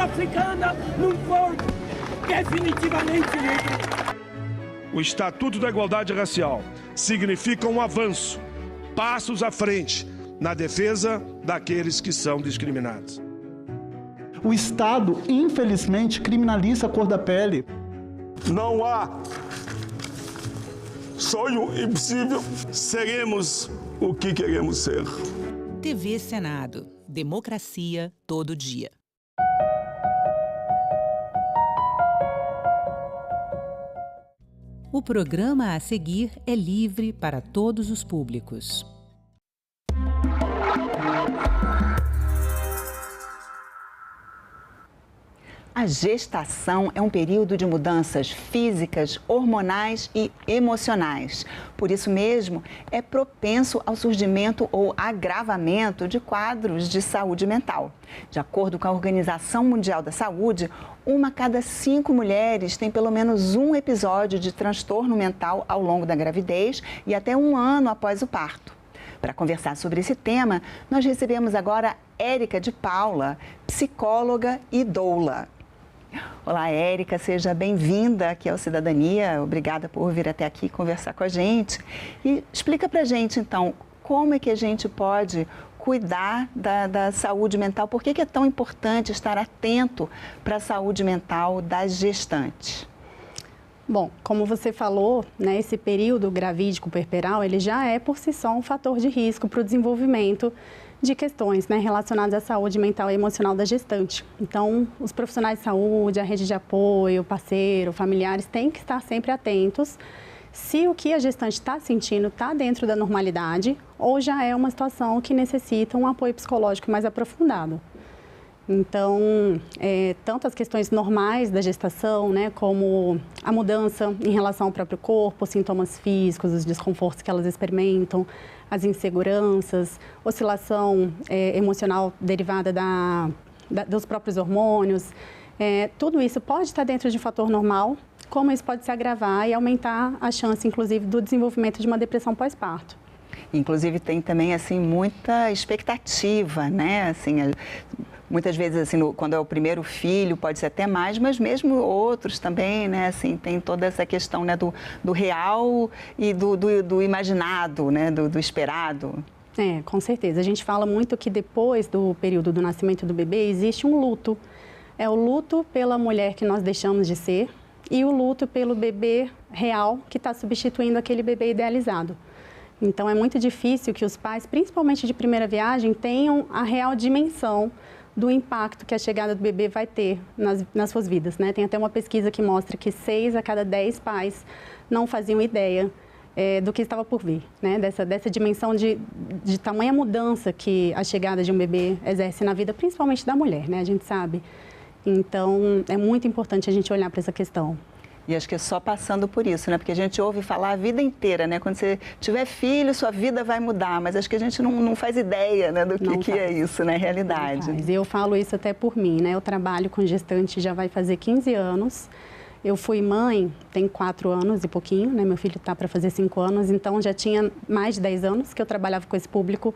africana num corpo definitivamente negro. O Estatuto da Igualdade Racial significa um avanço, passos à frente, na defesa daqueles que são discriminados. O Estado, infelizmente, criminaliza a cor da pele. Não há sonho impossível. Seremos o que queremos ser. TV Senado. Democracia todo dia. O programa a seguir é livre para todos os públicos. A gestação é um período de mudanças físicas, hormonais e emocionais. Por isso mesmo, é propenso ao surgimento ou agravamento de quadros de saúde mental. De acordo com a Organização Mundial da Saúde, 1 a cada 5 mulheres tem pelo menos um episódio de transtorno mental ao longo da gravidez e até 1 ano após o parto. Para conversar sobre esse tema, nós recebemos agora Érica de Paula, psicóloga e doula. Olá, Érica, seja bem-vinda aqui ao Cidadania. Obrigada por vir até aqui conversar com a gente. E explica pra gente, então, como é que a gente pode cuidar da saúde mental? Por que é tão importante estar atento para a saúde mental das gestantes? Bom, como você falou, né, esse período gravídico puerperal, ele já é por si só um fator de risco para o desenvolvimento de questões, né, relacionadas à saúde mental e emocional da gestante. Então, os profissionais de saúde, a rede de apoio, parceiro, familiares, têm que estar sempre atentos se o que a gestante está sentindo está dentro da normalidade ou já é uma situação que necessita um apoio psicológico mais aprofundado. Então, tanto as questões normais da gestação, né, como a mudança em relação ao próprio corpo, os sintomas físicos, os desconfortos que elas experimentam, as inseguranças, oscilação emocional derivada dos próprios hormônios, tudo isso pode estar dentro de um fator normal, como isso pode se agravar e aumentar a chance, inclusive, do desenvolvimento de uma depressão pós-parto. Inclusive, tem também, assim, muita expectativa, né, assim, muitas vezes, assim, quando é o primeiro filho, pode ser até mais, mas mesmo outros também, né, assim, tem toda essa questão, né, do real e do imaginado, né, do esperado. Com certeza. A gente fala muito que depois do período do nascimento do bebê, existe um luto. É o luto pela mulher que nós deixamos de ser e o luto pelo bebê real que está substituindo aquele bebê idealizado. Então, é muito difícil que os pais, principalmente de primeira viagem, tenham a real dimensão do impacto que a chegada do bebê vai ter nas suas vidas, né? Tem até uma pesquisa que mostra que 6 a cada 10 pais não faziam ideia do que estava por vir, né? Dessa dimensão de tamanha mudança que a chegada de um bebê exerce na vida, principalmente da mulher, né? A gente sabe. Então, é muito importante a gente olhar para essa questão. E acho que é só passando por isso, né? Porque a gente ouve falar a vida inteira, né? Quando você tiver filho, sua vida vai mudar. Mas acho que a gente não faz ideia, né, do que é isso, né? Realidade. Eu falo isso até por mim, né? Eu trabalho com gestante já vai fazer 15 anos. Eu fui mãe, tem 4 anos e pouquinho, né? Meu filho está para fazer 5 anos. Então, já tinha mais de 10 anos que eu trabalhava com esse público.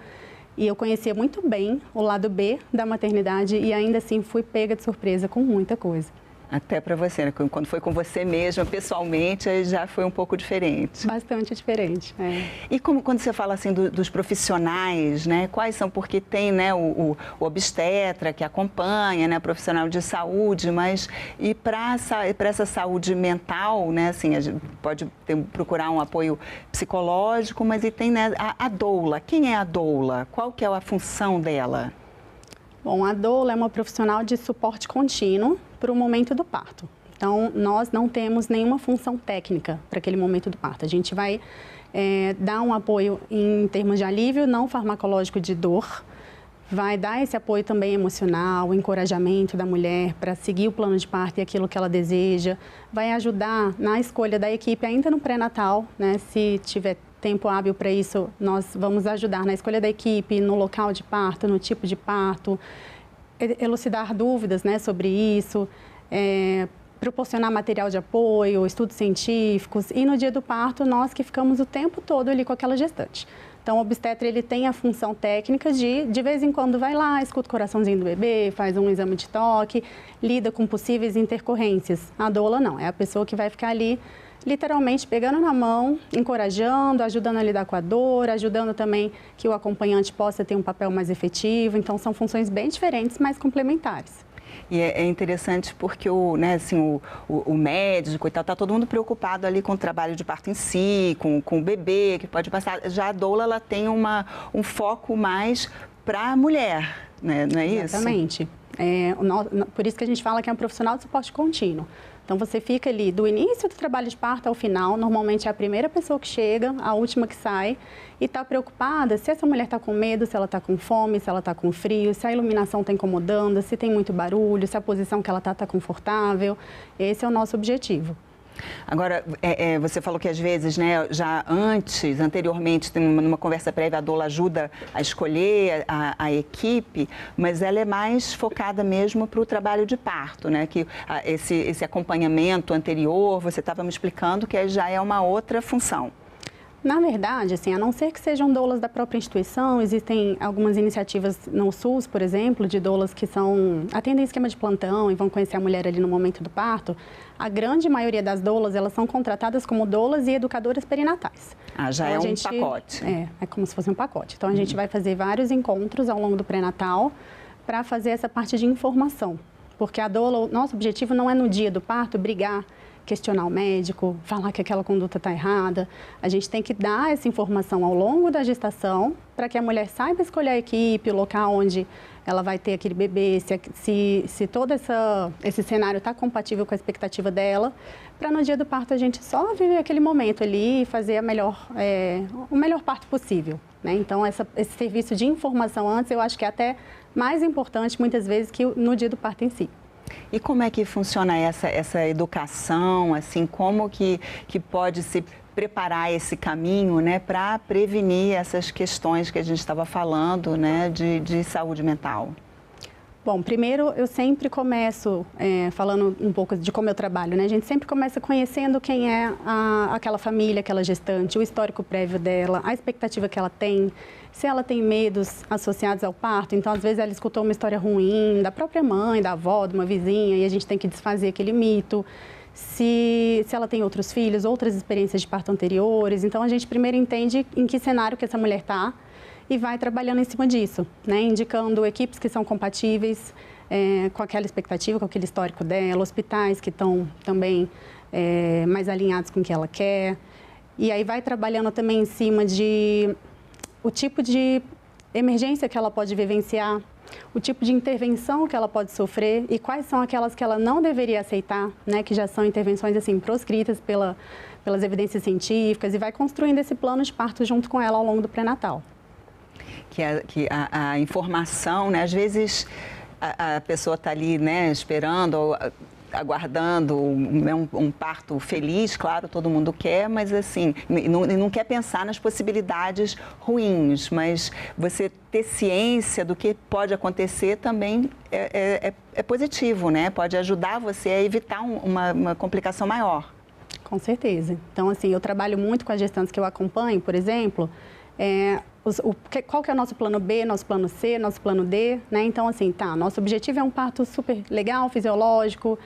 E eu conhecia muito bem o lado B da maternidade e ainda assim fui pega de surpresa com muita coisa. Até para você, né? Quando foi com você mesma, pessoalmente, aí já foi um pouco diferente. Bastante diferente, E quando você fala assim dos profissionais, né? Quais são? Porque tem, né, o obstetra que acompanha, né, profissional de saúde, mas e para essa saúde mental, né, assim, a gente pode procurar um apoio psicológico, mas e tem, né, a doula. Quem é a doula? Qual que é a função dela? Bom, a doula é uma profissional de suporte contínuo para o momento do parto. Então, nós não temos nenhuma função técnica para aquele momento do parto. A gente vai dar um apoio em termos de alívio não farmacológico de dor, vai dar esse apoio também emocional, o encorajamento da mulher para seguir o plano de parto e aquilo que ela deseja, vai ajudar na escolha da equipe ainda no pré-natal, né? Se tiver tempo hábil para isso, nós vamos ajudar na escolha da equipe, no local de parto, no tipo de parto, elucidar dúvidas, né, sobre isso, proporcionar material de apoio, estudos científicos e no dia do parto nós que ficamos o tempo todo ali com aquela gestante. Então, o obstetra, ele tem a função técnica de vez em quando, vai lá, escuta o coraçãozinho do bebê, faz um exame de toque, lida com possíveis intercorrências. A doula não, é a pessoa que vai ficar ali, literalmente, pegando na mão, encorajando, ajudando a lidar com a dor, ajudando também que o acompanhante possa ter um papel mais efetivo. Então, são funções bem diferentes, mas complementares. E é interessante porque o médico e tal, está todo mundo preocupado ali com o trabalho de parto em si, com o bebê que pode passar. Já a doula, ela tem um foco mais para a mulher, né? Não é isso? Exatamente. Por isso que a gente fala que é um profissional de suporte contínuo. Então, você fica ali do início do trabalho de parto ao final, normalmente é a primeira pessoa que chega, a última que sai, e está preocupada se essa mulher está com medo, se ela está com fome, se ela está com frio, se a iluminação está incomodando, se tem muito barulho, se a posição que ela está confortável. Esse é o nosso objetivo. Agora, você falou que às vezes, né, já anteriormente, numa conversa prévia, a doula ajuda a escolher a equipe, mas ela é mais focada mesmo para o trabalho de parto, né? Que esse acompanhamento anterior, você estava me explicando que já é uma outra função. Na verdade, assim, a não ser que sejam doulas da própria instituição, existem algumas iniciativas no SUS, por exemplo, de doulas que atendem esquema de plantão e vão conhecer a mulher ali no momento do parto. A grande maioria das doulas, elas são contratadas como doulas e educadoras perinatais. Já então, é um pacote. É como se fosse um pacote. Então, a gente vai fazer vários encontros ao longo do pré-natal para fazer essa parte de informação. Porque a doula, o nosso objetivo não é no dia do parto brigar, questionar o médico, falar que aquela conduta está errada. A gente tem que dar essa informação ao longo da gestação para que a mulher saiba escolher a equipe, o local onde ela vai ter aquele bebê, se todo esse cenário está compatível com a expectativa dela, para no dia do parto a gente só viver aquele momento ali e fazer o melhor parto possível, né? Então, esse serviço de informação antes, eu acho que é até mais importante, muitas vezes, que no dia do parto em si. E como é que funciona essa educação, assim, como que pode se preparar esse caminho, né, para prevenir essas questões que a gente estava falando, né, de saúde mental? Bom, primeiro eu sempre começo falando um pouco de como eu trabalho, né? A gente sempre começa conhecendo quem é aquela família, aquela gestante, o histórico prévio dela, a expectativa que ela tem, se ela tem medos associados ao parto. Então, às vezes, ela escutou uma história ruim da própria mãe, da avó, de uma vizinha, e a gente tem que desfazer aquele mito. Se ela tem outros filhos, outras experiências de parto anteriores. Então, a gente primeiro entende em que cenário que essa mulher está e vai trabalhando em cima disso, né? Indicando equipes que são compatíveis com aquela expectativa, com aquele histórico dela, hospitais que estão também mais alinhados com o que ela quer. E aí vai trabalhando também em cima de o tipo de emergência que ela pode vivenciar, o tipo de intervenção que ela pode sofrer e quais são aquelas que ela não deveria aceitar, né? Que já são intervenções assim proscritas pelas evidências científicas, e vai construindo esse plano de parto junto com ela ao longo do pré-natal. Que a informação, né? Às vezes a pessoa está ali, né, esperando ou aguardando um parto feliz, claro, todo mundo quer, mas assim, não quer pensar nas possibilidades ruins, mas você ter ciência do que pode acontecer também é positivo, né? Pode ajudar você a evitar uma complicação maior. Com certeza. Então, assim, eu trabalho muito com as gestantes que eu acompanho, por exemplo, qual que é o nosso plano B, nosso plano C, nosso plano D, né? Então, assim, nosso objetivo é um parto super legal, fisiológico,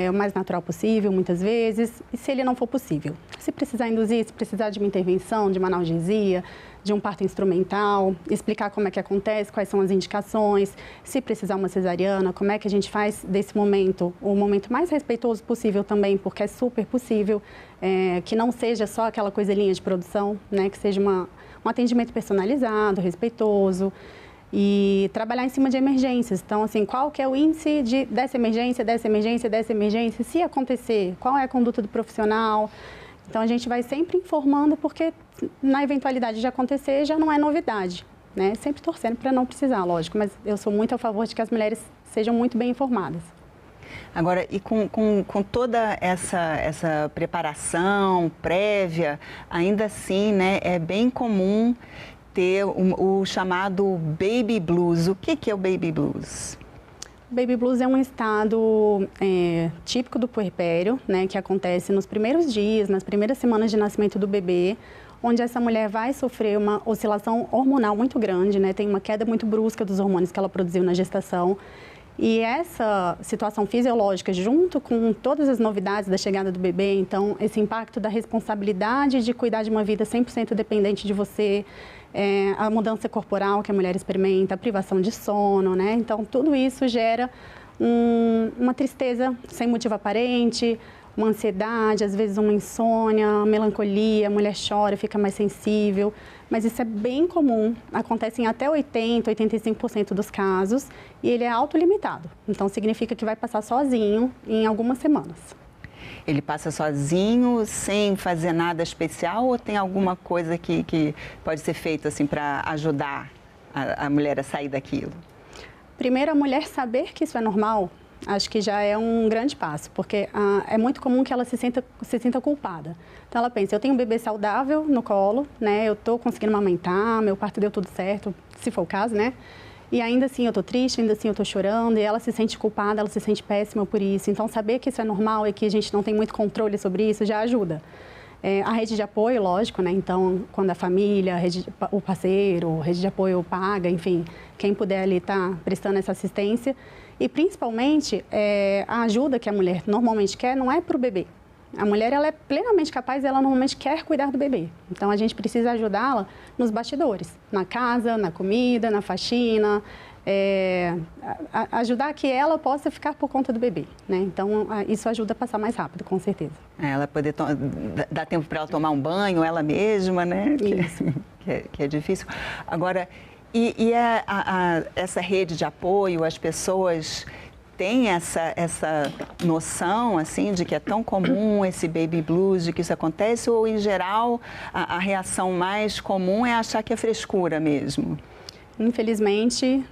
o mais natural possível, muitas vezes, e se ele não for possível? Se precisar induzir, se precisar de uma intervenção, de uma analgesia, de um parto instrumental, explicar como é que acontece, quais são as indicações, se precisar uma cesariana, como é que a gente faz desse momento o momento mais respeitoso possível também, porque é super possível que não seja só aquela coisinha de produção, né? Que seja um atendimento personalizado, respeitoso, e trabalhar em cima de emergências. Então, assim, qual que é o índice dessa emergência, se acontecer, qual é a conduta do profissional. Então, a gente vai sempre informando, porque na eventualidade de acontecer já não é novidade, né? Sempre torcendo para não precisar, lógico, mas eu sou muito a favor de que as mulheres sejam muito bem informadas. Agora, e com toda essa preparação prévia, ainda assim, né, é bem comum ter o chamado baby blues. O que é o baby blues? O baby blues é um estado típico do puerpério, né, que acontece nos primeiros dias, nas primeiras semanas de nascimento do bebê, onde essa mulher vai sofrer uma oscilação hormonal muito grande, né? Tem uma queda muito brusca dos hormônios que ela produziu na gestação. E essa situação fisiológica, junto com todas as novidades da chegada do bebê, então esse impacto da responsabilidade de cuidar de uma vida 100% dependente de você, a mudança corporal que a mulher experimenta, a privação de sono, né? Então tudo isso gera uma tristeza sem motivo aparente, uma ansiedade, às vezes uma insônia, uma melancolia, a mulher chora, fica mais sensível. Mas isso é bem comum, acontece em até 80%, 85% dos casos e ele é autolimitado. Então, significa que vai passar sozinho em algumas semanas. Ele passa sozinho, sem fazer nada especial ou tem alguma coisa que pode ser feita assim, para ajudar a mulher a sair daquilo? Primeiro, a mulher saber que isso é normal, acho que já é um grande passo, porque é muito comum que ela se sinta culpada. Então, ela pensa, eu tenho um bebê saudável no colo, né? Eu estou conseguindo amamentar, meu parto deu tudo certo, se for o caso, né? E ainda assim eu estou triste, ainda assim eu estou chorando, e ela se sente culpada, ela se sente péssima por isso. Então, saber que isso é normal e que a gente não tem muito controle sobre isso já ajuda. A rede de apoio, lógico, né? Então, quando a família, o parceiro, a rede de apoio paga, enfim, quem puder ali estar prestando essa assistência. E, principalmente, a ajuda que a mulher normalmente quer não é para o bebê. A mulher, ela é plenamente capaz e ela normalmente quer cuidar do bebê. Então, a gente precisa ajudá-la nos bastidores, na casa, na comida, na faxina, ajudar que ela possa ficar por conta do bebê, né? Então, isso ajuda a passar mais rápido, com certeza. Ela poder dar tempo para ela tomar um banho, ela mesma, né? Isso. Que é difícil. Agora, essa rede de apoio, as pessoas têm essa noção, assim, de que é tão comum esse baby blues, de que isso acontece, ou, em geral, a reação mais comum é achar que é frescura mesmo? Infelizmente,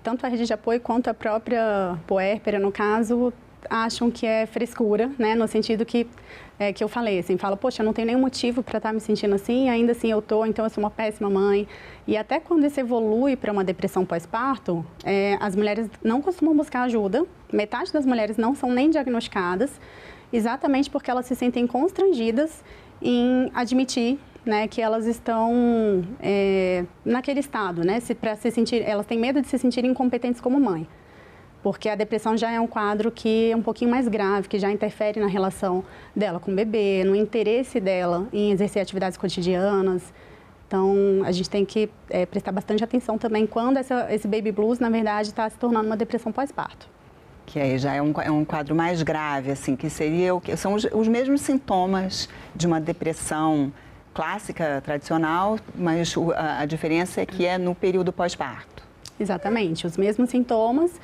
tanto a rede de apoio quanto a própria puérpera, no caso, acham que é frescura, né? No sentido que eu falei, assim, fala, poxa, eu não tenho nenhum motivo para estar me sentindo assim, ainda assim eu tô, então eu sou uma péssima mãe. E até quando isso evolui para uma depressão pós-parto, as mulheres não costumam buscar ajuda, metade das mulheres não são nem diagnosticadas, exatamente porque elas se sentem constrangidas em admitir, né, que elas estão naquele estado, né, elas têm medo de se sentirem incompetentes como mãe. Porque a depressão já é um quadro que é um pouquinho mais grave, que já interfere na relação dela com o bebê, no interesse dela em exercer atividades cotidianas. Então, a gente tem que prestar bastante atenção também quando esse baby blues, na verdade, está se tornando uma depressão pós-parto. Que aí já é um quadro mais grave, assim, que seria são os mesmos sintomas de uma depressão clássica, tradicional, mas a diferença é que é no período pós-parto. Exatamente, os mesmos sintomas,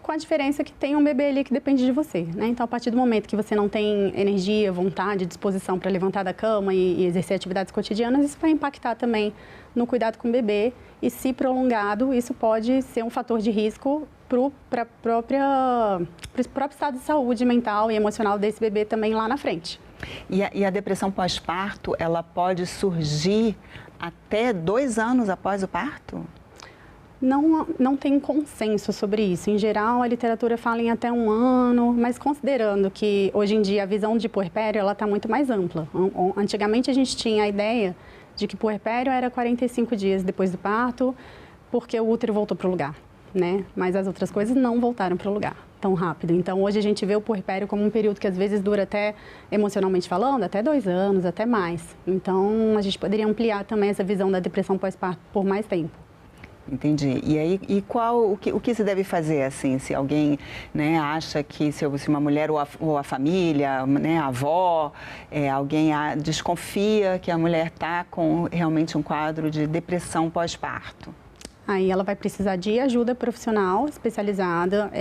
com a diferença que tem um bebê ali que depende de você, né? Então, a partir do momento que você não tem energia, vontade, disposição para levantar da cama e exercer atividades cotidianas, isso vai impactar também no cuidado com o bebê e, se prolongado, isso pode ser um fator de risco para o próprio estado de saúde mental e emocional desse bebê também lá na frente. E a depressão pós-parto, ela pode surgir até 2 anos após o parto? Não tem consenso sobre isso. Em geral, a literatura fala em até 1 ano, mas considerando que hoje em dia a visão de puerpério está muito mais ampla. Antigamente a gente tinha a ideia de que puerpério era 45 dias depois do parto, porque o útero voltou para o lugar, né? Mas as outras coisas não voltaram para o lugar tão rápido. Então, hoje a gente vê o puerpério como um período que às vezes dura até, emocionalmente falando, até 2 anos, até mais. Então, a gente poderia ampliar também essa visão da depressão pós-parto por mais tempo. Entendi. E aí, o que se deve fazer, assim, se alguém, né, acha que se uma mulher ou a família, né, a avó, alguém desconfia que a mulher está com realmente um quadro de depressão pós-parto? Aí ela vai precisar de ajuda profissional especializada,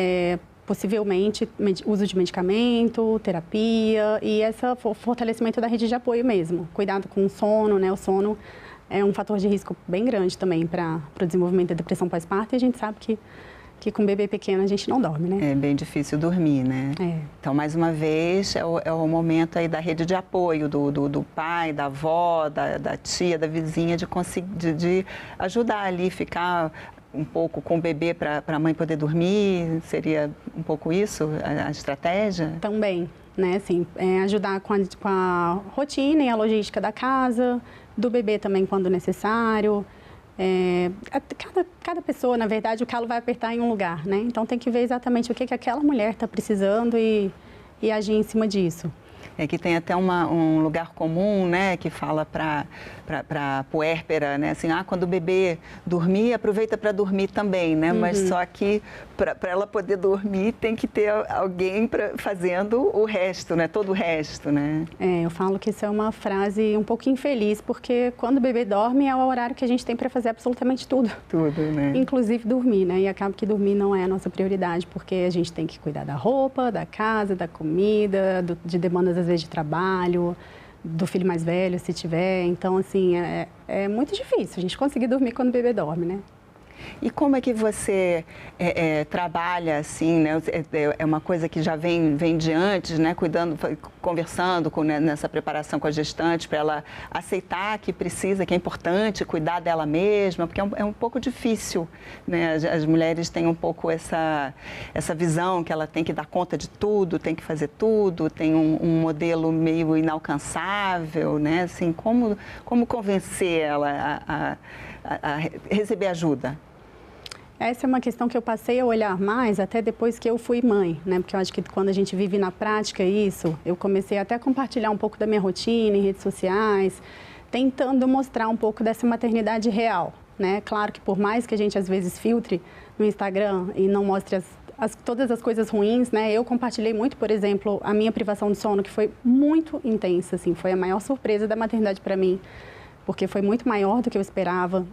possivelmente uso de medicamento, terapia e esse fortalecimento da rede de apoio mesmo. Cuidado com o sono, né? O sono é um fator de risco bem grande também para o desenvolvimento da depressão pós-parto e a gente sabe que com bebê pequeno a gente não dorme, né? É bem difícil dormir, né? Então, mais uma vez, é o momento aí da rede de apoio do pai, da avó, da tia, da vizinha, de ajudar ali, ficar um pouco com o bebê para a mãe poder dormir. Seria um pouco isso a estratégia? Também, né? Assim, ajudar com a rotina e a logística da casa, do bebê também quando necessário. Cada pessoa, na verdade, o calo vai apertar em um lugar, né? Então tem que ver exatamente o que aquela mulher está precisando e agir em cima disso. É que tem até um lugar comum, né, que fala para puérpera, né, assim, quando o bebê dormir, aproveita para dormir também, né, mas só que para ela poder dormir tem que ter alguém fazendo o resto, né, todo o resto, né. Eu falo que isso é uma frase um pouco infeliz, porque quando o bebê dorme é o horário que a gente tem para fazer absolutamente tudo. Tudo, né. Inclusive dormir, né, e acaba que dormir não é a nossa prioridade, porque a gente tem que cuidar da roupa, da casa, da comida, de demandas às vezes de trabalho, do filho mais velho, se tiver. Então, assim, é muito difícil a gente conseguir dormir quando o bebê dorme, né? E como é que você trabalha assim, né? É uma coisa que já vem de antes, né? Conversando nessa preparação com a gestante para ela aceitar que precisa, que é importante cuidar dela mesma, porque é um pouco difícil, né? As mulheres têm um pouco essa visão que ela tem que dar conta de tudo, tem que fazer tudo, tem um modelo meio inalcançável, né? Assim, como convencer ela a receber ajuda? Essa é uma questão que eu passei a olhar mais até depois que eu fui mãe, né? Porque eu acho que quando a gente vive na prática isso, eu comecei até a compartilhar um pouco da minha rotina em redes sociais, tentando mostrar um pouco dessa maternidade real, né? Claro que por mais que a gente às vezes filtre no Instagram e não mostre todas as coisas ruins, né? Eu compartilhei muito, por exemplo, a minha privação de sono, que foi muito intensa, assim, foi a maior surpresa da maternidade para mim, porque foi muito maior do que eu esperava.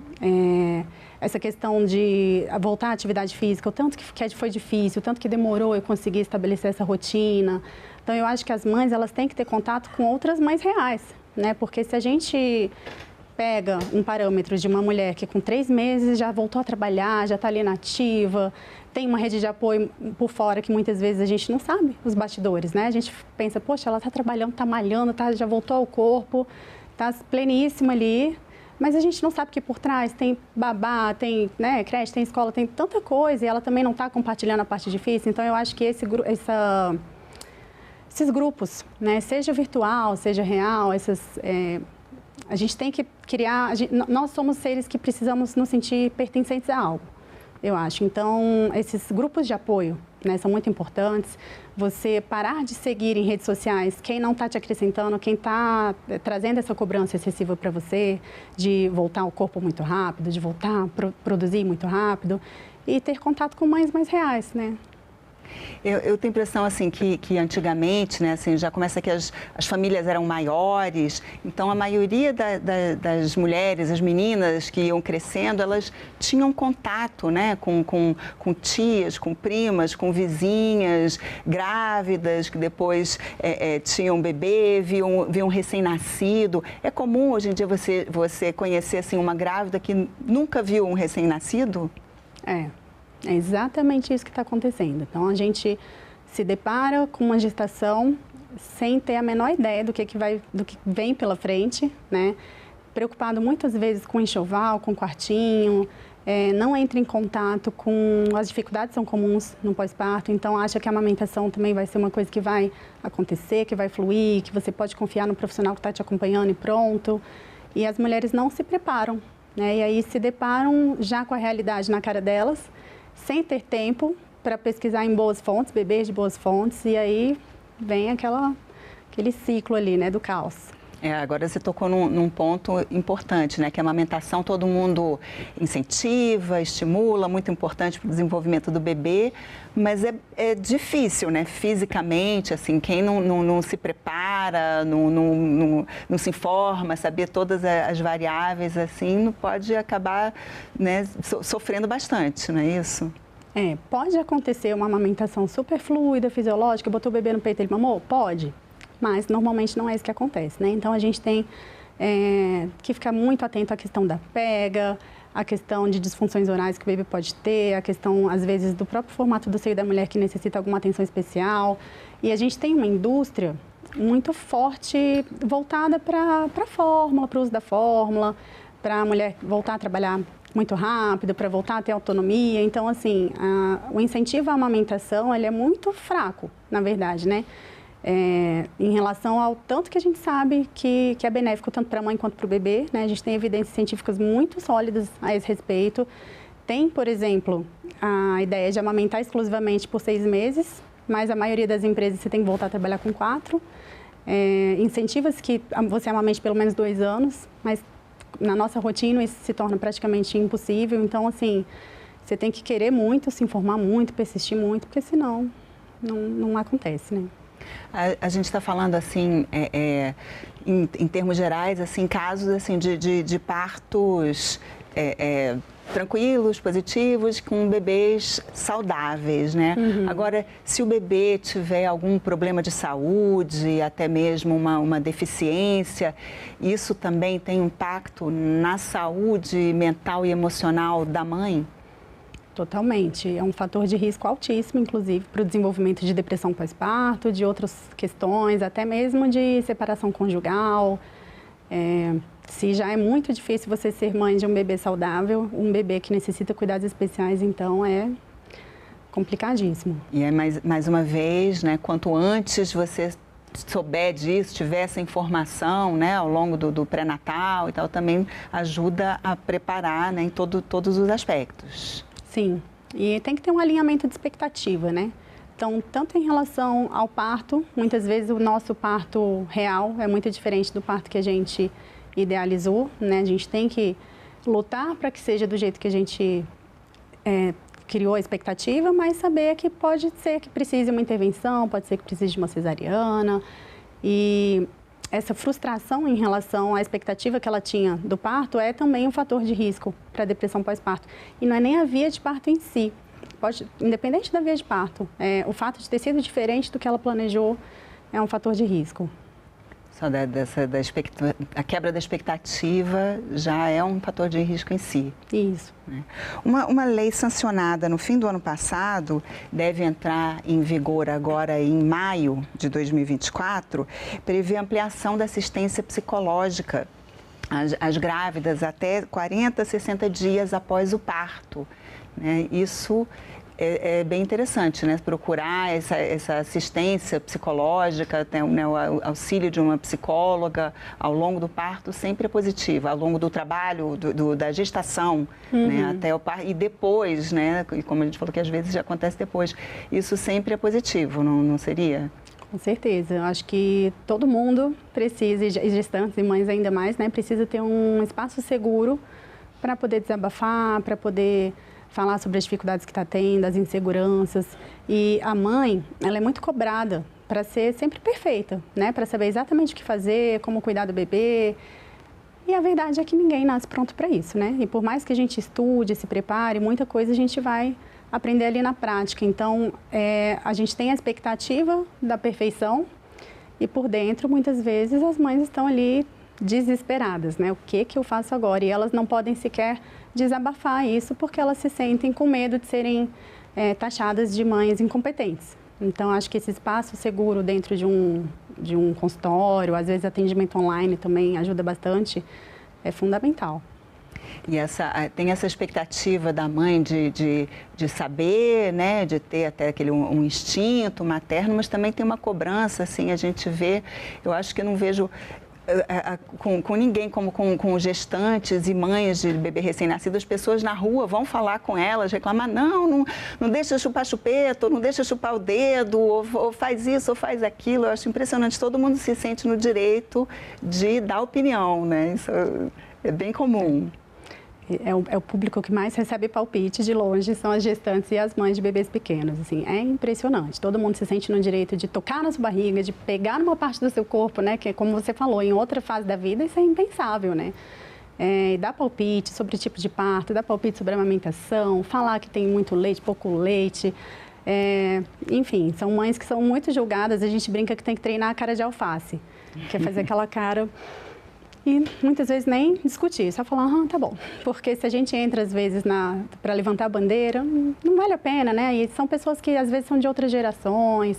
Essa questão de voltar à atividade física, o tanto que foi difícil, o tanto que demorou eu conseguir estabelecer essa rotina. Então, eu acho que as mães, elas têm que ter contato com outras mães reais, né? Porque se a gente pega um parâmetro de uma mulher que com 3 meses já voltou a trabalhar, já está ali na ativa, tem uma rede de apoio por fora que muitas vezes a gente não sabe os bastidores, né? A gente pensa, poxa, ela está trabalhando, está malhando, já voltou ao corpo, está pleníssima ali, mas a gente não sabe que por trás tem babá, tem, né, creche, tem escola, tem tanta coisa e ela também não está compartilhando a parte difícil. Então, eu acho que esses grupos, né, seja virtual, seja real, a gente tem que criar... nós somos seres que precisamos nos sentir pertencentes a algo, eu acho. Então, esses grupos de apoio, né, são muito importantes. Você parar de seguir em redes sociais quem não está te acrescentando, quem está trazendo essa cobrança excessiva para você, de voltar ao corpo muito rápido, de voltar a produzir muito rápido e ter contato com mães mais reais, né? Eu tenho a impressão assim, que antigamente, né, assim, já começa que as famílias eram maiores, então a maioria das mulheres, as meninas que iam crescendo, elas tinham contato, né, com tias, com primas, com vizinhas grávidas, que depois tinham bebê, viam recém-nascido. É comum hoje em dia você conhecer assim, uma grávida que nunca viu um recém-nascido? É exatamente isso que está acontecendo. Então, a gente se depara com uma gestação sem ter a menor ideia do que vem pela frente, né? Preocupado muitas vezes com enxoval, com quartinho, não entra em contato com... As dificuldades são comuns no pós-parto, então acha que a amamentação também vai ser uma coisa que vai acontecer, que vai fluir, que você pode confiar no profissional que está te acompanhando e pronto. E as mulheres não se preparam, né? E aí se deparam já com a realidade na cara delas, sem ter tempo para pesquisar em boas fontes, beber de boas fontes, e aí vem aquele ciclo ali, né, do caos. Agora você tocou num ponto importante, né, que a amamentação todo mundo incentiva, estimula, muito importante para o desenvolvimento do bebê, mas é difícil, né, fisicamente, assim, quem não se prepara, não se informa, saber todas as variáveis, assim, não pode acabar, né, sofrendo bastante, não é isso? Pode acontecer uma amamentação super fluida, fisiológica, botou o bebê no peito e ele mamou? Pode. Mas normalmente não é isso que acontece, né? Então, a gente tem que ficar muito atento à questão da pega, a questão de disfunções orais que o bebê pode ter, a questão, às vezes, do próprio formato do seio da mulher que necessita alguma atenção especial. E a gente tem uma indústria muito forte voltada para a fórmula, para o uso da fórmula, para a mulher voltar a trabalhar muito rápido, para voltar a ter autonomia. Então, assim, o incentivo à amamentação, ele é muito fraco, na verdade, né? em relação ao tanto que a gente sabe que é benéfico tanto para a mãe quanto para o bebê, né? A gente tem evidências científicas muito sólidas a esse respeito. Tem, por exemplo, a ideia de amamentar exclusivamente por 6 meses, mas a maioria das empresas você tem que voltar a trabalhar com 4. Incentiva-se que você amamente pelo menos 2 anos, mas na nossa rotina isso se torna praticamente impossível. Então, assim, você tem que querer muito, se informar muito, persistir muito, porque senão não acontece, né? A gente está falando, assim, em termos gerais, assim, casos assim, de partos tranquilos, positivos, com bebês saudáveis, né? Agora, se o bebê tiver algum problema de saúde, até mesmo uma deficiência, isso também tem impacto na saúde mental e emocional da mãe? Totalmente. É um fator de risco altíssimo, inclusive, para o desenvolvimento de depressão pós-parto, de outras questões, até mesmo de separação conjugal. Se já é muito difícil você ser mãe de um bebê saudável, um bebê que necessita cuidados especiais, então é complicadíssimo. E mais uma vez, né, quanto antes você souber disso, tiver essa informação, né, ao longo do pré-natal e tal, também ajuda a preparar, né, em todos os aspectos. Sim, e tem que ter um alinhamento de expectativa, né? Então, tanto em relação ao parto, muitas vezes o nosso parto real é muito diferente do parto que a gente idealizou, né? A gente tem que lutar para que seja do jeito que a gente criou a expectativa, mas saber que pode ser que precise de uma intervenção, pode ser que precise de uma cesariana. E essa frustração em relação à expectativa que ela tinha do parto é também um fator de risco para a depressão pós-parto. E não é nem a via de parto em si. Independente da via de parto, o fato de ter sido diferente do que ela planejou é um fator de risco. Só a quebra da expectativa já é um fator de risco em si. Isso. Uma lei sancionada no fim do ano passado, deve entrar em vigor agora em maio de 2024, prevê ampliação da assistência psicológica às grávidas até 40, 60 dias após o parto, né? Isso é bem interessante, né? Procurar essa assistência psicológica, né? O auxílio de uma psicóloga ao longo do parto sempre é positivo, ao longo do trabalho, da gestação, né? Até o parto e depois, né? E como a gente falou que às vezes já acontece depois, isso sempre é positivo, não seria? Com certeza, eu acho que todo mundo precisa, e gestantes e mães ainda mais, né? Precisa ter um espaço seguro para poder desabafar, para poder falar sobre as dificuldades que está tendo, as inseguranças. E a mãe, ela é muito cobrada para ser sempre perfeita, né? Para saber exatamente o que fazer, como cuidar do bebê. E a verdade é que ninguém nasce pronto para isso, né? E por mais que a gente estude, se prepare, muita coisa a gente vai aprender ali na prática. Então, a gente tem a expectativa da perfeição e por dentro, muitas vezes, as mães estão ali desesperadas, né? O que eu faço agora? E elas não podem sequer desabafar isso porque elas se sentem com medo de serem taxadas de mães incompetentes. Então, acho que esse espaço seguro dentro de um consultório, às vezes atendimento online também ajuda bastante, é fundamental. E tem essa expectativa da mãe de saber, né, de ter até um instinto materno, mas também tem uma cobrança, assim, a gente vê, eu acho que eu não vejo com ninguém, como com gestantes e mães de bebê recém-nascido, as pessoas na rua vão falar com elas, reclamar, não deixa chupar chupeta, ou não deixa chupar o dedo, ou faz isso, ou faz aquilo. Eu acho impressionante, todo mundo se sente no direito de dar opinião, né? Isso é bem comum. É o público que mais recebe palpite de longe, são as gestantes e as mães de bebês pequenos. Assim, é impressionante. Todo mundo se sente no direito de tocar na sua barriga, de pegar numa parte do seu corpo, né? Que, como você falou, em outra fase da vida, isso é impensável, né? Dar palpite sobre o tipo de parto, dar palpite sobre a amamentação, falar que tem muito leite, pouco leite. Enfim, são mães que são muito julgadas. A gente brinca que tem que treinar a cara de alface, que é fazer aquela cara... E muitas vezes nem discutir, só falar, tá bom. Porque se a gente entra, às vezes, para levantar a bandeira, não vale a pena, né? E são pessoas que, às vezes, são de outras gerações,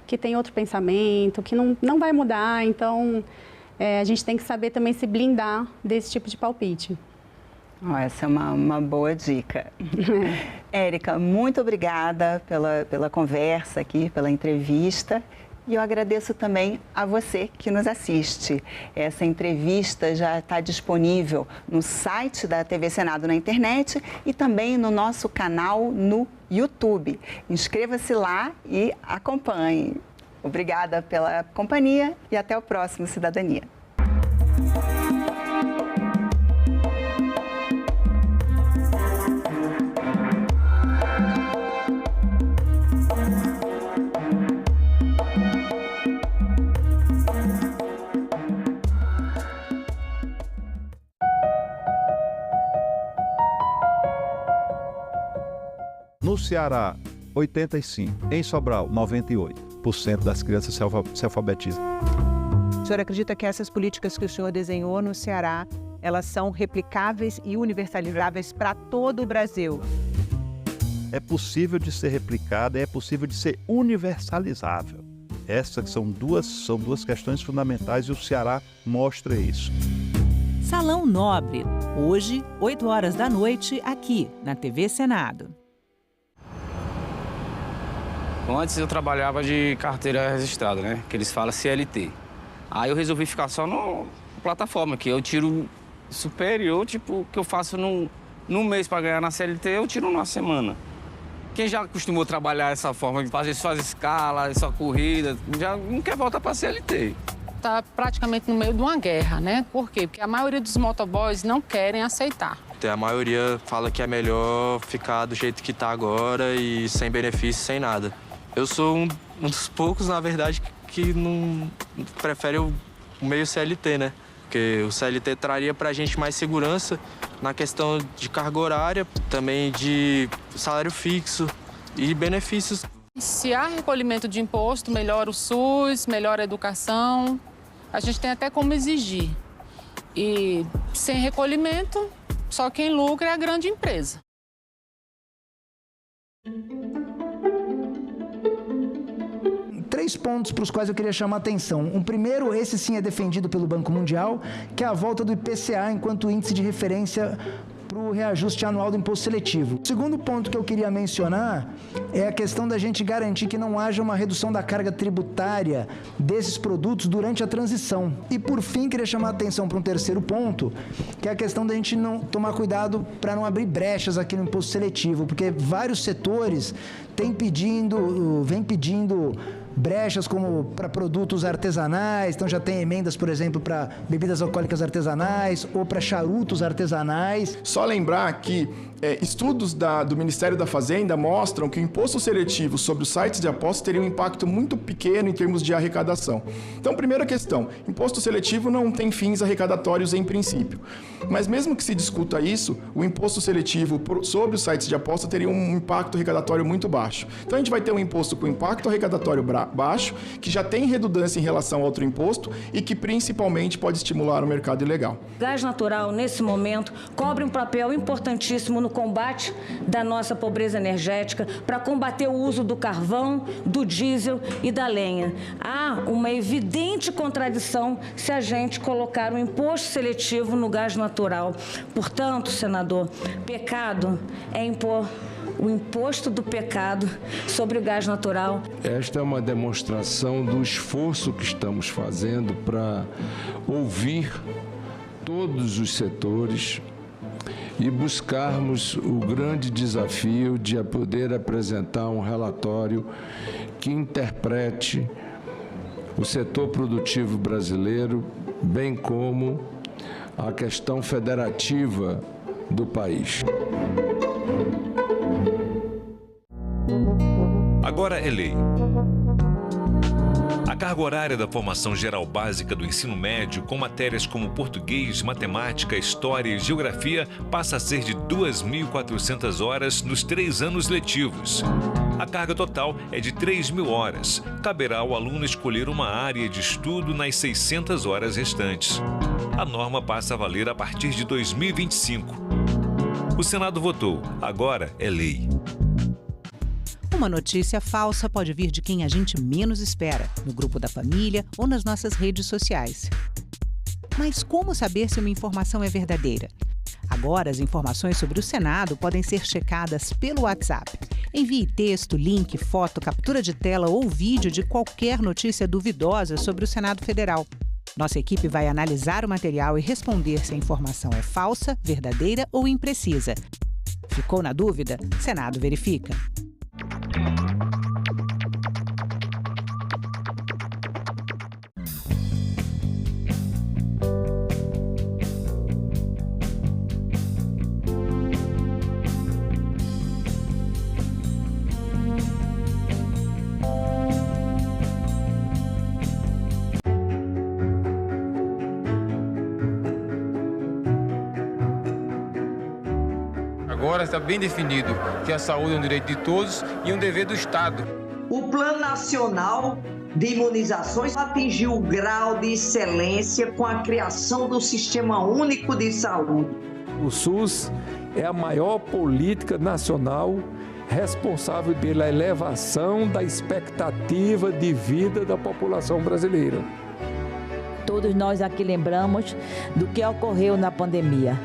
que têm outro pensamento, que não vai mudar. Então, a gente tem que saber também se blindar desse tipo de palpite. Essa é uma boa dica. Érica, muito obrigada pela conversa aqui, pela entrevista. E eu agradeço também a você que nos assiste. Essa entrevista já está disponível no site da TV Senado na internet e também no nosso canal no YouTube. Inscreva-se lá e acompanhe. Obrigada pela companhia e até o próximo Cidadania. No Ceará, 85%. Em Sobral, 98% das crianças se alfabetizam. O senhor acredita que essas políticas que o senhor desenhou no Ceará, elas são replicáveis e universalizáveis para todo o Brasil? É possível de ser replicada, é possível de ser universalizável. Essas são duas questões fundamentais e o Ceará mostra isso. Salão Nobre, hoje, 8 horas da noite, aqui na TV Senado. Antes eu trabalhava de carteira registrada, né? Que eles falam CLT. Aí eu resolvi ficar só na plataforma, que eu tiro superior, tipo, que eu faço num mês para ganhar na CLT, eu tiro numa semana. Quem já acostumou trabalhar dessa forma, de fazer só escala, só corrida, já não quer voltar para a CLT. Está praticamente no meio de uma guerra, né? Por quê? Porque a maioria dos motoboys não querem aceitar. A maioria fala que é melhor ficar do jeito que está agora e sem benefício, sem nada. Eu sou um dos poucos, na verdade, que não prefere o meio CLT, né? Porque o CLT traria pra gente mais segurança na questão de carga horária, também de salário fixo e benefícios. Se há recolhimento de imposto, melhora o SUS, melhora a educação. A gente tem até como exigir. E sem recolhimento, só quem lucra é a grande empresa. Três pontos para os quais eu queria chamar a atenção. Um primeiro, esse sim é defendido pelo Banco Mundial, que é a volta do IPCA enquanto índice de referência para o reajuste anual do imposto seletivo. O segundo ponto que eu queria mencionar é a questão da gente garantir que não haja uma redução da carga tributária desses produtos durante a transição. E, por fim, queria chamar a atenção para um terceiro ponto, que é a questão da gente não tomar cuidado para não abrir brechas aqui no imposto seletivo, porque vários setores vêm pedindo brechas como para produtos artesanais, então já tem emendas, por exemplo, para bebidas alcoólicas artesanais ou para charutos artesanais. Só lembrar que estudos do Ministério da Fazenda mostram que o imposto seletivo sobre os sites de apostas teria um impacto muito pequeno em termos de arrecadação. Então, primeira questão, imposto seletivo não tem fins arrecadatórios em princípio. Mas mesmo que se discuta isso, o imposto seletivo sobre os sites de aposta teria um impacto arrecadatório muito baixo. Então, a gente vai ter um imposto com impacto arrecadatório baixo, que já tem redundância em relação ao outro imposto e que principalmente pode estimular o mercado ilegal. Gás natural, nesse momento, cobre um papel importantíssimo no combate da nossa pobreza energética, para combater o uso do carvão, do diesel e da lenha. Há uma evidente contradição se a gente colocar um imposto seletivo no gás natural. Portanto, senador, pecado é impor o imposto do pecado sobre o gás natural. Esta é uma demonstração do esforço que estamos fazendo para ouvir todos os setores e buscarmos o grande desafio de poder apresentar um relatório que interprete o setor produtivo brasileiro, bem como a questão federativa do país. Agora é lei. A carga horária da formação geral básica do ensino médio, com matérias como português, matemática, história e geografia, passa a ser de 2.400 horas nos 3 anos letivos. A carga total é de 3.000 horas. Caberá ao aluno escolher uma área de estudo nas 600 horas restantes. A norma passa a valer a partir de 2025. O Senado votou. Agora é lei. Uma notícia falsa pode vir de quem a gente menos espera, no grupo da família ou nas nossas redes sociais. Mas como saber se uma informação é verdadeira? A Agora, as informações sobre o Senado podem ser checadas pelo WhatsApp. Envie texto, link, foto, captura de tela ou vídeo de qualquer notícia duvidosa sobre o Senado Federal. Nossa equipe vai analisar o material e responder se a informação é falsa, verdadeira ou imprecisa. Ficou na dúvida? Senado verifica. Agora está bem definido que a saúde é um direito de todos e um dever do Estado. O Plano Nacional de Imunizações atingiu o grau de excelência com a criação do Sistema Único de Saúde. O SUS é a maior política nacional responsável pela elevação da expectativa de vida da população brasileira. Todos nós aqui lembramos do que ocorreu na pandemia.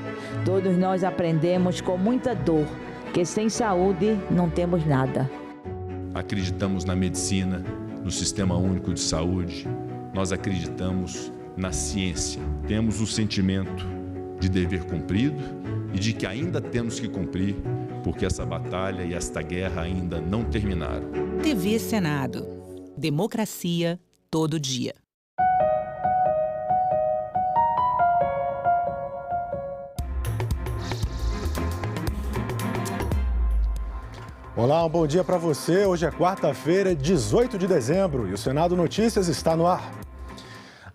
Todos nós aprendemos com muita dor que sem saúde não temos nada. Acreditamos na medicina, no Sistema Único de Saúde. Nós acreditamos na ciência. Temos o sentimento de dever cumprido e de que ainda temos que cumprir, porque essa batalha e esta guerra ainda não terminaram. TV Senado. Democracia todo dia. Olá, um bom dia para você. Hoje é quarta-feira, 18 de dezembro, e o Senado Notícias está no ar.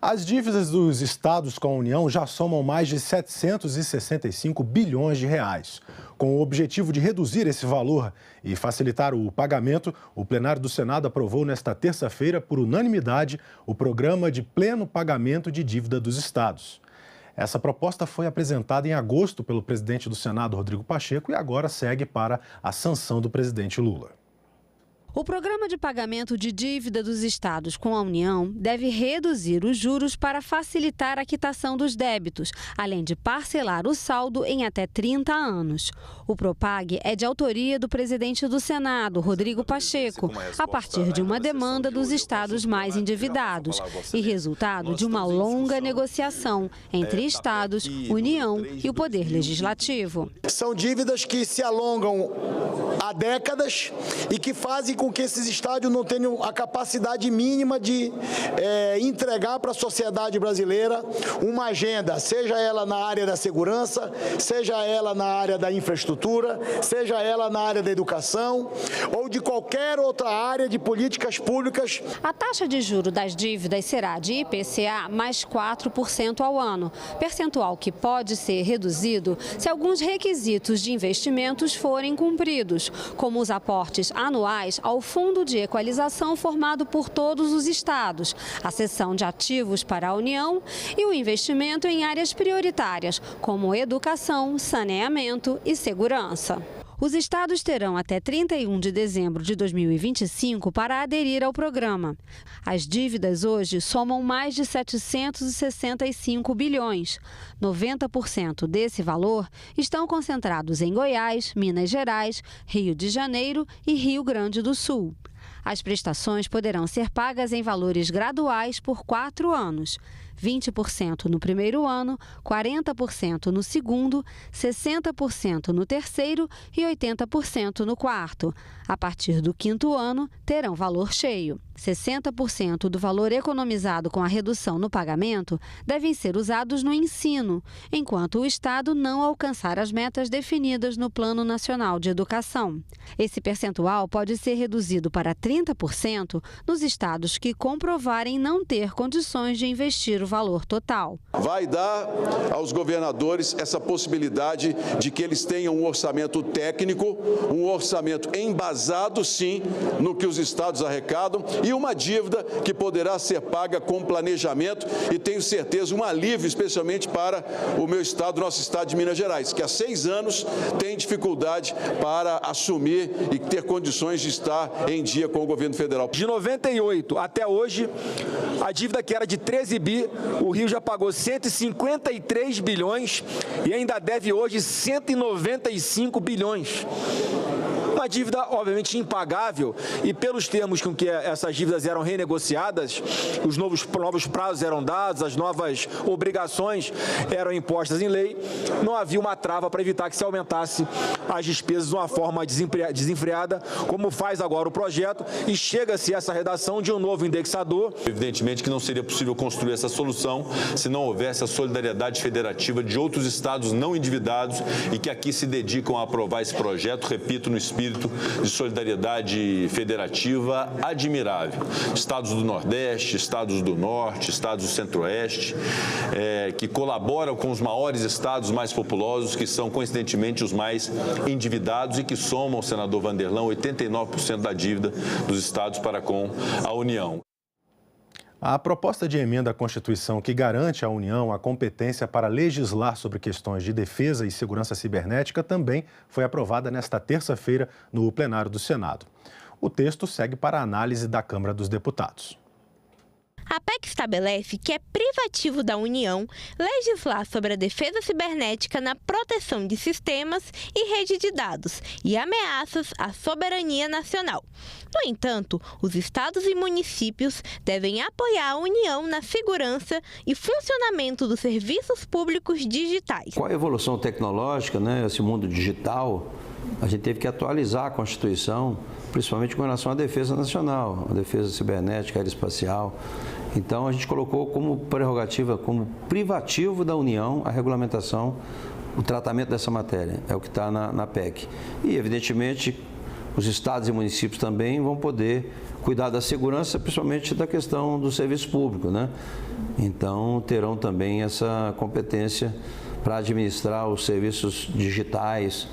As dívidas dos estados com a União já somam mais de 765 bilhões de reais. Com o objetivo de reduzir esse valor e facilitar o pagamento, o plenário do Senado aprovou nesta terça-feira, por unanimidade, o programa de pleno pagamento de dívida dos estados. Essa proposta foi apresentada em agosto pelo presidente do Senado, Rodrigo Pacheco, e agora segue para a sanção do presidente Lula. O programa de pagamento de dívida dos estados com a União deve reduzir os juros para facilitar a quitação dos débitos, além de parcelar o saldo em até 30 anos. O Propag é de autoria do presidente do Senado, Rodrigo Pacheco, a partir de uma demanda dos estados mais endividados e resultado de uma longa negociação entre estados, União e o Poder Legislativo. São dívidas que se alongam há décadas e que fazem com que esses estados não tenham a capacidade mínima de entregar para a sociedade brasileira uma agenda, seja ela na área da segurança, seja ela na área da infraestrutura, seja ela na área da educação ou de qualquer outra área de políticas públicas. A taxa de juros das dívidas será de IPCA mais 4% ao ano, percentual que pode ser reduzido se alguns requisitos de investimentos forem cumpridos, como os aportes anuais ao Fundo de Equalização formado por todos os estados, a cessão de ativos para a União e o investimento em áreas prioritárias, como educação, saneamento e segurança. Os estados terão até 31 de dezembro de 2025 para aderir ao programa. As dívidas hoje somam mais de 765 bilhões. 90% desse valor estão concentrados em Goiás, Minas Gerais, Rio de Janeiro e Rio Grande do Sul. As prestações poderão ser pagas em valores graduais por 4 anos. 20% no primeiro ano, 40% no segundo, 60% no terceiro e 80% no quarto. A partir do quinto ano, terão valor cheio. 60% do valor economizado com a redução no pagamento devem ser usados no ensino, enquanto o Estado não alcançar as metas definidas no Plano Nacional de Educação. Esse percentual pode ser reduzido para 30% nos estados que comprovarem não ter condições de investir o valor total. Vai dar aos governadores essa possibilidade de que eles tenham um orçamento técnico, um orçamento embasado, sim, no que os estados arrecadam e uma dívida que poderá ser paga com planejamento e tenho certeza um alívio, especialmente para o meu estado, nosso estado de Minas Gerais, que há 6 anos tem dificuldade para assumir e ter condições de estar em dia com o governo federal. De 98 até hoje, a dívida que era de 13 bi o Rio já pagou 153 bilhões e ainda deve hoje 195 bilhões. Uma dívida, obviamente, impagável, e pelos termos com que essas dívidas eram renegociadas, os novos prazos eram dados, as novas obrigações eram impostas em lei, não havia uma trava para evitar que se aumentasse as despesas de uma forma desenfreada, como faz agora o projeto, e chega-se a essa redação de um novo indexador. Evidentemente que não seria possível construir essa solução se não houvesse a solidariedade federativa de outros estados não endividados e que aqui se dedicam a aprovar esse projeto, repito, no espírito de solidariedade federativa admirável. Estados do Nordeste, estados do Norte, estados do Centro-Oeste, que colaboram com os maiores estados mais populosos, que são, coincidentemente, os mais endividados e que somam, senador Vanderlan, 89% da dívida dos estados para com a União. A proposta de emenda à Constituição que garante à União a competência para legislar sobre questões de defesa e segurança cibernética também foi aprovada nesta terça-feira no plenário do Senado. O texto segue para a análise da Câmara dos Deputados. A PEC estabelece que é privativo da União legislar sobre a defesa cibernética na proteção de sistemas e rede de dados e ameaças à soberania nacional. No entanto, os estados e municípios devem apoiar a União na segurança e funcionamento dos serviços públicos digitais. Com a evolução tecnológica, esse mundo digital, a gente teve que atualizar a Constituição, principalmente com relação à defesa nacional, a defesa cibernética, aeroespacial. Então, a gente colocou como prerrogativa, como privativo da União, a regulamentação, o tratamento dessa matéria. É o que está na PEC. E, evidentemente, os estados e municípios também vão poder cuidar da segurança, principalmente da questão do serviço público, Então, terão também essa competência para administrar os serviços digitais,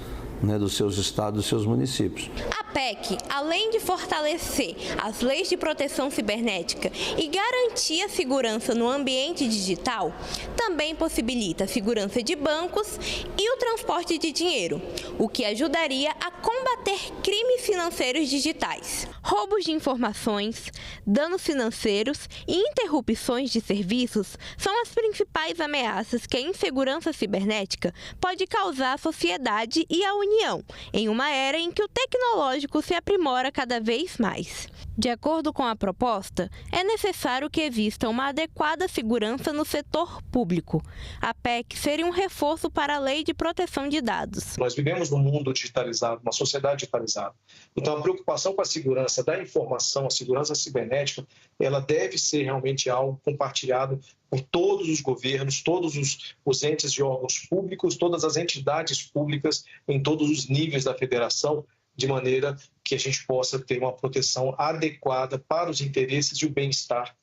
dos seus estados e seus municípios. A PEC, além de fortalecer as leis de proteção cibernética e garantir a segurança no ambiente digital, também possibilita a segurança de bancos e o transporte de dinheiro, o que ajudaria a combater crimes financeiros digitais. Roubos de informações, danos financeiros e interrupções de serviços são as principais ameaças que a insegurança cibernética pode causar à sociedade e à União, em uma era em que o tecnológico se aprimora cada vez mais. De acordo com a proposta, é necessário que exista uma adequada segurança no setor público. A PEC seria um reforço para a Lei de Proteção de Dados. Nós vivemos num mundo digitalizado, uma sociedade digitalizada. Então, a preocupação com a segurança da informação, a segurança cibernética, ela deve ser realmente algo compartilhado por todos os governos, todos os entes de órgãos públicos, todas as entidades públicas em todos os níveis da federação, de maneira que a gente possa ter uma proteção adequada para os interesses e o bem-estar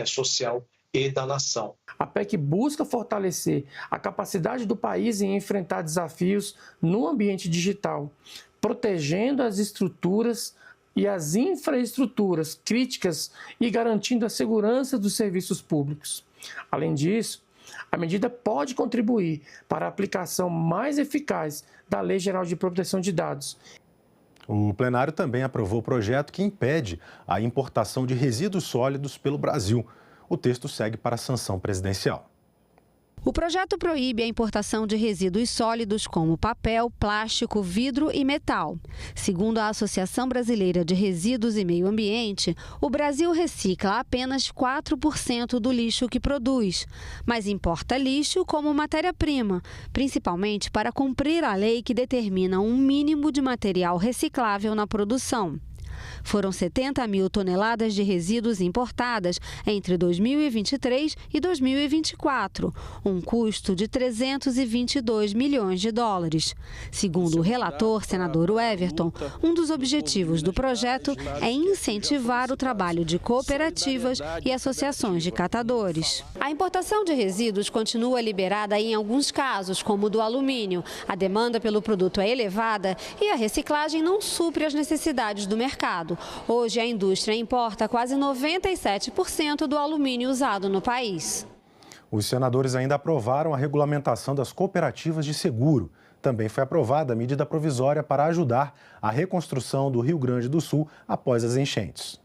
social e da nação. A PEC busca fortalecer a capacidade do país em enfrentar desafios no ambiente digital, protegendo as estruturas e as infraestruturas críticas e garantindo a segurança dos serviços públicos. Além disso, a medida pode contribuir para a aplicação mais eficaz da Lei Geral de Proteção de Dados. O plenário também aprovou o projeto que impede a importação de resíduos sólidos pelo Brasil. O texto segue para a sanção presidencial. O projeto proíbe a importação de resíduos sólidos como papel, plástico, vidro e metal. Segundo a Associação Brasileira de Resíduos e Meio Ambiente, o Brasil recicla apenas 4% do lixo que produz, mas importa lixo como matéria-prima, principalmente para cumprir a lei que determina um mínimo de material reciclável na produção. Foram 70 mil toneladas de resíduos importadas entre 2023 e 2024, um custo de 322 milhões de dólares. Segundo o relator, senador Everton, um dos objetivos do projeto é incentivar o trabalho de cooperativas e associações de catadores. A importação de resíduos continua liberada em alguns casos, como o do alumínio. A demanda pelo produto é elevada e a reciclagem não supre as necessidades do mercado. Hoje, a indústria importa quase 97% do alumínio usado no país. Os senadores ainda aprovaram a regulamentação das cooperativas de seguro. Também foi aprovada a medida provisória para ajudar a reconstrução do Rio Grande do Sul após as enchentes.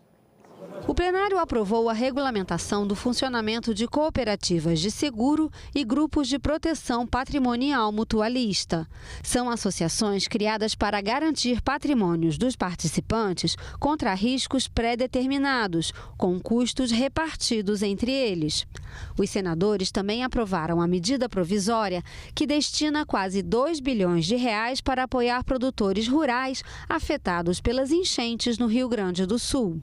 O O plenário aprovou a regulamentação do funcionamento de cooperativas de seguro e grupos de proteção patrimonial mutualista. São associações criadas para garantir patrimônios dos participantes contra riscos pré-determinados, com custos repartidos entre eles. Os senadores também aprovaram a medida provisória que destina quase 2 bilhões de reais para apoiar produtores rurais afetados pelas enchentes no Rio Grande do Sul.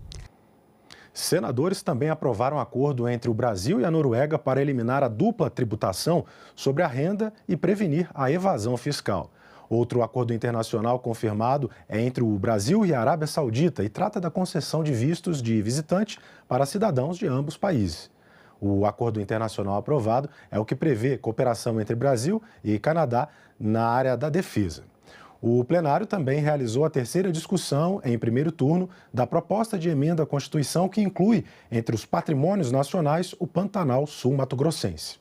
Senadores também aprovaram um acordo entre o Brasil e a Noruega para eliminar a dupla tributação sobre a renda e prevenir a evasão fiscal. Outro acordo internacional confirmado é entre o Brasil e a Arábia Saudita e trata da concessão de vistos de visitante para cidadãos de ambos países. O acordo internacional aprovado é o que prevê cooperação entre Brasil e Canadá na área da defesa. O plenário também realizou a terceira discussão, em primeiro turno, da proposta de emenda à Constituição que inclui, entre os patrimônios nacionais, o Pantanal Sul-Mato-Grossense.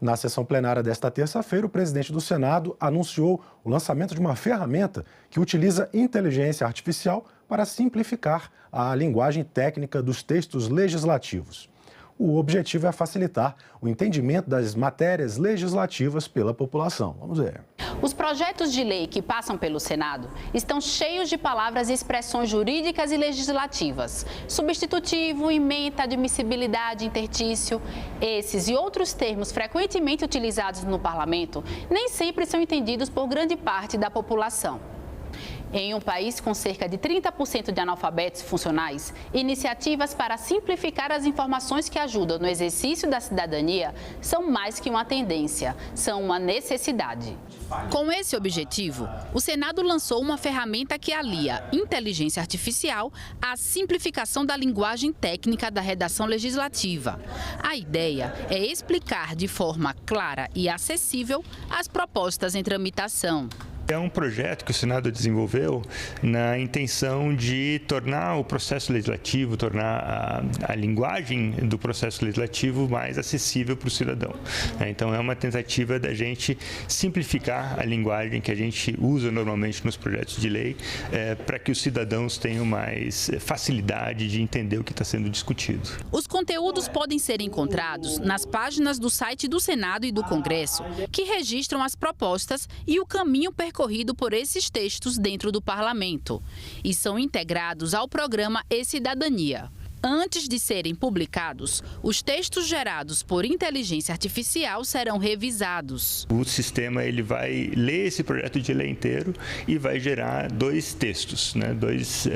Na sessão plenária desta terça-feira, o presidente do Senado anunciou o lançamento de uma ferramenta que utiliza inteligência artificial para simplificar a linguagem técnica dos textos legislativos. O objetivo é facilitar o entendimento das matérias legislativas pela população. Vamos ver. Os projetos de lei que passam pelo Senado estão cheios de palavras e expressões jurídicas e legislativas. Substitutivo, ementa, admissibilidade, intertício. Esses e outros termos frequentemente utilizados no parlamento nem sempre são entendidos por grande parte da população. Em um país com cerca de 30% de analfabetos funcionais, iniciativas para simplificar as informações que ajudam no exercício da cidadania são mais que uma tendência, são uma necessidade. Com esse objetivo, o Senado lançou uma ferramenta que alia inteligência artificial à simplificação da linguagem técnica da redação legislativa. A ideia é explicar de forma clara e acessível as propostas em tramitação. É um projeto que o Senado desenvolveu na intenção de tornar o processo legislativo, tornar a linguagem do processo legislativo mais acessível para o cidadão. Então, é uma tentativa da gente simplificar a linguagem que a gente usa normalmente nos projetos de lei, para que os cidadãos tenham mais facilidade de entender o que está sendo discutido. Os conteúdos podem ser encontrados nas páginas do site do Senado e do Congresso, que registram as propostas e o caminho percorrido por esses textos dentro do parlamento e são integrados ao programa E-Cidadania. Antes de serem publicados, os textos gerados por inteligência artificial serão revisados. O sistema ele vai ler esse projeto de lei inteiro e vai gerar dois textos, dois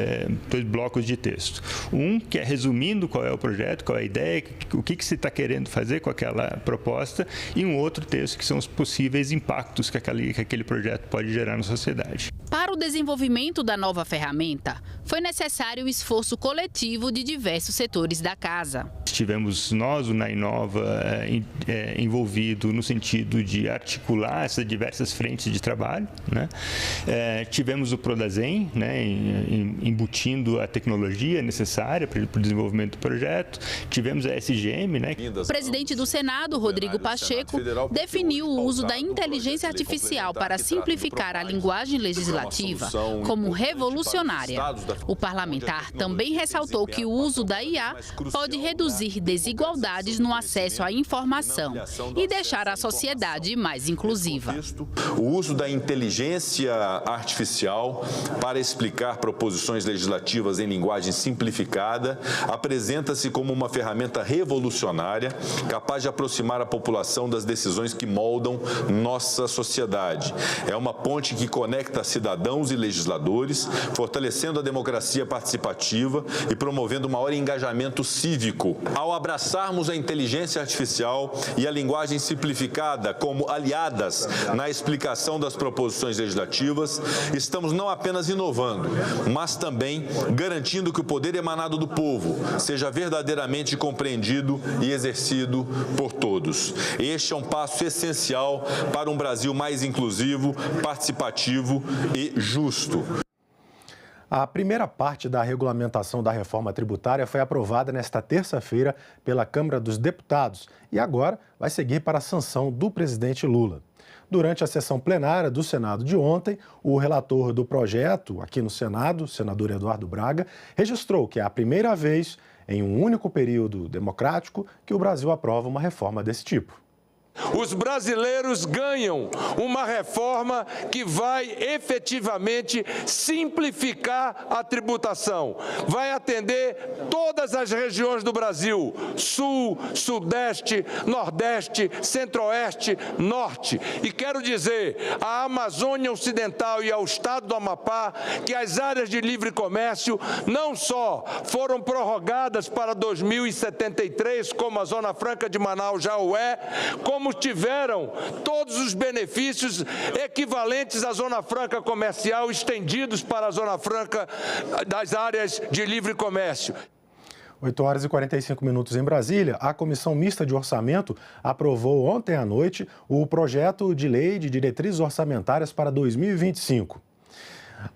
blocos de texto. Um que é resumindo qual é o projeto, qual é a ideia, o que se está querendo fazer com aquela proposta, e um outro texto que são os possíveis impactos que aquele projeto pode gerar na sociedade. Para o desenvolvimento da nova ferramenta, foi necessário o esforço coletivo de diversos setores da casa. Tivemos nós, o Nainova, envolvido no sentido de articular essas diversas frentes de trabalho. Tivemos o Prodazem, embutindo a tecnologia necessária para o desenvolvimento do projeto. Tivemos a SGM. O presidente do Senado, Rodrigo Pacheco, definiu o uso da inteligência artificial para simplificar a linguagem legislativa como revolucionária. O parlamentar também ressaltou que o uso da IA pode reduzir desigualdades no acesso à informação e deixar a sociedade mais inclusiva. O uso da inteligência artificial para explicar proposições legislativas em linguagem simplificada apresenta-se como uma ferramenta revolucionária capaz de aproximar a população das decisões que moldam nossa sociedade. É uma ponte que conecta cidadãos e legisladores, fortalecendo a democracia participativa e promovendo maior engajamento cívico. Ao abraçarmos a inteligência artificial e a linguagem simplificada como aliadas na explicação das proposições legislativas, estamos não apenas inovando, mas também garantindo que o poder emanado do povo seja verdadeiramente compreendido e exercido por todos. Este é um passo essencial para um Brasil mais inclusivo, participativo e justo. A primeira parte da regulamentação da reforma tributária foi aprovada nesta terça-feira pela Câmara dos Deputados e agora vai seguir para a sanção do presidente Lula. Durante a sessão plenária do Senado de ontem, o relator do projeto aqui no Senado, o senador Eduardo Braga, registrou que é a primeira vez em um único período democrático que o Brasil aprova uma reforma desse tipo. Os brasileiros ganham uma reforma que vai efetivamente simplificar a tributação. Vai atender todas as regiões do Brasil, Sul, Sudeste, Nordeste, Centro-Oeste, Norte. E quero dizer à Amazônia Ocidental e ao estado do Amapá que as áreas de livre comércio não só foram prorrogadas para 2073, como a Zona Franca de Manaus já o é, como tiveram todos os benefícios equivalentes à Zona Franca comercial estendidos para a Zona Franca das áreas de livre comércio. 8 horas e 45 minutos em Brasília, a Comissão Mista de Orçamento aprovou ontem à noite o projeto de lei de diretrizes orçamentárias para 2025.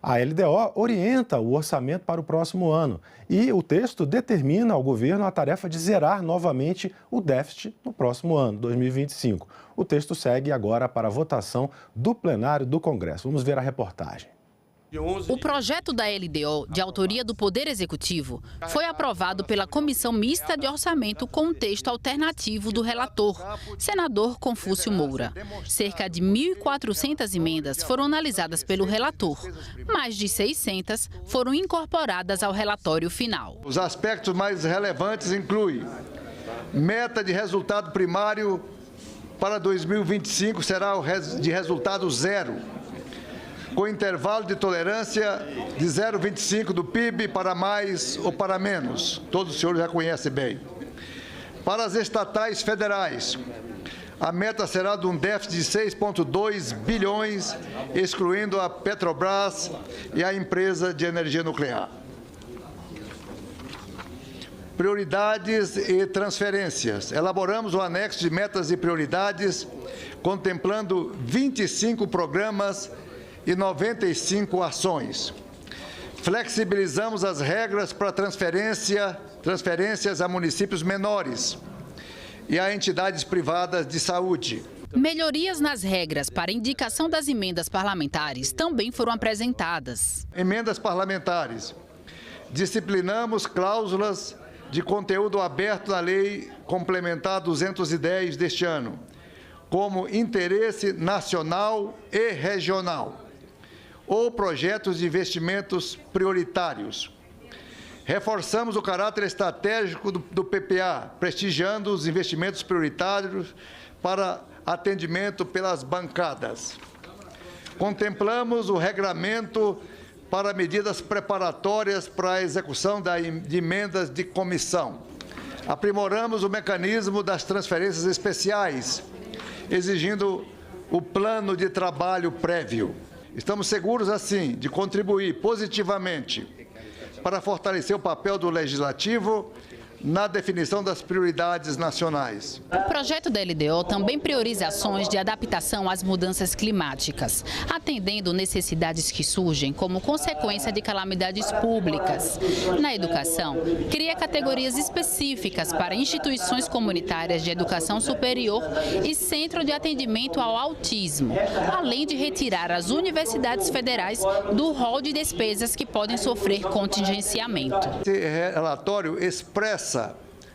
A LDO orienta o orçamento para o próximo ano e o texto determina ao governo a tarefa de zerar novamente o déficit no próximo ano, 2025. O texto segue agora para a votação do plenário do Congresso. Vamos ver a reportagem. O projeto da LDO, de autoria do Poder Executivo, foi aprovado pela Comissão Mista de Orçamento com um texto alternativo do relator, senador Confúcio Moura. Cerca de 1.400 emendas foram analisadas pelo relator. Mais de 600 foram incorporadas ao relatório final. Os aspectos mais relevantes incluem meta de resultado primário para 2025 será de resultado zero, com intervalo de tolerância de 0,25 do PIB para mais ou para menos. Todos os senhores já conhecem bem. Para as estatais federais, a meta será de um déficit de 6,2 bilhões, excluindo a Petrobras e a empresa de energia nuclear. Prioridades e transferências. Elaboramos o anexo de metas e prioridades, contemplando 25 programas e 95 ações. Flexibilizamos as regras para transferências a municípios menores e a entidades privadas de saúde. Melhorias nas regras para indicação das emendas parlamentares também foram apresentadas. Emendas parlamentares. Disciplinamos cláusulas de conteúdo aberto na Lei Complementar 210 deste ano, como interesse nacional e regional, ou projetos de investimentos prioritários. Reforçamos o caráter estratégico do PPA, prestigiando os investimentos prioritários para atendimento pelas bancadas. Contemplamos o regramento para medidas preparatórias para a execução de emendas de comissão. Aprimoramos o mecanismo das transferências especiais, exigindo o plano de trabalho prévio. Estamos seguros, assim, de contribuir positivamente para fortalecer o papel do Legislativo na definição das prioridades nacionais. O projeto da LDO também prioriza ações de adaptação às mudanças climáticas, atendendo necessidades que surgem como consequência de calamidades públicas. Na educação, cria categorias específicas para instituições comunitárias de educação superior e centro de atendimento ao autismo, além de retirar as universidades federais do rol de despesas que podem sofrer contingenciamento. Esse relatório expressa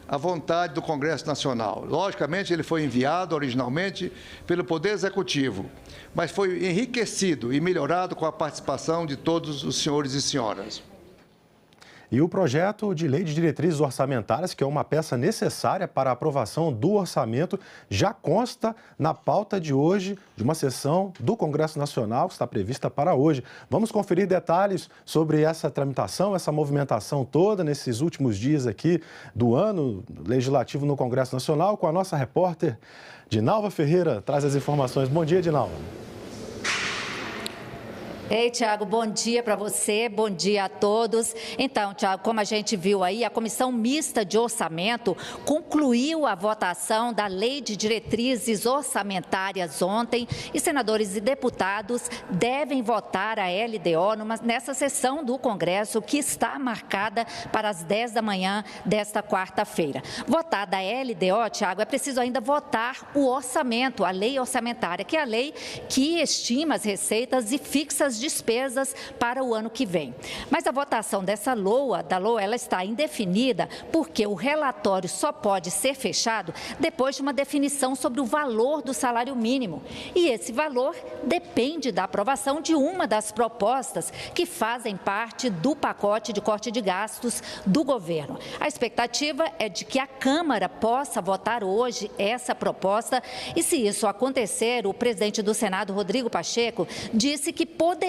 a vontade do Congresso Nacional. Logicamente, ele foi enviado originalmente pelo Poder Executivo, mas foi enriquecido e melhorado com a participação de todos os senhores e senhoras. E o projeto de lei de diretrizes orçamentárias, que é uma peça necessária para a aprovação do orçamento, já consta na pauta de hoje, de uma sessão do Congresso Nacional, que está prevista para hoje. Vamos conferir detalhes sobre essa tramitação, essa movimentação toda nesses últimos dias aqui do ano legislativo no Congresso Nacional, com a nossa repórter Dinalva Ferreira. Traz as informações. Bom dia, Dinalva. Ei, Tiago, bom dia para você, bom dia a todos. Então, Tiago, como a gente viu aí, a Comissão Mista de Orçamento concluiu a votação da Lei de Diretrizes Orçamentárias ontem e senadores e deputados devem votar a LDO nessa sessão do Congresso que está marcada para as 10 da manhã desta quarta-feira. Votada a LDO, Tiago, é preciso ainda votar o orçamento, a lei orçamentária, que é a lei que estima as receitas e fixa as despesas para o ano que vem. Mas a votação dessa LOA, ela está indefinida porque o relatório só pode ser fechado depois de uma definição sobre o valor do salário mínimo. E esse valor depende da aprovação de uma das propostas que fazem parte do pacote de corte de gastos do governo. A expectativa é de que a Câmara possa votar hoje essa proposta e, se isso acontecer, o presidente do Senado, Rodrigo Pacheco, disse que poderia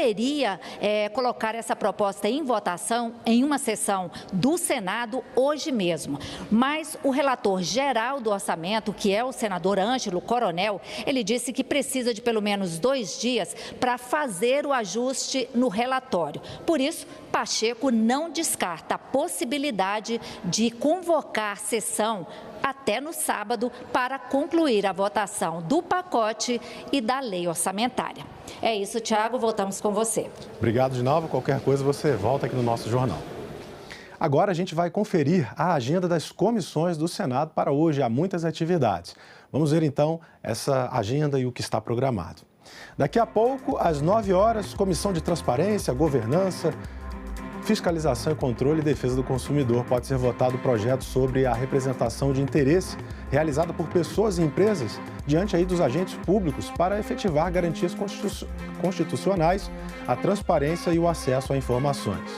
colocar essa proposta em votação em uma sessão do Senado hoje mesmo. Mas o relator geral do orçamento, que é o senador Ângelo Coronel, ele disse que precisa de pelo menos 2 dias para fazer o ajuste no relatório. Por isso, Pacheco não descarta a possibilidade de convocar sessão até no sábado para concluir a votação do pacote e da lei orçamentária. É isso, Tiago, voltamos com você. Obrigado de novo, qualquer coisa você volta aqui no nosso jornal. Agora a gente vai conferir a agenda das comissões do Senado para hoje. Há muitas atividades. Vamos ver então essa agenda e o que está programado. Daqui a pouco, às 9 horas, Comissão de Transparência, Governança, Fiscalização e Controle e Defesa do Consumidor. Pode ser votado o projeto sobre a representação de interesse realizada por pessoas e empresas diante aí dos agentes públicos para efetivar garantias constitucionais, a transparência e o acesso a informações.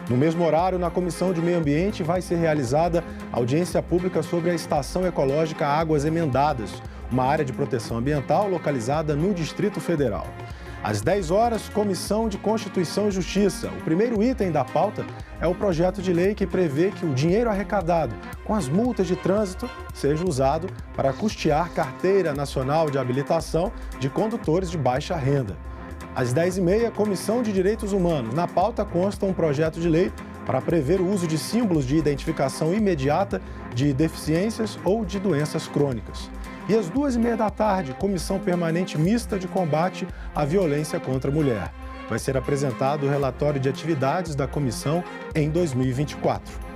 No mesmo horário, na Comissão de Meio Ambiente, vai ser realizada audiência pública sobre a Estação Ecológica Águas Emendadas, uma área de proteção ambiental localizada no Distrito Federal. Às 10 horas, Comissão de Constituição e Justiça. O primeiro item da pauta é o projeto de lei que prevê que o dinheiro arrecadado com as multas de trânsito seja usado para custear carteira nacional de habilitação de condutores de baixa renda. Às 10h30, Comissão de Direitos Humanos. Na pauta consta um projeto de lei para prever o uso de símbolos de identificação imediata de deficiências ou de doenças crônicas. E às 2h30 da tarde, Comissão Permanente Mista de Combate à Violência contra a Mulher. Vai ser apresentado o relatório de atividades da comissão em 2024.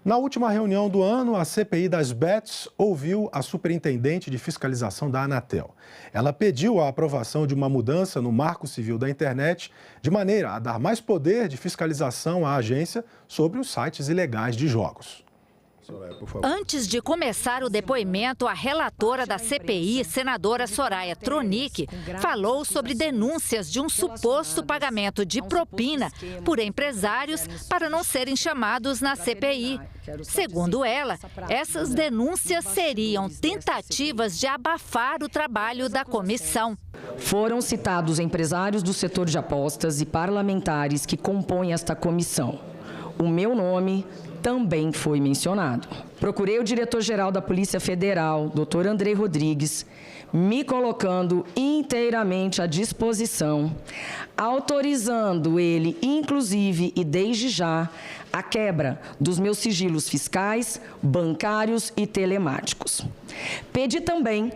Na última reunião do ano, a CPI das bets ouviu a superintendente de fiscalização da Anatel. Ela pediu a aprovação de uma mudança no Marco Civil da Internet, de maneira a dar mais poder de fiscalização à agência sobre os sites ilegais de jogos. Antes de começar o depoimento, a relatora da CPI, senadora Soraya Tronic, falou sobre denúncias de um suposto pagamento de propina por empresários para não serem chamados na CPI. Segundo ela, essas denúncias seriam tentativas de abafar o trabalho da comissão. Foram citados empresários do setor de apostas e parlamentares que compõem esta comissão. O meu nome também foi mencionado. Procurei o diretor-geral da Polícia Federal, Dr. Andrei Rodrigues, me colocando inteiramente à disposição, autorizando ele, inclusive e desde já, a quebra dos meus sigilos fiscais, bancários e telemáticos. Pedi também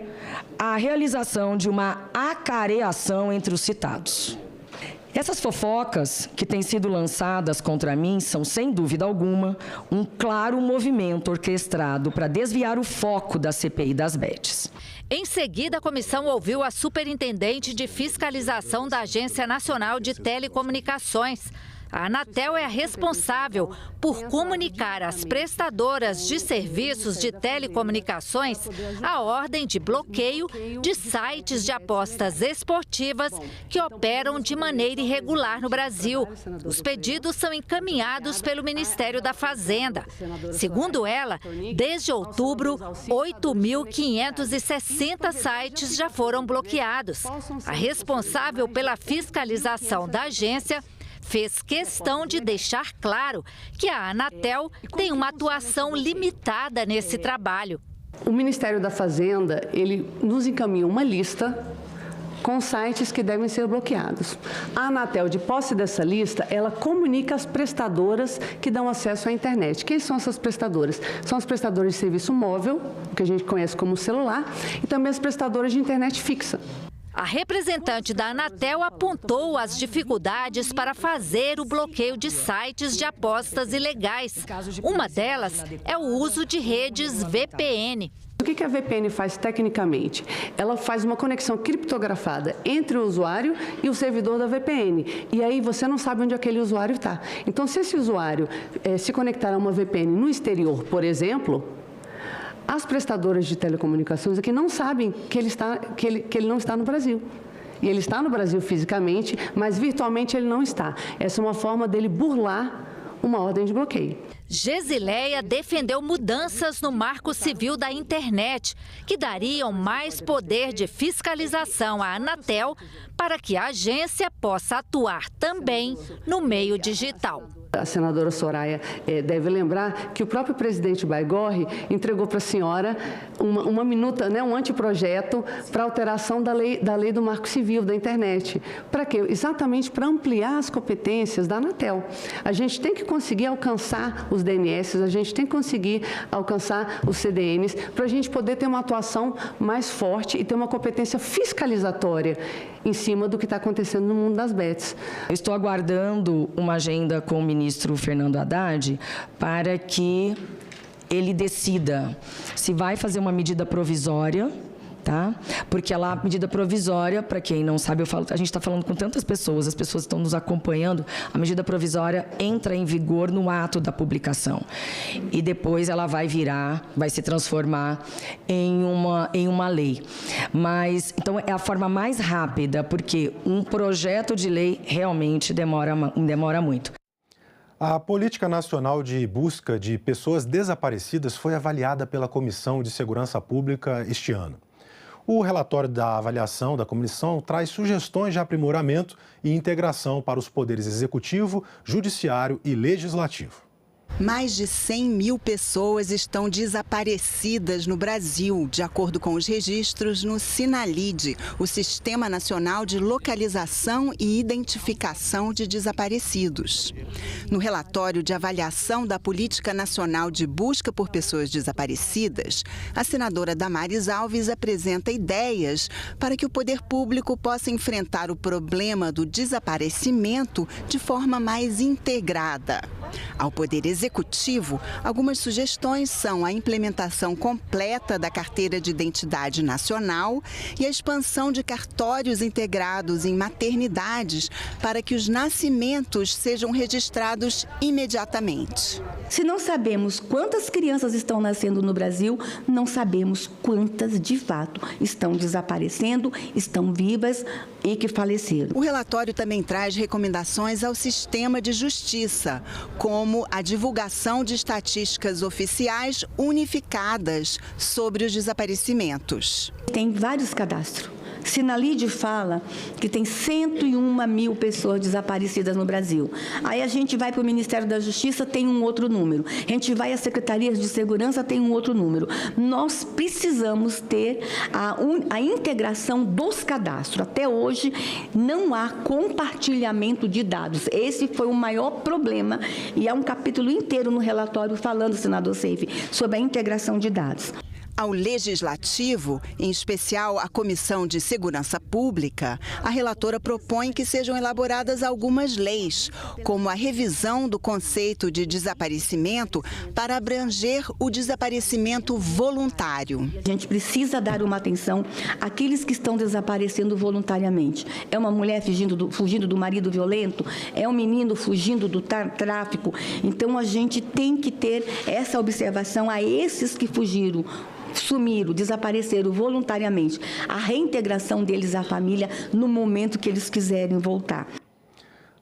a realização de uma acareação entre os citados. Essas fofocas que têm sido lançadas contra mim são, sem dúvida alguma, um claro movimento orquestrado para desviar o foco da CPI das bets. Em seguida, a comissão ouviu a superintendente de fiscalização da Agência Nacional de Telecomunicações. A Anatel é a responsável por comunicar às prestadoras de serviços de telecomunicações a ordem de bloqueio de sites de apostas esportivas que operam de maneira irregular no Brasil. Os pedidos são encaminhados pelo Ministério da Fazenda. Segundo ela, desde outubro, 8.560 sites já foram bloqueados. A responsável pela fiscalização da agência fez questão de deixar claro que a Anatel tem uma atuação limitada nesse trabalho. O Ministério da Fazenda, ele nos encaminha uma lista com sites que devem ser bloqueados. A Anatel, de posse dessa lista, ela comunica as prestadoras que dão acesso à internet. Quem são essas prestadoras? São as prestadoras de serviço móvel, que a gente conhece como celular, e também as prestadoras de internet fixa. A representante da Anatel apontou as dificuldades para fazer o bloqueio de sites de apostas ilegais. Uma delas é o uso de redes VPN. O que a VPN faz tecnicamente? Ela faz uma conexão criptografada entre o usuário e o servidor da VPN. E aí você não sabe onde aquele usuário está. Então, se esse usuário se conectar a uma VPN no exterior, por exemplo, as prestadoras de telecomunicações aqui não sabem que ele não está no Brasil. E ele está no Brasil fisicamente, mas virtualmente ele não está. Essa é uma forma dele burlar uma ordem de bloqueio. Gesileia defendeu mudanças no Marco Civil da Internet, que dariam mais poder de fiscalização à Anatel para que a agência possa atuar também no meio digital. A senadora Soraya deve lembrar que o próprio presidente Baigorre entregou para a senhora uma minuta, um anteprojeto para alteração da lei do Marco Civil da Internet. Para quê? Exatamente para ampliar as competências da Anatel. A gente tem que conseguir alcançar os DNS, a gente tem que conseguir alcançar os CDNs para a gente poder ter uma atuação mais forte e ter uma competência fiscalizatória em cima do que está acontecendo no mundo das bets. Eu estou aguardando uma agenda com o ministro Fernando Haddad para que ele decida se vai fazer uma medida provisória, tá? Porque a medida provisória, para quem não sabe, a gente está falando com tantas pessoas, as pessoas estão nos acompanhando, a medida provisória entra em vigor no ato da publicação. E depois ela vai se transformar em uma lei. Mas, então, é a forma mais rápida, porque um projeto de lei realmente demora muito. A Política Nacional de Busca de Pessoas Desaparecidas foi avaliada pela Comissão de Segurança Pública este ano. O relatório da avaliação da comissão traz sugestões de aprimoramento e integração para os poderes executivo, judiciário e legislativo. Mais de 100 mil pessoas estão desaparecidas no Brasil, de acordo com os registros no SINALID, o Sistema Nacional de Localização e Identificação de Desaparecidos. No relatório de avaliação da Política Nacional de Busca por Pessoas Desaparecidas, a senadora Damares Alves apresenta ideias para que o poder público possa enfrentar o problema do desaparecimento de forma mais integrada. Ao Poder Executivo, algumas sugestões são a implementação completa da Carteira de Identidade Nacional e a expansão de cartórios integrados em maternidades para que os nascimentos sejam registrados imediatamente. Se não sabemos quantas crianças estão nascendo no Brasil, não sabemos quantas de fato estão desaparecendo, estão vivas e que faleceram. O relatório também traz recomendações ao sistema de justiça, como a divulgação de estatísticas oficiais unificadas sobre os desaparecimentos. Tem vários cadastros. SINALID fala que tem 101 mil pessoas desaparecidas no Brasil. Aí a gente vai para o Ministério da Justiça, tem um outro número. A gente vai às Secretarias de Segurança, tem um outro número. Nós precisamos ter a integração dos cadastros. Até hoje, não há compartilhamento de dados. Esse foi o maior problema e há um capítulo inteiro no relatório falando, senador Seife, sobre a integração de dados. Ao Legislativo, em especial à Comissão de Segurança Pública, a relatora propõe que sejam elaboradas algumas leis, como a revisão do conceito de desaparecimento para abranger o desaparecimento voluntário. A gente precisa dar uma atenção àqueles que estão desaparecendo voluntariamente. É uma mulher fugindo do marido violento? É um menino fugindo do tráfico? Então, a gente tem que ter essa observação a esses que fugiram, sumiram, desapareceram voluntariamente, a reintegração deles à família no momento que eles quiserem voltar.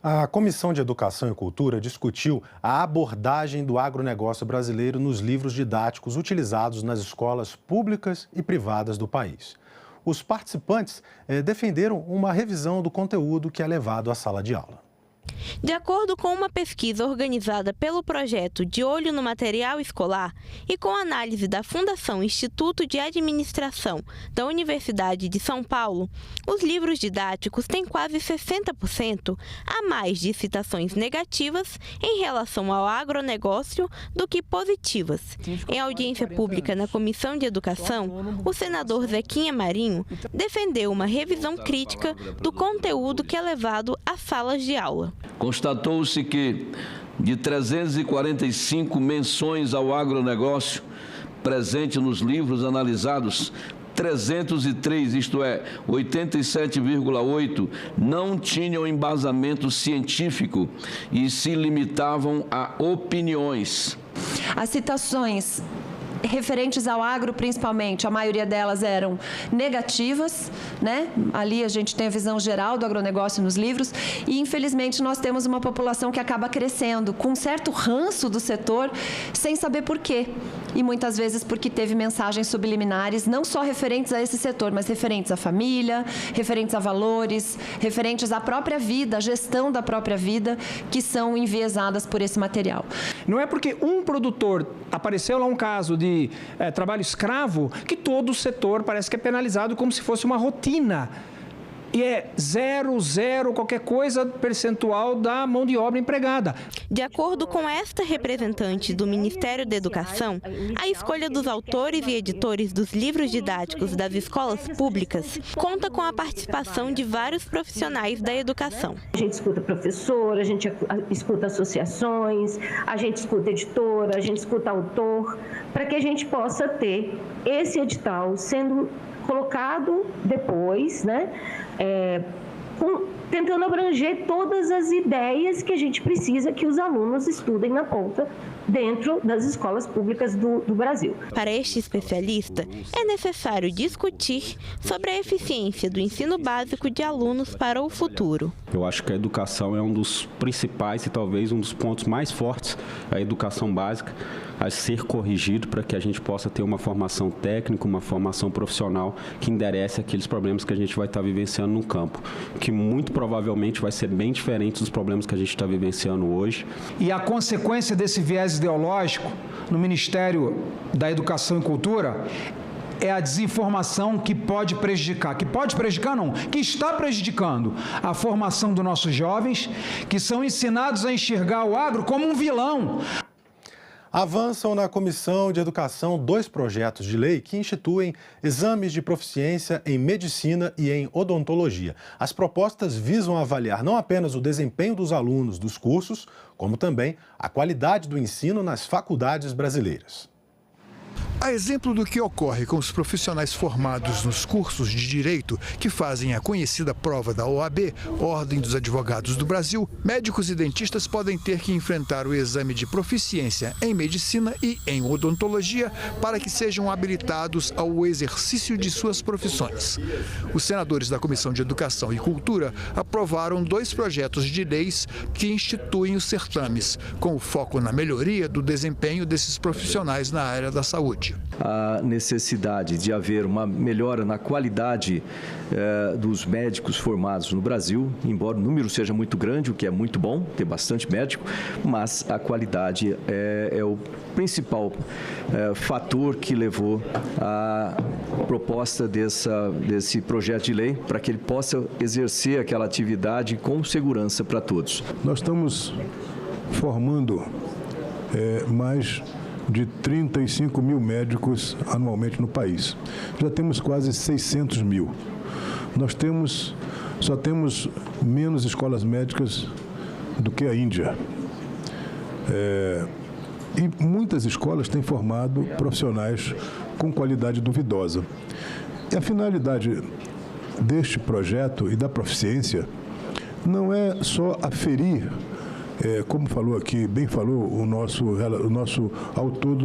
A Comissão de Educação e Cultura discutiu a abordagem do agronegócio brasileiro nos livros didáticos utilizados nas escolas públicas e privadas do país. Os participantes defenderam uma revisão do conteúdo que é levado à sala de aula. De acordo com uma pesquisa organizada pelo projeto De Olho no Material Escolar e com análise da Fundação Instituto de Administração da Universidade de São Paulo, os livros didáticos têm quase 60% a mais de citações negativas em relação ao agronegócio do que positivas. Em audiência pública na Comissão de Educação, o senador Zequinha Marinho defendeu uma revisão crítica do conteúdo que é levado às salas de aula. Constatou-se que, de 345 menções ao agronegócio presente nos livros analisados, 303, isto é, 87,8%, não tinham embasamento científico e se limitavam a opiniões. As citações referentes ao agro, principalmente, a maioria delas eram negativas, né? Ali a gente tem a visão geral do agronegócio nos livros e, infelizmente, nós temos uma população que acaba crescendo com um certo ranço do setor, sem saber por quê. E muitas vezes porque teve mensagens subliminares, não só referentes a esse setor, mas referentes à família, referentes a valores, referentes à própria vida, à gestão da própria vida, que são enviesadas por esse material. Não é porque um produtor apareceu lá um caso de trabalho escravo que todo o setor parece que é penalizado como se fosse uma rotina. E é 0, qualquer coisa percentual da mão de obra empregada. De acordo com esta representante do Ministério da Educação, a escolha dos autores e editores dos livros didáticos das escolas públicas conta com a participação de vários profissionais da educação. A gente escuta professor, a gente escuta associações, a gente escuta editora, a gente escuta autor, para que a gente possa ter esse edital sendo colocado depois, né? Tentando abranger todas as ideias que a gente precisa que os alunos estudem na ponta dentro das escolas públicas do Brasil. Para este especialista, é necessário discutir sobre a eficiência do ensino básico de alunos para o futuro. Eu acho que a educação é um dos principais e talvez um dos pontos mais fortes, a educação básica, a ser corrigido para que a gente possa ter uma formação técnica, uma formação profissional que enderece aqueles problemas que a gente vai estar vivenciando no campo, que muito provavelmente vai ser bem diferente dos problemas que a gente está vivenciando hoje. E a consequência desse viés ideológico no Ministério da Educação e Cultura é a desinformação que pode prejudicar, que está prejudicando a formação dos nossos jovens, que são ensinados a enxergar o agro como um vilão. Avançam na Comissão de Educação 2 projetos de lei que instituem exames de proficiência em medicina e em odontologia. As propostas visam avaliar não apenas o desempenho dos alunos dos cursos, como também a qualidade do ensino nas faculdades brasileiras. A exemplo do que ocorre com os profissionais formados nos cursos de Direito, que fazem a conhecida prova da OAB, Ordem dos Advogados do Brasil, médicos e dentistas podem ter que enfrentar o exame de proficiência em Medicina e em Odontologia para que sejam habilitados ao exercício de suas profissões. Os senadores da Comissão de Educação e Cultura aprovaram 2 projetos de leis que instituem os certames, com foco na melhoria do desempenho desses profissionais na área da saúde. A necessidade de haver uma melhora na qualidade dos médicos formados no Brasil, embora o número seja muito grande, o que é muito bom, ter bastante médico, mas a qualidade é o principal fator que levou à proposta desse projeto de lei para que ele possa exercer aquela atividade com segurança para todos. Nós estamos formando mais de 35 mil médicos anualmente no país. Já temos quase 600 mil. Só temos menos escolas médicas do que a Índia. E muitas escolas têm formado profissionais com qualidade duvidosa. E a finalidade deste projeto e da proficiência não é só aferir, como falou aqui, bem falou o nosso autor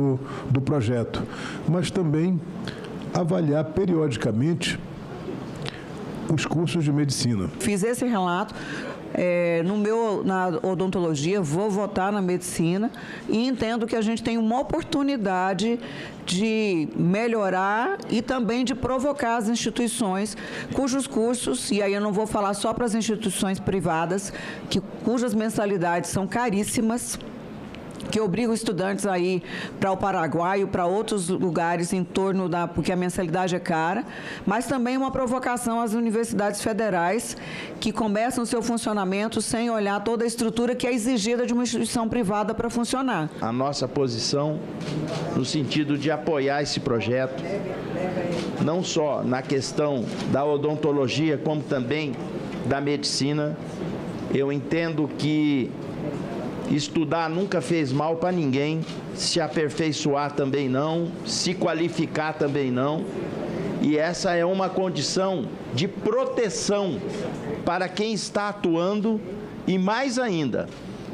do projeto, mas também avaliar periodicamente os cursos de medicina. Fiz esse relato na odontologia, vou votar na medicina e entendo que a gente tem uma oportunidade de melhorar e também de provocar as instituições cujos cursos, e aí eu não vou falar só para as instituições privadas, cujas mensalidades são caríssimas, que obrigam estudantes a ir para o Paraguai ou para outros lugares em torno porque a mensalidade é cara, mas também uma provocação às universidades federais que começam o seu funcionamento sem olhar toda a estrutura que é exigida de uma instituição privada para funcionar. A nossa posição no sentido de apoiar esse projeto, não só na questão da odontologia, como também da medicina. Eu entendo que estudar nunca fez mal para ninguém, se aperfeiçoar também não, se qualificar também não. E essa é uma condição de proteção para quem está atuando e, mais ainda,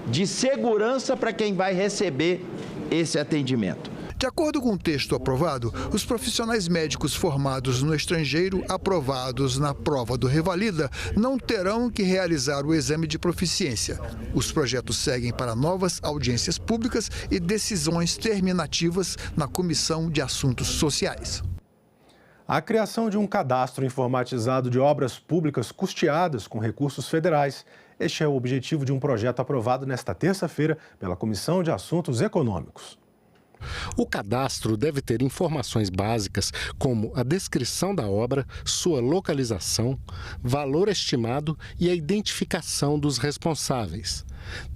de segurança para quem vai receber esse atendimento. De acordo com o texto aprovado, os profissionais médicos formados no estrangeiro, aprovados na prova do Revalida, não terão que realizar o exame de proficiência. Os projetos seguem para novas audiências públicas e decisões terminativas na Comissão de Assuntos Sociais. A criação de um cadastro informatizado de obras públicas custeadas com recursos federais. Este é o objetivo de um projeto aprovado nesta terça-feira pela Comissão de Assuntos Econômicos. O cadastro deve ter informações básicas como a descrição da obra, sua localização, valor estimado e a identificação dos responsáveis.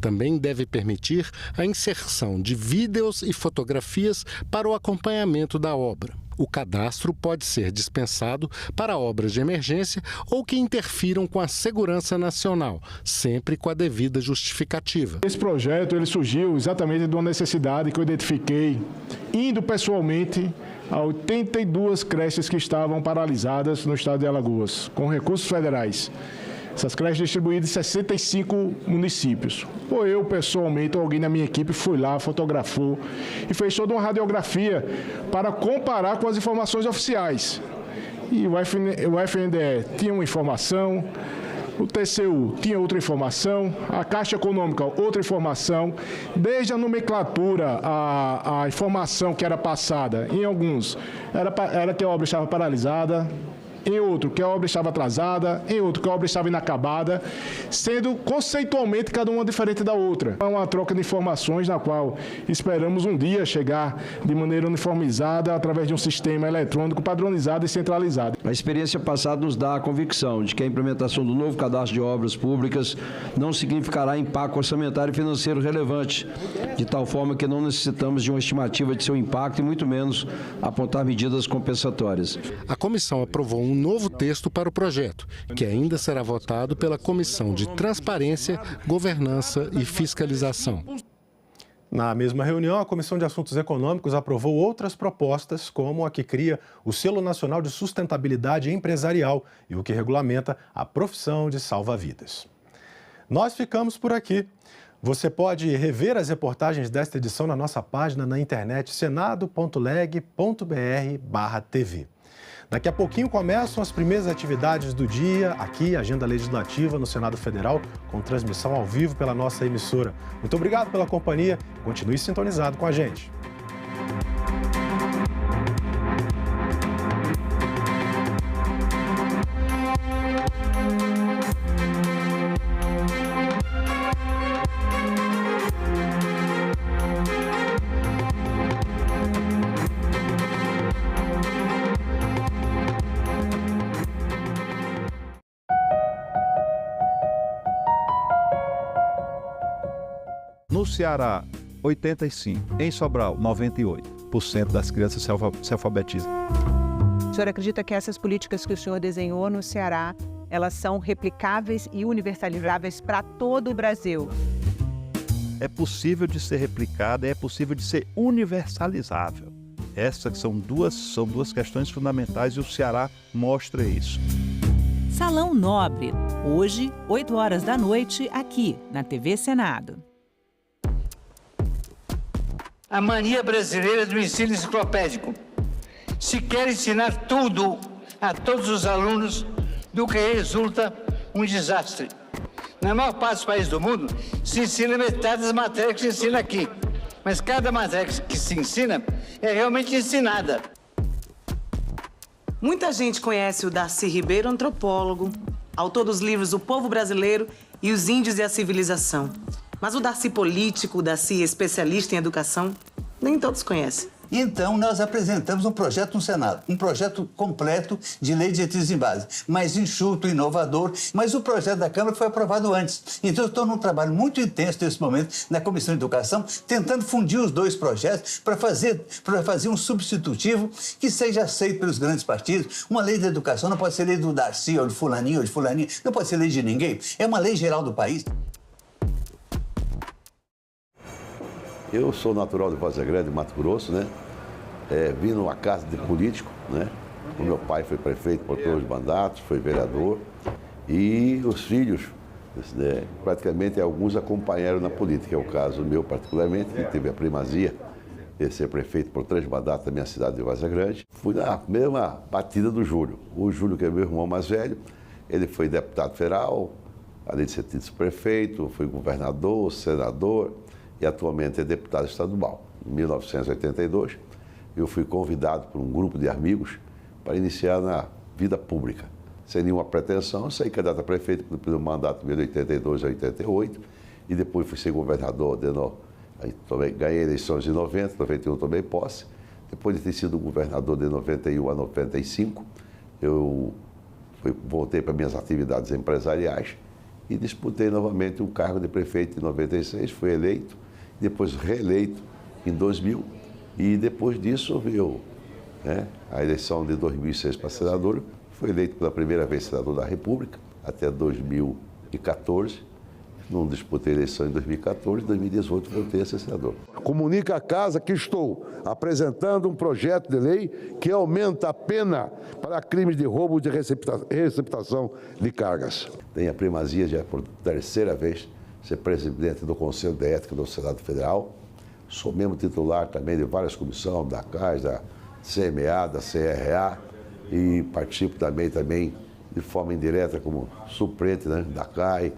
Também deve permitir a inserção de vídeos e fotografias para o acompanhamento da obra. O cadastro pode ser dispensado para obras de emergência ou que interfiram com a segurança nacional, sempre com a devida justificativa. Esse projeto ele surgiu exatamente de uma necessidade que eu identifiquei, indo pessoalmente a 82 creches que estavam paralisadas no estado de Alagoas, com recursos federais. Essas creches distribuídas em 65 municípios. Ou eu, pessoalmente, ou alguém da minha equipe foi lá, fotografou e fez toda uma radiografia para comparar com as informações oficiais. E o FNDE tinha uma informação, o TCU tinha outra informação, a Caixa Econômica outra informação, desde a nomenclatura, a informação que era passada, em alguns, era que a obra estava paralisada, em outro que a obra estava atrasada, em outro que a obra estava inacabada, sendo conceitualmente cada uma diferente da outra. É uma troca de informações na qual esperamos um dia chegar de maneira uniformizada através de um sistema eletrônico padronizado e centralizado. A experiência passada nos dá a convicção de que a implementação do novo cadastro de obras públicas não significará impacto orçamentário e financeiro relevante, de tal forma que não necessitamos de uma estimativa de seu impacto e muito menos apontar medidas compensatórias. A comissão aprovou um novo texto para o projeto, que ainda será votado pela Comissão de Transparência, Governança e Fiscalização. Na mesma reunião, a Comissão de Assuntos Econômicos aprovou outras propostas, como a que cria o Selo Nacional de Sustentabilidade Empresarial e o que regulamenta a profissão de salva-vidas. Nós ficamos por aqui. Você pode rever as reportagens desta edição na nossa página na internet senado.leg.br/TV. Daqui a pouquinho começam as primeiras atividades do dia, aqui, Agenda Legislativa no Senado Federal, com transmissão ao vivo pela nossa emissora. Muito obrigado pela companhia, continue sintonizado com a gente. No Ceará, 85%. Em Sobral, 98% das crianças se alfabetizam. O senhor acredita que essas políticas que o senhor desenhou no Ceará, elas são replicáveis e universalizáveis para todo o Brasil? É possível de ser replicada, é possível de ser universalizável. Essas são duas questões fundamentais e o Ceará mostra isso. Salão Nobre, hoje, 8 horas da noite, aqui na TV Senado. A mania brasileira do ensino enciclopédico. Se quer ensinar tudo a todos os alunos, do que resulta um desastre. Na maior parte dos países do mundo, se ensina metade das matérias que se ensina aqui. Mas cada matéria que se ensina é realmente ensinada. Muita gente conhece o Darcy Ribeiro, antropólogo, autor dos livros O Povo Brasileiro e Os Índios e a Civilização. Mas o Darcy político, o Darcy especialista em educação, nem todos conhecem. Então, nós apresentamos um projeto no Senado, um projeto completo de lei de diretrizes em base, mais enxuto, inovador, mas o projeto da Câmara foi aprovado antes. Então, eu estou num trabalho muito intenso nesse momento na Comissão de Educação, tentando fundir os dois projetos para fazer um substitutivo que seja aceito pelos grandes partidos. Uma lei de educação não pode ser lei do Darcy ou de fulaninho, não pode ser lei de ninguém. É uma lei geral do país. Eu sou natural de Várzea Grande, Mato Grosso, né? Vim numa casa de político, né? O meu pai foi prefeito por 2 mandatos, foi vereador. E os filhos, né, praticamente alguns acompanharam na política. É o caso meu, particularmente, que teve a primazia de ser prefeito por 3 mandatos da minha cidade de Várzea Grande. Fui na mesma batida do Júlio. O Júlio, que é meu irmão mais velho, ele foi deputado federal, além de ser prefeito, foi governador, senador, e atualmente é deputado estadual. Em 1982, eu fui convidado por um grupo de amigos para iniciar na vida pública. Sem nenhuma pretensão, saí candidato a prefeito pelo mandato de 82 a 88, e depois fui ser governador, ganhei eleições em 90, 91 tomei posse. Depois de ter sido governador de 91 a 95, eu voltei para minhas atividades empresariais e disputei novamente o cargo de prefeito em 96, fui eleito, depois reeleito em 2000, e depois disso veio a eleição de 2006 para senador, fui eleito pela primeira vez senador da República, até 2014, não disputei a eleição em 2014, em 2018 voltei a ser senador. Comunica à Casa que estou apresentando um projeto de lei que aumenta a pena para crimes de roubo de receptação de cargas. Tenho a primazia já por 3ª vez, ser presidente do Conselho de Ética do Senado Federal. Sou membro titular também de várias comissões, da CAS, da CMA, da CRA, e participo também de forma indireta como suplente, né, da CAI,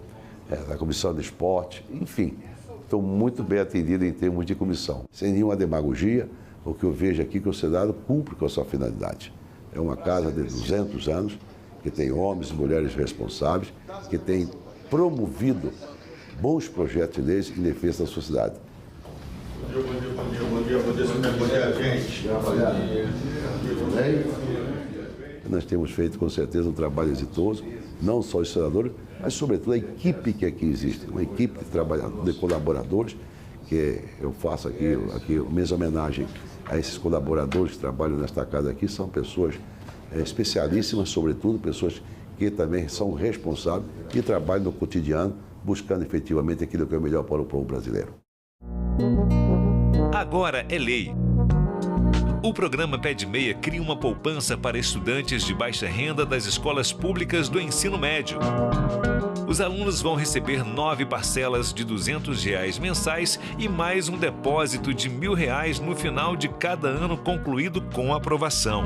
da Comissão de Esporte, enfim. Estou muito bem atendido em termos de comissão. Sem nenhuma demagogia, o que eu vejo aqui é que o Senado cumpre com a sua finalidade. É uma casa de 200 anos, que tem homens e mulheres responsáveis, que tem promovido bons projetos de leis em defesa da sociedade. Bom dia, gente. Nós temos feito, com certeza, um trabalho exitoso, não só os senadores, mas, sobretudo, a equipe que aqui existe, uma equipe de colaboradores, que eu faço aqui minha homenagem a esses colaboradores que trabalham nesta casa aqui, são pessoas especialíssimas, sobretudo, pessoas que também são responsáveis e trabalham no cotidiano, buscando efetivamente aquilo que é melhor para o povo brasileiro. Agora é lei. O programa Pé de Meia cria uma poupança para estudantes de baixa renda das escolas públicas do ensino médio. Os alunos vão receber 9 parcelas de R$ 200 mensais e mais um depósito de R$ 1.000 no final de cada ano concluído com aprovação.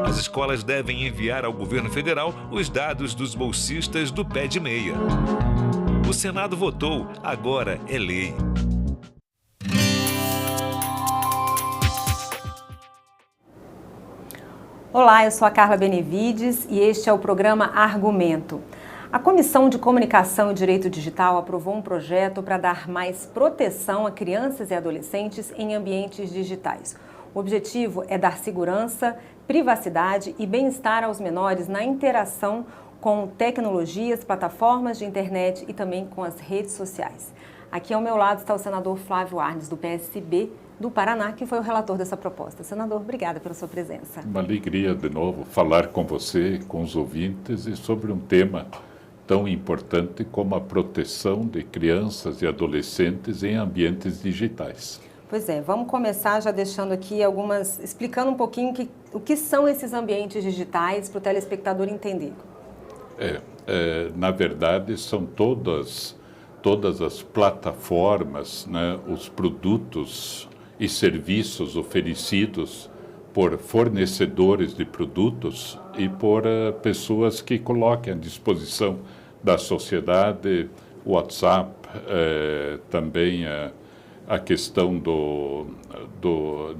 As escolas devem enviar ao governo federal os dados dos bolsistas do Pé de Meia. O Senado votou, agora é lei. Olá, eu sou a Carla Benevides e este é o programa Argumento. A Comissão de Comunicação e Direito Digital aprovou um projeto para dar mais proteção a crianças e adolescentes em ambientes digitais. O objetivo é dar segurança, privacidade e bem-estar aos menores na interação com tecnologias, plataformas de internet e também com as redes sociais. Aqui ao meu lado está o senador Flávio Arnes, do PSB do Paraná, que foi o relator dessa proposta. Senador, obrigada pela sua presença. Uma alegria, de novo, falar com você, com os ouvintes, e sobre um tema tão importante como a proteção de crianças e adolescentes em ambientes digitais. Pois é, vamos começar já deixando aqui explicando um pouquinho o que são esses ambientes digitais para o telespectador entender. Na verdade, são todas as plataformas, né, os produtos e serviços oferecidos por fornecedores de produtos e por pessoas que coloquem à disposição da sociedade WhatsApp, também a questão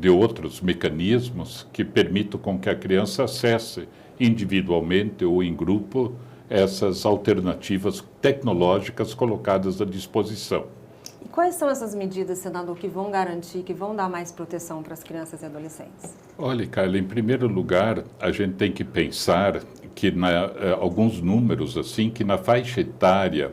de outros mecanismos que permitam com que a criança acesse individualmente ou em grupo essas alternativas tecnológicas colocadas à disposição. E quais são essas medidas, senador, que vão garantir, que vão dar mais proteção para as crianças e adolescentes? Olha, Carla, em primeiro lugar, a gente tem que pensar que alguns números, assim, que na faixa etária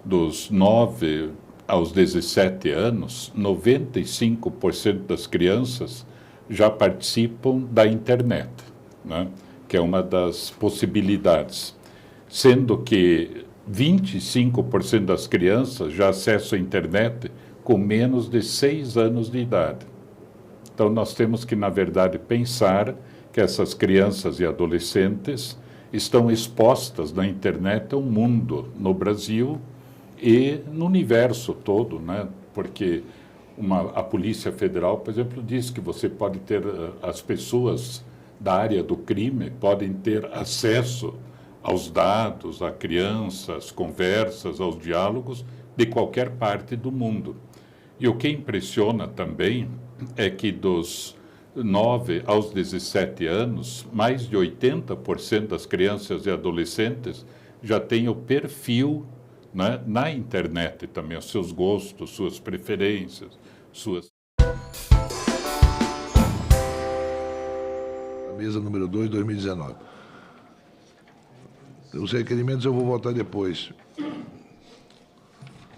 dos 9 aos 17 anos, 95% das crianças já participam da internet, né? Que é uma das possibilidades, sendo que 25% das crianças já acessam a internet com menos de 6 anos de idade. Então, nós temos que, na verdade, pensar que essas crianças e adolescentes estão expostas na internet ao mundo, no Brasil e no universo todo, né? Porque a Polícia Federal, por exemplo, diz que você pode ter, as pessoas da área do crime podem ter acesso aos dados, a crianças, conversas, aos diálogos de qualquer parte do mundo. E o que impressiona também é que dos 9 aos 17 anos, mais de 80% das crianças e adolescentes já têm o perfil, né, na internet também, os seus gostos, suas preferências, suas... Mesa número 2, 2019. Os requerimentos eu vou votar depois.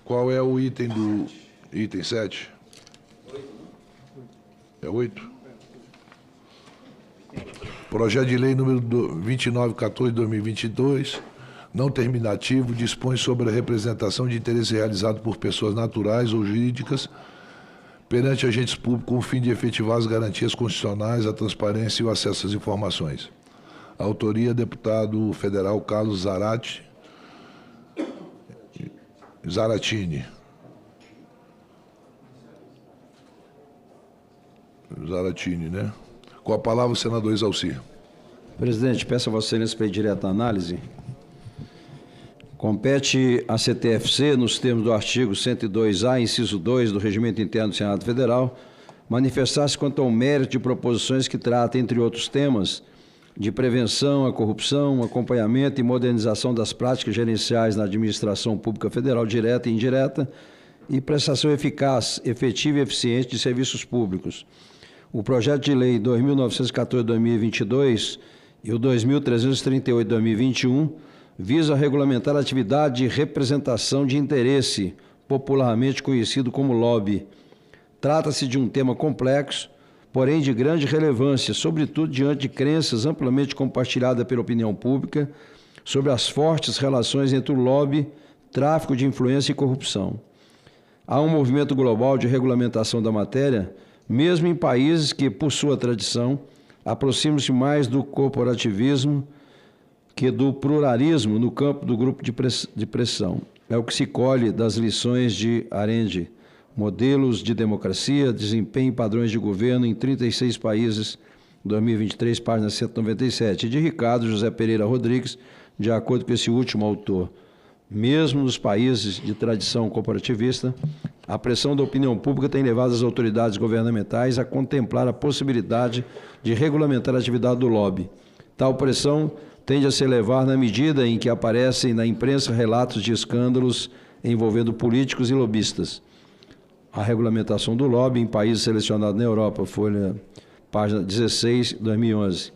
Qual é o item do item 7? É 8? Projeto de lei número 2914/2022, não terminativo, dispõe sobre a representação de interesse realizado por pessoas naturais ou jurídicas perante agentes públicos com o fim de efetivar as garantias constitucionais, a transparência e o acesso às informações. A autoria, deputado federal Carlos Zaratini. Zaratini, né? Com a palavra o senador Exalcir. Presidente, peço a Vossa Excelência para ir direto à análise. Compete à CTFC, nos termos do artigo 102A, inciso 2 do Regimento Interno do Senado Federal, manifestar-se quanto ao mérito de proposições que tratam, entre outros temas, de prevenção à corrupção, acompanhamento e modernização das práticas gerenciais na administração pública federal direta e indireta e prestação eficaz, efetiva e eficiente de serviços públicos. O projeto de lei 2914/2022 e o 2338/2021 visa regulamentar a atividade de representação de interesse, popularmente conhecido como lobby. Trata-se de um tema complexo, porém de grande relevância, sobretudo diante de crenças amplamente compartilhadas pela opinião pública sobre as fortes relações entre o lobby, tráfico de influência e corrupção. Há um movimento global de regulamentação da matéria, mesmo em países que, por sua tradição, aproximam-se mais do corporativismo que do pluralismo no campo do grupo de pressão. É o que se colhe das lições de Arendt, Modelos de Democracia, Desempenho e Padrões de Governo em 36 Países, 2023, página 197, de Ricardo José Pereira Rodrigues, de acordo com esse último autor. Mesmo nos países de tradição corporativista, a pressão da opinião pública tem levado as autoridades governamentais a contemplar a possibilidade de regulamentar a atividade do lobby. Tal pressão tende a se elevar na medida em que aparecem na imprensa relatos de escândalos envolvendo políticos e lobistas. A regulamentação do lobby em países selecionados na Europa, folha, página 16, 2011.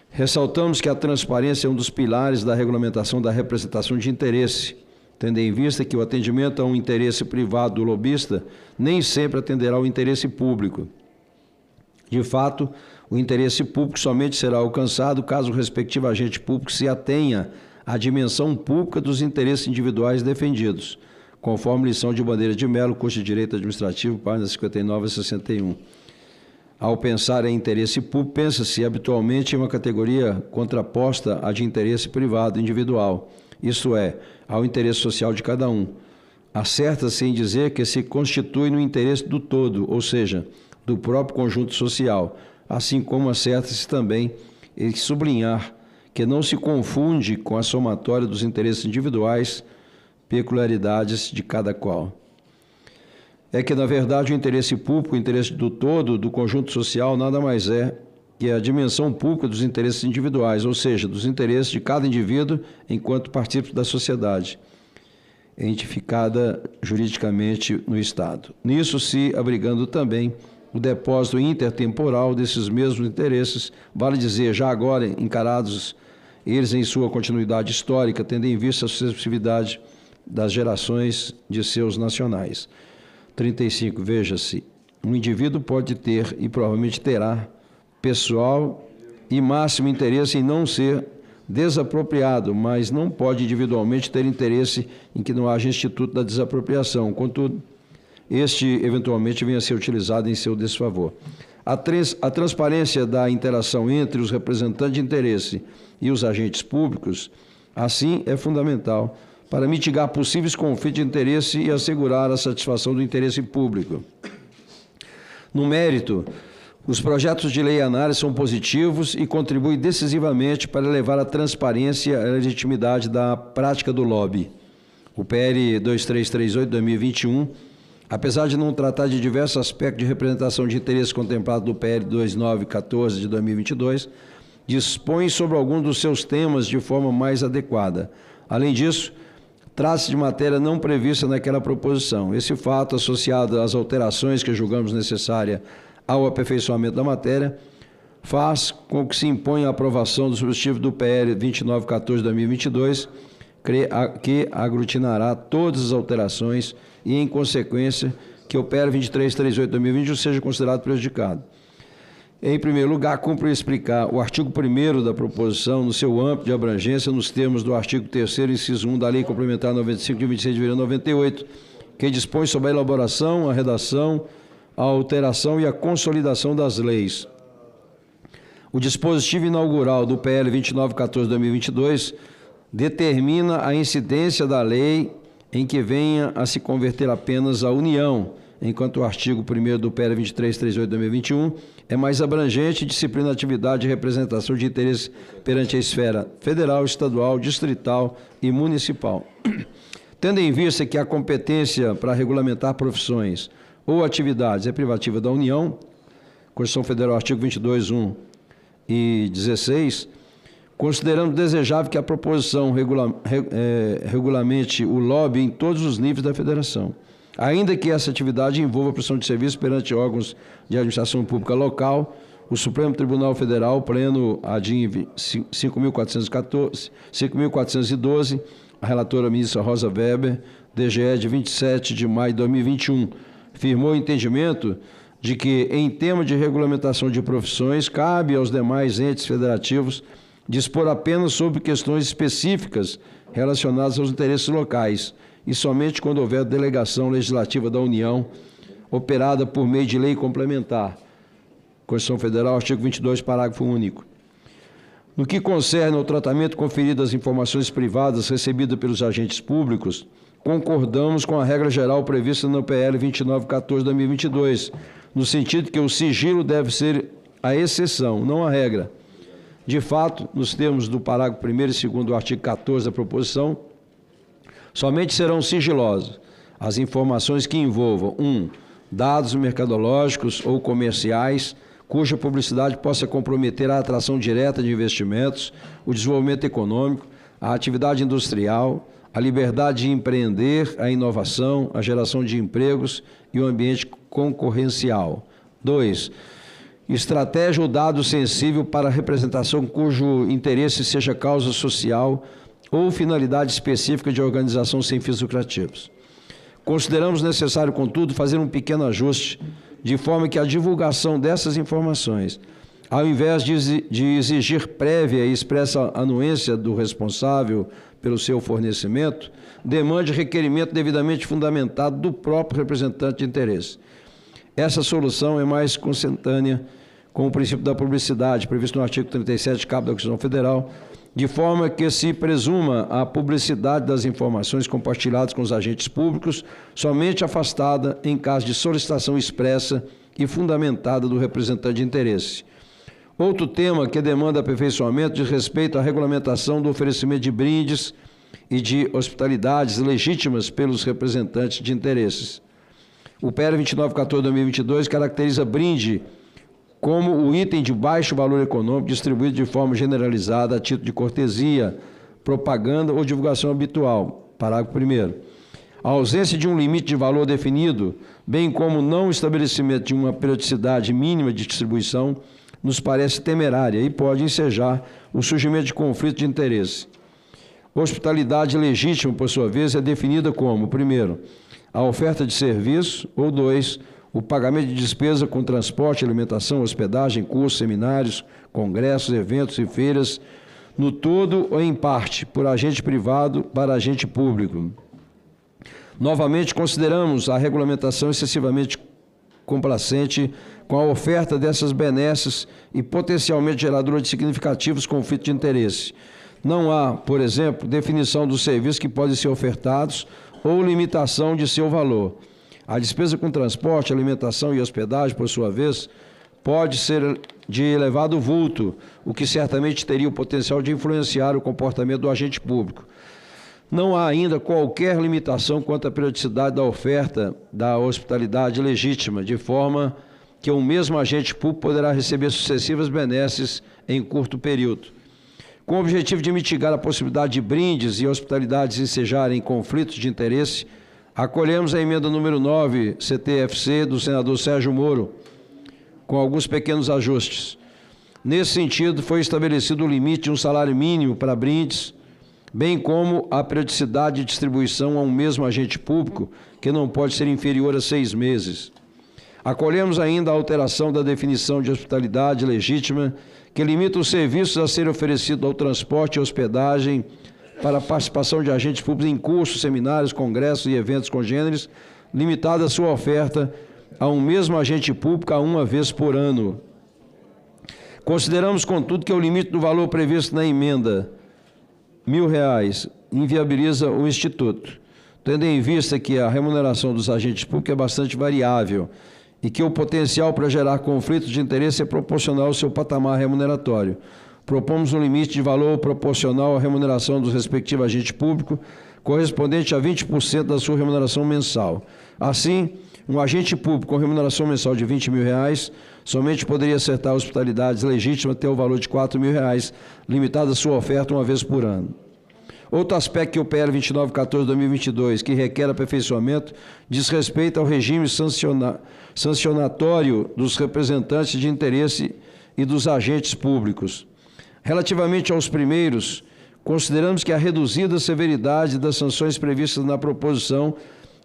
Ressaltamos que a transparência é um dos pilares da regulamentação da representação de interesse, tendo em vista que o atendimento a um interesse privado do lobista nem sempre atenderá ao interesse público. De fato, o interesse público somente será alcançado caso o respectivo agente público se atenha à dimensão pública dos interesses individuais defendidos, conforme lição de Bandeira de Mello, curso de Direito Administrativo, páginas 59 a 61. Ao pensar em interesse público, pensa-se habitualmente em uma categoria contraposta à de interesse privado individual, isto é, ao interesse social de cada um. Acerta-se em dizer que se constitui no interesse do todo, ou seja, do próprio conjunto social, assim como acerta-se também em sublinhar que não se confunde com a somatória dos interesses individuais, peculiaridades de cada qual. É que, na verdade, o interesse público, o interesse do todo, do conjunto social, nada mais é que a dimensão pública dos interesses individuais, ou seja, dos interesses de cada indivíduo enquanto partícipe da sociedade, identificada juridicamente no Estado. Nisso se abrigando também o depósito intertemporal desses mesmos interesses, vale dizer, já agora encarados eles em sua continuidade histórica, tendo em vista a sucessividade das gerações de seus nacionais. 35. Veja-se, um indivíduo pode ter e provavelmente terá pessoal e máximo interesse em não ser desapropriado, mas não pode individualmente ter interesse em que não haja instituto da desapropriação. Contudo, este eventualmente venha a ser utilizado em seu desfavor. A transparência da interação entre os representantes de interesse e os agentes públicos, assim, é fundamental para mitigar possíveis conflitos de interesse e assegurar a satisfação do interesse público. No mérito, os projetos de lei e análise são positivos e contribuem decisivamente para elevar a transparência e a legitimidade da prática do lobby. O PL 2338/2021, apesar de não tratar de diversos aspectos de representação de interesse contemplado no PL 2914 de 2022, dispõe sobre alguns dos seus temas de forma mais adequada. Além disso, trata-se de matéria não prevista naquela proposição. Esse fato, associado às alterações que julgamos necessária ao aperfeiçoamento da matéria, faz com que se imponha a aprovação do substitutivo do PL 2914 de 2022, que aglutinará todas as alterações e, em consequência, que o PL 2338 de 2021 seja considerado prejudicado. Em primeiro lugar, cumpre explicar o artigo 1º da proposição no seu âmbito de abrangência nos termos do artigo 3º, inciso 1 da Lei Complementar 95 de 26 de fevereiro de 98, que dispõe sobre a elaboração, a redação, a alteração e a consolidação das leis. O dispositivo inaugural do PL 2914 de 2022 determina a incidência da lei em que venha a se converter apenas a União, enquanto o artigo 1º do PL 2338 de 2021 é mais abrangente e disciplina a atividade de representação de interesse perante a esfera federal, estadual, distrital e municipal. Tendo em vista que a competência para regulamentar profissões ou atividades é privativa da União, Constituição Federal, artigo 22, 1 e 16, considerando desejável que a proposição regulamente o lobby em todos os níveis da federação, ainda que essa atividade envolva a prestação de serviço perante órgãos de administração pública local, o Supremo Tribunal Federal, pleno ADIM 5.412, a relatora ministra Rosa Weber, DGE de 27 de maio de 2021, firmou o entendimento de que, em tema de regulamentação de profissões, cabe aos demais entes federativos dispor apenas sobre questões específicas relacionadas aos interesses locais, e somente quando houver delegação legislativa da União, operada por meio de lei complementar. Constituição Federal, artigo 22, parágrafo único. No que concerne ao tratamento conferido às informações privadas recebidas pelos agentes públicos, concordamos com a regra geral prevista no PL 2914 de 2022, no sentido que o sigilo deve ser a exceção, não a regra. De fato, nos termos do parágrafo 1º e 2º do artigo 14 da proposição, somente serão sigilosas as informações que envolvam 1. Dados mercadológicos ou comerciais, cuja publicidade possa comprometer a atração direta de investimentos, o desenvolvimento econômico, a atividade industrial, a liberdade de empreender, a inovação, a geração de empregos e o ambiente concorrencial. 2. Estratégia ou dado sensível para representação cujo interesse seja causa social ou finalidade específica de organização sem fins lucrativos. Consideramos necessário, contudo, fazer um pequeno ajuste, de forma que a divulgação dessas informações, ao invés de exigir prévia e expressa anuência do responsável pelo seu fornecimento, demande requerimento devidamente fundamentado do próprio representante de interesse. Essa solução é mais consentânea com o princípio da publicidade, previsto no artigo 37, caput da Constituição Federal, de forma que se presuma a publicidade das informações compartilhadas com os agentes públicos, somente afastada em caso de solicitação expressa e fundamentada do representante de interesse. Outro tema que demanda aperfeiçoamento diz respeito à regulamentação do oferecimento de brindes e de hospitalidades legítimas pelos representantes de interesses. O PL 2914/2022 caracteriza brinde como o item de baixo valor econômico distribuído de forma generalizada a título de cortesia, propaganda ou divulgação habitual. Parágrafo 1º. A ausência de um limite de valor definido, bem como não estabelecimento de uma periodicidade mínima de distribuição, nos parece temerária e pode ensejar o surgimento de conflito de interesse. Hospitalidade legítima, por sua vez, é definida como, primeiro, a oferta de serviço, ou 2, o pagamento de despesa com transporte, alimentação, hospedagem, cursos, seminários, congressos, eventos e feiras, no todo ou em parte, por agente privado para agente público. Novamente, consideramos a regulamentação excessivamente complacente com a oferta dessas benesses e potencialmente geradora de significativos conflitos de interesse. Não há, por exemplo, definição dos serviços que podem ser ofertados ou limitação de seu valor. A despesa com transporte, alimentação e hospedagem, por sua vez, pode ser de elevado vulto, o que certamente teria o potencial de influenciar o comportamento do agente público. Não há ainda qualquer limitação quanto à periodicidade da oferta da hospitalidade legítima, de forma que o mesmo agente público poderá receber sucessivas benesses em curto período. Com o objetivo de mitigar a possibilidade de brindes e hospitalidades ensejarem conflitos de interesse, acolhemos a emenda número 9, CTFC, do senador Sérgio Moro, com alguns pequenos ajustes. Nesse sentido, foi estabelecido o limite de um salário mínimo para brindes, bem como a periodicidade de distribuição a um mesmo agente público, que não pode ser inferior a 6 meses. Acolhemos ainda a alteração da definição de hospitalidade legítima, que limita os serviços a serem oferecidos ao transporte e hospedagem para a participação de agentes públicos em cursos, seminários, congressos e eventos congêneres, limitada a sua oferta a um mesmo agente público a uma vez por ano. Consideramos, contudo, que o limite do valor previsto na emenda, R$1.000, inviabiliza o Instituto, tendo em vista que a remuneração dos agentes públicos é bastante variável e que o potencial para gerar conflitos de interesse é proporcional ao seu patamar remuneratório. Propomos um limite de valor proporcional à remuneração do respectivo agente público, correspondente a 20% da sua remuneração mensal. Assim, um agente público com remuneração mensal de R$20.000 somente poderia acertar hospitalidades legítimas até o valor de R$4.000, limitada a sua oferta uma vez por ano. Outro aspecto que o PL 2914/2022, que requer aperfeiçoamento, diz respeito ao regime sancionatório dos representantes de interesse e dos agentes públicos. Relativamente aos primeiros, consideramos que a reduzida severidade das sanções previstas na proposição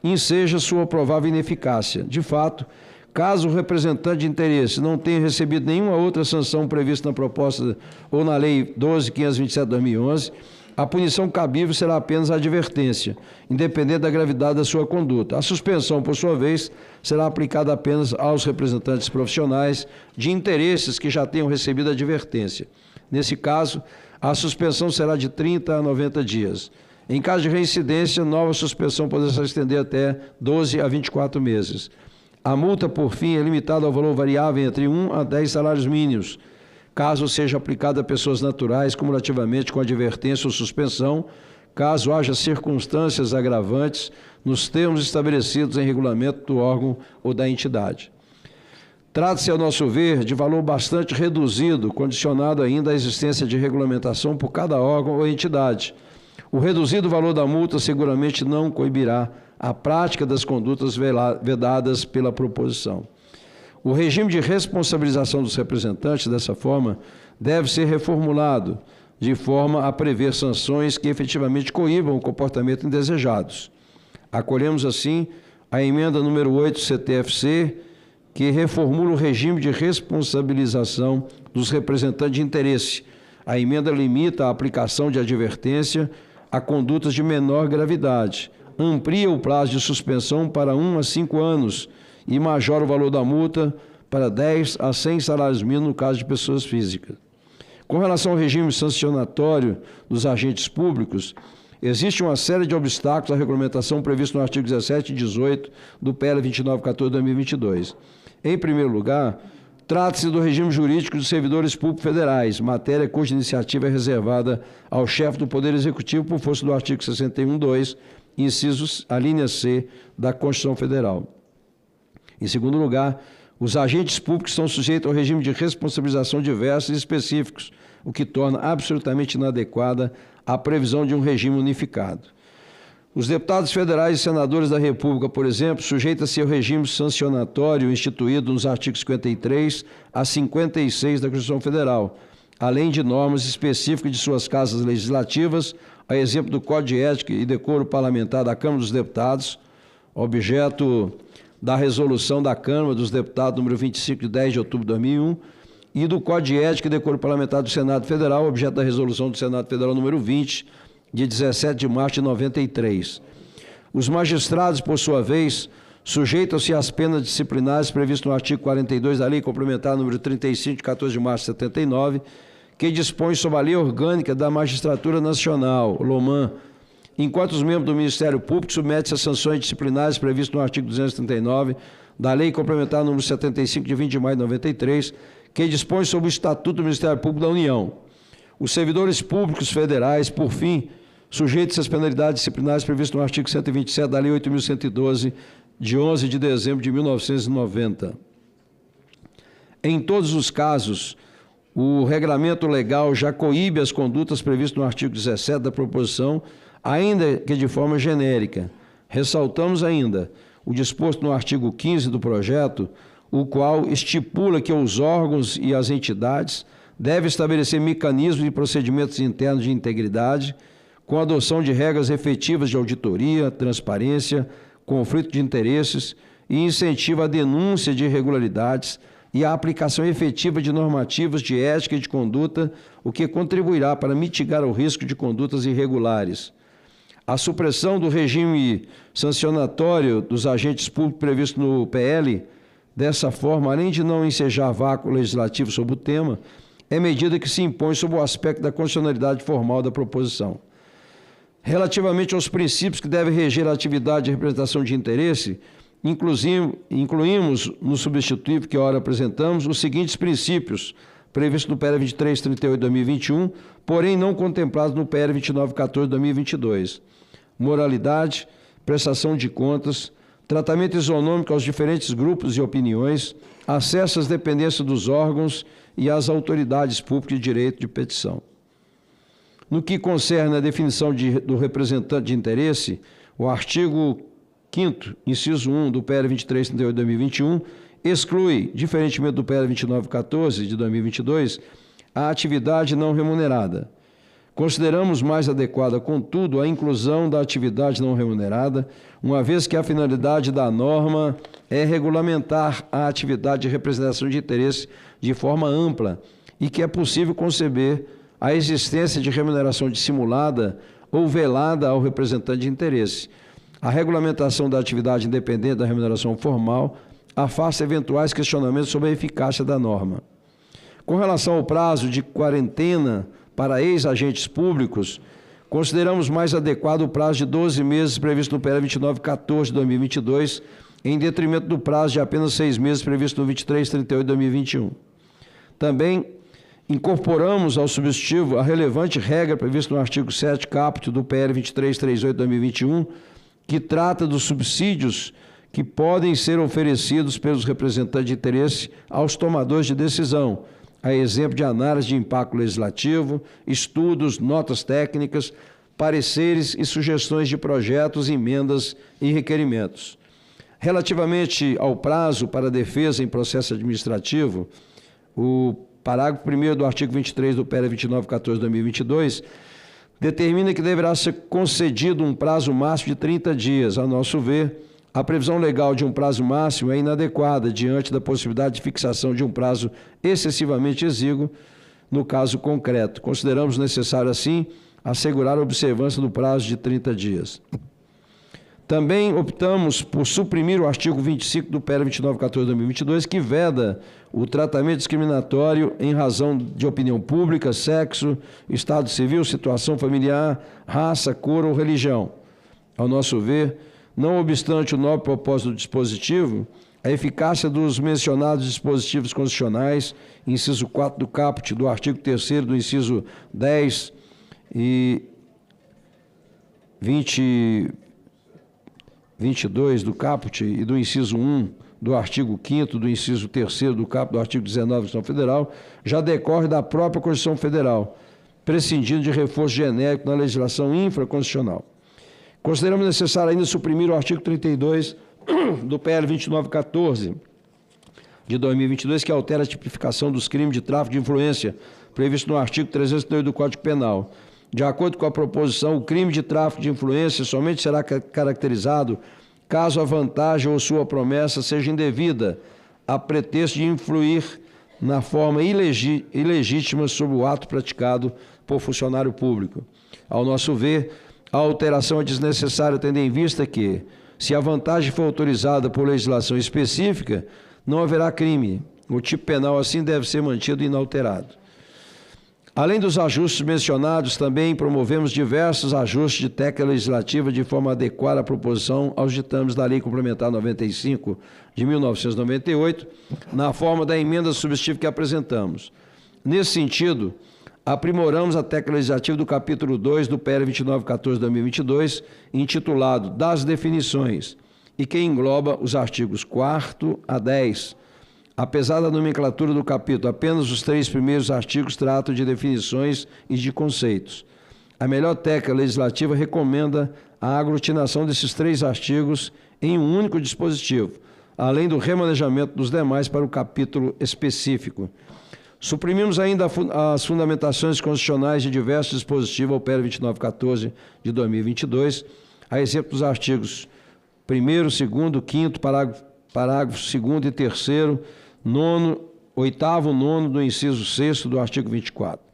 enseja sua provável ineficácia. De fato, caso o representante de interesse não tenha recebido nenhuma outra sanção prevista na proposta ou na Lei 12.527/2011, a punição cabível será apenas a advertência, independente da gravidade da sua conduta. A suspensão, por sua vez, será aplicada apenas aos representantes profissionais de interesses que já tenham recebido a advertência. Nesse caso, a suspensão será de 30 a 90 dias. Em caso de reincidência, nova suspensão poderá se estender até 12 a 24 meses. A multa, por fim, é limitada ao valor variável entre 1 a 10 salários mínimos, caso seja aplicada a pessoas naturais cumulativamente com advertência ou suspensão, caso haja circunstâncias agravantes nos termos estabelecidos em regulamento do órgão ou da entidade. Trata-se, ao nosso ver, de valor bastante reduzido, condicionado ainda à existência de regulamentação por cada órgão ou entidade. O reduzido valor da multa seguramente não coibirá a prática das condutas vedadas pela proposição. O regime de responsabilização dos representantes, dessa forma, deve ser reformulado, de forma a prever sanções que efetivamente coíbam o comportamento indesejados. Acolhemos, assim, a emenda número 8 CTFC, que reformula o regime de responsabilização dos representantes de interesse. A emenda limita a aplicação de advertência a condutas de menor gravidade, amplia o prazo de suspensão para 1 a 5 anos e majora o valor da multa para 10 a 100 salários mínimos no caso de pessoas físicas. Com relação ao regime sancionatório dos agentes públicos, existe uma série de obstáculos à regulamentação prevista no artigo 17 e 18 do PL 2914/2022. Em primeiro lugar, Trata-se do regime jurídico dos servidores públicos federais, matéria cuja iniciativa é reservada ao chefe do Poder Executivo por força do artigo 61(2), incisos, a linha C da Constituição Federal. Em segundo lugar, os agentes públicos estão sujeitos ao regime de responsabilização diversos e específicos, o que torna absolutamente inadequada a previsão de um regime unificado. Os deputados federais e senadores da República, por exemplo, sujeitam-se ao regime sancionatório instituído nos artigos 53 a 56 da Constituição Federal, além de normas específicas de suas casas legislativas, a exemplo do Código de Ética e Decoro Parlamentar da Câmara dos Deputados, objeto da resolução da Câmara dos Deputados número 25 de 10 de outubro de 2001, e do Código de Ética e Decoro Parlamentar do Senado Federal, objeto da resolução do Senado Federal número 20, de 17 de março de 93. Os magistrados, por sua vez, sujeitam-se às penas disciplinares previstas no artigo 42 da Lei Complementar número 35, de 14 de março de 79, que dispõe sobre a Lei Orgânica da Magistratura Nacional, LOMAN, enquanto os membros do Ministério Público submetem-se às sanções disciplinares previstas no artigo 239 da Lei Complementar número 75, de 20 de maio de 93, que dispõe sobre o Estatuto do Ministério Público da União. Os servidores públicos federais, por fim, sujeitos às penalidades disciplinares previstas no artigo 127 da Lei 8.112, de 11 de dezembro de 1990. Em todos os casos, o regramento legal já coíbe as condutas previstas no artigo 17 da proposição, ainda que de forma genérica. Ressaltamos ainda o disposto no artigo 15 do projeto, o qual estipula que os órgãos e as entidades devem estabelecer mecanismos e procedimentos internos de integridade, com a adoção de regras efetivas de auditoria, transparência, conflito de interesses e incentivo à denúncia de irregularidades e à aplicação efetiva de normativas de ética e de conduta, o que contribuirá para mitigar o risco de condutas irregulares. A supressão do regime sancionatório dos agentes públicos previsto no PL, dessa forma, além de não ensejar vácuo legislativo sobre o tema, é medida que se impõe sob o aspecto da constitucionalidade formal da proposição. Relativamente aos princípios que devem reger a atividade de representação de interesse, incluímos no substitutivo que ora apresentamos os seguintes princípios, previstos no PL 2338 de 2021, porém não contemplados no PL 2914 de 2022. Moralidade, prestação de contas, tratamento isonômico aos diferentes grupos e opiniões, acesso às dependências dos órgãos e às autoridades públicas de direito de petição. No que concerne a definição do representante de interesse, o artigo 5º, inciso 1 do PL 2338 de 2021, exclui, diferentemente do PL 2914 de 2022, a atividade não remunerada. Consideramos mais adequada, contudo, a inclusão da atividade não remunerada, uma vez que a finalidade da norma é regulamentar a atividade de representação de interesse de forma ampla e que é possível conceber a existência de remuneração dissimulada ou velada ao representante de interesse. A regulamentação da atividade independente da remuneração formal afasta eventuais questionamentos sobre a eficácia da norma. Com relação ao prazo de quarentena para ex-agentes públicos, consideramos mais adequado o prazo de 12 meses previsto no PL 2914 de 2022, em detrimento do prazo de apenas 6 meses previsto no 2338 de 2021. Também incorporamos ao substitutivo a relevante regra prevista no artigo 7 caput do PL 2338 de 2021, que trata dos subsídios que podem ser oferecidos pelos representantes de interesse aos tomadores de decisão, a exemplo de análise de impacto legislativo, estudos, notas técnicas, pareceres e sugestões de projetos, emendas e requerimentos. Relativamente ao prazo para defesa em processo administrativo, o parágrafo 1º do artigo 23 do PL 2914 de 2022 determina que deverá ser concedido um prazo máximo de 30 dias. A nosso ver, a previsão legal de um prazo máximo é inadequada diante da possibilidade de fixação de um prazo excessivamente exíguo no caso concreto. Consideramos necessário, assim, assegurar a observância do prazo de 30 dias. Também optamos por suprimir o artigo 25 do PL 2914 de 2022, que veda o tratamento discriminatório em razão de opinião pública, sexo, estado civil, situação familiar, raça, cor ou religião. Ao nosso ver, não obstante o nobre propósito do dispositivo, a eficácia dos mencionados dispositivos constitucionais, inciso 4 do caput, do artigo 3º do inciso 10 e 22 do caput e do inciso 1 do artigo 5º do inciso 3º do caput do artigo 19 da Constituição Federal, já decorre da própria Constituição Federal, prescindindo de reforço genérico na legislação infraconstitucional. Consideramos necessário ainda suprimir o artigo 32 do PL 2914 de 2022, que altera a tipificação dos crimes de tráfico de influência, previsto no artigo 302 do Código Penal. De acordo com a proposição, o crime de tráfico de influência somente será caracterizado caso a vantagem ou sua promessa seja indevida, a pretexto de influir na forma ilegítima sobre o ato praticado por funcionário público. Ao nosso ver, a alteração é desnecessária, tendo em vista que, se a vantagem for autorizada por legislação específica, não haverá crime. O tipo penal, assim, deve ser mantido inalterado. Além dos ajustes mencionados, também promovemos diversos ajustes de técnica legislativa de forma a adequar a proposição aos ditames da Lei Complementar 95 de 1998, na forma da emenda substitutiva que apresentamos. Nesse sentido, aprimoramos a técnica legislativa do capítulo 2 do PL 2914 de 2022, intitulado Das Definições, e que engloba os artigos 4º a 10. Apesar da nomenclatura do capítulo, apenas os 3 primeiros artigos tratam de definições e de conceitos. A melhor técnica legislativa recomenda a aglutinação desses 3 artigos em um único dispositivo, além do remanejamento dos demais para o capítulo específico. Suprimimos ainda as fundamentações constitucionais de diversos dispositivos ao PL 2914 de 2022, a exemplo dos artigos 1º, 2º, 5º, parágrafo 2º e 3º, 8º, 9º do inciso 6º do artigo 24.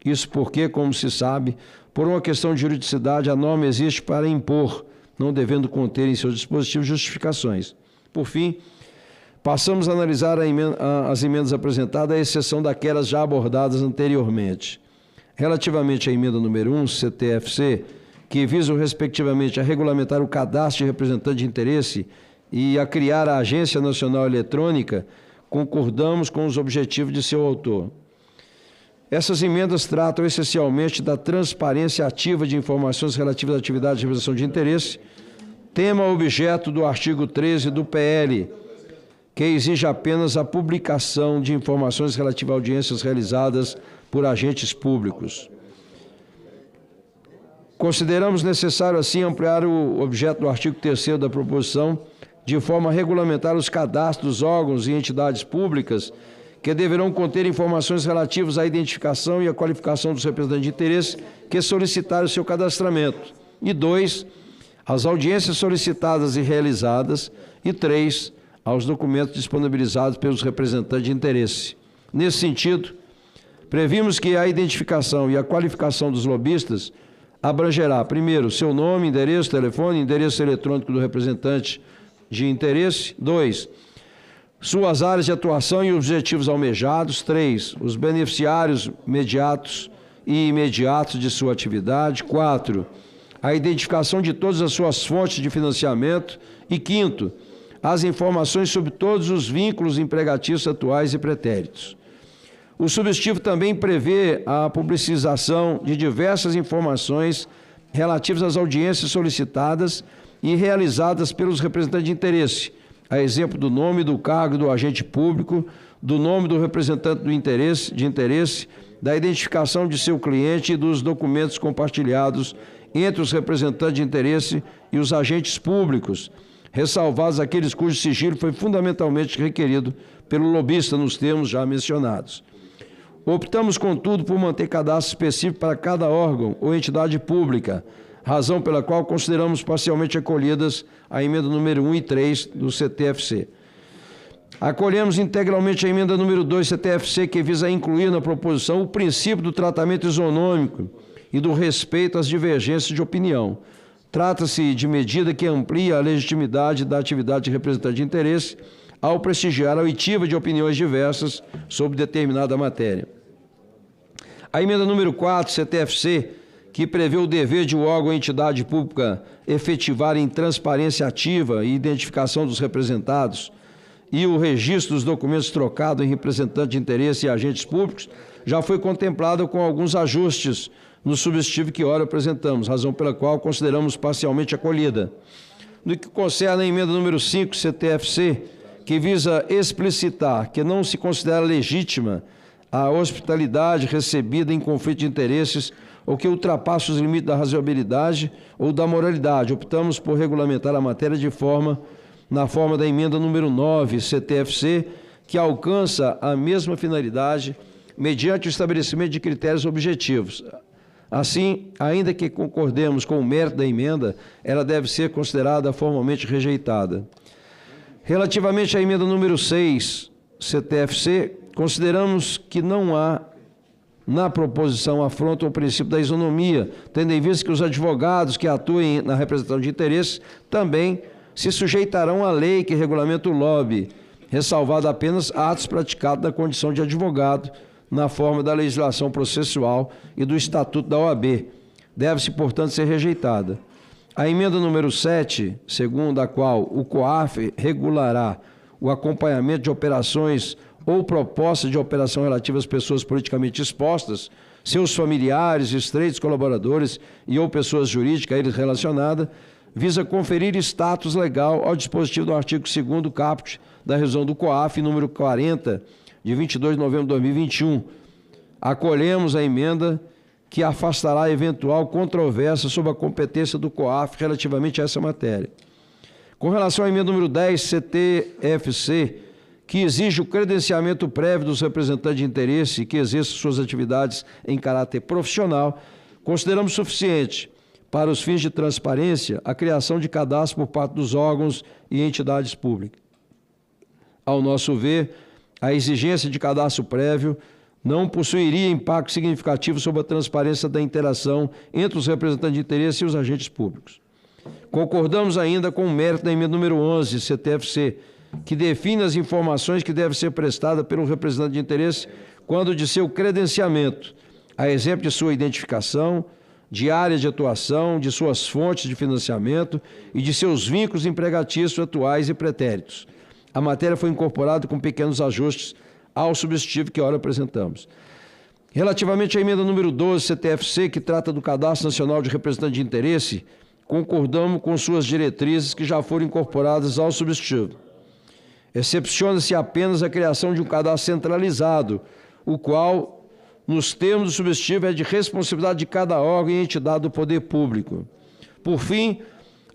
Isso porque, como se sabe, por uma questão de juridicidade, a norma existe para impor, não devendo conter em seus dispositivos justificações. Por fim, passamos a analisar as emendas apresentadas, à exceção daquelas já abordadas anteriormente. Relativamente à emenda número 1, CTFC, que visam respectivamente a regulamentar o cadastro de representante de interesse e a criar a Agência Nacional Eletrônica, concordamos com os objetivos de seu autor. Essas emendas tratam essencialmente da transparência ativa de informações relativas à atividade de representação de interesse, tema objeto do artigo 13 do PL, que exige apenas a publicação de informações relativas a audiências realizadas por agentes públicos. Consideramos necessário, assim, ampliar o objeto do artigo 3º da proposição, de forma a regulamentar os cadastros dos órgãos e entidades públicas que deverão conter informações relativas à identificação e à qualificação dos representantes de interesse que solicitarem o seu cadastramento. E 2, as audiências solicitadas e realizadas. E 3, aos documentos disponibilizados pelos representantes de interesse. Nesse sentido, previmos que a identificação e a qualificação dos lobistas abrangerá, primeiro, seu nome, endereço, telefone, endereço eletrônico do representante de interesse. 2, suas áreas de atuação e objetivos almejados. 3, os beneficiários imediatos e imediatos de sua atividade. 4, a identificação de todas as suas fontes de financiamento. E 5º, as informações sobre todos os vínculos empregatícios atuais e pretéritos. O substitutivo também prevê a publicização de diversas informações relativas às audiências solicitadas e realizadas pelos representantes de interesse, a exemplo do nome do cargo do agente público, do nome do representante de interesse, da identificação de seu cliente e dos documentos compartilhados entre os representantes de interesse e os agentes públicos, ressalvados aqueles cujo sigilo foi fundamentalmente requerido pelo lobista nos termos já mencionados. Optamos, contudo, por manter cadastro específico para cada órgão ou entidade pública, razão pela qual consideramos parcialmente acolhidas a emenda número 1 e 3 do CTFC. Acolhemos integralmente a emenda número 2 CTFC, que visa incluir na proposição o princípio do tratamento isonômico e do respeito às divergências de opinião. Trata-se de medida que amplia a legitimidade da atividade de representante de interesse ao prestigiar a oitiva de opiniões diversas sobre determinada matéria. A emenda número 4, CTFC, que prevê o dever de um órgão ou entidade pública efetivarem transparência ativa e identificação dos representados, e o registro dos documentos trocados em representante de interesse e agentes públicos já foi contemplado com alguns ajustes no substitutivo que ora apresentamos, razão pela qual consideramos parcialmente acolhida. No que concerne a emenda número 5, CTFC, que visa explicitar que não se considera legítima a hospitalidade recebida em conflito de interesses ou que ultrapassa os limites da razoabilidade ou da moralidade, optamos por regulamentar a matéria na forma da emenda número 9, CTFC, que alcança a mesma finalidade mediante o estabelecimento de critérios objetivos. Assim, ainda que concordemos com o mérito da emenda, ela deve ser considerada formalmente rejeitada. Relativamente à emenda número 6, CTFC, consideramos que não há na proposição afronta ao princípio da isonomia, tendo em vista que os advogados que atuem na representação de interesses também se sujeitarão à lei que regulamenta o lobby, ressalvado apenas atos praticados na condição de advogado, na forma da legislação processual e do Estatuto da OAB. Deve-se, portanto, ser rejeitada. A emenda número 7, segundo a qual o COAF regulará o acompanhamento de operações ou propostas de operação relativas às pessoas politicamente expostas, seus familiares, estreitos colaboradores e ou pessoas jurídicas a eles relacionadas, visa conferir status legal ao dispositivo do artigo 2º caput da resolução do COAF, número 40, de 22 de novembro de 2021. Acolhemos a emenda que afastará eventual controvérsia sobre a competência do COAF relativamente a essa matéria. Com relação à emenda número 10, CTFC, que exige o credenciamento prévio dos representantes de interesse que exerçam suas atividades em caráter profissional, consideramos suficiente, para os fins de transparência, a criação de cadastro por parte dos órgãos e entidades públicas. Ao nosso ver, a exigência de cadastro prévio não possuiria impacto significativo sobre a transparência da interação entre os representantes de interesse e os agentes públicos. Concordamos ainda com o mérito da emenda número 11, CTFC, que define as informações que devem ser prestadas pelo representante de interesse quando de seu credenciamento, a exemplo de sua identificação, de área de atuação, de suas fontes de financiamento e de seus vínculos empregatícios atuais e pretéritos. A matéria foi incorporada com pequenos ajustes ao substitutivo que ora apresentamos. Relativamente à emenda número 12, CTFC, que trata do Cadastro Nacional de Representantes de Interesse, concordamos com suas diretrizes que já foram incorporadas ao substitutivo. Excepciona-se apenas a criação de um cadastro centralizado, o qual, nos termos do substitutivo, é de responsabilidade de cada órgão e entidade do poder público. Por fim,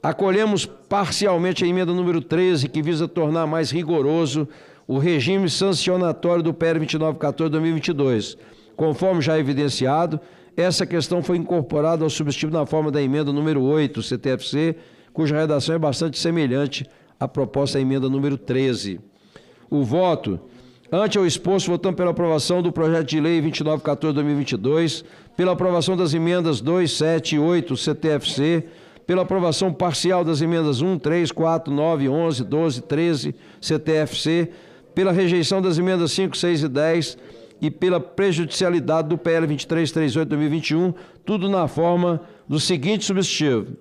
acolhemos parcialmente a emenda número 13, que visa tornar mais rigoroso o regime sancionatório do PL 2914/2022. Conforme já evidenciado, essa questão foi incorporada ao substitutivo na forma da emenda número 8, CTFC, cuja redação é bastante semelhante à proposta da emenda número 13. O voto, ante o exposto, votamos pela aprovação do projeto de lei 2914/2022, pela aprovação das emendas 2, 7 e 8, CTFC, pela aprovação parcial das emendas 1, 3, 4, 9, 11, 12, 13, CTFC, pela rejeição das emendas 5, 6 e 10 e pela prejudicialidade do PL 2338/2021, tudo na forma do seguinte substitutivo.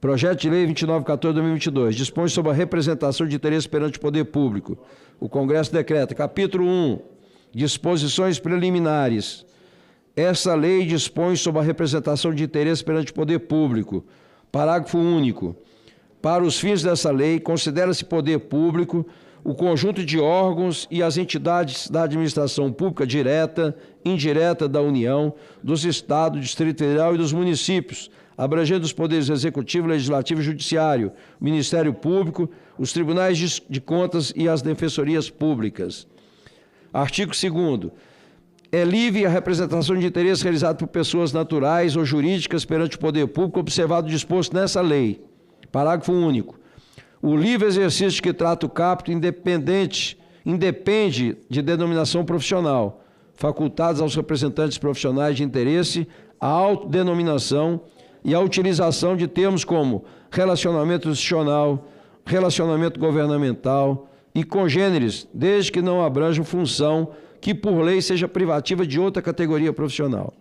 Projeto de lei 2914/2022 dispõe sobre a representação de interesse perante o poder público. O Congresso decreta, capítulo 1, disposições preliminares. Essa lei dispõe sobre a representação de interesse perante o poder público. Parágrafo único. Para os fins dessa lei, considera-se poder público o conjunto de órgãos e as entidades da administração pública direta, indireta da União, dos Estados, Distrito Federal e dos municípios, abrangendo os poderes executivo, legislativo e judiciário, o Ministério Público, os tribunais de contas e as defensorias públicas. Artigo 2º. É livre a representação de interesse realizada por pessoas naturais ou jurídicas perante o poder público, observado o disposto nessa lei. Parágrafo único. O livre exercício que trata o caput independe de denominação profissional, facultados aos representantes profissionais de interesse a autodenominação e a utilização de termos como relacionamento institucional, relacionamento governamental e congêneres, desde que não abranjam função que por lei seja privativa de outra categoria profissional.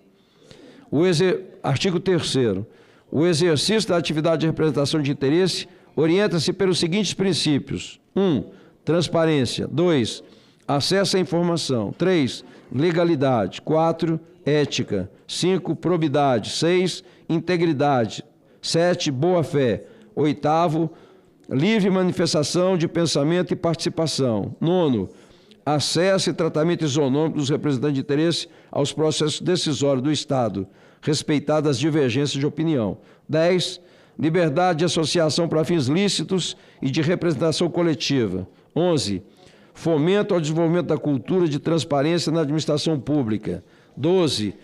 Artigo 3º. O exercício da atividade de representação de interesse orienta-se pelos seguintes princípios. 1. transparência. 2, acesso à informação. 3, legalidade. 4, ética. 5, probidade. 6, integridade. 7, boa-fé. 8º, livre manifestação de pensamento e participação. 9, acesso e tratamento isonômico dos representantes de interesse aos processos decisórios do Estado, respeitadas as divergências de opinião. 10, liberdade de associação para fins lícitos e de representação coletiva. 11, fomento ao desenvolvimento da cultura de transparência na administração pública. 12,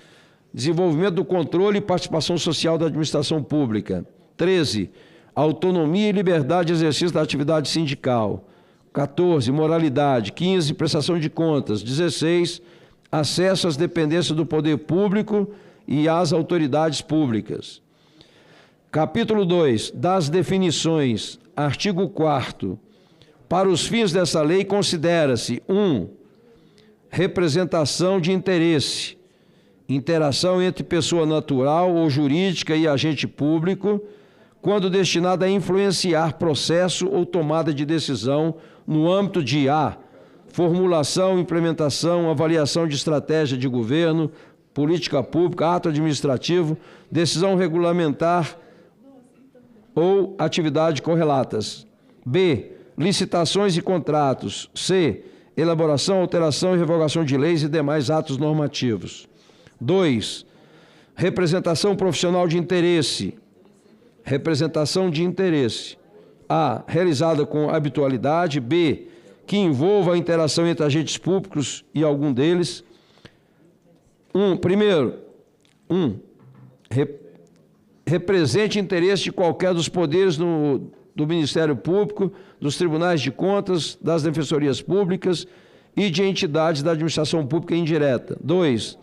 desenvolvimento do controle e participação social da administração pública. 13, autonomia e liberdade de exercício da atividade sindical. 14, moralidade. 15, prestação de contas. 16, acesso às dependências do poder público e às autoridades públicas. Capítulo 2, das definições. Artigo 4º. Para os fins dessa lei, considera-se 1. Representação de interesse. Interação entre pessoa natural ou jurídica e agente público, quando destinada a influenciar processo ou tomada de decisão no âmbito de a. Formulação, implementação, avaliação de estratégia de governo, política pública, ato administrativo, decisão regulamentar ou atividade correlatas. B. Licitações e contratos. C. Elaboração, alteração e revogação de leis e demais atos normativos. 2. Representação profissional de interesse. Representação de interesse. A. Realizada com habitualidade. B. Que envolva a interação entre agentes públicos e algum deles. Represente interesse de qualquer dos poderes do Ministério Público, dos tribunais de contas, das defensorias públicas e de entidades da administração pública indireta. 2.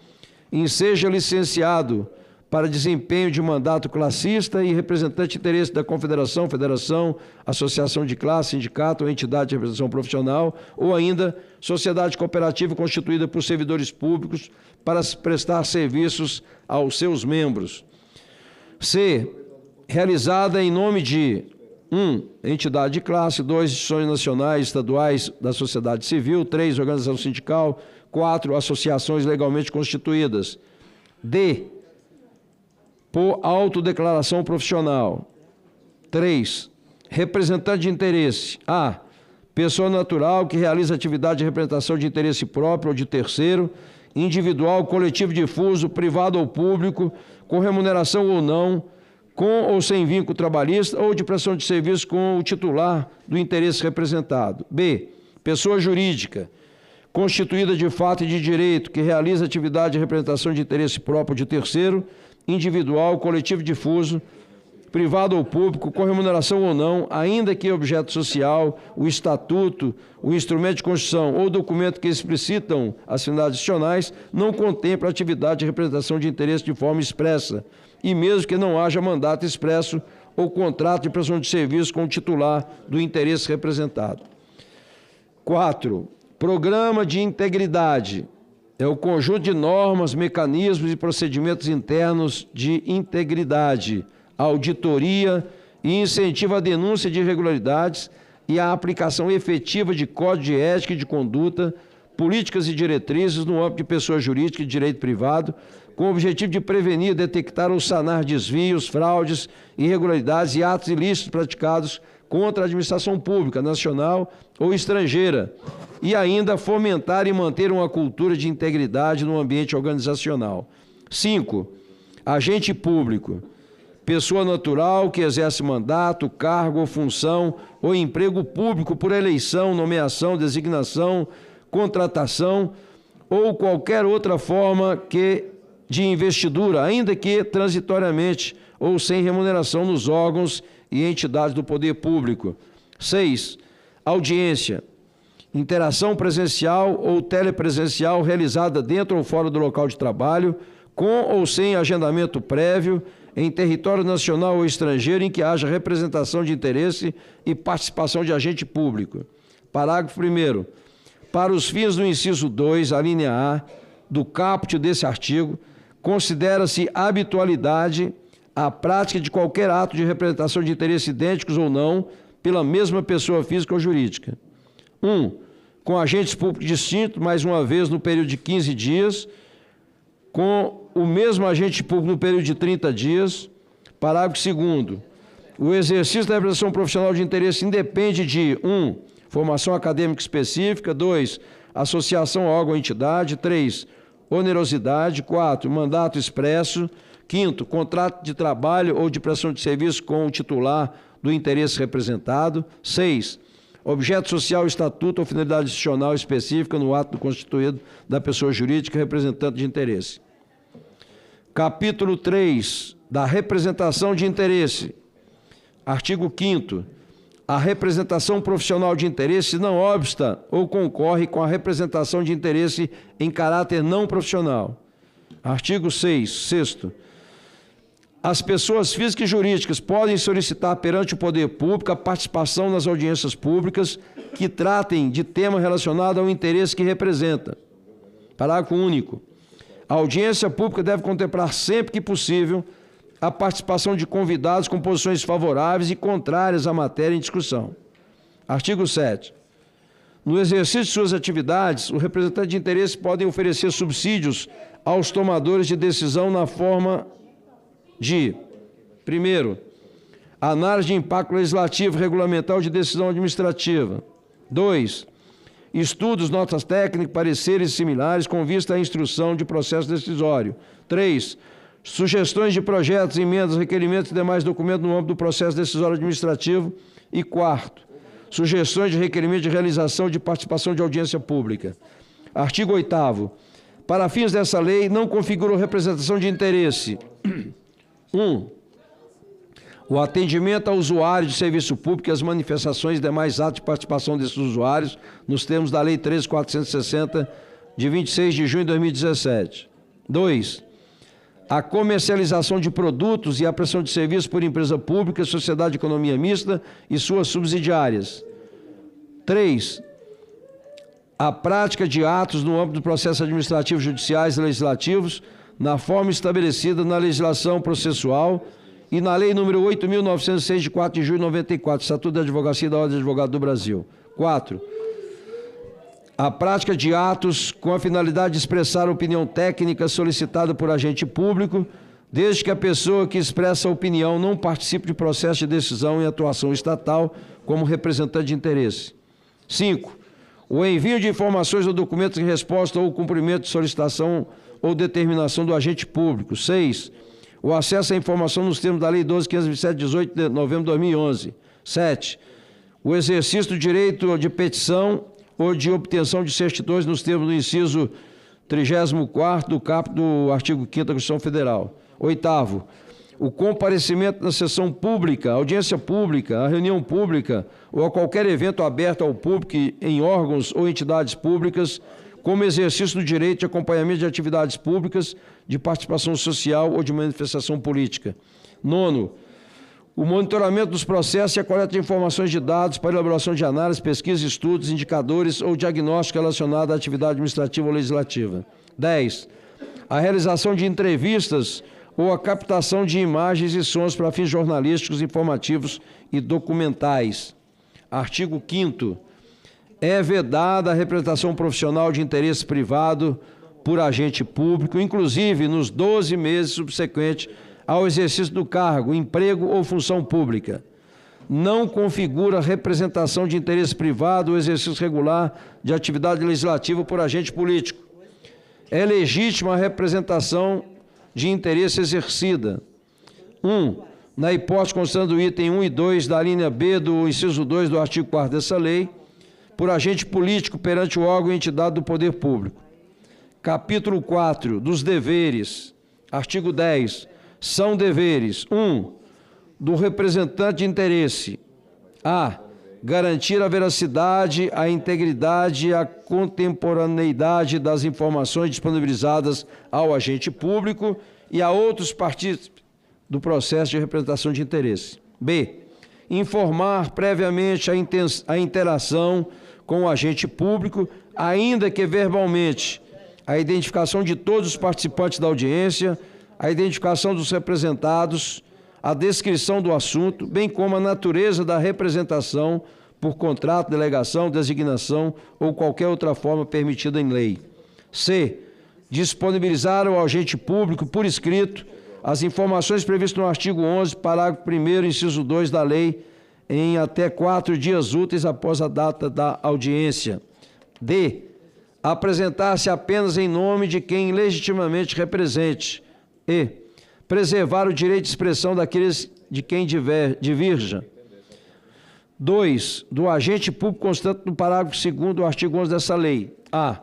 Seja licenciado para desempenho de mandato classista e representante de interesse da confederação, federação, associação de classe, sindicato ou entidade de representação profissional, ou ainda sociedade cooperativa constituída por servidores públicos para prestar serviços aos seus membros. C. Realizada em nome de 1. Entidade de classe. 2. Instituições nacionais, estaduais da sociedade civil. 3. Organização sindical. 4. Associações legalmente constituídas. D. Por autodeclaração profissional. 3. Representante de interesse. A. Pessoa natural que realiza atividade de representação de interesse próprio ou de terceiro, individual, coletivo, difuso, privado ou público, com remuneração ou não, com ou sem vínculo trabalhista ou de prestação de serviço com o titular do interesse representado. B. Pessoa jurídica, constituída de fato e de direito, que realiza atividade de representação de interesse próprio ou de terceiro, individual, coletivo, difuso, privado ou público, com remuneração ou não, ainda que objeto social, o estatuto, o instrumento de Constituição ou documento que explicitam as finalidades institucionais, não contempla atividade de representação de interesse de forma expressa, e mesmo que não haja mandato expresso ou contrato de prestação de serviço com o titular do interesse representado. 4. Programa de integridade. É o conjunto de normas, mecanismos e procedimentos internos de integridade, auditoria e incentivo à denúncia de irregularidades e à aplicação efetiva de código de ética e de conduta, políticas e diretrizes no âmbito de pessoa jurídica e de direito privado, com o objetivo de prevenir, detectar ou sanar desvios, fraudes, irregularidades e atos ilícitos praticados contra a administração pública, nacional ou estrangeira, e ainda fomentar e manter uma cultura de integridade no ambiente organizacional. 5. Agente público. Pessoa natural que exerce mandato, cargo ou função ou emprego público por eleição, nomeação, designação, contratação ou qualquer outra forma de investidura, ainda que transitoriamente ou sem remuneração nos órgãos e entidades do poder público. 6. Audiência. Interação presencial ou telepresencial realizada dentro ou fora do local de trabalho, com ou sem agendamento prévio, em território nacional ou estrangeiro em que haja representação de interesse e participação de agente público. Parágrafo 1º. Para os fins do inciso 2, a linha A, do caput desse artigo, considera-se habitualidade a prática de qualquer ato de representação de interesse idênticos ou não pela mesma pessoa física ou jurídica. Com agentes públicos distintos, mais uma vez no período de 15 dias, com o mesmo agente público no período de 30 dias. Parágrafo 2º. O exercício da representação profissional de interesse independe de 1. Formação acadêmica específica. 2. Associação a órgão ou entidade. 3. Onerosidade. 4. Mandato expresso. 5º. Contrato de trabalho ou de prestação de serviço com o titular do interesse representado. 6. Objeto social, estatuto ou finalidade institucional específica no ato constituído da pessoa jurídica representante de interesse. Capítulo 3 da representação de interesse. Artigo 5º. A representação profissional de interesse não obsta ou concorre com a representação de interesse em caráter não profissional. Artigo 6º. As pessoas físicas e jurídicas podem solicitar perante o poder público a participação nas audiências públicas que tratem de tema relacionado ao interesse que representa. Parágrafo único. A audiência pública deve contemplar sempre que possível a participação de convidados com posições favoráveis e contrárias à matéria em discussão. Artigo 7º. No exercício de suas atividades, os representantes de interesse podem oferecer subsídios aos tomadores de decisão na forma de, primeiro, análise de impacto legislativo, regulamentar de decisão administrativa. 2. Estudos, notas técnicas, pareceres similares com vista à instrução de processo decisório. 3. Sugestões de projetos, emendas, requerimentos e demais documentos no âmbito do processo decisório administrativo. E 4. Sugestões de requerimento de realização de participação de audiência pública. Artigo 8º. Para fins dessa lei, não configura representação de interesse. 1. O atendimento ao usuário de serviço público e as manifestações e demais atos de participação desses usuários nos termos da Lei 13.460, de 26 de junho de 2017. 2. A comercialização de produtos e a prestação de serviços por empresa pública, sociedade de economia mista e suas subsidiárias. 3. A prática de atos no âmbito do processo administrativo, judiciais e legislativos, na forma estabelecida na legislação processual e na Lei nº 8.906, de 4 de julho de 94, Estatuto da Advocacia e da Ordem de Advogados do Brasil. 4. A prática de atos com a finalidade de expressar a opinião técnica solicitada por agente público, desde que a pessoa que expressa a opinião não participe de processo de decisão em atuação estatal como representante de interesse. 5. O envio de informações ou documentos em resposta ou cumprimento de solicitação ou determinação do agente público. 6. O acesso à informação nos termos da Lei 12.527, 18 de novembro de 2011. 7. O exercício do direito de petição ou de obtenção de certidões nos termos do inciso 34º do caput do artigo 5º da Constituição Federal. 8º. O comparecimento na sessão pública, audiência pública, a reunião pública ou a qualquer evento aberto ao público em órgãos ou entidades públicas, como exercício do direito de acompanhamento de atividades públicas, de participação social ou de manifestação política. 9. O monitoramento dos processos e a coleta de informações de dados para elaboração de análises, pesquisas, estudos, indicadores ou diagnóstico relacionado à atividade administrativa ou legislativa. 10. A realização de entrevistas ou a captação de imagens e sons para fins jornalísticos, informativos e documentais. Artigo 5º. É vedada a representação profissional de interesse privado por agente público, inclusive nos 12 meses subsequentes ao exercício do cargo, emprego ou função pública. Não configura representação de interesse privado ou exercício regular de atividade legislativa por agente político. É legítima a representação de interesse exercida. 1. Na hipótese constando do item 1 e 2 da linha B do inciso 2 do artigo 4º dessa lei, por agente político perante o órgão ou entidade do poder público. Capítulo 4, dos deveres. Artigo 10. São deveres. 1. Do representante de interesse. A. Garantir a veracidade, a integridade e a contemporaneidade das informações disponibilizadas ao agente público e a outros partícipes do processo de representação de interesse. B. Informar previamente a interação com o agente público, ainda que verbalmente, a identificação de todos os participantes da audiência, a identificação dos representados, a descrição do assunto, bem como a natureza da representação por contrato, delegação, designação ou qualquer outra forma permitida em lei. C. Disponibilizar ao agente público, por escrito, as informações previstas no artigo 11, parágrafo 1º, inciso 2 da lei, em até 4 dias úteis após a data da audiência. D. Apresentar-se apenas em nome de quem legitimamente represente. E. Preservar o direito de expressão daqueles de quem divirja. 2. Do agente público constante no parágrafo 2º do artigo 11 dessa lei. A.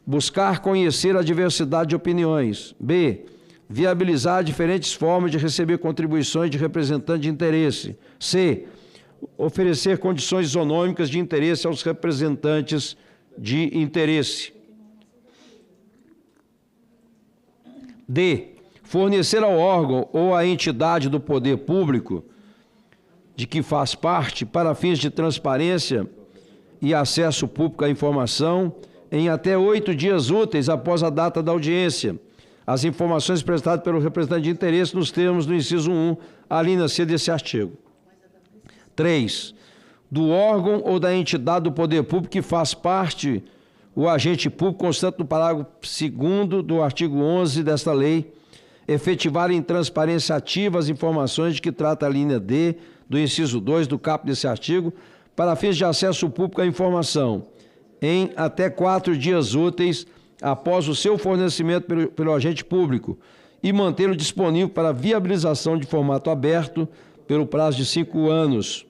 Buscar conhecer a diversidade de opiniões. B. Viabilizar diferentes formas de receber contribuições de representante de interesse. C. Oferecer condições isonômicas de interesse aos representantes de interesse. D. Fornecer ao órgão ou à entidade do poder público de que faz parte, para fins de transparência e acesso público à informação, em até 8 dias úteis após a data da audiência, as informações prestadas pelo representante de interesse nos termos do inciso 1, a linha C desse artigo. 3. Do órgão ou da entidade do poder público que faz parte o agente público constante no parágrafo 2º do artigo 11 desta lei, efetivar em transparência ativa as informações de que trata a linha D do inciso 2 do caput desse artigo, para fins de acesso público à informação, em até 4 dias úteis após o seu fornecimento pelo agente público, e mantê-lo disponível para viabilização de formato aberto pelo prazo de 5 anos.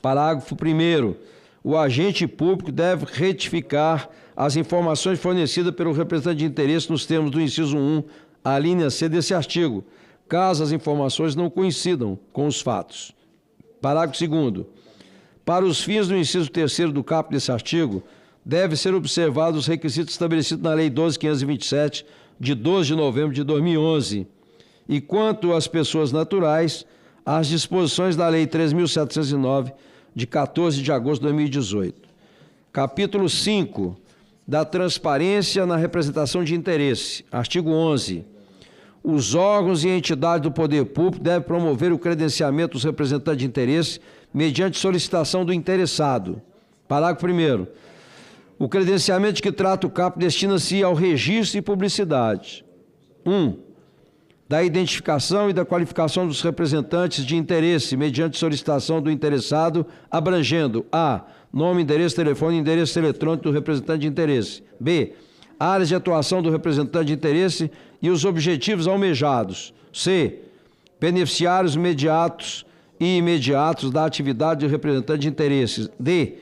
Parágrafo 1º. O agente público deve retificar as informações fornecidas pelo representante de interesse nos termos do inciso 1, a linha C desse artigo, caso as informações não coincidam com os fatos. Parágrafo 2º. Para os fins do inciso 3º do caput desse artigo, deve ser observados os requisitos estabelecidos na Lei 12.527, de 12 de novembro de 2011. E quanto às pessoas naturais, as disposições da Lei 3.709, de 14 de agosto de 2018. Capítulo 5, da transparência na representação de interesse. Artigo 11. Os órgãos e entidades do poder público devem promover o credenciamento dos representantes de interesse mediante solicitação do interessado. Parágrafo 1º. O credenciamento de que trata o caput destina-se ao registro e publicidade. 1. Da identificação e da qualificação dos representantes de interesse mediante solicitação do interessado, abrangendo a. Nome, endereço, telefone e endereço eletrônico do representante de interesse. B. Áreas de atuação do representante de interesse e os objetivos almejados. C. Beneficiários imediatos e imediatos da atividade do representante de interesse. D.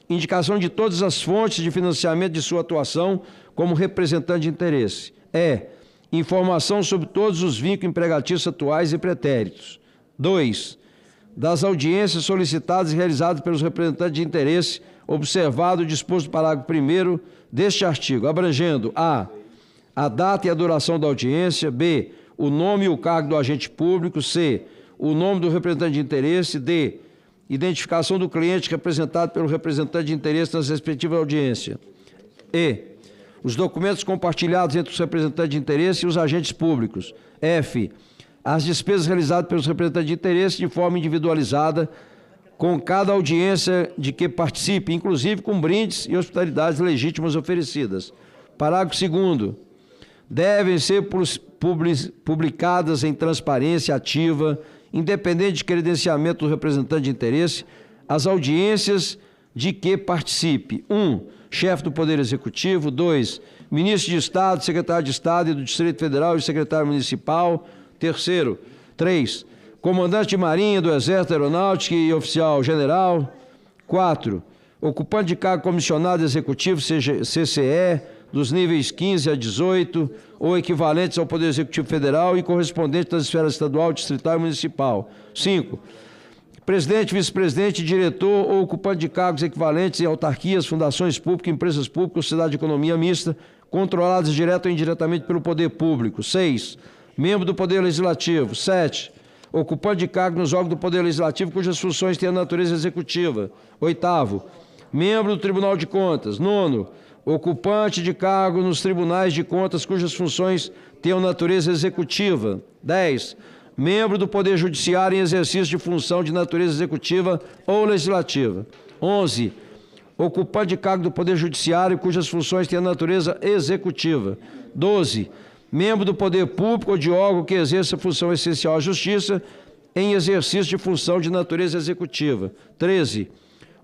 Indicação de todas as fontes de financiamento de sua atuação como representante de interesse. E. Informação sobre todos os vínculos empregatícios atuais e pretéritos. 2. Das audiências solicitadas e realizadas pelos representantes de interesse, observado o disposto no parágrafo 1º deste artigo, abrangendo a data e a duração da audiência, b. o nome e o cargo do agente público, c. o nome do representante de interesse, d. identificação do cliente representado pelo representante de interesse nas respectivas audiências, e. os documentos compartilhados entre os representantes de interesse e os agentes públicos. F. As despesas realizadas pelos representantes de interesse de forma individualizada com cada audiência de que participe, inclusive com brindes e hospitalidades legítimas oferecidas. Parágrafo 2º. Devem ser publicadas em transparência ativa, independente de credenciamento do representante de interesse, as audiências de que participe. 1. Chefe do Poder Executivo. 2. Ministro de Estado, secretário de Estado e do Distrito Federal e secretário municipal. 3. Comandante de Marinha, do Exército, Aeronáutica e oficial general. 4. Ocupante de cargo comissionado executivo, CCE, dos níveis 15 a 18, ou equivalentes ao Poder Executivo Federal e correspondentes das esferas estadual, distrital e municipal. 5. Presidente, vice-presidente, diretor ou ocupante de cargos equivalentes em autarquias, fundações públicas, empresas públicas, sociedade de economia mista, controladas direta ou indiretamente pelo poder público. 6. Membro do Poder Legislativo. 7. Ocupante de cargo nos órgãos do Poder Legislativo cujas funções têm a natureza executiva. 8. Membro do Tribunal de Contas. 9. Ocupante de cargo nos tribunais de contas cujas funções têm a natureza executiva. 10. membro do Poder Judiciário em exercício de função de natureza executiva ou legislativa. 11. Ocupante de cargo do Poder Judiciário cujas funções têm a natureza executiva. 12. Membro do Poder Público ou de órgão que exerça função essencial à Justiça em exercício de função de natureza executiva. 13.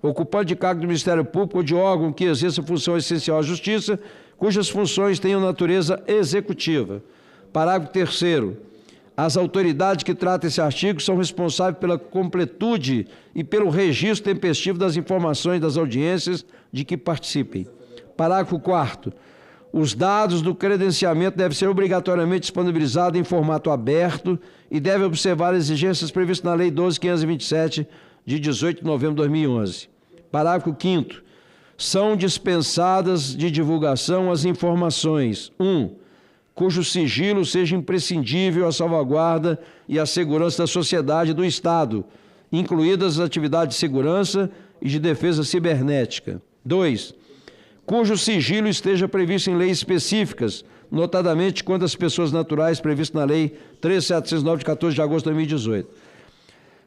Ocupante de cargo do Ministério Público ou de órgão que exerça função essencial à Justiça, cujas funções tenham natureza executiva. Parágrafo 3º. As autoridades que tratam esse artigo são responsáveis pela completude e pelo registro tempestivo das informações das audiências de que participem. Parágrafo 4º. Os dados do credenciamento devem ser obrigatoriamente disponibilizados em formato aberto e devem observar as exigências previstas na Lei 12.527, de 18 de novembro de 2011. Parágrafo 5º. São dispensadas de divulgação as informações: 1. Cujo sigilo seja imprescindível à salvaguarda e à segurança da sociedade e do Estado, incluídas as atividades de segurança e de defesa cibernética. 2. Cujo sigilo esteja previsto em leis específicas, notadamente quanto às pessoas naturais previsto na Lei 13.709, de 14 de agosto de 2018.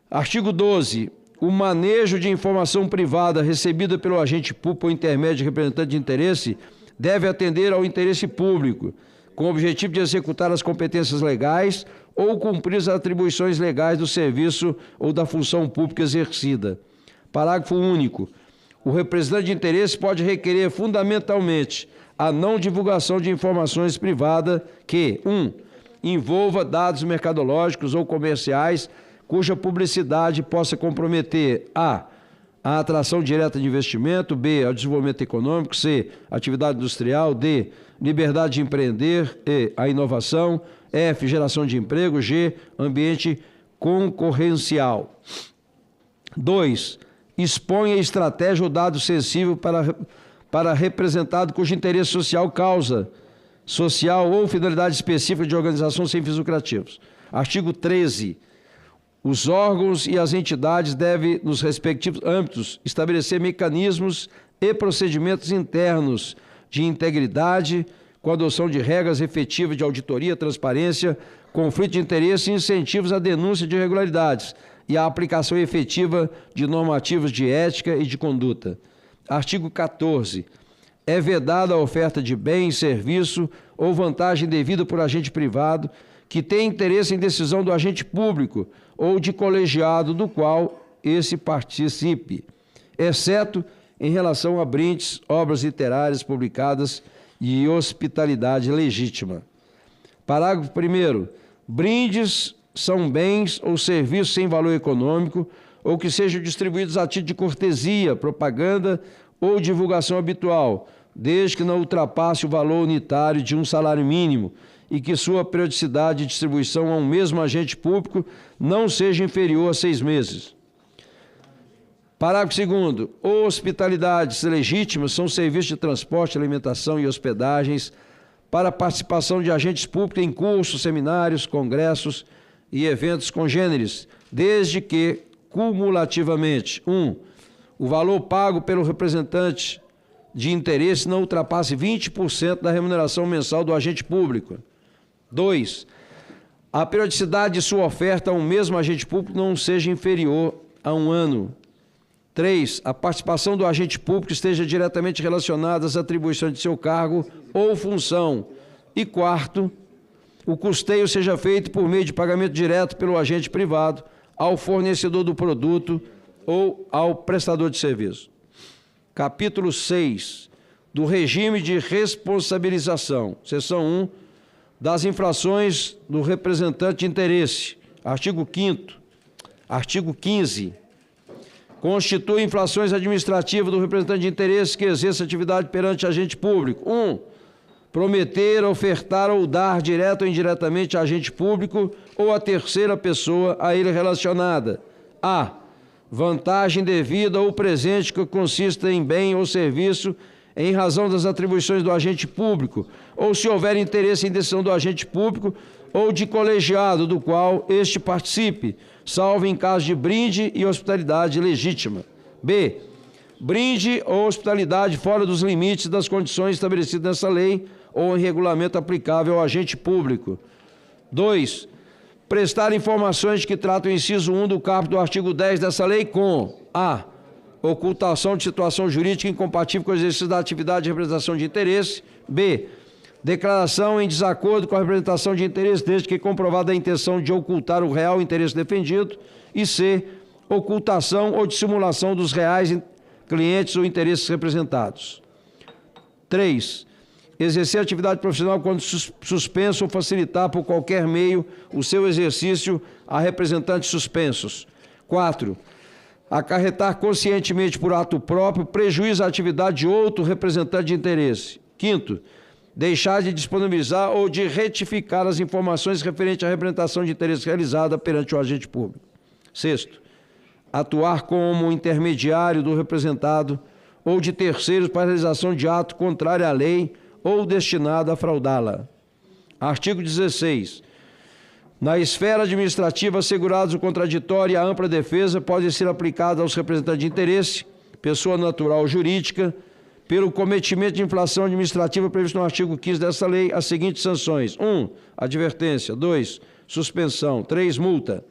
Artigo 12. O manejo de informação privada recebida pelo agente público ou intermédio de representante de interesse deve atender ao interesse público, com o objetivo de executar as competências legais ou cumprir as atribuições legais do serviço ou da função pública exercida. Parágrafo único. O representante de interesse pode requerer fundamentalmente a não divulgação de informações privadas que, 1. Envolva dados mercadológicos ou comerciais cuja publicidade possa comprometer a atração direta de investimento, b. ao desenvolvimento econômico, c. atividade industrial, d. liberdade de empreender, e. a inovação, f. geração de emprego, g. ambiente concorrencial. 2. Expõe a estratégia ou dado sensível para representado cujo interesse social, causa social ou finalidade específica de organização sem fins lucrativos. Artigo 13. Os órgãos e as entidades devem, nos respectivos âmbitos, estabelecer mecanismos e procedimentos internos de integridade, com a adoção de regras efetivas de auditoria, transparência, conflito de interesse e incentivos à denúncia de irregularidades e à aplicação efetiva de normativas de ética e de conduta. Artigo 14. É vedada a oferta de bem, serviço ou vantagem devida por agente privado que tem interesse em decisão do agente público ou de colegiado do qual esse participe, exceto em relação a brindes, obras literárias publicadas e hospitalidade legítima. Parágrafo 1º. Brindes são bens ou serviços sem valor econômico ou que sejam distribuídos a título de cortesia, propaganda ou divulgação habitual, desde que não ultrapasse o valor unitário de um salário mínimo e que sua periodicidade de distribuição a um mesmo agente público não seja inferior a 6 meses. Parágrafo 2º. Hospitalidades legítimas são serviços de transporte, alimentação e hospedagens para participação de agentes públicos em cursos, seminários, congressos e eventos congêneres, desde que, cumulativamente, 1. O valor pago pelo representante de interesse não ultrapasse 20% da remuneração mensal do agente público. 2. A periodicidade de sua oferta a um mesmo agente público não seja inferior a 1 ano. 3. A participação do agente público esteja diretamente relacionada às atribuições de seu cargo ou função. E 4. O custeio seja feito por meio de pagamento direto pelo agente privado ao fornecedor do produto ou ao prestador de serviço. Capítulo 6. Do regime de responsabilização. Seção 1. Das infrações do representante de interesse. Artigo 5º. Artigo 15. Constitui infrações administrativas do representante de interesse que exerça atividade perante agente público. 1. Prometer, ofertar ou dar direto ou indiretamente a agente público ou a terceira pessoa a ele relacionada. A. Vantagem devida ou presente que consista em bem ou serviço em razão das atribuições do agente público, ou se houver interesse em decisão do agente público ou de colegiado do qual este participe, salvo em caso de brinde e hospitalidade legítima. B. Brinde ou hospitalidade fora dos limites das condições estabelecidas nessa lei ou em regulamento aplicável ao agente público. 2. prestar informações que tratam o inciso 1 do caput do artigo 10 dessa lei com a ocultação de situação jurídica incompatível com o exercício da atividade de representação de interesse, b, declaração em desacordo com a representação de interesse desde que comprovada a intenção de ocultar o real interesse defendido, e c, ocultação ou dissimulação dos reais clientes ou interesses representados. 3. Exercer atividade profissional quando suspenso ou facilitar por qualquer meio o seu exercício a representantes suspensos. 4. Acarretar conscientemente por ato próprio prejuízo à atividade de outro representante de interesse. 5º. Deixar de disponibilizar ou de retificar as informações referentes à representação de interesse realizada perante o agente público. 6º. Atuar como intermediário do representado ou de terceiros para a realização de ato contrário à lei ou destinado a fraudá-la. Artigo 16. Na esfera administrativa, assegurados o contraditório e a ampla defesa podem ser aplicados aos representantes de interesse, pessoa natural ou jurídica, pelo cometimento de infração administrativa previsto no artigo 15 dessa lei, as seguintes sanções: 1. Advertência. 2. Suspensão. 3. Multa.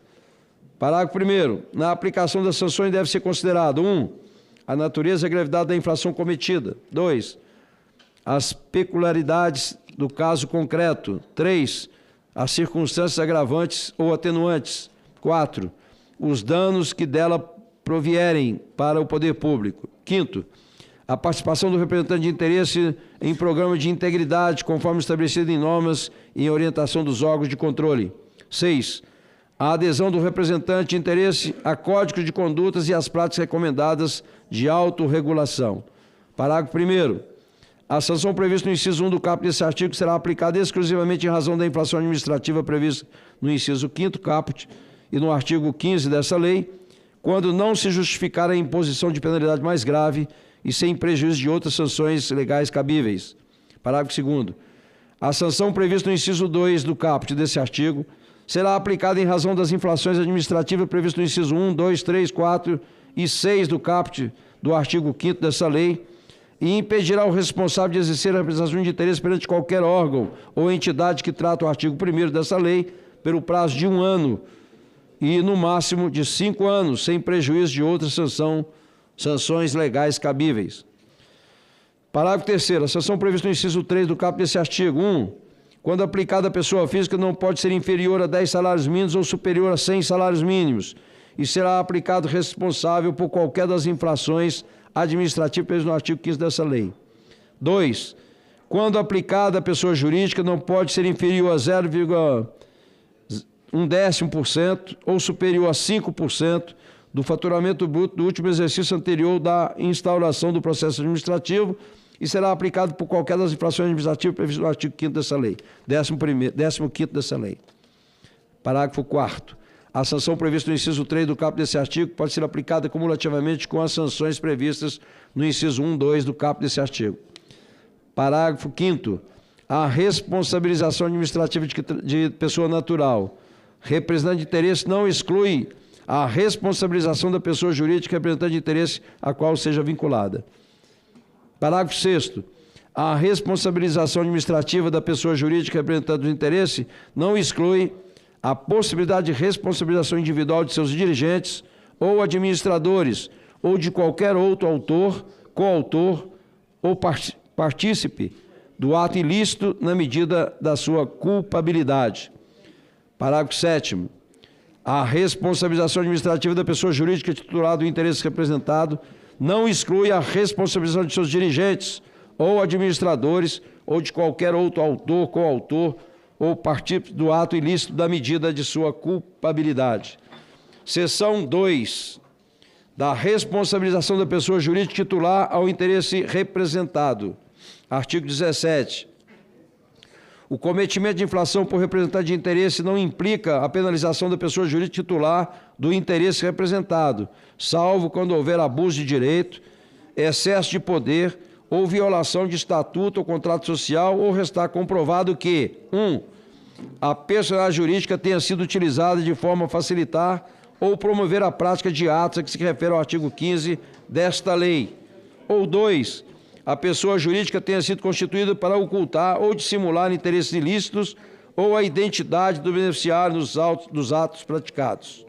Parágrafo 1º. Na aplicação das sanções deve ser considerado: 1. A natureza e a gravidade da infração cometida. 2. As peculiaridades do caso concreto. 3. As circunstâncias agravantes ou atenuantes. 4. Os danos que dela provierem para o poder público. 5º. A participação do representante de interesse em programa de integridade, conforme estabelecido em normas e em orientação dos órgãos de controle. 6. A adesão do representante de interesse a códigos de condutas e às práticas recomendadas de autorregulação. Parágrafo 1º. A sanção prevista no inciso 1 do caput desse artigo será aplicada exclusivamente em razão da infração administrativa prevista no inciso 5º caput e no artigo 15 dessa lei, quando não se justificar a imposição de penalidade mais grave e sem prejuízo de outras sanções legais cabíveis. Parágrafo 2º. A sanção prevista no inciso 2 do caput desse artigo será aplicada em razão das infrações administrativas previstas no inciso 1, 2, 3, 4 e 6 do caput do artigo 5º dessa lei e impedirá o responsável de exercer a representação de interesse perante qualquer órgão ou entidade que trata o artigo 1º dessa lei pelo prazo de 1 ano e, no máximo, de 5 anos, sem prejuízo de outras sanções legais cabíveis. Parágrafo 3º. A sanção prevista no inciso 3 do caput desse artigo: 1. Quando aplicada à pessoa física, não pode ser inferior a 10 salários mínimos ou superior a 100 salários mínimos e será aplicado responsável por qualquer das infrações administrativas previstas no artigo 15 dessa lei. 2. Quando aplicada à pessoa jurídica, não pode ser inferior a 0,1% ou superior a 5% do faturamento bruto do último exercício anterior da instauração do processo administrativo e será aplicado por qualquer das infrações administrativas previstas no artigo 5º dessa lei, 15º dessa lei. Parágrafo 4º. A sanção prevista no inciso 3 do caput desse artigo pode ser aplicada cumulativamente com as sanções previstas no inciso 1, 2 do caput desse artigo. Parágrafo 5º. A responsabilização administrativa de pessoa natural, representante de interesse, não exclui a responsabilização da pessoa jurídica representante de interesse a qual seja vinculada. Parágrafo 6º. A responsabilização administrativa da pessoa jurídica representante do interesse não exclui a possibilidade de responsabilização individual de seus dirigentes ou administradores ou de qualquer outro autor, coautor ou partícipe do ato ilícito na medida da sua culpabilidade. Parágrafo 7º. A responsabilização administrativa da pessoa jurídica titular do interesse representado não exclui a responsabilização de seus dirigentes ou administradores ou de qualquer outro autor, coautor ou partícipe do ato ilícito da medida de sua culpabilidade. Seção 2. Da responsabilização da pessoa jurídica titular ao interesse representado. Artigo 17. O cometimento de infração por representante de interesse não implica a penalização da pessoa jurídica titular do interesse representado, salvo quando houver abuso de direito, excesso de poder ou violação de estatuto ou contrato social ou restar comprovado que 1. A personalidade jurídica tenha sido utilizada de forma a facilitar ou promover a prática de atos a que se refere ao artigo 15 desta lei, ou 2. A pessoa jurídica tenha sido constituída para ocultar ou dissimular interesses ilícitos ou a identidade do beneficiário nos atos praticados.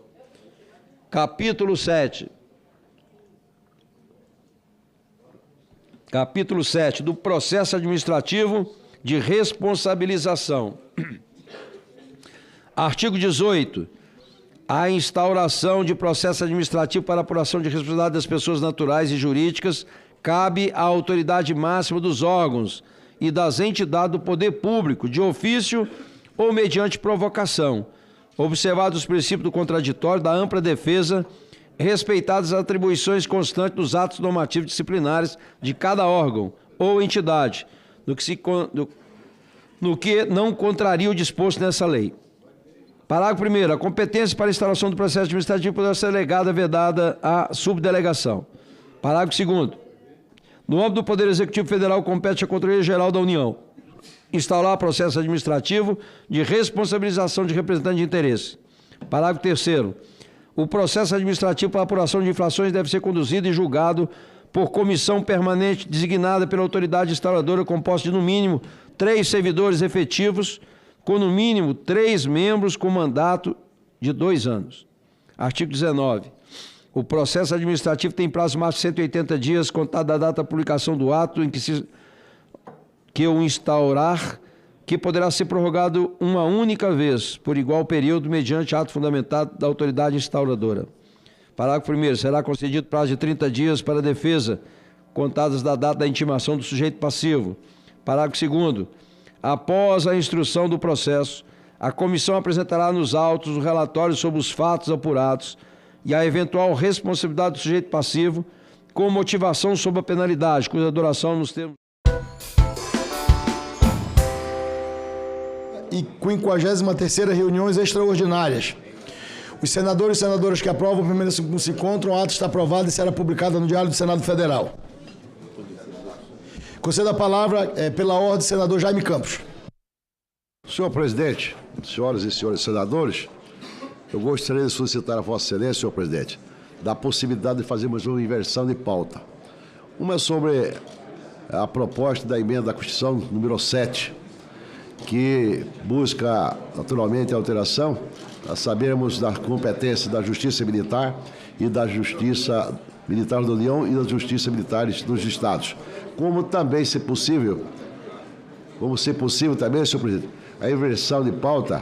Capítulo 7. Capítulo 7 do processo administrativo de responsabilização. Artigo 18. A instauração de processo administrativo para apuração de responsabilidade das pessoas naturais e jurídicas cabe à autoridade máxima dos órgãos e das entidades do poder público, de ofício ou mediante provocação, observados os princípios do contraditório, da ampla defesa, respeitadas as atribuições constantes dos atos normativos disciplinares de cada órgão ou entidade, no que não contraria o disposto nessa lei. Parágrafo 1º. A competência para a instalação do processo administrativo poderá ser delegada, vedada à subdelegação. Parágrafo 2º. No âmbito do Poder Executivo Federal, compete à Controladoria Geral da União instaurar processo administrativo de responsabilização de representante de interesse. Parágrafo 3º. O processo administrativo para apuração de infrações deve ser conduzido e julgado por comissão permanente designada pela autoridade instauradora, composta de, no mínimo, 3 servidores efetivos, com, no mínimo, 3 membros com mandato de 2 anos. Artigo 19. O processo administrativo tem prazo máximo de 180 dias, contado da data da publicação do ato em que o instaurar, que poderá ser prorrogado uma única vez, por igual período, mediante ato fundamentado da autoridade instauradora. Parágrafo 1º. Será concedido prazo de 30 dias para a defesa, contadas da data da intimação do sujeito passivo. Parágrafo 2º. Após a instrução do processo, a comissão apresentará nos autos o relatório sobre os fatos apurados e a eventual responsabilidade do sujeito passivo, com motivação sobre a penalidade, cuja duração nos termos... E 53ª reuniões extraordinárias. Os senadores e senadoras que aprovam permanecem como se encontram, o ato está aprovado e será publicado no Diário do Senado Federal. Concedo a palavra, pela ordem, senador Jaime Campos. Senhor presidente, senhoras e senhores senadores, eu gostaria de solicitar a Vossa Excelência, senhor presidente, da possibilidade de fazermos uma inversão de pauta. Uma é sobre a proposta da emenda à Constituição número 7, que busca, naturalmente, a alteração, a sabermos da competência da Justiça Militar e da Justiça Militar da União e das Justiças Militares dos Estados. Como também, se possível também, senhor presidente, a inversão de pauta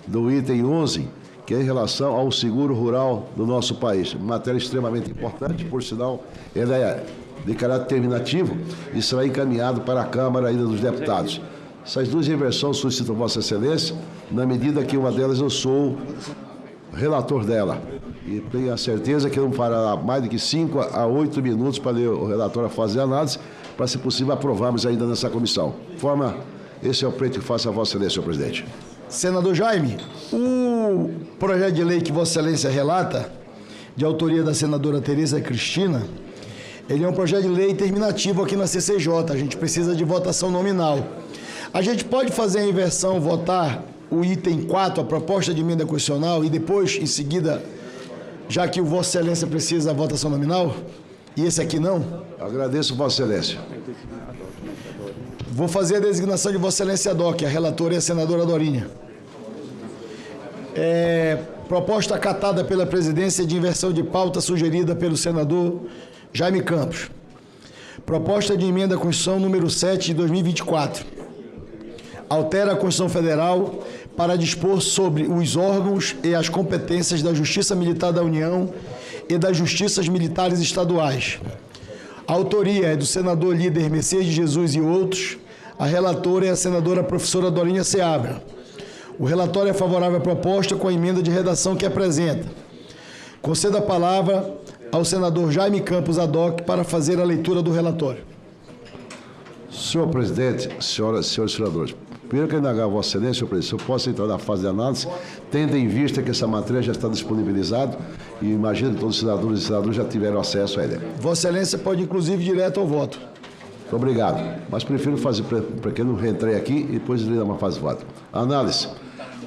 do item 11, que é em relação ao seguro rural do nosso país. Matéria extremamente importante, por sinal, ela é de caráter terminativo e será encaminhado para a Câmara ainda dos Deputados. Essas duas inversões solicitam Vossa Excelência, na medida que uma delas eu sou relator dela. E tenho a certeza que não fará mais do que 5 a 8 minutos para o relator fazer a análise, para, se possível, aprovarmos ainda nessa comissão. Esse é o pleito que faço a Vossa Excelência, senhor presidente. Senador Jaime, o projeto de lei que Vossa Excelência relata, de autoria da senadora Tereza Cristina, ele é um projeto de lei terminativo aqui na CCJ. A gente precisa de votação nominal. A gente pode fazer a inversão, votar o item 4, a proposta de emenda constitucional, e depois, em seguida, já que o Vossa Excelência precisa da votação nominal, e esse aqui não? Agradeço, Vossa Excelência. Vou fazer a designação de Vossa Excelência ad hoc, a relatora é a senadora Dorinha. Proposta acatada pela presidência de inversão de pauta sugerida pelo senador Jaime Campos. Proposta de emenda à Constituição número 7 de 2024. Altera a Constituição Federal para dispor sobre os órgãos e as competências da Justiça Militar da União e das Justiças Militares Estaduais. A autoria é do senador líder Messias de Jesus e outros. A relatora é a senadora professora Dorinha Seabra. O relatório é favorável à proposta com a emenda de redação que apresenta. Concedo a palavra ao senador Jaime Campos ad hoc para fazer a leitura do relatório. Senhor presidente, senhoras e senhores senadores, primeiro quero indagar a Vossa Excelência, senhor presidente, se eu posso entrar na fase de análise, tendo em vista que essa matéria já está disponibilizada e imagino que todos os senadores e senadoras já tiveram acesso a ela. Vossa Excelência pode, inclusive, ir direto ao voto. Muito obrigado, mas prefiro fazer, para que eu não reentrei aqui, e depois ir uma fase de voto. Análise.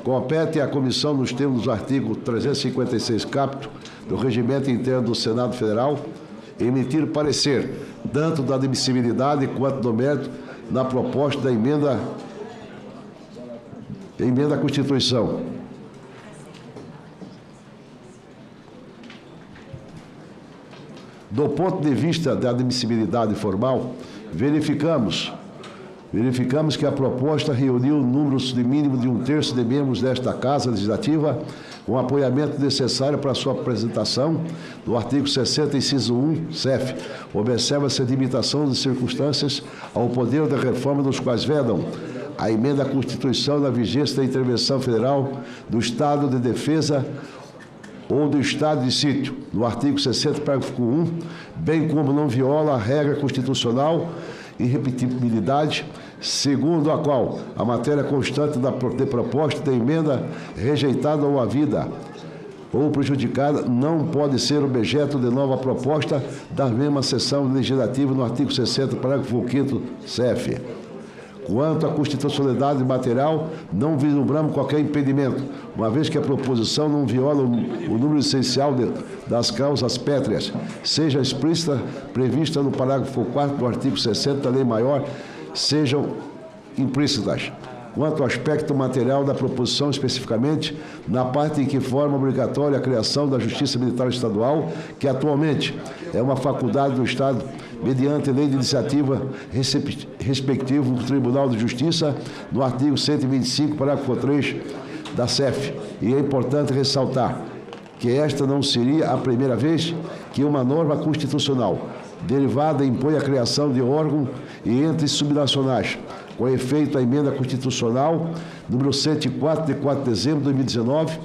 Compete à comissão, nos termos do artigo 356, caput, do Regimento Interno do Senado Federal, emitir parecer, tanto da admissibilidade quanto do mérito, na proposta da emenda emenda à Constituição. Do ponto de vista da admissibilidade formal, verificamos que a proposta reuniu números de mínimo de 1/3 de membros desta Casa Legislativa, com apoiamento necessário para sua apresentação, do artigo 60, inciso 1, CEF. Observa-se a limitação de circunstâncias ao poder da reforma dos quais vedam a emenda à Constituição da vigência da intervenção federal do Estado de Defesa ou do estado de sítio, no artigo 60, parágrafo 1, bem como não viola a regra constitucional irrepetibilidade, segundo a qual a matéria constante de proposta de emenda rejeitada ou havida ou prejudicada não pode ser objeto de nova proposta da mesma sessão legislativa no artigo 60, parágrafo 5º, CF. Quanto à constitucionalidade material, não vislumbramos qualquer impedimento, uma vez que a proposição não viola o número essencial das causas pétreas, seja explícita, prevista no parágrafo 4º do artigo 60 da Lei Maior, sejam implícitas. Quanto ao aspecto material da proposição, especificamente, na parte em que forma obrigatória a criação da Justiça Militar Estadual, que atualmente é uma faculdade do Estado, mediante lei de iniciativa respectivo do Tribunal de Justiça, no artigo 125, parágrafo 3 da CEF. E é importante ressaltar que esta não seria a primeira vez que uma norma constitucional derivada impõe a criação de órgão e entes subnacionais, com efeito a emenda constitucional número 104, de 4 de dezembro de 2019,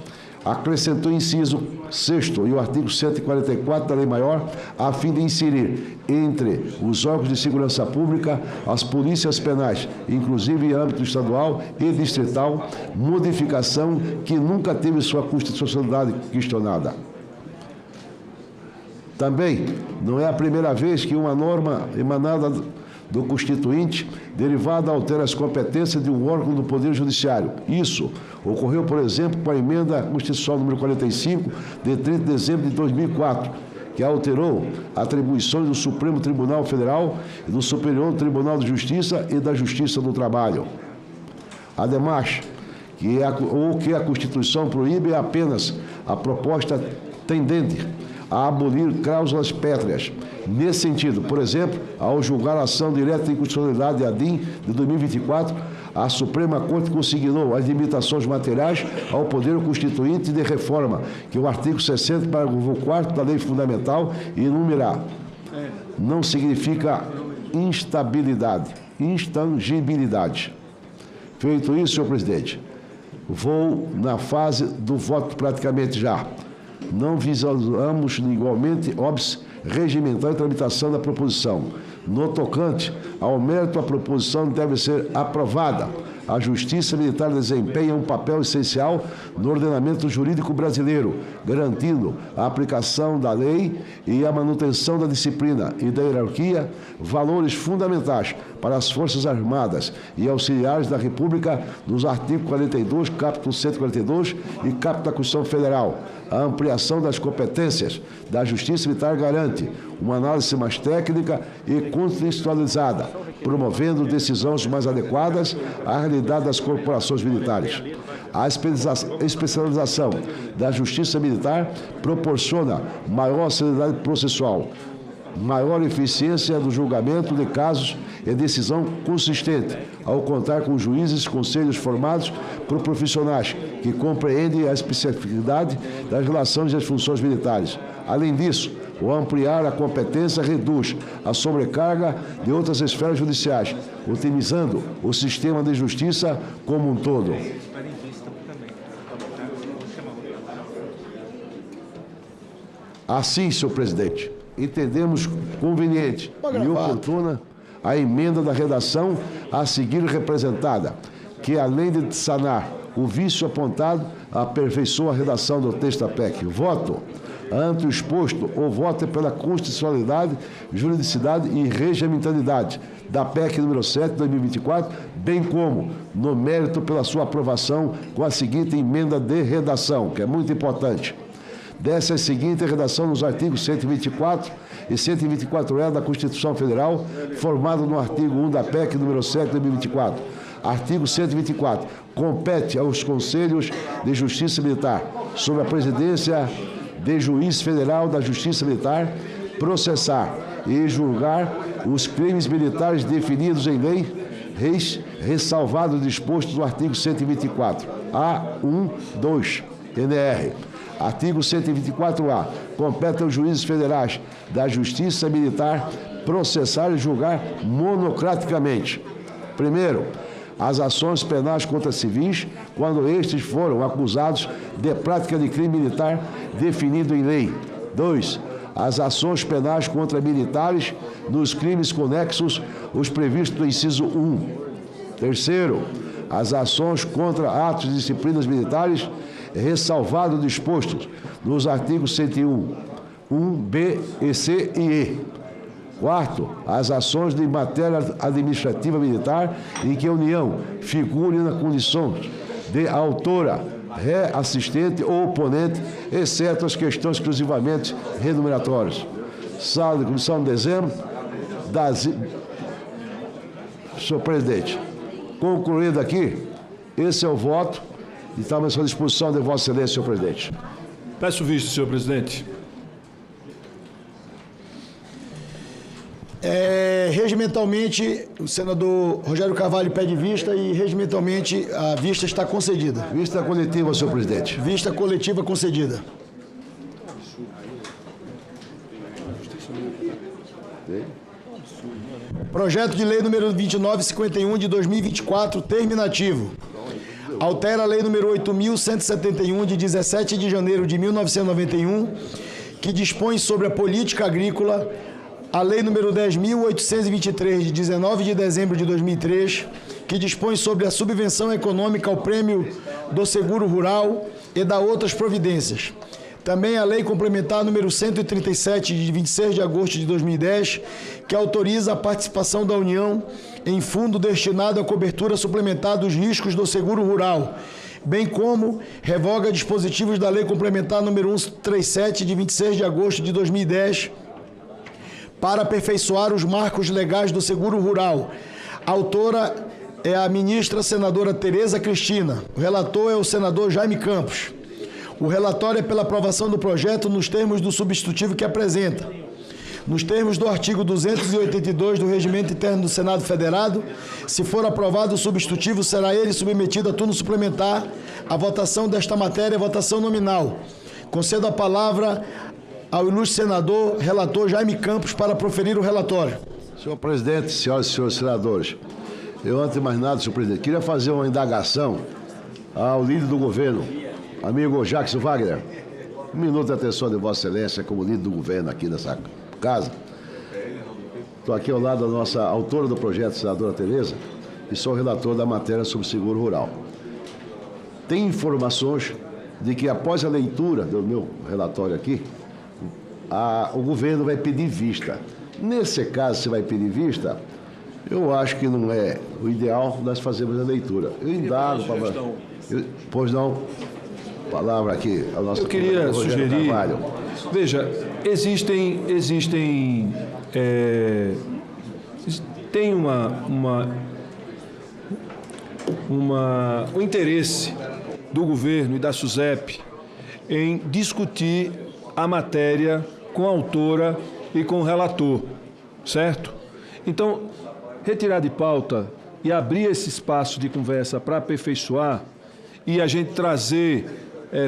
acrescentou inciso 6º e o artigo 144 da Lei Maior, a fim de inserir entre os órgãos de segurança pública as polícias penais, inclusive em âmbito estadual e distrital, modificação que nunca teve sua constitucionalidade questionada. Também não é a primeira vez que uma norma emanada do Constituinte, derivada altera as competências de um órgão do Poder Judiciário. Isso ocorreu, por exemplo, com a emenda constitucional número 45, de 30 de dezembro de 2004, que alterou atribuições do Supremo Tribunal Federal e do Superior Tribunal de Justiça e da Justiça do Trabalho. Ademais, que a Constituição proíbe apenas a proposta tendente a abolir cláusulas pétreas. Nesse sentido, por exemplo, ao julgar a ação direta de inconstitucionalidade ADIM de 2024, a Suprema Corte consignou as limitações materiais ao Poder Constituinte de reforma, que o artigo 60, parágrafo 4º da Lei Fundamental enumera. Não significa intangibilidade. Feito isso, senhor presidente, vou na fase do voto praticamente já. Não visualizamos igualmente regimentar a tramitação da proposição. No tocante ao mérito, a proposição deve ser aprovada. A Justiça Militar desempenha um papel essencial no ordenamento jurídico brasileiro, garantindo a aplicação da lei e a manutenção da disciplina e da hierarquia, valores fundamentais para as Forças Armadas e Auxiliares da República, nos artigos 42, capítulo 142 e capítulo da Constituição Federal. A ampliação das competências da Justiça Militar garante uma análise mais técnica e contextualizada, promovendo decisões mais adequadas à realidade das corporações militares. A especialização da Justiça Militar proporciona maior celeridade processual, maior eficiência do julgamento de casos e decisão consistente, ao contar com juízes e conselhos formados por profissionais que compreendem a especificidade das relações e das funções militares. Além disso, o ampliar a competência reduz a sobrecarga de outras esferas judiciais, otimizando o sistema de justiça como um todo. Assim, senhor presidente, entendemos conveniente e oportuna a emenda da redação a seguir representada, que além de sanar o vício apontado, aperfeiçoa a redação do texto da PEC. Voto ante o exposto, ou voto pela constitucionalidade, juridicidade e regimentalidade da PEC número 7 de 2024, bem como no mérito pela sua aprovação com a seguinte emenda de redação, que é muito importante. Dessa a seguinte redação nos artigos 124 e 124E da Constituição Federal, formado no artigo 1 da PEC número 7 de 2024. Artigo 124. Compete aos Conselhos de Justiça Militar, sob a presidência de juiz federal da Justiça Militar, processar e julgar os crimes militares definidos em lei, ressalvado o disposto no artigo 124. A1, 2, NR. Artigo 124A. Compete aos juízes federais da Justiça Militar processar e julgar monocraticamente. Primeiro, as ações penais contra civis, quando estes foram acusados de prática de crime militar definido em lei. 2. As ações penais contra militares nos crimes conexos, os previstos no inciso 1. Terceiro, as ações contra atos de disciplinas militares, ressalvado o disposto nos artigos 101, 1B, e C e E. Quarto, as ações de matéria administrativa militar em que a União figure na condição de autora, ré, assistente ou oponente, exceto as questões exclusivamente remuneratórias. Sala de comissão de dezembro, senhor presidente, concluído aqui, esse é o voto e estamos à sua disposição de Vossa Excelência, senhor presidente. Peço visto, senhor presidente. Regimentalmente, o senador Rogério Carvalho pede vista e, regimentalmente, a vista está concedida. Vista coletiva, senhor presidente. Vista coletiva concedida. Projeto de lei número 2951 de 2024, terminativo. Altera a lei número 8.171 de 17 de janeiro de 1991, que dispõe sobre a política agrícola, a lei número 10.823 de 19 de dezembro de 2003, que dispõe sobre a subvenção econômica ao prêmio do seguro rural e da outras providências. Também a lei complementar número 137 de 26 de agosto de 2010, que autoriza a participação da União em fundo destinado à cobertura suplementar dos riscos do seguro rural, bem como revoga dispositivos da lei complementar número 137 de 26 de agosto de 2010, para aperfeiçoar os marcos legais do seguro rural. A autora é a ministra senadora Tereza Cristina. O relator é o senador Jaime Campos. O relatório é pela aprovação do projeto nos termos do substitutivo que apresenta. Nos termos do artigo 282 do Regimento Interno do Senado Federado, se for aprovado o substitutivo, será ele submetido a turno suplementar. A votação desta matéria é votação nominal. Concedo a palavra ao ilustre senador, relator Jaime Campos, para proferir o relatório. Senhor presidente, senhoras e senhores senadores, eu, antes de mais nada, senhor presidente, queria fazer uma indagação ao líder do governo, amigo Jackson Wagner. Um minuto de atenção de Vossa Excelência como líder do governo aqui nessa casa. Estou aqui ao lado da nossa autora do projeto, senadora Tereza, e sou relator da matéria sobre seguro rural. Tem informações de que, após a leitura do meu relatório aqui, o governo vai pedir vista. Nesse caso, se vai pedir vista, eu acho que não é o ideal nós fazermos a leitura. Eu indago para... Pois não, palavra aqui ao nosso... Eu queria sugerir... Carvalho. Veja, tem um interesse do governo e da SUSEP em discutir a matéria com a autora e com o relator, certo? Então, retirar de pauta e abrir esse espaço de conversa para aperfeiçoar e a gente trazer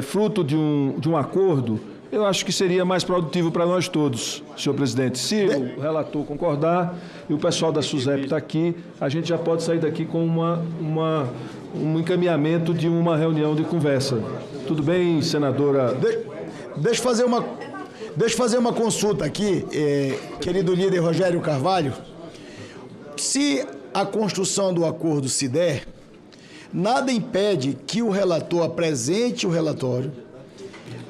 fruto de um acordo, eu acho que seria mais produtivo para nós todos, senhor presidente. Se o relator concordar e o pessoal da SUSEP está aqui, a gente já pode sair daqui com um encaminhamento de uma reunião de conversa. Tudo bem, senadora? Deixa eu fazer uma consulta aqui, querido líder Rogério Carvalho. Se a construção do acordo se der, nada impede que o relator apresente o relatório,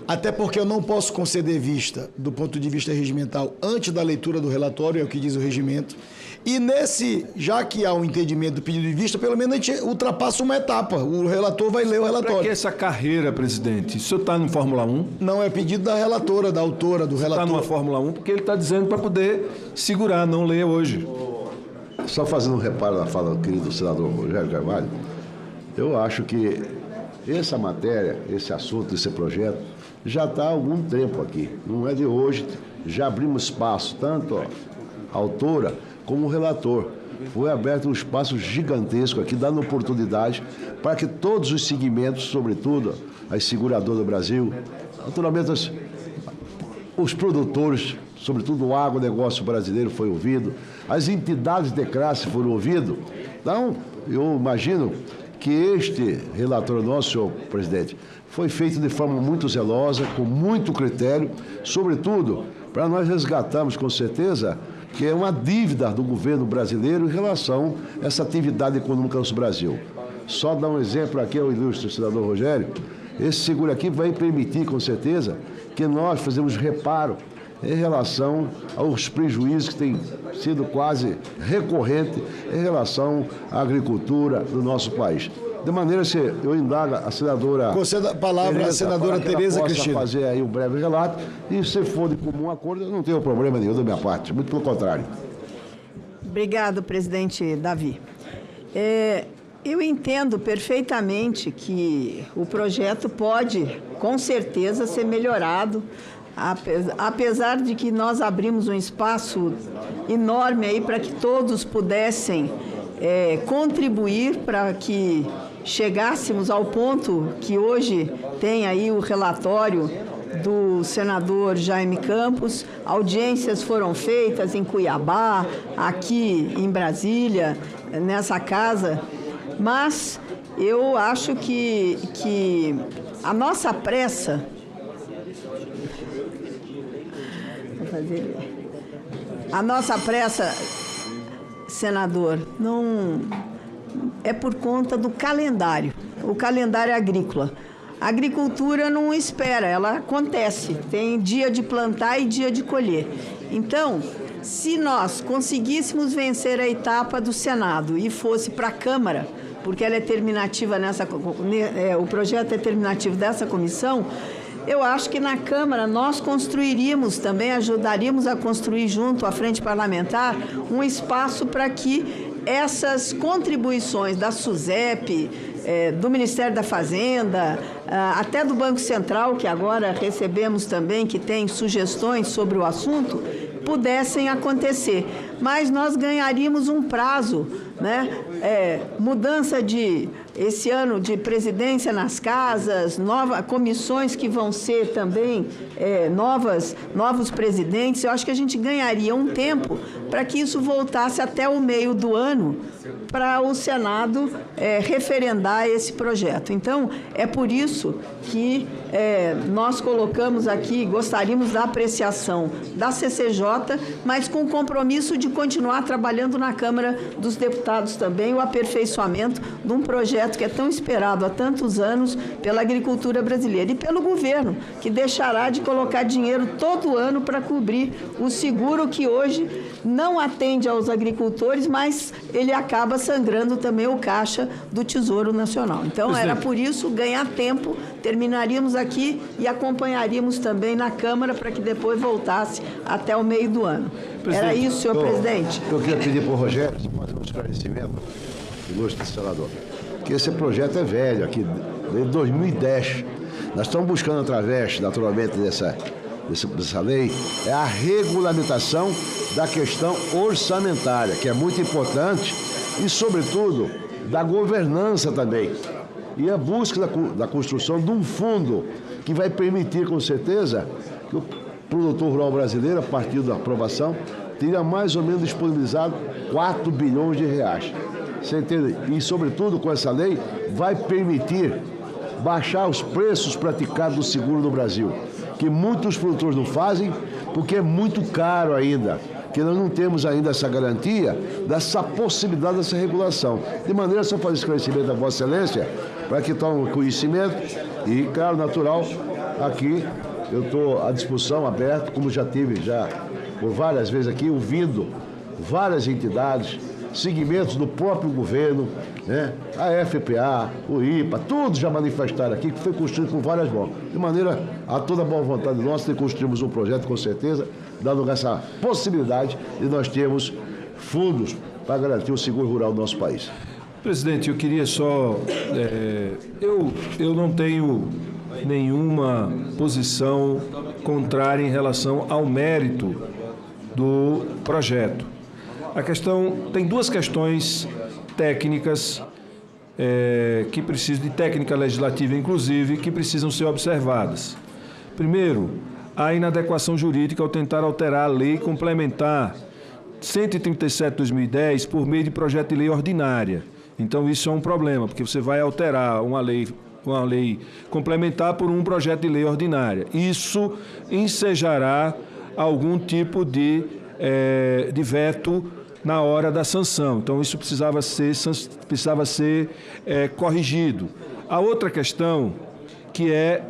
até porque eu não posso conceder vista do ponto de vista regimental antes da leitura do relatório, é o que diz o regimento. E já que há um entendimento do pedido de vista, pelo menos a gente ultrapassa uma etapa. O relator vai ler o relatório. Para que essa carreira, presidente? O senhor está no Fórmula 1? Não, é pedido da relatora, da autora, do relator. Está numa Fórmula 1 porque ele está dizendo para poder segurar, não ler hoje. só fazendo um reparo na fala do querido senador Rogério Carvalho, eu acho que essa matéria, esse assunto, esse projeto, já está há algum tempo aqui. Não é de hoje, já abrimos espaço, tanto a autora como o relator. Foi aberto um espaço gigantesco aqui, dando oportunidade para que todos os segmentos, sobretudo as seguradoras do Brasil, naturalmente os produtores, sobretudo o agronegócio brasileiro foi ouvido, as entidades de classe foram ouvidas. Então, eu imagino que este relatório nosso, senhor presidente, foi feito de forma muito zelosa, com muito critério, sobretudo para nós resgatarmos com certeza que é uma dívida do governo brasileiro em relação a essa atividade econômica no Brasil. Só dar um exemplo aqui ao ilustre senador Rogério, esse seguro aqui vai permitir com certeza que nós fazemos reparo em relação aos prejuízos que têm sido quase recorrentes em relação à agricultura do nosso país. De maneira que eu indago a senadora... Conceda a palavra à senadora Tereza Cristina. Fazer aí um breve relato e, se for de comum acordo, eu não tenho problema nenhum da minha parte, muito pelo contrário. Obrigado, presidente Davi. Eu entendo perfeitamente que o projeto pode, com certeza, ser melhorado, apesar de que nós abrimos um espaço enorme aí para que todos pudessem contribuir para que chegássemos ao ponto que hoje tem aí o relatório do senador Jaime Campos. Audiências foram feitas em Cuiabá, aqui em Brasília, nessa casa, mas eu acho que a nossa pressa... A nossa pressa, senador, não é por conta do calendário, o calendário agrícola. A agricultura não espera, ela acontece, tem dia de plantar e dia de colher. Então, se nós conseguíssemos vencer a etapa do Senado e fosse para a Câmara, porque ela é terminativa o projeto é terminativo dessa comissão, eu acho que na Câmara nós construiríamos também, ajudaríamos a construir junto à Frente Parlamentar um espaço para que essas contribuições da SUSEP, do Ministério da Fazenda, até do Banco Central, que agora recebemos também, que tem sugestões sobre o assunto, pudessem acontecer. Mas nós ganharíamos um prazo, né? Mudança esse ano de presidência nas casas, comissões que vão ser também novos presidentes. Eu acho que a gente ganharia um tempo para que isso voltasse até o meio do ano para o Senado referendar esse projeto. Então, é por isso que nós colocamos aqui, gostaríamos da apreciação da CCJ, mas com o compromisso de continuar trabalhando na Câmara dos Deputados também o aperfeiçoamento de um projeto que é tão esperado há tantos anos pela agricultura brasileira e pelo governo, que deixará de colocar dinheiro todo ano para cobrir o seguro que hoje não atende aos agricultores, mas ele acaba sangrando também o caixa do Tesouro Nacional. Então, era por isso ganhar tempo, terminaríamos aqui e acompanharíamos também na Câmara para que depois voltasse até o meio do ano. Era isso, senhor presidente. Eu queria pedir para o Rogério fazer um esclarecimento, ilustre senador, que esse projeto é velho, aqui desde 2010. Nós estamos buscando, através, naturalmente, dessa lei, é a regulamentação da questão orçamentária, que é muito importante, e, sobretudo, da governança também. E a busca da construção de um fundo que vai permitir, com certeza, que o produtor rural brasileiro, a partir da aprovação, teria mais ou menos disponibilizado 4 bilhões de reais. Você entende? E, sobretudo, com essa lei, vai permitir baixar os preços praticados do seguro no Brasil, que muitos produtores não fazem porque é muito caro ainda, que nós não temos ainda essa garantia dessa possibilidade dessa regulação. De maneira, só fazer esclarecimento a Vossa Excelência, para que tome conhecimento e, claro, natural, aqui eu estou à disposição, aberto, como já tive por várias vezes aqui, ouvindo várias entidades, segmentos do próprio governo, né? A FPA, o IPA, todos já manifestaram aqui, que foi construído por várias mãos. De maneira, a toda boa vontade nossa, construímos um projeto, com certeza, dando essa possibilidade de nós termos fundos para garantir o seguro rural do nosso país. Presidente, eu queria só... eu não tenho nenhuma posição contrária em relação ao mérito do projeto. A questão... Tem duas questões técnicas, que precisam de técnica legislativa, inclusive, que precisam ser observadas. Primeiro, a inadequação jurídica ao tentar alterar a lei complementar 137 de 2010 por meio de projeto de lei ordinária. Então, isso é um problema, porque você vai alterar uma lei complementar por um projeto de lei ordinária. Isso ensejará algum tipo de veto na hora da sanção. Então, isso precisava ser corrigido. A outra questão, que é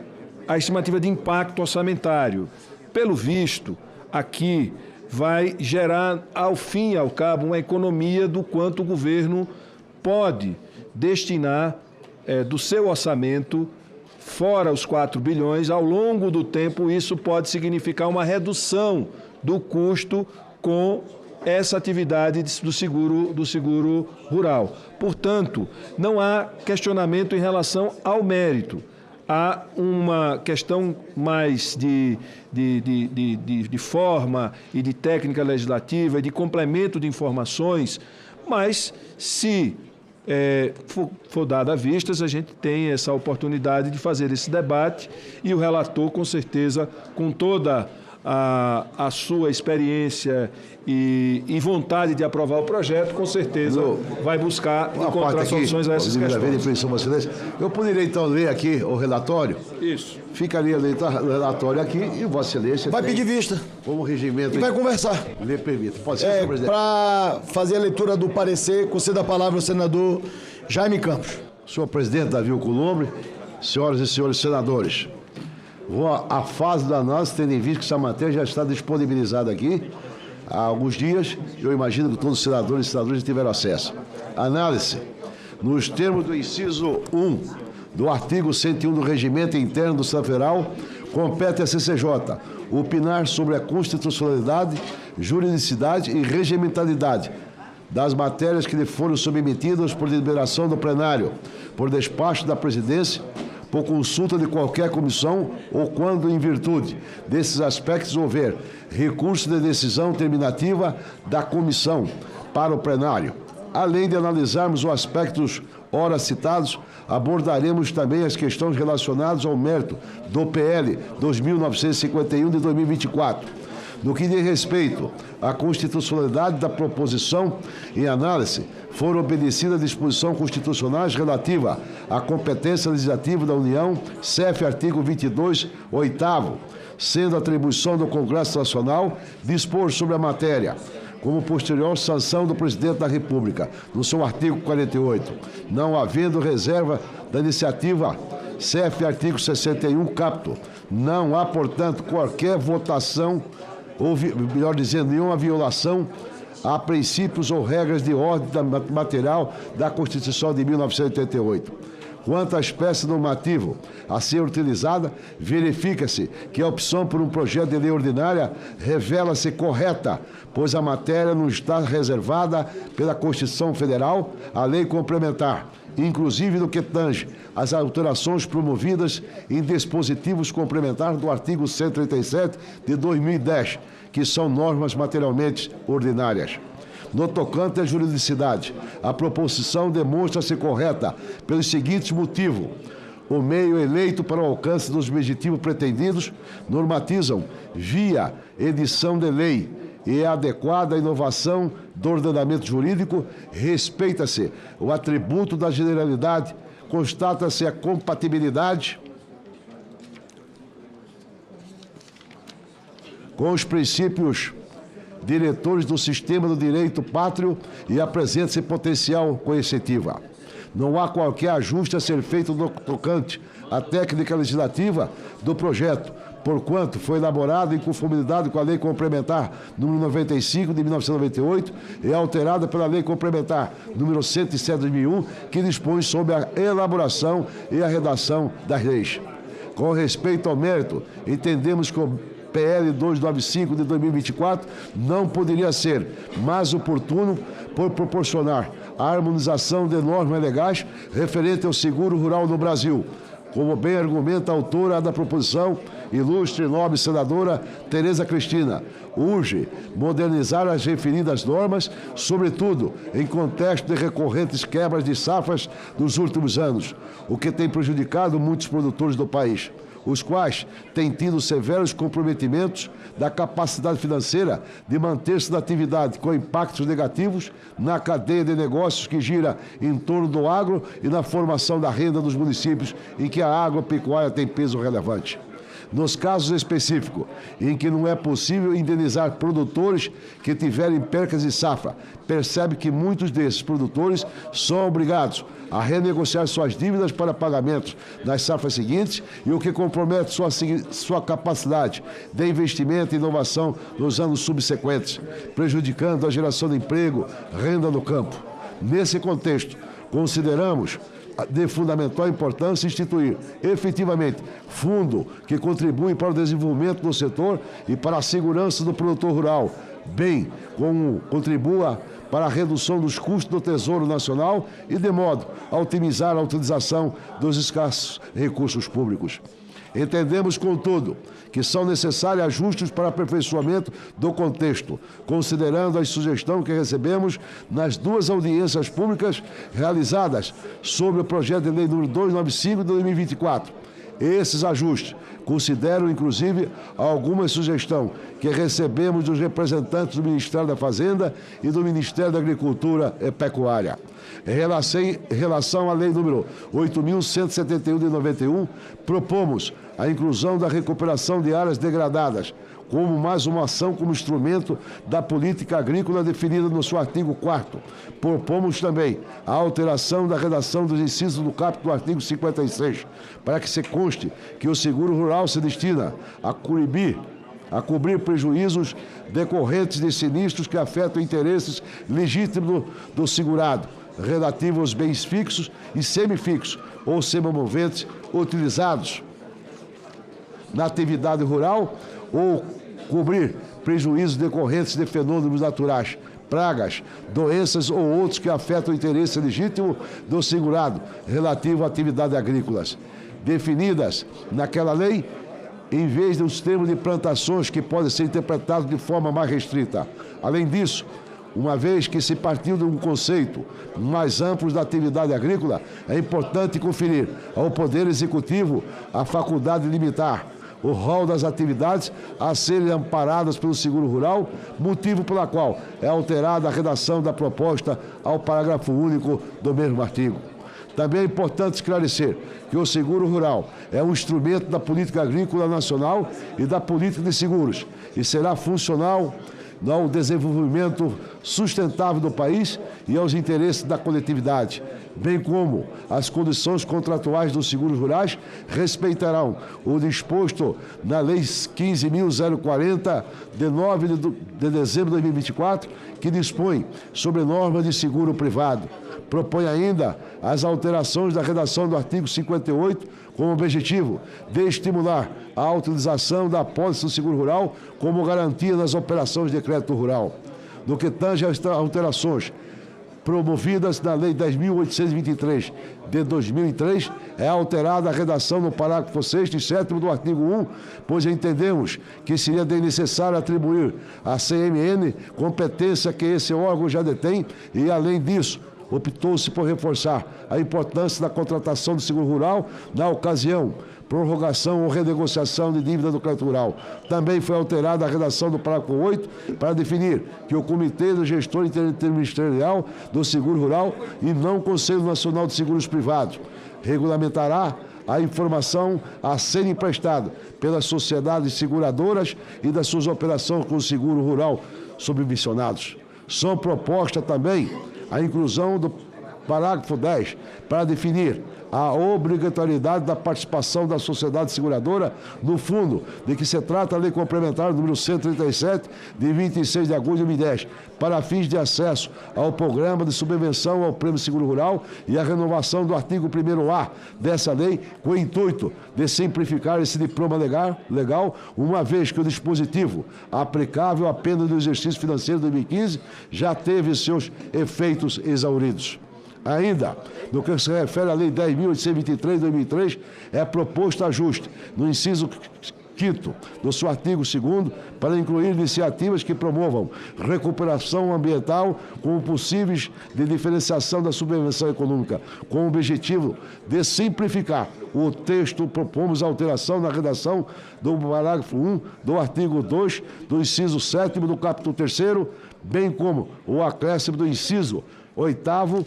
a estimativa de impacto orçamentário. Pelo visto, aqui vai gerar, ao fim e ao cabo, uma economia do quanto o governo pode destinar do seu orçamento, fora os 4 bilhões, ao longo do tempo, isso pode significar uma redução do custo com essa atividade do seguro rural. Portanto, não há questionamento em relação ao mérito. Há uma questão mais de forma e de técnica legislativa e de complemento de informações, mas se for dada a vistas, a gente tem essa oportunidade de fazer esse debate e o relator, com certeza, com toda a sua experiência e vontade de aprovar o projeto, com certeza vai buscar encontrar soluções a essas questões. Eu poderia, então, ler aqui o relatório? Isso. Ficaria lendo o relatório aqui e Vossa Excelência vai pedir vista. Como regimento... E vai conversar. Lhe permito. Pode ser, senhor presidente. Para fazer a leitura do parecer, conceda a palavra ao senador Jaime Campos. Senhor presidente Davi Alcolumbre, senhoras e senhores senadores, a fase da análise, tendo em vista que essa matéria já está disponibilizada aqui há alguns dias, eu imagino que todos os senadores e senadoras já tiveram acesso. Análise. Nos termos do inciso 1 do artigo 101 do Regimento Interno do Senado Federal, compete à CCJ opinar sobre a constitucionalidade, juridicidade e regimentalidade das matérias que lhe foram submetidas por deliberação do plenário, por despacho da presidência, por consulta de qualquer comissão ou quando, em virtude desses aspectos, houver recurso de decisão terminativa da comissão para o plenário. Além de analisarmos os aspectos ora citados, abordaremos também as questões relacionadas ao mérito do PL 2951 de 2024. No que diz respeito à constitucionalidade da proposição em análise, foram obedecidas a disposições constitucionais relativa à competência legislativa da União, CEF artigo 22, 8º, sendo a atribuição do Congresso Nacional dispor sobre a matéria, como posterior sanção do Presidente da República, no seu artigo 48, não havendo reserva da iniciativa, CEF artigo 61, capto. Não há, portanto, qualquer votação, ou, melhor dizendo, nenhuma violação a princípios ou regras de ordem material da Constituição de 1988. Quanto à espécie normativa a ser utilizada, verifica-se que a opção por um projeto de lei ordinária revela-se correta, pois a matéria não está reservada pela Constituição Federal à lei complementar, inclusive no que tange às alterações promovidas em dispositivos complementares do artigo 137 de 2010, que são normas materialmente ordinárias. No tocante à juridicidade, a proposição demonstra-se correta pelos seguintes motivos. O meio eleito para o alcance dos objetivos pretendidos normatizam via edição de lei e é adequada à inovação do ordenamento jurídico, respeita-se o atributo da generalidade, constata-se a compatibilidade com os princípios diretores do sistema do direito pátrio e apresenta-se potencial coercitiva. Não há qualquer ajuste a ser feito no tocante à técnica legislativa do projeto, porquanto foi elaborado em conformidade com a Lei Complementar número 95 de 1998 e alterada pela Lei Complementar número 107 de 2001, que dispõe sobre a elaboração e a redação das leis. Com respeito ao mérito, entendemos que PL 295 de 2024, não poderia ser mais oportuno por proporcionar a harmonização de normas legais referente ao seguro rural no Brasil, como bem argumenta a autora da proposição, ilustre e nobre senadora Tereza Cristina. Urge modernizar as referidas normas, sobretudo em contexto de recorrentes quebras de safras nos últimos anos, o que tem prejudicado muitos produtores do país, os quais têm tido severos comprometimentos da capacidade financeira de manter-se na atividade, com impactos negativos na cadeia de negócios que gira em torno do agro e na formação da renda dos municípios em que a agropecuária tem peso relevante. Nos casos específicos em que não é possível indenizar produtores que tiverem percas de safra, percebe que muitos desses produtores são obrigados a renegociar suas dívidas para pagamentos nas safras seguintes, e o que compromete sua capacidade de investimento e inovação nos anos subsequentes, prejudicando a geração de emprego, renda no campo. Nesse contexto, consideramos de fundamental importância instituir efetivamente fundo que contribui para o desenvolvimento do setor e para a segurança do produtor rural, bem como contribua para a redução dos custos do Tesouro Nacional e de modo a otimizar a utilização dos escassos recursos públicos. Entendemos, contudo, que são necessários ajustes para aperfeiçoamento do contexto, considerando a sugestão que recebemos nas duas audiências públicas realizadas sobre o projeto de lei número 295 de 2024. Esses ajustes consideram, inclusive, alguma sugestão que recebemos dos representantes do Ministério da Fazenda e do Ministério da Agricultura e Pecuária. Em relação à lei número 8.171 de 91, propomos a inclusão da recuperação de áreas degradadas, como mais uma ação como instrumento da política agrícola definida no seu artigo 4º. Propomos também a alteração da redação dos incisos do caput do artigo 56, para que se conste que o seguro rural se destina a cobrir prejuízos decorrentes de sinistros que afetam interesses legítimos do segurado, relativo aos bens fixos e semifixos ou semimoventes utilizados na atividade rural, ou cobrir prejuízos decorrentes de fenômenos naturais, pragas, doenças ou outros que afetam o interesse legítimo do segurado relativo a atividades agrícolas, definidas naquela lei, em vez dos termos de plantações que podem ser interpretados de forma mais restrita. Além disso, uma vez que se partiu de um conceito mais amplo da atividade agrícola, é importante conferir ao Poder Executivo a faculdade de limitar o rol das atividades a serem amparadas pelo seguro rural, motivo pela qual é alterada a redação da proposta ao parágrafo único do mesmo artigo. Também é importante esclarecer que o seguro rural é um instrumento da política agrícola nacional e da política de seguros e será funcional ao desenvolvimento sustentável do país e aos interesses da coletividade, bem como as condições contratuais dos seguros rurais respeitarão o disposto na Lei 15.040, de 9 de dezembro de 2024, que dispõe sobre normas de seguro privado. Propõe ainda as alterações da redação do artigo 58, com o objetivo de estimular a utilização da apólice do seguro rural como garantia nas operações de crédito rural. No que tange às alterações promovidas na Lei 10.823 de 2003, é alterada a redação no parágrafo 6º e 7º do artigo 1, pois entendemos que seria necessário atribuir à CMN competência que esse órgão já detém e, além disso, optou-se por reforçar a importância da contratação do seguro rural na ocasião, prorrogação ou renegociação de dívida do crédito rural. Também foi alterada a redação do parágrafo 8 para definir que o Comitê do Gestor Interministerial do Seguro Rural e não o Conselho Nacional de Seguros Privados regulamentará a informação a ser emprestada pelas sociedades seguradoras e das suas operações com o seguro rural subvencionados. São propostas também a inclusão parágrafo 10, para definir a obrigatoriedade da participação da sociedade seguradora no fundo, de que se trata a Lei Complementar número 137, de 26 de agosto de 2010, para fins de acesso ao programa de subvenção ao Prêmio Seguro Rural e a renovação do artigo 1º-A dessa lei, com o intuito de simplificar esse diploma legal, uma vez que o dispositivo aplicável apenas no exercício financeiro de 2015 já teve seus efeitos exauridos. Ainda, no que se refere à Lei 10.823 de 2003, é proposto ajuste no inciso 5º do seu artigo 2º para incluir iniciativas que promovam recuperação ambiental como possíveis de diferenciação da subvenção econômica, com o objetivo de simplificar o texto. Propomos alteração na redação do parágrafo 1 do artigo 2 do inciso 7º do capítulo 3º, bem como o acréscimo do inciso 8º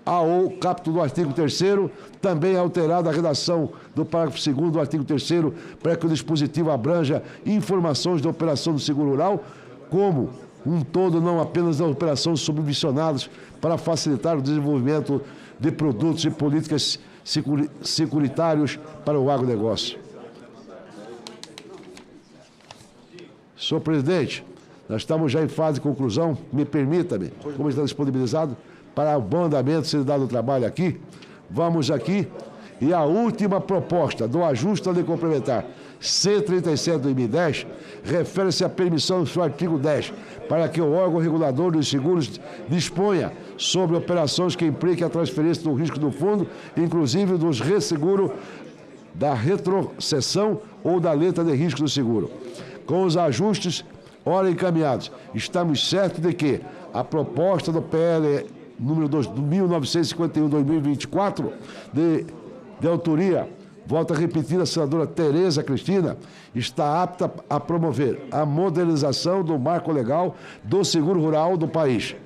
ao capítulo do artigo 3º, também alterada a redação do parágrafo 2º do artigo 3º, para que o dispositivo abranja informações da operação do seguro rural, como um todo, não apenas das operações subvencionadas, para facilitar o desenvolvimento de produtos e políticas securitários para o agronegócio. Senhor presidente, nós estamos já em fase de conclusão, me permita-me, como está disponibilizado, para o bom andamento ser dado o trabalho aqui, vamos aqui, e a última proposta do ajuste da Lei Complementar 137 de 2010 refere-se à permissão do seu artigo 10, para que o órgão regulador dos seguros disponha sobre operações que impliquem a transferência do risco do fundo, inclusive dos resseguros da retrocessão ou da letra de risco do seguro. Com os ajustes ora encaminhados, estamos certos de que a proposta do PL número 1951-2024, de autoria, volto a repetir, a senadora Tereza Cristina, está apta a promover a modernização do marco legal do seguro rural do país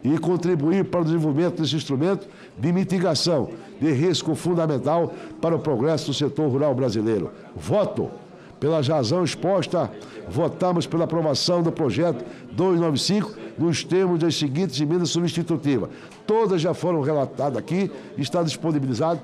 e contribuir para o desenvolvimento desse instrumento de mitigação de risco fundamental para o progresso do setor rural brasileiro. Voto. Pelas razões expostas, votamos pela aprovação do projeto 295 nos termos das seguintes emendas substitutivas. Todas já foram relatadas aqui, está disponibilizado.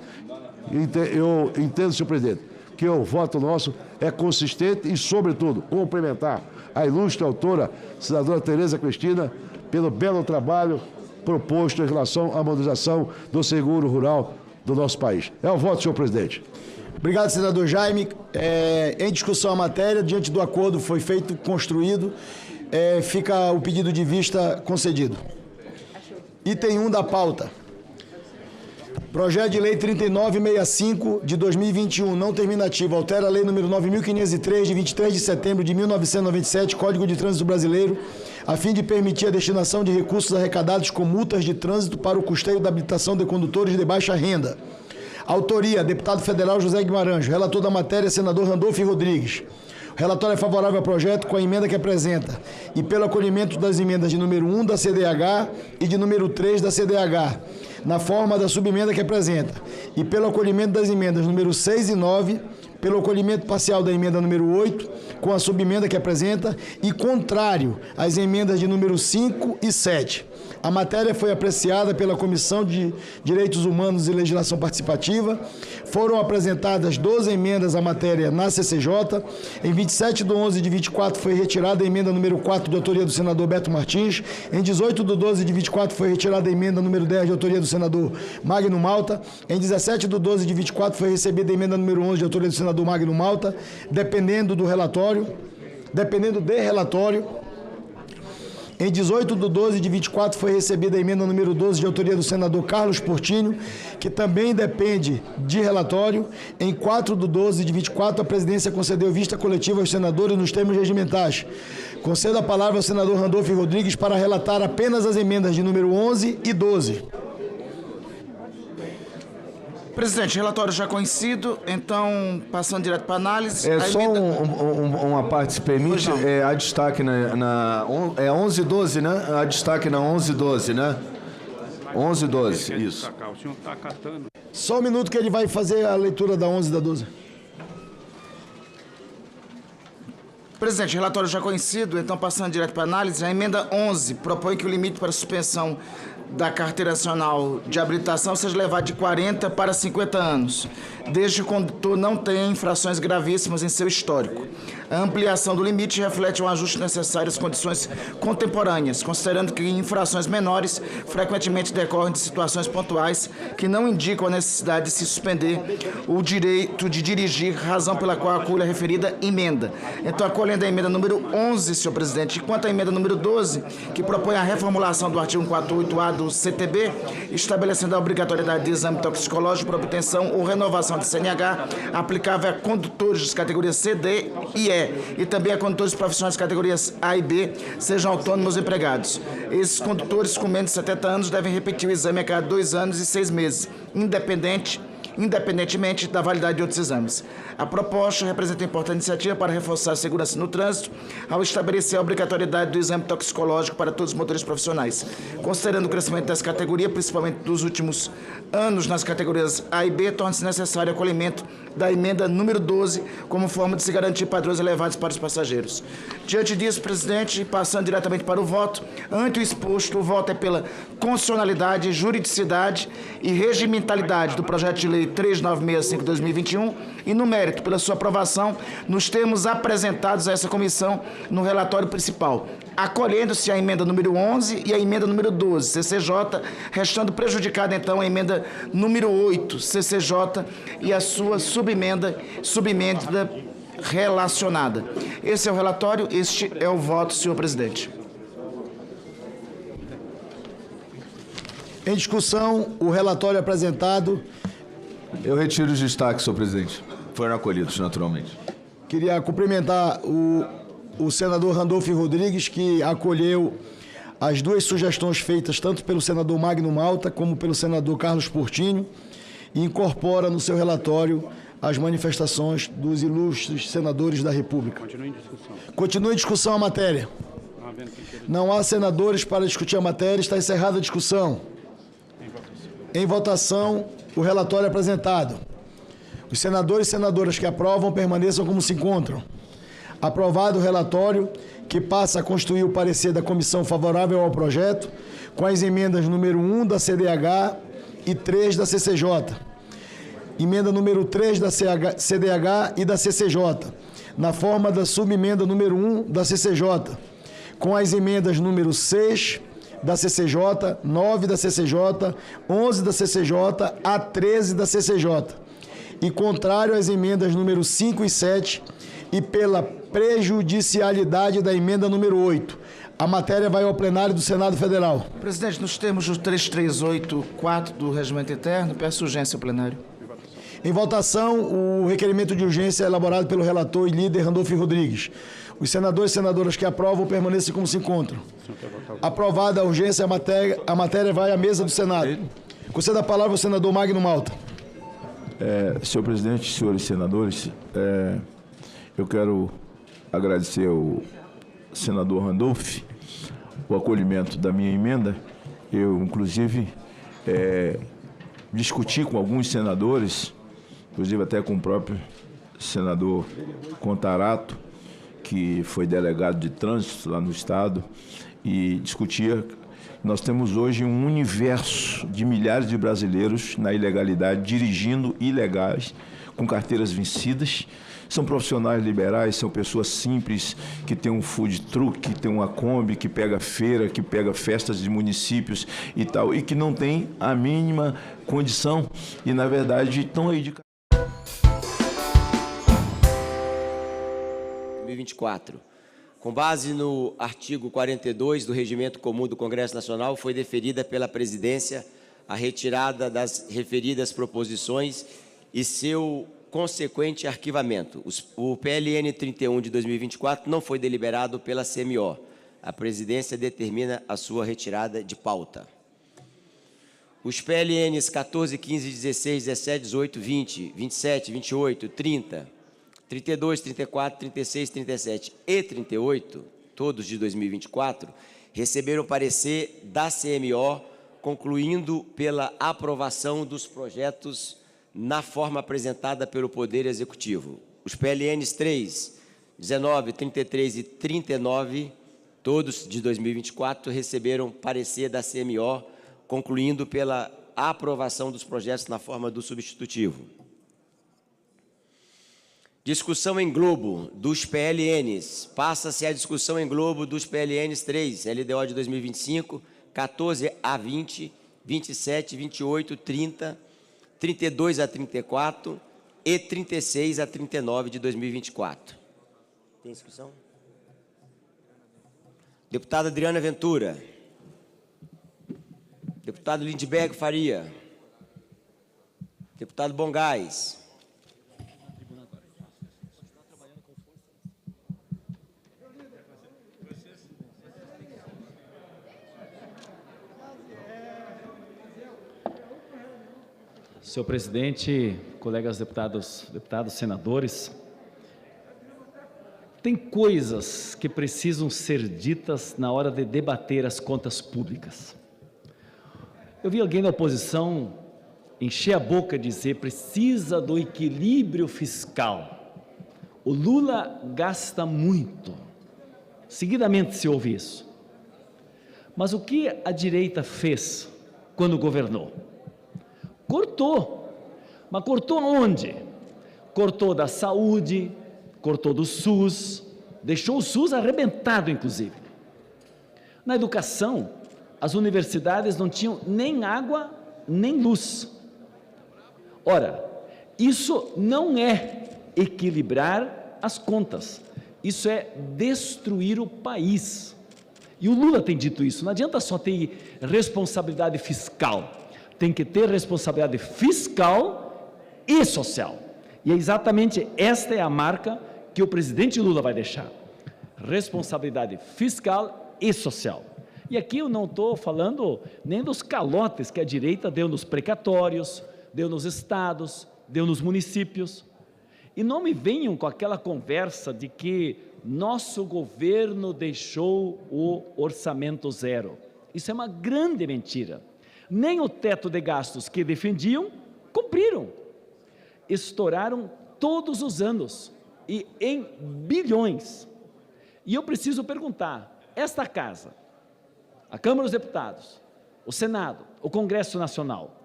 Eu entendo, senhor presidente, que o voto nosso é consistente e, sobretudo, complementar a ilustre autora, senadora Tereza Cristina, pelo belo trabalho proposto em relação à modernização do seguro rural do nosso país. É o voto, senhor presidente. Obrigado, senador Jaime. Em discussão a matéria, diante do acordo foi feito, construído, fica o pedido de vista concedido. Item 1 da pauta. Projeto de Lei 3965 de 2021, não terminativo, altera a Lei número 9.503 de 23 de setembro de 1997, Código de Trânsito Brasileiro, a fim de permitir a destinação de recursos arrecadados com multas de trânsito para o custeio da habilitação de condutores de baixa renda. Autoria, deputado federal José Guimarães. Relator da matéria, senador Randolfo Rodrigues. O relatório é favorável ao projeto com a emenda que apresenta e pelo acolhimento das emendas de número 1 da CDH e de número 3 da CDH, na forma da subemenda que apresenta, e pelo acolhimento das emendas número 6 e 9, pelo acolhimento parcial da emenda número 8, com a subemenda que apresenta, e contrário às emendas de número 5 e 7. A matéria foi apreciada pela Comissão de Direitos Humanos e Legislação Participativa. Foram apresentadas 12 emendas à matéria na CCJ. Em 27 de 11 de 24 foi retirada a emenda número 4 de autoria do senador Beto Martins. Em 18 de 12 de 24 foi retirada a emenda número 10 de autoria do senador Magno Malta. Em 17 de 12 de 24 foi recebida a emenda número 11 de autoria do senador Magno Malta. Dependendo de relatório. Em 18 de 12 de 24 foi recebida a emenda número 12 de autoria do senador Carlos Portinho, que também depende de relatório. Em 4 de 12 de 24, a presidência concedeu vista coletiva aos senadores nos termos regimentais. Concedo a palavra ao senador Randolfo Rodrigues para relatar apenas as emendas de número 11 e 12. Presidente, relatório já conhecido, então, passando direto para análise... Só uma parte, se permite, há destaque na 11 e 12, né? Há destaque na 11 e 12, né? 11 e 12, isso. O senhor está acatando. Só um minuto que ele vai fazer a leitura da 11 e da 12. Presidente, relatório já conhecido, então, passando direto para análise, a emenda 11 propõe que o limite para suspensão da Carteira Nacional de Habilitação seja elevado de 40 para 50 anos, desde que o condutor não tenha infrações gravíssimas em seu histórico. A ampliação do limite reflete um ajuste necessário às condições contemporâneas, considerando que infrações menores frequentemente decorrem de situações pontuais que não indicam a necessidade de se suspender o direito de dirigir, razão pela qual acolhe a referida emenda. Então, acolhendo a emenda número 11, senhor presidente, e quanto à emenda número 12, que propõe a reformulação do artigo 148A do CTB, estabelecendo a obrigatoriedade de exame toxicológico para obtenção ou renovação de CNH aplicável a condutores de categorias C, D e E, e também a condutores profissionais de categorias A e B, sejam autônomos ou empregados. Esses condutores com menos de 70 anos devem repetir o exame a cada 2 anos e 6 meses, independentemente da validade de outros exames. A proposta representa importante iniciativa para reforçar a segurança no trânsito ao estabelecer a obrigatoriedade do exame toxicológico para todos os motores profissionais. Considerando o crescimento dessa categoria, principalmente dos últimos anos nas categorias A e B, torna-se necessário o acolhimento da emenda número 12 como forma de se garantir padrões elevados para os passageiros. Diante disso, presidente, passando diretamente para o voto, ante o exposto, o voto é pela constitucionalidade, juridicidade e regimentalidade do projeto de lei 3965/2021 e, no mérito, pela sua aprovação nos termos apresentados a essa comissão no relatório principal, acolhendo-se a emenda número 11 e a emenda número 12, CCJ, restando prejudicada, então, a emenda número 8, CCJ, e a sua subemenda relacionada. Esse é o relatório, este é o voto, senhor presidente. Em discussão, o relatório apresentado. Eu retiro os destaques, senhor presidente. Foram acolhidos, naturalmente. Queria cumprimentar o senador Randolfo Rodrigues, que acolheu as duas sugestões feitas tanto pelo senador Magno Malta como pelo senador Carlos Portinho e incorpora no seu relatório as manifestações dos ilustres senadores da República. Continue em discussão a matéria. Não há senadores para discutir a matéria, está encerrada a discussão. Em votação, o relatório apresentado. Os senadores e senadoras que aprovam permaneçam como se encontram. Aprovado o relatório, que passa a constituir o parecer da comissão favorável ao projeto, com as emendas número 1 da CDH e 3 da CCJ. Emenda número 3 da CDH e da CCJ, na forma da subemenda número 1 da CCJ, com as emendas número 6 da CCJ, 9 da CCJ, 11 da CCJ, a 13 da CCJ, e contrário às emendas número 5 e 7 e pela prejudicialidade da emenda número 8. A matéria vai ao plenário do Senado Federal. Presidente, nos termos do 3384 do Regimento Interno, peço urgência ao plenário. Em votação, o requerimento de urgência é elaborado pelo relator e líder Randolfo Rodrigues. Os senadores e senadoras que aprovam permanecem como se encontram. Aprovada a urgência, a matéria vai à mesa do Senado. Conceda a palavra ao senador Magno Malta. Senhor presidente, senhores senadores, eu quero agradecer ao senador Randolfo o acolhimento da minha emenda. Eu, inclusive, discuti com alguns senadores, inclusive até com o próprio senador Contarato, que foi delegado de trânsito lá no Estado, e discutia. Nós temos hoje um universo de milhares de brasileiros na ilegalidade, dirigindo ilegais, com carteiras vencidas. São profissionais liberais, são pessoas simples, que têm um food truck, que tem uma Kombi, que pega feira, que pega festas de municípios e tal, e que não tem a mínima condição e, na verdade, estão aí de... 2024. Com base no artigo 42 do Regimento Comum do Congresso Nacional, foi deferida pela Presidência a retirada das referidas proposições e seu consequente arquivamento. O PLN 31 de 2024 não foi deliberado pela CMO. A Presidência determina a sua retirada de pauta. Os PLNs 14, 15, 16, 17, 18, 20, 27, 28, 30, 32, 34, 36, 37 e 38, todos de 2024, receberam parecer da CMO, concluindo pela aprovação dos projetos na forma apresentada pelo Poder Executivo. Os PLNs 3, 19, 33 e 39, todos de 2024, receberam parecer da CMO, concluindo pela aprovação dos projetos na forma do substitutivo. Discussão em globo dos PLNs. Passa-se a discussão em globo dos PLNs 3, LDO de 2025, 14 a 20, 27, 28, 30, 32 a 34 e 36 a 39 de 2024. Tem discussão? Deputada Adriana Ventura. Deputado Lindbergh Faria. Deputado Bongás. Senhor presidente, colegas deputados, senadores, tem coisas que precisam ser ditas na hora de debater as contas públicas. Eu vi alguém da oposição encher a boca e dizer precisa do equilíbrio fiscal. O Lula gasta muito. Seguidamente se ouve isso. Mas o que a direita fez quando governou? Cortou. Mas cortou onde? Cortou da saúde, cortou do SUS, deixou o SUS arrebentado, inclusive. Na educação, as universidades não tinham nem água, nem luz. Ora, isso não é equilibrar as contas, isso é destruir o país. E o Lula tem dito isso, não adianta só ter responsabilidade fiscal, tem que ter responsabilidade fiscal e social. E é exatamente esta é a marca que o presidente Lula vai deixar. Responsabilidade fiscal e social. E aqui eu não estou falando nem dos calotes que a direita deu nos precatórios, deu nos estados, deu nos municípios. E não me venham com aquela conversa de que nosso governo deixou o orçamento zero. Isso é uma grande mentira. Nem o teto de gastos que defendiam, cumpriram. Estouraram todos os anos, e em bilhões. E eu preciso perguntar, esta casa, a Câmara dos Deputados, o Senado, o Congresso Nacional,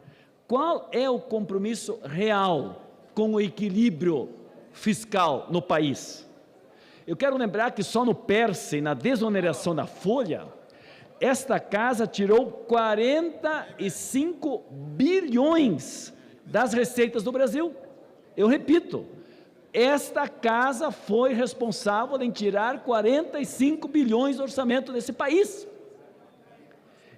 qual é o compromisso real com o equilíbrio fiscal no país? Eu quero lembrar que só no PERSE, na desoneração da folha, esta casa tirou 45 bilhões das receitas do Brasil. Eu repito, esta casa foi responsável em tirar 45 bilhões do orçamento desse país.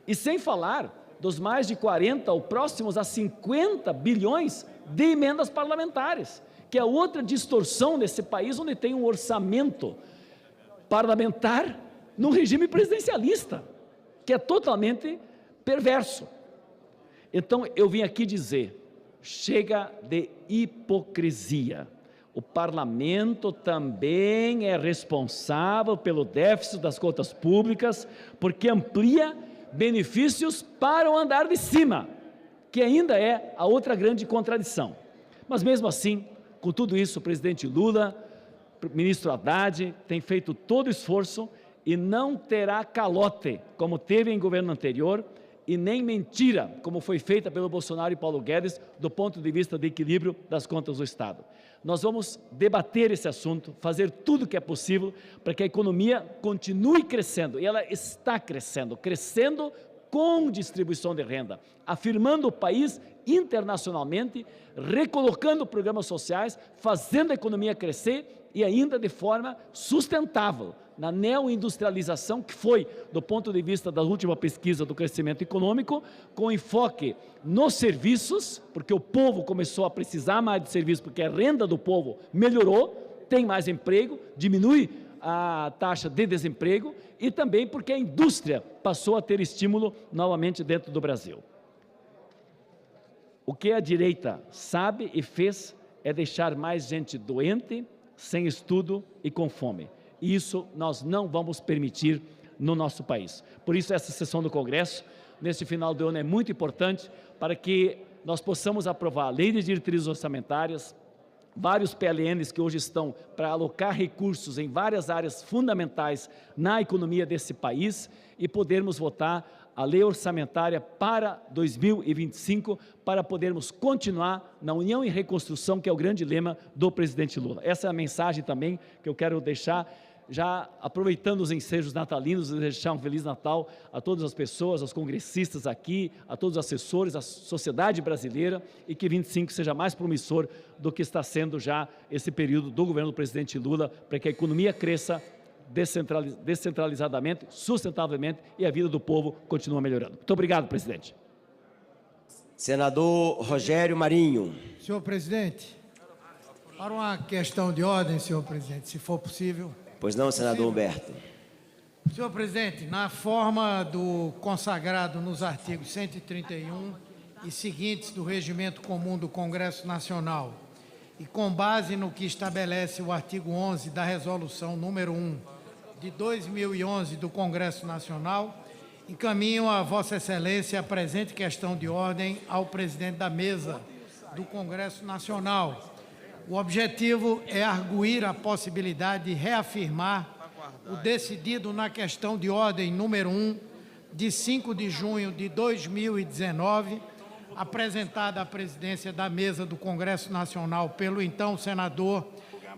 E sem falar dos mais de 40 ou próximos a 50 bilhões de emendas parlamentares, que é outra distorção nesse país, onde tem um orçamento parlamentar no regime presidencialista, que é totalmente perverso. Então, eu vim aqui dizer, chega de hipocrisia. O parlamento também é responsável pelo déficit das contas públicas, porque amplia benefícios para o andar de cima, que ainda é a outra grande contradição. Mas mesmo assim, com tudo isso, o presidente Lula, o ministro Haddad, tem feito todo o esforço e não terá calote, como teve em governo anterior, e nem mentira, como foi feita pelo Bolsonaro e Paulo Guedes, do ponto de vista de equilíbrio das contas do Estado. Nós vamos debater esse assunto, fazer tudo o que é possível para que a economia continue crescendo, e ela está crescendo, crescendo com distribuição de renda, afirmando o país internacionalmente, recolocando programas sociais, fazendo a economia crescer e ainda de forma sustentável, na neoindustrialização que foi, do ponto de vista da última pesquisa do crescimento econômico, com enfoque nos serviços, porque o povo começou a precisar mais de serviços, porque a renda do povo melhorou, tem mais emprego, diminui a taxa de desemprego e também porque a indústria passou a ter estímulo novamente dentro do Brasil. O que a direita sabe e fez é deixar mais gente doente, sem estudo e com fome. E isso nós não vamos permitir no nosso país. Por isso, essa sessão do Congresso, nesse final de ano, é muito importante para que nós possamos aprovar a Lei de Diretrizes Orçamentárias, vários PLNs que hoje estão para alocar recursos em várias áreas fundamentais na economia desse país e podermos votar a lei orçamentária para 2025, para podermos continuar na união e reconstrução, que é o grande lema do presidente Lula. Essa é a mensagem também que eu quero deixar, já aproveitando os ensejos natalinos, deixar um Feliz Natal a todas as pessoas, aos congressistas aqui, a todos os assessores, à sociedade brasileira, e que 25 seja mais promissor do que está sendo já esse período do governo do presidente Lula, para que a economia cresça descentralizadamente, sustentavelmente, e a vida do povo continua melhorando. Muito obrigado, presidente. Senador Rogério Marinho. Senhor presidente, para uma questão de ordem, senhor presidente, se for possível. Pois não, senador Humberto. Senhor presidente, na forma do consagrado nos artigos 131 e seguintes do Regimento Comum do Congresso Nacional, e com base no que estabelece o artigo 11 da Resolução número 1 de 2011 do Congresso Nacional, encaminho a Vossa Excelência a presente questão de ordem ao presidente da mesa do Congresso Nacional. O objetivo é arguir a possibilidade de reafirmar o decidido na questão de ordem número 1 de 5 de junho de 2019, apresentada à presidência da mesa do Congresso Nacional pelo então senador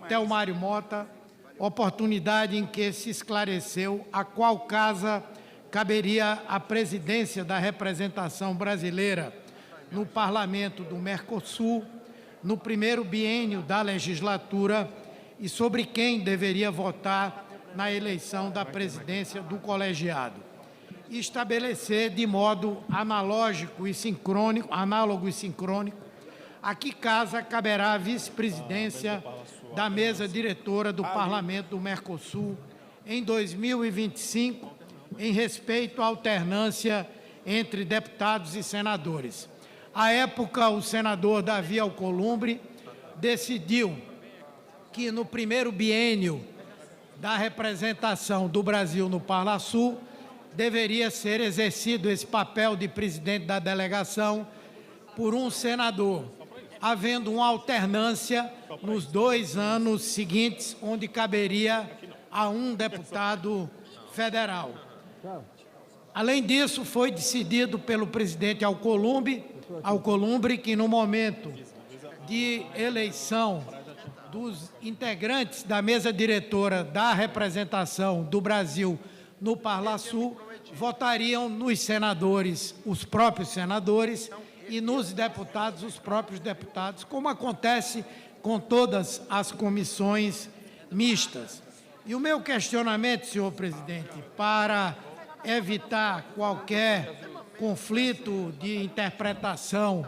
Telmário Mota, oportunidade em que se esclareceu a qual casa caberia a presidência da representação brasileira no Parlamento do Mercosul, no primeiro biênio da legislatura, e sobre quem deveria votar na eleição da presidência do colegiado. E estabelecer de modo análogo e sincrônico, a que casa caberá a vice-presidência da mesa diretora do Parlamento do Mercosul em 2025, em respeito à alternância entre deputados e senadores. À época, o senador Davi Alcolumbre decidiu que no primeiro biênio da representação do Brasil no Parlasul deveria ser exercido esse papel de presidente da delegação por um senador, havendo uma alternância nos 2 anos seguintes, onde caberia a um deputado federal. Além disso, foi decidido pelo presidente Alcolumbre que no momento de eleição dos integrantes da mesa diretora da representação do Brasil no Parlasul, votariam nos senadores os próprios senadores e nos deputados os próprios deputados, como acontece com todas as comissões mistas. E o meu questionamento, senhor presidente, para evitar qualquer conflito de interpretação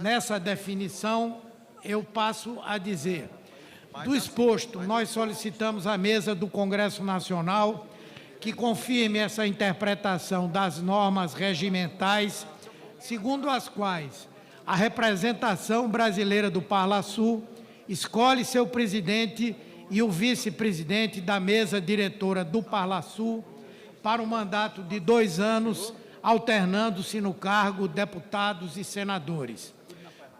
nessa definição, eu passo a dizer: do exposto, nós solicitamos à mesa do Congresso Nacional que confirme essa interpretação das normas regimentais, segundo as quais a representação brasileira do Parlasul escolhe seu presidente e o vice-presidente da mesa diretora do Parlasul para um mandato de 2 anos, alternando-se no cargo deputados e senadores.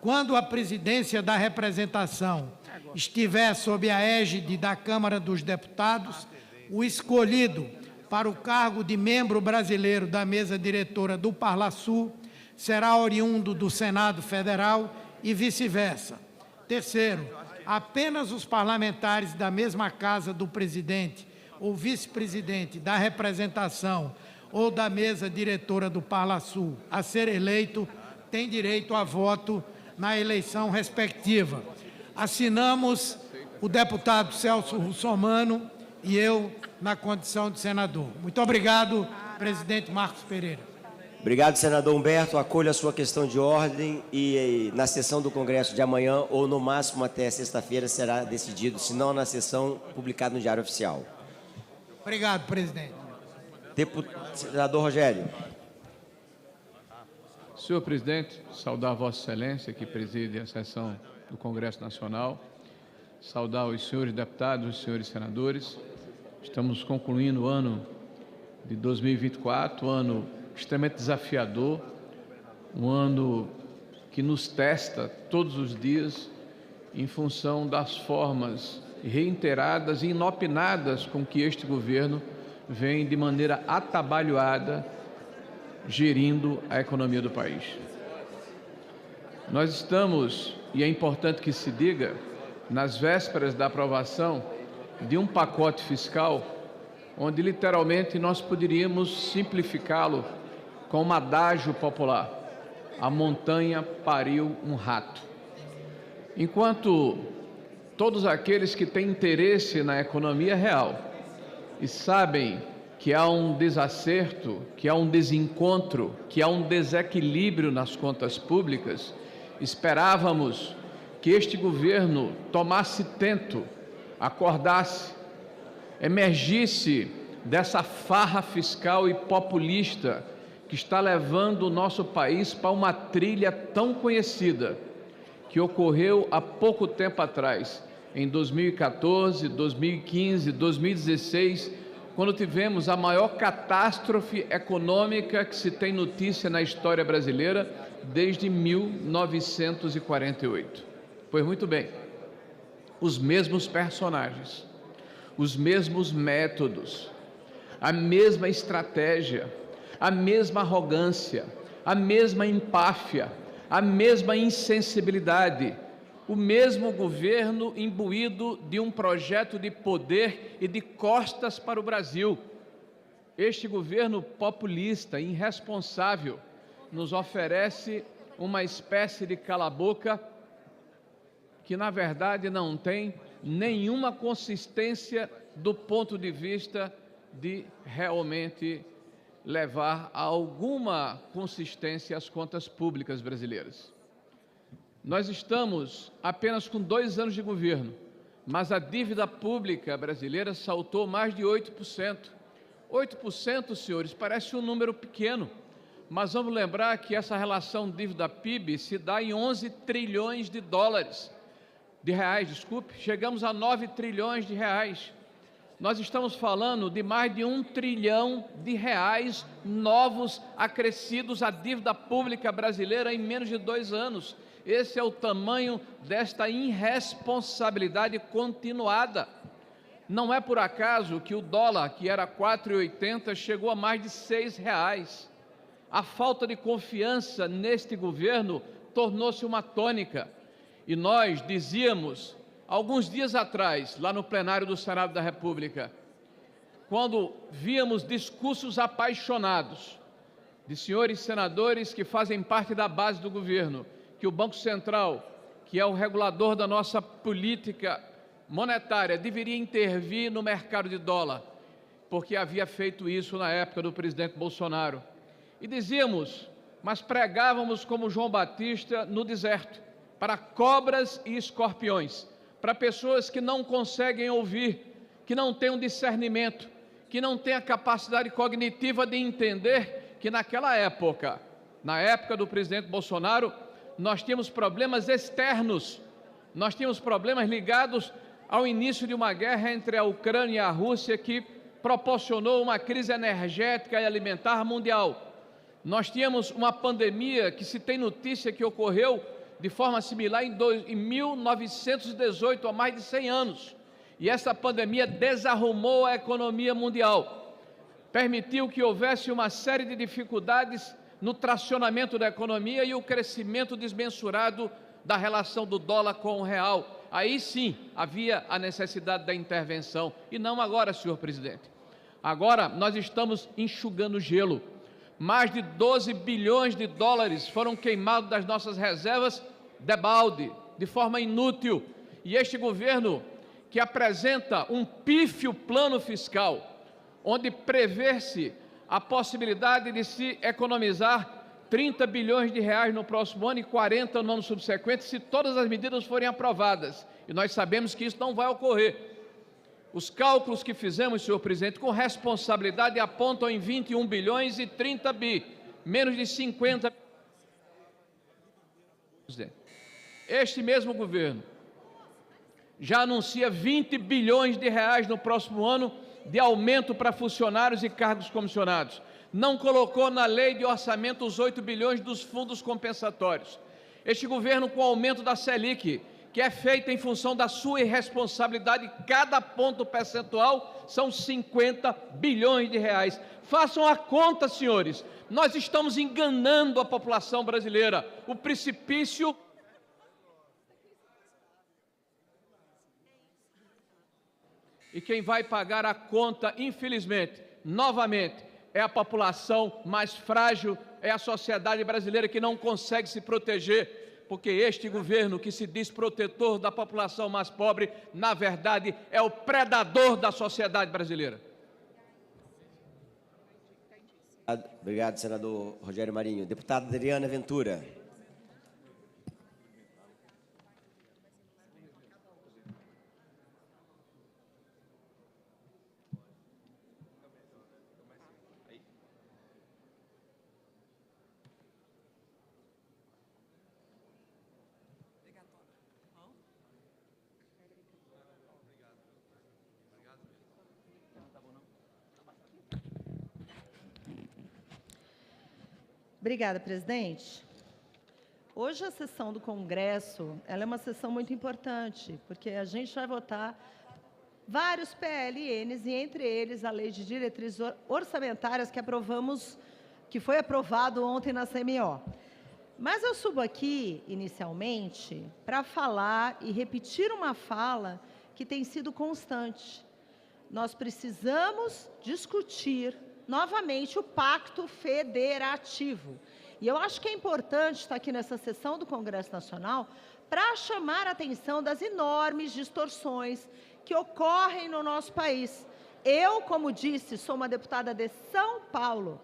Quando a presidência da representação estiver sob a égide da Câmara dos Deputados, o escolhido para o cargo de membro brasileiro da mesa diretora do Parlasul será oriundo do Senado Federal e vice-versa. Terceiro, apenas os parlamentares da mesma casa do presidente ou vice-presidente da representação ou da mesa diretora do Parlasul a ser eleito têm direito a voto na eleição respectiva. Assinamos o deputado Celso Russomano e eu na condição de senador. Muito obrigado, presidente Marcos Pereira. Obrigado, senador Humberto. Acolho a sua questão de ordem e na sessão do Congresso de amanhã, ou no máximo até sexta-feira, será decidido, se não na sessão publicada no Diário Oficial. Obrigado, presidente. Senador Rogério. Senhor presidente, saudar Vossa Excelência, que preside a sessão do Congresso Nacional, saudar os senhores deputados, os senhores senadores. Estamos concluindo o ano de 2024, ano extremamente desafiador, um ano que nos testa todos os dias em função das formas reiteradas e inopinadas com que este governo vem de maneira atabalhoada gerindo a economia do país. Nós estamos, e é importante que se diga, nas vésperas da aprovação de um pacote fiscal onde literalmente nós poderíamos simplificá-lo com um adágio popular: a montanha pariu um rato. Enquanto todos aqueles que têm interesse na economia real e sabem que há um desacerto, que há um desencontro, que há um desequilíbrio nas contas públicas, esperávamos que este governo tomasse tento, acordasse, emergisse dessa farra fiscal e populista que está levando o nosso país para uma trilha tão conhecida que ocorreu há pouco tempo atrás, em 2014, 2015, 2016, quando tivemos a maior catástrofe econômica que se tem notícia na história brasileira desde 1948. Pois muito bem, os mesmos personagens, os mesmos métodos, a mesma estratégia, a mesma arrogância, a mesma empáfia, a mesma insensibilidade, o mesmo governo imbuído de um projeto de poder e de costas para o Brasil. Este governo populista, irresponsável, nos oferece uma espécie de cala-boca que, na verdade, não tem nenhuma consistência do ponto de vista de realmente levar a alguma consistência às contas públicas brasileiras. Nós estamos apenas com 2 anos de governo, mas a dívida pública brasileira saltou mais de 8%. 8%, senhores, parece um número pequeno, mas vamos lembrar que essa relação dívida-PIB se dá em 11 trilhões de reais, chegamos a 9 trilhões de reais. Nós estamos falando de mais de 1 trilhão de reais novos acrescidos à dívida pública brasileira em menos de 2 anos. Esse é o tamanho desta irresponsabilidade continuada. Não é por acaso que o dólar, que era 4,80, chegou a mais de R$6. A falta de confiança neste governo tornou-se uma tônica. E nós dizíamos, alguns dias atrás, lá no plenário do Senado da República, quando víamos discursos apaixonados de senhores senadores que fazem parte da base do governo, que o Banco Central, que é o regulador da nossa política monetária, deveria intervir no mercado de dólar, porque havia feito isso na época do presidente Bolsonaro. E dizíamos, mas pregávamos como João Batista no deserto, para cobras e escorpiões, para pessoas que não conseguem ouvir, que não têm um discernimento, que não têm a capacidade cognitiva de entender que naquela época, na época do presidente Bolsonaro, nós tínhamos problemas externos, nós tínhamos problemas ligados ao início de uma guerra entre a Ucrânia e a Rússia que proporcionou uma crise energética e alimentar mundial. Nós tínhamos uma pandemia que se tem notícia que ocorreu de forma similar em 1918, há mais de 100 anos. E essa pandemia desarrumou a economia mundial, permitiu que houvesse uma série de dificuldades no tracionamento da economia e o crescimento desmensurado da relação do dólar com o real. Aí sim havia a necessidade da intervenção, e não agora, senhor presidente. Agora nós estamos enxugando gelo. Mais de 12 bilhões de dólares foram queimados das nossas reservas debalde, de forma inútil. E este governo, que apresenta um pífio plano fiscal, onde prevê-se a possibilidade de se economizar 30 bilhões de reais no próximo ano e 40 no ano subsequente, se todas as medidas forem aprovadas. E nós sabemos que isso não vai ocorrer. Os cálculos que fizemos, senhor presidente, com responsabilidade apontam em 21 bilhões e 30 bi, menos de 50. Este mesmo governo já anuncia 20 bilhões de reais no próximo ano de aumento para funcionários e cargos comissionados. Não colocou na lei de orçamento os 8 bilhões dos fundos compensatórios. Este governo, com o aumento da Selic, que é feita em função da sua irresponsabilidade. Cada ponto percentual são 50 bilhões de reais. Façam a conta, senhores. Nós estamos enganando a população brasileira. O precipício... E quem vai pagar a conta, infelizmente, novamente, é a população mais frágil, é a sociedade brasileira que não consegue se proteger, porque este governo que se diz protetor da população mais pobre, na verdade, é o predador da sociedade brasileira. Obrigado, senador Rogério Marinho. Deputada Adriana Ventura. Obrigada, presidente. Hoje a sessão do Congresso, ela é uma sessão muito importante, porque a gente vai votar vários PLNs, e entre eles a Lei de Diretrizes Orçamentárias que foi aprovado ontem na CMO. Mas eu subo aqui, inicialmente, para falar e repetir uma fala que tem sido constante. Nós precisamos discutir novamente o Pacto Federativo. E eu acho que é importante estar aqui nessa sessão do Congresso Nacional para chamar a atenção das enormes distorções que ocorrem no nosso país. Eu, como disse, sou uma deputada de São Paulo.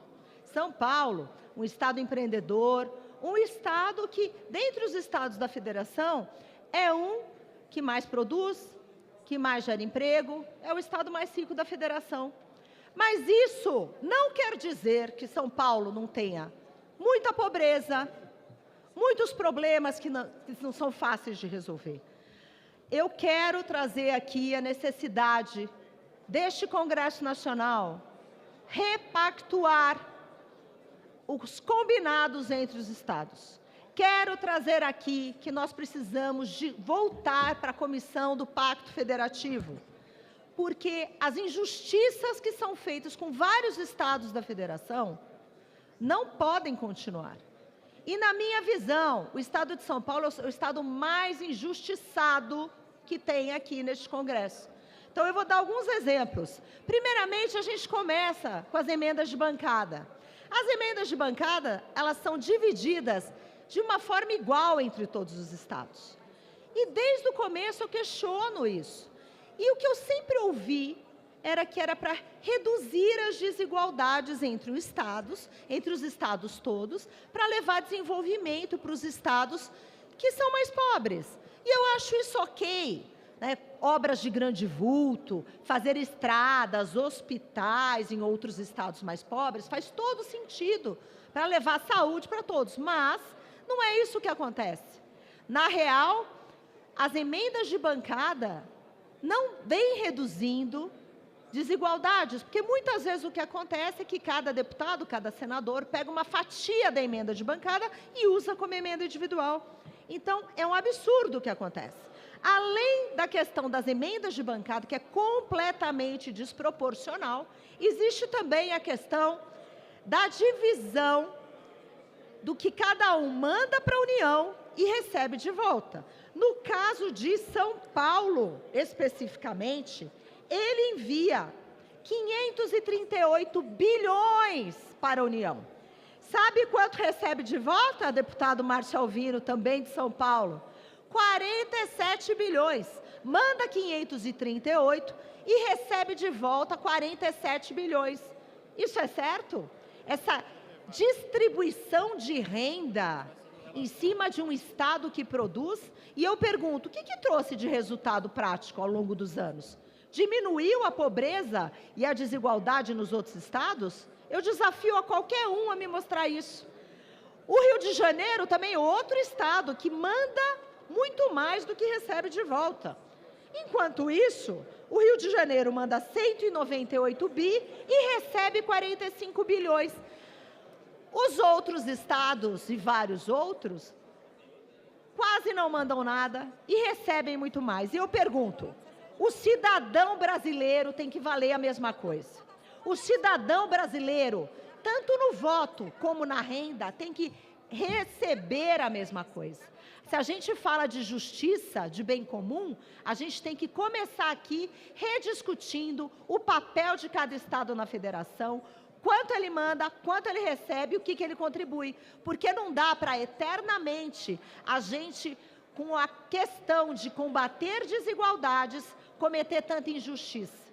São Paulo, um estado empreendedor, um estado que, dentre os estados da federação, é um que mais produz, que mais gera emprego, é o estado mais rico da federação. Mas isso não quer dizer que São Paulo não tenha muita pobreza, muitos problemas que não são fáceis de resolver. Eu quero trazer aqui a necessidade deste Congresso Nacional repactuar os combinados entre os estados. Quero trazer aqui que nós precisamos de voltar para a comissão do Pacto Federativo, porque as injustiças que são feitas com vários estados da federação não podem continuar. E, na minha visão, o estado de São Paulo é o estado mais injustiçado que tem aqui neste Congresso. Então, eu vou dar alguns exemplos. Primeiramente, a gente começa com as emendas de bancada. As emendas de bancada, elas são divididas de uma forma igual entre todos os estados. E, desde o começo, eu questiono isso. E o que eu sempre ouvi era que era para reduzir as desigualdades entre os estados todos, para levar desenvolvimento para os estados que são mais pobres. E eu acho isso ok, né? Obras de grande vulto, fazer estradas, hospitais em outros estados mais pobres, faz todo sentido para levar saúde para todos, mas não é isso que acontece. Na real, as emendas de bancada não vêm reduzindo desigualdades, porque muitas vezes o que acontece é que cada deputado, cada senador, pega uma fatia da emenda de bancada e usa como emenda individual. Então, é um absurdo o que acontece. Além da questão das emendas de bancada, que é completamente desproporcional, existe também a questão da divisão do que cada um manda para a União e recebe de volta. No caso de São Paulo, especificamente, ele envia 538 bilhões para a União. Sabe quanto recebe de volta, deputado Márcio Alvino, também de São Paulo? 47 bilhões. Manda 538 e recebe de volta 47 bilhões. Isso é certo? Essa distribuição de renda em cima de um estado que produz. E eu pergunto, o que trouxe de resultado prático ao longo dos anos? Diminuiu a pobreza e a desigualdade nos outros estados? Eu desafio a qualquer um a me mostrar isso. O Rio de Janeiro também é outro estado que manda muito mais do que recebe de volta. Enquanto isso, o Rio de Janeiro manda 198 bi e recebe 45 bilhões. Os outros estados e vários outros quase não mandam nada e recebem muito mais. E eu pergunto, o cidadão brasileiro tem que valer a mesma coisa. O cidadão brasileiro, tanto no voto como na renda, tem que receber a mesma coisa. Se a gente fala de justiça, de bem comum, a gente tem que começar aqui rediscutindo o papel de cada estado na federação, quanto ele manda, quanto ele recebe, o que ele contribui. Porque não dá para eternamente a gente, com a questão de combater desigualdades, cometer tanta injustiça.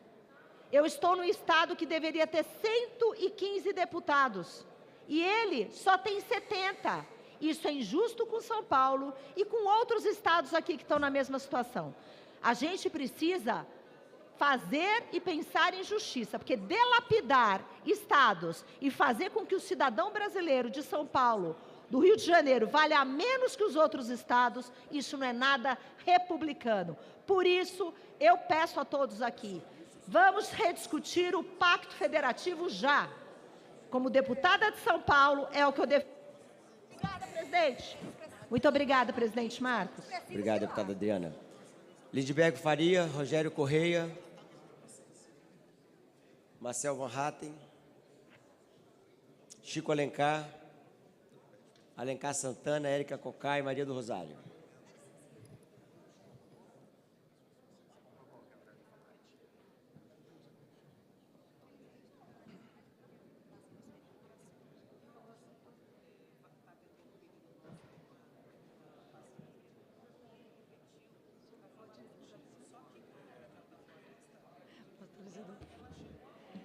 Eu estou no estado que deveria ter 115 deputados e ele só tem 70. Isso é injusto com São Paulo e com outros estados aqui que estão na mesma situação. A gente precisa fazer e pensar em justiça, porque delapidar estados e fazer com que o cidadão brasileiro de São Paulo, do Rio de Janeiro, valha menos que os outros estados, isso não é nada republicano. Por isso, eu peço a todos aqui, vamos rediscutir o Pacto Federativo já. Como deputada de São Paulo, é o que eu defendo. Obrigada, presidente. Muito obrigada, presidente Marcos. Obrigado, deputada Adriana. Lindbergh Faria, Rogério Correia, Marcel Van Hatten, Chico Alencar, Alencar Santana, Érica Cocá e Maria do Rosário.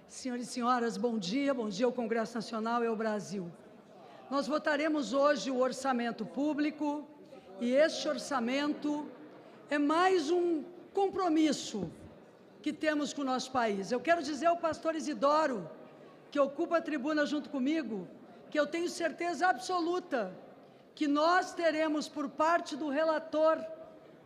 Senhoras e senhores, bom dia ao Congresso Nacional e ao Brasil. Nós votaremos hoje o orçamento público e este orçamento é mais um compromisso que temos com o nosso país. Eu quero dizer ao pastor Isidoro, que ocupa a tribuna junto comigo, que eu tenho certeza absoluta que nós teremos por parte do relator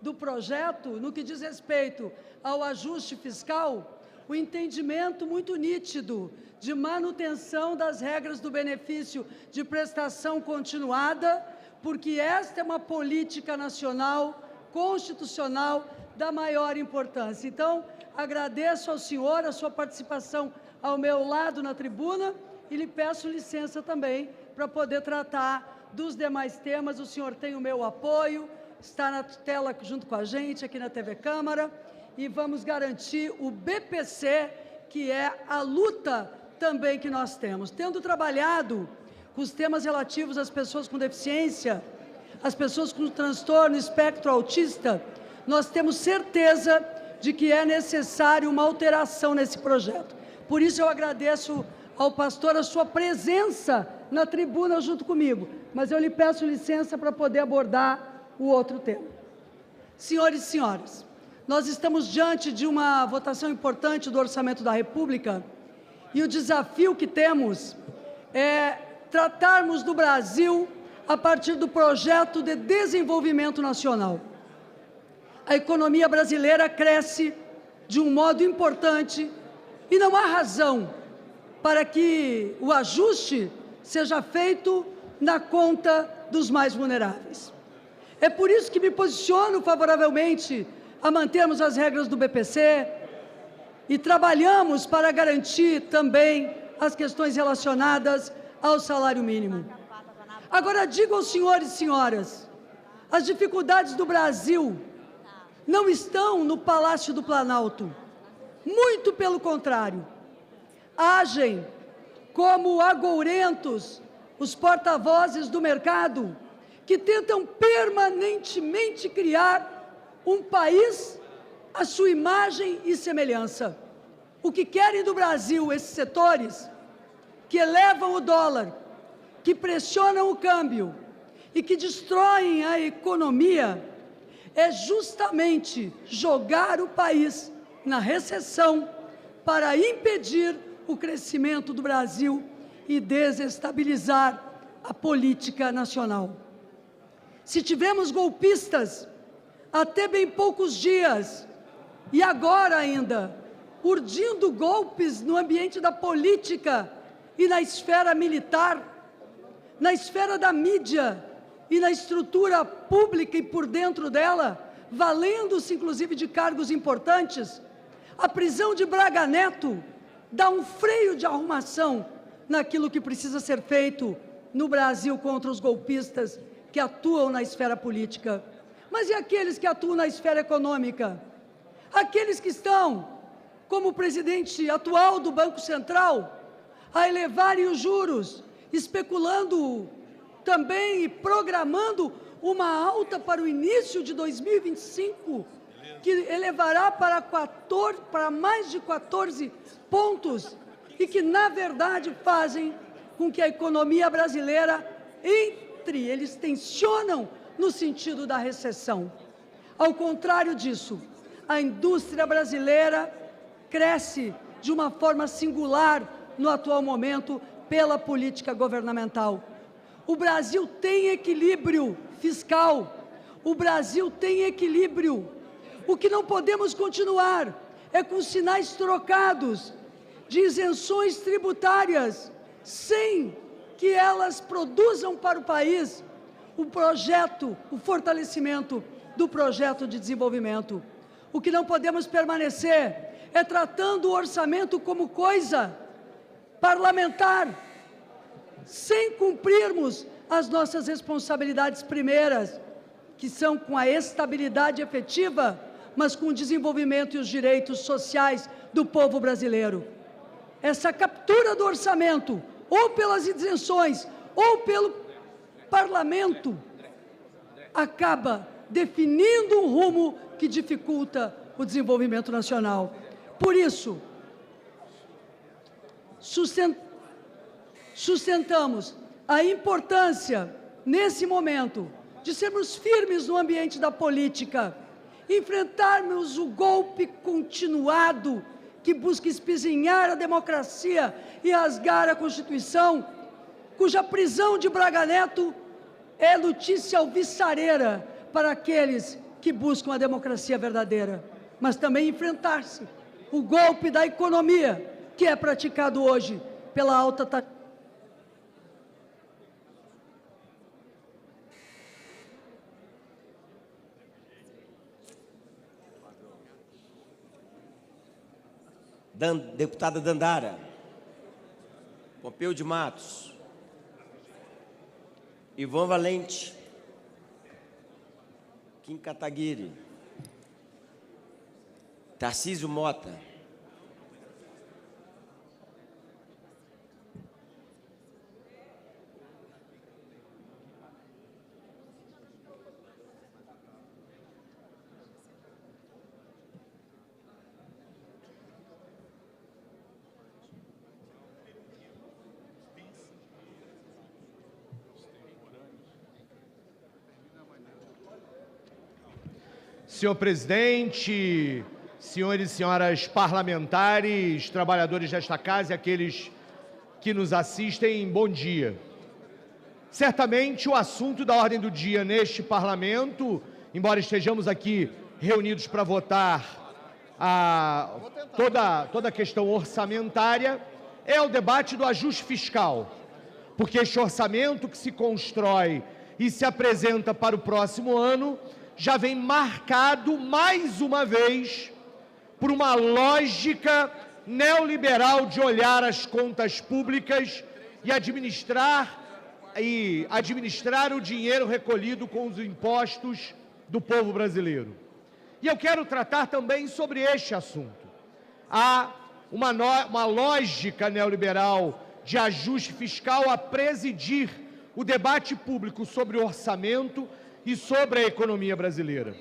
do projeto, no que diz respeito ao ajuste fiscal, o entendimento muito nítido de manutenção das regras do benefício de prestação continuada, porque esta é uma política nacional, constitucional, da maior importância. Então, agradeço ao senhor a sua participação ao meu lado na tribuna e lhe peço licença também para poder tratar dos demais temas. O senhor tem o meu apoio, está na tela junto com a gente aqui na TV Câmara, e vamos garantir o BPC, que é a luta também que nós temos. Tendo trabalhado com os temas relativos às pessoas com deficiência, as pessoas com transtorno espectro autista, nós temos certeza de que é necessário uma alteração nesse projeto. Por isso eu agradeço ao pastor a sua presença na tribuna junto comigo, mas eu lhe peço licença para poder abordar o outro tema. Senhores e senhoras, nós estamos diante de uma votação importante do Orçamento da República e o desafio que temos é tratarmos do Brasil a partir do projeto de desenvolvimento nacional. A economia brasileira cresce de um modo importante e não há razão para que o ajuste seja feito na conta dos mais vulneráveis. É por isso que me posiciono favoravelmente a mantermos as regras do BPC e trabalhamos para garantir também as questões relacionadas ao salário mínimo. Agora, digo aos senhores e senhoras, as dificuldades do Brasil não estão no Palácio do Planalto, muito pelo contrário. Agem como agourentos os porta-vozes do mercado que tentam permanentemente criar um país à sua imagem e semelhança. O que querem do Brasil esses setores que elevam o dólar, que pressionam o câmbio e que destroem a economia é justamente jogar o país na recessão para impedir o crescimento do Brasil e desestabilizar a política nacional. Se tivemos golpistas até bem poucos dias, e agora ainda, urdindo golpes no ambiente da política e na esfera militar, na esfera da mídia e na estrutura pública e por dentro dela, valendo-se inclusive de cargos importantes, a prisão de Braga Neto dá um freio de arrumação naquilo que precisa ser feito no Brasil contra os golpistas que atuam na esfera política. Mas e aqueles que atuam na esfera econômica? Aqueles que estão, como o presidente atual do Banco Central, a elevarem os juros, especulando também e programando uma alta para o início de 2025, que elevará para mais de 14 pontos, e que, na verdade, fazem com que a economia brasileira eles tensionam no sentido da recessão. Ao contrário disso, a indústria brasileira cresce de uma forma singular no atual momento pela política governamental. O Brasil tem equilíbrio fiscal, o Brasil tem equilíbrio. O que não podemos continuar é com sinais trocados de isenções tributárias, sem que elas produzam para o país o fortalecimento do projeto de desenvolvimento. O que não podemos permanecer é tratando o orçamento como coisa parlamentar, sem cumprirmos as nossas responsabilidades primeiras, que são com a estabilidade efetiva, mas com o desenvolvimento e os direitos sociais do povo brasileiro. Essa captura do orçamento, ou pelas isenções, ou pelo parlamento, acaba definindo um rumo que dificulta o desenvolvimento nacional. Por isso, sustentamos a importância, nesse momento, de sermos firmes no ambiente da política, enfrentarmos o golpe continuado que busca espizinhar a democracia e rasgar a Constituição, cuja prisão de Braga Neto é notícia alvissareira para aqueles que buscam a democracia verdadeira, mas também enfrentar-se o golpe da economia que é praticado hoje pela alta taxa. Deputada Dandara, Pompeu de Matos, Ivan Valente, Kim Kataguiri, Tarcísio Mota, Senhor presidente, senhores e senhoras parlamentares, trabalhadores desta casa e aqueles que nos assistem, bom dia. Certamente o assunto da ordem do dia neste parlamento, embora estejamos aqui reunidos para votar toda a questão orçamentária, é o debate do ajuste fiscal, porque este orçamento que se constrói e se apresenta para o próximo ano já vem marcado, mais uma vez, por uma lógica neoliberal de olhar as contas públicas e administrar o dinheiro recolhido com os impostos do povo brasileiro. E eu quero tratar também sobre este assunto. Há uma lógica neoliberal de ajuste fiscal a presidir o debate público sobre o orçamento e sobre a economia brasileira.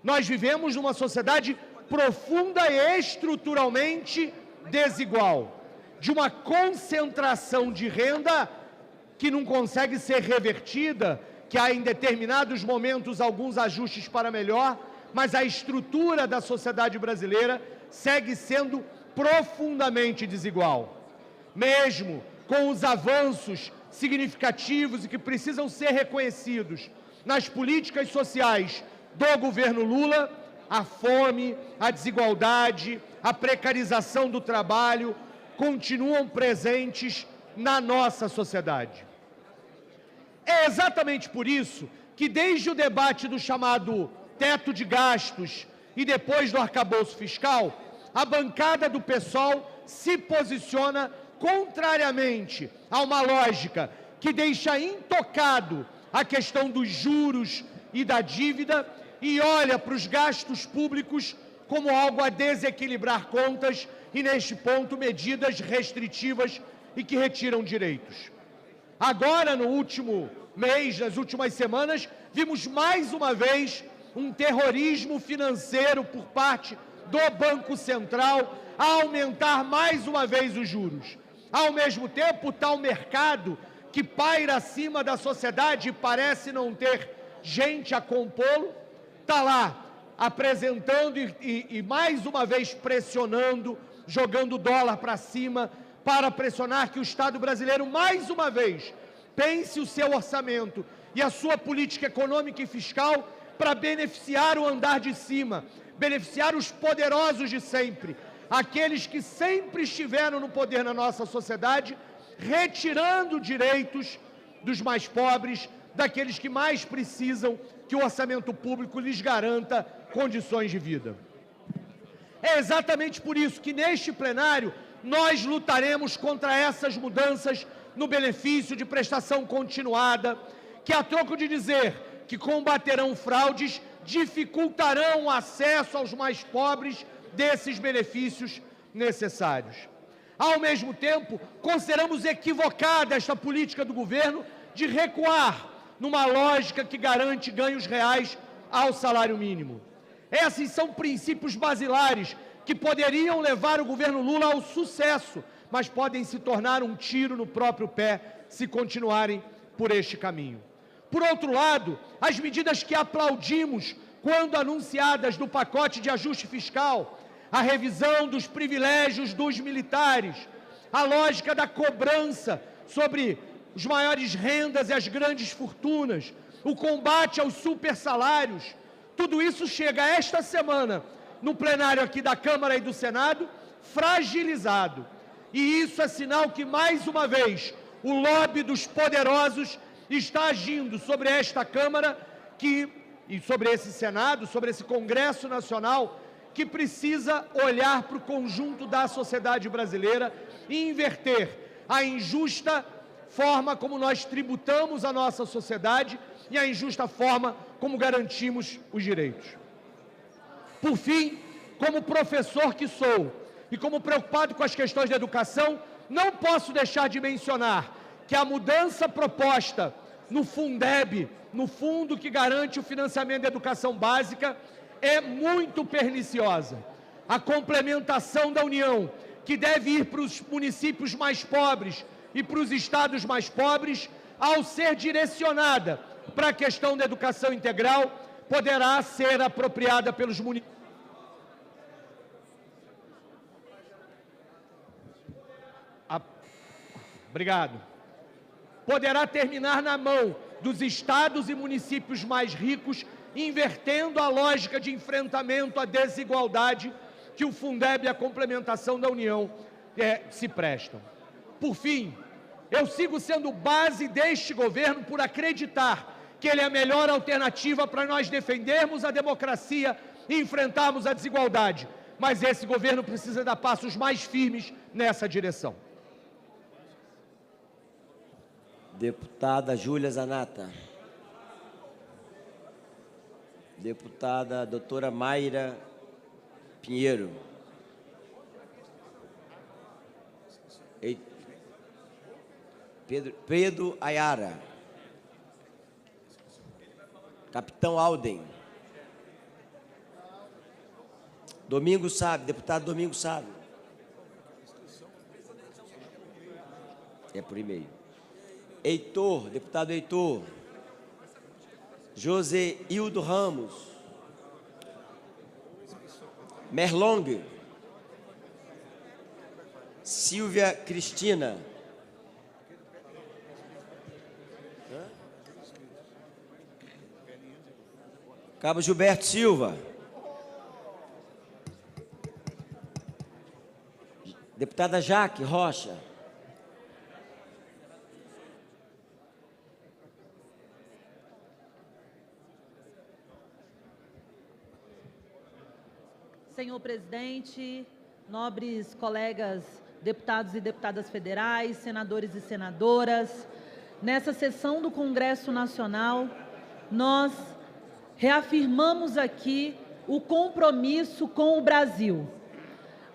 Nós vivemos numa sociedade profunda e estruturalmente desigual, de uma concentração de renda que não consegue ser revertida, que há em determinados momentos alguns ajustes para melhor, mas a estrutura da sociedade brasileira segue sendo profundamente desigual. Mesmo com os avanços significativos e que precisam ser reconhecidos nas políticas sociais do governo Lula, a fome, a desigualdade, a precarização do trabalho continuam presentes na nossa sociedade. É exatamente por isso que, desde o debate do chamado teto de gastos e depois do arcabouço fiscal, a bancada do PSOL se posiciona contrariamente a uma lógica que deixa intocado a questão dos juros e da dívida e olha para os gastos públicos como algo a desequilibrar contas e, neste ponto, medidas restritivas e que retiram direitos. Agora, no último mês, nas últimas semanas, vimos mais uma vez um terrorismo financeiro por parte do Banco Central a aumentar mais uma vez os juros. Ao mesmo tempo, o tal mercado que paira acima da sociedade e parece não ter gente a compô-lo, está lá apresentando e mais uma vez pressionando, jogando dólar para cima, para pressionar que o Estado brasileiro, mais uma vez, pense o seu orçamento e a sua política econômica e fiscal para beneficiar o andar de cima, beneficiar os poderosos de sempre, aqueles que sempre estiveram no poder na nossa sociedade, retirando direitos dos mais pobres, daqueles que mais precisam que o orçamento público lhes garanta condições de vida. É exatamente por isso que, neste plenário, nós lutaremos contra essas mudanças no benefício de prestação continuada, que, a troco de dizer que combaterão fraudes, dificultarão o acesso aos mais pobres desses benefícios necessários. Ao mesmo tempo, consideramos equivocada esta política do governo de recuar numa lógica que garante ganhos reais ao salário mínimo. Esses são princípios basilares que poderiam levar o governo Lula ao sucesso, mas podem se tornar um tiro no próprio pé se continuarem por este caminho. Por outro lado, as medidas que aplaudimos quando anunciadas no pacote de ajuste fiscal, a revisão dos privilégios dos militares, a lógica da cobrança sobre os maiores rendas e as grandes fortunas, o combate aos supersalários, tudo isso chega esta semana no plenário aqui da Câmara e do Senado fragilizado. E isso é sinal que, mais uma vez, o lobby dos poderosos está agindo sobre esta Câmara e sobre esse Senado, sobre esse Congresso Nacional, que precisa olhar para o conjunto da sociedade brasileira e inverter a injusta forma como nós tributamos a nossa sociedade e a injusta forma como garantimos os direitos. Por fim, como professor que sou e como preocupado com as questões da educação, não posso deixar de mencionar que a mudança proposta no Fundeb, no fundo que garante o financiamento da educação básica, é muito perniciosa. A complementação da União, que deve ir para os municípios mais pobres e para os estados mais pobres, ao ser direcionada para a questão da educação integral, poderá ser apropriada pelos municípios. Obrigado. Poderá terminar na mão dos estados e municípios mais ricos, invertendo a lógica de enfrentamento à desigualdade que o Fundeb e a complementação da União se prestam. Por fim, eu sigo sendo base deste governo por acreditar que ele é a melhor alternativa para nós defendermos a democracia e enfrentarmos a desigualdade. Mas esse governo precisa dar passos mais firmes nessa direção. Deputada Júlia Zanata. Deputada doutora Mayra Pinheiro. Pedro Ayara. Capitão Alden. Domingos Sábio, deputado Domingos Sábio. É por e-mail. Heitor, deputado Heitor. José Hildo Ramos. Merlong. Silvia Cristina. Cabo Gilberto Silva. Deputada Jaque Rocha. senhor presidente, nobres colegas deputados e deputadas federais, senadores e senadoras. Nessa sessão do Congresso Nacional, nós reafirmamos aqui o compromisso com o Brasil.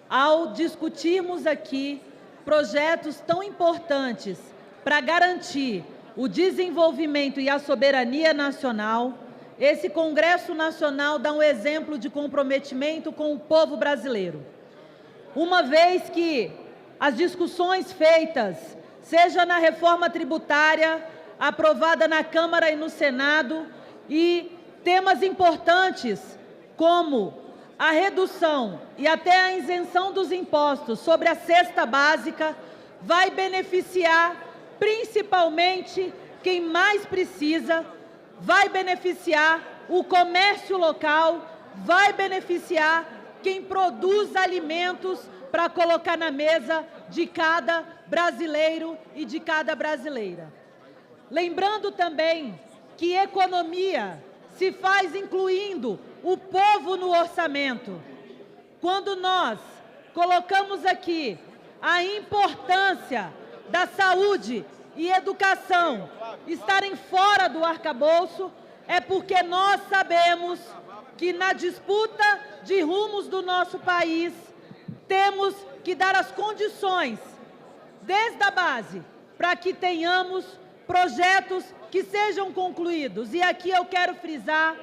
Ao discutirmos aqui projetos tão importantes para garantir o desenvolvimento e a soberania nacional, esse Congresso Nacional dá um exemplo de comprometimento com o povo brasileiro. Uma vez que as discussões feitas, seja na reforma tributária, aprovada na Câmara e no Senado, e temas importantes como a redução e até a isenção dos impostos sobre a cesta básica, vai beneficiar principalmente quem mais precisa, vai beneficiar o comércio local, vai beneficiar quem produz alimentos para colocar na mesa de cada brasileiro e de cada brasileira. Lembrando também que economia se faz incluindo o povo no orçamento. Quando nós colocamos aqui a importância da saúde e educação estarem fora do arcabouço, é porque nós sabemos que na disputa de rumos do nosso país, temos que dar as condições, desde a base, para que tenhamos projetos que sejam concluídos. E aqui eu quero frisar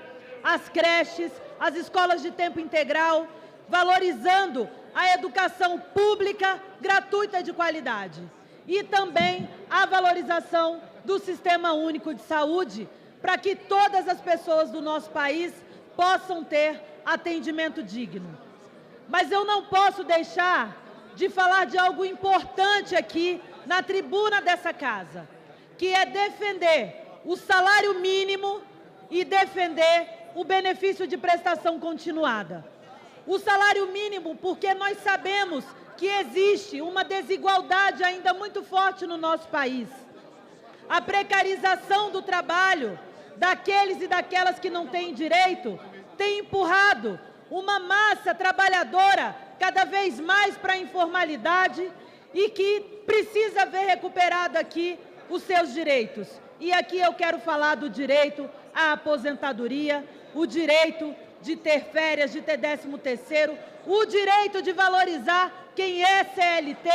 as creches, as escolas de tempo integral, valorizando a educação pública, gratuita e de qualidade. E também a valorização do Sistema Único de Saúde, para que todas as pessoas do nosso país possam ter atendimento digno. Mas eu não posso deixar de falar de algo importante aqui na tribuna dessa casa, que é defender o salário mínimo e defender o benefício de prestação continuada. O salário mínimo, porque nós sabemos que existe uma desigualdade ainda muito forte no nosso país. A precarização do trabalho daqueles e daquelas que não têm direito tem empurrado uma massa trabalhadora cada vez mais para a informalidade e que precisa ver recuperado aqui os seus direitos. E aqui eu quero falar do direito à aposentadoria, o direito de ter férias, de ter 13º, o direito de valorizar quem é CLT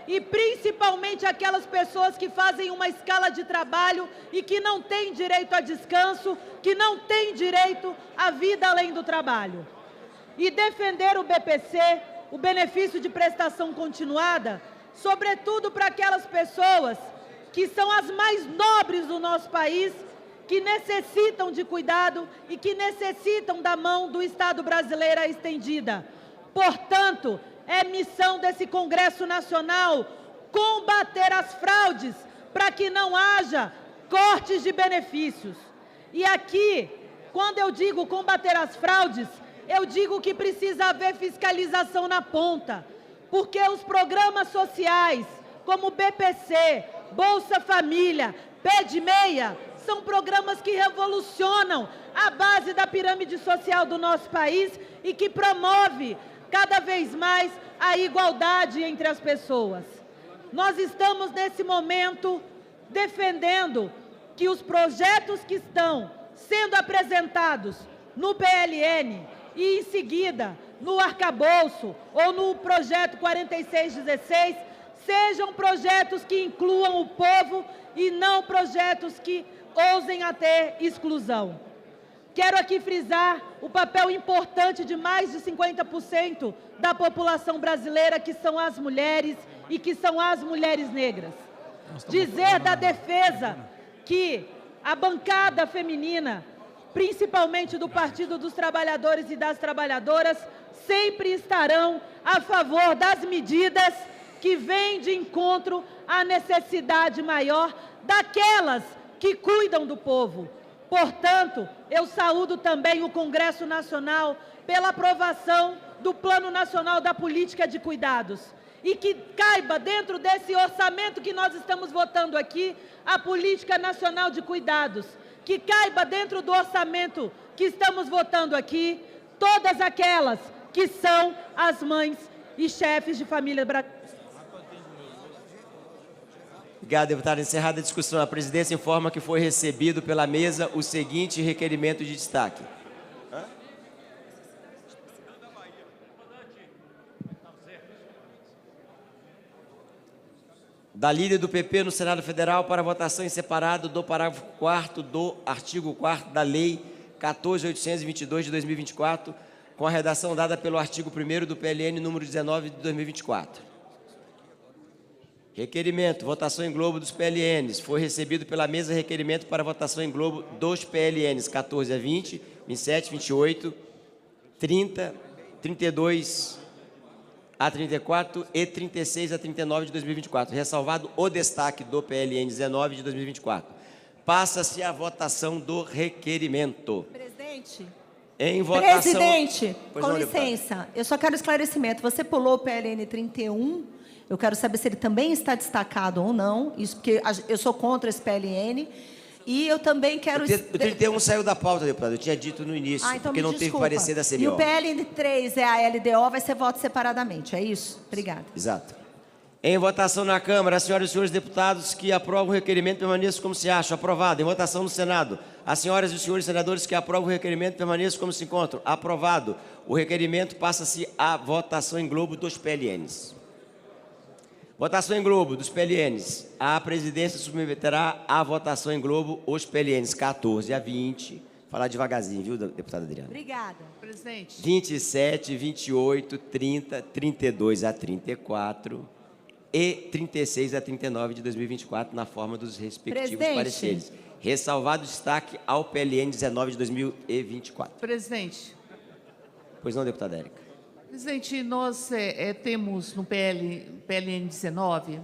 e principalmente aquelas pessoas que fazem uma escala de trabalho e que não têm direito a descanso, que não têm direito à vida além do trabalho. E defender o BPC, o benefício de prestação continuada, sobretudo para aquelas pessoas que são as mais nobres do nosso país, que necessitam de cuidado e que necessitam da mão do Estado brasileiro estendida. Portanto, é missão desse Congresso Nacional combater as fraudes para que não haja cortes de benefícios. E aqui, quando eu digo combater as fraudes, eu digo que precisa haver fiscalização na ponta, porque os programas sociais, como BPC, Bolsa Família, Pé de Meia, são programas que revolucionam a base da pirâmide social do nosso país e que promove cada vez mais a igualdade entre as pessoas. Nós estamos, nesse momento, defendendo que os projetos que estão sendo apresentados no PLN e, em seguida, no arcabouço ou no projeto 4616, sejam projetos que incluam o povo e não projetos que ousem a ter exclusão. Quero aqui frisar o papel importante de mais de 50% da população brasileira, que são as mulheres e que são as mulheres negras. Dizer da defesa que a bancada feminina, principalmente do Partido dos Trabalhadores e das Trabalhadoras, sempre estarão a favor das medidas que vêm de encontro à necessidade maior daquelas que cuidam do povo. Portanto, eu saúdo também o Congresso Nacional pela aprovação do Plano Nacional da Política de Cuidados e que caiba dentro desse orçamento que nós estamos votando aqui a Política Nacional de Cuidados, que caiba dentro do orçamento que estamos votando aqui todas aquelas que são as mães e chefes de família brasileiras. Obrigado, deputado. Encerrada a discussão, a presidência informa que foi recebido pela mesa o seguinte requerimento de destaque. Da líder do PP no Senado Federal para votação em separado do parágrafo 4º do artigo 4º da Lei 14.822 de 2024, com a redação dada pelo artigo 1º do PLN número 19 de 2024. Requerimento, votação em globo dos PLNs. Foi recebido pela mesa requerimento para votação em globo dos PLNs 14 a 20, 27, 28, 30, 32 a 34 e 36 a 39 de 2024. Ressalvado o destaque do PLN 19 de 2024. Passa-se a votação do requerimento. Presidente. Em votação... Presidente, Pois com não, licença, eu só quero esclarecimento. Você pulou o PLN 31, eu quero saber se ele também está destacado ou não, isso porque eu sou contra esse PLN, e eu também quero... O 31 saiu da pauta, deputado, eu tinha dito no início, então porque me não teve desculpa. parecer da CBO. E o PLN 3 é a LDO, vai ser voto separadamente, é isso? Obrigada. Exato. Em votação na Câmara, as senhoras e senhores deputados que aprovam o requerimento permaneçam como se acham. Aprovado. Em votação no Senado, as senhoras e os senhores senadores que aprovam o requerimento permaneçam como se encontram. Aprovado. O requerimento passa-se à votação em globo dos PLNs. Votação em globo dos PLNs. A presidência submeterá à votação em globo os PLNs 14 a 20. Falar devagarzinho, viu, deputada Adriana? Obrigada. Presidente. 27, 28, 30, 32 a 34 e 36 a 39 de 2024, na forma dos respectivos Presidente. pareceres. Ressalvado destaque ao PLN 19 de 2024. Presidente. Pois não, deputada Érica? Presidente, nós temos no PLN 19,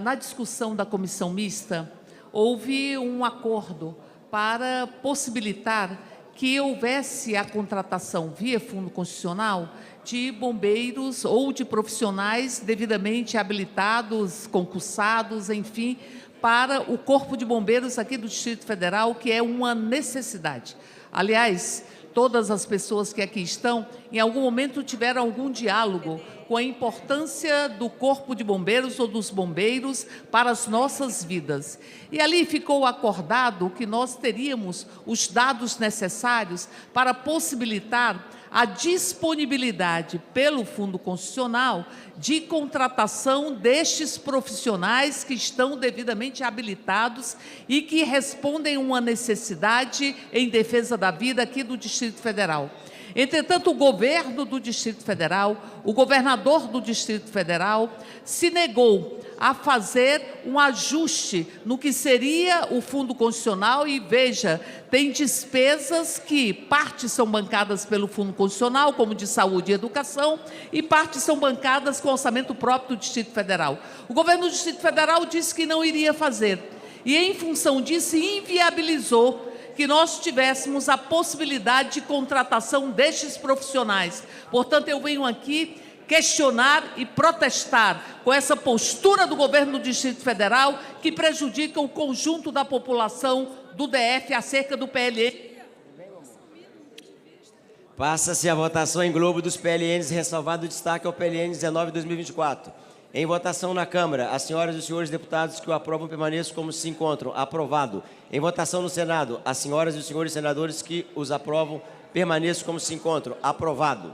na discussão da comissão mista, houve um acordo para possibilitar que houvesse a contratação via Fundo Constitucional de bombeiros ou de profissionais devidamente habilitados, concursados, enfim, para o Corpo de Bombeiros aqui do Distrito Federal, que é uma necessidade. Aliás, todas as pessoas que aqui estão, em algum momento tiveram algum diálogo com a importância do Corpo de Bombeiros ou dos bombeiros para as nossas vidas. E ali ficou acordado que nós teríamos os dados necessários para possibilitar a disponibilidade pelo Fundo Constitucional de contratação destes profissionais que estão devidamente habilitados e que respondem a uma necessidade em defesa da vida aqui do Distrito Federal. Entretanto, o governo do Distrito Federal, o governador do Distrito Federal, se negou a fazer um ajuste no que seria o Fundo Constitucional e, veja, tem despesas que parte são bancadas pelo Fundo Constitucional, como de saúde e educação, e parte são bancadas com orçamento próprio do Distrito Federal. O governo do Distrito Federal disse que não iria fazer e, em função disso, inviabilizou que nós tivéssemos a possibilidade de contratação destes profissionais. Portanto, eu venho aqui questionar e protestar com essa postura do governo do Distrito Federal que prejudica o conjunto da população do DF acerca do PLN. Passa-se a votação em globo dos PLNs, ressalvado o destaque ao PLN 19 de 2024. Em votação na Câmara, as senhoras e os senhores deputados que o aprovam permaneçam como se encontram. Aprovado. Em votação no Senado, as senhoras e os senhores senadores que os aprovam permaneçam como se encontram. Aprovado.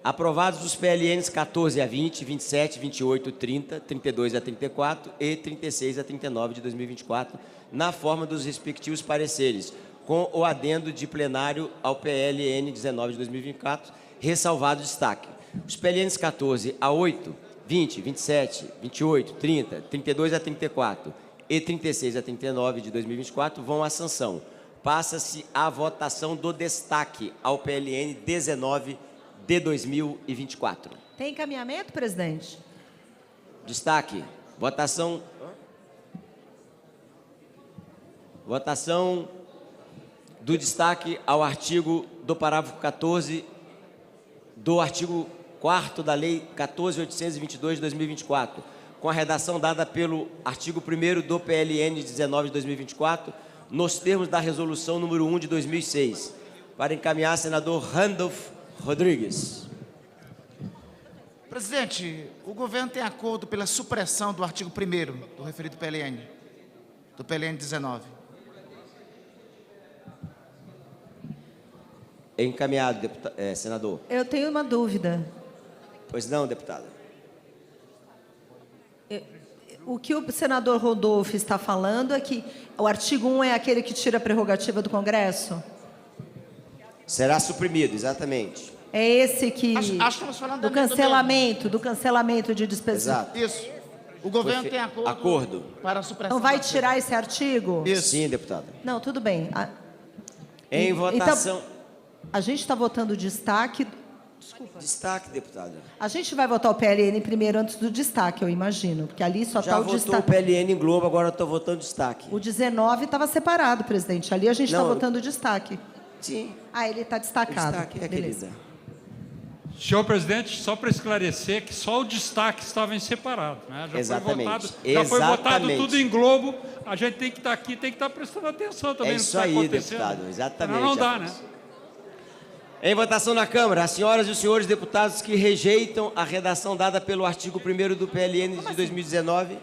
Aprovados os PLNs 14 a 20, 27, 28, 30, 32 a 34 e 36 a 39 de 2024, na forma dos respectivos pareceres, com o adendo de plenário ao PLN 19 de 2024, ressalvado o destaque. Os PLNs 14 a 8, 20, 27, 28, 30, 32 a 34 e 36 a 39 de 2024 vão à sanção. Passa-se a votação do destaque ao PLN 19 de 2024. Tem encaminhamento, presidente? Destaque. Votação do destaque ao artigo do parágrafo 14 do artigo 4º da Lei 14.822 de 2024, com a redação dada pelo artigo 1º do PLN 19 de 2024, nos termos da resolução número 1 de 2006. Para encaminhar, senador Randolph Rodrigues. Presidente, o governo tem acordo pela supressão do artigo 1º do referido PLN, do PLN 19. Encaminhado, senador. Eu tenho uma dúvida. Pois não, deputada. O que o senador Rodolfo está falando é que o artigo 1 é aquele que tira a prerrogativa do Congresso? Será suprimido, exatamente. É esse que... Acho que estamos falando do cancelamento de despesas. Exato. Isso. O governo tem acordo para a supressão. Então vai tirar esse artigo? Isso. Sim, deputada. Não, tudo bem. Em votação... Então, a gente está votando destaque... Desculpa. Destaque, deputada. A gente vai votar o PLN primeiro antes do destaque, eu imagino, porque ali só está o destaque. Já votou o PLN em Globo, agora eu estou votando destaque. O 19 estava separado, presidente. Ali a gente está votando o destaque. Sim. Ah, ele está destacado. Destaque, beleza. querida. Senhor presidente, só para esclarecer que só o destaque estava em separado. Né? Exatamente. Já foi votado tudo em Globo, a gente tem que estar aqui, tem que estar prestando atenção também no que está acontecendo. Isso aí, deputado, exatamente. Não dá, né? Em votação na Câmara, as senhoras e os senhores deputados que rejeitam a redação dada pelo artigo 1º do PLN de 2019.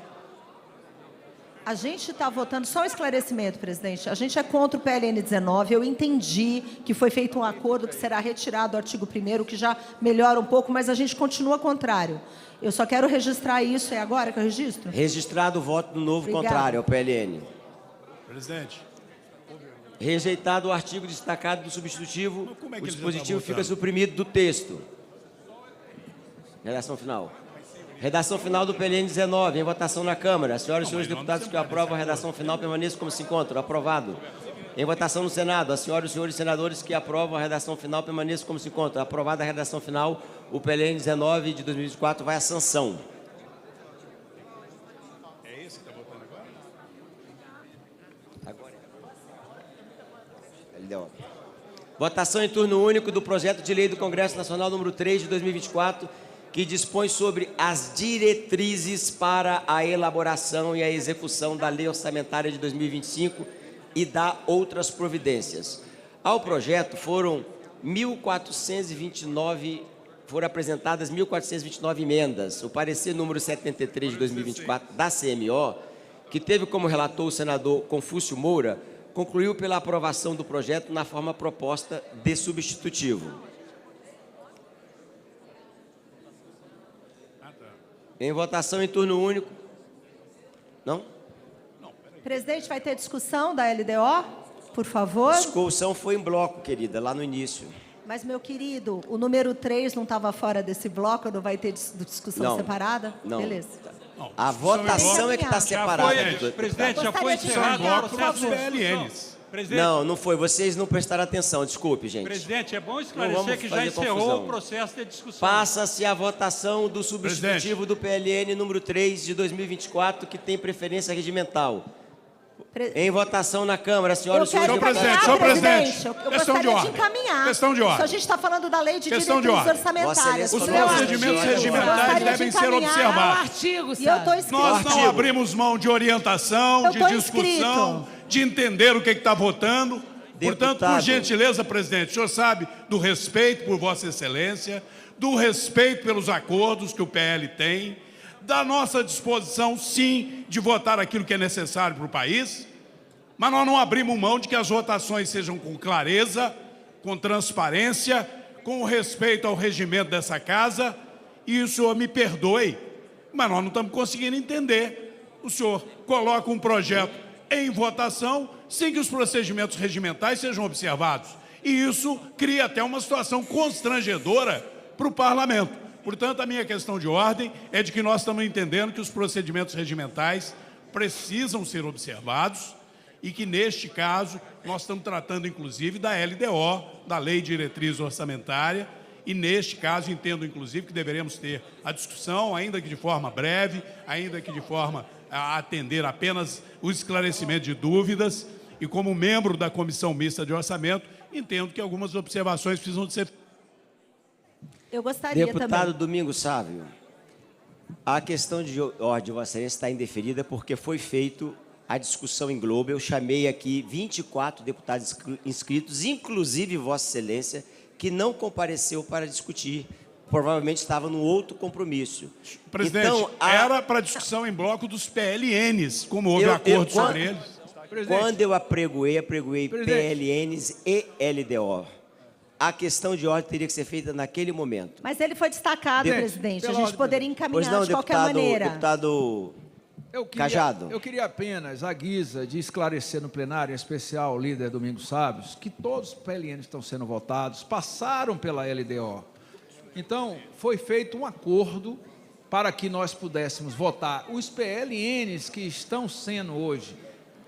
A gente está votando, só um esclarecimento, presidente. A gente é contra o PLN 19. Eu entendi que foi feito um acordo que será retirado o artigo 1º, que já melhora um pouco, mas a gente continua contrário. Eu só quero registrar isso. É agora que eu registro? Registrado o voto do novo Obrigada. contrário ao PLN. Presidente. Rejeitado o artigo destacado do substitutivo, o dispositivo tá fica suprimido do texto. Redação final. Redação final do PLN 19, em votação na Câmara. As senhoras e senhores deputados que aprovam a redação final permaneçam como se encontram. Aprovado. Em votação no Senado, as senhoras e senhores senadores que aprovam a redação final permaneçam como se encontram. Aprovada a redação final, o PLN 19 de 2024 vai à sanção. É esse que está votando agora? LDO. Votação em turno único do projeto de lei do Congresso Nacional número 3 de 2024, que dispõe sobre as diretrizes para a elaboração e a execução da Lei Orçamentária de 2025 e da outras providências. Ao projeto foram apresentadas 1.429 emendas. O parecer número 73 de 2024 da CMO, que teve como relator o senador Confúcio Moura, concluiu pela aprovação do projeto na forma proposta de substitutivo. Em votação em turno único. Não? Presidente, vai ter discussão da LDO, por favor? Discussão foi em bloco, querida, lá no início. Mas, meu querido, o número 3 não estava fora desse bloco, não vai ter discussão separada? Não. Beleza. A votação é que está separada. Presidente, já foi encerrado o processo de PLNs. Não, não foi. Vocês não prestaram atenção. Desculpe, gente. Presidente, é bom esclarecer que já encerrou o processo de discussão. Passa-se a votação do substitutivo do PLN número 3 de 2024, que tem preferência regimental. Em votação na Câmara, senhoras e senhores deputados. Senhor presidente, eu gostaria de encaminhar. Questão de ordem. Isso a gente está falando da lei de diretrizes orçamentárias. Os procedimentos regimentais devem ser observados. Nós não abrimos mão de orientação, de discussão, de entender o que está votando. Portanto, por gentileza, presidente, o senhor sabe do respeito por Vossa Excelência, do respeito pelos acordos que o PL tem, da nossa disposição, sim, de votar aquilo que é necessário para o país, mas nós não abrimos mão de que as votações sejam com clareza, com transparência, com respeito ao regimento dessa casa, e o senhor me perdoe, mas nós não estamos conseguindo entender. O senhor coloca um projeto em votação sem que os procedimentos regimentais sejam observados, e isso cria até uma situação constrangedora para o parlamento. Portanto, a minha questão de ordem é de que nós estamos entendendo que os procedimentos regimentais precisam ser observados e que, neste caso, nós estamos tratando, inclusive, da LDO, da Lei de Diretriz Orçamentária, e, neste caso, entendo, inclusive, que deveremos ter a discussão, ainda que de forma breve, ainda que de forma a atender apenas o esclarecimento de dúvidas, e, como membro da Comissão Mista de Orçamento, entendo que algumas observações precisam de ser... Eu gostaria Deputado também. Domingos Sávio, a questão de ordem de Vossa Excelência está indeferida porque foi feito a discussão em globo. Eu chamei aqui 24 deputados inscritos, inclusive Vossa Excelência, que não compareceu para discutir. Provavelmente estava num outro compromisso. Presidente, então, era para discussão em bloco dos PLNs, como houve acordo sobre eles. Quando eu apregoei PLNs e LDO. A questão de ordem teria que ser feita naquele momento. Mas ele foi destacado, presidente. A gente poderia encaminhar não, de qualquer maneira. Deputado Cajado. Eu queria apenas, à guisa de esclarecer no plenário, em especial o líder Domingos Sábios, que todos os PLNs estão sendo votados, passaram pela LDO. Então, foi feito um acordo para que nós pudéssemos votar os PLNs que estão sendo hoje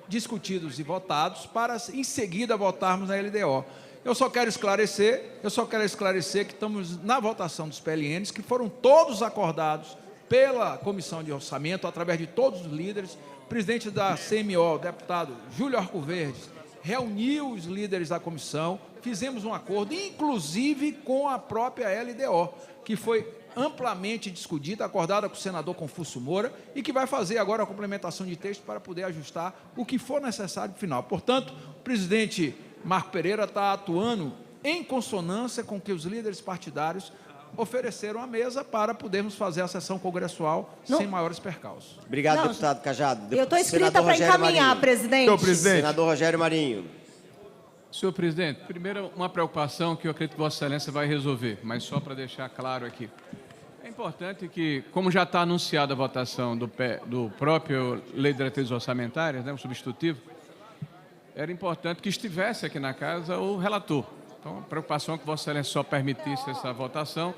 discutidos e votados, para em seguida votarmos na LDO. Eu só quero esclarecer que estamos na votação dos PLNs, que foram todos acordados pela Comissão de Orçamento, através de todos os líderes. O presidente da CMO, o deputado Júlio Arcoverdes, reuniu os líderes da comissão, fizemos um acordo, inclusive com a própria LDO, que foi amplamente discutida, acordada com o senador Confúcio Moura, e que vai fazer agora a complementação de texto para poder ajustar o que for necessário no final. Portanto, o presidente Marco Pereira está atuando em consonância com o que os líderes partidários ofereceram à mesa para podermos fazer a sessão congressual sem maiores percalços. Obrigado, deputado Cajado. Eu estou inscrita para encaminhar, presidente. Senador Rogério Marinho. Senhor presidente, primeiro uma preocupação que eu acredito que Vossa Excelência vai resolver, mas só para deixar claro aqui. É importante que, como já está anunciada a votação do próprio Lei de Diretrizes Orçamentárias, né, o substitutivo, era importante que estivesse aqui na casa o relator. Então, a preocupação é que Vossa Excelência só permitisse essa votação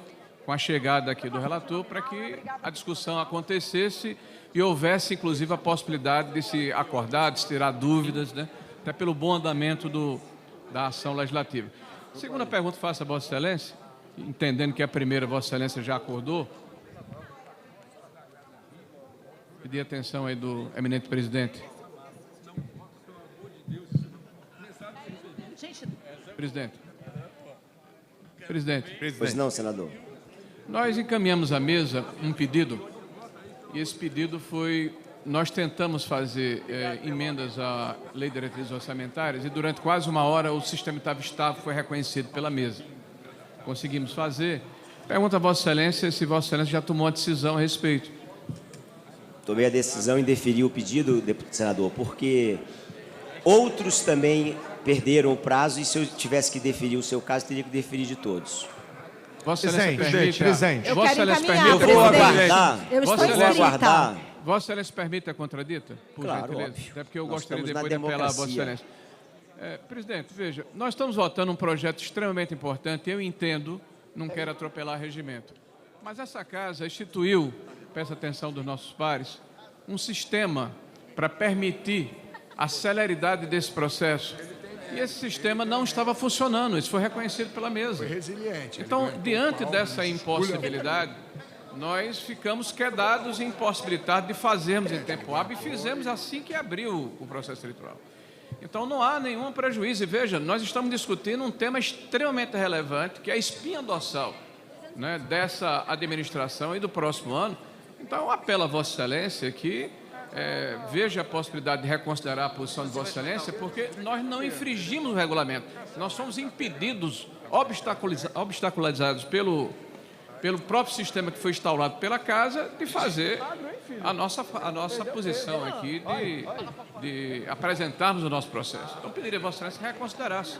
com a chegada aqui do relator, para que a discussão acontecesse e houvesse, inclusive, a possibilidade de se acordar, de se tirar dúvidas, né, até pelo bom andamento da ação legislativa. Segunda pergunta faço a Vossa Excelência, entendendo que a primeira Vossa Excelência já acordou. Pedir atenção aí do eminente presidente. Presidente. Pois não, senador. Nós encaminhamos à mesa um pedido, e esse pedido foi... Nós tentamos fazer emendas à Lei de Diretrizes Orçamentárias, e durante quase uma hora o sistema estava estável, foi reconhecido pela mesa. Conseguimos fazer. Pergunta a Vossa Excelência se Vossa Excelência já tomou a decisão a respeito. Tomei a decisão em deferir o pedido, senador, porque outros também perderam o prazo, e se eu tivesse que deferir o seu caso, teria que deferir de todos. Vossa Excelência permite... Presidente. Vossa Excelência permite... Eu vou aguardar. Eu estou aguardar. Vossa Excelência permite a contradita? Por claro, gentileza. óbvio. Até porque eu Nós gostaria estamos depois na de apelar a Vossa democracia. Excelência. Presidente, veja, nós estamos votando um projeto extremamente importante, eu entendo, não quero atropelar regimento, mas essa casa instituiu, peço atenção dos nossos pares, um sistema para permitir a celeridade desse processo. E esse sistema não estava funcionando, isso foi reconhecido pela mesa. Foi resiliente. Então, diante dessa impossibilidade, nós ficamos quedados e impossibilitados de fazermos em tempo hábil, e fizemos assim que abriu o processo eleitoral. Então, não há nenhum prejuízo. E veja, nós estamos discutindo um tema extremamente relevante, que é a espinha dorsal, né, dessa administração e do próximo ano. Então, eu apelo a Vossa Excelência que veja a possibilidade de reconsiderar a posição de Vossa Excelência, porque nós não infringimos o regulamento. Nós somos impedidos, obstaculizados pelo próprio sistema que foi instaurado pela Casa, de fazer a nossa posição aqui, de apresentarmos o nosso processo. Então, pediria a Vossa Excelência que reconsiderasse.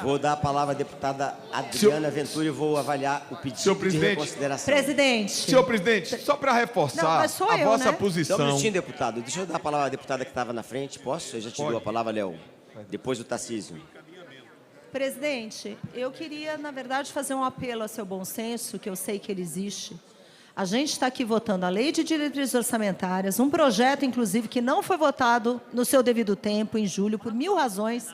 Vou dar a palavra à deputada Adriana Ventura e vou avaliar o pedido de reconsideração. Presidente. Senhor presidente, só para reforçar a vossa posição... Só um minutinho, deputado. Deixa eu dar a palavra à deputada que estava na frente. Posso? Eu já te dou a palavra, Léo. Depois do Tarcísio. Presidente, eu queria, na verdade, fazer um apelo ao seu bom senso, que eu sei que ele existe. A gente está aqui votando a Lei de Diretrizes Orçamentárias, um projeto, inclusive, que não foi votado no seu devido tempo, em julho, por 1000 razões.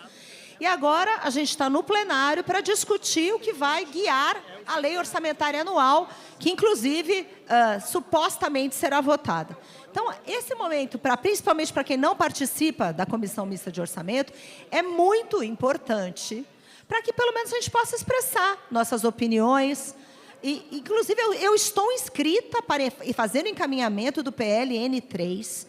E agora a gente está no plenário para discutir o que vai guiar a Lei Orçamentária Anual, que, inclusive, supostamente será votada. Então, esse momento, principalmente para quem não participa da Comissão Mista de Orçamento, é muito importante para que, pelo menos, a gente possa expressar nossas opiniões. E, inclusive, eu estou inscrita para fazer o encaminhamento do PLN 3,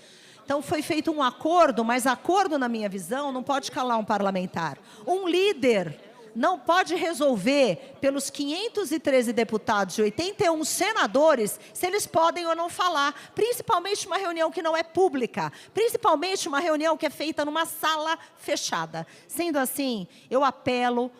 Então, foi feito um acordo, mas acordo, na minha visão, não pode calar um parlamentar. Um líder não pode resolver pelos 513 deputados e 81 senadores se eles podem ou não falar, principalmente uma reunião que não é pública, principalmente uma reunião que é feita numa sala fechada. Sendo assim, eu apelo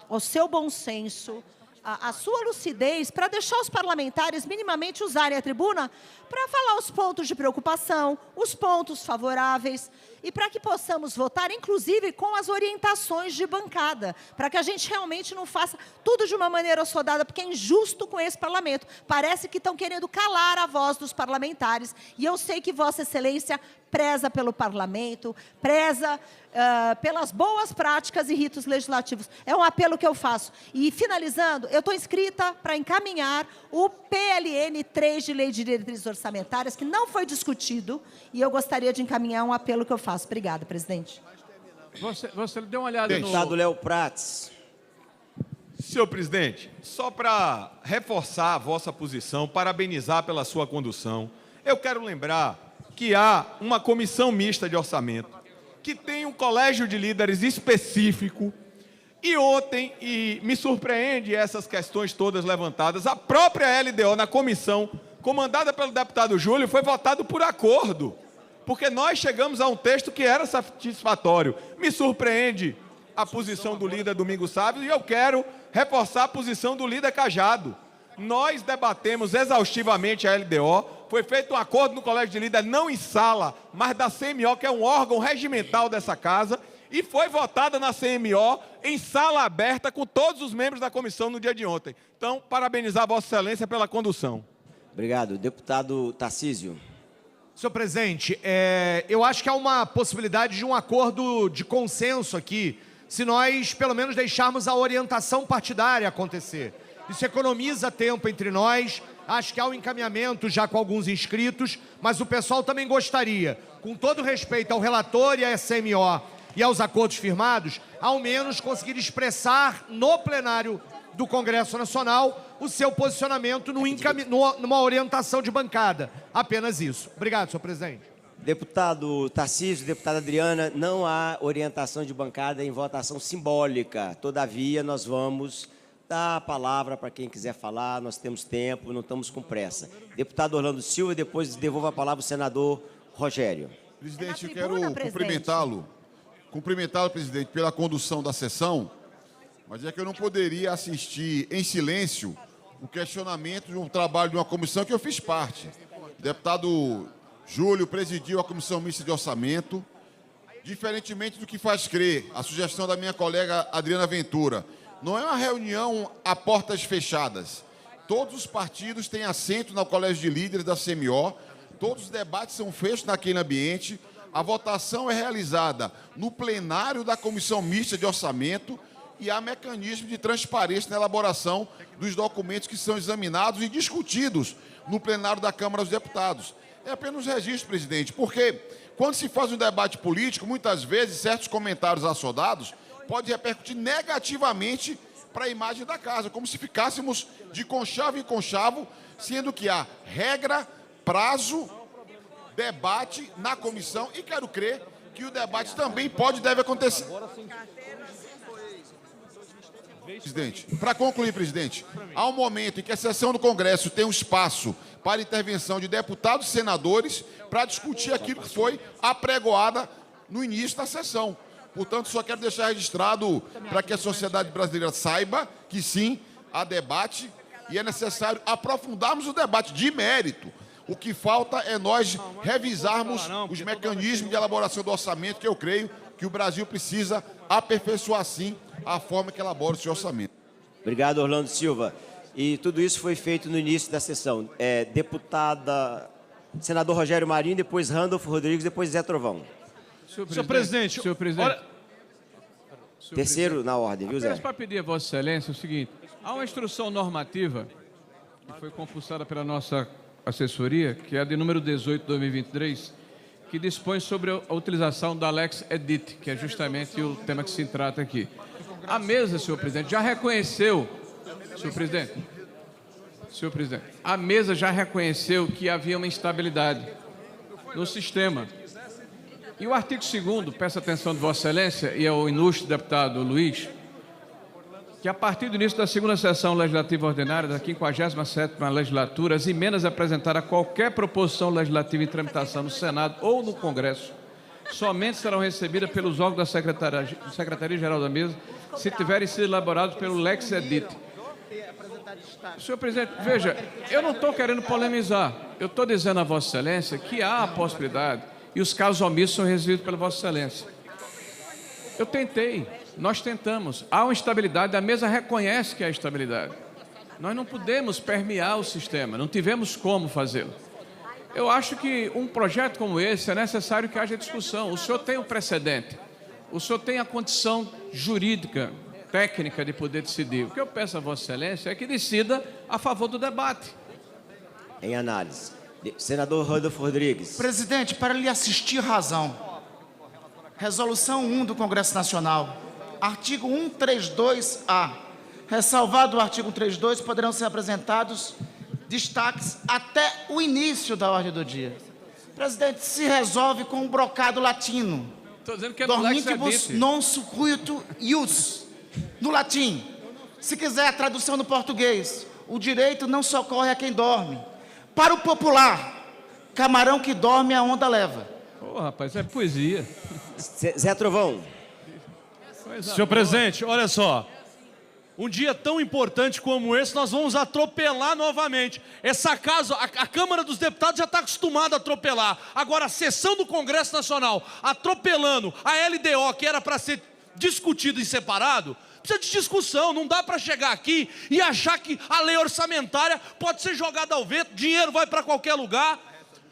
ao seu bom senso, a sua lucidez para deixar os parlamentares minimamente usarem a tribuna para falar os pontos de preocupação, os pontos favoráveis e para que possamos votar, inclusive, com as orientações de bancada, para que a gente realmente não faça tudo de uma maneira assodada, porque é injusto com esse parlamento. Parece que estão querendo calar a voz dos parlamentares e eu sei que Vossa Excelência preza pelo parlamento, preza pelas boas práticas e ritos legislativos. É um apelo que eu faço. E, finalizando, eu estou inscrita para encaminhar o PLN 3 de Lei de Diretrizes Orçamentárias, que não foi discutido, e eu gostaria de encaminhar um apelo que eu faço. Obrigada, presidente. Você deu uma olhada no... Deputado Léo Prats. Senhor presidente, só para reforçar a vossa posição, parabenizar pela sua condução, eu quero lembrar que há uma comissão mista de orçamento, que tem um colégio de líderes específico, e ontem, e me surpreende essas questões todas levantadas, a própria LDO na comissão, comandada pelo deputado Júlio, foi votado por acordo, porque nós chegamos a um texto que era satisfatório. Me surpreende a posição do líder Domingos Sávio, e eu quero reforçar a posição do líder Cajado. Nós debatemos exaustivamente a LDO, foi feito um acordo no Colégio de Líderes, não em sala, mas da CMO, que é um órgão regimental dessa casa, e foi votada na CMO em sala aberta com todos os membros da comissão no dia de ontem. Então, parabenizar Vossa Excelência pela condução. Obrigado. Deputado Tarcísio. Senhor presidente, eu acho que há uma possibilidade de um acordo de consenso aqui, se nós, pelo menos, deixarmos a orientação partidária acontecer. Isso economiza tempo entre nós, acho que há um encaminhamento já com alguns inscritos, mas o pessoal também gostaria, com todo respeito ao relator e à SMO e aos acordos firmados, ao menos conseguir expressar no plenário do Congresso Nacional o seu posicionamento numa orientação de bancada. Apenas isso. Obrigado, senhor presidente. Deputado Tarcísio, deputada Adriana, não há orientação de bancada em votação simbólica. Todavia, nós vamos dar a palavra para quem quiser falar, nós temos tempo, não estamos com pressa. Deputado Orlando Silva, depois devolvo a palavra ao senador Rogério. Presidente, eu quero cumprimentá-lo, presidente, pela condução da sessão, mas é que eu não poderia assistir em silêncio o questionamento de um trabalho de uma comissão que eu fiz parte. O deputado Júlio presidiu a Comissão Mista de Orçamento, diferentemente do que faz crer a sugestão da minha colega Adriana Ventura. Não é uma reunião a portas fechadas. Todos os partidos têm assento no Colégio de Líderes da CMO, todos os debates são feitos naquele ambiente, a votação é realizada no plenário da Comissão Mista de Orçamento e há mecanismo de transparência na elaboração dos documentos que são examinados e discutidos no plenário da Câmara dos Deputados. É apenas um registro, presidente, porque quando se faz um debate político, muitas vezes certos comentários assodados podem repercutir negativamente para a imagem da casa, como se ficássemos de conchavo em conchavo, sendo que há regra, prazo, debate na comissão e quero crer que o debate também pode e deve acontecer. Presidente, para concluir, presidente, há um momento em que a sessão do Congresso tem um espaço para intervenção de deputados e senadores para discutir aquilo que foi apregoada no início da sessão. Portanto, só quero deixar registrado para que a sociedade brasileira saiba que sim, há debate e é necessário aprofundarmos o debate de mérito. O que falta é nós revisarmos os mecanismos de elaboração do orçamento, que eu creio que o Brasil precisa aperfeiçoar sim a forma que elabora o seu orçamento. Obrigado, Orlando Silva. E tudo isso foi feito no início da sessão. Senador Rogério Marinho, depois Randolfo Rodrigues, depois Zé Trovão. Senhor presidente. Terceiro na ordem, viu, Zé? Apenas para pedir a Vossa Excelência o seguinte: há uma instrução normativa que foi compulsada pela nossa assessoria, que é a de número 18 de 2023, que dispõe sobre a utilização da Lex Edit, que é justamente o tema que se trata aqui. A mesa, senhor presidente, já reconheceu, senhor presidente, a mesa já reconheceu que havia uma instabilidade no sistema E o artigo 2º, peço atenção de Vossa Excelência e ao ilustre deputado Luiz, que a partir do início da segunda sessão legislativa ordinária da 57ª legislatura, as emendas apresentadas a qualquer proposição legislativa em tramitação no Senado ou no Congresso somente serão recebidas pelos órgãos da Secretaria-Geral da Mesa se tiverem sido elaborados pelo Lex Edit. Senhor presidente, veja, eu não estou querendo polemizar, eu estou dizendo a Vossa Excelência que há a possibilidade e os casos omissos são resolvidos pela Vossa Excelência. Eu tentei, nós tentamos, há uma instabilidade, a mesa reconhece que há estabilidade. Nós não podemos permear o sistema, não tivemos como fazê-lo. Eu acho que um projeto como esse é necessário que haja discussão. O senhor tem um precedente, o senhor tem a condição jurídica, técnica de poder decidir. O que eu peço a Vossa Excelência é que decida a favor do debate. Em análise. Senador Rodolfo Rodrigues. Presidente, para lhe assistir razão. Resolução 1 do Congresso Nacional. Artigo 132-A. Ressalvado o artigo 132, poderão ser apresentados destaques até o início da ordem do dia. Presidente, se resolve com um brocado latino. Estou dizendo que é Dormintibus non sucuitu ius. No latim. Se quiser a tradução no português, o direito não socorre a quem dorme. Para o popular, camarão que dorme a onda leva. Ô, rapaz, é poesia. Zé Trovão. Senhor presidente, olha só. Um dia tão importante como esse, nós vamos atropelar novamente. Essa casa, a Câmara dos Deputados já está acostumada a atropelar. Agora, a sessão do Congresso Nacional, atropelando a LDO, que era para ser discutido em separado, precisa de discussão. Não dá para chegar aqui e achar que a lei orçamentária pode ser jogada ao vento, dinheiro vai para qualquer lugar.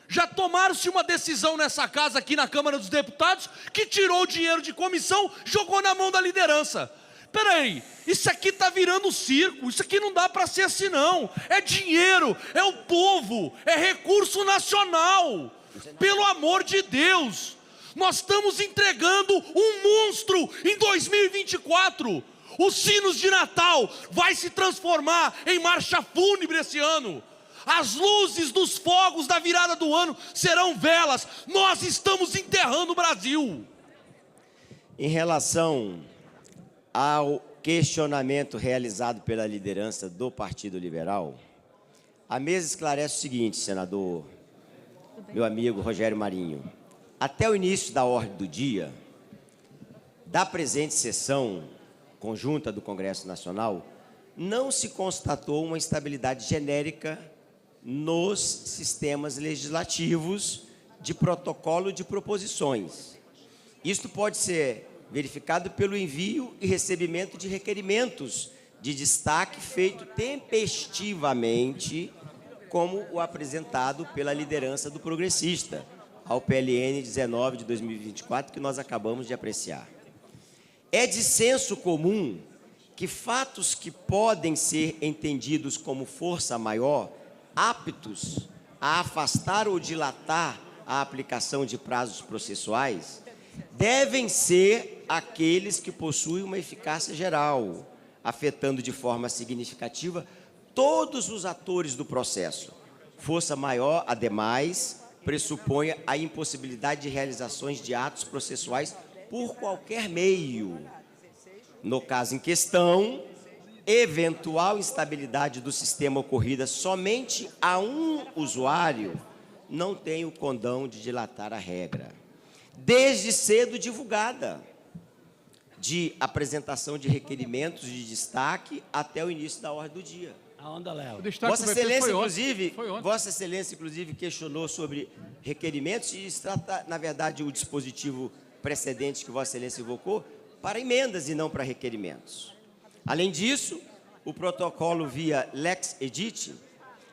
Já tomaram-se uma decisão nessa casa aqui na Câmara dos Deputados que tirou o dinheiro de comissão, jogou na mão da liderança. Peraí, isso aqui está virando circo, isso aqui não dá para ser assim não. É dinheiro, é o povo, é recurso nacional. Pelo amor de Deus, nós estamos entregando um monstro em 2024. Os sinos de Natal vai se transformar em marcha fúnebre esse ano. As luzes dos fogos da virada do ano serão velas. Nós estamos enterrando o Brasil. Em relação ao questionamento realizado pela liderança do Partido Liberal, a mesa esclarece o seguinte, senador, meu amigo Rogério Marinho. Até o início da ordem do dia, da presente sessão conjunta do Congresso Nacional, não se constatou uma instabilidade genérica nos sistemas legislativos de protocolo de proposições. Isto pode ser verificado pelo envio e recebimento de requerimentos de destaque feito tempestivamente, como o apresentado pela liderança do progressista, ao PLN 19 de 2024, que nós acabamos de apreciar. É de senso comum que fatos que podem ser entendidos como força maior, aptos a afastar ou dilatar a aplicação de prazos processuais, devem ser aqueles que possuem uma eficácia geral, afetando de forma significativa todos os atores do processo. Força maior, ademais, pressupõe a impossibilidade de realizações de atos processuais por qualquer meio. No caso em questão, eventual instabilidade do sistema ocorrida somente a um usuário não tem o condão de dilatar a regra. Desde cedo divulgada, de apresentação de requerimentos de destaque até o início da ordem do dia. A onda leva. Vossa Excelência, inclusive, questionou sobre requerimentos e isso trata, na verdade, o dispositivo precedente que Vossa Excelência invocou para emendas e não para requerimentos. Além disso, o protocolo via Lex Edit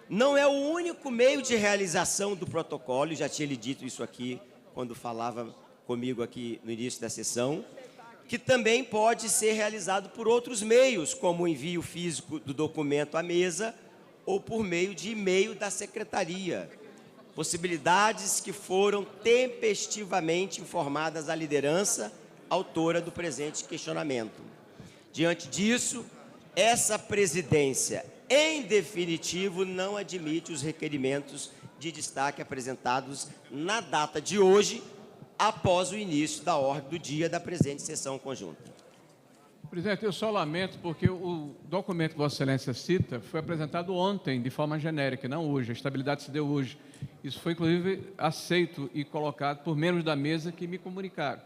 não é o único meio de realização do protocolo, e já tinha lhe dito isso aqui quando falava comigo aqui no início da sessão, que também pode ser realizado por outros meios, como o envio físico do documento à mesa ou por meio de e-mail da secretaria. Possibilidades que foram tempestivamente informadas à liderança autora do presente questionamento. Diante disso, essa presidência, em definitivo, não admite os requerimentos de destaque apresentados na data de hoje após o início da ordem do dia da presente sessão conjunta. Presidente, eu só lamento porque o documento que Vossa Excelência cita foi apresentado ontem, de forma genérica, não hoje. A estabilidade se deu hoje. Isso foi, inclusive, aceito e colocado por membros da mesa que me comunicaram.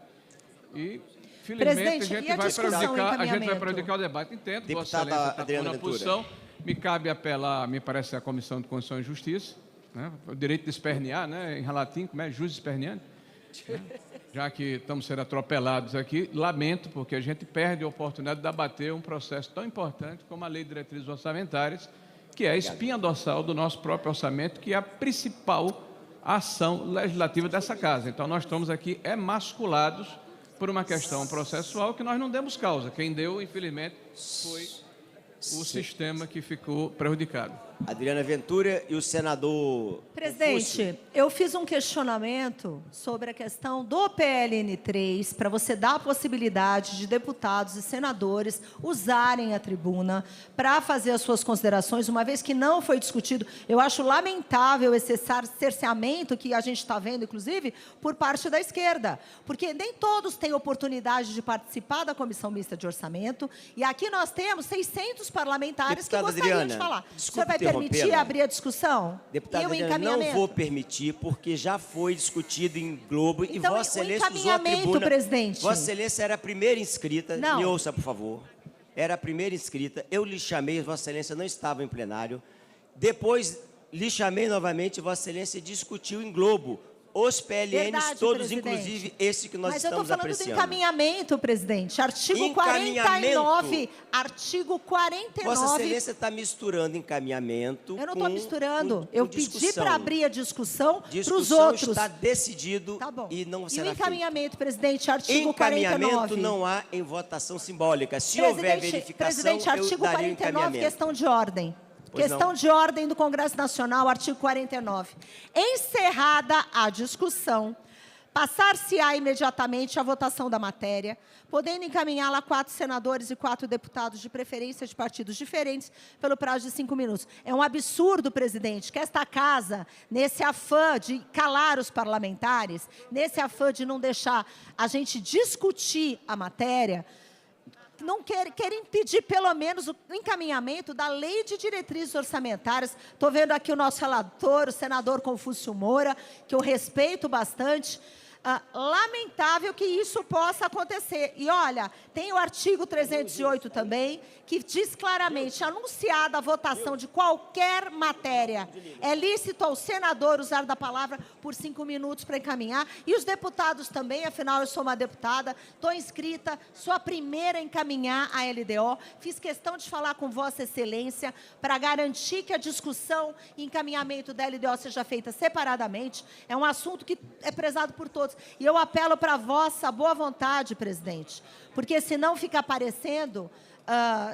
E, felizmente, a gente vai prejudicar o debate. Entendo, Vossa Excelência está pondo a posição. Me cabe apelar, me parece, à Comissão de Constituição e Justiça, né? O direito de espernear, né? Em latim, como é? Jus esperneante. Já que estamos sendo atropelados aqui, lamento, porque a gente perde a oportunidade de debater um processo tão importante como a Lei de Diretrizes Orçamentárias, que é a espinha dorsal do nosso próprio orçamento, que é a principal ação legislativa dessa casa. Então, nós estamos aqui emasculados por uma questão processual que nós não demos causa. Quem deu, infelizmente, foi o sistema que ficou prejudicado. Adriana Ventura e o senador... Presidente, eu fiz um questionamento sobre a questão do PLN 3, para você dar a possibilidade de deputados e senadores usarem a tribuna para fazer as suas considerações, uma vez que não foi discutido. Eu acho lamentável esse cerceamento que a gente está vendo, inclusive, por parte da esquerda, porque nem todos têm oportunidade de participar da Comissão Mista de Orçamento, e aqui nós temos 600 parlamentares que gostariam de falar. O senhor vai permitir abrir a discussão? Deputada Adriana, não vou permitir, porque já foi discutido em Globo e Então, Vossa o Excelência usou a encaminhamento, tribuna. presidente. Vossa Excelência era a primeira inscrita. Não. Me ouça, por favor. Era a primeira inscrita. Eu lhe chamei, Vossa Excelência não estava em plenário. Depois, lhe chamei novamente, Vossa Excelência discutiu em Globo. Os PLNs Verdade, todos, presidente. inclusive esse que nós Mas eu estamos estou falando apreciando. do encaminhamento, presidente. Artigo Encaminhamento. 49. Artigo 49. Vossa Excelência está misturando encaminhamento. Eu não estou misturando. com Eu pedi discussão. para abrir a discussão para os Discussão outros. está decidido Tá bom. e não E será o encaminhamento, presidente, artigo encaminhamento 49. não há em votação simbólica. Se houver verificação, presidente, eu artigo daria o 49, encaminhamento. questão de ordem. Pois Questão não. de ordem do Congresso Nacional, artigo 49. Encerrada a discussão, passar-se-á imediatamente a votação da matéria, podendo encaminhá-la a 4 senadores e 4 deputados, de preferência de partidos diferentes, pelo prazo de 5 minutos. É um absurdo, presidente, que esta casa, nesse afã de calar os parlamentares, nesse afã de não deixar a gente discutir a matéria, não querem impedir, pelo menos, o encaminhamento da Lei de Diretrizes Orçamentárias. Estou vendo aqui o nosso relator, o senador Confúcio Moura, que eu respeito bastante. Lamentável que isso possa acontecer. E, olha, tem o artigo 308 também, que diz claramente, anunciada a votação de qualquer matéria, é lícito ao senador usar da palavra por 5 minutos para encaminhar, e os deputados também, afinal, eu sou uma deputada, estou inscrita, sou a primeira a encaminhar a LDO, fiz questão de falar com Vossa Excelência para garantir que a discussão e encaminhamento da LDO seja feita separadamente, é um assunto que é prezado por todos. E eu apelo para a vossa boa vontade, presidente, porque senão fica parecendo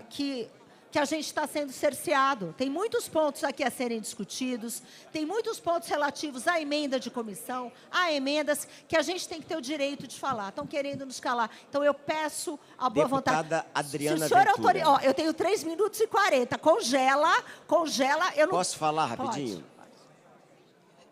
que a gente está sendo cerceado. Tem muitos pontos aqui a serem discutidos, tem muitos pontos relativos à emenda de comissão, a emendas que a gente tem que ter o direito de falar. Estão querendo nos calar. Então, eu peço a boa vontade. Deputada Adriana Se o senhor Ventura. eu tenho 3 minutos e 40. Congela, eu não... Posso falar rapidinho?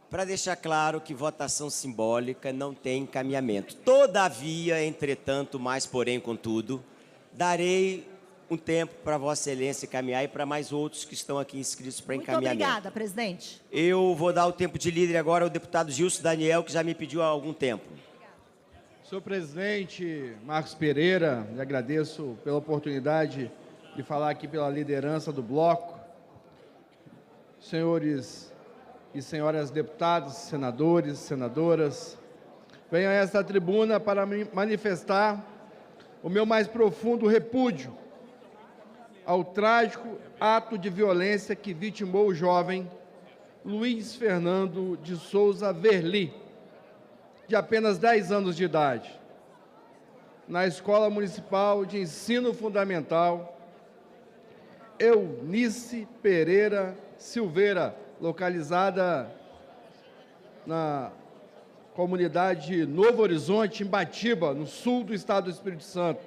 Para deixar claro que votação simbólica não tem encaminhamento. Todavia, entretanto, mais porém, contudo, darei um tempo para Vossa Excelência encaminhar e para mais outros que estão aqui inscritos para encaminhamento. Muito obrigada, presidente. Eu vou dar o tempo de líder agora ao deputado Gilson Daniel, que já me pediu há algum tempo. Senhor presidente Marcos Pereira, lhe agradeço pela oportunidade de falar aqui pela liderança do bloco. Senhores e senhoras deputados, senadores, senadoras, venho a esta tribuna para manifestar o meu mais profundo repúdio ao trágico ato de violência que vitimou o jovem Luiz Fernando de Souza Verli, de apenas 10 anos de idade, na Escola Municipal de Ensino Fundamental Eunice Pereira Silveira, localizada na comunidade Novo Horizonte, em Batiba, no sul do estado do Espírito Santo.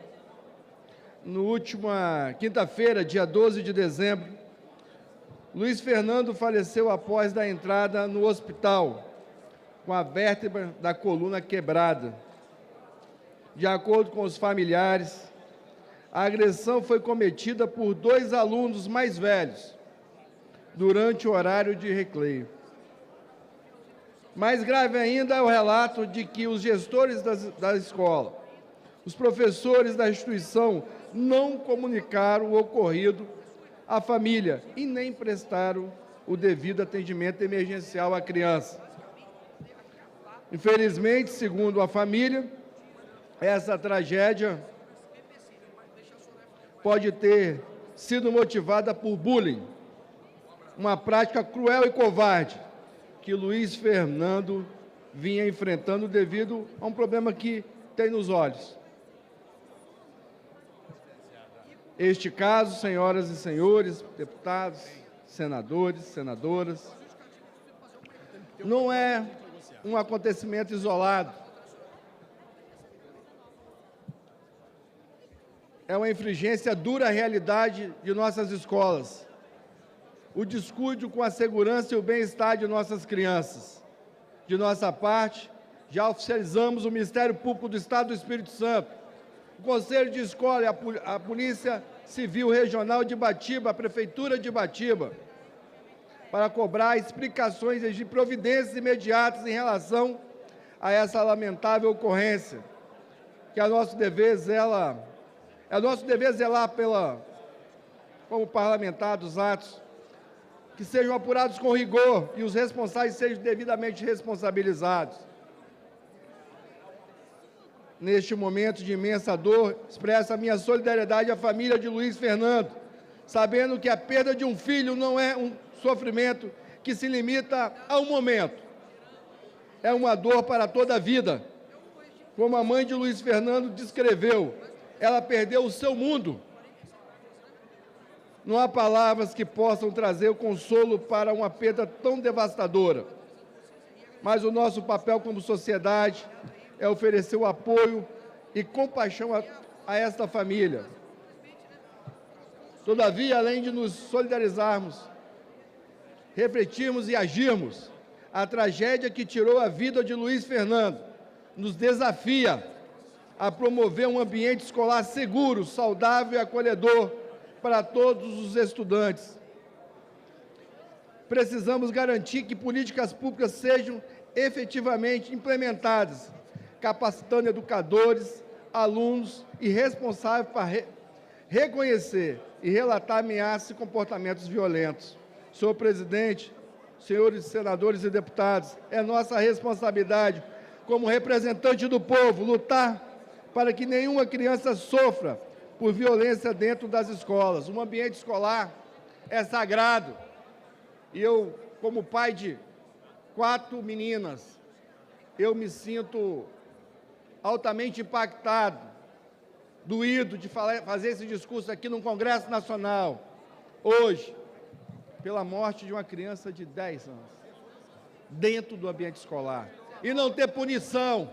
No última quinta-feira, dia 12 de dezembro, Luiz Fernando faleceu após da entrada no hospital, com a vértebra da coluna quebrada. De acordo com os familiares, a agressão foi cometida por 2 alunos mais velhos, durante o horário de recreio. Mais grave ainda é o relato de que os gestores da escola, os professores da instituição, não comunicaram o ocorrido à família e nem prestaram o devido atendimento emergencial à criança. Infelizmente, segundo a família, essa tragédia pode ter sido motivada por bullying, uma prática cruel e covarde que Luiz Fernando vinha enfrentando devido a um problema que tem nos olhos. Este caso, senhoras e senhores, deputados, senadores, senadoras, não é um acontecimento isolado. É uma infringência dura à realidade de nossas escolas. O descuido com a segurança e o bem-estar de nossas crianças. De nossa parte, já oficializamos o Ministério Público do Estado do Espírito Santo, o Conselho de Escola e a Polícia Civil Regional de Ibatiba, a Prefeitura de Ibatiba, para cobrar explicações e providências imediatas em relação a essa lamentável ocorrência, que é nosso dever zelar como parlamentar dos atos, que sejam apurados com rigor e os responsáveis sejam devidamente responsabilizados. Neste momento de imensa dor, expresso a minha solidariedade à família de Luiz Fernando, sabendo que a perda de um filho não é um sofrimento que se limita a um momento. É uma dor para toda a vida. Como a mãe de Luiz Fernando descreveu, ela perdeu o seu mundo. Não há palavras que possam trazer o consolo para uma perda tão devastadora. Mas o nosso papel como sociedade é oferecer o apoio e compaixão a esta família. Todavia, além de nos solidarizarmos, refletirmos e agirmos, a tragédia que tirou a vida de Luiz Fernando nos desafia a promover um ambiente escolar seguro, saudável e acolhedor para todos os estudantes. Precisamos garantir que políticas públicas sejam efetivamente implementadas, capacitando educadores, alunos e responsáveis para reconhecer e relatar ameaças e comportamentos violentos. Senhor presidente, senhores senadores e deputados, é nossa responsabilidade, como representante do povo, lutar para que nenhuma criança sofra por violência dentro das escolas. Um ambiente escolar é sagrado. E eu, como pai de 4 meninas, eu me sinto altamente impactado, doído de fazer esse discurso aqui no Congresso Nacional, hoje, pela morte de uma criança de 10 anos, dentro do ambiente escolar. E não ter punição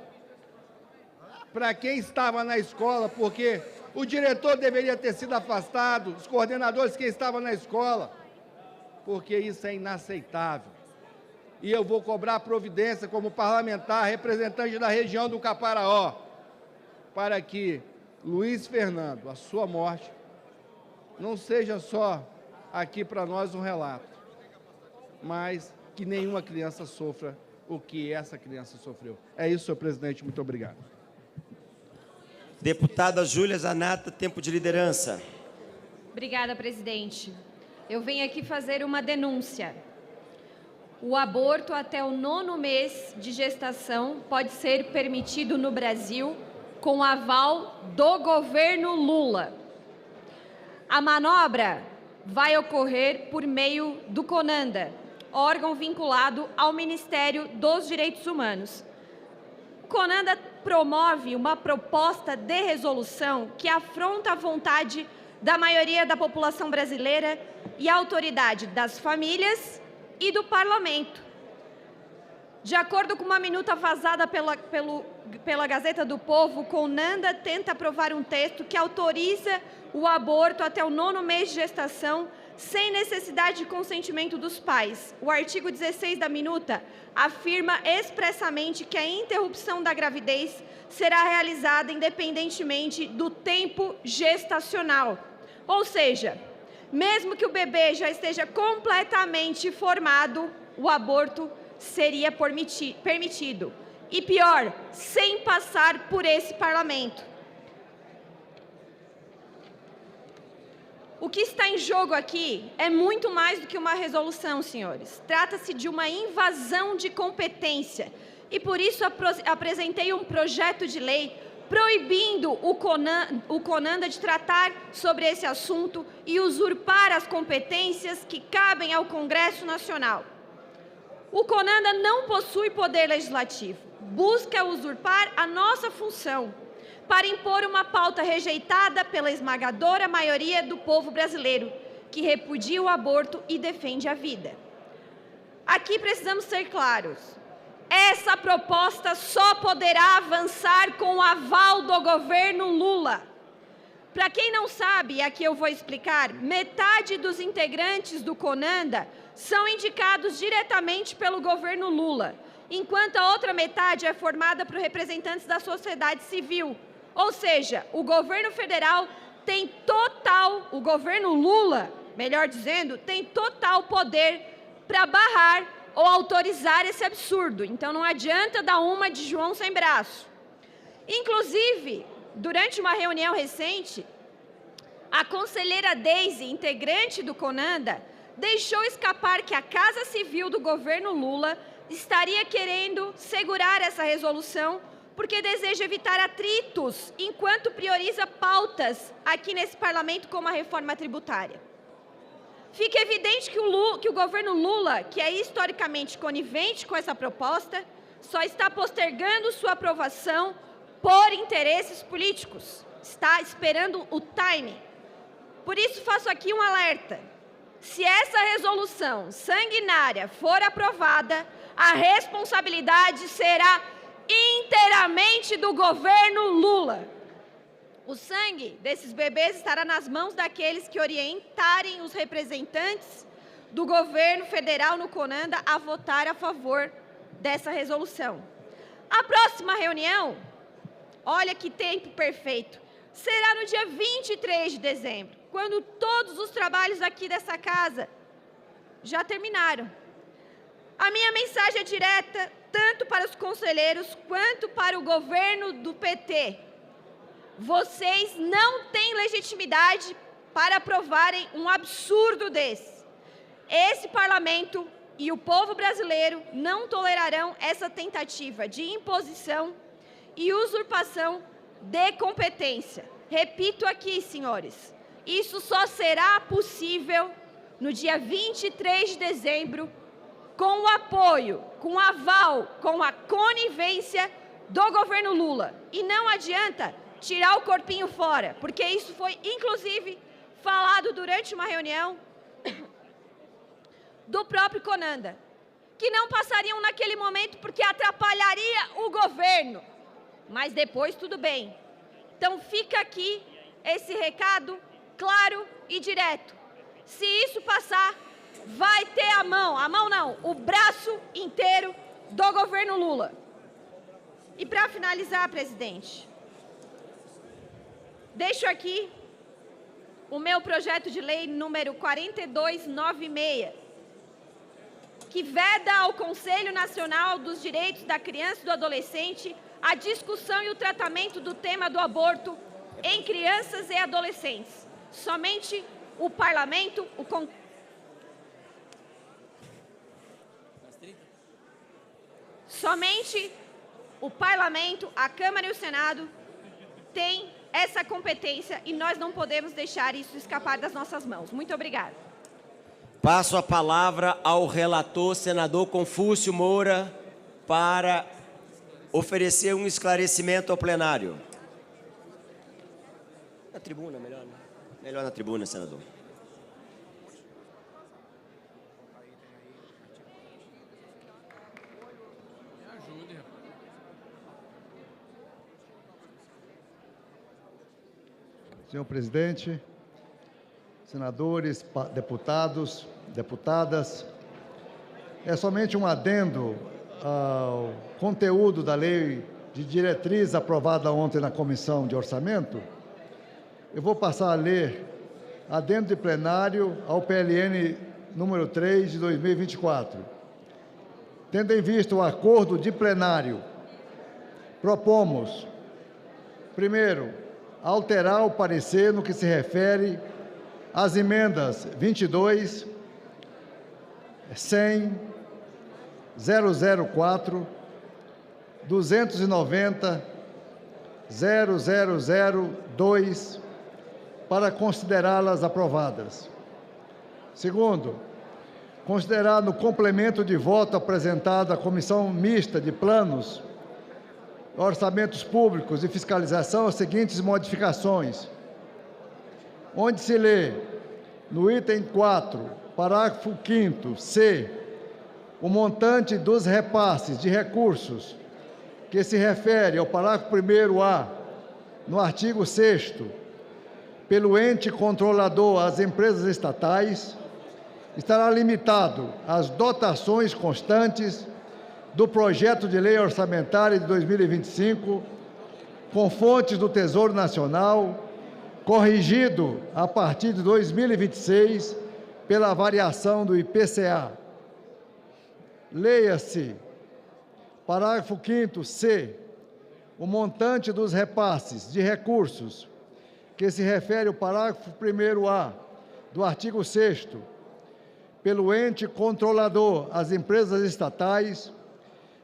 para quem estava na escola, porque o diretor deveria ter sido afastado, os coordenadores que estavam na escola, porque isso é inaceitável. E eu vou cobrar providência como parlamentar, representante da região do Caparaó, para que Luiz Fernando, a sua morte, não seja só aqui para nós um relato, mas que nenhuma criança sofra o que essa criança sofreu. É isso, senhor presidente. Muito obrigado. Deputada Júlia Zanata, tempo de liderança. Obrigada, presidente. Eu venho aqui fazer uma denúncia. O aborto até o 9º mês de gestação pode ser permitido no Brasil com aval do governo Lula. A manobra vai ocorrer por meio do CONANDA, órgão vinculado ao Ministério dos Direitos Humanos. O CONANDA promove uma proposta de resolução que afronta a vontade da maioria da população brasileira e a autoridade das famílias e do Parlamento. De acordo com uma minuta vazada pela Gazeta do Povo, o CONANDA tenta aprovar um texto que autoriza o aborto até o 9º mês de gestação sem necessidade de consentimento dos pais. O artigo 16 da minuta afirma expressamente que a interrupção da gravidez será realizada independentemente do tempo gestacional. Ou seja, mesmo que o bebê já esteja completamente formado, o aborto seria permitido. E pior, sem passar por esse parlamento. O que está em jogo aqui é muito mais do que uma resolução, senhores. Trata-se de uma invasão de competência. E por isso apresentei um projeto de lei proibindo o CONANDA de tratar sobre esse assunto e usurpar as competências que cabem ao Congresso Nacional. O CONANDA não possui poder legislativo, busca usurpar a nossa função para impor uma pauta rejeitada pela esmagadora maioria do povo brasileiro, que repudia o aborto e defende a vida. Aqui precisamos ser claros. Essa proposta só poderá avançar com o aval do governo Lula. Para quem não sabe, aqui eu vou explicar, metade dos integrantes do CONANDA são indicados diretamente pelo governo Lula, enquanto a outra metade é formada por representantes da sociedade civil. Ou seja, o governo federal tem total, o governo Lula, melhor dizendo, tem total poder para barrar ou autorizar esse absurdo. Então não adianta dar uma de João sem braço. Inclusive, durante uma reunião recente, a conselheira Deise, integrante do CONANDA, deixou escapar que a Casa Civil do governo Lula estaria querendo segurar essa resolução porque deseja evitar atritos enquanto prioriza pautas aqui nesse parlamento como a reforma tributária. Fica evidente que o governo Lula, que é historicamente conivente com essa proposta, só está postergando sua aprovação por interesses políticos. Está esperando o timing. Por isso faço aqui um alerta. Se essa resolução sanguinária for aprovada, a responsabilidade será inteiramente do governo Lula. O sangue desses bebês estará nas mãos daqueles que orientarem os representantes do governo federal no CONANDA a votar a favor dessa resolução. A próxima reunião, olha que tempo perfeito, será no dia 23 de dezembro, quando todos os trabalhos aqui dessa casa já terminaram. A minha mensagem é direta, tanto para os conselheiros quanto para o governo do PT. Vocês não têm legitimidade para aprovarem um absurdo desse. Esse parlamento e o povo brasileiro não tolerarão essa tentativa de imposição e usurpação de competência. Repito aqui, senhores, isso só será possível no dia 23 de dezembro, com o apoio, com o aval, com a conivência do governo Lula. E não adianta tirar o corpinho fora, porque isso foi, inclusive, falado durante uma reunião do próprio CONANDA, que não passariam naquele momento porque atrapalharia o governo. Mas depois tudo bem. Então fica aqui esse recado claro e direto. Se isso passar, vai ter a mão não, o braço inteiro do governo Lula. E para finalizar, presidente, deixo aqui o meu projeto de lei número 4296, que veda ao Conselho Nacional dos Direitos da Criança e do Adolescente a discussão e o tratamento do tema do aborto em crianças e adolescentes. Somente o parlamento, somente o parlamento, a Câmara e o Senado têm essa competência e nós não podemos deixar isso escapar das nossas mãos. Muito obrigada. Passo a palavra ao relator, senador Confúcio Moura, para oferecer um esclarecimento ao plenário. Na tribuna, melhor, né? Melhor na tribuna, senador. Senhor presidente, senadores, deputados, deputadas. É somente um adendo ao conteúdo da lei de diretriz aprovada ontem na Comissão de Orçamento. Eu vou passar a ler adendo de plenário ao PLN número 3 de 2024. Tendo em vista o acordo de plenário, propomos, primeiro, alterar o parecer no que se refere às emendas 22, 100, 004, 290, 0002, para considerá-las aprovadas. Segundo, considerar no complemento de voto apresentado à Comissão Mista de Planos, Orçamentos Públicos e Fiscalização as seguintes modificações. Onde se lê, no item 4, parágrafo 5º, C, o montante dos repasses de recursos que se refere ao parágrafo 1º-A, no artigo 6º, pelo ente controlador às empresas estatais, estará limitado às dotações constantes do projeto de lei orçamentária de 2025, com fontes do Tesouro Nacional, corrigido a partir de 2026 pela variação do IPCA. Leia-se, parágrafo 5º, C, o montante dos repasses de recursos que se refere ao parágrafo 1º-A do artigo 6º, pelo ente controlador às empresas estatais,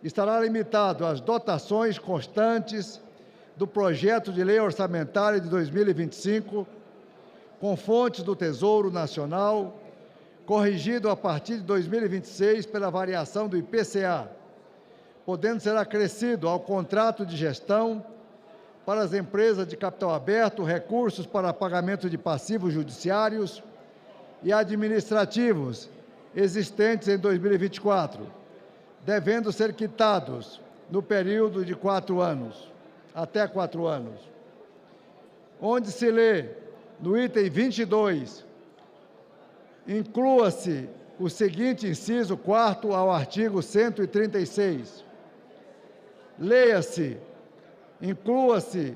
estará limitado às dotações constantes do projeto de lei orçamentária de 2025, com fontes do Tesouro Nacional, corrigido a partir de 2026 pela variação do IPCA, podendo ser acrescido ao contrato de gestão para as empresas de capital aberto recursos para pagamento de passivos judiciários e administrativos existentes em 2024, devendo ser quitados no período de 4 anos, até 4 anos. Onde se lê, no item 22, inclua-se o seguinte inciso 4º ao artigo 136. Leia-se, inclua-se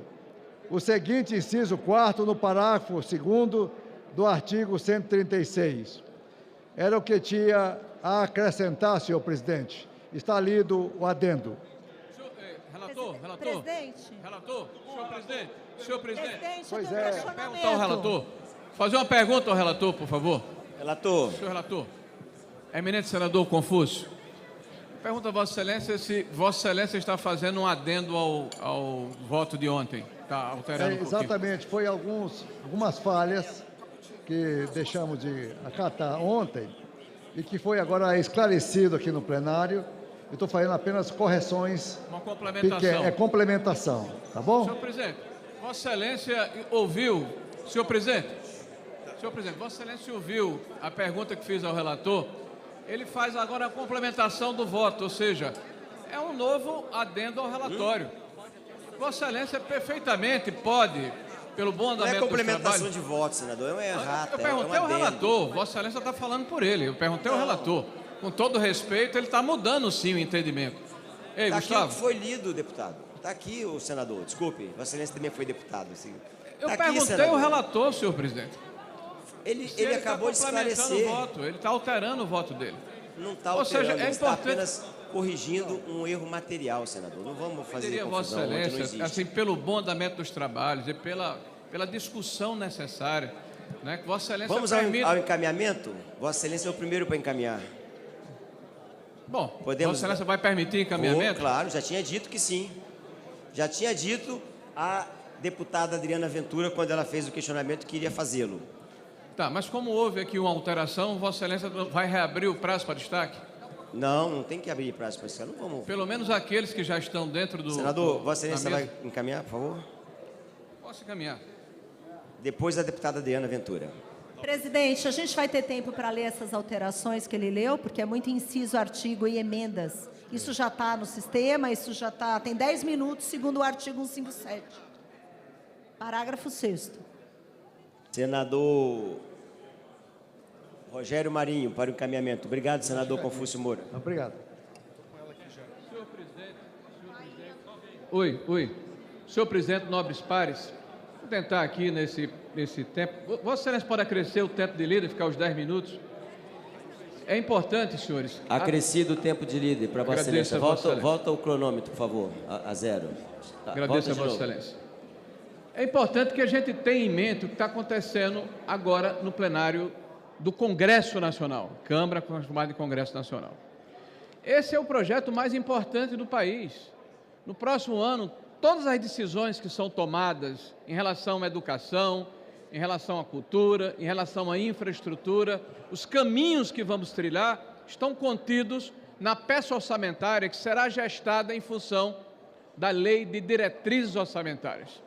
o seguinte inciso 4º no parágrafo 2º do artigo 136. Era o que tinha a acrescentar, senhor presidente. Está lido o adendo. Relator. Presidente. Relator, senhor presidente. Pois é. Perguntar ao relator. Fazer uma pergunta ao relator, por favor. Relator. Senhor relator. Eminente senador Confúcio. Pergunta a Vossa Excelência se Vossa Excelência está fazendo um adendo ao voto de ontem. Está alterando um pouquinho. Exatamente. Foi algumas falhas que deixamos de acatar ontem e que foi agora esclarecido aqui no plenário. Eu estou fazendo apenas correções. Uma complementação. É complementação, tá bom? Senhor presidente, Vossa Excelência ouviu... Senhor presidente, Vossa Excelência ouviu a pergunta que fiz ao relator. Ele faz agora a complementação do voto, ou seja, é um novo adendo ao relatório. Vossa Excelência perfeitamente pode, pelo bom andamento dos trabalhos... Não é complementação de voto, senador, é uma errata. Eu perguntei ao relator, Vossa Excelência está falando por ele, eu perguntei ao relator. Com todo respeito, ele está mudando sim o entendimento. Ei, Gustavo. Está aqui o que foi lido, deputado. Está aqui o senador, desculpe, Vossa Excelência também foi deputado. Assim. Eu perguntei ao relator, senhor presidente. Ele acabou de esclarecer. O voto, ele está alterando o voto dele. Não está alterando, ele está apenas corrigindo um erro material, senador. Não vamos fazer confusão. Vossa Excelência, assim, pelo bom andamento dos trabalhos e pela discussão necessária, né, que Vossa Excelência vamos ao encaminhamento? Vossa Excelência é o primeiro para encaminhar. Bom, Vossa Excelência vai permitir encaminhamento? Claro, já tinha dito que sim. Já tinha dito a deputada Adriana Ventura, quando ela fez o questionamento, que iria fazê-lo. Tá, mas como houve aqui uma alteração, Vossa Excelência vai reabrir o prazo para destaque? Não tem que abrir prazo para destaque. Não vamos... Pelo menos aqueles que já estão dentro do... Senador, Vossa Excelência vai encaminhar, por favor? Posso encaminhar. Depois a deputada Adriana Ventura. Presidente, a gente vai ter tempo para ler essas alterações que ele leu, porque é muito inciso, artigo e emendas. Isso já está no sistema, isso já está... Tem 10 minutos, segundo o artigo 157. Parágrafo 6º. Senador Rogério Marinho, para o encaminhamento. Obrigado, senador Confúcio Moura. Obrigado. Oi. Senhor presidente, nobres pares, vou tentar aqui nesse tempo. Vossa Excelência pode acrescer o tempo de líder, ficar os 10 minutos? É importante, senhores. Acrescido o tempo de líder para Vossa Excelência. Volta o cronômetro, por favor, a zero. Agradeço a Vossa Excelência. É importante que a gente tenha em mente o que está acontecendo agora no plenário do Congresso Nacional, Câmara chamada de Congresso Nacional. Esse é o projeto mais importante do país. No próximo ano, todas as decisões que são tomadas em relação à educação, em relação à cultura, em relação à infraestrutura, os caminhos que vamos trilhar estão contidos na peça orçamentária que será gestada em função da Lei de Diretrizes Orçamentárias.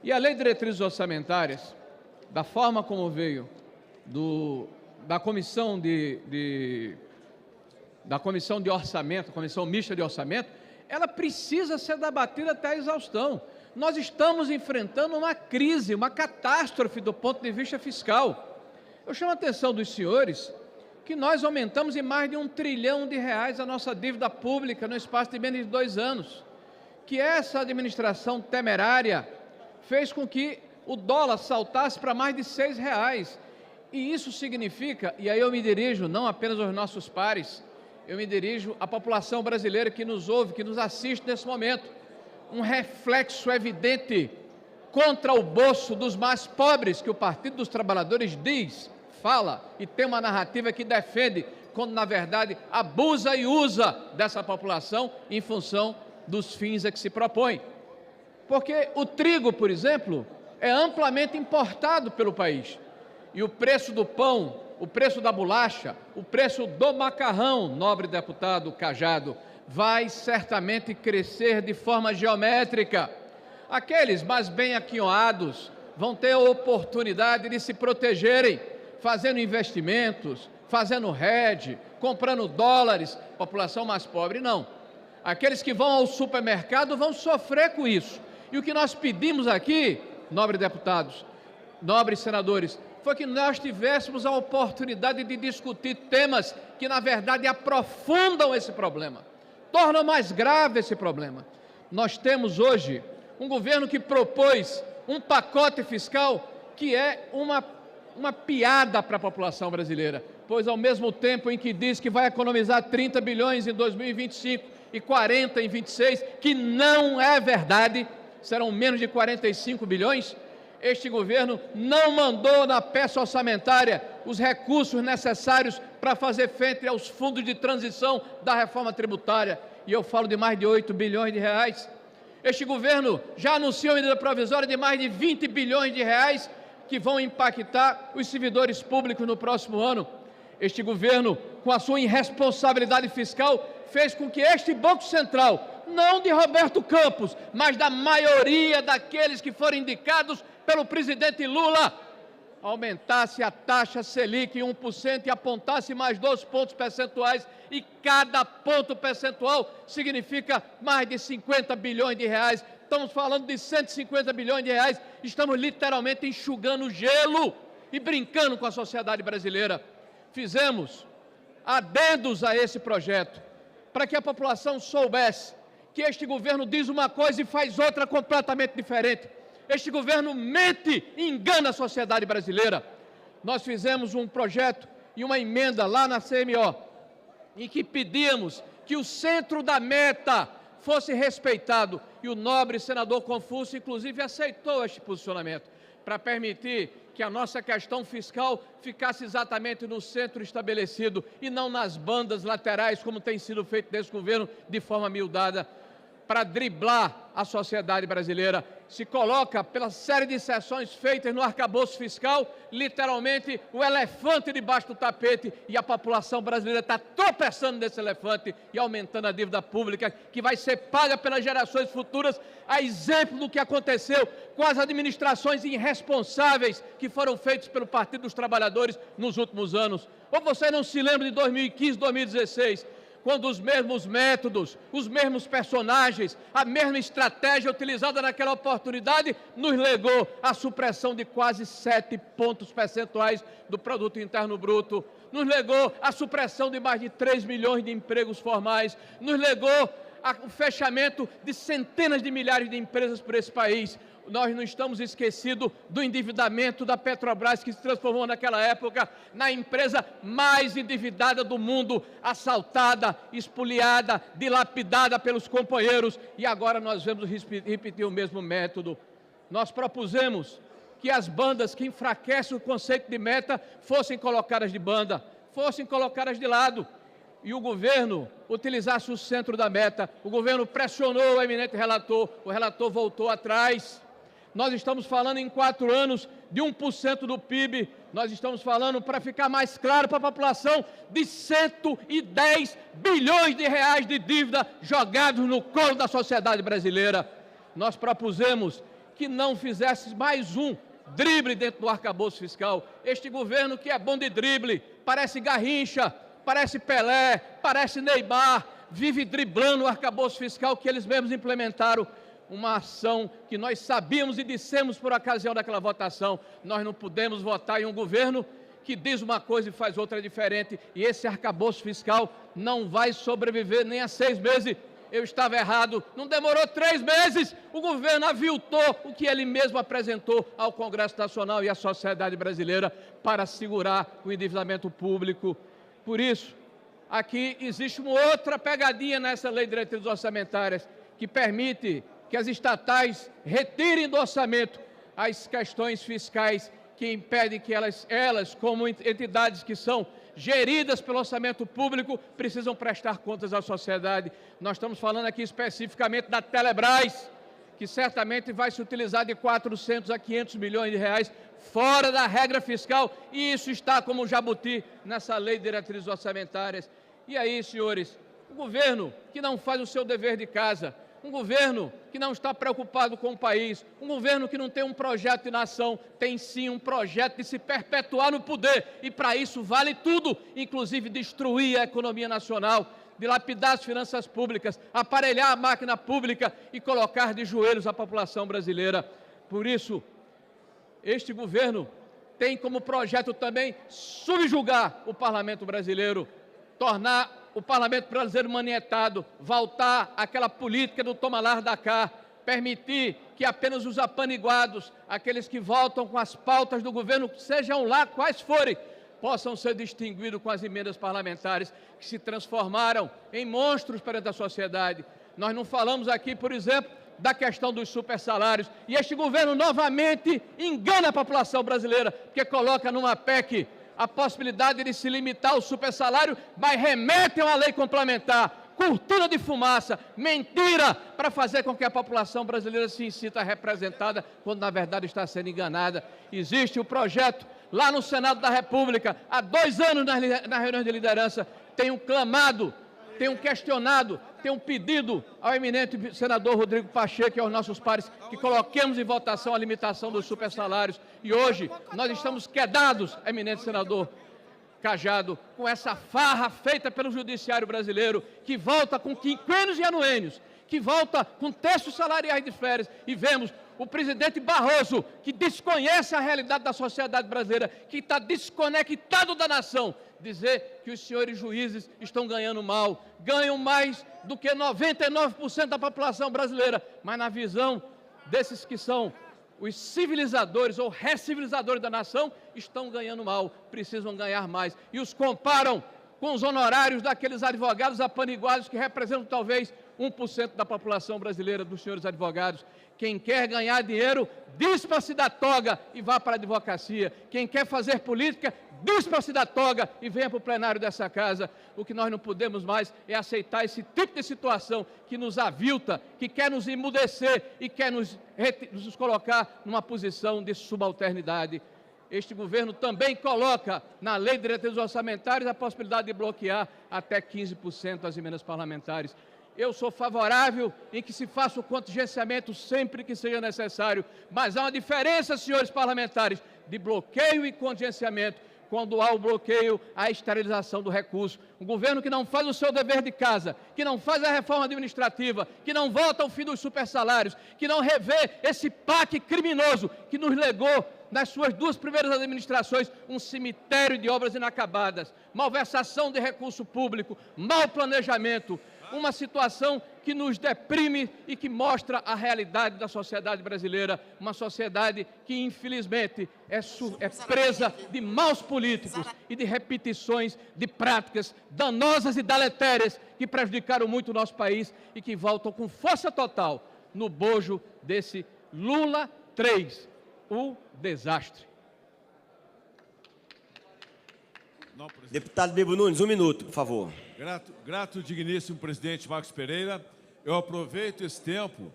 E a Lei de Diretrizes Orçamentárias, da forma como veio da Comissão de Orçamento, Comissão Mista de Orçamento, ela precisa ser debatida até a exaustão. Nós estamos enfrentando uma crise, uma catástrofe do ponto de vista fiscal. Eu chamo a atenção dos senhores que nós aumentamos em mais de R$1 trilhão a nossa dívida pública no espaço de menos de 2 anos. Que essa administração temerária fez com que o dólar saltasse para mais de R$6. E isso significa, e aí eu me dirijo não apenas aos nossos pares, eu me dirijo à população brasileira que nos ouve, que nos assiste nesse momento, um reflexo evidente contra o bolso dos mais pobres que o Partido dos Trabalhadores fala e tem uma narrativa que defende, quando na verdade abusa e usa dessa população em função dos fins a que se propõe. Porque o trigo, por exemplo, é amplamente importado pelo país. E o preço do pão, o preço da bolacha, o preço do macarrão, nobre deputado Cajado, vai certamente crescer de forma geométrica. Aqueles mais bem aquinhoados vão ter a oportunidade de se protegerem, fazendo investimentos, fazendo hedge, comprando dólares. População mais pobre, não. Aqueles que vão ao supermercado vão sofrer com isso. E o que nós pedimos aqui, nobres deputados, nobres senadores, foi que nós tivéssemos a oportunidade de discutir temas que, na verdade, aprofundam esse problema, tornam mais grave esse problema. Nós temos hoje um governo que propôs um pacote fiscal que é uma piada para a população brasileira, pois ao mesmo tempo em que diz que vai economizar 30 bilhões em 2025 e 40 em 26, que não é verdade, serão menos de 45 bilhões, este governo não mandou na peça orçamentária os recursos necessários para fazer frente aos fundos de transição da reforma tributária, e eu falo de mais de 8 bilhões de reais. Este governo já anunciou medida provisória de mais de 20 bilhões de reais que vão impactar os servidores públicos no próximo ano. Este governo, com a sua irresponsabilidade fiscal, fez com que este Banco Central, não de Roberto Campos, mas da maioria daqueles que foram indicados pelo presidente Lula, aumentasse a taxa Selic em 1% e apontasse mais 2 pontos percentuais, e cada ponto percentual significa mais de 50 bilhões de reais. Estamos falando de 150 bilhões de reais, estamos literalmente enxugando gelo e brincando com a sociedade brasileira. Fizemos adendos a esse projeto, para que a população soubesse que este governo diz uma coisa e faz outra completamente diferente. Este governo mente e engana a sociedade brasileira. Nós fizemos um projeto e uma emenda lá na CMO, em que pedíamos que o centro da meta fosse respeitado, e o nobre senador Confúcio, inclusive, aceitou este posicionamento, para permitir que a nossa questão fiscal ficasse exatamente no centro estabelecido e não nas bandas laterais, como tem sido feito nesse governo, de forma miudada, para driblar a sociedade brasileira. Se coloca, pela série de sessões feitas no arcabouço fiscal, literalmente o elefante debaixo do tapete, e a população brasileira está tropeçando nesse elefante e aumentando a dívida pública, que vai ser paga pelas gerações futuras, a exemplo do que aconteceu com as administrações irresponsáveis que foram feitas pelo Partido dos Trabalhadores nos últimos anos. Ou você não se lembra de 2015, 2016, quando os mesmos métodos, os mesmos personagens, a mesma estratégia utilizada naquela oportunidade nos legou a supressão de quase 7 pontos percentuais do Produto Interno Bruto, nos legou a supressão de mais de 3 milhões de empregos formais, nos legou o fechamento de centenas de milhares de empresas por esse país. Nós não estamos esquecidos do endividamento da Petrobras, que se transformou naquela época na empresa mais endividada do mundo, assaltada, espoliada, dilapidada pelos companheiros, e agora nós vamos repetir o mesmo método. Nós propusemos que as bandas que enfraquecem o conceito de meta fossem colocadas de banda, fossem colocadas de lado, e o governo utilizasse o centro da meta. O governo pressionou o eminente relator, o relator voltou atrás. Nós estamos falando em 4 anos de 1% do PIB, nós estamos falando, para ficar mais claro para a população, de 110 bilhões de reais de dívida jogados no colo da sociedade brasileira. Nós propusemos que não fizesse mais um drible dentro do arcabouço fiscal. Este governo, que é bom de drible, parece Garrincha, parece Pelé, parece Neymar, vive driblando o arcabouço fiscal que eles mesmos implementaram. Uma ação que nós sabíamos e dissemos por ocasião daquela votação: nós não podemos votar em um governo que diz uma coisa e faz outra diferente, e esse arcabouço fiscal não vai sobreviver nem a 6 meses. Eu estava errado, não demorou 3 meses, o governo aviltou o que ele mesmo apresentou ao Congresso Nacional e à sociedade brasileira para segurar o endividamento público. Por isso, aqui existe uma outra pegadinha nessa lei de diretrizes orçamentárias, que permite que as estatais retirem do orçamento as questões fiscais que impedem que elas, como entidades que são geridas pelo orçamento público, precisam prestar contas à sociedade. Nós estamos falando aqui especificamente da Telebrás, que certamente vai se utilizar de 400 a 500 milhões de reais fora da regra fiscal, e isso está como jabuti nessa lei de diretrizes orçamentárias. E aí, senhores, o governo que não faz o seu dever de casa, um governo que não está preocupado com o país, um governo que não tem um projeto de nação, tem sim um projeto de se perpetuar no poder, e para isso vale tudo, inclusive destruir a economia nacional, dilapidar as finanças públicas, aparelhar a máquina pública e colocar de joelhos a população brasileira. Por isso, este governo tem como projeto também subjugar o parlamento brasileiro, tornar o parlamento brasileiro manietado, voltar àquela política do toma lá da cá, permitir que apenas os apaniguados, aqueles que voltam com as pautas do governo, sejam lá quais forem, possam ser distinguidos com as emendas parlamentares que se transformaram em monstros perante a sociedade. Nós não falamos aqui, por exemplo, da questão dos supersalários, e este governo novamente engana a população brasileira, porque coloca numa PEC a possibilidade de se limitar ao supersalário, mas remetem a uma lei complementar, cortina de fumaça, mentira, para fazer com que a população brasileira se sinta representada, quando na verdade está sendo enganada. Existe o projeto lá no Senado da República, há 2 anos nas reuniões de liderança, tenho clamado, tenho questionado, tenho pedido ao eminente senador Rodrigo Pacheco e aos nossos pares que coloquemos em votação a limitação dos supersalários. E hoje nós estamos quedados, eminente senador Cajado, com essa farra feita pelo judiciário brasileiro, que volta com quinquênios e anuênios, que volta com terços salariais de férias, e vemos o presidente Barroso, que desconhece a realidade da sociedade brasileira, que está desconectado da nação, dizer que os senhores juízes estão ganhando mal, ganham mais do que 99% da população brasileira, mas na visão desses que são os civilizadores ou recivilizadores da nação, estão ganhando mal, precisam ganhar mais, e os comparam com os honorários daqueles advogados apaniguados que representam talvez 1% da população brasileira, dos senhores advogados. Quem quer ganhar dinheiro, dispa-se da toga e vá para a advocacia. Quem quer fazer política, dispa-se da toga e venha para o plenário dessa casa. O que nós não podemos mais é aceitar esse tipo de situação que nos avilta, que quer nos emudecer e quer nos colocar numa posição de subalternidade. Este governo também coloca na lei de diretrizes orçamentárias a possibilidade de bloquear até 15% as emendas parlamentares. Eu sou favorável em que se faça o contingenciamento sempre que seja necessário, mas há uma diferença, senhores parlamentares, de bloqueio e contingenciamento. quando há o bloqueio, a esterilização do recurso. Um governo que não faz o seu dever de casa, que não faz a reforma administrativa, que não vota ao fim dos supersalários, que não revê esse PAC criminoso que nos legou, nas suas 2 primeiras administrações, um cemitério de obras inacabadas, malversação de recurso público, mau planejamento, uma situação que nos deprime e que mostra a realidade da sociedade brasileira, uma sociedade que, infelizmente, é presa de maus políticos e de repetições de práticas danosas e deletérias que prejudicaram muito o nosso país e que voltam com força total no bojo desse Lula 3, o desastre. Deputado Bibo Nunes, 1 minuto, por favor. Grato, digníssimo presidente Marcos Pereira. Eu aproveito esse tempo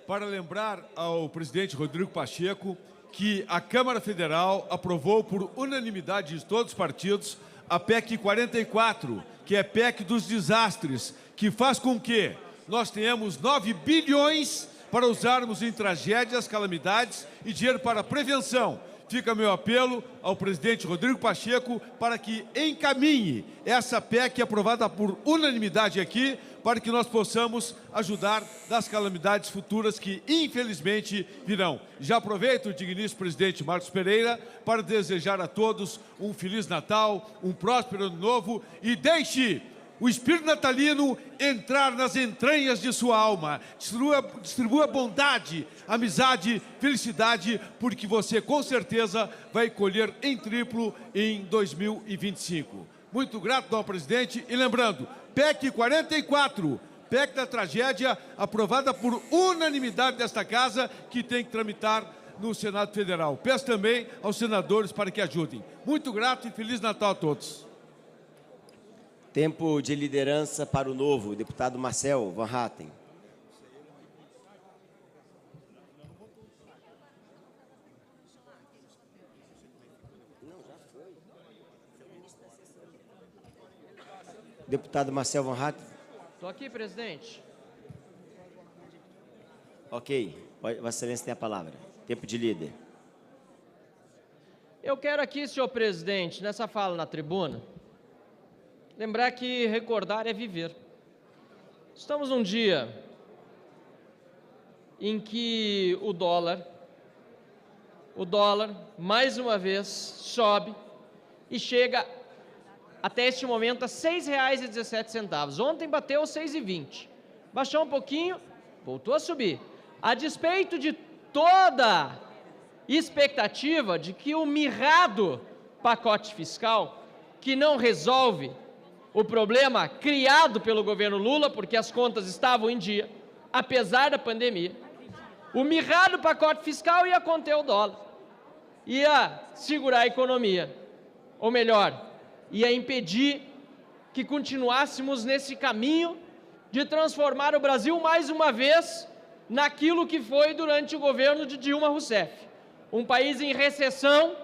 para lembrar ao presidente Rodrigo Pacheco que a Câmara Federal aprovou por unanimidade de todos os partidos a PEC 44, que é PEC dos desastres, que faz com que nós tenhamos 9 bilhões para usarmos em tragédias, calamidades e dinheiro para prevenção. Fica meu apelo ao presidente Rodrigo Pacheco para que encaminhe essa PEC aprovada por unanimidade aqui, para que nós possamos ajudar das calamidades futuras que, infelizmente, virão. Já aproveito, digníssimo presidente Marcos Pereira, para desejar a todos um Feliz Natal, um próspero Ano Novo e deixe o espírito natalino entrar nas entranhas de sua alma. Distribua bondade, amizade, felicidade, porque você com certeza vai colher em triplo em 2025. Muito grato ao presidente e lembrando, PEC 44, PEC da tragédia, aprovada por unanimidade desta casa, que tem que tramitar no Senado Federal. Peço também aos senadores para que ajudem. Muito grato e Feliz Natal a todos. Tempo de liderança para o novo, deputado Marcel Van Hatten. Deputado Marcel Van Hatten. Estou aqui, presidente. Ok, Vossa Excelência tem a palavra. Tempo de líder. Eu quero aqui, senhor presidente, nessa fala na tribuna, lembrar que recordar é viver. Estamos num dia em que o dólar, mais uma vez, sobe e chega até este momento a R$ 6,17. Ontem bateu R$ 6,20. Baixou um pouquinho, voltou a subir. A despeito de toda expectativa de que o mirrado pacote fiscal, que não resolve o problema criado pelo governo Lula, porque as contas estavam em dia, apesar da pandemia, o mirrado pacote fiscal ia conter o dólar, ia segurar a economia, ou melhor, ia impedir que continuássemos nesse caminho de transformar o Brasil mais uma vez naquilo que foi durante o governo de Dilma Rousseff, um país em recessão,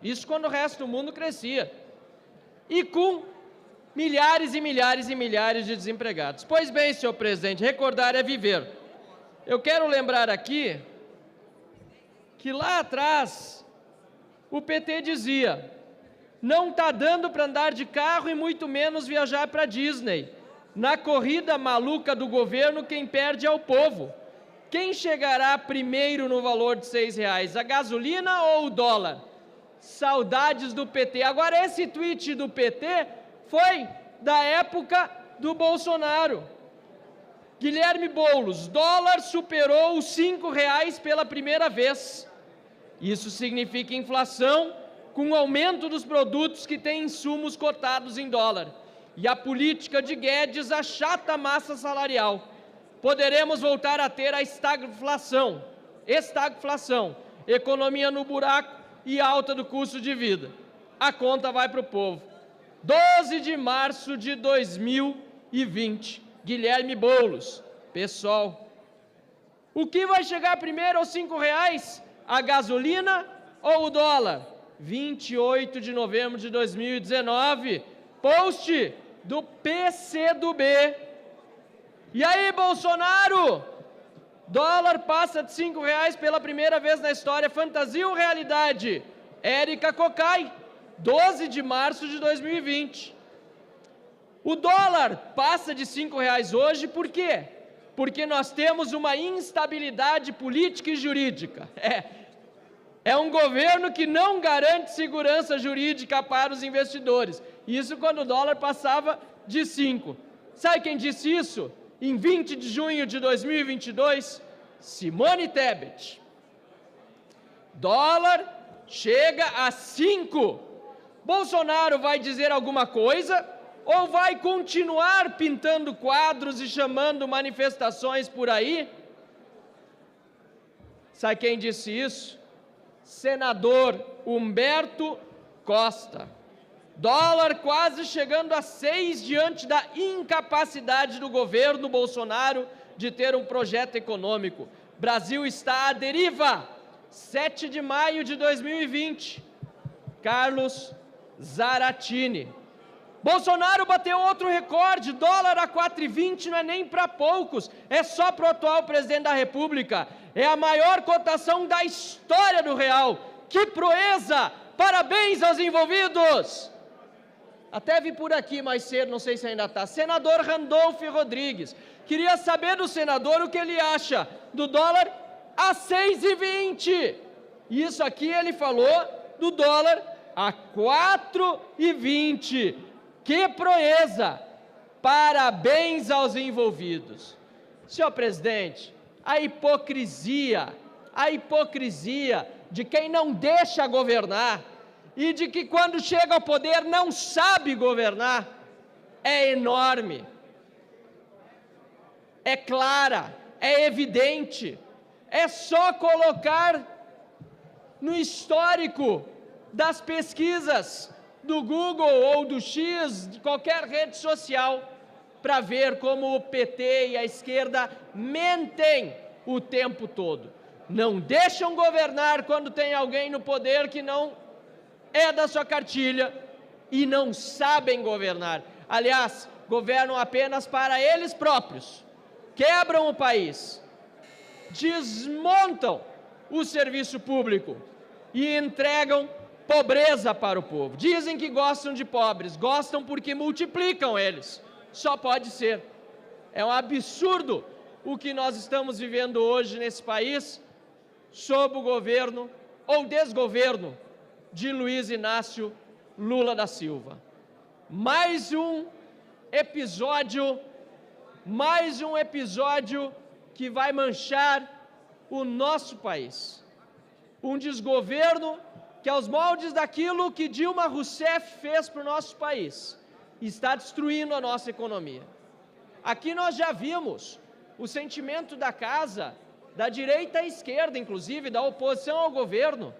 isso quando o resto do mundo crescia, e com milhares e milhares e milhares de desempregados. Pois bem, senhor presidente, recordar é viver. Eu quero lembrar aqui que lá atrás o PT dizia: não está dando para andar de carro e muito menos viajar para Disney. Na corrida maluca do governo, quem perde é o povo. Quem chegará primeiro no valor de R$ 6, a gasolina ou o dólar? Saudades do PT. Agora, esse tweet do PT foi da época do Bolsonaro. Guilherme Boulos: dólar superou os R$ 5 pela primeira vez. Isso significa inflação, com o aumento dos produtos que têm insumos cotados em dólar. E a política de Guedes achata a massa salarial. Poderemos voltar a ter a estagflação, economia no buraco e alta do custo de vida. A conta vai para o povo. 12 de março de 2020, Guilherme Boulos, PSOL. O que vai chegar primeiro aos R$ 5? A gasolina ou o dólar? 28 de novembro de 2019, post do PCdoB. E aí, Bolsonaro? Dólar passa de R$ 5 pela primeira vez na história. Fantasia ou realidade? Érica Cocai, 12 de março de 2020. O dólar passa de R$ 5,00 hoje, por quê? Porque nós temos uma instabilidade política e jurídica. É um governo que não garante segurança jurídica para os investidores. Isso quando o dólar passava de 5. Sabe quem disse isso? Em 20 de junho de 2022, Simone Tebet. Dólar chega a 5. Bolsonaro vai dizer alguma coisa ou vai continuar pintando quadros e chamando manifestações por aí? Sabe quem disse isso? Senador Humberto Costa. Dólar quase chegando a 6 diante da incapacidade do governo Bolsonaro de ter um projeto econômico. Brasil está à deriva. 7 de maio de 2020. Carlos Zaratini. Bolsonaro bateu outro recorde, dólar a 4,20 não é nem para poucos, é só para o atual presidente da República. É a maior cotação da história do real. Que proeza! Parabéns aos envolvidos! Até vi por aqui mais cedo, não sei se ainda está, senador Randolfo Rodrigues. Queria saber do senador o que ele acha do dólar a 6,20. Isso aqui ele falou do dólar a 4,20. Que proeza! Parabéns aos envolvidos. Senhor presidente, a hipocrisia de quem não deixa governar e de que quando chega ao poder não sabe governar é enorme, é clara, é evidente. É só colocar no histórico das pesquisas do Google ou do X, de qualquer rede social, para ver como o PT e a esquerda mentem o tempo todo. Não deixam governar quando tem alguém no poder que não é da sua cartilha e não sabem governar. Aliás, governam apenas para eles próprios. Quebram o país, desmontam o serviço público e entregam pobreza para o povo. Dizem que gostam de pobres, gostam porque multiplicam eles. Só pode ser. É um absurdo o que nós estamos vivendo hoje nesse país, sob o governo ou desgoverno de Luiz Inácio Lula da Silva. Mais um episódio que vai manchar o nosso país. Um desgoverno que, aos moldes daquilo que Dilma Rousseff fez para o nosso país, está destruindo a nossa economia. Aqui nós já vimos o sentimento da casa, da direita à esquerda, inclusive, da oposição ao governo.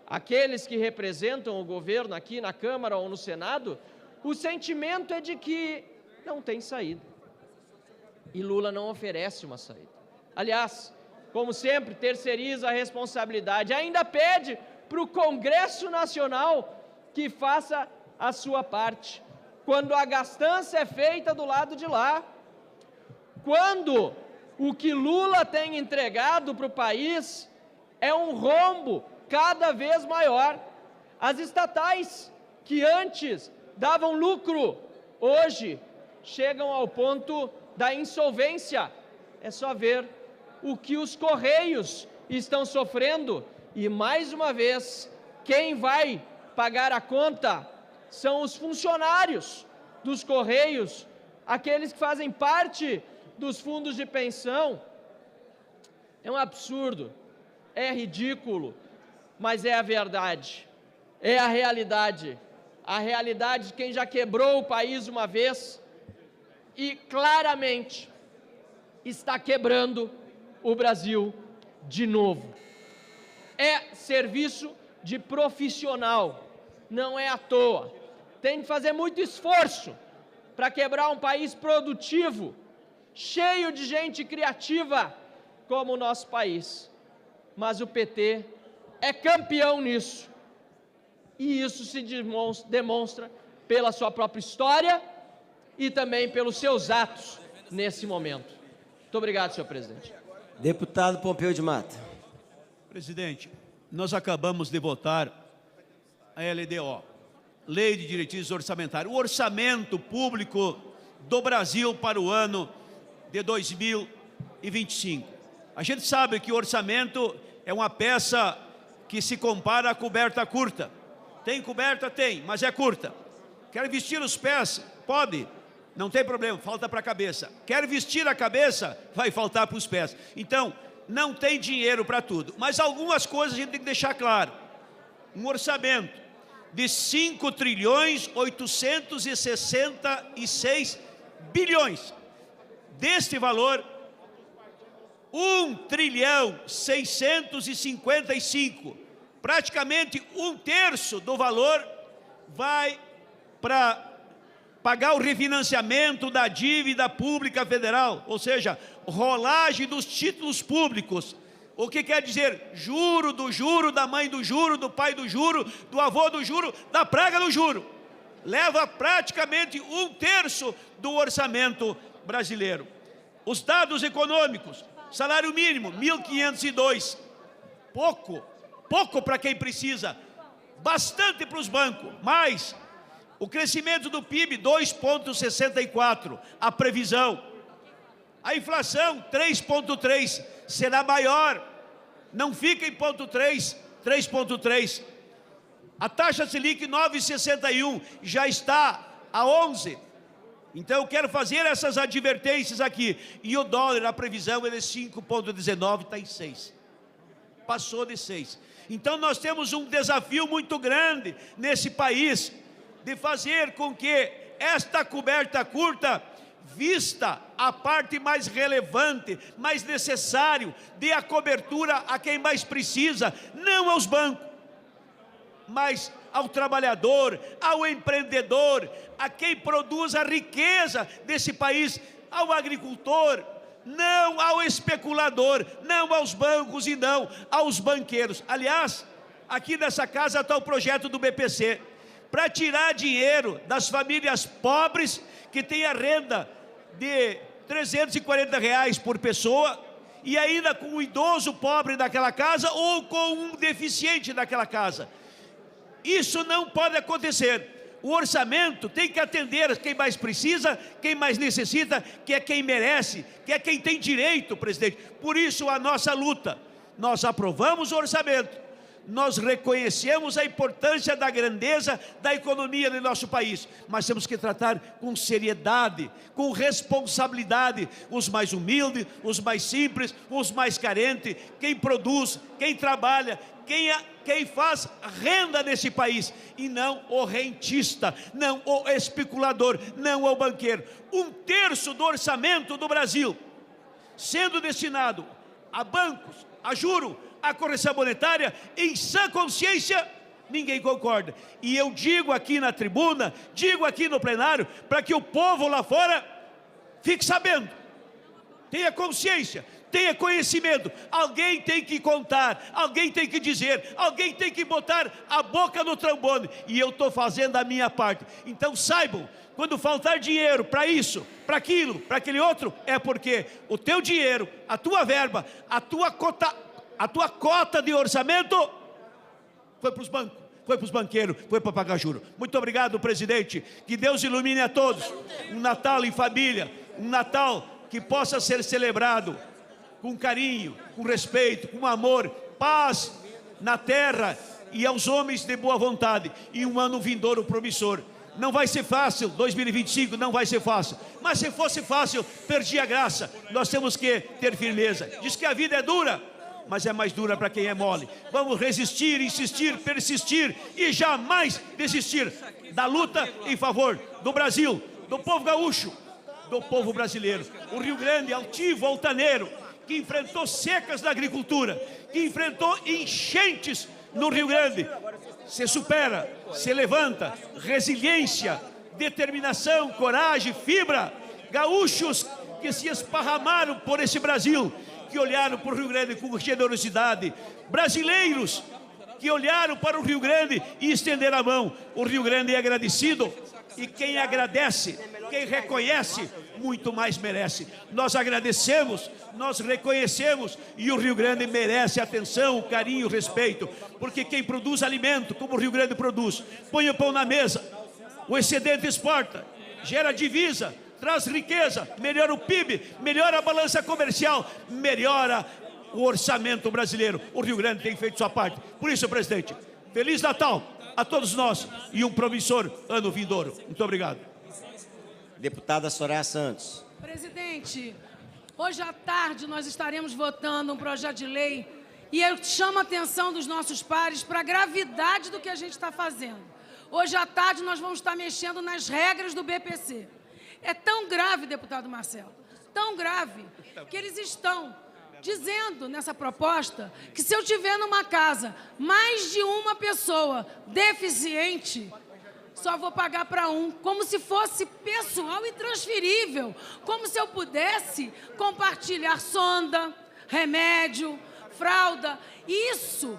Aqueles que representam o governo aqui na Câmara ou no Senado, o sentimento é de que não tem saída. E Lula não oferece uma saída. Aliás, como sempre, terceiriza a responsabilidade, ainda pede para o Congresso Nacional que faça a sua parte. Quando a gastança é feita do lado de lá, quando o que Lula tem entregado para o país é um rombo cada vez maior. As estatais que antes davam lucro, hoje chegam ao ponto da insolvência. É só ver o que os Correios estão sofrendo e, mais uma vez, quem vai pagar a conta são os funcionários dos Correios, aqueles que fazem parte dos fundos de pensão. É um absurdo, é ridículo, mas é a verdade, é a realidade de quem já quebrou o país uma vez e claramente está quebrando o Brasil de novo. É serviço de profissional, não é à toa. Tem que fazer muito esforço para quebrar um país produtivo, cheio de gente criativa como o nosso país. Mas o PT é campeão nisso. E isso se demonstra pela sua própria história e também pelos seus atos nesse momento. Muito obrigado, senhor presidente. Deputado Pompeu de Mata. Presidente, nós acabamos de votar a LDO, Lei de Diretrizes Orçamentárias, o orçamento público do Brasil para o ano de 2025. A gente sabe que o orçamento é uma peça que se compara à coberta curta. Tem coberta? Tem, mas é curta. Quer vestir os pés? Pode, não tem problema, falta para a cabeça. Quer vestir a cabeça? Vai faltar para os pés. Então, não tem dinheiro para tudo. Mas algumas coisas a gente tem que deixar claro. Um orçamento de 5.866 bilhões. Deste valor, 1.655, praticamente 1/3 do valor vai para pagar o refinanciamento da dívida pública federal, ou seja, rolagem dos títulos públicos. O que quer dizer? Juro do juro, da mãe do juro, do pai do juro, do avô do juro, da praga do juro. Leva praticamente 1/3 do orçamento brasileiro. Os dados econômicos, salário mínimo, 1.502. Pouco para quem precisa, bastante para os bancos, mas o crescimento do PIB, 2,64, a previsão. A inflação, 3,3, será maior, não fica em 0,3, 3,3. A taxa Selic, 9,61, já está a 11. Então eu quero fazer essas advertências aqui. E o dólar, a previsão é de 5,19, está em 6. Passou de 6. Então nós temos um desafio muito grande nesse país, de fazer com que esta coberta curta vista a parte mais relevante, mais necessário, dê a cobertura a quem mais precisa, não aos bancos, mas ao trabalhador, ao empreendedor, a quem produz a riqueza desse país, ao agricultor, não ao especulador, não aos bancos e não aos banqueiros. Aliás, aqui nessa casa está o projeto do BPC, para tirar dinheiro das famílias pobres que têm a renda de R$340 por pessoa, e ainda com um idoso pobre daquela casa ou com um deficiente daquela casa. Isso não pode acontecer. O orçamento tem que atender quem mais precisa, quem mais necessita, que é quem merece, que é quem tem direito, presidente. Por isso a nossa luta. Nós aprovamos o orçamento. Nós reconhecemos a importância da grandeza da economia do nosso país, mas temos que tratar com seriedade, com responsabilidade, os mais humildes, os mais simples, os mais carentes, quem produz, quem trabalha, quem faz renda nesse país, e não o rentista, não o especulador, não o banqueiro. 1/3 do orçamento do Brasil sendo destinado a bancos, a juro, a correção monetária, em sã consciência, ninguém concorda. E eu digo aqui na tribuna, digo aqui no plenário, para que o povo lá fora fique sabendo, tenha consciência, tenha conhecimento. Alguém tem que contar, alguém tem que dizer, alguém tem que botar a boca no trombone, e eu estou fazendo a minha parte. Então saibam, quando faltar dinheiro para isso, para aquilo, para aquele outro, é porque o teu dinheiro, a tua verba, a tua cota de orçamento foi para os bancos, foi para os banqueiros, foi para pagar juros. Muito obrigado, presidente. Que Deus ilumine a todos. Um Natal em família, um Natal que possa ser celebrado com carinho, com respeito, com amor, paz na terra e aos homens de boa vontade. E um ano vindouro promissor. Não vai ser fácil, 2025 não vai ser fácil. Mas se fosse fácil, perdi a graça. Nós temos que ter firmeza. Diz que a vida é dura, mas é mais dura para quem é mole. Vamos resistir, insistir, persistir e jamais desistir da luta em favor do Brasil, do povo gaúcho, do povo brasileiro. O Rio Grande, altivo, altaneiro, que enfrentou secas na agricultura, que enfrentou enchentes no Rio Grande, se supera, se levanta, resiliência, determinação, coragem, fibra. Gaúchos que se esparramaram por esse Brasil, que olharam para o Rio Grande com generosidade, brasileiros que olharam para o Rio Grande e estenderam a mão. O Rio Grande é agradecido, e quem agradece, quem reconhece muito mais merece. Nós agradecemos, nós reconhecemos, e o Rio Grande merece atenção, carinho, respeito, porque quem produz alimento, como o Rio Grande produz, põe o pão na mesa, o excedente exporta, gera divisa, traz riqueza, melhora o PIB, melhora a balança comercial, melhora o orçamento brasileiro. O Rio Grande tem feito sua parte. Por isso, presidente, Feliz Natal a todos nós e um promissor ano vindouro. Muito obrigado. Deputada Soraya Santos. Presidente, hoje à tarde nós estaremos votando um projeto de lei e eu chamo a atenção dos nossos pares para a gravidade do que a gente está fazendo. Hoje à tarde nós vamos estar mexendo nas regras do BPC. É tão grave, deputado Marcelo, tão grave, que eles estão dizendo nessa proposta que se eu tiver numa casa mais de uma pessoa deficiente, só vou pagar para um, como se fosse pessoal e transferível, como se eu pudesse compartilhar sonda, remédio, fralda. Isso,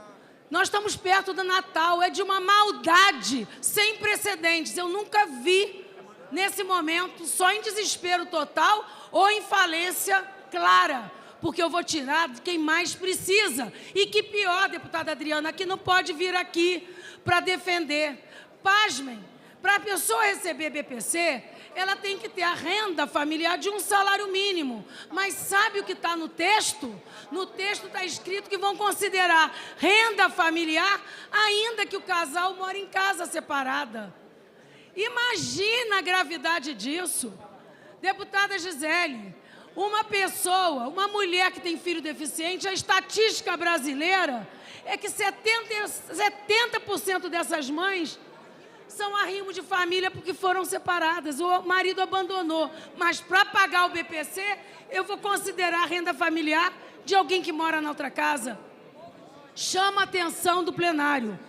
nós estamos perto do Natal, é de uma maldade sem precedentes. Eu nunca vi, nesse momento, só em desespero total ou em falência clara, porque eu vou tirar de quem mais precisa. E que pior, deputada Adriana, que não pode vir aqui para defender. Pasmem, para a pessoa receber BPC, ela tem que ter a renda familiar de um salário mínimo. Mas sabe o que está no texto? No texto está escrito que vão considerar renda familiar, ainda que o casal mora em casa separada. Imagina a gravidade disso. Deputada Gisele, uma pessoa, uma mulher que tem filho deficiente, a estatística brasileira é que 70% dessas mães são arrimo de família porque foram separadas, o marido abandonou. Mas para pagar o BPC, eu vou considerar a renda familiar de alguém que mora na outra casa. Chama a atenção do plenário.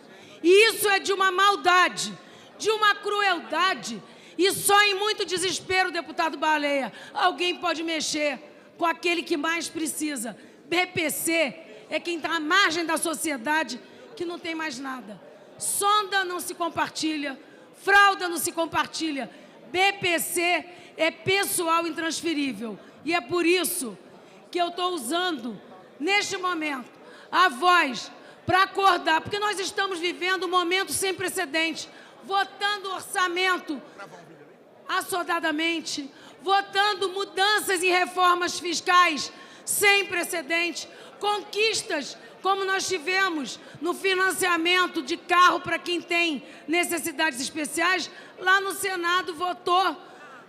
E isso é de uma maldade, de uma crueldade. E só em muito desespero, deputado Baleia, alguém pode mexer com aquele que mais precisa. BPC é quem está à margem da sociedade, que não tem mais nada. Sonda não se compartilha, fralda não se compartilha. BPC é pessoal intransferível. E é por isso que eu estou usando, neste momento, a voz para acordar, porque nós estamos vivendo um momento sem precedente, votando orçamento assodadamente, votando mudanças e reformas fiscais sem precedente, conquistas como nós tivemos no financiamento de carro para quem tem necessidades especiais. Lá no Senado votou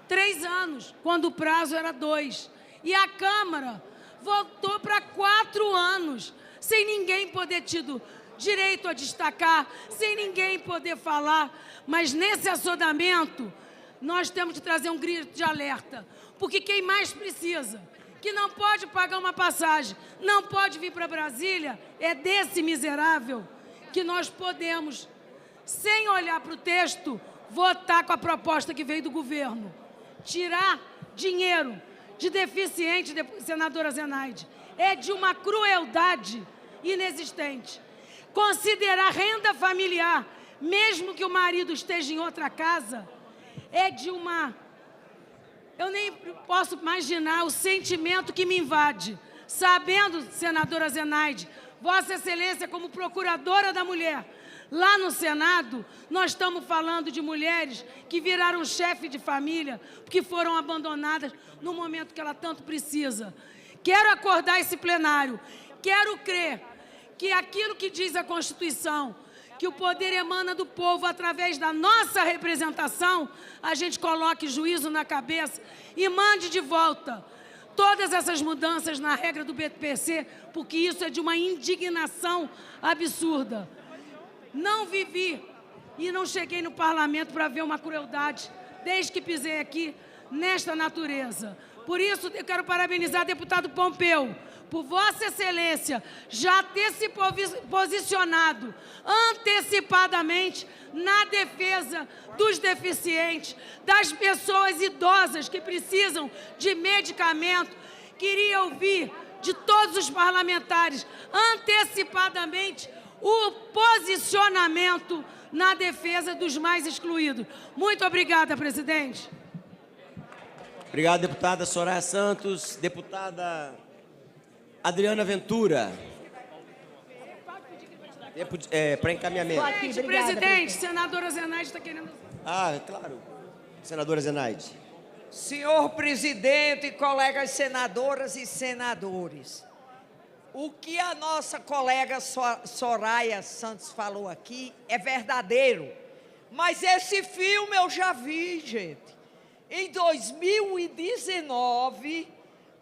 3 anos, quando o prazo era 2. E a Câmara votou para 4 anos, sem ninguém poder tido direito a destacar, sem ninguém poder falar. Mas nesse assodamento, nós temos que trazer um grito de alerta, porque quem mais precisa, que não pode pagar uma passagem, não pode vir para Brasília, é desse miserável que nós podemos, sem olhar para o texto, votar com a proposta que veio do governo. Tirar dinheiro de deficiente, senadora Zenaide, é de uma crueldade inexistente. Considerar renda familiar, mesmo que o marido esteja em outra casa, é de uma... Eu nem posso imaginar o sentimento que me invade, sabendo, senadora Zenaide, Vossa Excelência, como procuradora da mulher, lá no Senado, nós estamos falando de mulheres que viraram chefe de família, porque foram abandonadas no momento que ela tanto precisa. Quero acordar esse plenário, quero crer que aquilo que diz a Constituição, que o poder emana do povo através da nossa representação, a gente coloque juízo na cabeça e mande de volta todas essas mudanças na regra do BPC, porque isso é de uma indignação absurda. Não vivi e não cheguei no parlamento para ver uma crueldade, desde que pisei aqui, nesta natureza. Por isso, eu quero parabenizar o deputado Pompeu, por Vossa Excelência já ter se posicionado antecipadamente na defesa dos deficientes, das pessoas idosas que precisam de medicamento. Queria ouvir de todos os parlamentares antecipadamente o posicionamento na defesa dos mais excluídos. Muito obrigada, presidente. Obrigado, deputada Soraya Santos. Deputada Adriana Ventura. Para encaminhamento. Presidente, senadora Zenaide está querendo... Ah, claro. Senadora Zenaide. Senhor presidente, colegas senadoras e senadores, o que a nossa colega Soraya Santos falou aqui é verdadeiro, mas esse filme eu já vi, gente. Em 2019,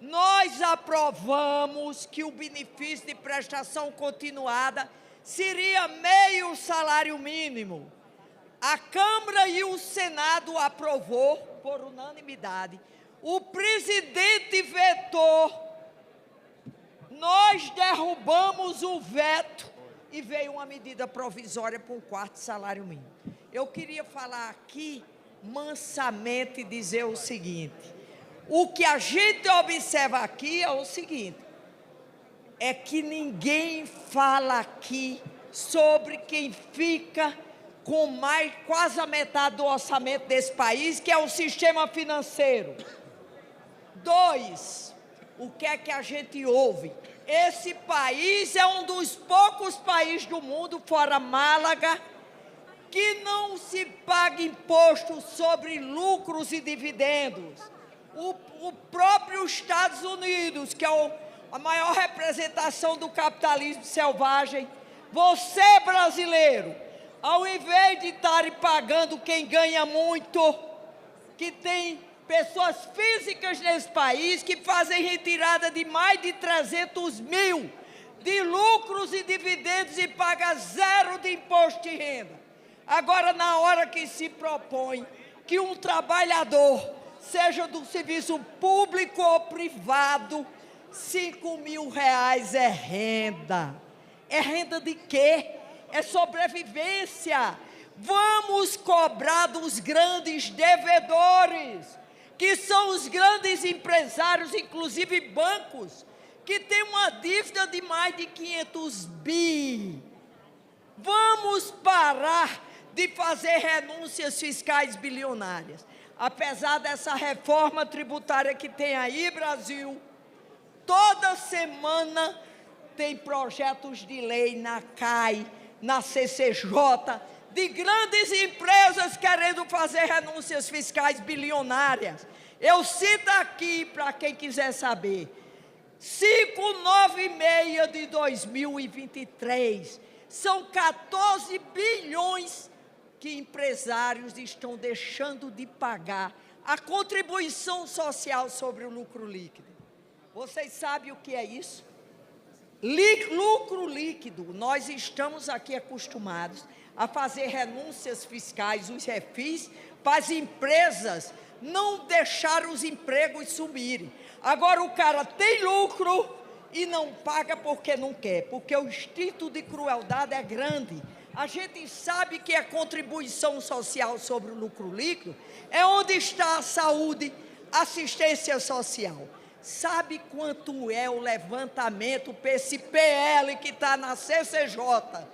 nós aprovamos que o benefício de prestação continuada seria meio salário mínimo. A Câmara e o Senado aprovou por unanimidade. O presidente vetou. Nós derrubamos o veto e veio uma medida provisória para um quarto salário mínimo. Eu queria falar aqui mansamente e dizer o seguinte: o que a gente observa aqui é o seguinte, é que ninguém fala aqui sobre quem fica com mais quase a metade do orçamento desse país, que é o sistema financeiro. 2, o que é que a gente ouve? Esse país é um dos poucos países do mundo, fora Málaga, que não se paga imposto sobre lucros e dividendos. O próprio Estados Unidos, que é a maior representação do capitalismo selvagem, você, brasileiro, ao invés de estarem pagando quem ganha muito, que tem pessoas físicas nesse país que fazem retirada de mais de 300 mil de lucros e dividendos e paga 0 de imposto de renda. Agora, na hora que se propõe que um trabalhador, seja do serviço público ou privado, R$5.000 é renda. É renda de quê? É sobrevivência. Vamos cobrar dos grandes devedores, que são os grandes empresários, inclusive bancos, que têm uma dívida de mais de 500 bi. Vamos parar de fazer renúncias fiscais bilionárias. Apesar dessa reforma tributária que tem aí, Brasil, toda semana tem projetos de lei na CAI, na CCJ, de grandes empresas querendo fazer renúncias fiscais bilionárias. Eu cito aqui, para quem quiser saber, 596 de 2023, são 14 bilhões que empresários estão deixando de pagar a contribuição social sobre o lucro líquido. Vocês sabem o que é isso? Lucro líquido. Nós estamos aqui acostumados a fazer renúncias fiscais, os refis, para as empresas não deixar os empregos sumirem. Agora o cara tem lucro e não paga porque não quer, porque o instinto de crueldade é grande. A gente sabe que a contribuição social sobre o lucro líquido é onde está a saúde, assistência social. Sabe quanto é o levantamento para esse PL que está na CCJ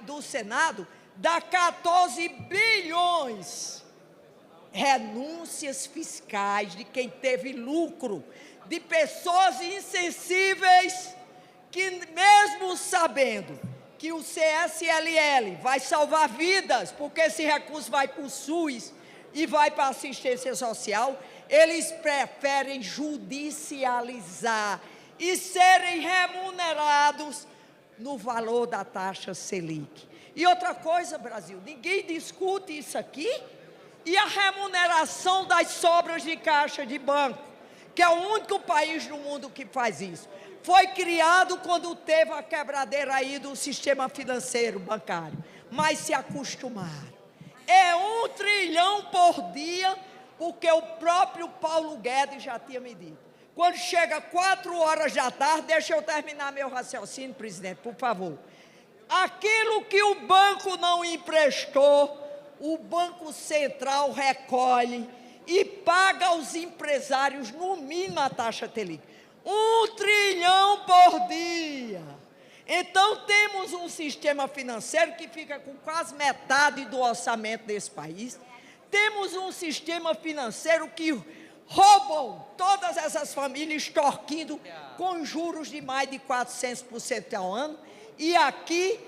do Senado? Dá 14 bilhões. Renúncias fiscais de quem teve lucro, de pessoas insensíveis que, mesmo sabendo que o CSLL vai salvar vidas, porque esse recurso vai para o SUS e vai para a assistência social, eles preferem judicializar e serem remunerados no valor da taxa Selic. E outra coisa, Brasil, ninguém discute isso aqui. E a remuneração das sobras de caixa de banco, que é o único país no mundo que faz isso. Foi criado quando teve a quebradeira aí do sistema financeiro bancário, mas se acostumaram. É 1 trilhão por dia, porque o próprio Paulo Guedes já tinha medido. Quando chega 4 horas da tarde, deixa eu terminar meu raciocínio, presidente, por favor. Aquilo que o banco não emprestou, o Banco Central recolhe e paga aos empresários, no mínimo, a taxa Selic. 1 trilhão por dia. Então, temos um sistema financeiro que fica com quase metade do orçamento desse país. Temos um sistema financeiro que roubam todas essas famílias, extorquindo com juros de mais de 400% ao ano, e aqui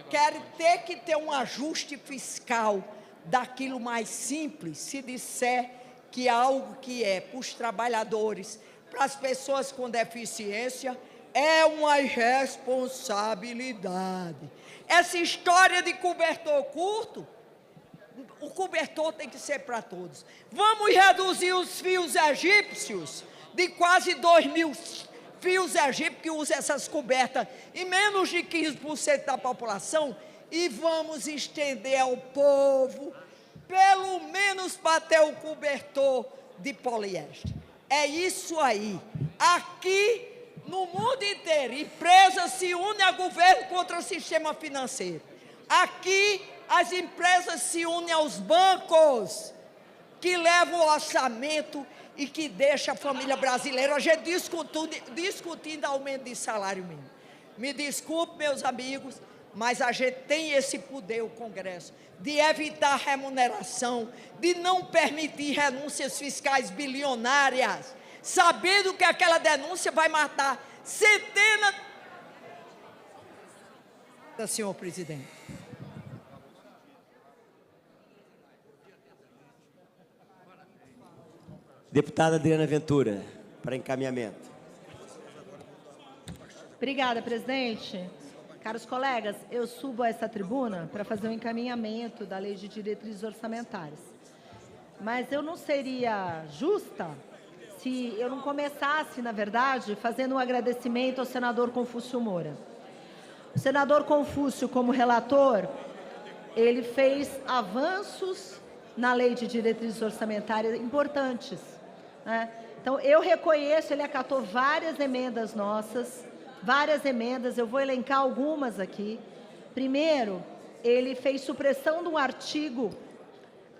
querem ter que ter um ajuste fiscal daquilo mais simples, se disser que algo que é para os trabalhadores, para as pessoas com deficiência, é uma irresponsabilidade. Essa história de cobertor curto, o cobertor tem que ser para todos. Vamos reduzir os fios egípcios, de quase 2.000 fios egípcios que usam essas cobertas, em menos de 15% da população, e vamos estender ao povo, pelo menos para ter o cobertor de poliéster. É isso aí. Aqui, no mundo inteiro, empresas se unem a governo contra o sistema financeiro. Aqui, as empresas se unem aos bancos, que levam o orçamento e que deixa a família brasileira, a gente discutindo aumento de salário mínimo. Me desculpe, meus amigos, mas a gente tem esse poder, o Congresso, de evitar remuneração, de não permitir renúncias fiscais bilionárias, sabendo que aquela denúncia vai matar centenas... Senhor presidente. Deputada Adriana Ventura, para encaminhamento. Obrigada, presidente. Caros colegas, eu subo a essa tribuna para fazer um encaminhamento da Lei de Diretrizes Orçamentárias. Mas eu não seria justa se eu não começasse, na verdade, fazendo um agradecimento ao senador Confúcio Moura. O senador Confúcio, como relator, ele fez avanços na Lei de Diretrizes Orçamentárias importantes, né? Então, eu reconheço, ele acatou várias emendas nossas, várias emendas, eu vou elencar algumas aqui. Primeiro, ele fez supressão de um artigo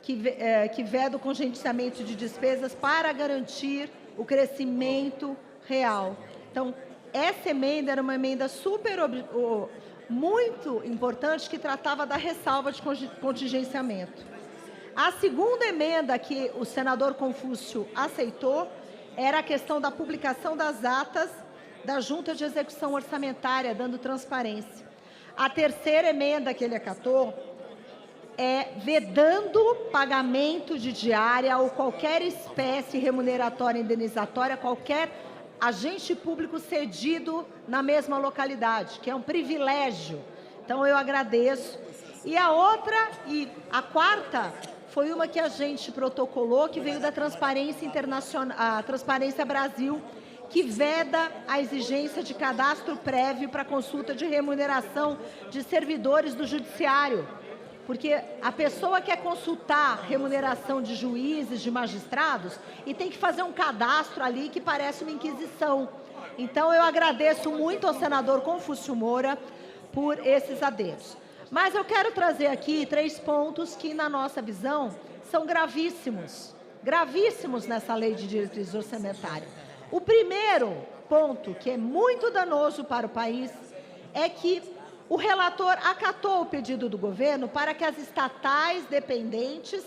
que veda o contingenciamento de despesas para garantir o crescimento real. Então, essa emenda era uma emenda muito importante que tratava da ressalva de contingenciamento. A segunda emenda que o senador Confúcio aceitou era a questão da publicação das atas da Junta de Execução Orçamentária, dando transparência. A terceira emenda que ele acatou é vedando pagamento de diária ou qualquer espécie remuneratória indenizatória a qualquer agente público cedido na mesma localidade, que é um privilégio. Então, eu agradeço. E a quarta foi uma que a gente protocolou, que veio da Transparência Internacional, a Transparência Brasil, que veda a exigência de cadastro prévio para consulta de remuneração de servidores do Judiciário. Porque a pessoa quer consultar remuneração de juízes, de magistrados, e tem que fazer um cadastro ali que parece uma inquisição. Então, eu agradeço muito ao senador Confúcio Moura por esses adendos. Mas eu quero trazer aqui 3 pontos que, na nossa visão, são gravíssimos. Gravíssimos nessa Lei de Diretrizes Orçamentárias. O primeiro ponto, que é muito danoso para o país, é que o relator acatou o pedido do governo para que as estatais dependentes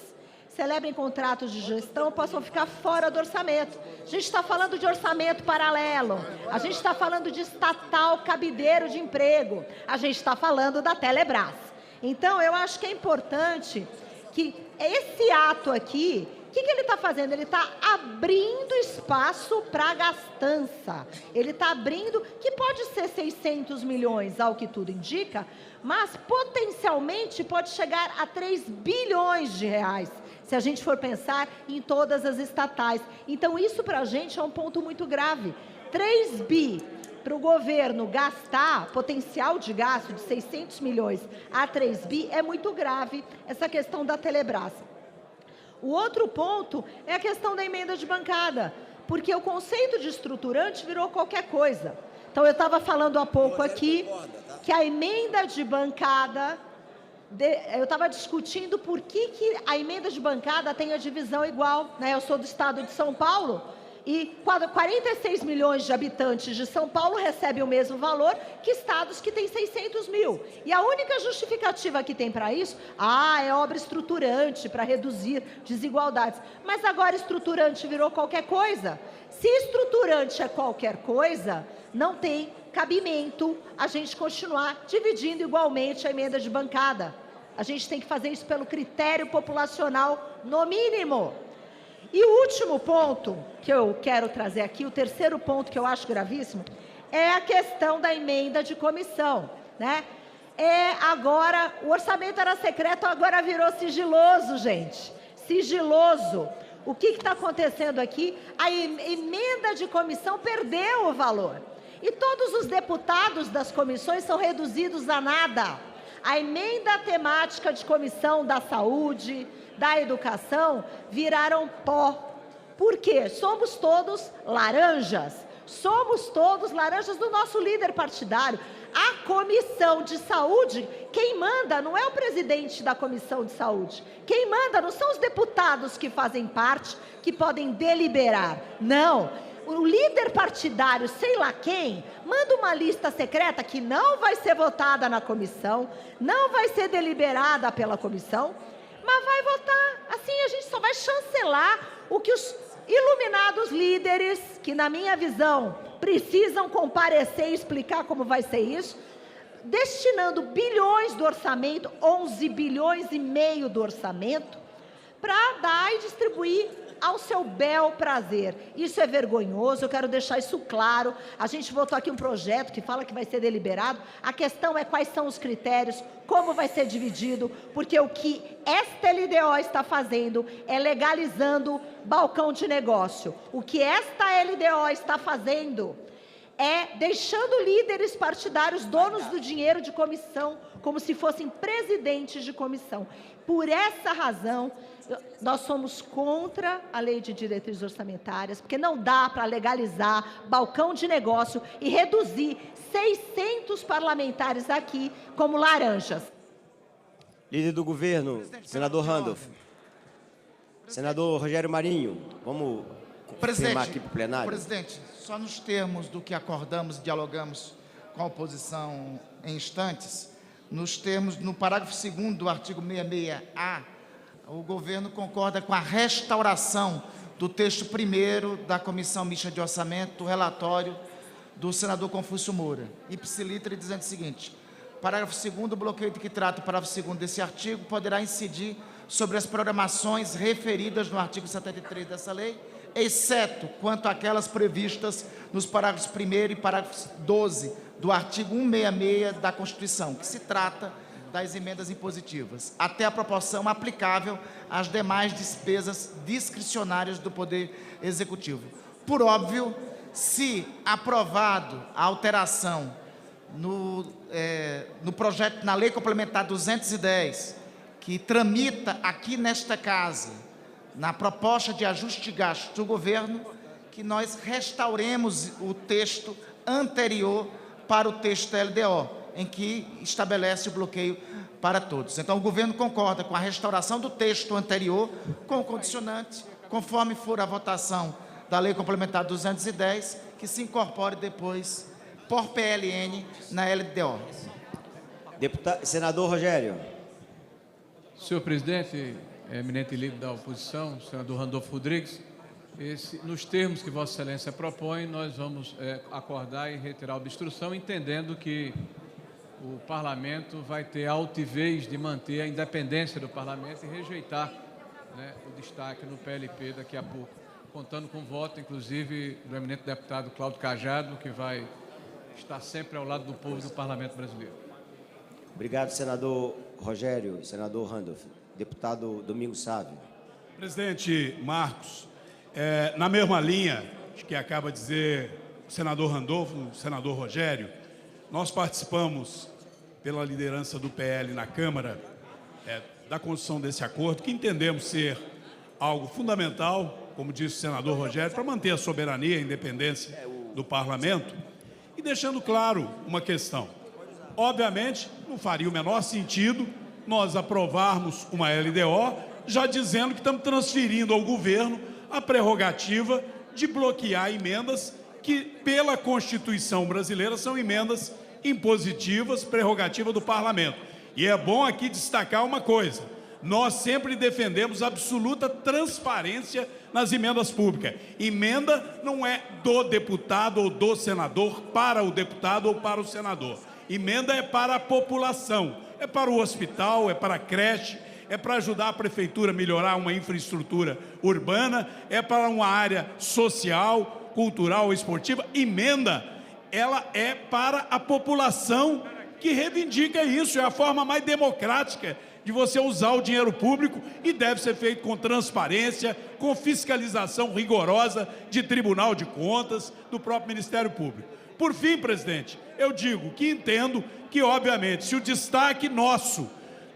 celebrem contratos de gestão possam ficar fora do orçamento. A gente está falando de orçamento paralelo, a gente está falando de estatal cabideiro de emprego, a gente está falando da Telebrás. Então, eu acho que é importante que esse ato aqui, o que ele está fazendo? Ele está abrindo espaço para a gastança. Ele está abrindo, que pode ser 600 milhões, ao que tudo indica, mas potencialmente pode chegar a 3 bilhões de reais, se a gente for pensar em todas as estatais. Então, isso para a gente é um ponto muito grave. 3 bi para o governo gastar, potencial de gasto de 600 milhões a 3 bi, é muito grave essa questão da Telebrás. O outro ponto é a questão da emenda de bancada, porque o conceito de estruturante virou qualquer coisa. Então, eu estava falando há pouco aqui que a emenda de bancada, eu estava discutindo por que a emenda de bancada tem a divisão igual, né? Eu sou do estado de São Paulo, E 46 milhões de habitantes de São Paulo recebem o mesmo valor que estados que têm 600 mil. E a única justificativa que tem para isso, é obra estruturante para reduzir desigualdades. Mas agora estruturante virou qualquer coisa. Se estruturante é qualquer coisa, não tem cabimento a gente continuar dividindo igualmente a emenda de bancada. A gente tem que fazer isso pelo critério populacional, no mínimo. E o último ponto que eu quero trazer aqui, o terceiro ponto que eu acho gravíssimo, é a questão da emenda de comissão, né? Agora, o orçamento era secreto, agora virou sigiloso, gente. Sigiloso. O que está acontecendo aqui? A emenda de comissão perdeu o valor. E todos os deputados das comissões são reduzidos a nada. A emenda temática de comissão da saúde, da educação, viraram pó. Por quê? Somos todos laranjas. Somos todos laranjas do nosso líder partidário. A comissão de saúde, quem manda não é o presidente da comissão de saúde. Quem manda não são os deputados que fazem parte, que podem deliberar. Não. O líder partidário, sei lá quem, manda uma lista secreta que não vai ser votada na comissão, não vai ser deliberada pela comissão, mas vai votar. Assim a gente só vai chancelar o que os iluminados líderes, que na minha visão precisam comparecer e explicar como vai ser isso, destinando bilhões do orçamento, 11 bilhões e meio do orçamento, para dar e distribuir ao seu bel prazer. Isso é vergonhoso, eu quero deixar isso claro. A gente votou aqui um projeto que fala que vai ser deliberado. A questão é quais são os critérios, como vai ser dividido, porque o que esta LDO está fazendo é legalizando balcão de negócio. O que esta LDO está fazendo é deixando líderes partidários donos do dinheiro de comissão, como se fossem presidentes de comissão. Por essa razão, nós somos contra a lei de diretrizes orçamentárias, porque não dá para legalizar balcão de negócio e reduzir 600 parlamentares aqui como laranjas. Líder do governo, senador Randolph. Senador Rogério Marinho, vamos confirmar aqui para o plenário. Presidente, só nos termos do que acordamos e dialogamos com a oposição em instantes, nos termos, no parágrafo 2º do artigo 66A, o governo concorda com a restauração do texto primeiro da Comissão Mista de Orçamento, do relatório do senador Confúcio Moura. Ipsiliter, dizendo o seguinte: parágrafo 2º, o bloqueio de que trata o parágrafo 2º desse artigo poderá incidir sobre as programações referidas no artigo 73 dessa lei, exceto quanto àquelas previstas nos parágrafos 1º e parágrafo 12 do artigo 166 da Constituição, que se trata das emendas impositivas, até a proporção aplicável às demais despesas discricionárias do Poder Executivo. Por óbvio, se aprovado a alteração no projeto, na Lei Complementar 210, que tramita aqui nesta casa, na proposta de ajuste de gastos do governo, que nós restauremos o texto anterior para o texto da LDO, em que estabelece o bloqueio para todos. Então, o governo concorda com a restauração do texto anterior, com o condicionante, conforme for a votação da Lei Complementar 210, que se incorpore depois, por PLN, na LDO. Senador Rogério. Senhor presidente, eminente líder da oposição, senador Randolfo Rodrigues, nos termos que Vossa Excelência propõe, nós vamos acordar e retirar a obstrução, entendendo que o Parlamento vai ter a altivez de manter a independência do Parlamento e rejeitar, né, o destaque no PLP daqui a pouco, contando com o voto, inclusive, do eminente deputado Cláudio Cajado, que vai estar sempre ao lado do povo e do Parlamento brasileiro. Obrigado, senador Rogério. Senador Randolph. Deputado Domingos Sávio. Presidente Marcos, na mesma linha que acaba de dizer o senador Randolfo, o senador Rogério, nós participamos, pela liderança do PL na Câmara, da construção desse acordo, que entendemos ser algo fundamental, como disse o senador Rogério, para manter a soberania e a independência do Parlamento, e deixando claro uma questão. Obviamente, não faria o menor sentido nós aprovarmos uma LDO, já dizendo que estamos transferindo ao governo a prerrogativa de bloquear emendas que, pela Constituição brasileira, são emendas impositivas, prerrogativa do Parlamento. E é bom aqui destacar uma coisa: nós sempre defendemos absoluta transparência nas emendas públicas. Emenda não é do deputado ou do senador para o deputado ou para o senador. Emenda é para a população, é para o hospital, é para a creche, é para ajudar a prefeitura a melhorar uma infraestrutura urbana, é para uma área social, cultural, esportiva. Emenda, ela é para a população que reivindica isso, é a forma mais democrática de você usar o dinheiro público e deve ser feito com transparência, com fiscalização rigorosa de Tribunal de Contas, do próprio Ministério Público. Por fim, presidente, eu digo que entendo que, obviamente, se o destaque nosso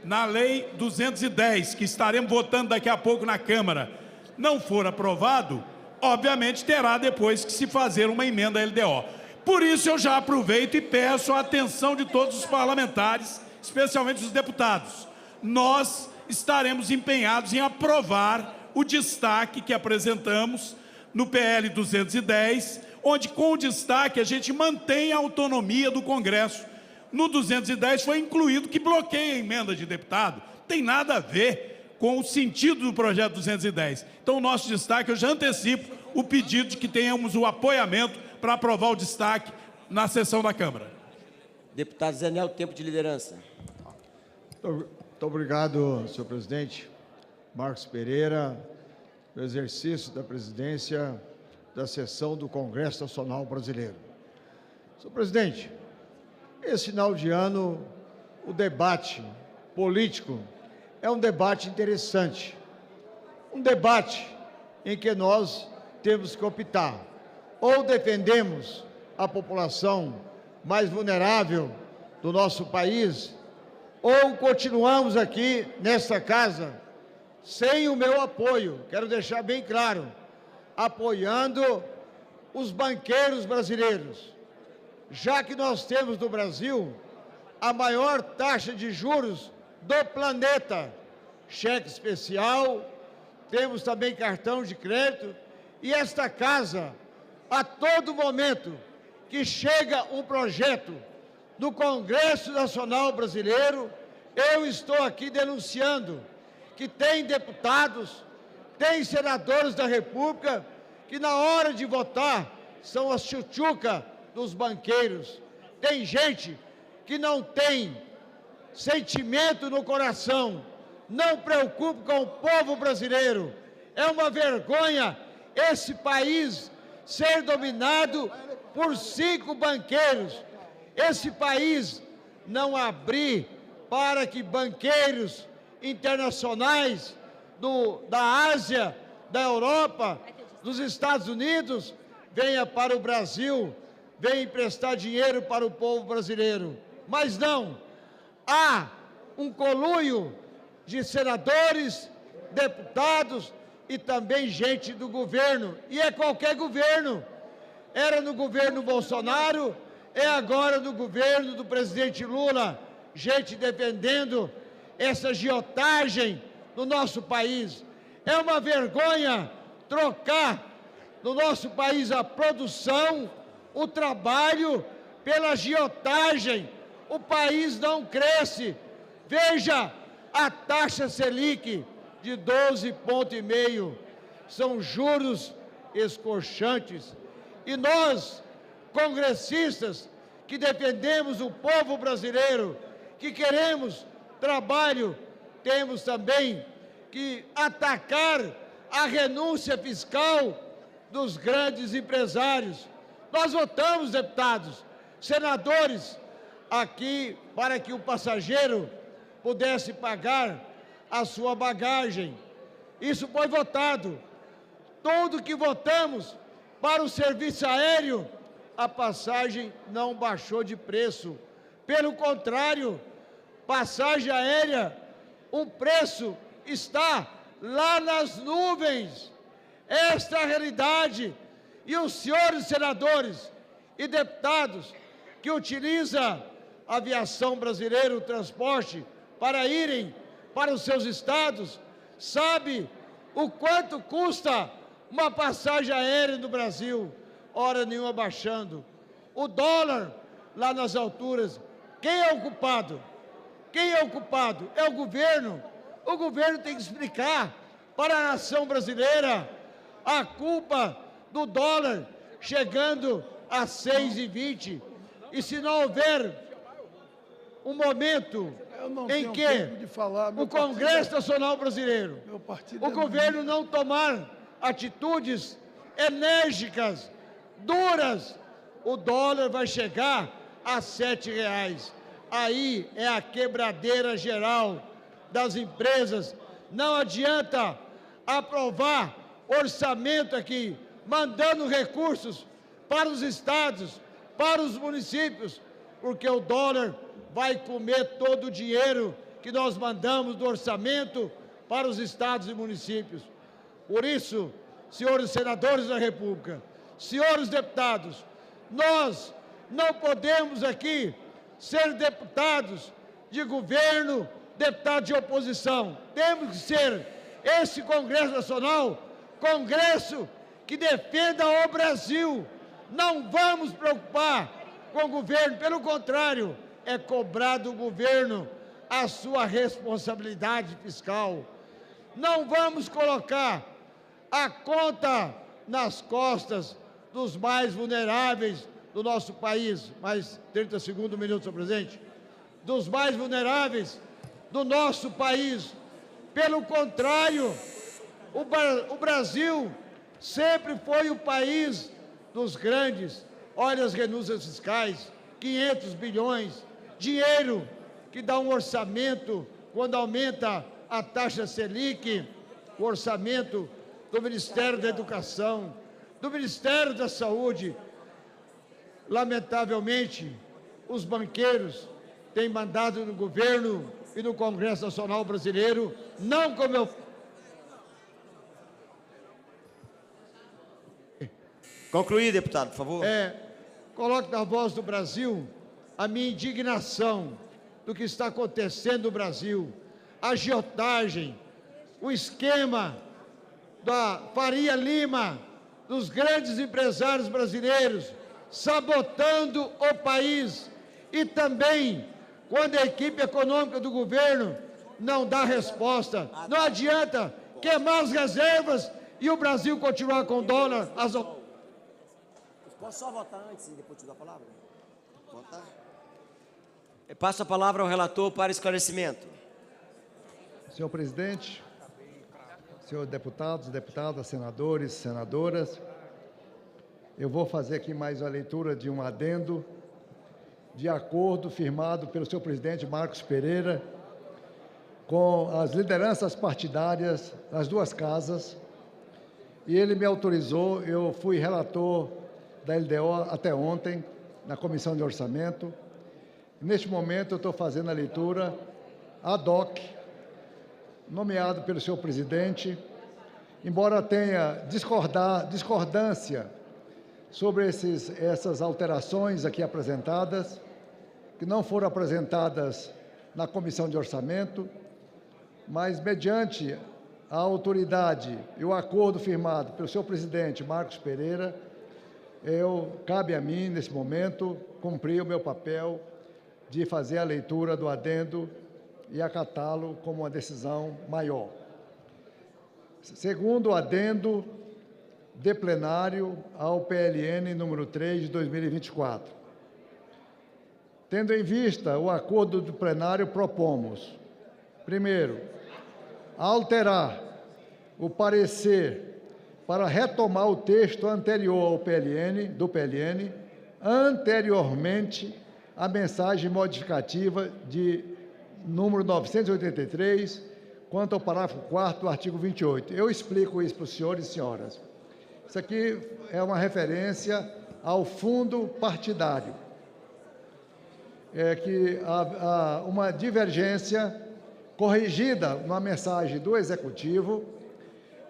na Lei 210, que estaremos votando daqui a pouco na Câmara, não for aprovado, obviamente terá depois que se fazer uma emenda à LDO. Por isso eu já aproveito e peço a atenção de todos os parlamentares, especialmente os deputados. Nós estaremos empenhados em aprovar o destaque que apresentamos no PL 210, onde com o destaque a gente mantém a autonomia do Congresso. No 210 foi incluído que bloqueia a emenda de deputado. Tem nada a ver com o sentido do projeto 210. Então o nosso destaque, eu já antecipo o pedido de que tenhamos o apoiamento para aprovar o destaque na sessão da Câmara. Deputado Zé Nel, tempo de liderança. Muito obrigado, senhor presidente. Marcos Pereira, no exercício da presidência da sessão do Congresso Nacional Brasileiro. Senhor presidente, esse final de ano, o debate político é um debate interessante. Um debate em que nós temos que optar. Ou defendemos a população mais vulnerável do nosso país, ou continuamos aqui nesta casa sem o meu apoio, quero deixar bem claro, apoiando os banqueiros brasileiros, já que nós temos no Brasil a maior taxa de juros do planeta, cheque especial, temos também cartão de crédito, e esta casa, a todo momento que chega um projeto do Congresso Nacional Brasileiro, eu estou aqui denunciando que tem deputados, tem senadores da República, que na hora de votar são as tchutchuca dos banqueiros. Tem gente que não tem sentimento no coração, não preocupa com o povo brasileiro. É uma vergonha esse país ser dominado por 5 banqueiros. Esse país não abrir para que banqueiros internacionais da Ásia, da Europa, dos Estados Unidos, venha para o Brasil, venha emprestar dinheiro para o povo brasileiro. Mas não, há um conluio de senadores, deputados e também gente do governo, e é qualquer governo. Era no governo Bolsonaro, é agora no governo do presidente Lula, gente defendendo essa agiotagem no nosso país. É uma vergonha trocar no nosso país a produção, o trabalho pela agiotagem. O país não cresce. Veja a taxa Selic de 12,5%. São juros escorchantes. E nós, congressistas, que defendemos o povo brasileiro, que queremos trabalho, temos também que atacar a renúncia fiscal dos grandes empresários. Nós votamos, deputados, senadores, aqui para que o passageiro pudesse pagar a sua bagagem. Isso foi votado. Tudo que votamos para o serviço aéreo, a passagem não baixou de preço. Pelo contrário, passagem aérea, o preço está lá nas nuvens. Esta é a realidade. E os senhores senadores e deputados que utilizam a aviação brasileira, o transporte, para irem para os seus estados, sabe o quanto custa uma passagem aérea no Brasil, hora nenhuma baixando. O dólar lá nas alturas. Quem é o culpado? Quem é o culpado? É o governo. O governo tem que explicar para a nação brasileira a culpa do dólar chegando a 6,20. E se não houver um momento em que o Congresso Nacional Brasileiro, o governo não tomar atitudes enérgicas, duras, o dólar vai chegar a R$ 7,00. Aí é a quebradeira geral das empresas. Não adianta aprovar orçamento aqui, mandando recursos para os estados, para os municípios, porque o dólar vai comer todo o dinheiro que nós mandamos do orçamento para os estados e municípios. Por isso, senhores senadores da República, senhores deputados, nós não podemos aqui ser deputados de governo, deputados de oposição. Temos que ser esse Congresso Nacional, Congresso que defenda o Brasil. Não vamos preocupar com o governo, pelo contrário, é cobrar do governo a sua responsabilidade fiscal. Não vamos colocar a conta nas costas dos mais vulneráveis do nosso país. Mais 30 segundos, senhor presidente. Dos mais vulneráveis do nosso país. Pelo contrário, o Brasil sempre foi o país dos grandes. Olha as renúncias fiscais, 500 bilhões, dinheiro que dá um orçamento, quando aumenta a taxa Selic, o orçamento do Ministério da Educação, do Ministério da Saúde. Lamentavelmente, os banqueiros têm mandado no governo e no Congresso Nacional Brasileiro, não como eu... Concluir, deputado, por favor. Coloque na voz do Brasil a minha indignação do que está acontecendo no Brasil. A agiotagem, o esquema da Faria Lima, dos grandes empresários brasileiros, sabotando o país. E também, quando a equipe econômica do governo não dá resposta. Não adianta queimar as reservas e o Brasil continuar com dólar. Posso só votar antes e depois te dar a palavra? Votar? Passo a palavra ao relator para esclarecimento. Senhor presidente, senhores deputados, deputadas, senadores, senadoras, eu vou fazer aqui mais a leitura de um adendo de acordo firmado pelo senhor presidente Marcos Pereira com as lideranças partidárias das duas casas, e ele me autorizou. Eu fui relator da LDO até ontem, na Comissão de Orçamento. Neste momento, eu estou fazendo a leitura ad hoc, nomeado pelo senhor presidente, embora tenha discordância sobre essas alterações aqui apresentadas, que não foram apresentadas na Comissão de Orçamento, mas mediante a autoridade e o acordo firmado pelo senhor presidente Marcos Pereira, cabe a mim, nesse momento, cumprir o meu papel de fazer a leitura do adendo e acatá-lo como uma decisão maior. Segundo o adendo de plenário ao PLN número 3 de 2024. Tendo em vista o acordo do plenário, propomos, primeiro, alterar o parecer para retomar o texto anterior ao do PLN, anteriormente à mensagem modificativa de número 983, quanto ao parágrafo 4º do artigo 28. Eu explico isso para os senhores e senhoras. Isso aqui é uma referência ao fundo partidário. Que há uma divergência corrigida na mensagem do Executivo,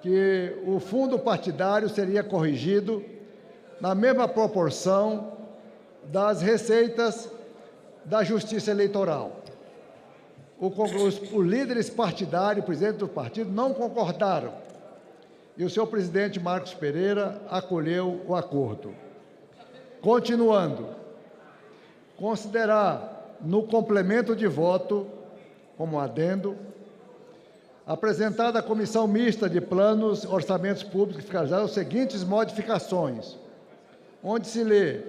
que o fundo partidário seria corrigido na mesma proporção das receitas da Justiça Eleitoral. Os líderes partidários, presidente do partido, não concordaram. e o senhor presidente Marcos Pereira acolheu o acordo. Continuando, considerar no complemento de voto, como adendo, apresentada à Comissão Mista de Planos, Orçamentos Públicos e Fiscalização as seguintes modificações, onde se lê,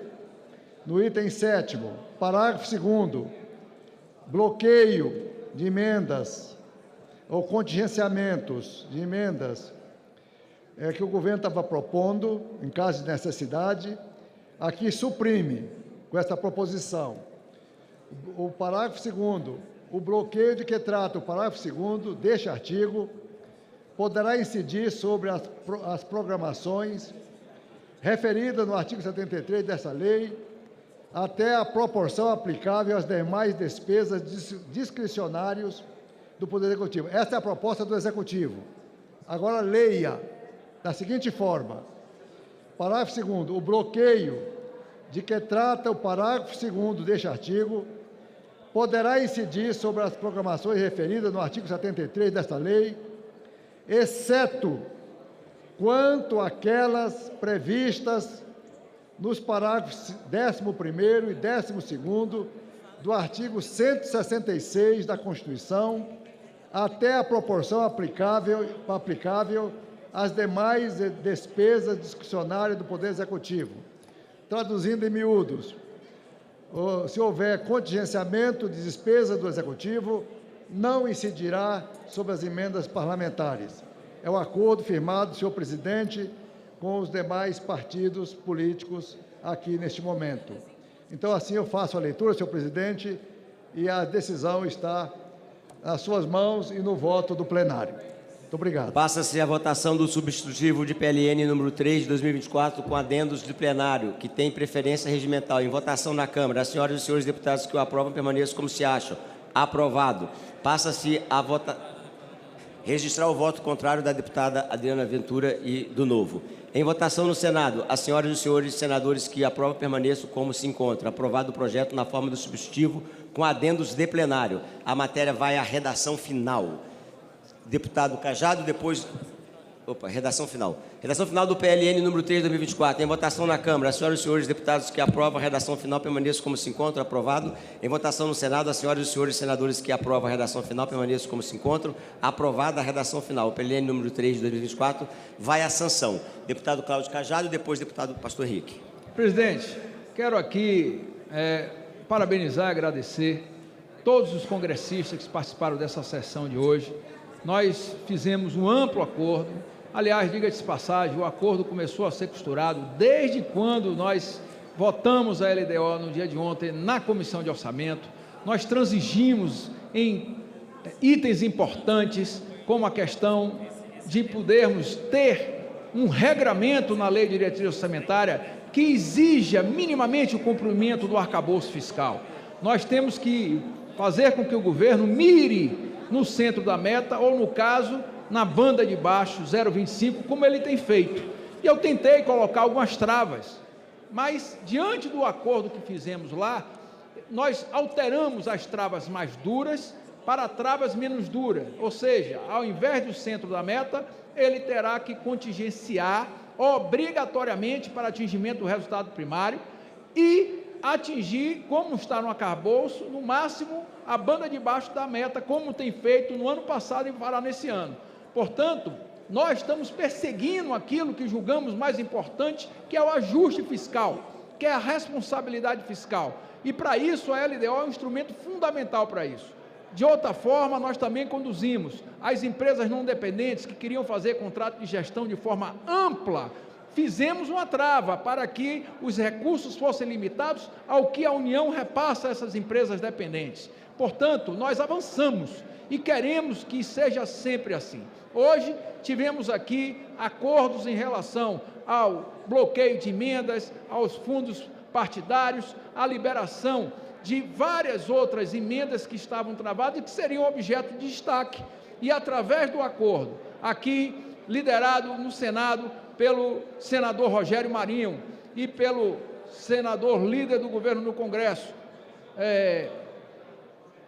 no item 7º, parágrafo 2º, bloqueio de emendas ou contingenciamentos de emendas que o governo estava propondo, em caso de necessidade, aqui suprime, com essa proposição, o parágrafo 2º, o bloqueio de que trata o parágrafo 2º deste artigo poderá incidir sobre as programações referidas no artigo 73 dessa lei, até a proporção aplicável às demais despesas discricionárias do Poder Executivo. Esta é a proposta do Executivo. Agora, leia da seguinte forma, parágrafo 2º, o bloqueio de que trata o parágrafo 2º deste artigo poderá incidir sobre as programações referidas no artigo 73 desta lei, exceto quanto àquelas previstas nos parágrafos 11º e 12º do artigo 166 da Constituição, até a proporção aplicável às demais despesas discricionárias do Poder Executivo. Traduzindo em miúdos, se houver contingenciamento de despesa do Executivo, não incidirá sobre as emendas parlamentares. É o acordo firmado, senhor presidente, com os demais partidos políticos aqui neste momento. Então, assim eu faço a leitura, senhor presidente, e a decisão está nas suas mãos e no voto do plenário. Muito obrigado. Passa-se a votação do substitutivo de PLN número 3 de 2024, com adendos do plenário, que tem preferência regimental. Em votação na Câmara, as senhoras e os senhores deputados que o aprovam permaneçam como se acham. Aprovado. Passa-se a registrar o voto contrário da deputada Adriana Ventura e do Novo. Em votação no Senado, as senhoras e os senhores senadores que aprovam permaneçam como se encontram. Aprovado o projeto na forma do substitutivo, com adendos de plenário. A matéria vai à redação final. Deputado Cajado, depois... redação final. Redação final do PLN número 3 de 2024. Em votação na Câmara, as senhoras e os senhores deputados que aprovam a redação final permaneçam como se encontram. Aprovado. Em votação no Senado, as senhoras e os senhores senadores que aprovam a redação final permaneçam como se encontram. Aprovada a redação final. O PLN número 3 de 2024 vai à sanção. Deputado Cláudio Cajado, depois deputado Pastor Henrique. Presidente, quero aqui parabenizar e agradecer todos os congressistas que participaram dessa sessão de hoje. Nós fizemos um amplo acordo. Aliás, diga-se de passagem, o acordo começou a ser costurado desde quando nós votamos a LDO no dia de ontem na Comissão de Orçamento. Nós transigimos em itens importantes, como a questão de podermos ter um regramento na Lei de Diretriz Orçamentária que exija minimamente o cumprimento do arcabouço fiscal. Nós temos que fazer com que o governo mire no centro da meta, ou no caso, na banda de baixo, 0,25, como ele tem feito. E eu tentei colocar algumas travas, mas diante do acordo que fizemos lá, nós alteramos as travas mais duras para travas menos duras, ou seja, ao invés do centro da meta, ele terá que contingenciar obrigatoriamente para atingimento do resultado primário e atingir, como está no arcabouço, no máximo a banda de baixo da meta, como tem feito no ano passado e fará nesse ano. Portanto, nós estamos perseguindo aquilo que julgamos mais importante, que é o ajuste fiscal, que é a responsabilidade fiscal. E para isso a LDO é um instrumento fundamental para isso. De outra forma, nós também conduzimos as empresas não dependentes que queriam fazer contrato de gestão de forma ampla. Fizemos uma trava para que os recursos fossem limitados ao que a União repassa a essas empresas dependentes. Portanto, nós avançamos e queremos que seja sempre assim. Hoje, tivemos aqui acordos em relação ao bloqueio de emendas, aos fundos partidários, à liberação de várias outras emendas que estavam travadas e que seriam objeto de destaque. E através do acordo, aqui liderado no Senado pelo senador Rogério Marinho e pelo senador líder do governo no Congresso,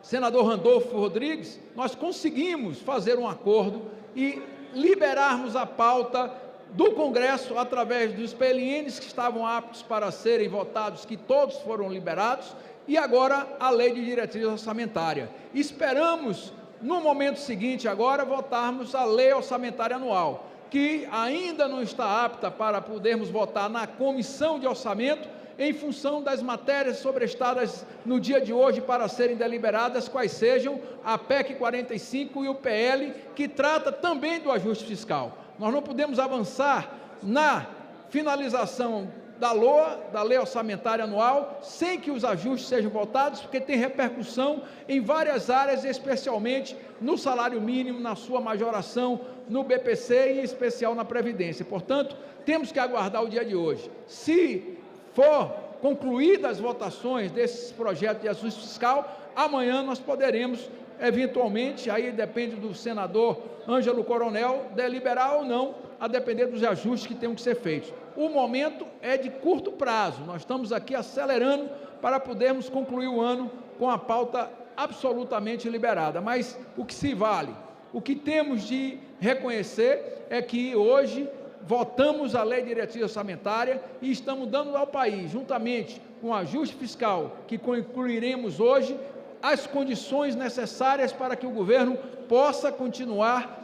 senador Randolfo Rodrigues, nós conseguimos fazer um acordo e liberarmos a pauta do Congresso através dos PLNs que estavam aptos para serem votados, que todos foram liberados, e agora a lei de diretriz orçamentária. Esperamos, no momento seguinte agora, votarmos a lei orçamentária anual, que ainda não está apta para podermos votar na comissão de orçamento, em função das matérias sobrestadas no dia de hoje para serem deliberadas, quais sejam a PEC 45 e o PL, que trata também do ajuste fiscal. Nós não podemos avançar na finalização da LOA, da Lei Orçamentária Anual, sem que os ajustes sejam votados, porque tem repercussão em várias áreas, especialmente no salário mínimo, na sua majoração, no BPC e em especial na Previdência. Portanto, temos que aguardar o dia de hoje. Se for concluídas as votações desses projetos de ajuste fiscal, amanhã nós poderemos, eventualmente, aí depende do senador Ângelo Coronel, deliberar ou não, a depender dos ajustes que tenham que ser feitos. O momento é de curto prazo, nós estamos aqui acelerando para podermos concluir o ano com a pauta absolutamente liberada, mas o que se vale, o que temos de reconhecer é que hoje votamos a lei de diretriz orçamentária e estamos dando ao país, juntamente com o ajuste fiscal que concluiremos hoje, as condições necessárias para que o governo possa continuar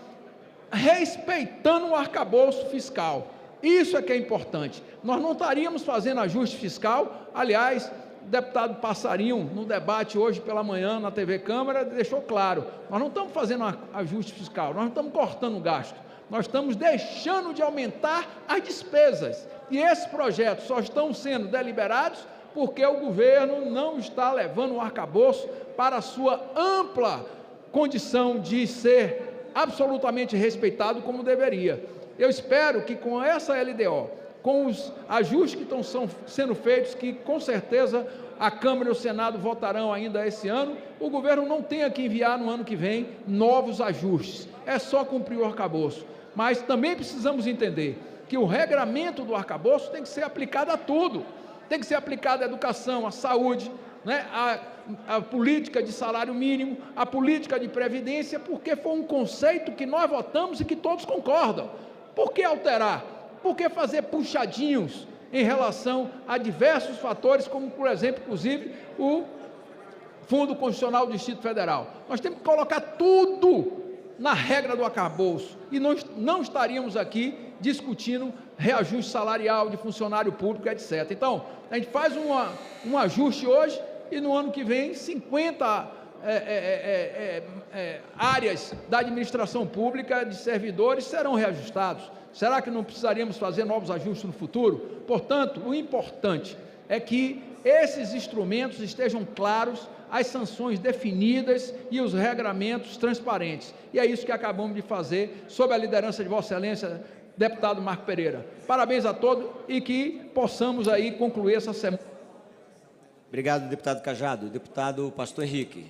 respeitando o arcabouço fiscal. Isso é que é importante. Nós não estaríamos fazendo ajuste fiscal, aliás, o deputado Passarinho, no debate hoje pela manhã na TV Câmara, deixou claro, nós não estamos fazendo ajuste fiscal, nós não estamos cortando gasto, nós estamos deixando de aumentar as despesas. E esses projetos só estão sendo deliberados porque o governo não está levando o arcabouço para a sua ampla condição de ser absolutamente respeitado como deveria. Eu espero que com essa LDO, com os ajustes que estão sendo feitos, que com certeza a Câmara e o Senado votarão ainda esse ano, o governo não tenha que enviar no ano que vem novos ajustes, é só cumprir o arcabouço. Mas também precisamos entender que o regramento do arcabouço tem que ser aplicado a tudo, tem que ser aplicado à educação, à saúde, né, a política de salário mínimo, a política de previdência, porque foi um conceito que nós votamos e que todos concordam. Por que alterar? Por que fazer puxadinhos em relação a diversos fatores, como, por exemplo, inclusive, o Fundo Constitucional do Distrito Federal? Nós temos que colocar tudo na regra do arcabouço e nós não estaríamos aqui discutindo reajuste salarial de funcionário público, etc. Então, a gente faz um ajuste hoje e no ano que vem 50 áreas da administração pública de servidores serão reajustados. Será que não precisaríamos fazer novos ajustes no futuro? Portanto, o importante é que esses instrumentos estejam claros, as sanções definidas e os regramentos transparentes. E é isso que acabamos de fazer sob a liderança de Vossa Excelência, deputado Marco Pereira. Parabéns a todos e que possamos aí concluir essa semana. Obrigado, deputado Cajado. Deputado Pastor Henrique.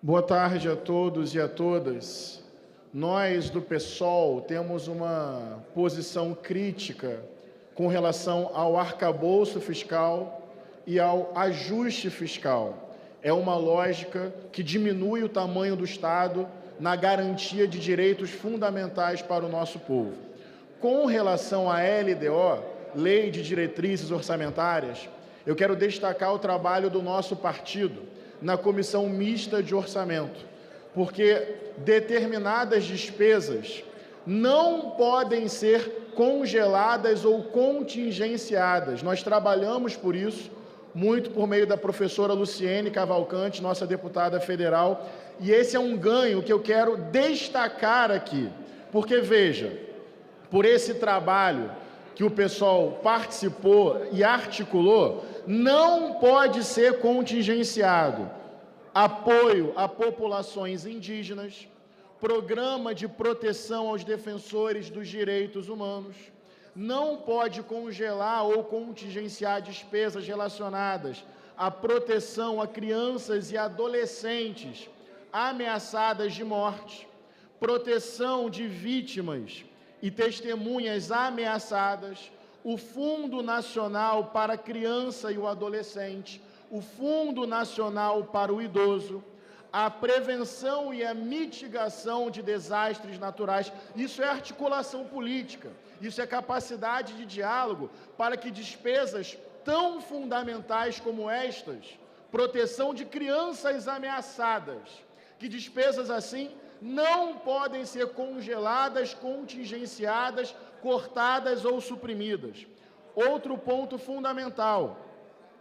Boa tarde a todos e a todas. Nós, do PSOL, temos uma posição crítica com relação ao arcabouço fiscal e ao ajuste fiscal. É uma lógica que diminui o tamanho do Estado na garantia de direitos fundamentais para o nosso povo. Com relação à LDO, Lei de Diretrizes Orçamentárias, eu quero destacar o trabalho do nosso partido na Comissão Mista de Orçamento, porque determinadas despesas não podem ser congeladas ou contingenciadas. Nós trabalhamos por isso, muito por meio da professora Luciene Cavalcante, nossa deputada federal, e esse é um ganho que eu quero destacar aqui, porque, veja, por esse trabalho que o pessoal participou e articulou, não pode ser contingenciado apoio a populações indígenas, programa de proteção aos defensores dos direitos humanos, não pode congelar ou contingenciar despesas relacionadas à proteção a crianças e adolescentes ameaçadas de morte, proteção de vítimas e testemunhas ameaçadas, o Fundo Nacional para a Criança e o Adolescente, o Fundo Nacional para o Idoso, a prevenção e a mitigação de desastres naturais. Isso é articulação política, isso é capacidade de diálogo para que despesas tão fundamentais como estas, proteção de crianças ameaçadas, que despesas assim não podem ser congeladas, contingenciadas, cortadas ou suprimidas. Outro ponto fundamental: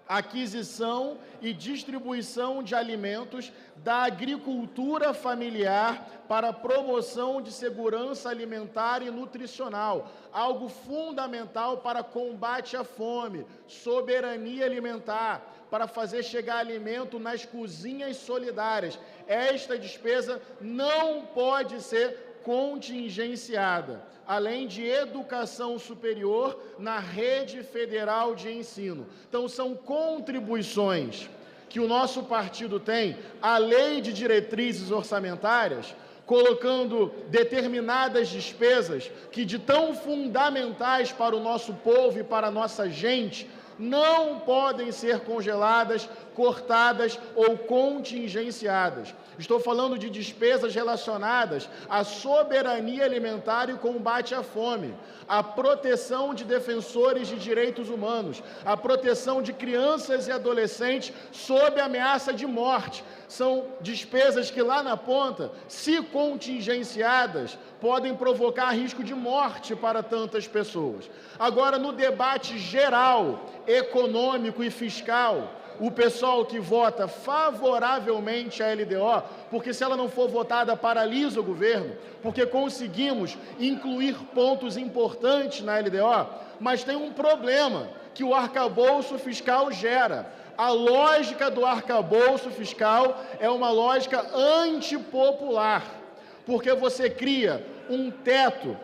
aquisição e distribuição de alimentos da agricultura familiar para promoção de segurança alimentar e nutricional, algo fundamental para combate à fome, soberania alimentar, para fazer chegar alimento nas cozinhas solidárias. Esta despesa não pode ser contingenciada, além de educação superior na rede federal de ensino. Então, são contribuições que o nosso partido tem à lei de diretrizes orçamentárias, colocando determinadas despesas que, de tão fundamentais para o nosso povo e para a nossa gente, não podem ser congeladas, cortadas ou contingenciadas. Estou falando de despesas relacionadas à soberania alimentar e combate à fome, à proteção de defensores de direitos humanos, à proteção de crianças e adolescentes sob ameaça de morte. São despesas que lá na ponta, se contingenciadas, podem provocar risco de morte para tantas pessoas. Agora, no debate geral, econômico e fiscal, o pessoal que vota favoravelmente à LDO, porque se ela não for votada, paralisa o governo, porque conseguimos incluir pontos importantes na LDO, mas tem um problema que o arcabouço fiscal gera. A lógica do arcabouço fiscal é uma lógica antipopular, porque você cria um teto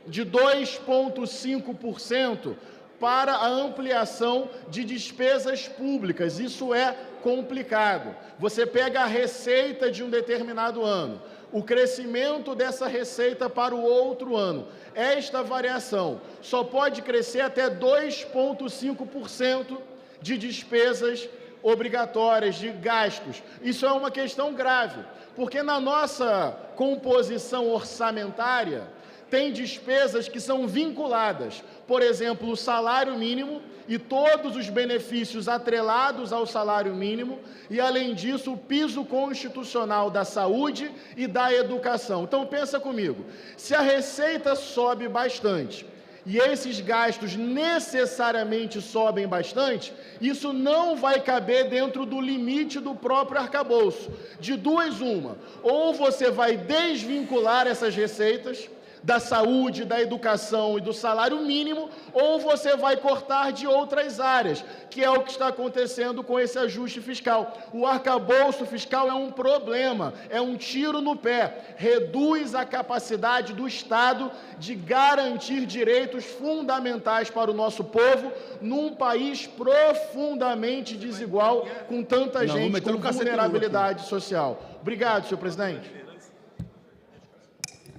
de 2,5% para a ampliação de despesas públicas. Isso é complicado. Você pega a receita de um determinado ano, o crescimento dessa receita para o outro ano. Esta variação só pode crescer até 2,5% de despesas obrigatórias, de gastos. Isso é uma questão grave, porque na nossa composição orçamentária tem despesas que são vinculadas, por exemplo, o salário mínimo e todos os benefícios atrelados ao salário mínimo, e além disso o piso constitucional da saúde e da educação. Então pensa comigo, se a receita sobe bastante e esses gastos necessariamente sobem bastante, isso não vai caber dentro do limite do próprio arcabouço. De duas uma, ou você vai desvincular essas receitas da saúde, da educação e do salário mínimo, ou você vai cortar de outras áreas, que é o que está acontecendo com esse ajuste fiscal. O arcabouço fiscal é um problema, é um tiro no pé, reduz a capacidade do Estado de garantir direitos fundamentais para o nosso povo num país profundamente desigual, com tanta gente com vulnerabilidade social. Obrigado, senhor presidente.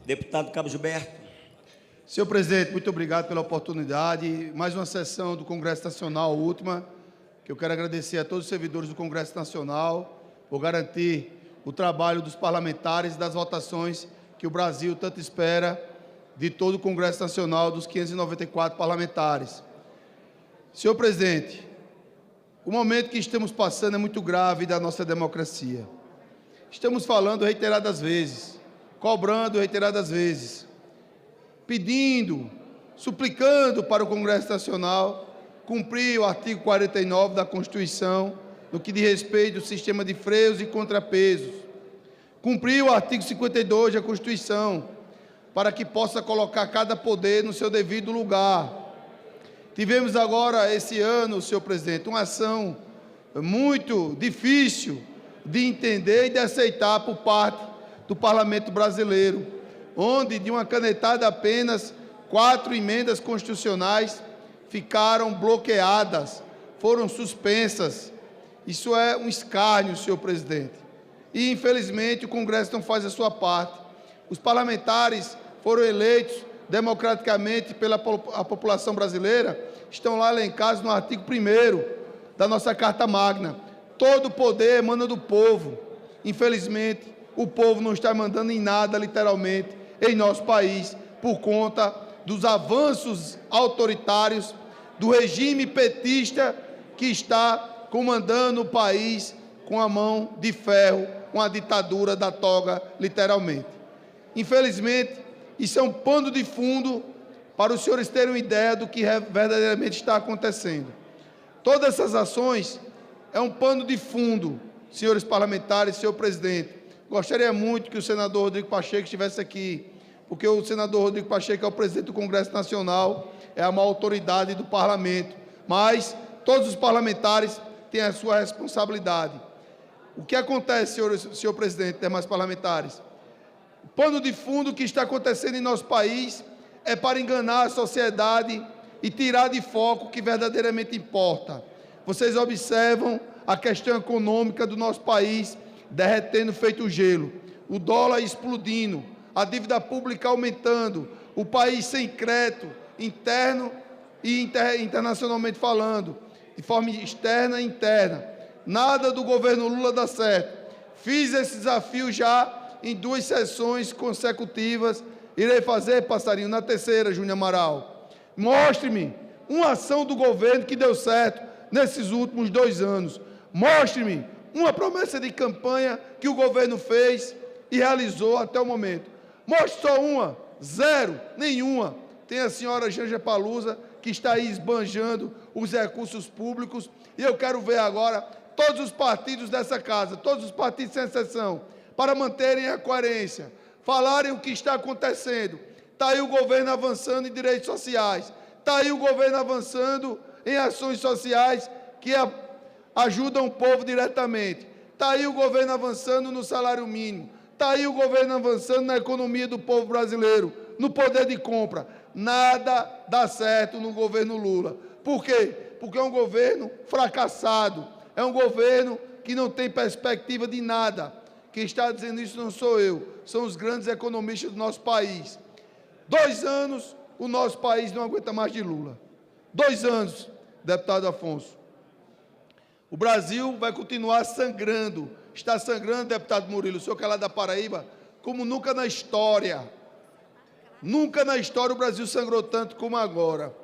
Deputado Cabo Gilberto. Senhor presidente, muito obrigado pela oportunidade. Mais uma sessão do Congresso Nacional, última, que eu quero agradecer a todos os servidores do Congresso Nacional por garantir o trabalho dos parlamentares e das votações que o Brasil tanto espera de todo o Congresso Nacional, dos 594 parlamentares. Senhor presidente, o momento que estamos passando é muito grave da nossa democracia. Estamos falando reiteradas vezes, cobrando reiteradas vezes, pedindo, suplicando para o Congresso Nacional cumprir o artigo 49 da Constituição, no que diz respeito ao sistema de freios e contrapesos, cumprir o artigo 52 da Constituição, para que possa colocar cada poder no seu devido lugar. Tivemos agora, esse ano, senhor presidente, uma ação muito difícil de entender e de aceitar por parte do Parlamento brasileiro, onde, de uma canetada apenas, 4 emendas constitucionais ficaram bloqueadas, foram suspensas. Isso é um escárnio, senhor presidente. E, infelizmente, o Congresso não faz a sua parte. Os parlamentares foram eleitos democraticamente pela população brasileira, estão lá elencados no artigo 1º da nossa Carta Magna. Todo o poder emana do povo. Infelizmente, o povo não está mandando em nada, literalmente, em nosso país, por conta dos avanços autoritários do regime petista que está comandando o país com a mão de ferro, com a ditadura da toga, literalmente. Infelizmente, isso é um pano de fundo para os senhores terem uma ideia do que verdadeiramente está acontecendo. Todas essas ações é um pano de fundo, senhores parlamentares, senhor presidente. Gostaria muito que o senador Rodrigo Pacheco estivesse aqui, porque o senador Rodrigo Pacheco é o presidente do Congresso Nacional, é a maior autoridade do parlamento, mas todos os parlamentares têm a sua responsabilidade. O que acontece, senhor presidente, demais parlamentares? O pano de fundo que está acontecendo em nosso país é para enganar a sociedade e tirar de foco o que verdadeiramente importa. Vocês observam a questão econômica do nosso país derretendo feito gelo, o dólar explodindo, a dívida pública aumentando, o país sem crédito interno e internacionalmente falando, de forma externa e interna. Nada do governo Lula dá certo. Fiz esse desafio já em 2 sessões consecutivas. Irei fazer, passarinho, na terceira, Júnior Amaral. Mostre-me uma ação do governo que deu certo nesses últimos 2 anos. Mostre-me uma promessa de campanha que o governo fez e realizou até o momento. Mostre só uma, 0, nenhuma. Tem a senhora Janja Palusa, que está aí esbanjando os recursos públicos, e eu quero ver agora todos os partidos dessa casa, todos os partidos sem exceção, para manterem a coerência, falarem o que está acontecendo. Está aí o governo avançando em direitos sociais, está aí o governo avançando em ações sociais que ajudam o povo diretamente, está aí o governo avançando no salário mínimo, está aí o governo avançando na economia do povo brasileiro, no poder de compra. Nada dá certo no governo Lula. Por quê? Porque é um governo fracassado, é um governo que não tem perspectiva de nada. Quem está dizendo isso não sou eu, são os grandes economistas do nosso país. 2 anos, o nosso país não aguenta mais de Lula. 2 anos, deputado Afonso. O Brasil vai continuar sangrando. Está sangrando, deputado Murilo, o senhor que é lá da Paraíba, como nunca na história. Nunca na história o Brasil sangrou tanto como agora.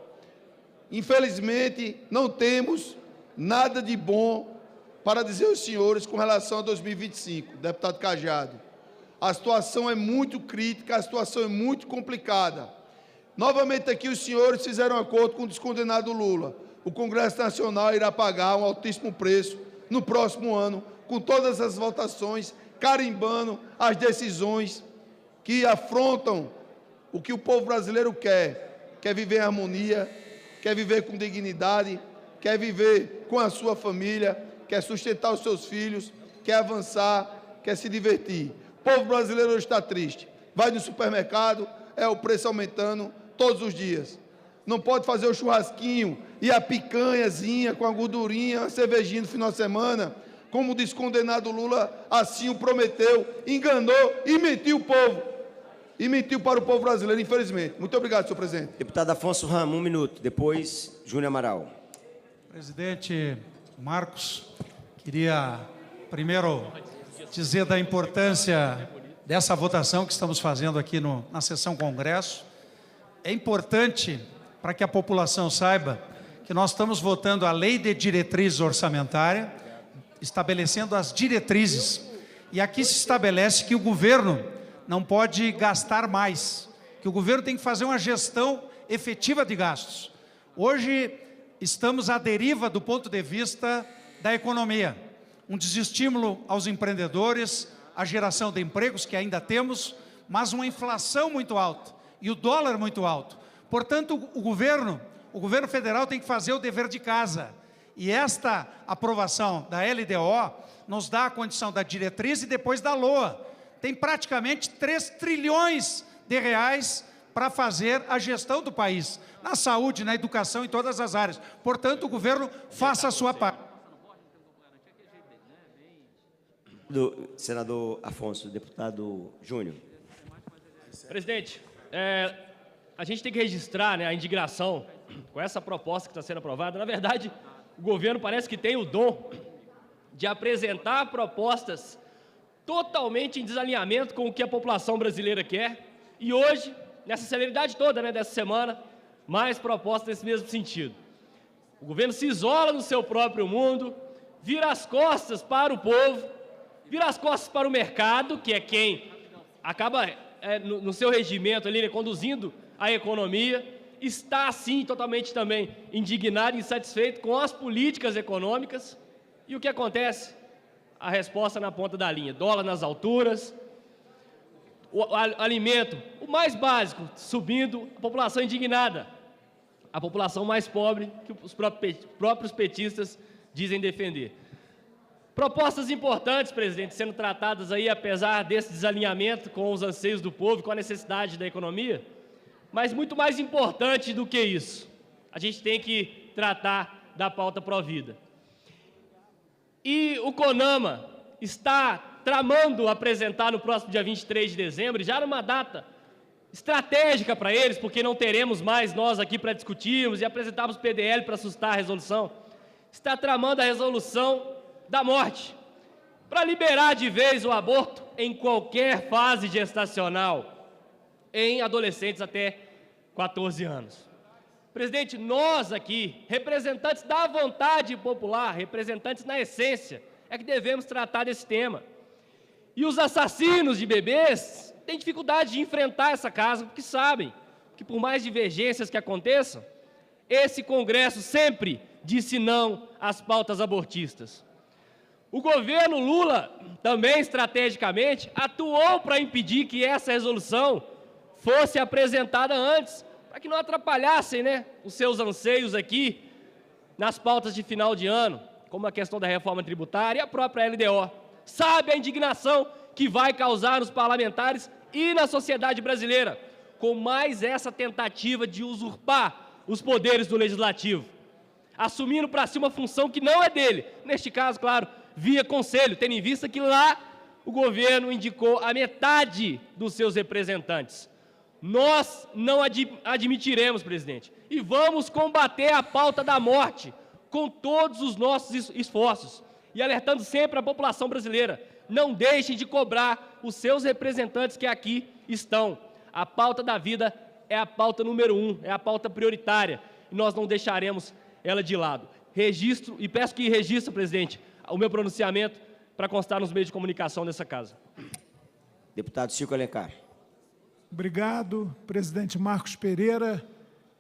Infelizmente, não temos nada de bom para dizer aos senhores com relação a 2025, deputado Cajado. A situação é muito crítica, a situação é muito complicada. Novamente aqui os senhores fizeram um acordo com o descondenado Lula. O Congresso Nacional irá pagar um altíssimo preço no próximo ano, com todas as votações, carimbando as decisões que afrontam o que o povo brasileiro quer. Quer viver em harmonia, quer viver com dignidade, quer viver com a sua família, quer sustentar os seus filhos, quer avançar, quer se divertir. O povo brasileiro hoje está triste. Vai no supermercado, é o preço aumentando todos os dias. Não pode fazer o churrasquinho e a picanhazinha com a gordurinha, a cervejinha no final de semana, como o descondenado Lula assim o prometeu, enganou e mentiu o povo. E mentiu para o povo brasileiro, infelizmente. Muito obrigado, senhor presidente. Deputado Afonso Ramos, 1 minuto. Depois, Júnior Amaral. Presidente Marcos, queria primeiro dizer da importância dessa votação que estamos fazendo aqui na sessão Congresso. É importante para que a população saiba que nós estamos votando a Lei de Diretriz Orçamentária, estabelecendo as diretrizes. E aqui se estabelece que o governo não pode gastar mais, que o governo tem que fazer uma gestão efetiva de gastos. Hoje estamos à deriva do ponto de vista da economia, um desestímulo aos empreendedores, a geração de empregos que ainda temos, mas uma inflação muito alta e o dólar muito alto. Portanto, o governo federal tem que fazer o dever de casa. E esta aprovação da LDO nos dá a condição da diretriz e depois da LOA. Tem praticamente 3 trilhões de reais para fazer a gestão do país, na saúde, na educação, em todas as áreas. Portanto, o governo faça a sua parte. Senador Afonso, deputado Júnior. Presidente, a gente tem que registrar, a indignação com essa proposta que está sendo aprovada. Na verdade, o governo parece que tem o dom de apresentar propostas totalmente em desalinhamento com o que a população brasileira quer. E hoje, nessa celeridade toda, né, dessa semana, mais propostas nesse mesmo sentido. O governo se isola no seu próprio mundo, vira as costas para o povo, vira as costas para o mercado, que é quem acaba no seu regimento ali, né, conduzindo a economia, está assim totalmente também indignado e insatisfeito com as políticas econômicas. E o que acontece? A resposta na ponta da linha, dólar nas alturas, o alimento, o mais básico, subindo, a população indignada, a população mais pobre que os próprios petistas dizem defender. Propostas importantes, presidente, sendo tratadas aí, apesar desse desalinhamento com os anseios do povo, com a necessidade da economia, mas muito mais importante do que isso, a gente tem que tratar da pauta Provida. E o CONAMA está tramando apresentar no próximo dia 23 de dezembro, já numa data estratégica para eles, porque não teremos mais nós aqui para discutirmos e apresentarmos PDL para sustar a resolução, está tramando a resolução da morte, para liberar de vez o aborto em qualquer fase gestacional, em adolescentes até 14 anos. Presidente, nós aqui, representantes da vontade popular, representantes na essência, é que devemos tratar desse tema. E os assassinos de bebês têm dificuldade de enfrentar essa casa, porque sabem que por mais divergências que aconteçam, esse Congresso sempre disse não às pautas abortistas. O governo Lula, também estrategicamente, atuou para impedir que essa resolução fosse apresentada antes, para que não atrapalhassem, né, os seus anseios aqui nas pautas de final de ano, como a questão da reforma tributária e a própria LDO. Sabe a indignação que vai causar nos parlamentares e na sociedade brasileira, com mais essa tentativa de usurpar os poderes do Legislativo, assumindo para si uma função que não é dele, neste caso, claro, via conselho, tendo em vista que lá o governo indicou a metade dos seus representantes. Nós não admitiremos, presidente, e vamos combater a pauta da morte com todos os nossos esforços e alertando sempre a população brasileira, não deixem de cobrar os seus representantes que aqui estão. A pauta da vida é a pauta número 1, é a pauta prioritária, e nós não deixaremos ela de lado. Registro, e peço que registre, presidente, o meu pronunciamento para constar nos meios de comunicação dessa casa. Deputado Chico Alencar. Obrigado, presidente Marcos Pereira.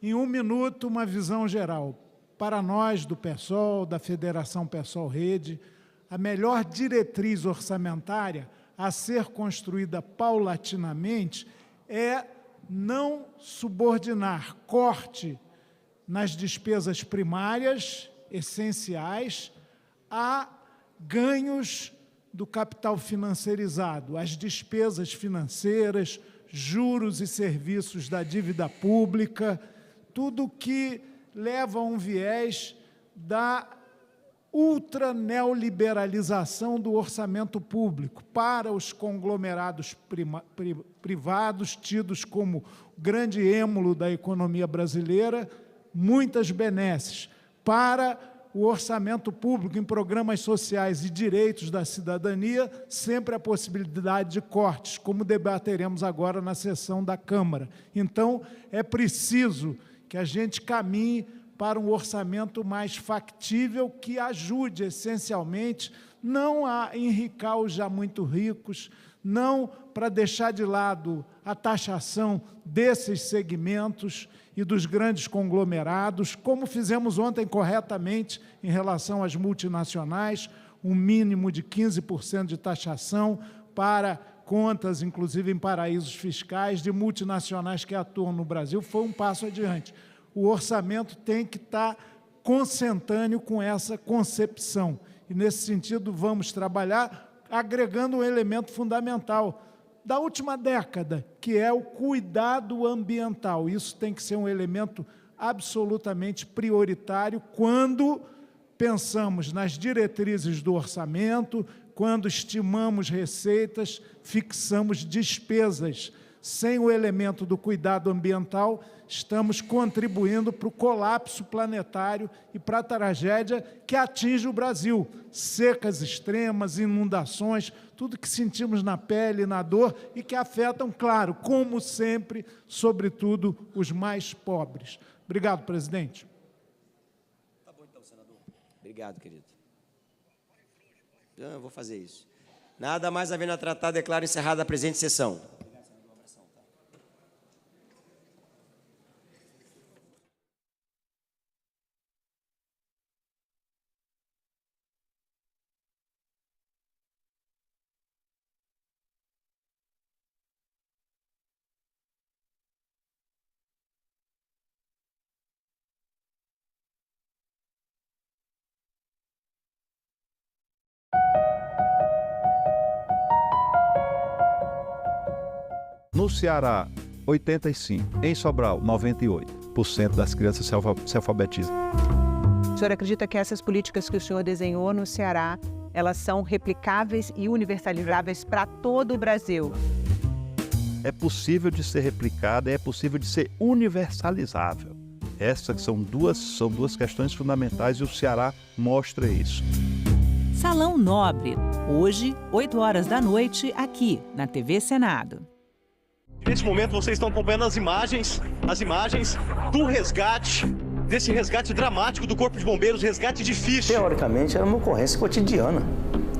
Em 1 minuto, uma visão geral. Para nós, do PSOL, da Federação PSOL Rede, a melhor diretriz orçamentária a ser construída paulatinamente é não subordinar corte nas despesas primárias, essenciais, a ganhos do capital financiarizado, as despesas financeiras, juros e serviços da dívida pública, tudo que leva a um viés da ultraneoliberalização do orçamento público para os conglomerados privados, tidos como grande êmulo da economia brasileira, muitas benesses, para o orçamento público em programas sociais e direitos da cidadania, sempre a possibilidade de cortes, como debateremos agora na sessão da Câmara. Então, é preciso que a gente caminhe para um orçamento mais factível que ajude, essencialmente, não a enricar os já muito ricos, não para deixar de lado a taxação desses segmentos e dos grandes conglomerados, como fizemos ontem corretamente em relação às multinacionais, um mínimo de 15% de taxação para contas, inclusive em paraísos fiscais, de multinacionais que atuam no Brasil, foi um passo adiante. O orçamento tem que estar consentâneo com essa concepção. E, nesse sentido, vamos trabalhar agregando um elemento fundamental da última década, que é o cuidado ambiental. Isso tem que ser um elemento absolutamente prioritário quando pensamos nas diretrizes do orçamento, quando estimamos receitas, fixamos despesas Sem o elemento do cuidado ambiental, estamos contribuindo para o colapso planetário e para a tragédia que atinge o Brasil. Secas extremas, inundações, tudo que sentimos na pele, na dor e que afetam, claro, como sempre, sobretudo, os mais pobres. Obrigado, presidente. Tá bom então, senador. Obrigado, querido. Eu vou fazer isso. Nada mais havendo a tratar, declaro encerrada a presente sessão. No Ceará, 85%. Em Sobral, 98% das crianças se alfabetizam. O senhor acredita que essas políticas que o senhor desenhou no Ceará, elas são replicáveis e universalizáveis para todo o Brasil? É possível de ser replicada, é possível de ser universalizável. Essas são duas questões fundamentais e o Ceará mostra isso. Salão Nobre, hoje, 8 horas da noite, aqui na TV Senado. Nesse momento vocês estão acompanhando as imagens do resgate, desse resgate dramático do Corpo de Bombeiros, resgate difícil. Teoricamente era uma ocorrência cotidiana.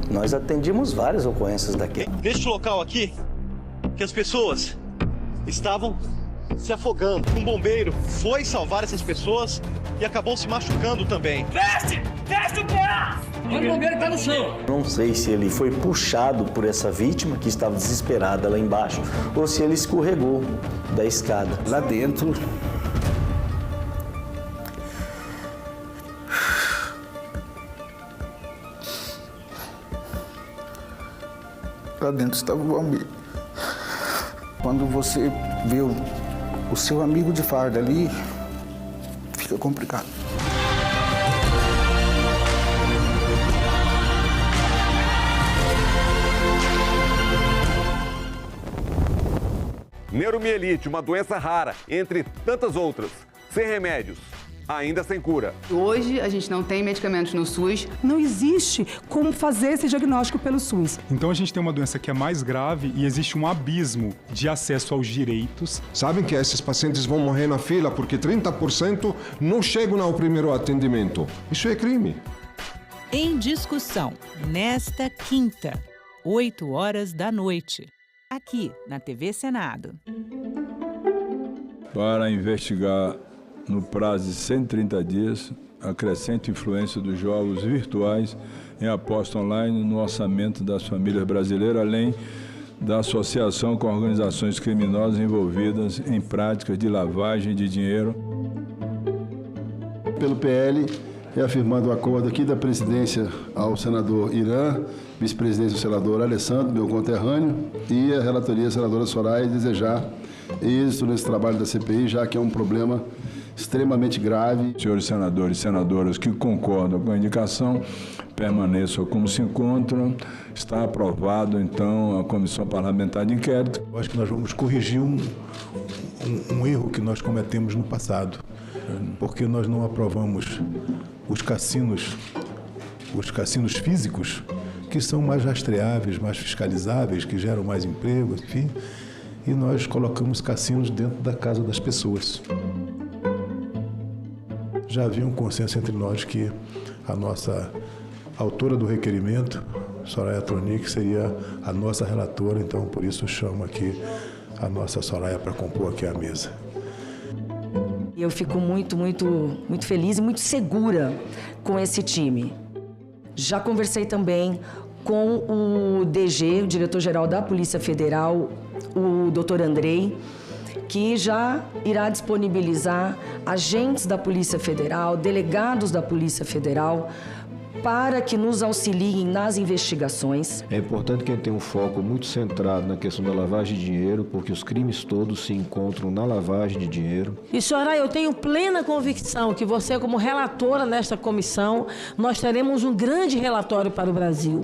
Nós atendimos várias ocorrências daqui. Neste local aqui, que as pessoas estavam se afogando. Um bombeiro foi salvar essas pessoas e acabou se machucando também. Veste o braço! Olha o bombeiro que tá no chão. Não sei se ele foi puxado por essa vítima, que estava desesperada lá embaixo, ou se ele escorregou da escada. Lá dentro... Lá dentro estava o bombeiro. Quando você vê o seu amigo de farda ali, fica complicado. Neuromielite, uma doença rara, entre tantas outras, sem remédios, ainda sem cura. Hoje a gente não tem medicamentos no SUS. Não existe como fazer esse diagnóstico pelo SUS. Então a gente tem uma doença que é mais grave e existe um abismo de acesso aos direitos. Sabem que esses pacientes vão morrer na fila porque 30% não chegam ao primeiro atendimento. Isso é crime. Em discussão, nesta quinta, 8 horas da noite, aqui na TV Senado. Para investigar no prazo de 130 dias, a crescente influência dos jogos virtuais em aposta online no orçamento das famílias brasileiras, além da associação com organizações criminosas envolvidas em práticas de lavagem de dinheiro. Pelo PL, reafirmando o acordo aqui da presidência ao senador Irã, vice-presidente do senador Alessandro, meu conterrâneo, e a relatoria da senadora Soraya, desejar êxito nesse trabalho da CPI, já que é um problema extremamente grave. Senhores senadores e senadoras que concordam com a indicação, permaneçam como se encontram. Está aprovado, então, a Comissão Parlamentar de Inquérito. Eu acho que nós vamos corrigir um erro que nós cometemos no passado, porque nós não aprovamos os cassinos físicos, que são mais rastreáveis, mais fiscalizáveis, que geram mais emprego, enfim, e nós colocamos cassinos dentro da casa das pessoas. Já havia um consenso entre nós que a nossa autora do requerimento, Soraya Tronic, seria a nossa relatora, então por isso chamo aqui a nossa Soraya para compor aqui a mesa. Eu fico muito feliz e muito segura com esse time. Já conversei também com o DG, o diretor-geral da Polícia Federal, o Dr. Andrei, que já irá disponibilizar agentes da Polícia Federal, delegados da Polícia Federal, para que nos auxiliem nas investigações. É importante que a gente tenha um foco muito centrado na questão da lavagem de dinheiro, porque os crimes todos se encontram na lavagem de dinheiro. E, senhora, eu tenho plena convicção que você, como relatora nesta comissão, nós teremos um grande relatório para o Brasil.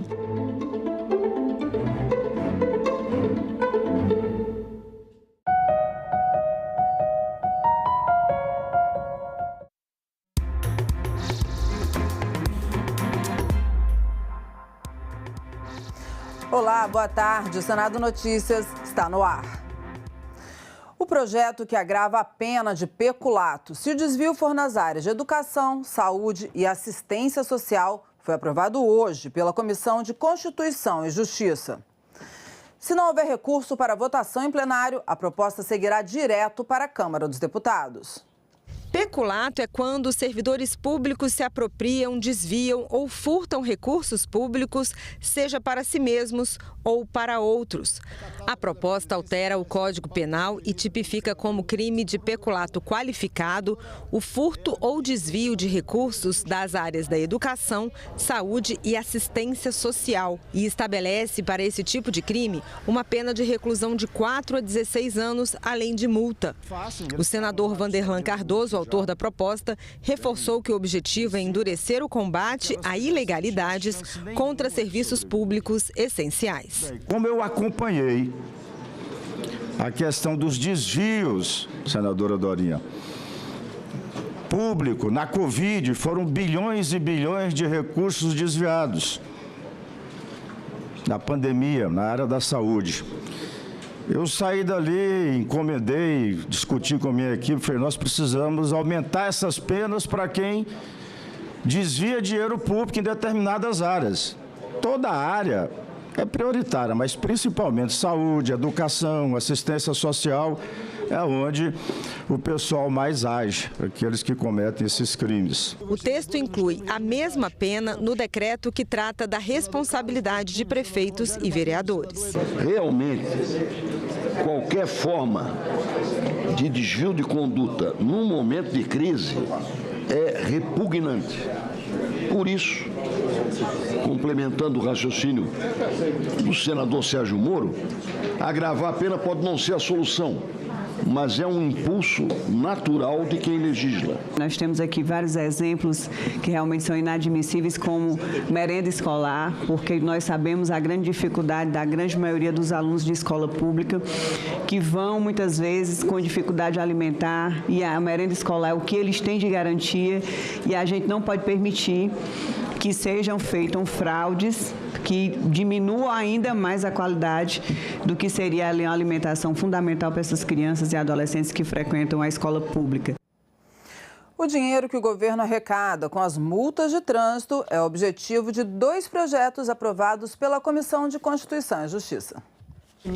Olá, boa tarde. O Senado Notícias está no ar. O projeto que agrava a pena de peculato, se o desvio for nas áreas de educação, saúde e assistência social, foi aprovado hoje pela Comissão de Constituição e Justiça. Se não houver recurso para votação em plenário, a proposta seguirá direto para a Câmara dos Deputados. Peculato é quando os servidores públicos se apropriam, desviam ou furtam recursos públicos, seja para si mesmos ou para outros. A proposta altera o Código Penal e tipifica como crime de peculato qualificado o furto ou desvio de recursos das áreas da educação, saúde e assistência social. E estabelece para esse tipo de crime uma pena de reclusão de 4 a 16 anos, além de multa. O senador Vanderlan Cardoso, autor da proposta, reforçou que o objetivo é endurecer o combate a ilegalidades contra serviços públicos essenciais. Como eu acompanhei a questão dos desvios, senadora Dorinha, público, na Covid, foram bilhões e bilhões de recursos desviados. Na pandemia, na área da saúde. Eu saí dali, encomendei, discuti com a minha equipe, falei, nós precisamos aumentar essas penas para quem desvia dinheiro público em determinadas áreas. Toda área é prioritária, mas principalmente saúde, educação, assistência social, é onde o pessoal mais age, aqueles que cometem esses crimes. O texto inclui a mesma pena no decreto que trata da responsabilidade de prefeitos e vereadores. Realmente, qualquer forma de desvio de conduta num momento de crise é repugnante. Por isso, complementando o raciocínio do senador Sérgio Moro, agravar a pena pode não ser a solução, mas é um impulso natural de quem legisla. Nós temos aqui vários exemplos que realmente são inadmissíveis, como merenda escolar, porque nós sabemos a grande dificuldade da grande maioria dos alunos de escola pública, que vão muitas vezes com dificuldade alimentar, e a merenda escolar é o que eles têm de garantia, e a gente não pode permitir que sejam feitas fraudes que diminuam ainda mais a qualidade do que seria a alimentação fundamental para essas crianças e adolescentes que frequentam a escola pública. O dinheiro que o governo arrecada com as multas de trânsito é objetivo de 2 projetos aprovados pela Comissão de Constituição e Justiça.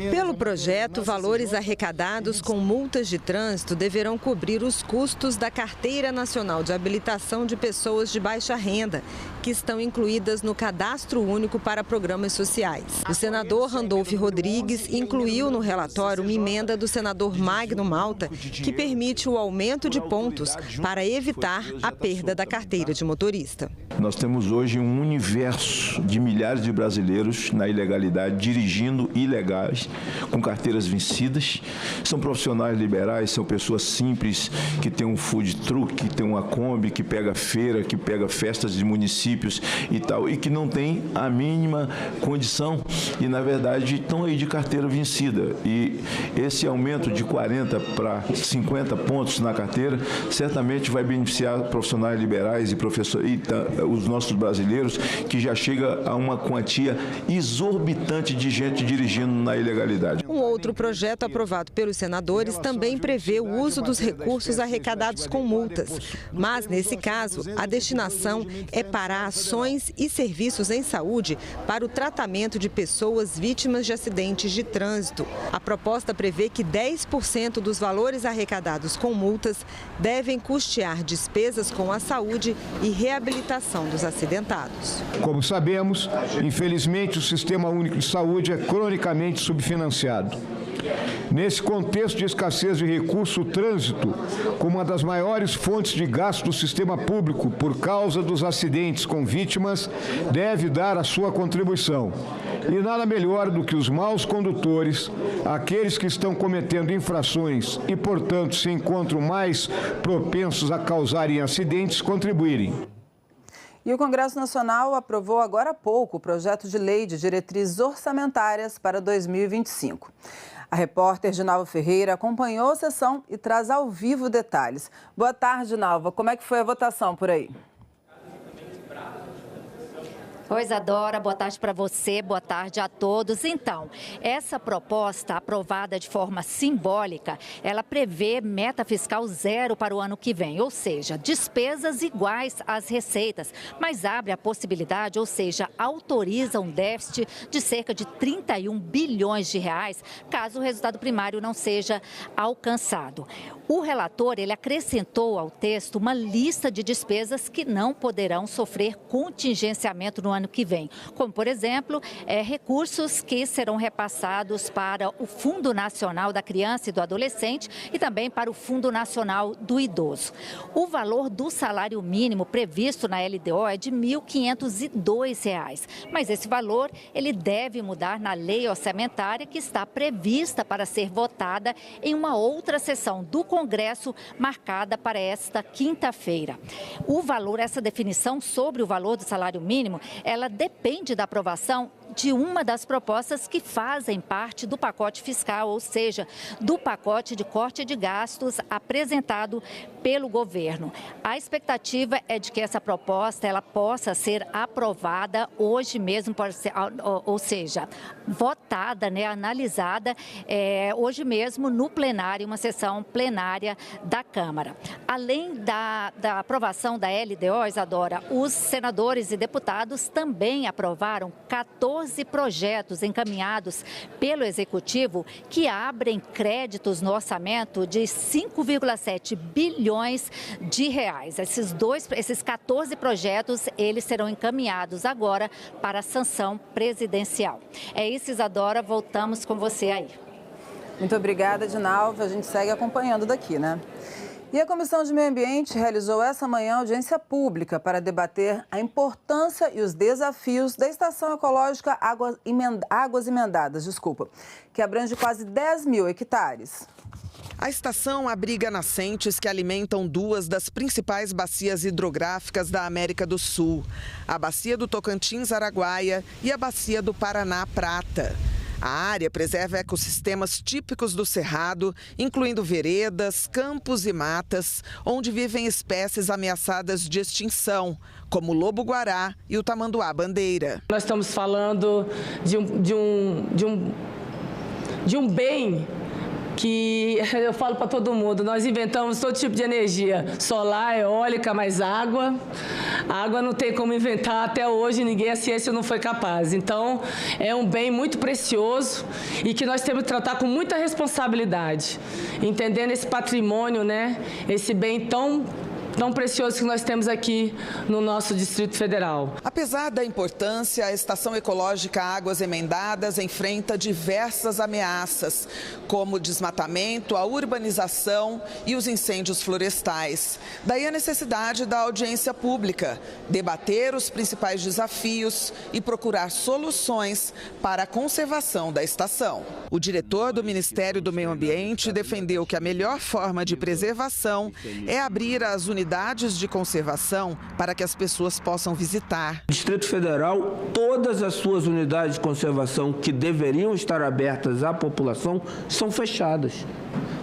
Pelo projeto, valores arrecadados com multas de trânsito deverão cobrir os custos da Carteira Nacional de Habilitação de Pessoas de Baixa Renda, que estão incluídas no Cadastro Único para Programas Sociais. O senador Randolfo Rodrigues incluiu no relatório uma emenda do senador Magno Malta, que permite o aumento de pontos para evitar a perda da carteira de motorista. Nós temos hoje um universo de milhares de brasileiros na ilegalidade, dirigindo ilegais, com carteiras vencidas. São profissionais liberais, são pessoas simples, que têm um food truck, que tem uma Kombi, que pega feira, que pega festas de municípios e tal, e que não tem a mínima condição e, na verdade, estão aí de carteira vencida. E esse aumento de 40 para 50 pontos na carteira certamente vai beneficiar profissionais liberais e professores, os nossos brasileiros, que já chega a uma quantia exorbitante de gente dirigindo na ilegalidade. Um outro projeto aprovado pelos senadores também prevê o uso dos recursos arrecadados com multas. Mas, nesse caso, a destinação é para ações e serviços em saúde para o tratamento de pessoas vítimas de acidentes de trânsito. A proposta prevê que 10% dos valores arrecadados com multas devem custear despesas com a saúde e reabilitação dos acidentados. Como sabemos, infelizmente o Sistema Único de Saúde é cronicamente subfinanciado. Nesse contexto de escassez de recurso, o trânsito, como uma das maiores fontes de gasto do sistema público por causa dos acidentes com vítimas, deve dar a sua contribuição. E nada melhor do que os maus condutores, aqueles que estão cometendo infrações e, portanto, se encontram mais propensos a causarem acidentes, contribuírem. E o Congresso Nacional aprovou agora há pouco o projeto de lei de diretrizes orçamentárias para 2025. A repórter Dinalva Ferreira acompanhou a sessão e traz ao vivo detalhes. Boa tarde, Dinalva. Como é que foi a votação por aí? Oi, Isadora, boa tarde para você, boa tarde a todos. Então, essa proposta aprovada de forma simbólica, ela prevê meta fiscal zero para o ano que vem, ou seja, despesas iguais às receitas, mas abre a possibilidade, ou seja, autoriza um déficit de cerca de 31 bilhões de reais, caso o resultado primário não seja alcançado. O relator, ele acrescentou ao texto uma lista de despesas que não poderão sofrer contingenciamento no ano que vem, como, por exemplo, recursos que serão repassados para o Fundo Nacional da Criança e do Adolescente e também para o Fundo Nacional do Idoso. O valor do salário mínimo previsto na LDO é de R$ 1.502, mas esse valor ele deve mudar na lei orçamentária que está prevista para ser votada em uma outra sessão do Congresso marcada para esta quinta-feira. O valor, essa definição sobre o valor do salário mínimo, ela depende da aprovação de uma das propostas que fazem parte do pacote fiscal, ou seja, do pacote de corte de gastos apresentado pelo governo. A expectativa é de que essa proposta ela possa ser aprovada hoje mesmo, ou seja, votada, analisada hoje mesmo no plenário, uma sessão plenária da Câmara. Além da aprovação da LDO, Isadora, os senadores e deputados também aprovaram 14 projetos encaminhados pelo Executivo que abrem créditos no orçamento de 5,7 bilhões de reais. Esses 14 projetos, eles serão encaminhados agora para a sanção presidencial. É isso, Isadora, voltamos com você aí. Muito obrigada, Dinalva. A gente segue acompanhando daqui, né? E a Comissão de Meio Ambiente realizou essa manhã audiência pública para debater a importância e os desafios da Estação Ecológica Águas Emendadas, que abrange quase 10 mil hectares. A estação abriga nascentes que alimentam duas das principais bacias hidrográficas da América do Sul, a Bacia do Tocantins-Araguaia e a Bacia do Paraná-Prata. A área preserva ecossistemas típicos do Cerrado, incluindo veredas, campos e matas, onde vivem espécies ameaçadas de extinção, como o lobo-guará e o tamanduá-bandeira. Nós estamos falando de um bem que eu falo para todo mundo, nós inventamos todo tipo de energia, solar, eólica, mais água. A água não tem como inventar até hoje, a ciência não foi capaz. Então, é um bem muito precioso e que nós temos que tratar com muita responsabilidade, entendendo esse patrimônio, esse bem tão precioso que nós temos aqui no nosso Distrito Federal. Apesar da importância, a Estação Ecológica Águas Emendadas enfrenta diversas ameaças, como o desmatamento, a urbanização e os incêndios florestais. Daí a necessidade da audiência pública, debater os principais desafios e procurar soluções para a conservação da estação. O diretor do Ministério do Meio Ambiente defendeu que a melhor forma de preservação é abrir as unidades de conservação para que as pessoas possam visitar. O Distrito Federal, todas as suas unidades de conservação que deveriam estar abertas à população são fechadas.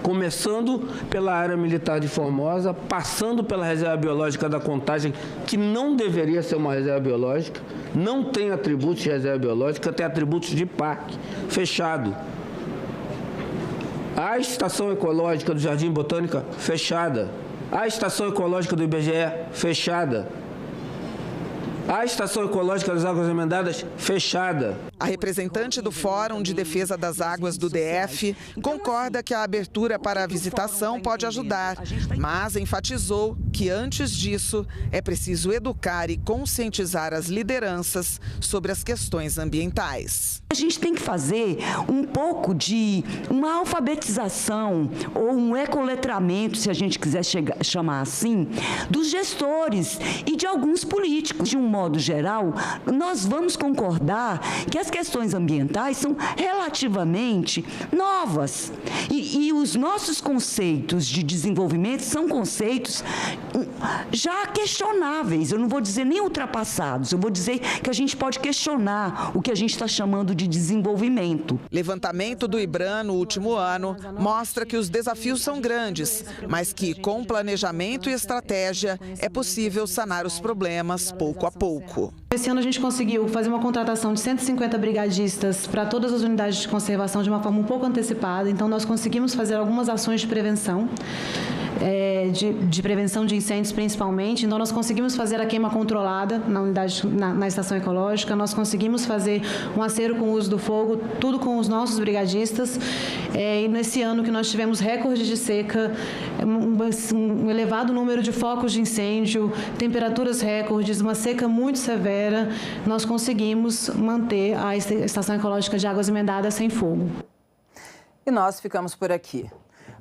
Começando pela área militar de Formosa, passando pela reserva biológica da Contagem, que não deveria ser uma reserva biológica, não tem atributos de reserva biológica, tem atributos de parque, fechado. A Estação Ecológica do Jardim Botânica, fechada. A Estação Ecológica do IBGE, fechada. A Estação Ecológica das Águas Emendadas, fechada. A representante do Fórum de Defesa das Águas do DF concorda que a abertura para a visitação pode ajudar, mas enfatizou que, antes disso, é preciso educar e conscientizar as lideranças sobre as questões ambientais. A gente tem que fazer um pouco de uma alfabetização ou um ecoletramento, se a gente quiser chamar assim, dos gestores e de alguns políticos. De um modo geral, nós vamos concordar que as questões ambientais são relativamente novas e os nossos conceitos de desenvolvimento são conceitos já questionáveis, eu não vou dizer nem ultrapassados, eu vou dizer que a gente pode questionar o que a gente está chamando de desenvolvimento. Levantamento do IBRAM no último ano mostra que os desafios são grandes, mas que com planejamento e estratégia é possível sanar os problemas pouco a pouco. Esse ano a gente conseguiu fazer uma contratação de 150 brigadistas para todas as unidades de conservação de uma forma um pouco antecipada, então nós conseguimos fazer algumas ações de prevenção. De prevenção de incêndios principalmente, então nós conseguimos fazer a queima controlada na unidade, na estação ecológica, nós conseguimos fazer um acero com o uso do fogo, tudo com os nossos brigadistas, e nesse ano que nós tivemos recorde de seca, um elevado número de focos de incêndio, temperaturas recordes, uma seca muito severa, nós conseguimos manter a estação ecológica de Águas Emendadas sem fogo. E nós ficamos por aqui.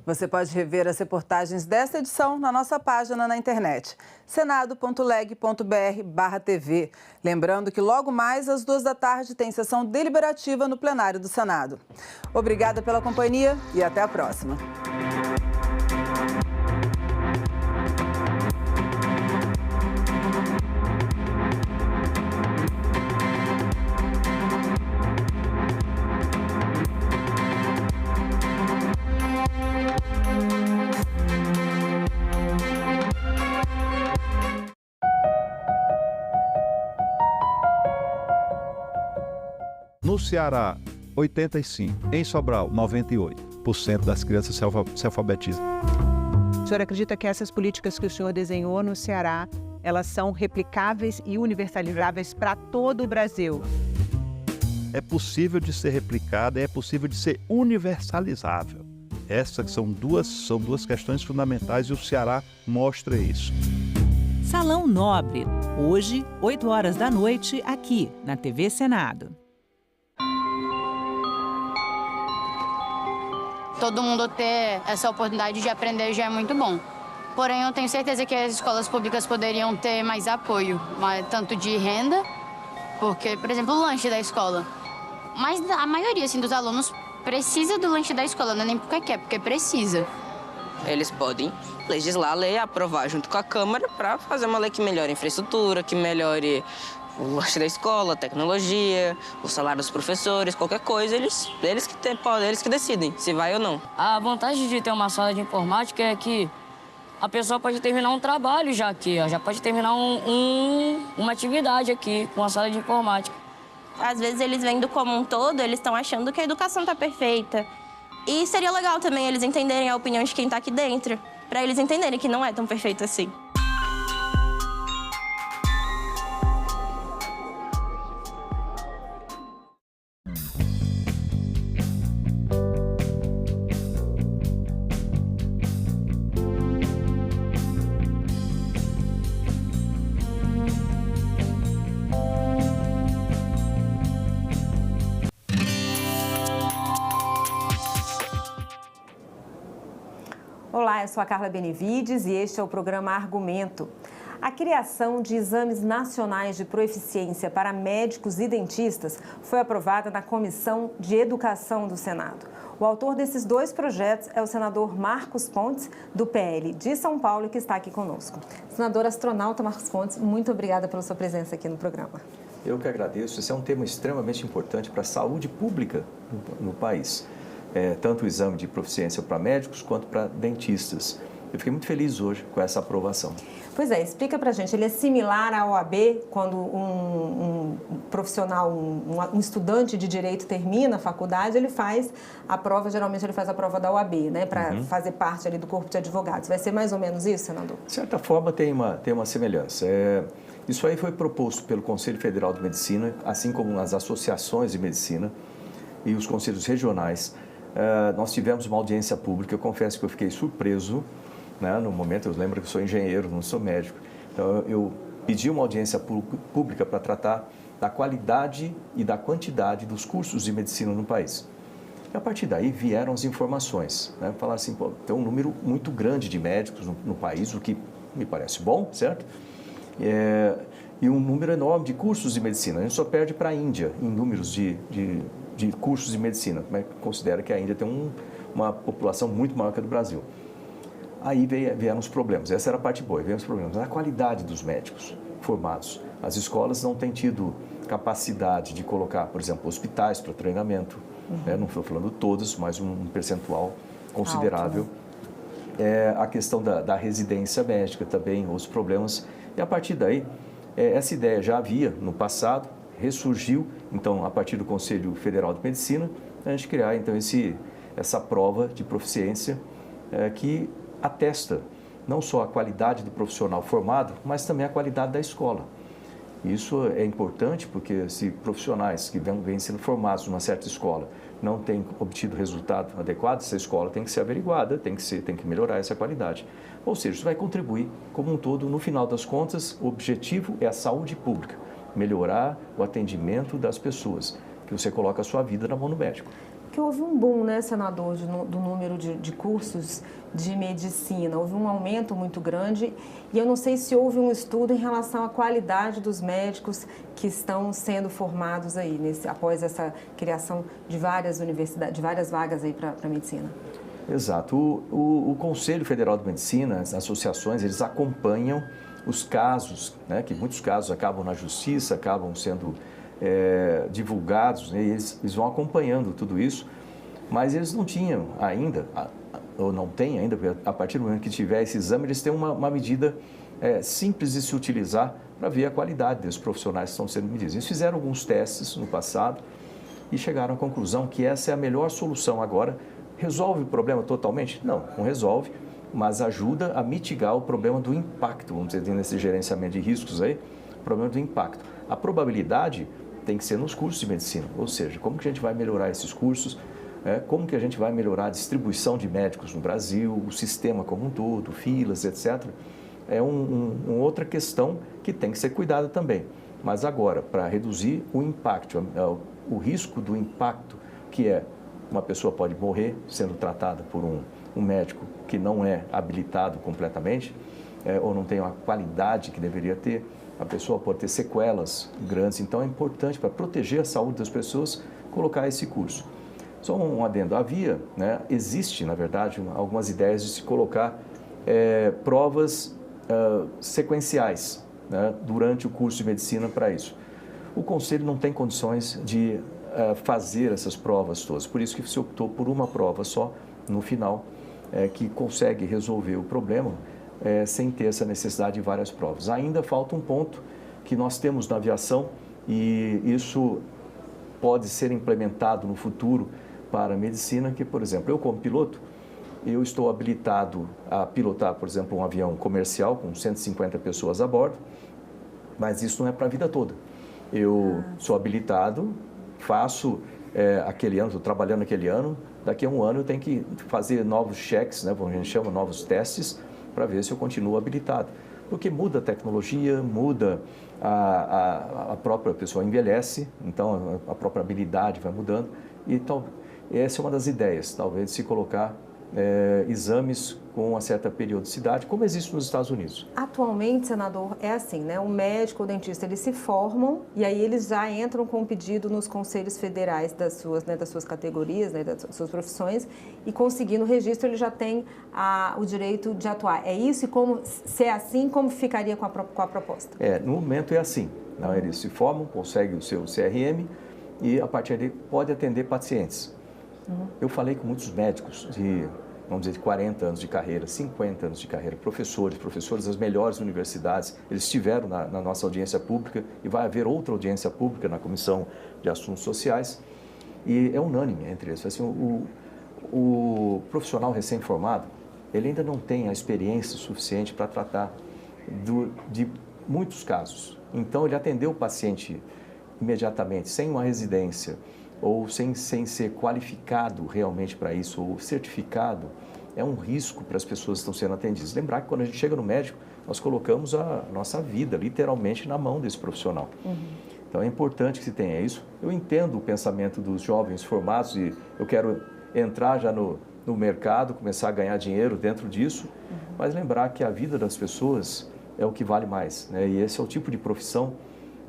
Você pode rever as reportagens desta edição na nossa página na internet, senado.leg.br/TV. Lembrando que logo mais às 14h tem sessão deliberativa no plenário do Senado. Obrigada pela companhia e até a próxima. No Ceará, 85%. Em Sobral, 98% das crianças se alfabetizam. O senhor acredita que essas políticas que o senhor desenhou no Ceará, elas são replicáveis e universalizáveis para todo o Brasil? É possível de ser replicada, é possível de ser universalizável. Essas são duas questões fundamentais e o Ceará mostra isso. Salão Nobre, hoje, 20h, aqui na TV Senado. Todo mundo ter essa oportunidade de aprender já é muito bom. Porém, eu tenho certeza que as escolas públicas poderiam ter mais apoio, tanto de renda, porque, por exemplo, o lanche da escola. Mas a maioria dos alunos precisa do lanche da escola, não é nem porque quer, porque precisa. Eles podem legislar a lei, aprovar junto com a Câmara para fazer uma lei que melhore a infraestrutura, que melhore o lanche da escola, a tecnologia, o salário dos professores, qualquer coisa, eles que decidem se vai ou não. A vantagem de ter uma sala de informática é que a pessoa pode terminar um trabalho já aqui, já pode terminar uma atividade aqui com a sala de informática. Às vezes eles vendo como um todo, eles estão achando que a educação está perfeita. E seria legal também eles entenderem a opinião de quem está aqui dentro, para eles entenderem que não é tão perfeito assim. Olá, eu sou a Carla Benevides e este é o programa Argumento. A criação de exames nacionais de proficiência para médicos e dentistas foi aprovada na Comissão de Educação do Senado. O autor desses dois projetos é o senador Marcos Pontes, do PL de São Paulo, que está aqui conosco. Senador astronauta Marcos Pontes, muito obrigada pela sua presença aqui no programa. Eu que agradeço. Esse é um tema extremamente importante para a saúde pública no país. Tanto o exame de proficiência para médicos quanto para dentistas. Eu fiquei muito feliz hoje com essa aprovação. Pois é, explica pra gente, ele é similar à OAB quando um profissional, um estudante de direito termina a faculdade, ele faz a prova, geralmente ele faz a prova da OAB, né, para fazer parte ali do corpo de advogados. Vai ser mais ou menos isso, senador? De certa forma tem uma semelhança. Isso aí foi proposto pelo Conselho Federal de Medicina, assim como as associações de medicina e os conselhos regionais. Nós tivemos uma audiência pública, eu confesso que eu fiquei surpreso, né? No momento, eu lembro que eu sou engenheiro, não sou médico, então eu pedi uma audiência pública para tratar da qualidade e da quantidade dos cursos de medicina no país. E a partir daí vieram as informações, né? Falar assim, pô, tem um número muito grande de médicos no país, o que me parece bom, certo? E um número enorme de cursos de medicina. A gente só perde para a Índia em números de cursos de medicina, mas considera que a Índia tem uma população muito maior que a do Brasil. Aí vieram os problemas. Essa era a parte boa, vieram os problemas. A qualidade dos médicos formados. As escolas não têm tido capacidade de colocar, por exemplo, hospitais para treinamento. Não estou falando todos, mas um percentual considerável. A questão da residência médica também, os problemas. E a partir daí, essa ideia já havia no passado, ressurgiu, então, a partir do Conselho Federal de Medicina, a gente criar, então, essa prova de proficiência que atesta não só a qualidade do profissional formado, mas também a qualidade da escola. Isso é importante porque se profissionais que vêm sendo formados numa certa escola não têm obtido resultado adequado, essa escola tem que ser averiguada, tem que melhorar essa qualidade. Ou seja, isso vai contribuir como um todo, no final das contas, o objetivo é a saúde pública, melhorar o atendimento das pessoas, que você coloca a sua vida na mão do médico. Que houve um boom, né, senador, do número de cursos de medicina. Houve um aumento muito grande e eu não sei se houve um estudo em relação à qualidade dos médicos que estão sendo formados aí, após essa criação de várias universidades, de várias vagas aí para medicina. Exato. O Conselho Federal de Medicina, as associações, eles acompanham os casos, né, que muitos casos acabam na justiça, acabam sendo divulgados, né, eles vão acompanhando tudo isso, mas eles não tinham ainda, ou não têm ainda, porque a partir do momento que tiver esse exame, eles têm uma medida simples de se utilizar para ver a qualidade dos profissionais que estão sendo medidos. Eles fizeram alguns testes no passado e chegaram à conclusão que essa é a melhor solução agora. Resolve o problema totalmente? Não, não resolve, mas ajuda a mitigar o problema do impacto, vamos dizer, nesse gerenciamento de riscos aí, o problema do impacto. A probabilidade tem que ser nos cursos de medicina, ou seja, como que a gente vai melhorar esses cursos, como que a gente vai melhorar a distribuição de médicos no Brasil, o sistema como um todo, filas, etc. É uma outra questão que tem que ser cuidada também. Mas agora, para reduzir o impacto, o risco do impacto, que é uma pessoa pode morrer sendo tratada por um médico que não é habilitado completamente, ou não tem a qualidade que deveria ter, a pessoa pode ter sequelas grandes. Então, é importante, para proteger a saúde das pessoas, colocar esse curso. Só um adendo. Existe, na verdade, algumas ideias de se colocar provas sequenciais, né, durante o curso de medicina para isso. O Conselho não tem condições de fazer essas provas todas, por isso que se optou por uma prova só, no final, que consegue resolver o problema sem ter essa necessidade de várias provas. Ainda falta um ponto que nós temos na aviação e isso pode ser implementado no futuro para a medicina, que, por exemplo, eu como piloto, eu estou habilitado a pilotar, por exemplo, um avião comercial com 150 pessoas a bordo, mas isso não é para a vida toda. Eu sou habilitado, faço aquele ano, estou trabalhando aquele ano, daqui a um ano eu tenho que fazer novos cheques, né, como a gente chama, novos testes, para ver se eu continuo habilitado. Porque muda a tecnologia, muda a própria pessoa, envelhece, então a própria habilidade vai mudando. E essa é uma das ideias, talvez, se colocar exames com uma certa periodicidade, como existe nos Estados Unidos. Atualmente, senador, é assim, né? O médico, o dentista, eles se formam e aí eles já entram com um pedido nos conselhos federais das suas categorias, né, das suas profissões, e conseguindo o registro, ele já tem o direito de atuar. É isso? E se é assim, como ficaria com a proposta? No momento é assim. Não, eles se formam, conseguem o seu CRM e, a partir daí, pode atender pacientes. Eu falei com muitos médicos vamos dizer, de 40 anos de carreira, 50 anos de carreira, professores das melhores universidades, eles estiveram na nossa audiência pública e vai haver outra audiência pública na Comissão de Assuntos Sociais e é unânime entre eles. Assim, o profissional recém-formado, ele ainda não tem a experiência suficiente para tratar de muitos casos. Então, ele atendeu o paciente imediatamente, sem uma residência, ou sem ser qualificado realmente para isso, ou certificado, é um risco para as pessoas que estão sendo atendidas. Lembrar que quando a gente chega no médico, nós colocamos a nossa vida, literalmente, na mão desse profissional. Então, é importante que se tenha isso. Eu entendo o pensamento dos jovens formados e eu quero entrar já no mercado, começar a ganhar dinheiro dentro disso, mas lembrar que a vida das pessoas é o que vale mais, né? E esse é o tipo de profissão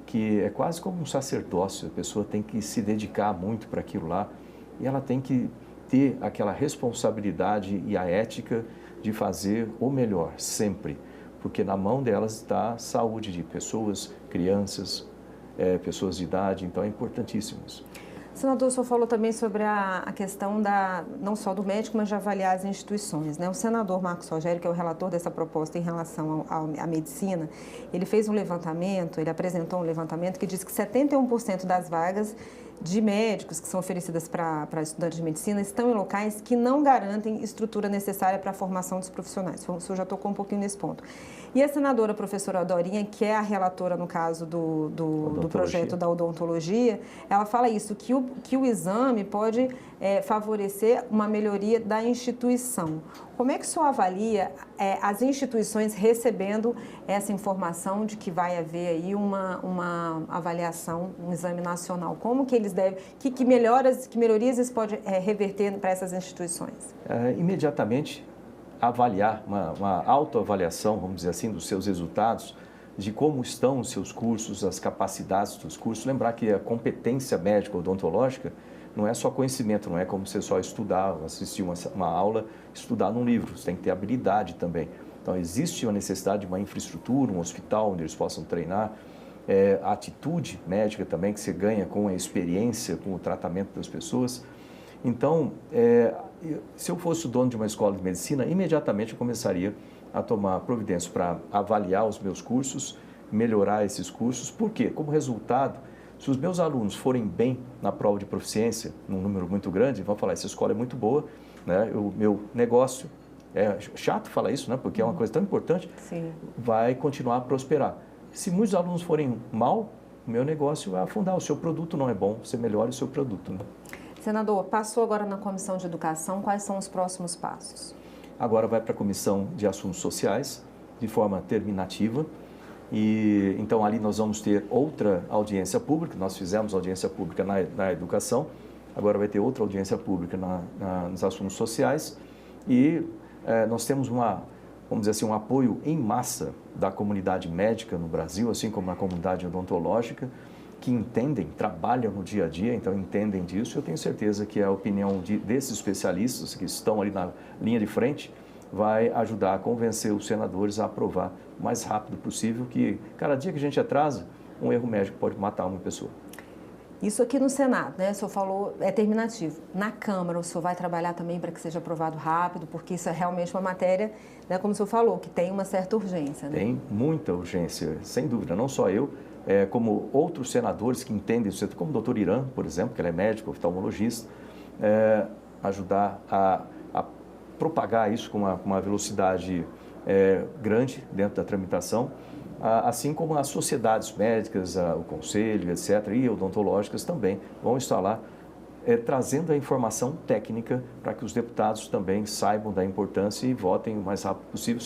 que é quase como um sacerdócio, a pessoa tem que se dedicar muito para aquilo lá e ela tem que ter aquela responsabilidade e a ética de fazer o melhor, sempre. Porque na mão delas está a saúde de pessoas, crianças, pessoas de idade, então é importantíssimo isso. Senador, o senhor falou também sobre a questão não só do médico, mas de avaliar as instituições, né? O senador Marcos Rogério, que é o relator dessa proposta em relação à medicina, ele fez um levantamento, ele apresentou um levantamento que diz que 71% das vagas de médicos que são oferecidas para estudantes de medicina estão em locais que não garantem estrutura necessária para a formação dos profissionais. O senhor já tocou um pouquinho nesse ponto. E a senadora professora Dorinha, que é a relatora no caso do projeto da odontologia, ela fala isso, que o exame pode favorecer uma melhoria da instituição. Como é que o senhor avalia as instituições recebendo essa informação de que vai haver aí uma avaliação, um exame nacional? Como que eles devem, que melhorias isso pode reverter para essas instituições? Imediatamente avaliar, uma autoavaliação, vamos dizer assim, dos seus resultados, de como estão os seus cursos, as capacidades dos cursos. Lembrar que a competência médica odontológica não é só conhecimento, não é como você só estudar, assistir uma aula, estudar num livro. Você tem que ter habilidade também. Então, existe uma necessidade de uma infraestrutura, um hospital onde eles possam treinar. A atitude médica também que você ganha com a experiência, com o tratamento das pessoas. Então, se eu fosse o dono de uma escola de medicina, imediatamente eu começaria a tomar providências para avaliar os meus cursos, melhorar esses cursos. Por quê? Como resultado, se os meus alunos forem bem na prova de proficiência, num número muito grande, vão falar, essa escola é muito boa, né? O meu negócio, é chato falar isso, né? Porque é uma coisa tão importante, Sim. Vai continuar a prosperar. Se muitos alunos forem mal, o meu negócio vai afundar, o seu produto não é bom, você melhora o seu produto, né? Senador, passou agora na Comissão de Educação, quais são os próximos passos? Agora vai para a Comissão de Assuntos Sociais, de forma terminativa, e então ali nós vamos ter outra audiência pública, nós fizemos audiência pública na educação, agora vai ter outra audiência pública nos assuntos sociais, e nós temos vamos dizer assim, um apoio em massa da comunidade médica no Brasil, assim como na comunidade odontológica, que entendem, trabalham no dia a dia, então entendem disso. Eu tenho certeza que a opinião desses especialistas que estão ali na linha de frente vai ajudar a convencer os senadores a aprovar o mais rápido possível, que cada dia que a gente atrasa, um erro médico pode matar uma pessoa. Isso aqui no Senado, né? O senhor falou, é terminativo. Na Câmara, o senhor vai trabalhar também para que seja aprovado rápido, porque isso é realmente uma matéria, né, como o senhor falou, que tem uma certa urgência, né? Tem muita urgência, sem dúvida, não só eu, como outros senadores que entendem o setor, como o doutor Irã, por exemplo, que ele é médico, oftalmologista, ajudar a propagar isso com uma velocidade grande dentro da tramitação, assim como as sociedades médicas, o conselho, etc., e odontológicas também vão estar lá trazendo a informação técnica para que os deputados também saibam da importância e votem o mais rápido possível,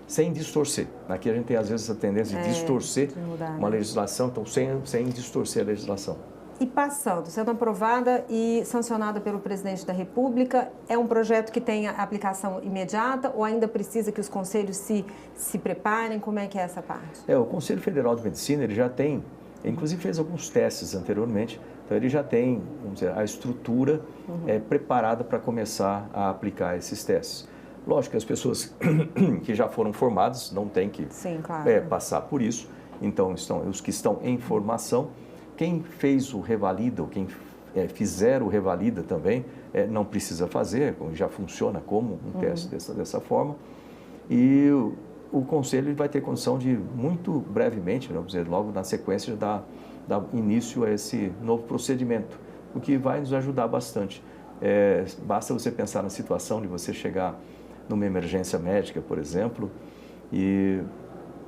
sem distorcer. Aqui a gente tem, às vezes, a tendência de distorcer uma legislação, então sem distorcer a legislação. E passando, sendo aprovada e sancionada pelo presidente da República, é um projeto que tem aplicação imediata ou ainda precisa que os conselhos se preparem? Como é que é essa parte? O Conselho Federal de Medicina, ele já tem, inclusive fez alguns testes anteriormente, então ele já tem, vamos dizer, a estrutura preparada para começar a aplicar esses testes. Lógico que as pessoas que já foram formadas não têm que passar por isso, então os que estão em formação. Quem fez o revalida, ou quem fizer o revalida também, não precisa fazer, já funciona como um teste dessa forma. E o Conselho vai ter condição de, muito brevemente, vamos dizer, logo na sequência, dar início a esse novo procedimento, o que vai nos ajudar bastante. Basta você pensar na situação de você chegar numa emergência médica, por exemplo, e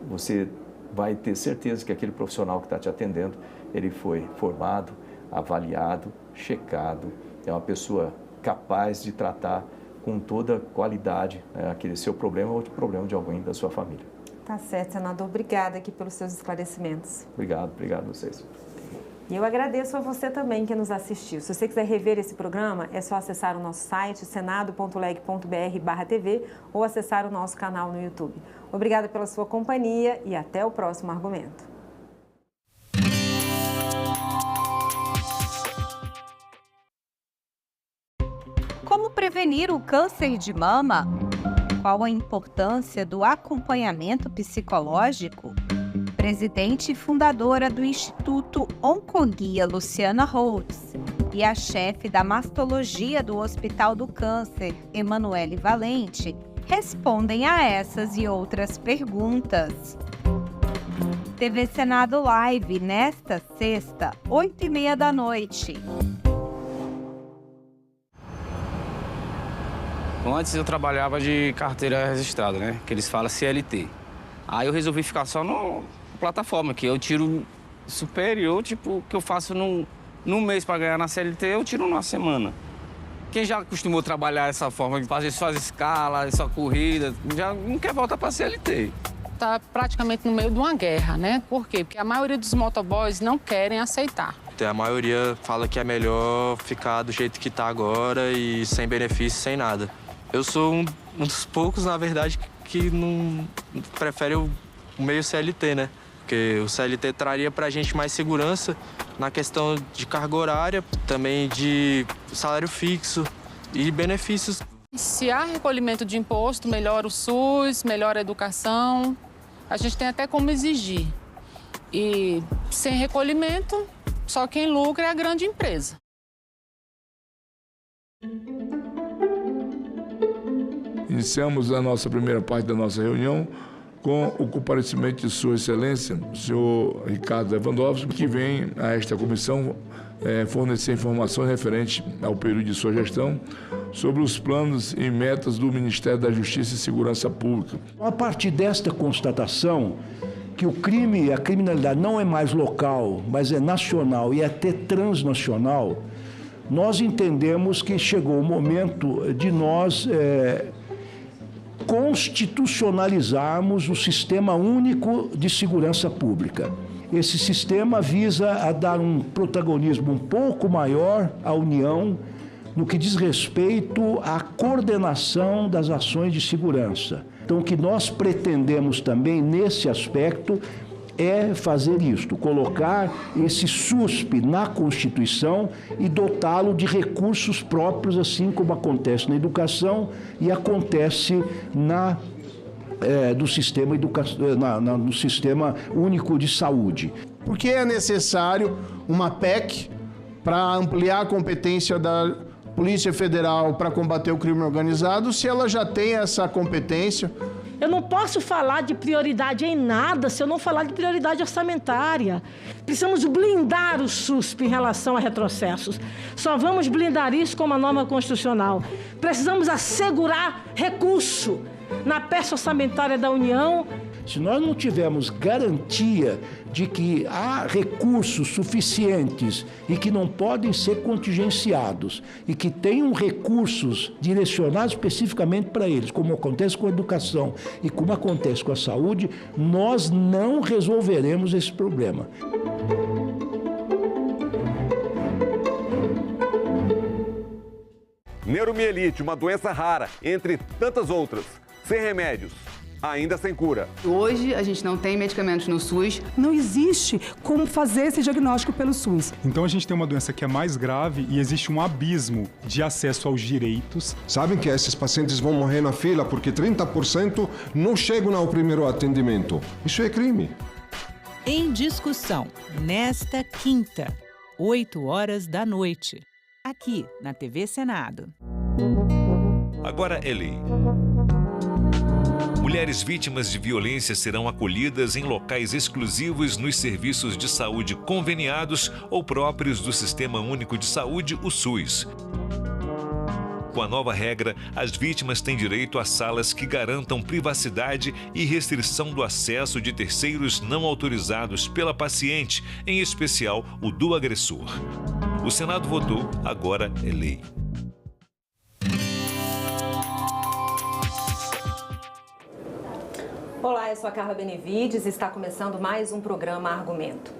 você vai ter certeza que aquele profissional que está te atendendo, ele foi formado, avaliado, checado, é uma pessoa capaz de tratar com toda qualidade aquele seu problema ou o problema de alguém da sua família. Tá certo, senador. Obrigada aqui pelos seus esclarecimentos. Obrigado a vocês. E eu agradeço a você também que nos assistiu. Se você quiser rever esse programa, é só acessar o nosso site, senado.leg.br/tv, ou acessar o nosso canal no YouTube. Obrigada pela sua companhia e até o próximo argumento. prevenir o câncer de mama? Qual a importância do acompanhamento psicológico? Presidente e fundadora do Instituto Oncoguia, Luciana Holtz, e a chefe da mastologia do Hospital do Câncer, Emanuele Valente, respondem a essas e outras perguntas. TV Senado Live, nesta sexta, 8h30 da noite. Antes eu trabalhava de carteira registrada, né? Que eles falam CLT. Aí eu resolvi ficar só na plataforma, que eu tiro superior, tipo, que eu faço num mês para ganhar na CLT, eu tiro numa semana. Quem já acostumou trabalhar dessa forma, de fazer só as escalas, só corrida, já não quer voltar para a CLT. Está praticamente no meio de uma guerra, né? Por quê? Porque a maioria dos motoboys não querem aceitar. A maioria fala que é melhor ficar do jeito que está agora e sem benefício, sem nada. Eu sou um dos poucos, na verdade, que não prefere o meio CLT, né? Porque o CLT traria pra gente mais segurança na questão de carga horária, também de salário fixo e benefícios. Se há recolhimento de imposto, melhora o SUS, melhora a educação. A gente tem até como exigir. E sem recolhimento, só quem lucra é a grande empresa. Iniciamos a nossa primeira parte da nossa reunião com o comparecimento de Sua Excelência, o senhor Ricardo Lewandowski, que vem a esta comissão fornecer informações referentes ao período de sua gestão sobre os planos e metas do Ministério da Justiça e Segurança Pública. A partir desta constatação, que o crime e a criminalidade não é mais local, mas é nacional e até transnacional, nós entendemos que chegou o momento de nós constitucionalizarmos o Sistema Único de Segurança Pública. Esse sistema visa a dar um protagonismo um pouco maior à União no que diz respeito à coordenação das ações de segurança. Então, o que nós pretendemos também nesse aspecto é fazer isto, colocar esse SUSP na Constituição e dotá-lo de recursos próprios, assim como acontece na educação e acontece no Sistema Único de Saúde. Por que é necessário uma PEC para ampliar a competência da Polícia Federal para combater o crime organizado, se ela já tem essa competência? Eu não posso falar de prioridade em nada se eu não falar de prioridade orçamentária. Precisamos blindar o SUSP em relação a retrocessos. Só vamos blindar isso com uma norma constitucional. Precisamos assegurar recurso na peça orçamentária da União. Se nós não tivermos garantia de que há recursos suficientes e que não podem ser contingenciados e que tenham recursos direcionados especificamente para eles, como acontece com a educação e como acontece com a saúde, nós não resolveremos esse problema. Neuromielite, uma doença rara, entre tantas outras, sem remédios, ainda sem cura. Hoje a gente não tem medicamentos no SUS. Não existe como fazer esse diagnóstico pelo SUS. Então a gente tem uma doença que é mais grave e existe um abismo de acesso aos direitos. Sabem que esses pacientes vão morrer na fila porque 30% não chegam ao primeiro atendimento. Isso é crime. Em discussão, nesta quinta, 8h da noite, aqui na TV Senado. Agora é lei. Mulheres vítimas de violência serão acolhidas em locais exclusivos nos serviços de saúde conveniados ou próprios do Sistema Único de Saúde, o SUS. Com a nova regra, as vítimas têm direito a salas que garantam privacidade e restrição do acesso de terceiros não autorizados pela paciente, em especial o do agressor. O Senado votou, agora é lei. Olá, eu sou a Carla Benevides e está começando mais um programa Argumento.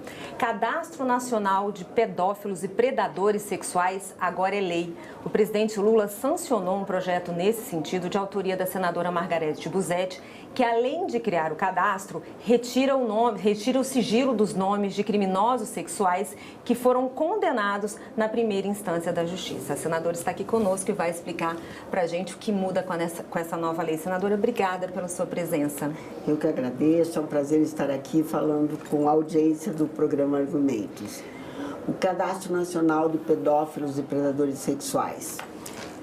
Cadastro Nacional de Pedófilos e Predadores Sexuais agora é lei. O presidente Lula sancionou um projeto nesse sentido de autoria da senadora Margarete Busetti, que além de criar o cadastro, retira o sigilo dos nomes de criminosos sexuais que foram condenados na primeira instância da Justiça. A senadora está aqui conosco e vai explicar para a gente o que muda com essa nova lei. Senadora, obrigada pela sua presença. Eu que agradeço, é um prazer estar aqui falando com a audiência do programa Argumentos. O Cadastro Nacional de Pedófilos e Predadores Sexuais.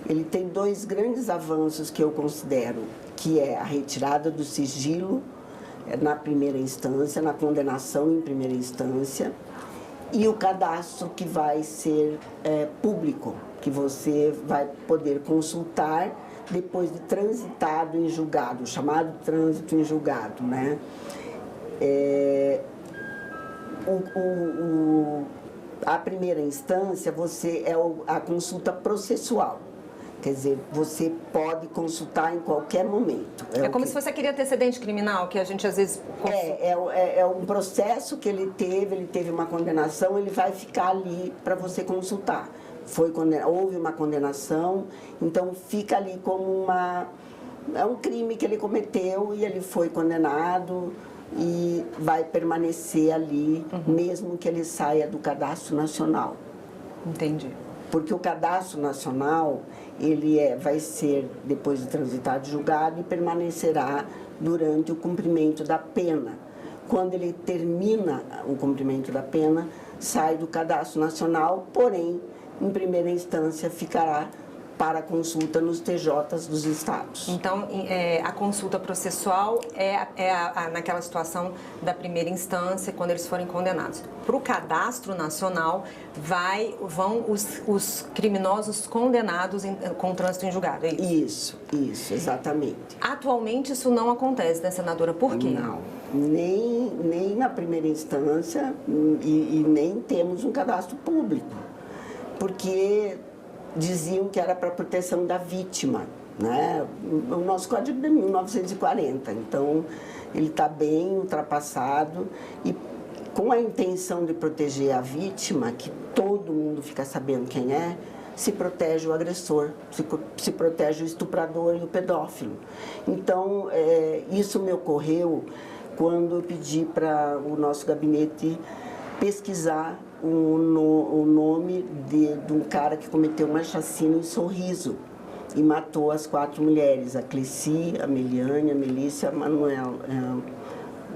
Ele tem dois grandes avanços que eu considero, que é a retirada do sigilo na primeira instância, na condenação em primeira instância, e o cadastro que vai ser público, que você vai poder consultar depois de transitado em julgado, chamado trânsito em julgado, né? A primeira instância a consulta processual. Quer dizer, você pode consultar em qualquer momento. É como se fosse aquele antecedente criminal que a gente às vezes consulta. É um processo que ele teve uma condenação, ele vai ficar ali para você consultar. Houve uma condenação, então fica ali como é um crime que ele cometeu e ele foi condenado e vai permanecer ali, mesmo que ele saia do Cadastro Nacional. Entendi. Porque o Cadastro Nacional, ele vai ser, depois de transitado e julgado, e permanecerá durante o cumprimento da pena. Quando ele termina o cumprimento da pena, sai do Cadastro Nacional, porém, em primeira instância, ficará para consulta nos TJs dos estados. Então, a consulta processual naquela situação da primeira instância, quando eles forem condenados. Para o Cadastro Nacional, vão os criminosos condenados com trânsito em julgado, é isso? Isso, exatamente. Atualmente, isso não acontece, né, senadora? Por quê? Não, nem na primeira instância e nem temos um cadastro público, porque diziam que era para proteção da vítima, né? O nosso código é de 1940, então ele está bem ultrapassado e com a intenção de proteger a vítima, que todo mundo fica sabendo quem é, se protege o agressor, se protege o estuprador e o pedófilo. Então, isso me ocorreu quando eu pedi para o nosso gabinete pesquisar o nome de um cara que cometeu uma chacina em Sorriso e matou as 4 mulheres, a Cleci, a Meliane, a Melissa, a Manuela,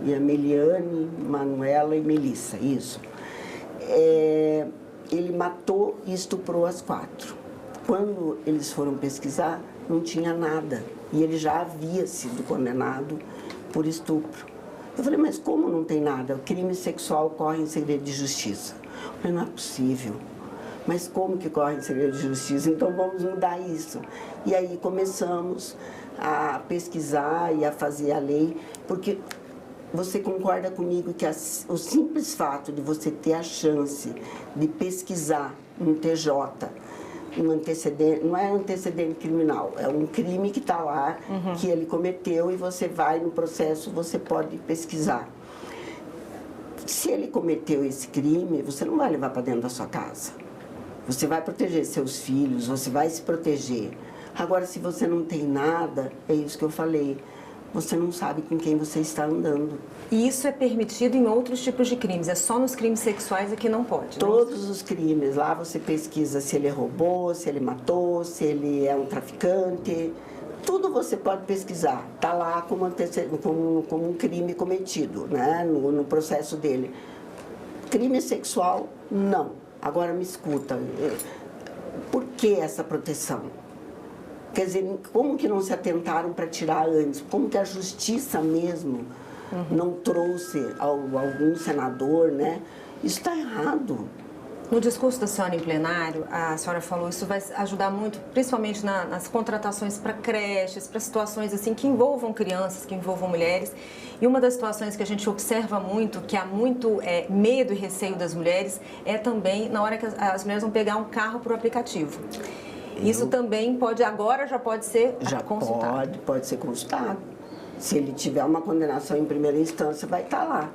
e a Meliane, Manuela e Melissa, isso. Ele matou e estuprou as 4. Quando eles foram pesquisar, não tinha nada e ele já havia sido condenado por estupro. Eu falei, mas como não tem nada? O crime sexual corre em segredo de justiça. Eu falei, não é possível. Mas como que corre em segredo de justiça? Então vamos mudar isso. E aí começamos a pesquisar e a fazer a lei, porque você concorda comigo que o simples fato de você ter a chance de pesquisar no TJ, um antecedente, não é antecedente criminal, é um crime que está lá, que ele cometeu e você vai no processo, você pode pesquisar. Se ele cometeu esse crime, você não vai levar para dentro da sua casa. Você vai proteger seus filhos, você vai se proteger. Agora, se você não tem nada, é isso que eu falei, você não sabe com quem você está andando. E isso é permitido em outros tipos de crimes? É só nos crimes sexuais é que não pode? Todos os crimes. Lá você pesquisa se ele roubou, se ele matou, se ele é um traficante. Tudo você pode pesquisar. Está lá como um crime cometido, né? No processo dele. Crime sexual, não. Agora me escuta. Por que essa proteção? Quer dizer, como que não se atentaram para tirar antes? Como que a justiça mesmo não trouxe algum senador, né? Isso está errado. No discurso da senhora em plenário, a senhora falou isso vai ajudar muito, principalmente nas contratações para creches, para situações assim que envolvam crianças, que envolvam mulheres. E uma das situações que a gente observa muito, que há muito medo e receio das mulheres, é também na hora que as mulheres vão pegar um carro por aplicativo. Isso também agora já pode ser consultado? Pode ser consultado. Se ele tiver uma condenação em primeira instância, vai estar lá.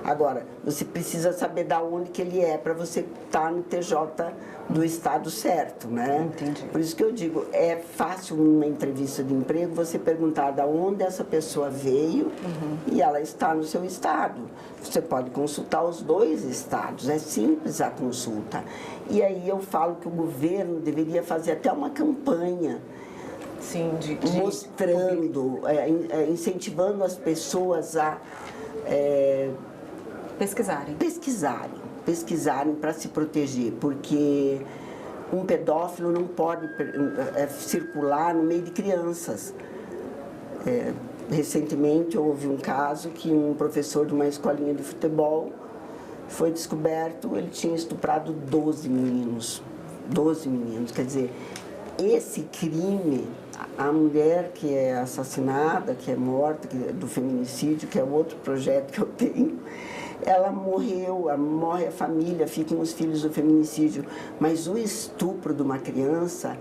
Agora, você precisa saber de onde que ele é para você estar no TJ do estado certo, né? Entendi. Por isso que eu digo, é fácil numa entrevista de emprego você perguntar de onde essa pessoa veio e ela está no seu estado. Você pode consultar os 2 estados, é simples a consulta. E aí eu falo que o governo deveria fazer até uma campanha. Sim, mostrando, incentivando as pessoas a pesquisarem para se proteger, porque um pedófilo não pode circular no meio de crianças. Recentemente houve um caso que um professor de uma escolinha de futebol foi descoberto, ele tinha estuprado 12 meninos. 12 meninos, quer dizer, esse crime, a mulher que é assassinada, que é morta, do feminicídio, que é outro projeto que eu tenho, ela morreu, morre a família, ficam os filhos do feminicídio, mas o estupro de uma criança,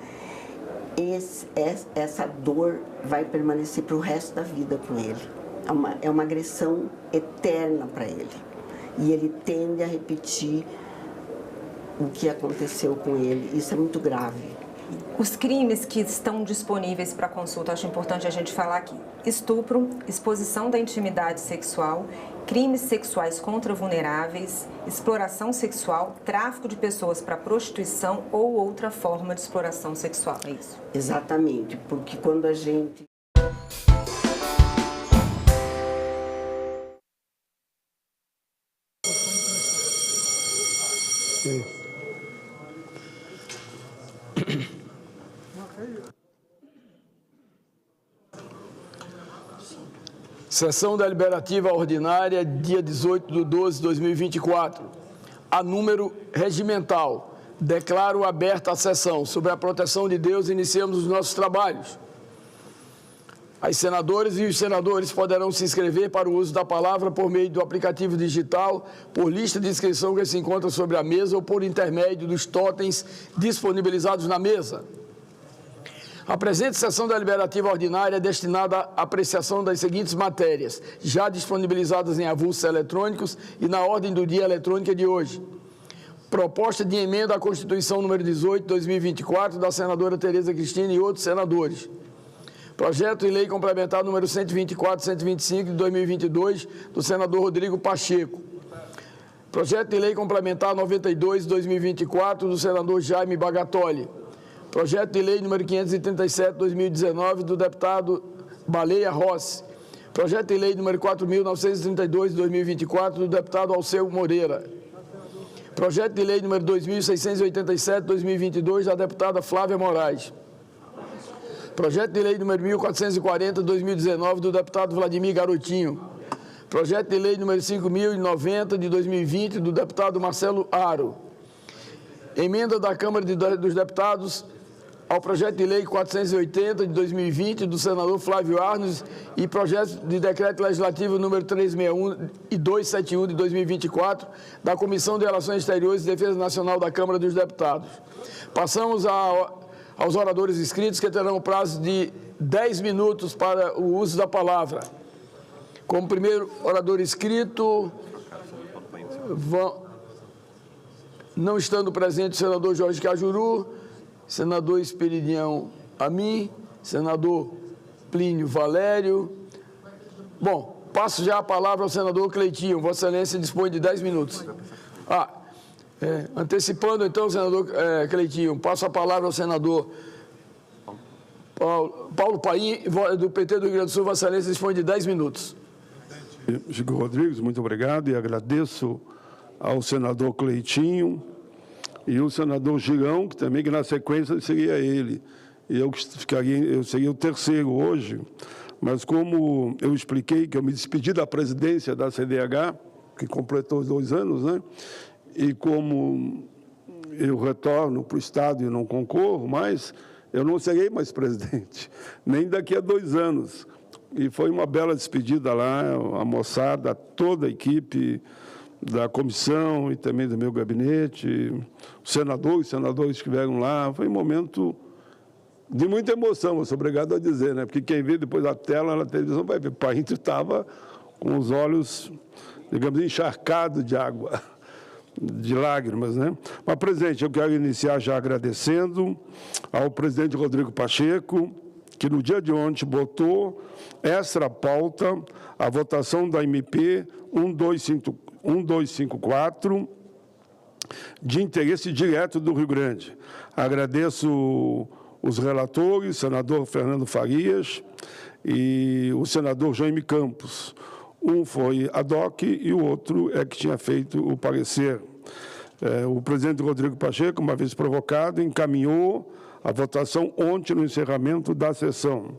essa dor vai permanecer para o resto da vida com ele. É uma agressão eterna para ele. E ele tende a repetir o que aconteceu com ele. Isso é muito grave. Os crimes que estão disponíveis para consulta, acho importante a gente falar aqui: estupro, exposição da intimidade sexual, crimes sexuais contra vulneráveis, exploração sexual, tráfico de pessoas para prostituição ou outra forma de exploração sexual. É isso? Exatamente, porque quando a gente... Sessão deliberativa ordinária, dia 18/12/2024. A número regimental. Declaro aberta a sessão. Sob a proteção de Deus, iniciamos os nossos trabalhos. As senadoras e os senadores poderão se inscrever para o uso da palavra por meio do aplicativo digital, por lista de inscrição que se encontra sobre a mesa ou por intermédio dos totens disponibilizados na mesa. A presente sessão deliberativa ordinária é destinada à apreciação das seguintes matérias, já disponibilizadas em avulsos eletrônicos e na ordem do dia eletrônica de hoje. Proposta de emenda à Constituição número 18/2024, da senadora Tereza Cristina e outros senadores. Projeto de lei complementar número 124/125 de 2022, do senador Rodrigo Pacheco. Projeto de lei complementar 92/2024, do senador Jaime Bagatoli. Projeto de lei número 537/2019, do deputado Baleia Rossi. Projeto de lei número 4.932/2024, do deputado Alceu Moreira. Projeto de lei número 2.687/2022, da deputada Flávia Moraes. Projeto de lei número 1.440/2019, do deputado Vladimir Garotinho. Projeto de lei número 5.090 de 2020, do deputado Marcelo Aro. Emenda da Câmara dos Deputados ao projeto de lei 480 de 2020, do senador Flávio Arnes, e projeto de decreto legislativo número 361 e 271 de 2024, da Comissão de Relações Exteriores e Defesa Nacional da Câmara dos Deputados. Passamos aos oradores inscritos, que terão prazo de 10 minutos para o uso da palavra. Como primeiro orador inscrito, não estando presente o senador Jorge Cajuru, senador Esperidião Amin, senador Plínio Valério. Bom, passo já a palavra ao senador Cleitinho. Vossa Excelência dispõe de 10 minutos. Antecipando então, senador Cleitinho, passo a palavra ao senador Paulo Paim, do PT do Rio Grande do Sul. Vossa Excelência dispõe de 10 minutos. Chico Rodrigues, muito obrigado, e agradeço ao senador Cleitinho e o senador Girão, que também, que na sequência seria ele. E eu seria o terceiro hoje, mas como eu expliquei que eu me despedi da presidência da CDH, que completou 2 anos, né? E como eu retorno para o Estado e não concorro mais, eu não serei mais presidente, nem daqui a 2 anos. E foi uma bela despedida lá, a moçada, toda a equipe da comissão e também do meu gabinete, os senadores que estiveram lá. Foi um momento de muita emoção, eu sou obrigado a dizer, né? Porque quem vê depois a tela na televisão vai ver, o Paim estava com os olhos digamos, encharcado de água, de lágrimas, né? Mas, presidente, eu quero iniciar já agradecendo ao presidente Rodrigo Pacheco, que no dia de ontem botou extra pauta a votação da MP 1254, de interesse direto do Rio Grande. Agradeço os relatores, senador Fernando Farias e o senador Jaime Campos. Um foi ad hoc e o outro é que tinha feito o parecer. O presidente Rodrigo Pacheco, uma vez provocado, encaminhou a votação ontem no encerramento da sessão.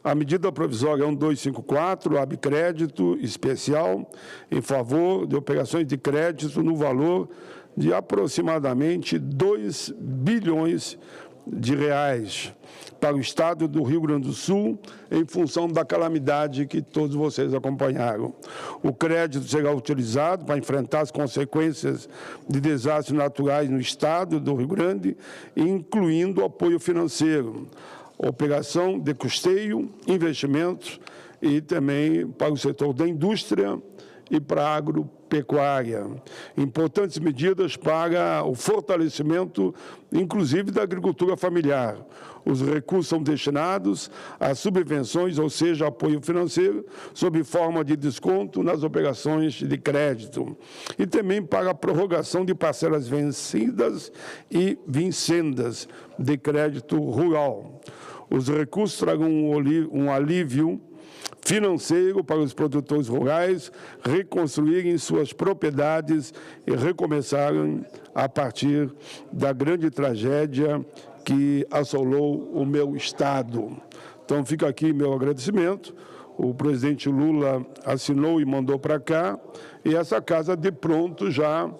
A medida provisória 1254 abre crédito especial em favor de operações de crédito no valor de aproximadamente 2 bilhões de reais para o estado do Rio Grande do Sul, em função da calamidade que todos vocês acompanharam. O crédito será utilizado para enfrentar as consequências de desastres naturais no estado do Rio Grande, incluindo apoio financeiro, operação de custeio, investimentos e também para o setor da indústria e para a agropecuária. Importantes medidas para o fortalecimento, inclusive, da agricultura familiar. Os recursos são destinados a subvenções, ou seja, apoio financeiro, sob forma de desconto nas operações de crédito. E também para a prorrogação de parcelas vencidas e vincendas de crédito rural. Os recursos trarão um alívio financeiro para os produtores rurais reconstruírem suas propriedades e recomeçarem a partir da grande tragédia que assolou o meu estado. Então, fica aqui meu agradecimento. O presidente Lula assinou e mandou para cá, e essa casa, de pronto, já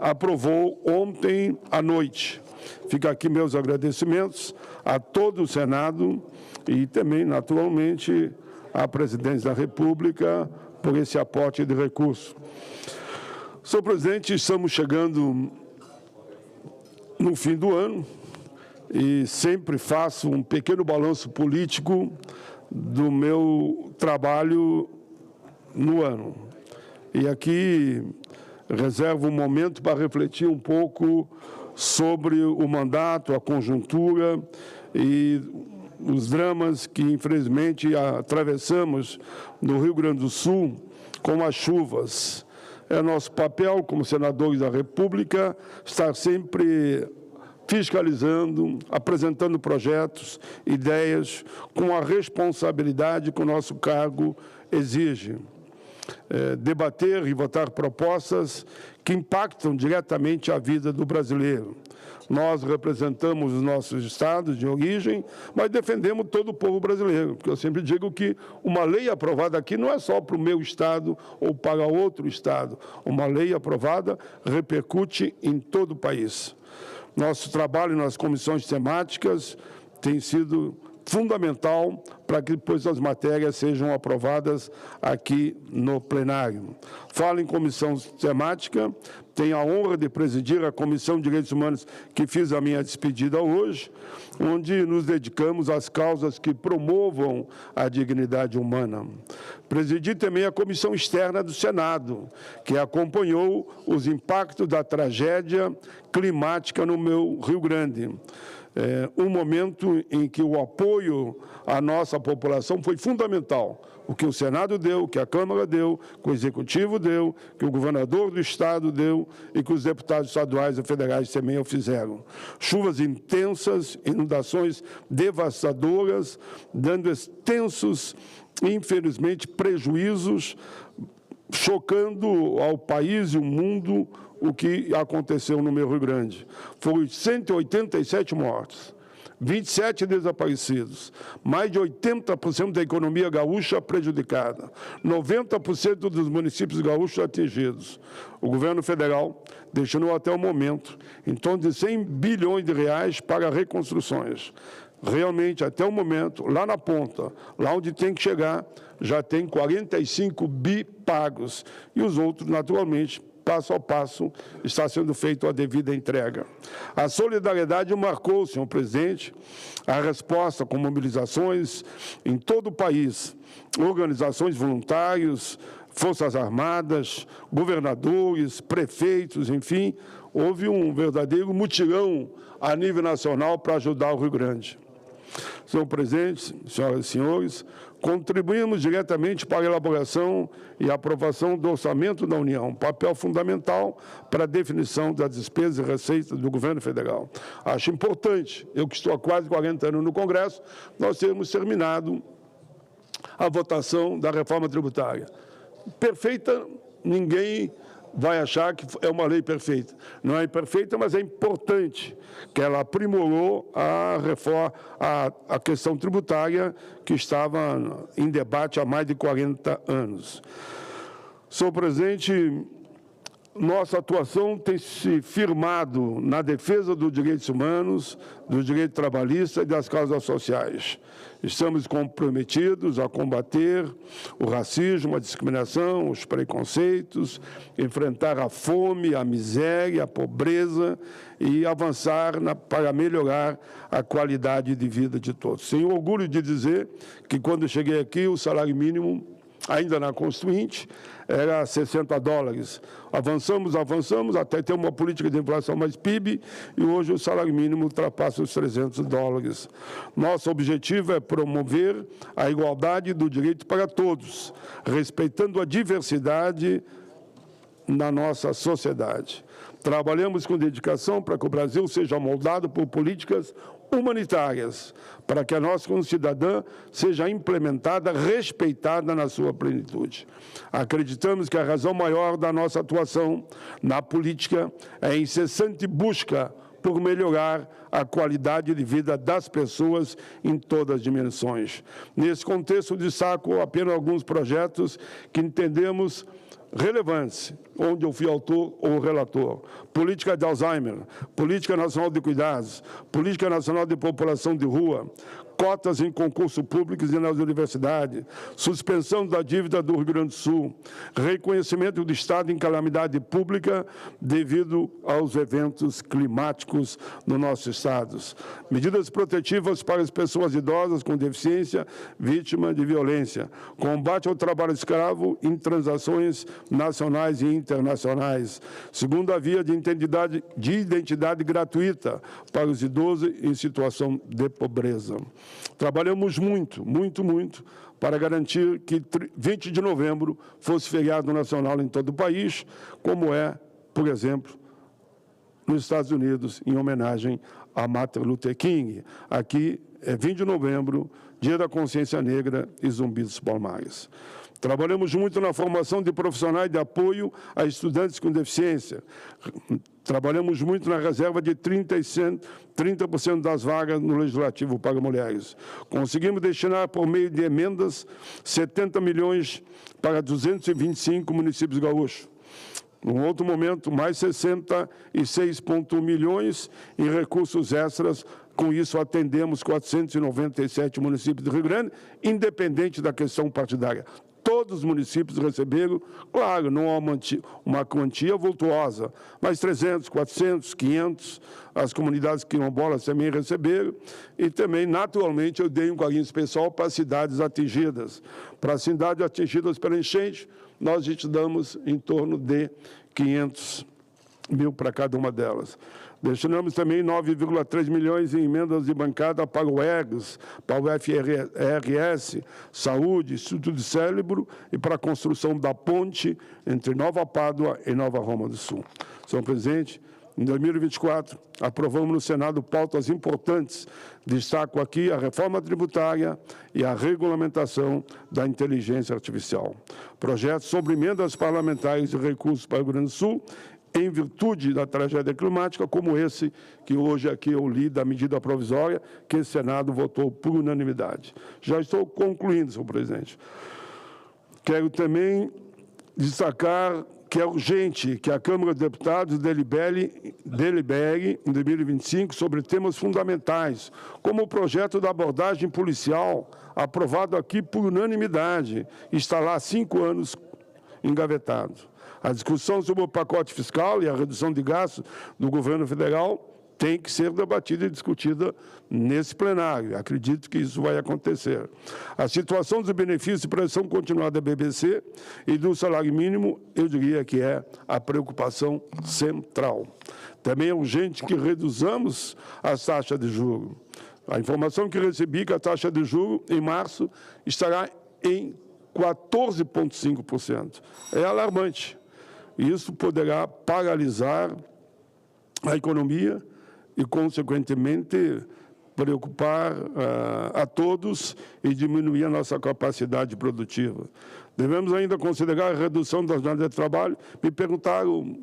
aprovou ontem à noite. Fica aqui meus agradecimentos a todo o Senado e também, naturalmente, à Presidência da República por esse aporte de recursos. Senhor presidente, estamos chegando no fim do ano e sempre faço um pequeno balanço político do meu trabalho no ano. E aqui reservo um momento para refletir um pouco sobre o mandato, a conjuntura e os dramas que, infelizmente, atravessamos no Rio Grande do Sul com as chuvas. É nosso papel, como senadores da República, estar sempre fiscalizando, apresentando projetos, ideias, com a responsabilidade que o nosso cargo exige. Debater e votar propostas que impactam diretamente a vida do brasileiro. Nós representamos os nossos estados de origem, mas defendemos todo o povo brasileiro, porque eu sempre digo que uma lei aprovada aqui não é só para o meu estado ou para outro estado. Uma lei aprovada repercute em todo o país. Nosso trabalho nas comissões temáticas tem sido fundamental para que depois as matérias sejam aprovadas aqui no plenário. Falo em comissão temática, tenho a honra de presidir a Comissão de Direitos Humanos, que fiz a minha despedida hoje, onde nos dedicamos às causas que promovam a dignidade humana. Presidi também a Comissão Externa do Senado, que acompanhou os impactos da tragédia climática no meu Rio Grande. Um momento em que o apoio à nossa população foi fundamental. O que o Senado deu, o que a Câmara deu, que o Executivo deu, que o governador do Estado deu e que os deputados estaduais e federais também o fizeram. Chuvas intensas, inundações devastadoras, dando extensos, infelizmente, prejuízos, chocando ao país e o mundo o que aconteceu no meu Rio Grande. Foram 187 mortos, 27 desaparecidos, mais de 80% da economia gaúcha prejudicada, 90% dos municípios gaúchos atingidos. O governo federal destinou até o momento em torno de 100 bilhões de reais para reconstruções. Realmente, até o momento, lá na ponta, lá onde tem que chegar, já tem 45 bi pagos. E os outros, naturalmente, passo a passo, está sendo feita a devida entrega. A solidariedade marcou, senhor presidente, a resposta com mobilizações em todo o país, organizações voluntárias, Forças Armadas, governadores, prefeitos, enfim, houve um verdadeiro mutirão a nível nacional para ajudar o Rio Grande. Senhor presidente, senhoras e senhores, contribuímos diretamente para a elaboração e aprovação do orçamento da União, papel fundamental para a definição das despesas e receitas do governo federal. Acho importante, eu que estou há quase 40 anos no Congresso, nós termos terminado a votação da reforma tributária. Perfeita, ninguém vai achar que é uma lei perfeita. Não é perfeita, mas é importante que ela aprimorou a reforma, a questão tributária que estava em debate há mais de 40 anos. Senhor presidente, nossa atuação tem se firmado na defesa dos direitos humanos, dos direitos trabalhistas e das causas sociais. Estamos comprometidos a combater o racismo, a discriminação, os preconceitos, enfrentar a fome, a miséria, a pobreza e avançar para melhorar a qualidade de vida de todos. Tenho orgulho de dizer que, quando cheguei aqui, o salário mínimo, ainda na Constituinte, era $60. Avançamos, até ter uma política de inflação mais PIB, e hoje o salário mínimo ultrapassa os $300. Nosso objetivo é promover a igualdade do direito para todos, respeitando a diversidade na nossa sociedade. Trabalhamos com dedicação para que o Brasil seja moldado por políticas humanitárias, para que a nossa como cidadã seja implementada, respeitada na sua plenitude. Acreditamos que a razão maior da nossa atuação na política é a incessante busca por melhorar a qualidade de vida das pessoas em todas as dimensões. Nesse contexto, destaco apenas alguns projetos que entendemos relevantes, onde eu fui autor ou relator: política de Alzheimer, política nacional de cuidados, política nacional de população de rua, cotas em concursos públicos e nas universidades, suspensão da dívida do Rio Grande do Sul, reconhecimento do Estado em calamidade pública devido aos eventos climáticos no nosso Estado, medidas protetivas para as pessoas idosas com deficiência, vítimas de violência, combate ao trabalho escravo em transações nacionais e internacionais, segunda via de identidade gratuita para os idosos em situação de pobreza. Trabalhamos muito para garantir que 20 de novembro fosse feriado nacional em todo o país, como é, por exemplo, nos Estados Unidos, em homenagem a Martin Luther King. Aqui é 20 de novembro, Dia da Consciência Negra e Zumbi dos Palmares. Trabalhamos muito na formação de profissionais de apoio a estudantes com deficiência. Trabalhamos muito na reserva de 30% das vagas no Legislativo para mulheres. Conseguimos destinar, por meio de emendas, 70 milhões para 225 municípios gaúchos. Num outro momento, mais 66,1 milhões em recursos extras. Com isso, atendemos 497 municípios do Rio Grande, independente da questão partidária. Todos os municípios receberam, claro, não uma quantia vultuosa, mas 300, 400, 500, as comunidades quilombolas também receberam, e também, naturalmente, eu dei um carinho especial para as cidades atingidas. Para as cidades atingidas pela enchente, nós damos em torno de 500 mil para cada uma delas. Destinamos também 9,3 milhões em emendas de bancada para o EGS, para o FRS, Saúde, Instituto de Cérebro e para a construção da ponte entre Nova Pádua e Nova Roma do Sul. Senhor presidente, em 2024, aprovamos no Senado pautas importantes. Destaco aqui a reforma tributária e a regulamentação da inteligência artificial. Projetos sobre emendas parlamentares e recursos para o Rio Grande do Sul, em virtude da tragédia climática, como esse que hoje aqui eu li da medida provisória, que o Senado votou por unanimidade. Já estou concluindo, senhor presidente. Quero também destacar que é urgente que a Câmara dos Deputados delibere em 2025 sobre temas fundamentais, como o projeto da abordagem policial, aprovado aqui por unanimidade, está lá há 5 anos engavetado. A discussão sobre o pacote fiscal e a redução de gastos do governo federal tem que ser debatida e discutida nesse plenário. Acredito que isso vai acontecer. A situação dos benefícios de prestação continuada da BBC e do salário mínimo, eu diria que é a preocupação central. Também é urgente que reduzamos as taxas de juros. A informação que recebi é que a taxa de juros, em março, estará em 14,5%. É alarmante. Isso poderá paralisar a economia e, consequentemente, preocupar a todos e diminuir a nossa capacidade produtiva. Devemos ainda considerar a redução da jornada de trabalho. Me perguntaram,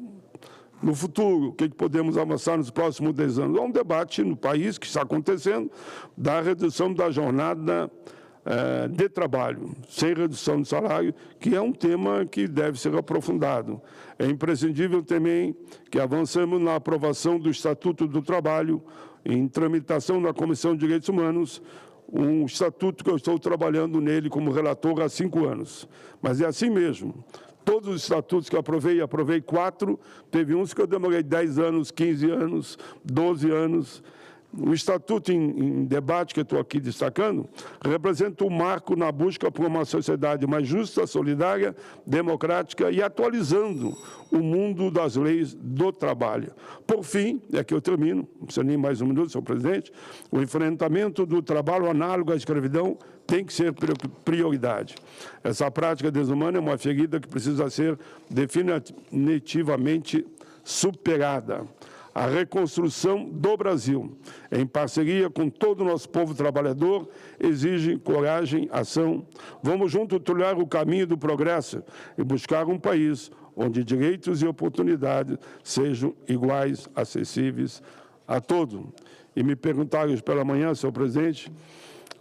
no futuro, o que podemos avançar nos próximos 10 anos. Há um debate no país que está acontecendo da redução da jornada de trabalho, sem redução de salário, que é um tema que deve ser aprofundado. É imprescindível também que avancemos na aprovação do Estatuto do Trabalho, em tramitação na Comissão de Direitos Humanos, um estatuto que eu estou trabalhando nele como relator há 5 anos. Mas é assim mesmo. Todos os estatutos que eu aprovei 4, teve uns que eu demorei 10 anos, 15 anos, 12 anos. O Estatuto em debate, que eu estou aqui destacando, representa um marco na busca por uma sociedade mais justa, solidária, democrática e atualizando o mundo das leis do trabalho. Por fim, é que eu termino, não precisa nem mais um minuto, senhor presidente, o enfrentamento do trabalho análogo à escravidão tem que ser prioridade. Essa prática desumana é uma ferida que precisa ser definitivamente superada. A reconstrução do Brasil, em parceria com todo o nosso povo trabalhador, exige coragem, ação. Vamos juntos trilhar o caminho do progresso e buscar um país onde direitos e oportunidades sejam iguais, acessíveis a todos. E me perguntaram hoje pela manhã, senhor presidente,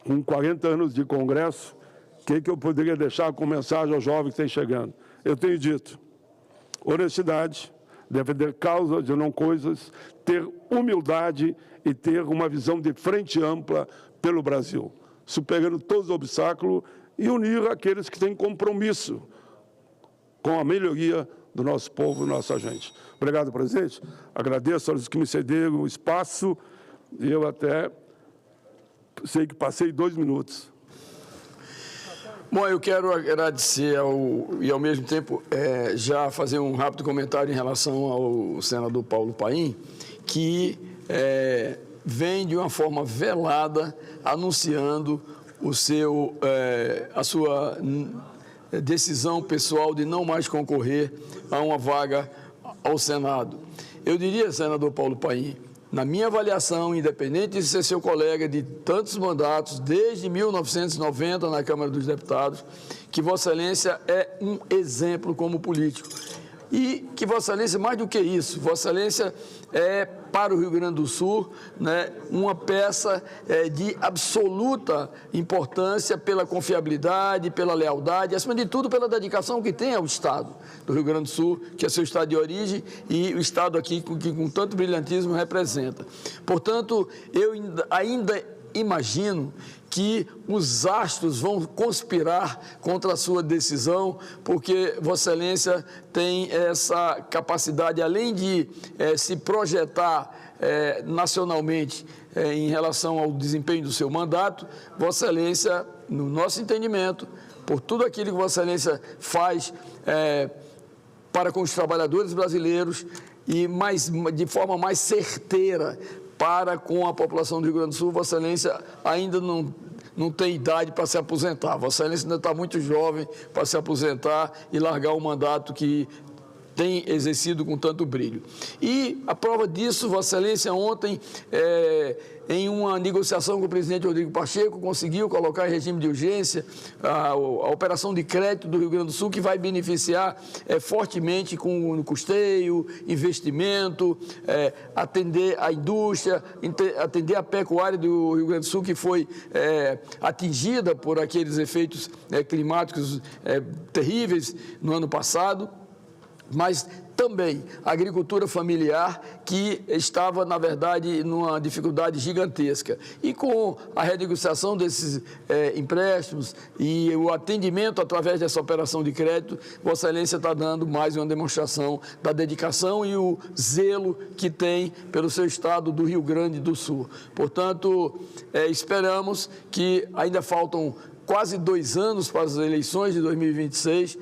com 40 anos de Congresso, o que eu poderia deixar como mensagem aos jovens que estão chegando? Eu tenho dito, honestidade, defender causas e não coisas, ter humildade e ter uma visão de frente ampla pelo Brasil, superando todos os obstáculos e unir aqueles que têm compromisso com a melhoria do nosso povo e nossa gente. Obrigado, presidente. Agradeço aos que me cederam o espaço e eu até sei que passei 2 minutos. Bom, eu quero agradecer e, ao mesmo tempo, já fazer um rápido comentário em relação ao senador Paulo Paim, que vem de uma forma velada anunciando a sua decisão pessoal de não mais concorrer a uma vaga ao Senado. Eu diria, senador Paulo Paim, na minha avaliação, independente de ser seu colega de tantos mandatos, desde 1990 na Câmara dos Deputados, que Vossa Excelência é um exemplo como político. E que Vossa Excelência, mais do que isso, Vossa Excelência é, para o Rio Grande do Sul, né, uma peça de absoluta importância pela confiabilidade, pela lealdade, acima de tudo pela dedicação que tem ao Estado do Rio Grande do Sul, que é seu Estado de origem e o Estado aqui que com tanto brilhantismo representa. Portanto, eu ainda imagino que os astros vão conspirar contra a sua decisão, porque Vossa Excelência tem essa capacidade, além de se projetar nacionalmente em relação ao desempenho do seu mandato, Vossa Excelência, no nosso entendimento, por tudo aquilo que Vossa Excelência faz para com os trabalhadores brasileiros e de forma mais certeira para com a população do Rio Grande do Sul, Vossa Excelência ainda não tem idade para se aposentar. Vossa Excelência ainda está muito jovem para se aposentar e largar o mandato que tem exercido com tanto brilho. E a prova disso, Vossa Excelência, ontem, em uma negociação com o presidente Rodrigo Pacheco, conseguiu colocar em regime de urgência a operação de crédito do Rio Grande do Sul, que vai beneficiar fortemente com custeio, investimento, atender a indústria, atender a pecuária do Rio Grande do Sul, que foi atingida por aqueles efeitos climáticos terríveis no ano passado. mas também a agricultura familiar, que estava, na verdade, numa dificuldade gigantesca. E com a renegociação desses empréstimos e o atendimento através dessa operação de crédito, Vossa Excelência está dando mais uma demonstração da dedicação e o zelo que tem pelo seu estado do Rio Grande do Sul. Portanto, esperamos que ainda faltam quase 2 anos para as eleições de 2026,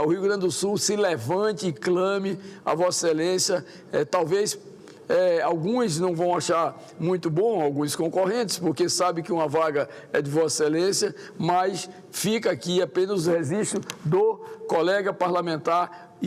o Rio Grande do Sul se levante e clame a Vossa Excelência. Talvez alguns não vão achar muito bom, alguns concorrentes, porque sabe que uma vaga é de Vossa Excelência, mas fica aqui apenas o registro do colega parlamentar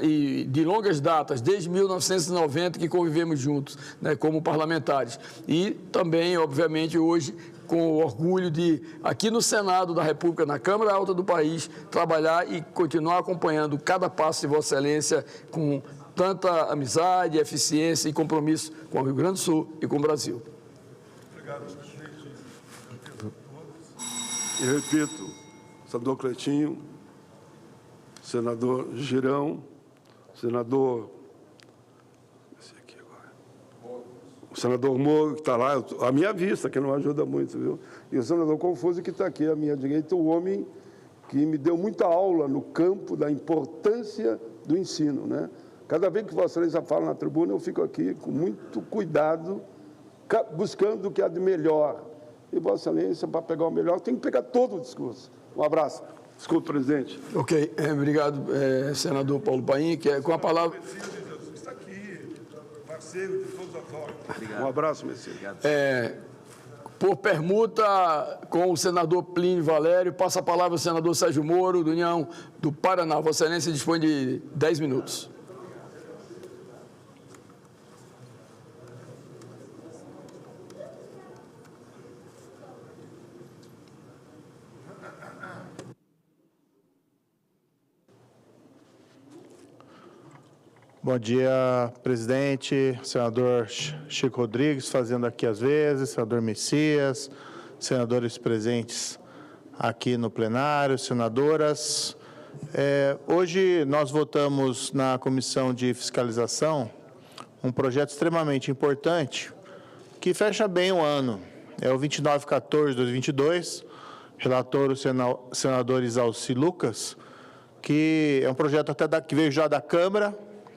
e de longas datas, desde 1990 que convivemos juntos, né, como parlamentares. E também, obviamente, hoje, com o orgulho de, aqui no Senado da República, na Câmara Alta do país, trabalhar e continuar acompanhando cada passo de Vossa Excelência com tanta amizade, eficiência e compromisso com o Rio Grande do Sul e com o Brasil. Obrigado, presidente. E repito, senador Cleitinho, senador Girão, senador... O senador Moro, que está lá, à minha vista, que não ajuda muito, viu? E o senador Confuso, que está aqui à minha direita, o homem que me deu muita aula no campo da importância do ensino, né? Cada vez que Vossa Excelência fala na tribuna, eu fico aqui com muito cuidado, buscando o que há de melhor. E Vossa Excelência, para pegar o melhor, tem que pegar todo o discurso. Um abraço. Desculpe, presidente. Ok, obrigado, senador Paulo Paim, que com a palavra... De todos os um abraço, Messias. Por permuta, com o senador Plínio Valério, passa a palavra ao senador Sérgio Moro, do União do Paraná. Vossa Excelência dispõe de 10 minutos. Bom dia, presidente, senador Chico Rodrigues, fazendo aqui às vezes, senador Messias, senadores presentes aqui no plenário, senadoras. Hoje nós votamos na Comissão de Fiscalização um projeto extremamente importante que fecha bem o ano. É o 2914-2022, relator o senador Isalci Lucas, que é um projeto até que veio já da Câmara,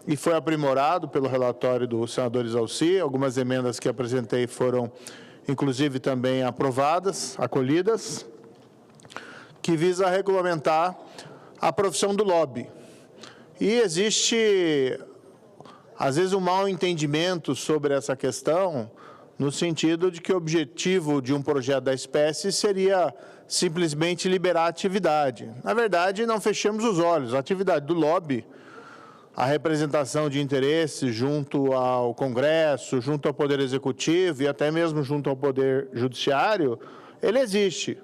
e foi aprimorado pelo relatório do senador Isalci. Algumas emendas que apresentei foram, inclusive, também aprovadas, acolhidas, que visa regulamentar a profissão do lobby. E existe, às vezes, um mau entendimento sobre essa questão, no sentido de que o objetivo de um projeto da espécie seria simplesmente liberar a atividade. Na verdade, não fechamos os olhos. A atividade do lobby, a representação de interesses junto ao Congresso, junto ao Poder Executivo e até mesmo junto ao Poder Judiciário, ele existe.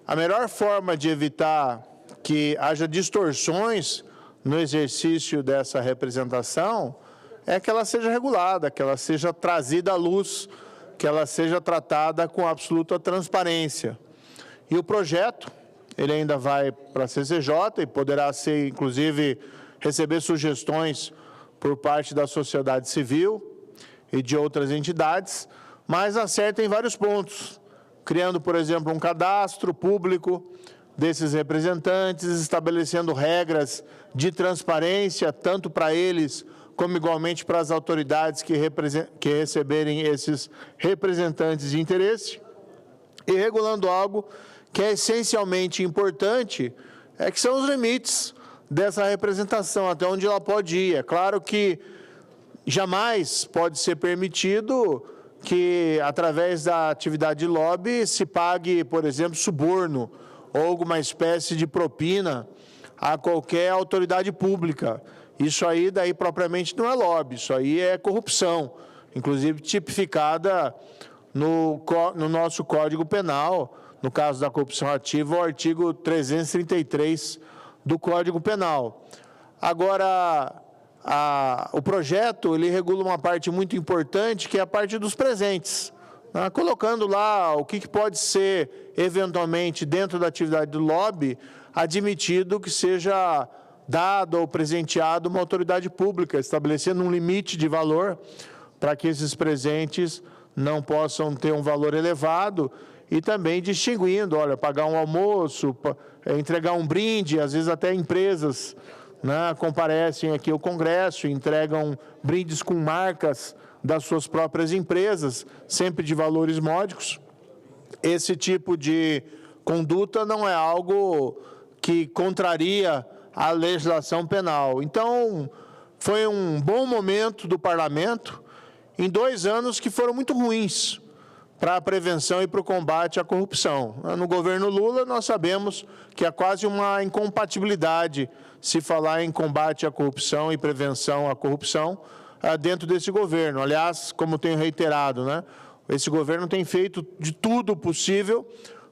A melhor forma de evitar que haja distorções no exercício dessa representação é que ela seja regulada, que ela seja trazida à luz, que ela seja tratada com absoluta transparência. E o projeto, ele ainda vai para a CCJ e poderá ser, inclusive, receber sugestões por parte da sociedade civil e de outras entidades, mas acerta em vários pontos, criando, por exemplo, um cadastro público desses representantes, estabelecendo regras de transparência, tanto para eles como igualmente para as autoridades que receberem esses representantes de interesse, e regulando algo que é essencialmente importante, que são os limites dessa representação, até onde ela pode ir. É claro que jamais pode ser permitido que, através da atividade de lobby, se pague, por exemplo, suborno ou alguma espécie de propina a qualquer autoridade pública. Isso aí, daí, propriamente, não é lobby, isso aí é corrupção, inclusive tipificada no nosso Código Penal, no caso da corrupção ativa, o artigo 333 do Código Penal. Agora, o projeto, ele regula uma parte muito importante, que é a parte dos presentes, né? Colocando lá o que pode ser, eventualmente, dentro da atividade do lobby, admitido que seja dado ou presenteado uma autoridade pública, estabelecendo um limite de valor para que esses presentes não possam ter um valor elevado e também distinguindo, olha, pagar um almoço, entregar um brinde, às vezes até empresas, né, comparecem aqui ao Congresso, entregam brindes com marcas das suas próprias empresas, sempre de valores módicos. Esse tipo de conduta não é algo que contraria a legislação penal. Então, foi um bom momento do Parlamento, em 2 anos que foram muito ruins para a prevenção e para o combate à corrupção. No governo Lula, nós sabemos que há quase uma incompatibilidade se falar em combate à corrupção e prevenção à corrupção dentro desse governo. Aliás, como tenho reiterado, né, esse governo tem feito de tudo possível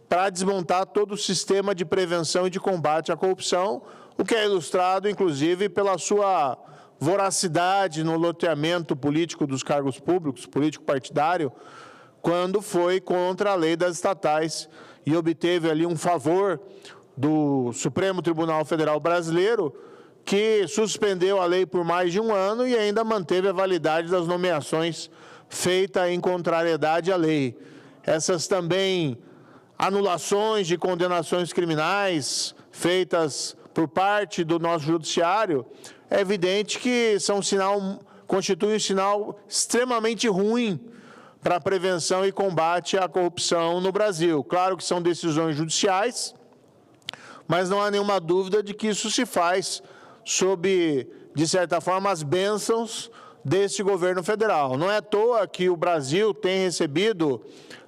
para desmontar todo o sistema de prevenção e de combate à corrupção, o que é ilustrado, inclusive, pela sua voracidade no loteamento político dos cargos públicos, político-partidário, quando foi contra a lei das estatais e obteve ali um favor do Supremo Tribunal Federal Brasileiro, que suspendeu a lei por mais de 1 ano e ainda manteve a validade das nomeações feitas em contrariedade à lei. Essas também anulações de condenações criminais feitas por parte do nosso judiciário, é evidente que constituem um sinal extremamente ruim para a prevenção e combate à corrupção no Brasil. Claro que são decisões judiciais, mas não há nenhuma dúvida de que isso se faz sob, de certa forma, as bênçãos deste governo federal. Não é à toa que o Brasil tem recebido,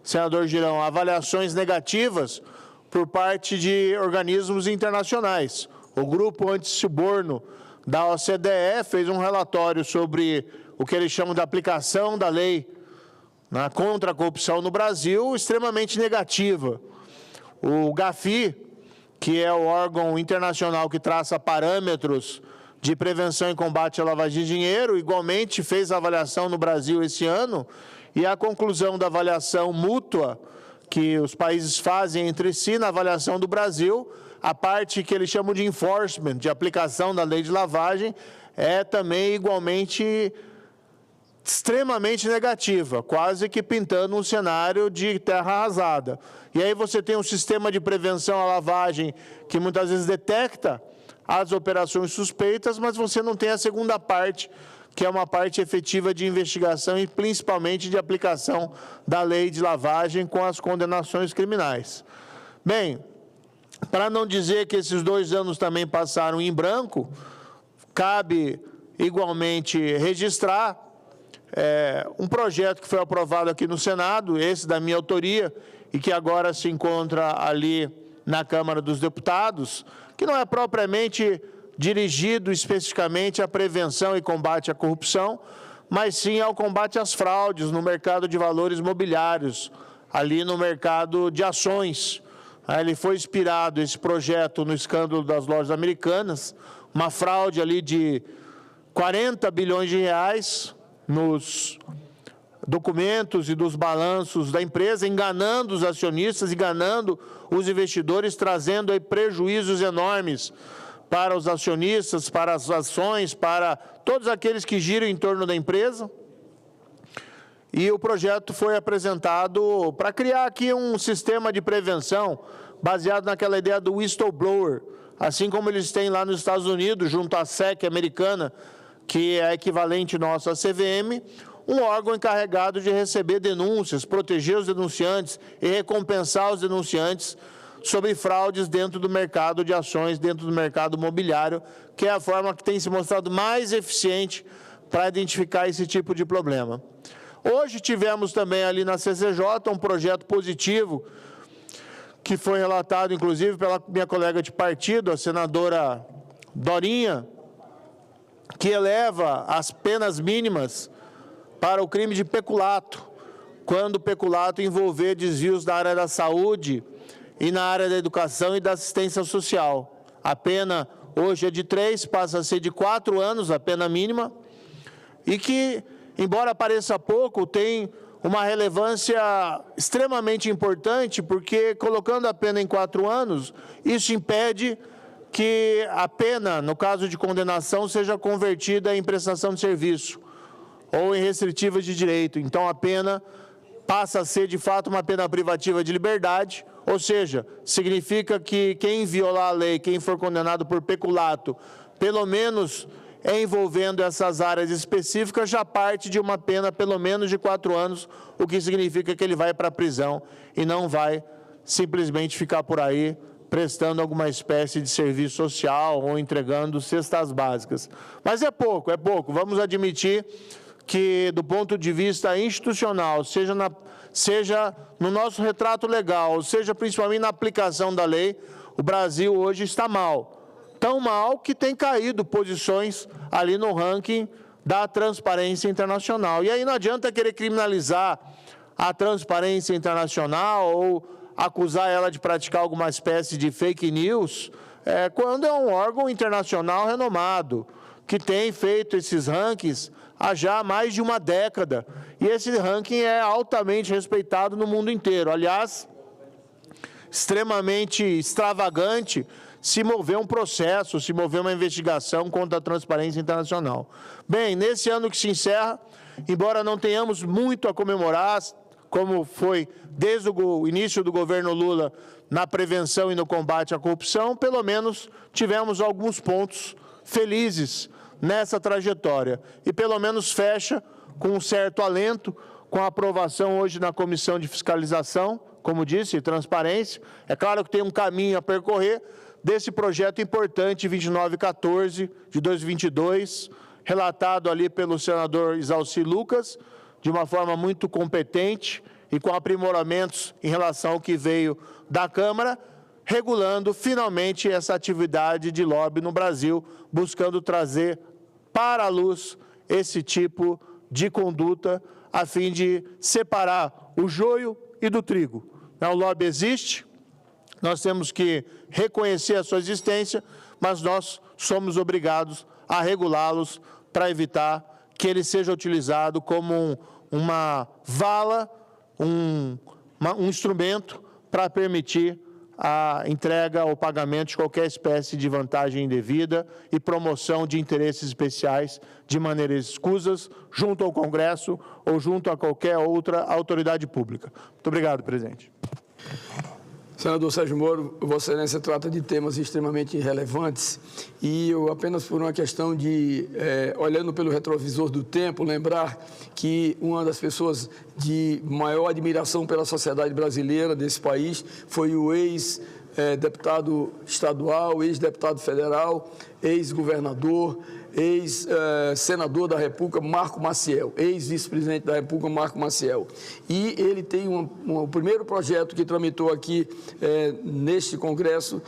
senador Girão, avaliações negativas por parte de organismos internacionais. O Grupo Antissuborno da OCDE fez um relatório sobre o que eles chamam de aplicação da lei contra a corrupção no Brasil, extremamente negativa. O GAFI, que é o órgão internacional que traça parâmetros de prevenção e combate à lavagem de dinheiro, igualmente fez a avaliação no Brasil esse ano, e a conclusão da avaliação mútua que os países fazem entre si na avaliação do Brasil, a parte que eles chamam de enforcement, de aplicação da lei de lavagem, é também igualmente extremamente negativa, quase que pintando um cenário de terra arrasada. E aí você tem um sistema de prevenção à lavagem que muitas vezes detecta as operações suspeitas, mas você não tem a segunda parte, que é uma parte efetiva de investigação e principalmente de aplicação da lei de lavagem com as condenações criminais. Bem, para não dizer que esses 2 anos também passaram em branco, cabe igualmente registrar um projeto que foi aprovado aqui no Senado, esse da minha autoria, e que agora se encontra ali na Câmara dos Deputados, que não é propriamente dirigido especificamente à prevenção e combate à corrupção, mas sim ao combate às fraudes no mercado de valores mobiliários, ali no mercado de ações. Ele foi inspirado, esse projeto, no escândalo das lojas americanas, uma fraude ali de 40 bilhões de reais nos documentos e dos balanços da empresa, enganando os acionistas, enganando os investidores, trazendo aí prejuízos enormes para os acionistas, para as ações, para todos aqueles que giram em torno da empresa. E o projeto foi apresentado para criar aqui um sistema de prevenção baseado naquela ideia do whistleblower, assim como eles têm lá nos Estados Unidos, junto à SEC americana, que é equivalente nosso à CVM, um órgão encarregado de receber denúncias, proteger os denunciantes e recompensar os denunciantes sobre fraudes dentro do mercado de ações, dentro do mercado imobiliário, que é a forma que tem se mostrado mais eficiente para identificar esse tipo de problema. Hoje tivemos também ali na CCJ um projeto positivo, que foi relatado inclusive pela minha colega de partido, a senadora Dorinha, que eleva as penas mínimas para o crime de peculato, quando o peculato envolver desvios da área da saúde e na área da educação e da assistência social. A pena hoje é de 3, passa a ser de 4 anos, a pena mínima, e que, embora pareça pouco, tem uma relevância extremamente importante, porque colocando a pena em 4 anos, isso impede que a pena, no caso de condenação, seja convertida em prestação de serviço ou em restritivas de direito. Então, a pena passa a ser, de fato, uma pena privativa de liberdade, ou seja, significa que quem violar a lei, quem for condenado por peculato, pelo menos envolvendo essas áreas específicas, já parte de uma pena pelo menos de 4 anos, o que significa que ele vai para a prisão e não vai simplesmente ficar por aí prestando alguma espécie de serviço social ou entregando cestas básicas. Mas é pouco, vamos admitir que, do ponto de vista institucional, seja no nosso retrato legal, seja principalmente na aplicação da lei, o Brasil hoje está mal. Tão mal que tem caído posições ali no ranking da Transparência Internacional. E aí não adianta querer criminalizar a Transparência Internacional ou acusar ela de praticar alguma espécie de fake news, quando é um órgão internacional renomado, que tem feito esses rankings há já mais de uma década. E esse ranking é altamente respeitado no mundo inteiro. Aliás, extremamente extravagante se mover um processo, se mover uma investigação contra a Transparência Internacional. Bem, nesse ano que se encerra, embora não tenhamos muito a comemorar, como foi desde o início do governo Lula na prevenção e no combate à corrupção, pelo menos tivemos alguns pontos felizes nessa trajetória. E pelo menos fecha com um certo alento, com a aprovação hoje na Comissão de Fiscalização, como disse, transparência. É claro que tem um caminho a percorrer desse projeto importante 2914 de 2022, relatado ali pelo senador Isalci Lucas, de uma forma muito competente e com aprimoramentos em relação ao que veio da Câmara, regulando finalmente essa atividade de lobby no Brasil, buscando trazer para a luz esse tipo de conduta, a fim de separar o joio e do trigo. O lobby existe, nós temos que reconhecer a sua existência, mas nós somos obrigados a regulá-los para evitar que ele seja utilizado como uma vala, um instrumento para permitir a entrega ou pagamento de qualquer espécie de vantagem indevida e promoção de interesses especiais de maneira escusas junto ao Congresso ou junto a qualquer outra autoridade pública. Muito obrigado, presidente. Senador Sérgio Moro, Vossa Excelência trata de temas extremamente relevantes e eu apenas por uma questão de, olhando pelo retrovisor do tempo, lembrar que uma das pessoas de maior admiração pela sociedade brasileira desse país foi o ex-deputado estadual, ex-deputado federal, ex-governador, ex-senador da República, Marco Maciel, ex-vice-presidente da República, Marco Maciel. E ele tem o primeiro projeto que tramitou aqui neste Congresso,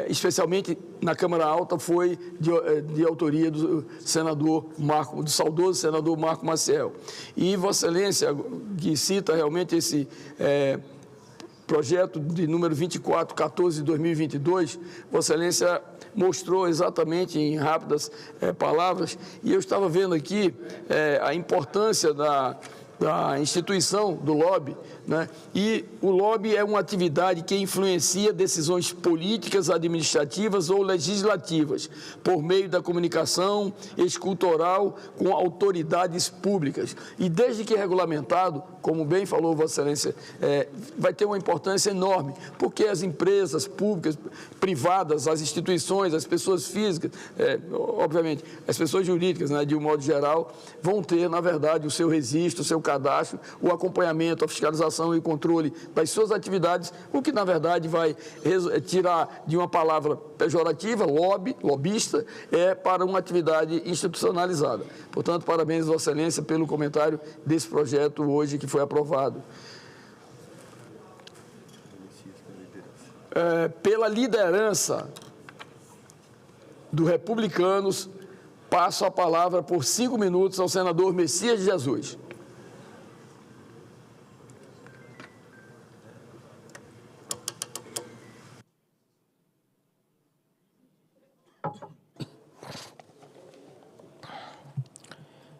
especialmente na Câmara Alta, foi de autoria do do saudoso senador Marco Maciel. E Vossa Excelência, que cita realmente esse projeto de número 2414 de 2022, Vossa Excelência mostrou exatamente em rápidas palavras, e eu estava vendo aqui a importância da instituição do lobby, né? E o lobby é uma atividade que influencia decisões políticas, administrativas ou legislativas, por meio da comunicação escultural com autoridades públicas. E desde que regulamentado, como bem falou Vossa Excelência, vai ter uma importância enorme, porque as empresas públicas, privadas, as instituições, as pessoas físicas, obviamente, as pessoas jurídicas, né, de um modo geral, vão ter, na verdade, o seu registro, o seu cadastro, o acompanhamento, a fiscalização e o controle das suas atividades, o que, na verdade, vai tirar de uma palavra pejorativa, lobista, para uma atividade institucionalizada. Portanto, parabéns, Vossa Excelência, pelo comentário desse projeto hoje que foi aprovado. Pela liderança do Republicanos, passo a palavra por 5 minutos ao senador Messias de Jesus.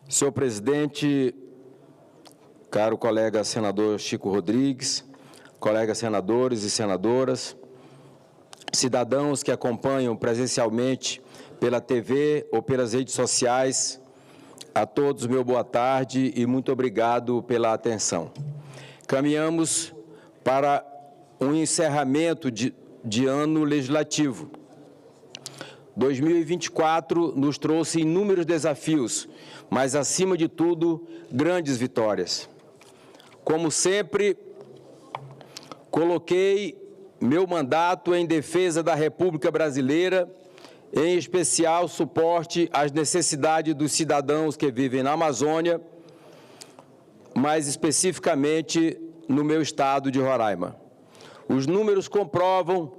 Senhor presidente, caro colega senador Chico Rodrigues, colegas senadores e senadoras, cidadãos que acompanham presencialmente pela TV ou pelas redes sociais, a todos meu boa tarde e muito obrigado pela atenção. Caminhamos para um encerramento de ano legislativo. 2024 nos trouxe inúmeros desafios, mas, acima de tudo, grandes vitórias. Como sempre, coloquei meu mandato em defesa da República Brasileira, em especial suporte às necessidades dos cidadãos que vivem na Amazônia, mais especificamente no meu estado de Roraima. Os números comprovam,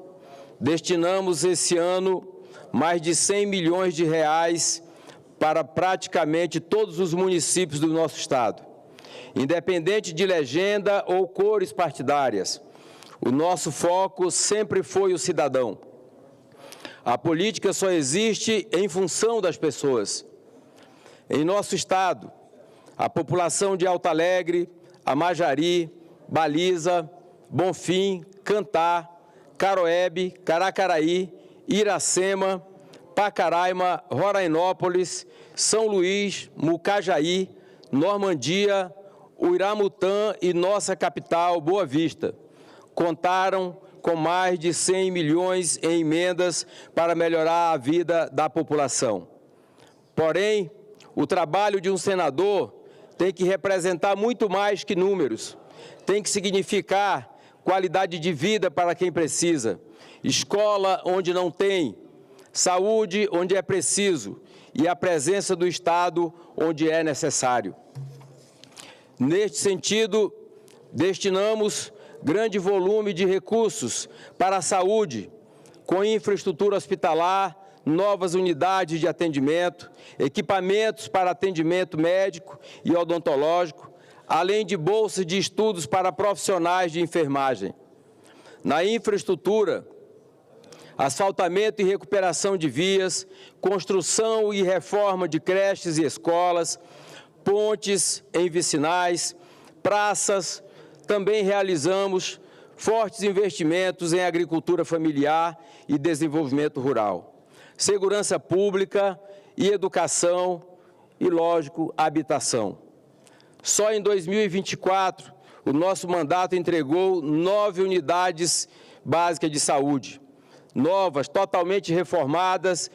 destinamos esse ano mais de 100 milhões de reais para praticamente todos os municípios do nosso estado. Independente de legenda ou cores partidárias, o nosso foco sempre foi o cidadão. A política só existe em função das pessoas. Em nosso estado, a população de Alto Alegre, Amajari, Baliza, Bonfim, Cantá, Caroebe, Caracaraí, Iracema, Pacaraima, Rorainópolis, São Luís, Mucajaí, Normandia, Uiramutã e nossa capital, Boa Vista, contaram com mais de 100 milhões em emendas para melhorar a vida da população. Porém, o trabalho de um senador tem que representar muito mais que números, tem que significar qualidade de vida para quem precisa, escola onde não tem, saúde onde é preciso e a presença do Estado onde é necessário. Neste sentido, destinamos grande volume de recursos para a saúde, com infraestrutura hospitalar, novas unidades de atendimento, equipamentos para atendimento médico e odontológico, além de bolsas de estudos para profissionais de enfermagem. Na infraestrutura, asfaltamento e recuperação de vias, construção e reforma de creches e escolas, pontes em vicinais, praças. Também realizamos fortes investimentos em agricultura familiar e desenvolvimento rural, segurança pública e educação e, lógico, habitação. Só em 2024, o nosso mandato entregou 9 unidades básicas de saúde, novas, totalmente reformadas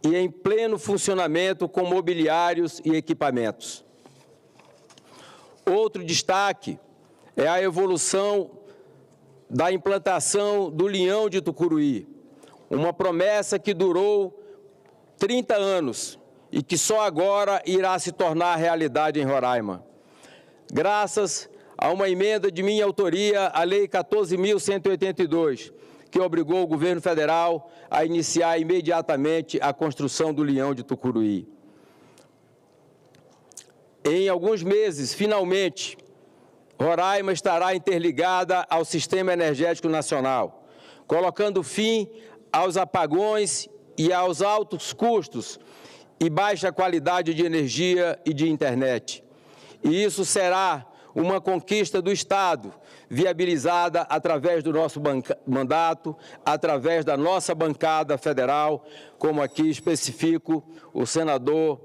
e em pleno funcionamento com mobiliários e equipamentos. Outro destaque é a evolução da implantação do Linhão de Tucuruí, uma promessa que durou 30 anos e que só agora irá se tornar realidade em Roraima. Graças a uma emenda de minha autoria, a Lei 14.182, que obrigou o governo federal a iniciar imediatamente a construção do Linhão de Tucuruí. Em alguns meses, finalmente, Roraima estará interligada ao Sistema Energético Nacional, colocando fim aos apagões e aos altos custos e baixa qualidade de energia e de internet. E isso será uma conquista do Estado, viabilizada através do nosso mandato, através da nossa bancada federal, como aqui especifico o senador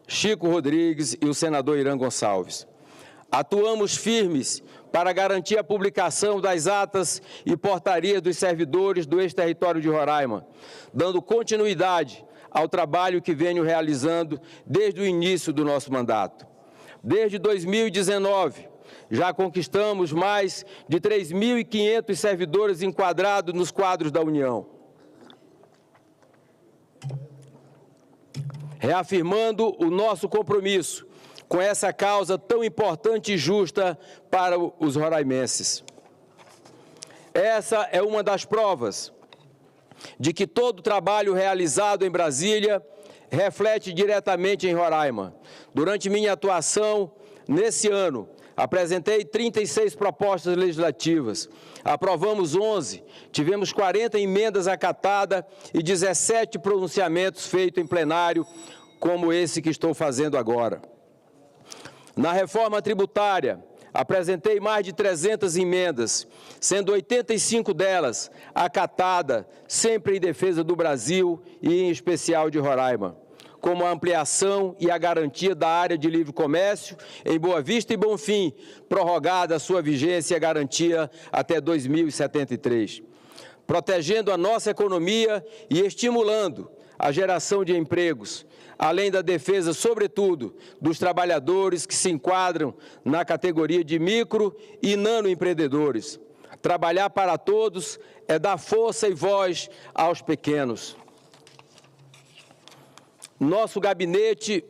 Chico Rodrigues e o senador Irã Gonçalves. Atuamos firmes para garantir a publicação das atas e portarias dos servidores do ex-território de Roraima, dando continuidade ao trabalho que venho realizando desde o início do nosso mandato. Desde 2019, já conquistamos mais de 3.500 servidores enquadrados nos quadros da União, reafirmando o nosso compromisso com essa causa tão importante e justa para os roraimenses. Essa é uma das provas de que todo o trabalho realizado em Brasília reflete diretamente em Roraima. Durante minha atuação nesse ano, apresentei 36 propostas legislativas, aprovamos 11, tivemos 40 emendas acatadas e 17 pronunciamentos feitos em plenário, como esse que estou fazendo agora. Na reforma tributária, Apresentei mais de 300 emendas, sendo 85 delas acatadas, sempre em defesa do Brasil e, em especial, de Roraima, como a ampliação e a garantia da área de livre comércio em Boa Vista e Bonfim, prorrogada a sua vigência e a garantia até 2073, protegendo a nossa economia e estimulando a geração de empregos, além da defesa, sobretudo, dos trabalhadores que se enquadram na categoria de micro e nanoempreendedores. Trabalhar para todos é dar força e voz aos pequenos. Nosso gabinete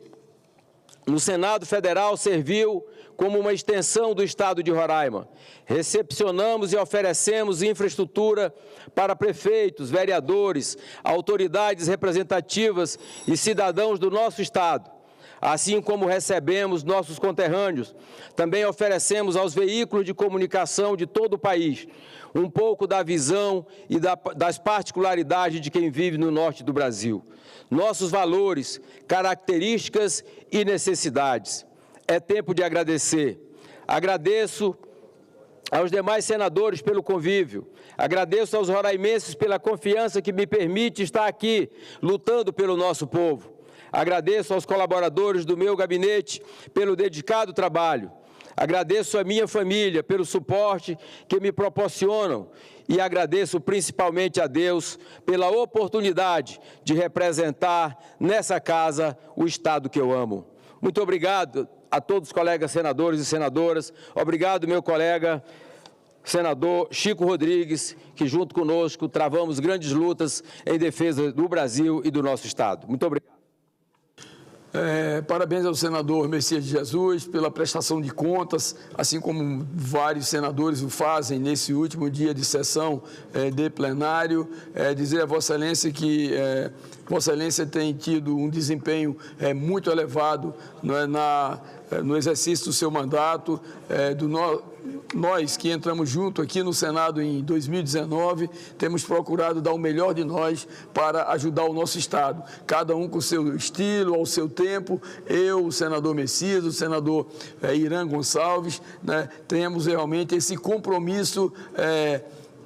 no Senado Federal serviu como uma extensão do Estado de Roraima. Recepcionamos e oferecemos infraestrutura para prefeitos, vereadores, autoridades representativas e cidadãos do nosso Estado. Assim como recebemos nossos conterrâneos, também oferecemos aos veículos de comunicação de todo o país um pouco da visão e das particularidades de quem vive no norte do Brasil. Nossos valores, características e necessidades. É tempo de agradecer. Agradeço aos demais senadores pelo convívio. Agradeço aos roraimenses pela confiança que me permite estar aqui, lutando pelo nosso povo. Agradeço aos colaboradores do meu gabinete pelo dedicado trabalho. Agradeço à minha família pelo suporte que me proporcionam e agradeço principalmente a Deus pela oportunidade de representar nessa casa o Estado que eu amo. Muito obrigado a todos os colegas senadores e senadoras. Obrigado, meu colega senador Chico Rodrigues, que junto conosco travamos grandes lutas em defesa do Brasil e do nosso Estado. Muito obrigado. Parabéns ao senador Messias de Jesus pela prestação de contas, assim como vários senadores o fazem nesse último dia de sessão de plenário. Dizer a Vossa Excelência que Vossa Excelência tem tido um desempenho muito elevado no exercício do seu mandato, nós que entramos junto aqui no Senado em 2019, temos procurado dar o melhor de nós para ajudar o nosso Estado, cada um com o seu estilo, ao seu tempo. Eu, o senador Messias, o senador Irã Gonçalves, temos realmente esse compromisso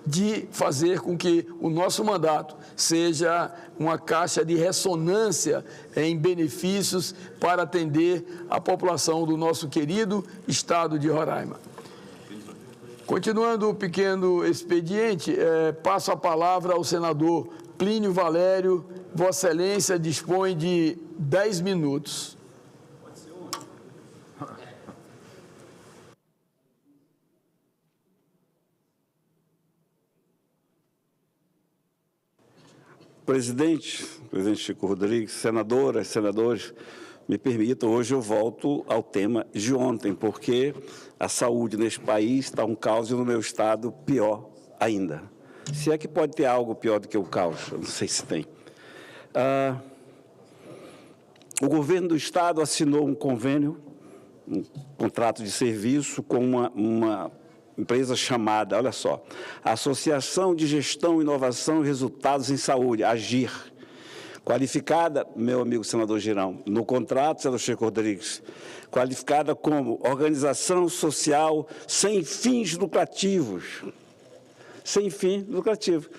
de fazer com que o nosso mandato seja uma caixa de ressonância em benefícios para atender a população do nosso querido Estado de Roraima. Continuando o pequeno expediente, passo a palavra ao senador Plínio Valério. Vossa Excelência dispõe de 10 minutos. Presidente Chico Rodrigues, senadoras, senadores, me permitam, hoje eu volto ao tema de ontem, porque a saúde neste país está um caos e no meu estado pior ainda. Se é que pode ter algo pior do que o caos, eu não sei se tem. O governo do estado assinou um convênio, um contrato de serviço com uma empresa chamada, olha só, Associação de Gestão, Inovação e Resultados em Saúde, AGIR, qualificada, meu amigo senador Girão, no contrato, senador Chico Rodrigues, qualificada como organização social sem fins lucrativos. Sem fim lucrativo.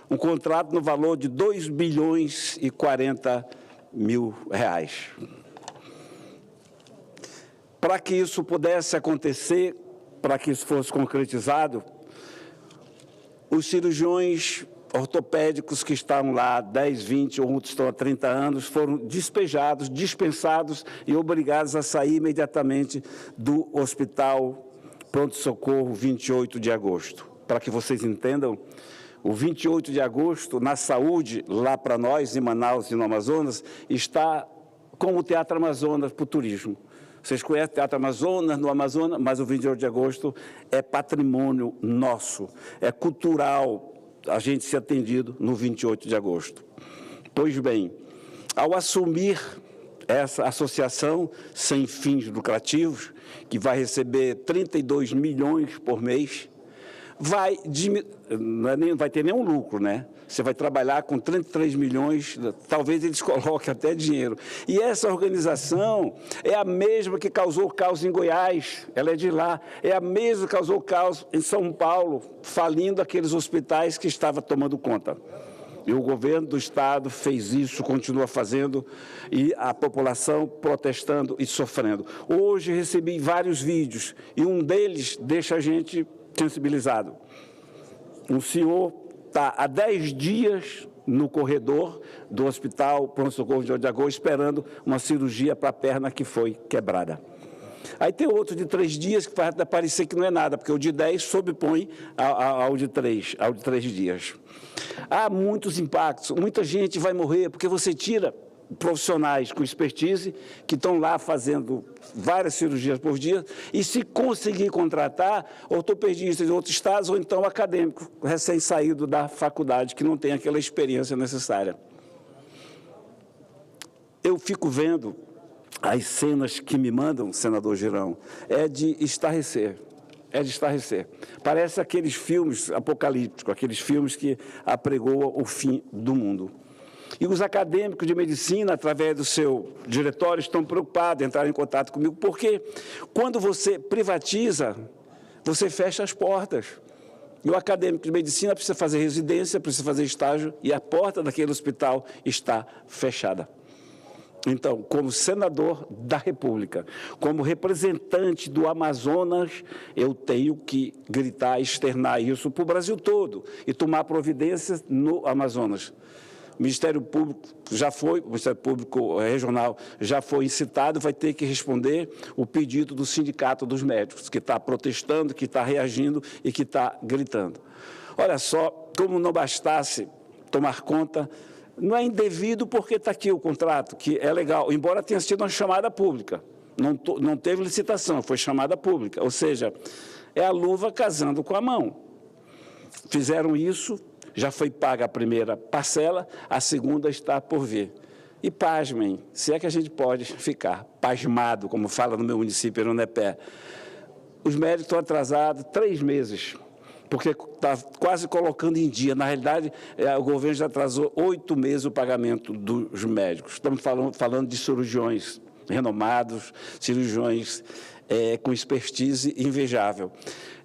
Um contrato no valor de R$2,040 bilhões. Para que isso pudesse acontecer, para que isso fosse concretizado, os cirurgiões ortopédicos que estavam lá há 10, 20 ou outros estão há 30 anos, foram despejados, dispensados e obrigados a sair imediatamente do Hospital Pronto-Socorro 28 de agosto. Para que vocês entendam, o 28 de agosto, na saúde, lá para nós, em Manaus e no Amazonas, está como o Teatro Amazonas para o turismo. Vocês conhecem o Teatro Amazonas, no Amazonas, mas o 28 de agosto é patrimônio nosso, é cultural a gente ser atendido no 28 de agosto. Pois bem, ao assumir essa associação sem fins lucrativos, que vai receber 32 milhões por mês, não vai ter nenhum lucro, né? Você vai trabalhar com 33 milhões, talvez eles coloquem até dinheiro. E essa organização é a mesma que causou caos em Goiás, ela é de lá. É a mesma que causou caos em São Paulo, falindo aqueles hospitais que estava tomando conta. E o governo do Estado fez isso, continua fazendo, e a população protestando e sofrendo. Hoje recebi vários vídeos, e um deles deixa a gente sensibilizado. Um senhor está há 10 dias no corredor do hospital pronto-socorro de Agosto esperando uma cirurgia para a perna que foi quebrada. Aí tem outro de 3 dias que vai parecer que não é nada, porque o de 10 sobrepõe ao de 3 dias. Há muitos impactos, muita gente vai morrer, porque você tira profissionais com expertise que estão lá fazendo várias cirurgias por dia e se conseguir contratar ortopedistas de outros estados ou então acadêmico recém-saído da faculdade que não tem aquela experiência necessária. Eu fico vendo as cenas que me mandam, senador Girão, é de estarrecer. Parece aqueles filmes apocalípticos, aqueles filmes que apregoam o fim do mundo. E os acadêmicos de medicina, através do seu diretório, estão preocupados em entrar em contato comigo, porque quando você privatiza, você fecha as portas. E o acadêmico de medicina precisa fazer residência, precisa fazer estágio, e a porta daquele hospital está fechada. Então, como senador da República, como representante do Amazonas, eu tenho que gritar, externar isso para o Brasil todo e tomar providências no Amazonas. O Ministério Público o Ministério Público Regional já foi incitado, vai ter que responder o pedido do Sindicato dos Médicos, que está protestando, que está reagindo e que está gritando. Olha só, como não bastasse tomar conta, não é indevido porque está aqui o contrato, que é legal, embora tenha sido uma chamada pública, não teve licitação, foi chamada pública, ou seja, é a luva casando com a mão. Fizeram isso, já foi paga a primeira parcela, a segunda está por vir. E pasmem, se é que a gente pode ficar pasmado, como fala no meu município, Irunepé, os médicos estão atrasados 3 meses, porque está quase colocando em dia. Na realidade, o governo já atrasou 8 meses o pagamento dos médicos. Estamos falando de cirurgiões renomados, cirurgiões com expertise invejável.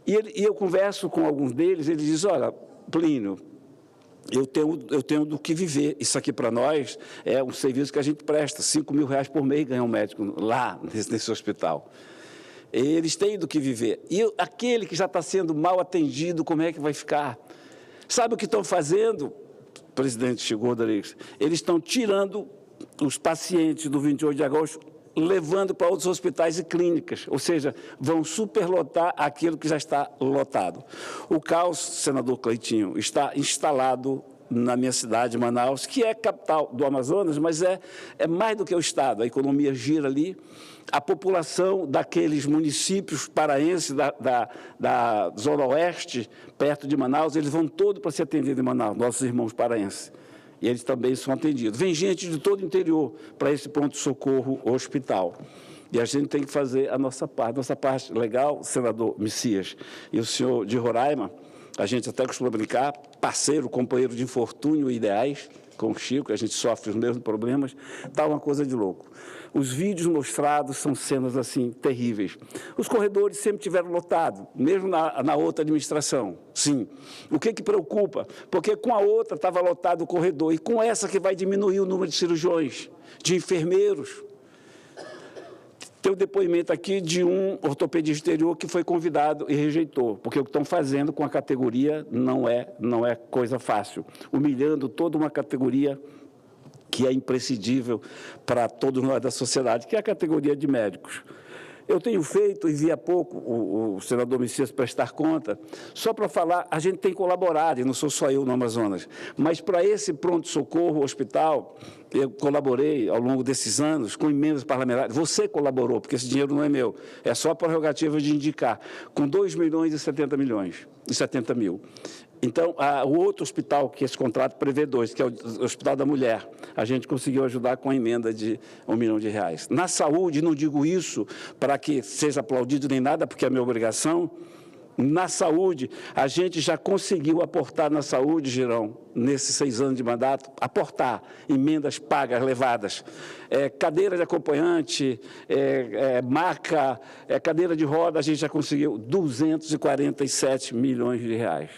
E eu converso com alguns deles, eles dizem, olha, Plínio, eu tenho do que viver. Isso aqui para nós é um serviço que a gente presta, R$5.000 por mês ganha um médico lá nesse hospital. Eles têm do que viver. E aquele que já está sendo mal atendido, como é que vai ficar? Sabe o que estão fazendo, presidente Chico Rodrigues? Eles estão tirando os pacientes do 28 de agosto, levando para outros hospitais e clínicas, ou seja, vão superlotar aquilo que já está lotado. O caos, senador Cleitinho, está instalado na minha cidade, Manaus, que é capital do Amazonas, mas é mais do que o Estado. A economia gira ali, a população daqueles municípios paraenses da Zona Oeste, perto de Manaus, eles vão todos para ser atendidos em Manaus, nossos irmãos paraenses. E eles também são atendidos. Vem gente de todo o interior para esse pronto-socorro hospital. E a gente tem que fazer a nossa parte. Nossa parte legal, senador Messias, e o senhor de Roraima, a gente até costuma brincar, parceiro, companheiro de infortúnio e ideais, com o Chico, a gente sofre os mesmos problemas, está uma coisa de louco. Os vídeos mostrados são cenas assim terríveis. Os corredores sempre tiveram lotado, mesmo na outra administração, sim. O que preocupa? Porque com a outra estava lotado o corredor, e com essa que vai diminuir o número de cirurgiões, de enfermeiros. Tem o depoimento aqui de um ortopedista exterior que foi convidado e rejeitou, porque o que estão fazendo com a categoria não é coisa fácil, humilhando toda uma categoria que é imprescindível para todos nós da sociedade, que é a categoria de médicos. Eu tenho feito, e vi há pouco o senador Messias prestar conta, só para falar, a gente tem colaborado, e não sou só eu no Amazonas, mas para esse pronto-socorro hospital, eu colaborei ao longo desses anos com emendas parlamentares. Você colaborou, porque esse dinheiro não é meu, é só a prerrogativa de indicar, com 2.070 mil. Então, o outro hospital que esse contrato prevê 2, que é o Hospital da Mulher, a gente conseguiu ajudar com a emenda de R$1 milhão. Na saúde, não digo isso para que seja aplaudido nem nada, porque é minha obrigação, Na saúde, a gente já conseguiu aportar na saúde, Girão, nesses 6 anos de mandato, aportar emendas pagas, levadas. Cadeira de acompanhante, maca, cadeira de roda, a gente já conseguiu 247 milhões de reais,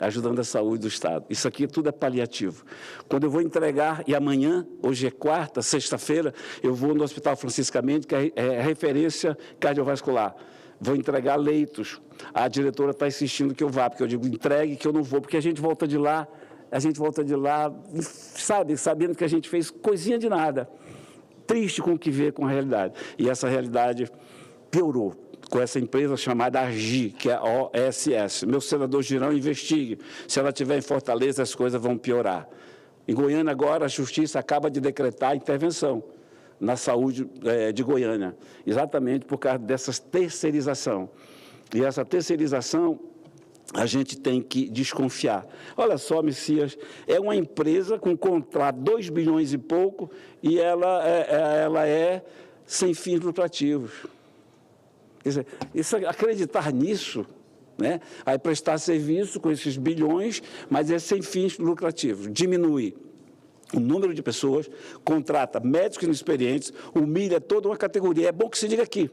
ajudando a saúde do Estado. Isso aqui tudo é paliativo. Quando eu vou entregar, e amanhã, hoje é quarta, sexta-feira, eu vou no Hospital Francisca Mendes, que é referência cardiovascular. Vou entregar leitos. A diretora está insistindo que eu vá, porque eu digo, entregue que eu não vou, porque a gente volta de lá, sabe, sabendo que a gente fez coisinha de nada. Triste com o que vê com a realidade. E essa realidade piorou com essa empresa chamada AGI, que é a OSS. Meu senador Girão, investigue. Se ela estiver em Fortaleza, as coisas vão piorar. Em Goiânia, agora, a Justiça acaba de decretar a intervenção na saúde de Goiânia, exatamente por causa dessa terceirização. E essa terceirização, a gente tem que desconfiar. Olha só, Messias, é uma empresa com contrato 2 bilhões e pouco e ela é sem fins lucrativos. Quer dizer, acreditar nisso, né? Aí prestar serviço com esses bilhões, mas é sem fins lucrativos, diminui o número de pessoas, contrata médicos inexperientes, humilha toda uma categoria. É bom que se diga aqui,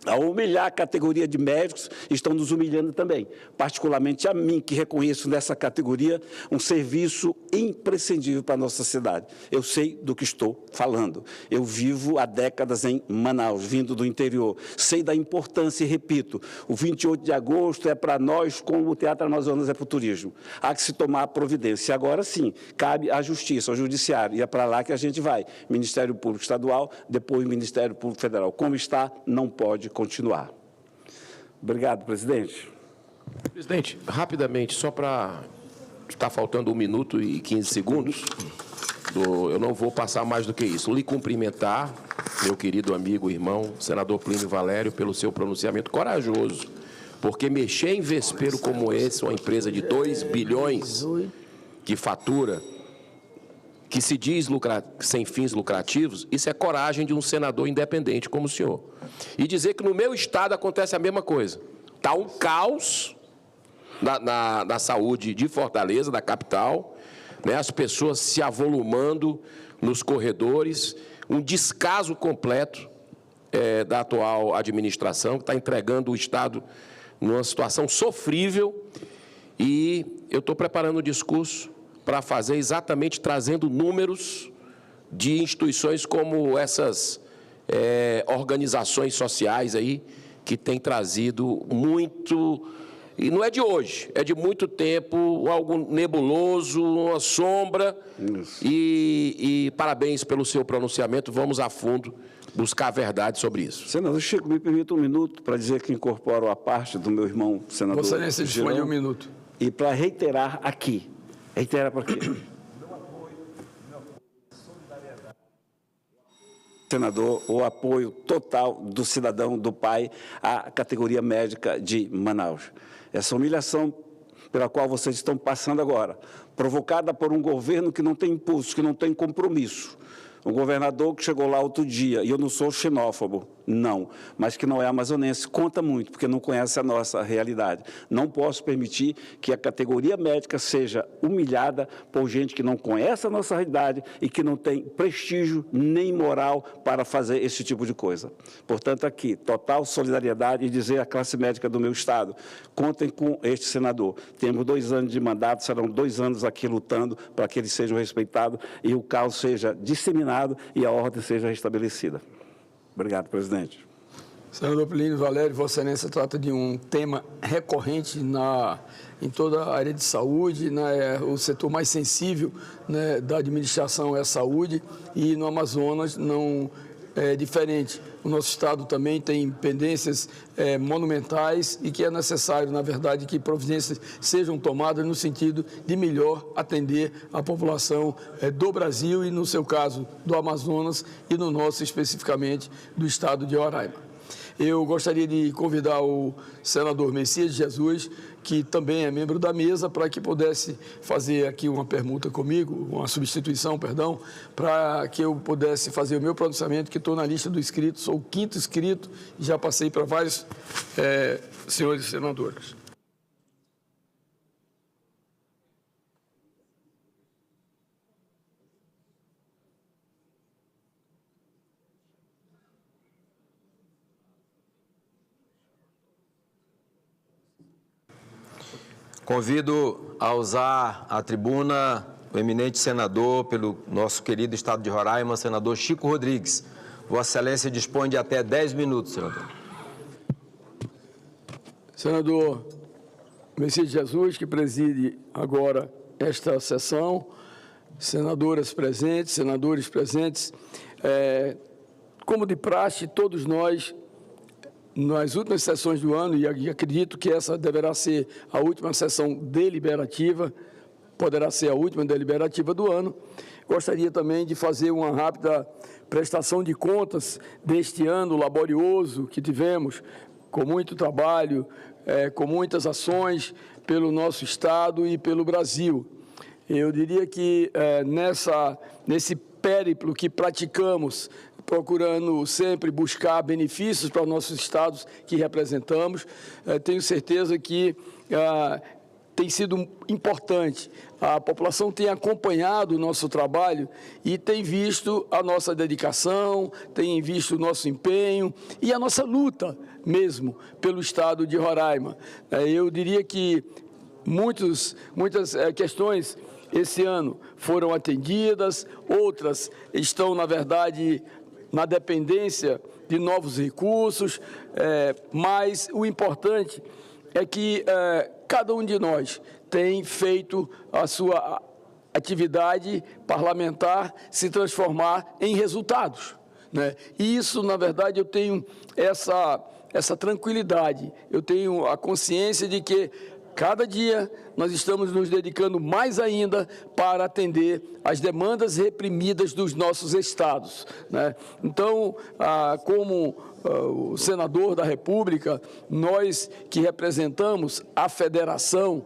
ao humilhar a categoria de médicos, estão nos humilhando também, particularmente a mim, que reconheço nessa categoria um serviço imprescindível para a nossa cidade. Eu sei do que estou falando. Eu vivo há décadas em Manaus, vindo do interior. Sei da importância e repito, o 28 de agosto é para nós como o Teatro Amazonas é para o turismo. Há que se tomar providência. Agora sim, cabe à Justiça, ao Judiciário, e é para lá que a gente vai. Ministério Público Estadual, depois Ministério Público Federal. Como está, não pode continuar. Obrigado, presidente. Presidente, rapidamente, só para... Está faltando 1 minuto e 15 segundos. Eu não vou passar mais do que isso. Lhe cumprimentar, meu querido amigo e irmão, senador Plínio Valério, pelo seu pronunciamento corajoso, porque mexer em vespeiro como esse, uma empresa de 2 bilhões que fatura, que se diz sem fins lucrativos, isso é coragem de um senador independente como o senhor. E dizer que no meu estado acontece a mesma coisa. Está um caos na saúde de Fortaleza, da capital, né? As pessoas se avolumando nos corredores, um descaso completo da atual administração, que está entregando o Estado numa situação sofrível. E eu estou preparando um discurso para fazer exatamente trazendo números de instituições como essas organizações sociais aí, que têm trazido muito, e não é de hoje, é de muito tempo, algo nebuloso, uma sombra, e parabéns pelo seu pronunciamento, vamos a fundo buscar a verdade sobre isso. Senador Chico, me permita 1 minuto para dizer que incorporo a parte do meu irmão, senador Vossa Excelência dispõe de 1 minuto. E para reiterar aqui, reiterar para quê? Senador, o apoio total do cidadão, do pai, à categoria médica de Manaus. Essa humilhação pela qual vocês estão passando agora, provocada por um governo que não tem impulso, que não tem compromisso. Um governador que chegou lá outro dia, e eu não sou xenófobo, não, mas que não é amazonense, conta muito, porque não conhece a nossa realidade. Não posso permitir que a categoria médica seja humilhada por gente que não conhece a nossa realidade e que não tem prestígio nem moral para fazer esse tipo de coisa. Portanto, aqui, total solidariedade e dizer à classe médica do meu Estado, contem com este senador. Temos 2 anos de mandato, serão 2 anos aqui lutando para que eles sejam respeitados e o caos seja disseminado e a ordem seja restabelecida. Obrigado, presidente. Senador Plínio Valério, Vossa Excelência trata de um tema recorrente em toda a área de saúde, o setor mais sensível, né, da administração é a saúde, e no Amazonas não é diferente. O nosso Estado também tem pendências monumentais e que é necessário, na verdade, que providências sejam tomadas no sentido de melhor atender a população do Brasil e, no seu caso, do Amazonas e no nosso, especificamente, do Estado de Roraima. Eu gostaria de convidar o senador Messias de Jesus, que também é membro da mesa, para que pudesse fazer aqui uma permuta comigo, uma substituição, perdão, para que eu pudesse fazer o meu pronunciamento, que estou na lista do inscrito, sou o 5º inscrito e já passei para vários senhores senadores. Convido a usar a tribuna o eminente senador pelo nosso querido estado de Roraima, senador Chico Rodrigues. Vossa Excelência dispõe de até 10 minutos, senador. Senador Messias de Jesus, que preside agora esta sessão, senadoras presentes, senadores presentes, como de praxe, todos nós, nas últimas sessões do ano, e acredito que essa deverá ser a última sessão deliberativa, poderá ser a última deliberativa do ano, gostaria também de fazer uma rápida prestação de contas deste ano laborioso que tivemos, com muito trabalho, com muitas ações pelo nosso Estado e pelo Brasil. Eu diria que nesse périplo que praticamos, procurando sempre buscar benefícios para os nossos estados que representamos, tenho certeza que tem sido importante. A população tem acompanhado o nosso trabalho e tem visto a nossa dedicação, tem visto o nosso empenho e a nossa luta mesmo pelo estado de Roraima. Eu diria que muitas questões esse ano foram atendidas, outras estão, na verdade, na dependência de novos recursos, mas o importante é que cada um de nós tem feito a sua atividade parlamentar se transformar em resultados, né? E isso, na verdade, eu tenho essa tranquilidade, eu tenho a consciência de que cada dia nós estamos nos dedicando mais ainda para atender às demandas reprimidas dos nossos estados, né? Então, como o senador da República, nós que representamos a federação,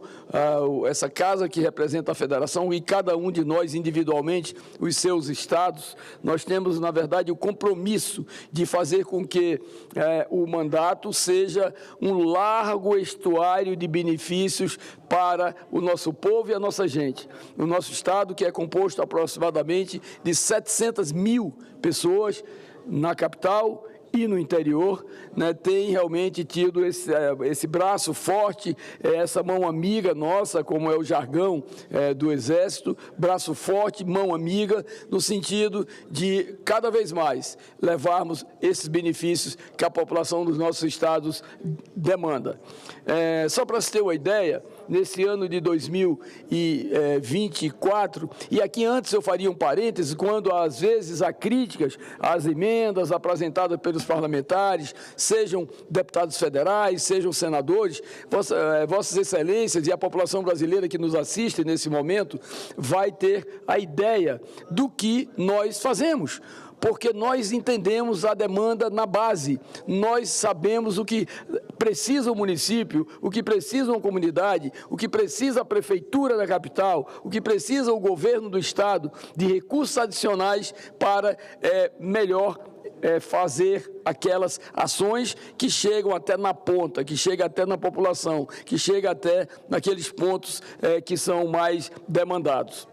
essa casa que representa a federação e cada um de nós individualmente, os seus estados, nós temos, na verdade, o compromisso de fazer com que o mandato seja um largo estuário de benefícios para o nosso povo e a nossa gente. O nosso estado, que é composto aproximadamente de 700 mil pessoas na capital e no interior, né, tem realmente tido esse braço forte, essa mão amiga nossa, como é o jargão do Exército, braço forte, mão amiga, no sentido de cada vez mais levarmos esses benefícios que a população dos nossos estados demanda. Só para se ter uma ideia, nesse ano de 2024, e aqui antes eu faria um parêntese, quando às vezes há críticas às emendas apresentadas pelos parlamentares, sejam deputados federais, sejam senadores, Vossas Excelências e a população brasileira que nos assiste nesse momento vai ter a ideia do que nós fazemos, porque nós entendemos a demanda na base, nós sabemos o que precisa o município, o que precisa uma comunidade, o que precisa a prefeitura da capital, o que precisa o governo do estado de recursos adicionais para melhor fazer aquelas ações que chegam até na ponta, que chegam até na população, que chegam até naqueles pontos que são mais demandados.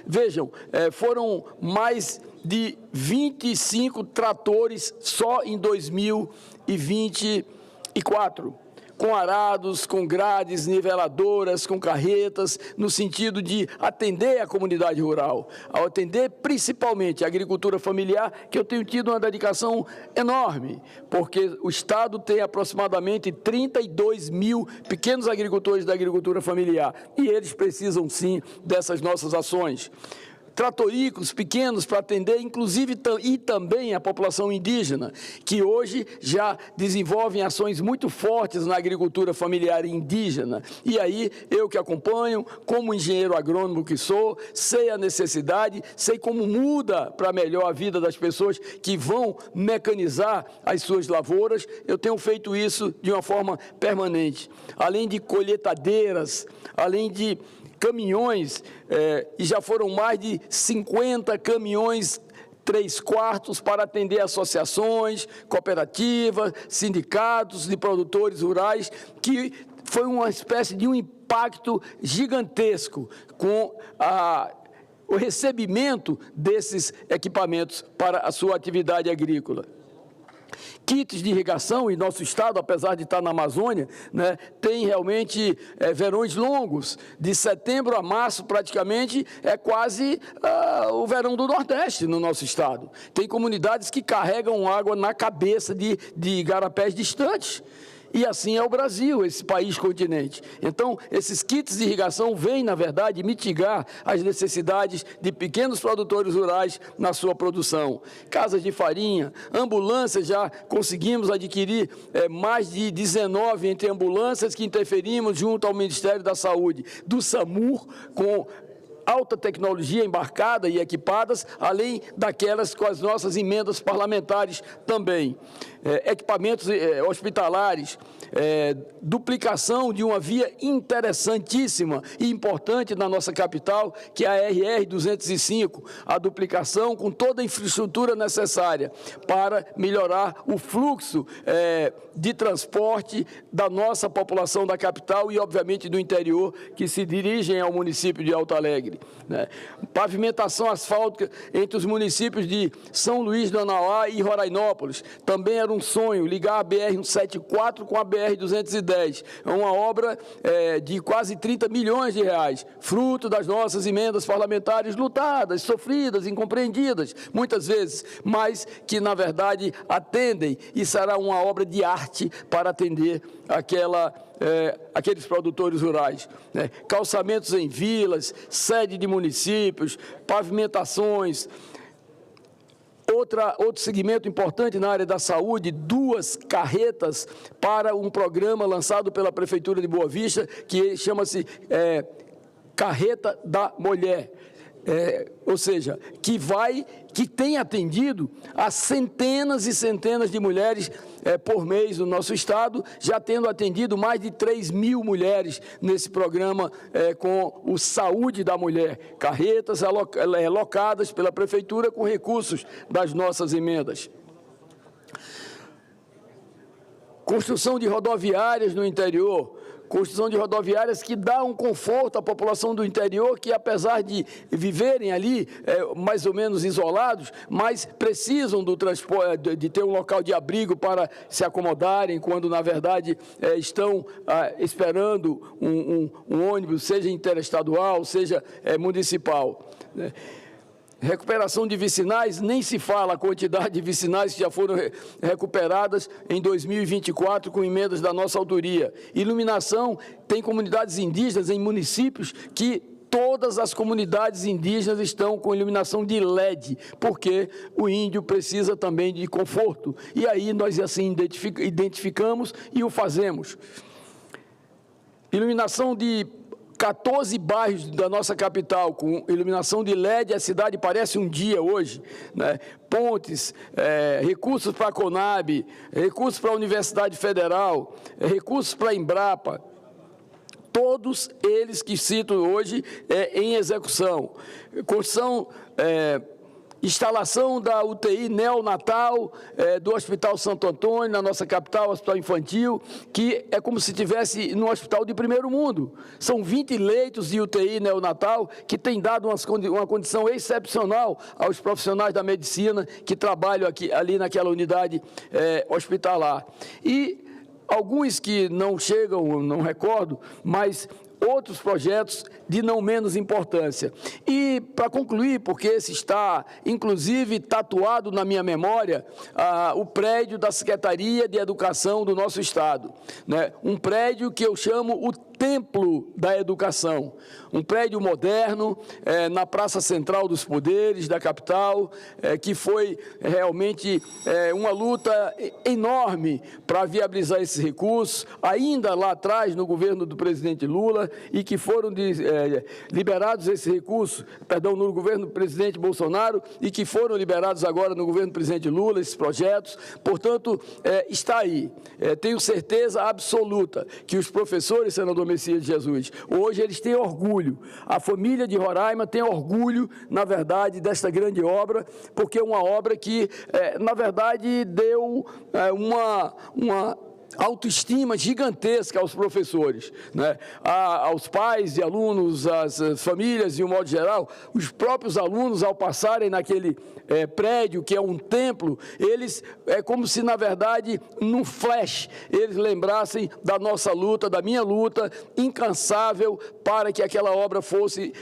Vejam, foram mais de 25 tratores só em 2024, com arados, com grades, niveladoras, com carretas, no sentido de atender a comunidade rural, ao atender principalmente a agricultura familiar, que eu tenho tido uma dedicação enorme, porque o Estado tem aproximadamente 32 mil pequenos agricultores da agricultura familiar, e eles precisam sim dessas nossas ações. tratorícolas pequenos para atender, inclusive, e também a população indígena, que hoje já desenvolvem ações muito fortes na agricultura familiar indígena. E aí, eu que acompanho, como engenheiro agrônomo que sou, sei a necessidade, sei como muda para melhor a vida das pessoas que vão mecanizar as suas lavouras. Eu tenho feito isso de uma forma permanente. Além de colheitadeiras, além de caminhões, e já foram mais de 50 caminhões 3/4 para atender associações, cooperativas, sindicatos de produtores rurais, que foi uma espécie de um impacto gigantesco com o recebimento desses equipamentos para a sua atividade agrícola. Kits de irrigação, e nosso estado, apesar de estar na Amazônia, né, tem realmente verões longos, de setembro a março praticamente, é quase o verão do Nordeste no nosso estado. Tem comunidades que carregam água na cabeça de igarapés distantes. E assim é o Brasil, esse país continente. Então, esses kits de irrigação vêm, na verdade, mitigar as necessidades de pequenos produtores rurais na sua produção. Casas de farinha, ambulâncias, já conseguimos adquirir mais de 19 entre ambulâncias que interferimos junto ao Ministério da Saúde, do SAMUR, com alta tecnologia embarcada e equipadas, além daquelas com as nossas emendas parlamentares também. Equipamentos hospitalares, duplicação de uma via interessantíssima e importante na nossa capital, que é a RR-205, a duplicação com toda a infraestrutura necessária para melhorar o fluxo de transporte da nossa população da capital e, obviamente, do interior, que se dirigem ao município de Alto Alegre. Pavimentação asfáltica entre os municípios de São Luís do Anauá e Rorainópolis. Também era um sonho ligar a BR-174 com a BR-210. É uma obra de quase 30 milhões de reais, fruto das nossas emendas parlamentares lutadas, sofridas, incompreendidas, muitas vezes, mas que, na verdade, atendem e será uma obra de arte para atender aqueles produtores rurais. Calçamentos em vilas, sede de municípios, pavimentações. Outro segmento importante na área da saúde, 2 carretas para um programa lançado pela Prefeitura de Boa Vista, que chama-se Carreta da Mulher. Ou seja, que tem atendido a centenas e centenas de mulheres por mês no nosso estado, já tendo atendido mais de 3.000 mulheres nesse programa com o Saúde da Mulher. Carretas alocadas pela Prefeitura com recursos das nossas emendas. Construção de rodoviárias no interior. Construção de rodoviárias que dá um conforto à população do interior, que apesar de viverem ali mais ou menos isolados, mas precisam do transporte, de ter um local de abrigo para se acomodarem, quando na verdade estão esperando um ônibus, seja interestadual, seja municipal. Recuperação de vicinais, nem se fala a quantidade de vicinais que já foram recuperadas em 2024 com emendas da nossa autoria. Iluminação, tem comunidades indígenas em municípios que todas as comunidades indígenas estão com iluminação de LED, porque o índio precisa também de conforto. E aí nós assim identificamos e o fazemos. Iluminação de 14 bairros da nossa capital, com iluminação de LED, a cidade parece um dia hoje, né? Pontes, recursos para a Conab, recursos para a Universidade Federal, recursos para a Embrapa, todos eles que cito hoje em execução. Construção, instalação da UTI neonatal do Hospital Santo Antônio, na nossa capital, Hospital Infantil, que é como se estivesse no hospital de primeiro mundo. São 20 leitos de UTI neonatal que têm dado uma condição excepcional aos profissionais da medicina que trabalham ali naquela unidade hospitalar. E alguns que não chegam, não recordo, mas outros projetos de não menos importância. E, para concluir, porque esse está, inclusive, tatuado na minha memória, o prédio da Secretaria de Educação do nosso Estado. Né? Um prédio que eu chamo o templo da educação, um prédio moderno na Praça Central dos Poderes da capital, que foi realmente uma luta enorme para viabilizar esses recursos, ainda lá atrás no governo do presidente Lula, e que foram liberados esses recursos, no governo do presidente Bolsonaro, e que foram liberados agora no governo do presidente Lula, esses projetos. Portanto, está aí. Tenho certeza absoluta que os professores, senador Messias de Jesus, hoje eles têm orgulho. A família de Roraima tem orgulho, na verdade, desta grande obra, porque é uma obra que, na verdade, deu uma autoestima gigantesca aos professores, né? Aos pais e alunos, às famílias, de um modo geral. Os próprios alunos, ao passarem naquele prédio, que é um templo, eles, é como se, na verdade, num flash, eles lembrassem da nossa luta, da minha luta incansável para que aquela obra fosse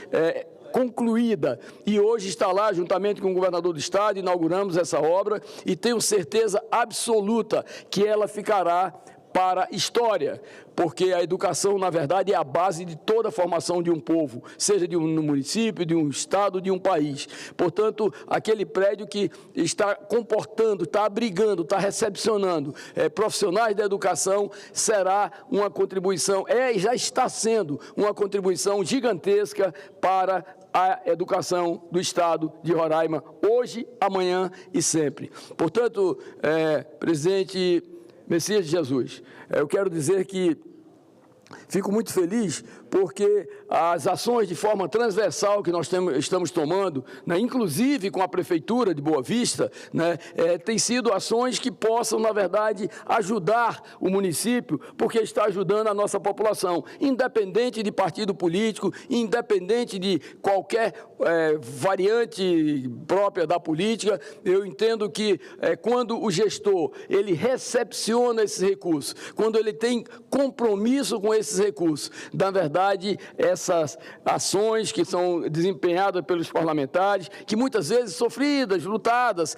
concluída, e hoje está lá, juntamente com o governador do estado, inauguramos essa obra, e tenho certeza absoluta que ela ficará para a história, porque a educação, na verdade, é a base de toda a formação de um povo, seja de um município, de um estado, de um país. Portanto, aquele prédio que está comportando, está abrigando, está recepcionando profissionais da educação, será uma contribuição, já está sendo uma contribuição gigantesca para a educação do estado de Roraima, hoje, amanhã e sempre. Portanto, presidente Messias de Jesus, eu quero dizer que fico muito feliz porque as ações de forma transversal que nós estamos tomando, né, inclusive com a Prefeitura de Boa Vista, né, tem sido ações que possam, na verdade, ajudar o município, porque está ajudando a nossa população, independente de partido político, independente de qualquer variante própria da política. Eu entendo que quando o gestor ele recepciona esses recursos, quando ele tem compromisso com esses recursos, na verdade, essas ações que são desempenhadas pelos parlamentares, que muitas vezes sofridas, lutadas,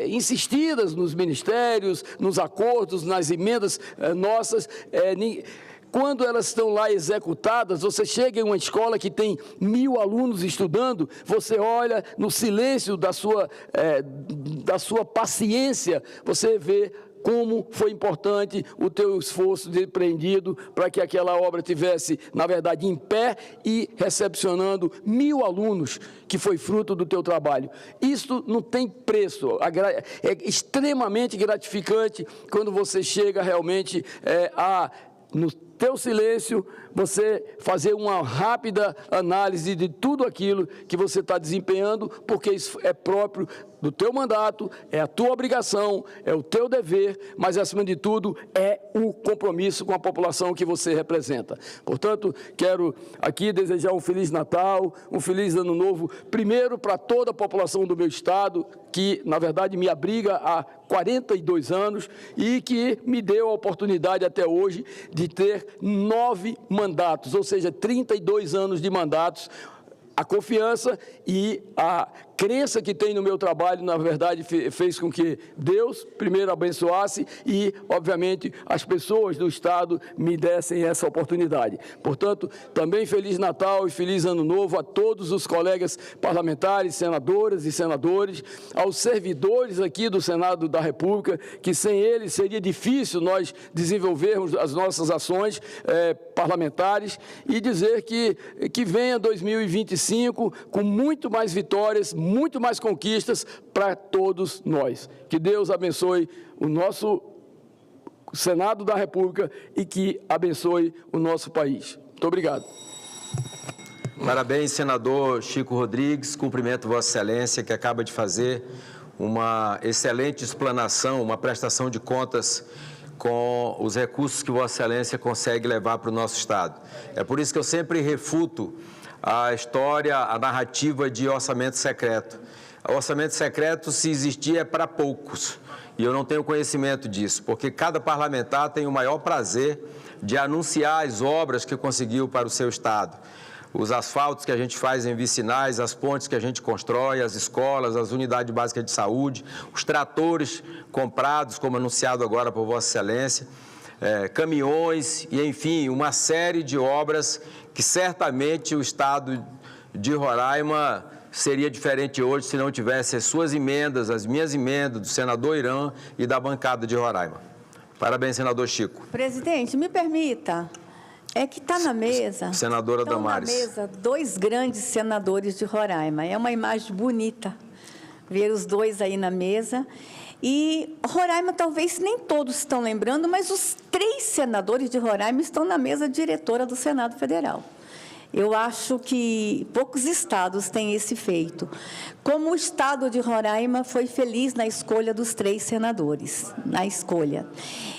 insistidas nos ministérios, nos acordos, nas emendas nossas, quando elas estão lá executadas, você chega em uma escola que tem 1000 alunos estudando, você olha no silêncio da sua paciência, você vê como foi importante o teu esforço empreendido para que aquela obra tivesse, na verdade, em pé e recepcionando 1000 alunos, que foi fruto do teu trabalho. Isso não tem preço, é extremamente gratificante quando você chega realmente no teu silêncio, você fazer uma rápida análise de tudo aquilo que você está desempenhando, porque isso é próprio do teu mandato, é a tua obrigação, é o teu dever, mas, acima de tudo, é o compromisso com a população que você representa. Portanto, quero aqui desejar um Feliz Natal, um Feliz Ano Novo, primeiro para toda a população do meu estado, que, na verdade, me abriga há 42 anos e que me deu a oportunidade até hoje de ter 9 mandatos, ou seja, 32 anos de mandatos. A confiança e a crença que tem no meu trabalho, na verdade, fez com que Deus primeiro abençoasse e, obviamente, as pessoas do estado me dessem essa oportunidade. Portanto, também Feliz Natal e Feliz Ano Novo a todos os colegas parlamentares, senadoras e senadores, aos servidores aqui do Senado da República, que sem eles seria difícil nós desenvolvermos as nossas ações parlamentares, e dizer que venha 2025 com muito mais vitórias, muito mais conquistas para todos nós. Que Deus abençoe o nosso Senado da República e que abençoe o nosso país. Muito obrigado. Parabéns, senador Chico Rodrigues. Cumprimento Vossa Excelência, que acaba de fazer uma excelente explanação, uma prestação de contas com os recursos que Vossa Excelência consegue levar para o nosso estado. É por isso que eu sempre refuto a história, a narrativa de orçamento secreto. O orçamento secreto, se existir, é para poucos. E eu não tenho conhecimento disso, porque cada parlamentar tem o maior prazer de anunciar as obras que conseguiu para o seu estado. Os asfaltos que a gente faz em vicinais, as pontes que a gente constrói, as escolas, as unidades básicas de saúde, os tratores comprados, como anunciado agora por Vossa Excelência. caminhões e, enfim, uma série de obras que certamente o Estado de Roraima seria diferente hoje se não tivesse as suas emendas, as minhas emendas, do senador Irã e da bancada de Roraima. Parabéns, senador Chico. Presidente, me permita, é que está na mesa... Senadora Damares. Estão na mesa 2 grandes senadores de Roraima. É uma imagem bonita ver os 2 aí na mesa. E Roraima, talvez nem todos estão lembrando, mas os 3 senadores de Roraima estão na mesa diretora do Senado Federal. Eu acho que poucos estados têm esse feito. Como o estado de Roraima foi feliz na escolha dos 3 senadores, na escolha.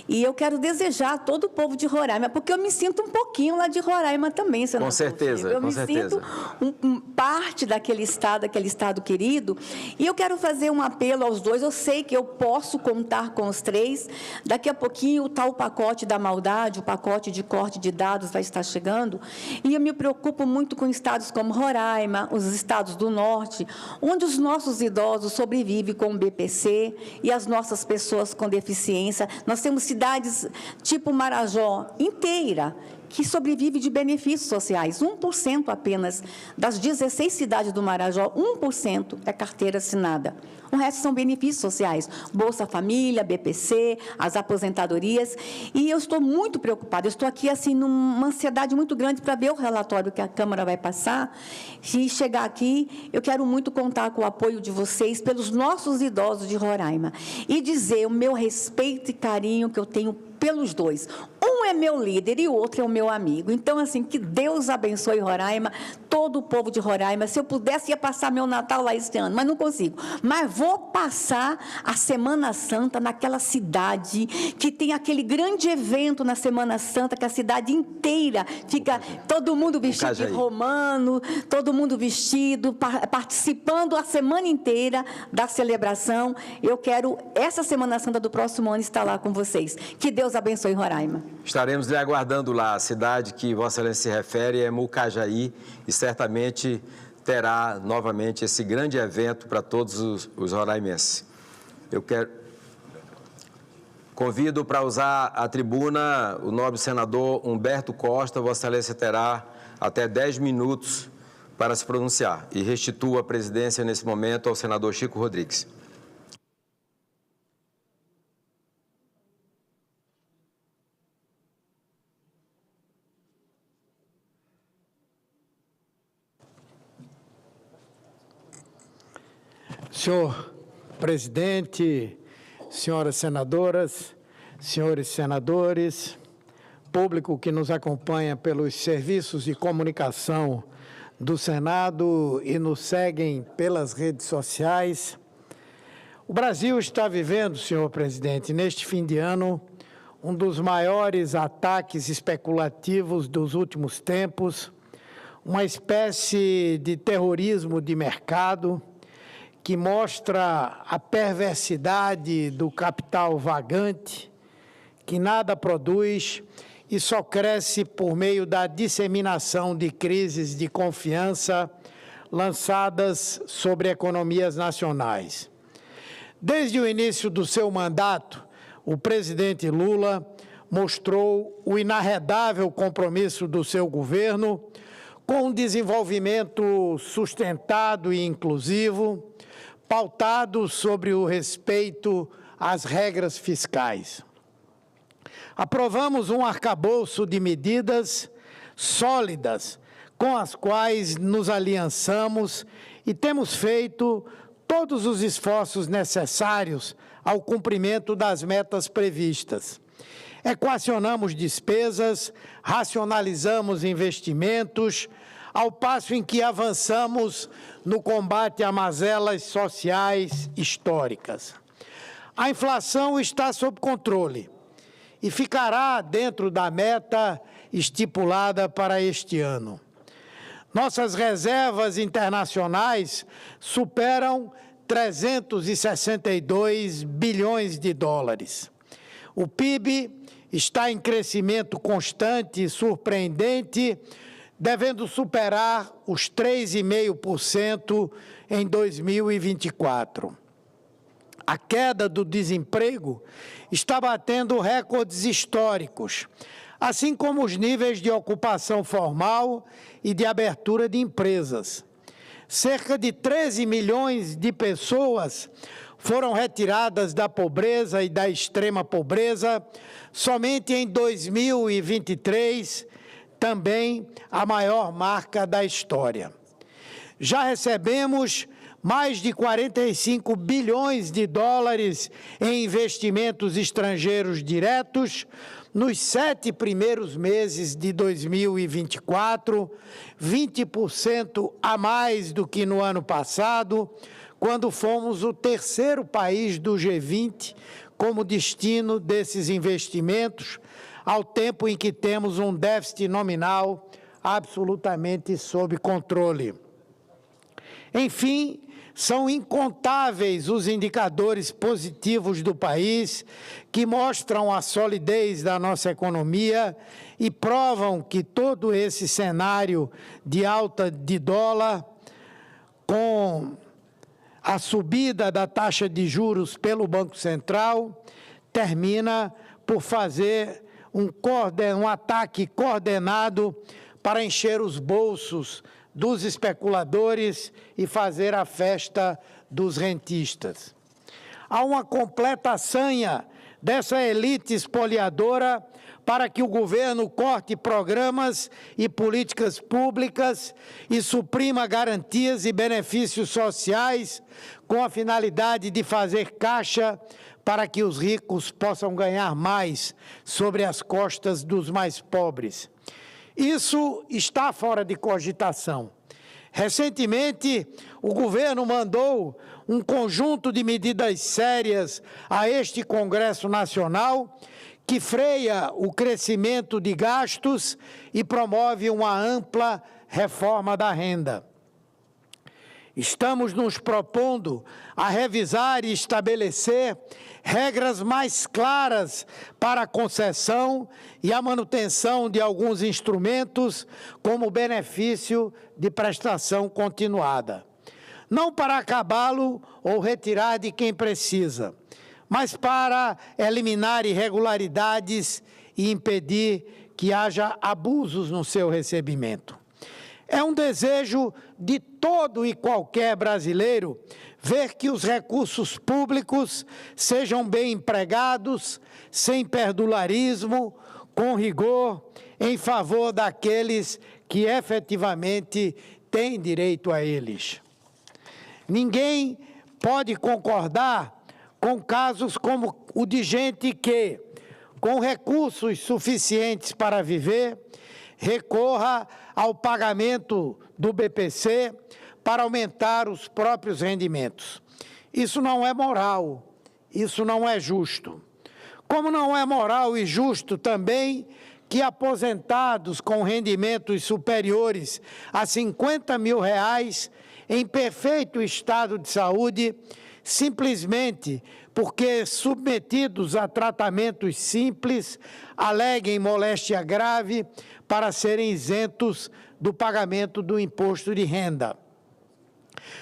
E eu quero desejar a todo o povo de Roraima, porque eu me sinto um pouquinho lá de Roraima também, senador. Com certeza, eu com me certeza. sinto parte daquele estado querido. E eu quero fazer um apelo aos 2. Eu sei que eu posso contar com os 3. Daqui a pouquinho, o tal pacote da maldade, o pacote de corte de dados vai estar chegando. E eu me preocupo muito com estados como Roraima, os estados do norte, onde os nossos idosos sobrevivem com o BPC e as nossas pessoas com deficiência. Nós temos cidades tipo Marajó inteira, que sobrevive de benefícios sociais. 1% apenas das 16 cidades do Marajó, 1% é carteira assinada. O resto são benefícios sociais, Bolsa Família, BPC, as aposentadorias. E eu estou muito preocupada, eu estou aqui assim, numa ansiedade muito grande para ver o relatório que a Câmara vai passar. Se chegar aqui, eu quero muito contar com o apoio de vocês pelos nossos idosos de Roraima. E dizer o meu respeito e carinho que eu tenho pelos 2. Um é meu líder e o outro é o meu amigo. Então, assim, que Deus abençoe Roraima, todo o povo de Roraima. Se eu pudesse, ia passar meu Natal lá este ano, mas não consigo. Mas vou passar a Semana Santa naquela cidade que tem aquele grande evento na Semana Santa, que a cidade inteira fica, todo mundo vestido de romano, todo mundo vestido, participando a semana inteira da celebração. Eu quero, essa Semana Santa do próximo ano, estar lá com vocês. Que Deus abençoe Roraima. Estaremos lhe aguardando lá. A cidade que Vossa Excelência se refere é Mucajaí e certamente terá novamente esse grande evento para todos os roraimenses. Eu convido para usar a tribuna o nobre senador Humberto Costa. Vossa Excelência terá até 10 minutos para se pronunciar e restituo a presidência nesse momento ao senador Chico Rodrigues. Senhor presidente, senhoras senadoras, senhores senadores, público que nos acompanha pelos serviços de comunicação do Senado e nos seguem pelas redes sociais. O Brasil está vivendo, senhor presidente, neste fim de ano, um dos maiores ataques especulativos dos últimos tempos, uma espécie de terrorismo de mercado, que mostra a perversidade do capital vagante, que nada produz e só cresce por meio da disseminação de crises de confiança lançadas sobre economias nacionais. Desde o início do seu mandato, o presidente Lula mostrou o inarredável compromisso do seu governo com um desenvolvimento sustentado e inclusivo, pautado sobre o respeito às regras fiscais. Aprovamos um arcabouço de medidas sólidas com as quais nos aliançamos e temos feito todos os esforços necessários ao cumprimento das metas previstas. Equacionamos despesas, racionalizamos investimentos, ao passo em que avançamos no combate a mazelas sociais históricas. A inflação está sob controle e ficará dentro da meta estipulada para este ano. Nossas reservas internacionais superam 362 bilhões de dólares. O PIB está em crescimento constante e surpreendente, devendo superar os 3,5% em 2024. A queda do desemprego está batendo recordes históricos, assim como os níveis de ocupação formal e de abertura de empresas. Cerca de 13 milhões de pessoas foram retiradas da pobreza e da extrema pobreza somente em 2023, também a maior marca da história. Já recebemos mais de 45 bilhões de dólares em investimentos estrangeiros diretos nos 7 primeiros meses de 2024, 20% a mais do que no ano passado, quando fomos o terceiro país do G20 como destino desses investimentos, ao tempo em que temos um déficit nominal absolutamente sob controle. Enfim, são incontáveis os indicadores positivos do país que mostram a solidez da nossa economia e provam que todo esse cenário de alta de dólar, com a subida da taxa de juros pelo Banco Central, termina por fazer um ataque coordenado para encher os bolsos dos especuladores e fazer a festa dos rentistas. Há uma completa sanha dessa elite espoliadora para que o governo corte programas e políticas públicas e suprima garantias e benefícios sociais com a finalidade de fazer caixa para que os ricos possam ganhar mais sobre as costas dos mais pobres. Isso está fora de cogitação. Recentemente, o governo mandou um conjunto de medidas sérias a este Congresso Nacional que freia o crescimento de gastos e promove uma ampla reforma da renda. Estamos nos propondo a revisar e estabelecer regras mais claras para a concessão e a manutenção de alguns instrumentos, como o benefício de prestação continuada. Não para acabá-lo ou retirar de quem precisa, mas para eliminar irregularidades e impedir que haja abusos no seu recebimento. É um desejo de todo e qualquer brasileiro ver que os recursos públicos sejam bem empregados, sem perdularismo, com rigor, em favor daqueles que efetivamente têm direito a eles. Ninguém pode concordar com casos como o de gente que, com recursos suficientes para viver, recorra ao pagamento do BPC para aumentar os próprios rendimentos. Isso não é moral, isso não é justo. Como não é moral e justo também que aposentados com rendimentos superiores a R$50 mil, em perfeito estado de saúde, simplesmente porque submetidos a tratamentos simples, aleguem moléstia grave para serem isentos do pagamento do imposto de renda.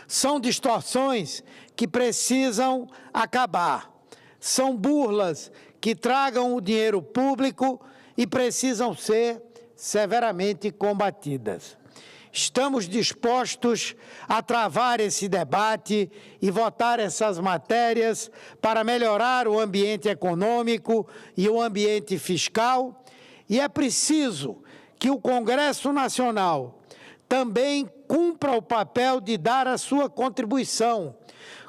São distorções que precisam acabar. São burlas que tragam o dinheiro público e precisam ser severamente combatidas. Estamos dispostos a travar esse debate e votar essas matérias para melhorar o ambiente econômico e o ambiente fiscal, e é preciso que o Congresso Nacional também cumpra o papel de dar a sua contribuição,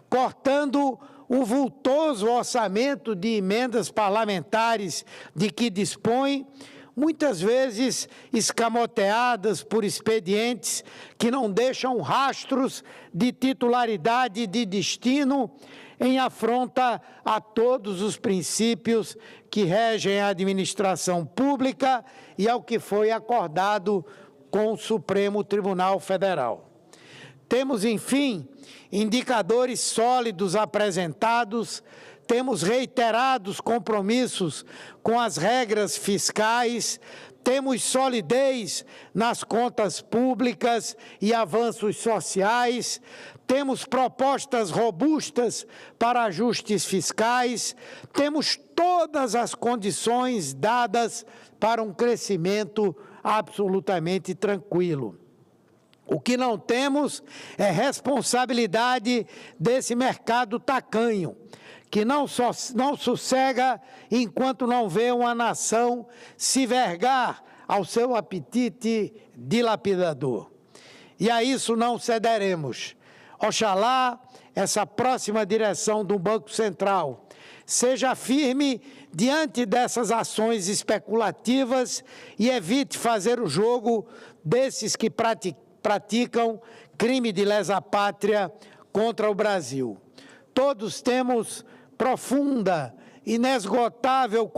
cortando o vultoso orçamento de emendas parlamentares de que dispõe, muitas vezes escamoteadas por expedientes que não deixam rastros de titularidade e de destino, em afronta a todos os princípios que regem a administração pública e ao que foi acordado com o Supremo Tribunal Federal. Temos, enfim, indicadores sólidos apresentados, temos reiterados compromissos com as regras fiscais, temos solidez nas contas públicas e avanços sociais, temos propostas robustas para ajustes fiscais, temos todas as condições dadas para um crescimento absolutamente tranquilo. O que não temos é responsabilidade desse mercado tacanho, que não sossega enquanto não vê uma nação se vergar ao seu apetite dilapidador. E a isso não cederemos. Oxalá essa próxima direção do Banco Central seja firme diante dessas ações especulativas e evite fazer o jogo desses que praticam crime de lesa-pátria contra o Brasil. Todos temos profunda, inesgotável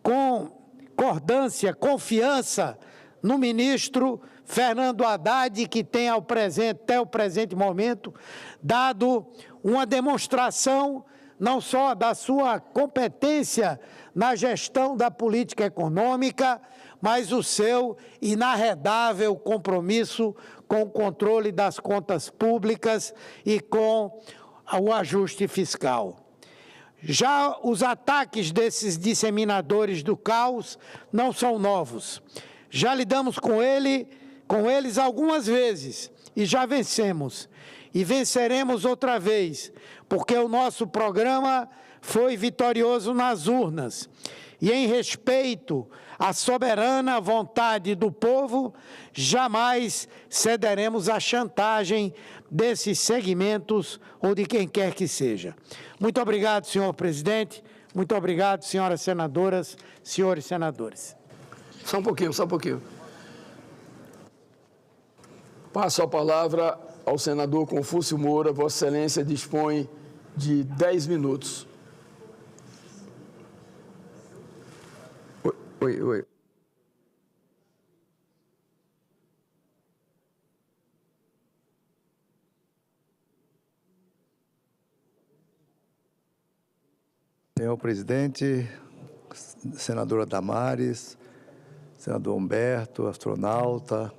concordância, confiança no ministro Fernando Haddad, que tem até o presente momento dado uma demonstração não só da sua competência na gestão da política econômica, mas o seu inarredável compromisso com o controle das contas públicas e com o ajuste fiscal. Já os ataques desses disseminadores do caos não são novos. Já lidamos com eles algumas vezes e já vencemos. E venceremos outra vez, porque o nosso programa foi vitorioso nas urnas. E em respeito à soberana vontade do povo, jamais cederemos à chantagem desses segmentos ou de quem quer que seja. Muito obrigado, senhor presidente. Muito obrigado, senhoras senadoras, senhores senadores. Só um pouquinho. Passo a palavra ao senador Confúcio Moura. Vossa Excelência dispõe de 10 minutos. Oi. Senhor presidente, senadora Damares, senador Humberto, astronauta,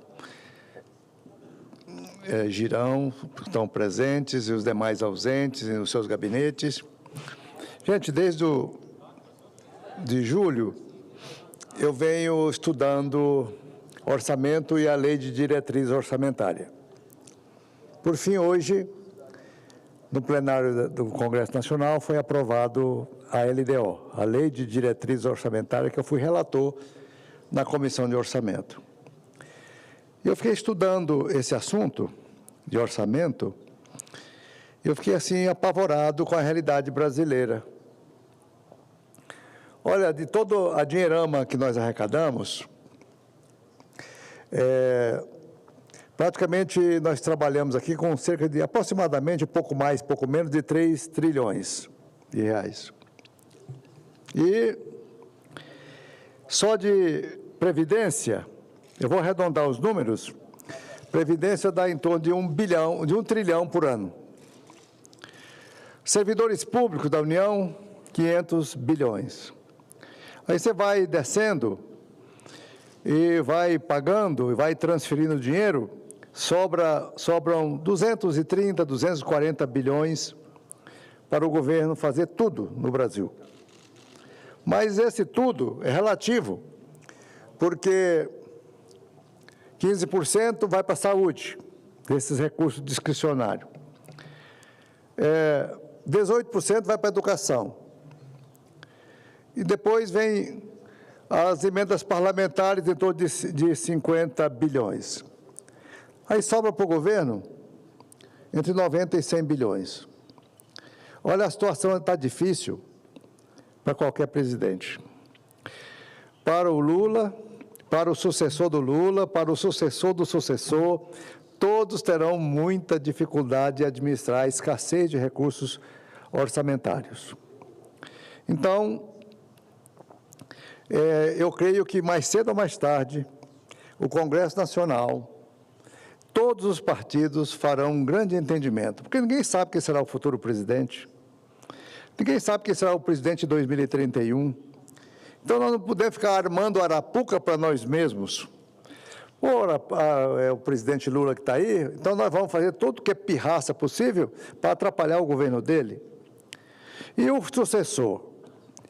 Girão, estão presentes, e os demais ausentes nos seus gabinetes. Gente, desde de julho, eu venho estudando orçamento e a lei de diretriz orçamentária. Por fim, hoje, no plenário do Congresso Nacional, foi aprovado a LDO, a Lei de Diretriz Orçamentária, que eu fui relator na Comissão de Orçamento. Eu fiquei estudando esse assunto de orçamento, eu fiquei assim apavorado com a realidade brasileira. Olha, de toda a dinheirama que nós arrecadamos, praticamente nós trabalhamos aqui com cerca de aproximadamente pouco menos de 3 trilhões de reais. E só de Previdência, eu vou arredondar os números, Previdência dá em torno de 1 trilhão por ano. Servidores públicos da União, 500 bilhões. Aí você vai descendo e vai pagando e vai transferindo dinheiro, sobram 230, 240 bilhões para o governo fazer tudo no Brasil. Mas esse tudo é relativo, porque 15% vai para a saúde, desses recursos discricionários. 18% vai para a educação. E depois vem as emendas parlamentares em torno de 50 bilhões. Aí sobra para o governo entre 90 e 100 bilhões. Olha, a situação está difícil para qualquer presidente. Para o Lula, para o sucessor do Lula, para o sucessor do sucessor, todos terão muita dificuldade de administrar a escassez de recursos orçamentários. Então, eu creio que mais cedo ou mais tarde, o Congresso Nacional, todos os partidos farão um grande entendimento, porque ninguém sabe quem será o futuro presidente, ninguém sabe quem será o presidente de 2031, Então, nós não podemos ficar armando arapuca para nós mesmos. Ora, é o presidente Lula que está aí, então nós vamos fazer tudo o que é pirraça possível para atrapalhar o governo dele. E o sucessor?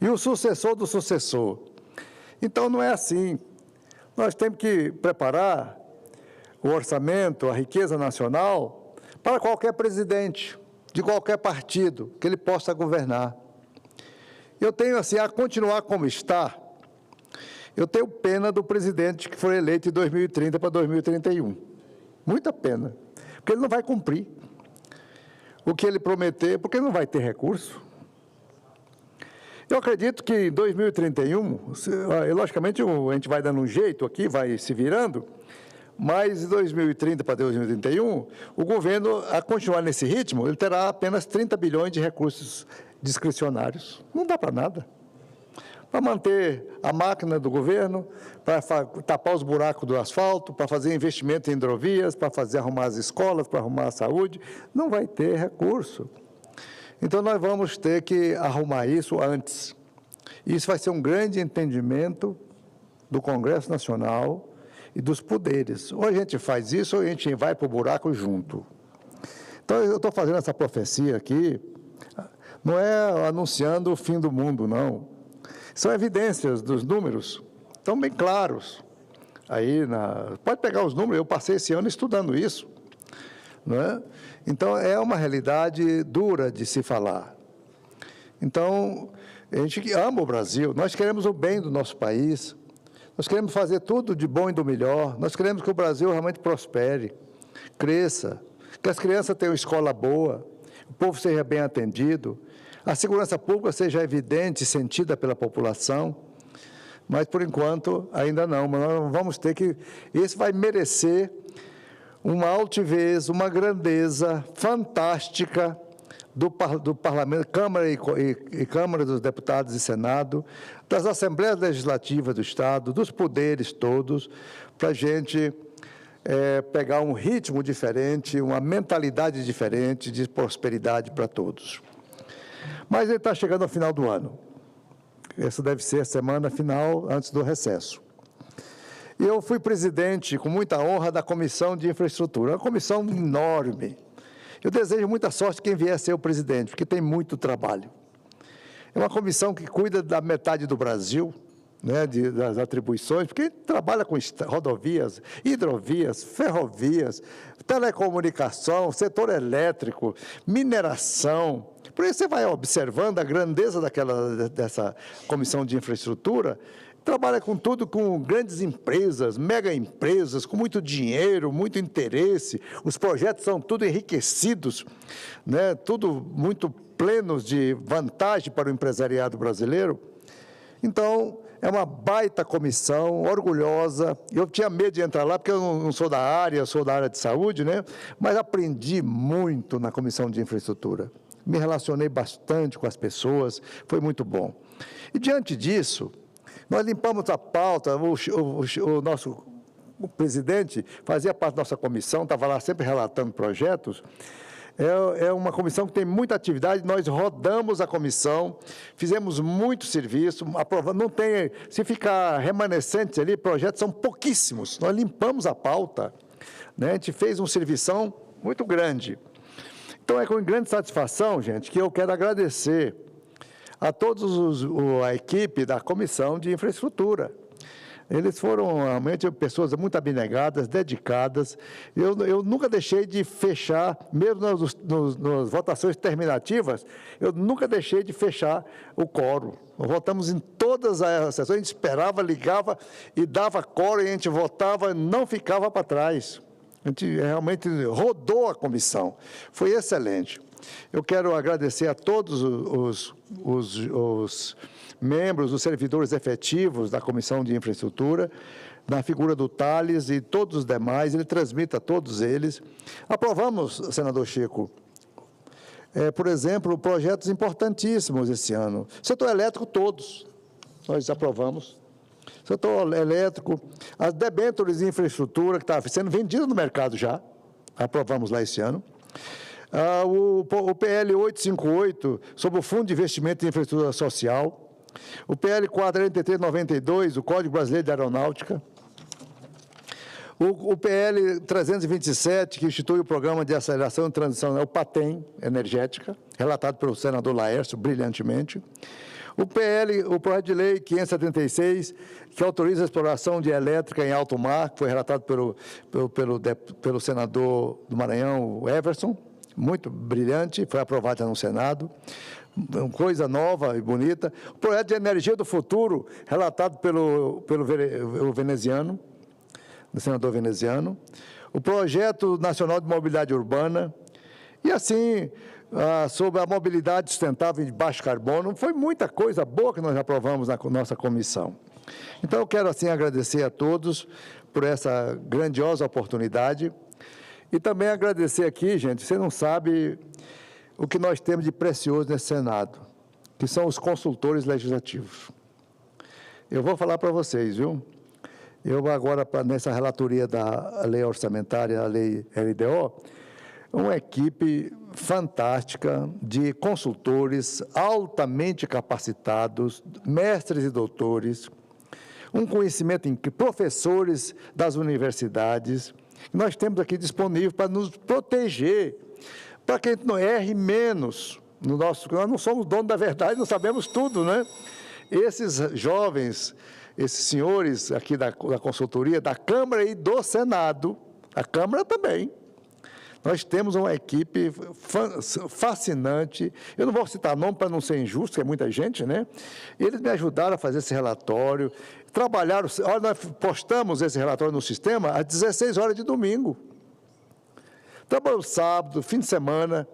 E o sucessor do sucessor? Então, não é assim. Nós temos que preparar o orçamento, a riqueza nacional, para qualquer presidente, de qualquer partido, que ele possa governar. Eu tenho, assim, a continuar como está, eu tenho pena do presidente que foi eleito em 2030 para 2031. Muita pena, porque ele não vai cumprir o que ele prometeu, porque ele não vai ter recurso. Eu acredito que em 2031, logicamente a gente vai dando um jeito aqui, vai se virando, mas em 2030 para 2031, o governo, a continuar nesse ritmo, ele terá apenas 30 bilhões de recursos discricionários. Não dá para nada. Para manter a máquina do governo, para tapar os buracos do asfalto, para fazer investimento em hidrovias, para arrumar as escolas, para arrumar a saúde, não vai ter recurso. Então, nós vamos ter que arrumar isso antes. Isso vai ser um grande entendimento do Congresso Nacional e dos poderes. Ou a gente faz isso, ou a gente vai para o buraco junto. Então, eu estou fazendo essa profecia aqui, não é anunciando o fim do mundo, não. São evidências dos números, estão bem claros. Aí, pode pegar os números, eu passei esse ano estudando isso. Não é? Então, é uma realidade dura de se falar. Então, a gente ama o Brasil, nós queremos o bem do nosso país, nós queremos fazer tudo de bom e do melhor, nós queremos que o Brasil realmente prospere, cresça, que as crianças tenham escola boa, o povo seja bem atendido, a segurança pública seja evidente e sentida pela população, mas, por enquanto, ainda não. Mas nós vamos ter que... Isso vai merecer uma altivez, uma grandeza fantástica do Parlamento, Câmara e Câmara dos Deputados e Senado, das Assembleias Legislativas do Estado, dos poderes todos, para a gente pegar um ritmo diferente, uma mentalidade diferente de prosperidade para todos. Mas ele está chegando ao final do ano. Essa deve ser a semana final, antes do recesso. E eu fui presidente, com muita honra, da Comissão de Infraestrutura, uma comissão enorme. Eu desejo muita sorte quem vier a ser o presidente, porque tem muito trabalho. É uma comissão que cuida da metade do Brasil, né, das atribuições, porque trabalha com rodovias, hidrovias, ferrovias, telecomunicação, setor elétrico, mineração. Por isso você vai observando a grandeza dessa comissão de infraestrutura, trabalha com tudo, com grandes empresas, mega empresas, com muito dinheiro, muito interesse, os projetos são tudo enriquecidos, né, tudo muito plenos de vantagem para o empresariado brasileiro. Então, é uma baita comissão, orgulhosa. Eu tinha medo de entrar lá, porque eu não sou da área, sou da área de saúde, né? Mas aprendi muito na Comissão de Infraestrutura. Me relacionei bastante com as pessoas, foi muito bom. E, diante disso, nós limpamos a pauta, o nosso presidente fazia parte da nossa comissão, estava lá sempre relatando projetos. É uma comissão que tem muita atividade, nós rodamos a comissão, fizemos muito serviço, aprovando, não tem, se ficar remanescentes ali, projetos são pouquíssimos, nós limpamos a pauta, né? A gente fez um servição muito grande. Então, é com grande satisfação, gente, que eu quero agradecer a todos a equipe da Comissão de Infraestrutura. Eles foram realmente pessoas muito abnegadas, dedicadas. Eu nunca deixei de fechar, mesmo nas votações terminativas, eu nunca deixei de fechar o quórum. Nós votamos em todas as sessões, a gente esperava, ligava e dava quórum, e a gente votava, não ficava para trás. A gente realmente rodou a comissão. Foi excelente. Eu quero agradecer a todos os membros, os servidores efetivos da Comissão de Infraestrutura, na figura do Tales e todos os demais, ele transmite a todos eles. Aprovamos, senador Chico, por exemplo, projetos importantíssimos esse ano. Setor elétrico, todos, nós aprovamos. Setor elétrico, as debêntures de infraestrutura, que está sendo vendida no mercado já, aprovamos lá esse ano. O PL 858, sobre o Fundo de Investimento em Infraestrutura Social, O PL 483/92, o Código Brasileiro de Aeronáutica. O PL 327, que institui o Programa de Aceleração e Transição, é o PATEM, energética, relatado pelo senador Laércio, brilhantemente. O projeto de lei 576, que autoriza a exploração de elétrica em alto mar, que foi relatado pelo senador do Maranhão, o Everson, muito brilhante, foi aprovado no Senado. Coisa nova e bonita. O projeto de energia do futuro, relatado pelo veneziano, do senador veneziano. O projeto nacional de mobilidade urbana. E assim, sobre a mobilidade sustentável de baixo carbono. Foi muita coisa boa que nós aprovamos na nossa comissão. Então, eu quero assim agradecer a todos por essa grandiosa oportunidade. E também agradecer aqui, gente, você não sabe o que nós temos de precioso nesse Senado, que são os consultores legislativos. Eu vou falar para vocês, viu? Eu agora, nessa relatoria da lei orçamentária, a lei LDO, uma equipe fantástica de consultores altamente capacitados, mestres e doutores, um conhecimento em professores das universidades, que nós temos aqui disponível para nos proteger, para que a gente não erre menos. Nós não somos donos da verdade, não sabemos tudo, né? Esses jovens, esses senhores aqui da consultoria, da Câmara e do Senado, a Câmara também, nós temos uma equipe fascinante. Eu não vou citar nome para não ser injusto, que é muita gente, né? Eles me ajudaram a fazer esse relatório, trabalharam. Olha, nós postamos esse relatório no sistema às 16 horas de domingo. Trabalhou sábado, fim de semana.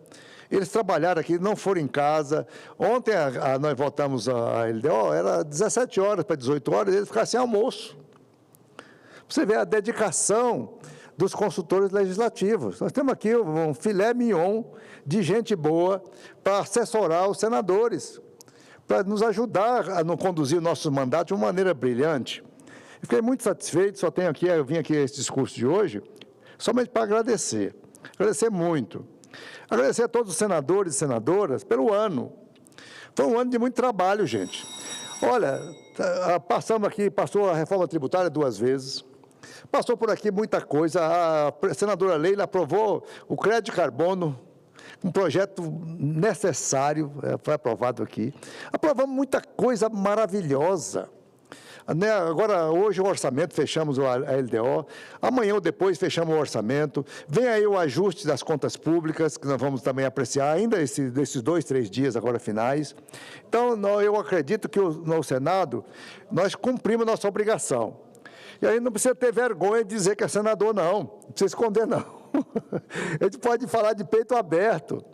Eles trabalharam aqui, não foram em casa. Ontem nós votamos a LDO, era 17 horas para 18 horas, eles ficaram sem almoço. Você vê a dedicação dos consultores legislativos. Nós temos aqui um filé mignon de gente boa para assessorar os senadores, para nos ajudar a não conduzir o nosso mandato de uma maneira brilhante. Eu fiquei muito satisfeito, eu vim aqui a esse discurso de hoje, somente para agradecer muito. Agradecer a todos os senadores e senadoras pelo ano. Foi um ano de muito trabalho, gente. Olha, passou a reforma tributária 2 vezes, passou por aqui muita coisa. A senadora Leila aprovou o crédito de carbono, um projeto necessário, foi aprovado aqui. Aprovamos muita coisa maravilhosa. Agora, hoje o orçamento, fechamos a LDO, amanhã ou depois fechamos o orçamento, vem aí o ajuste das contas públicas, que nós vamos também apreciar ainda desses 2, 3 dias agora finais. Então, eu acredito que no Senado, nós cumprimos nossa obrigação. E aí não precisa ter vergonha de dizer que é senador, não precisa esconder, não. A gente pode falar de peito aberto.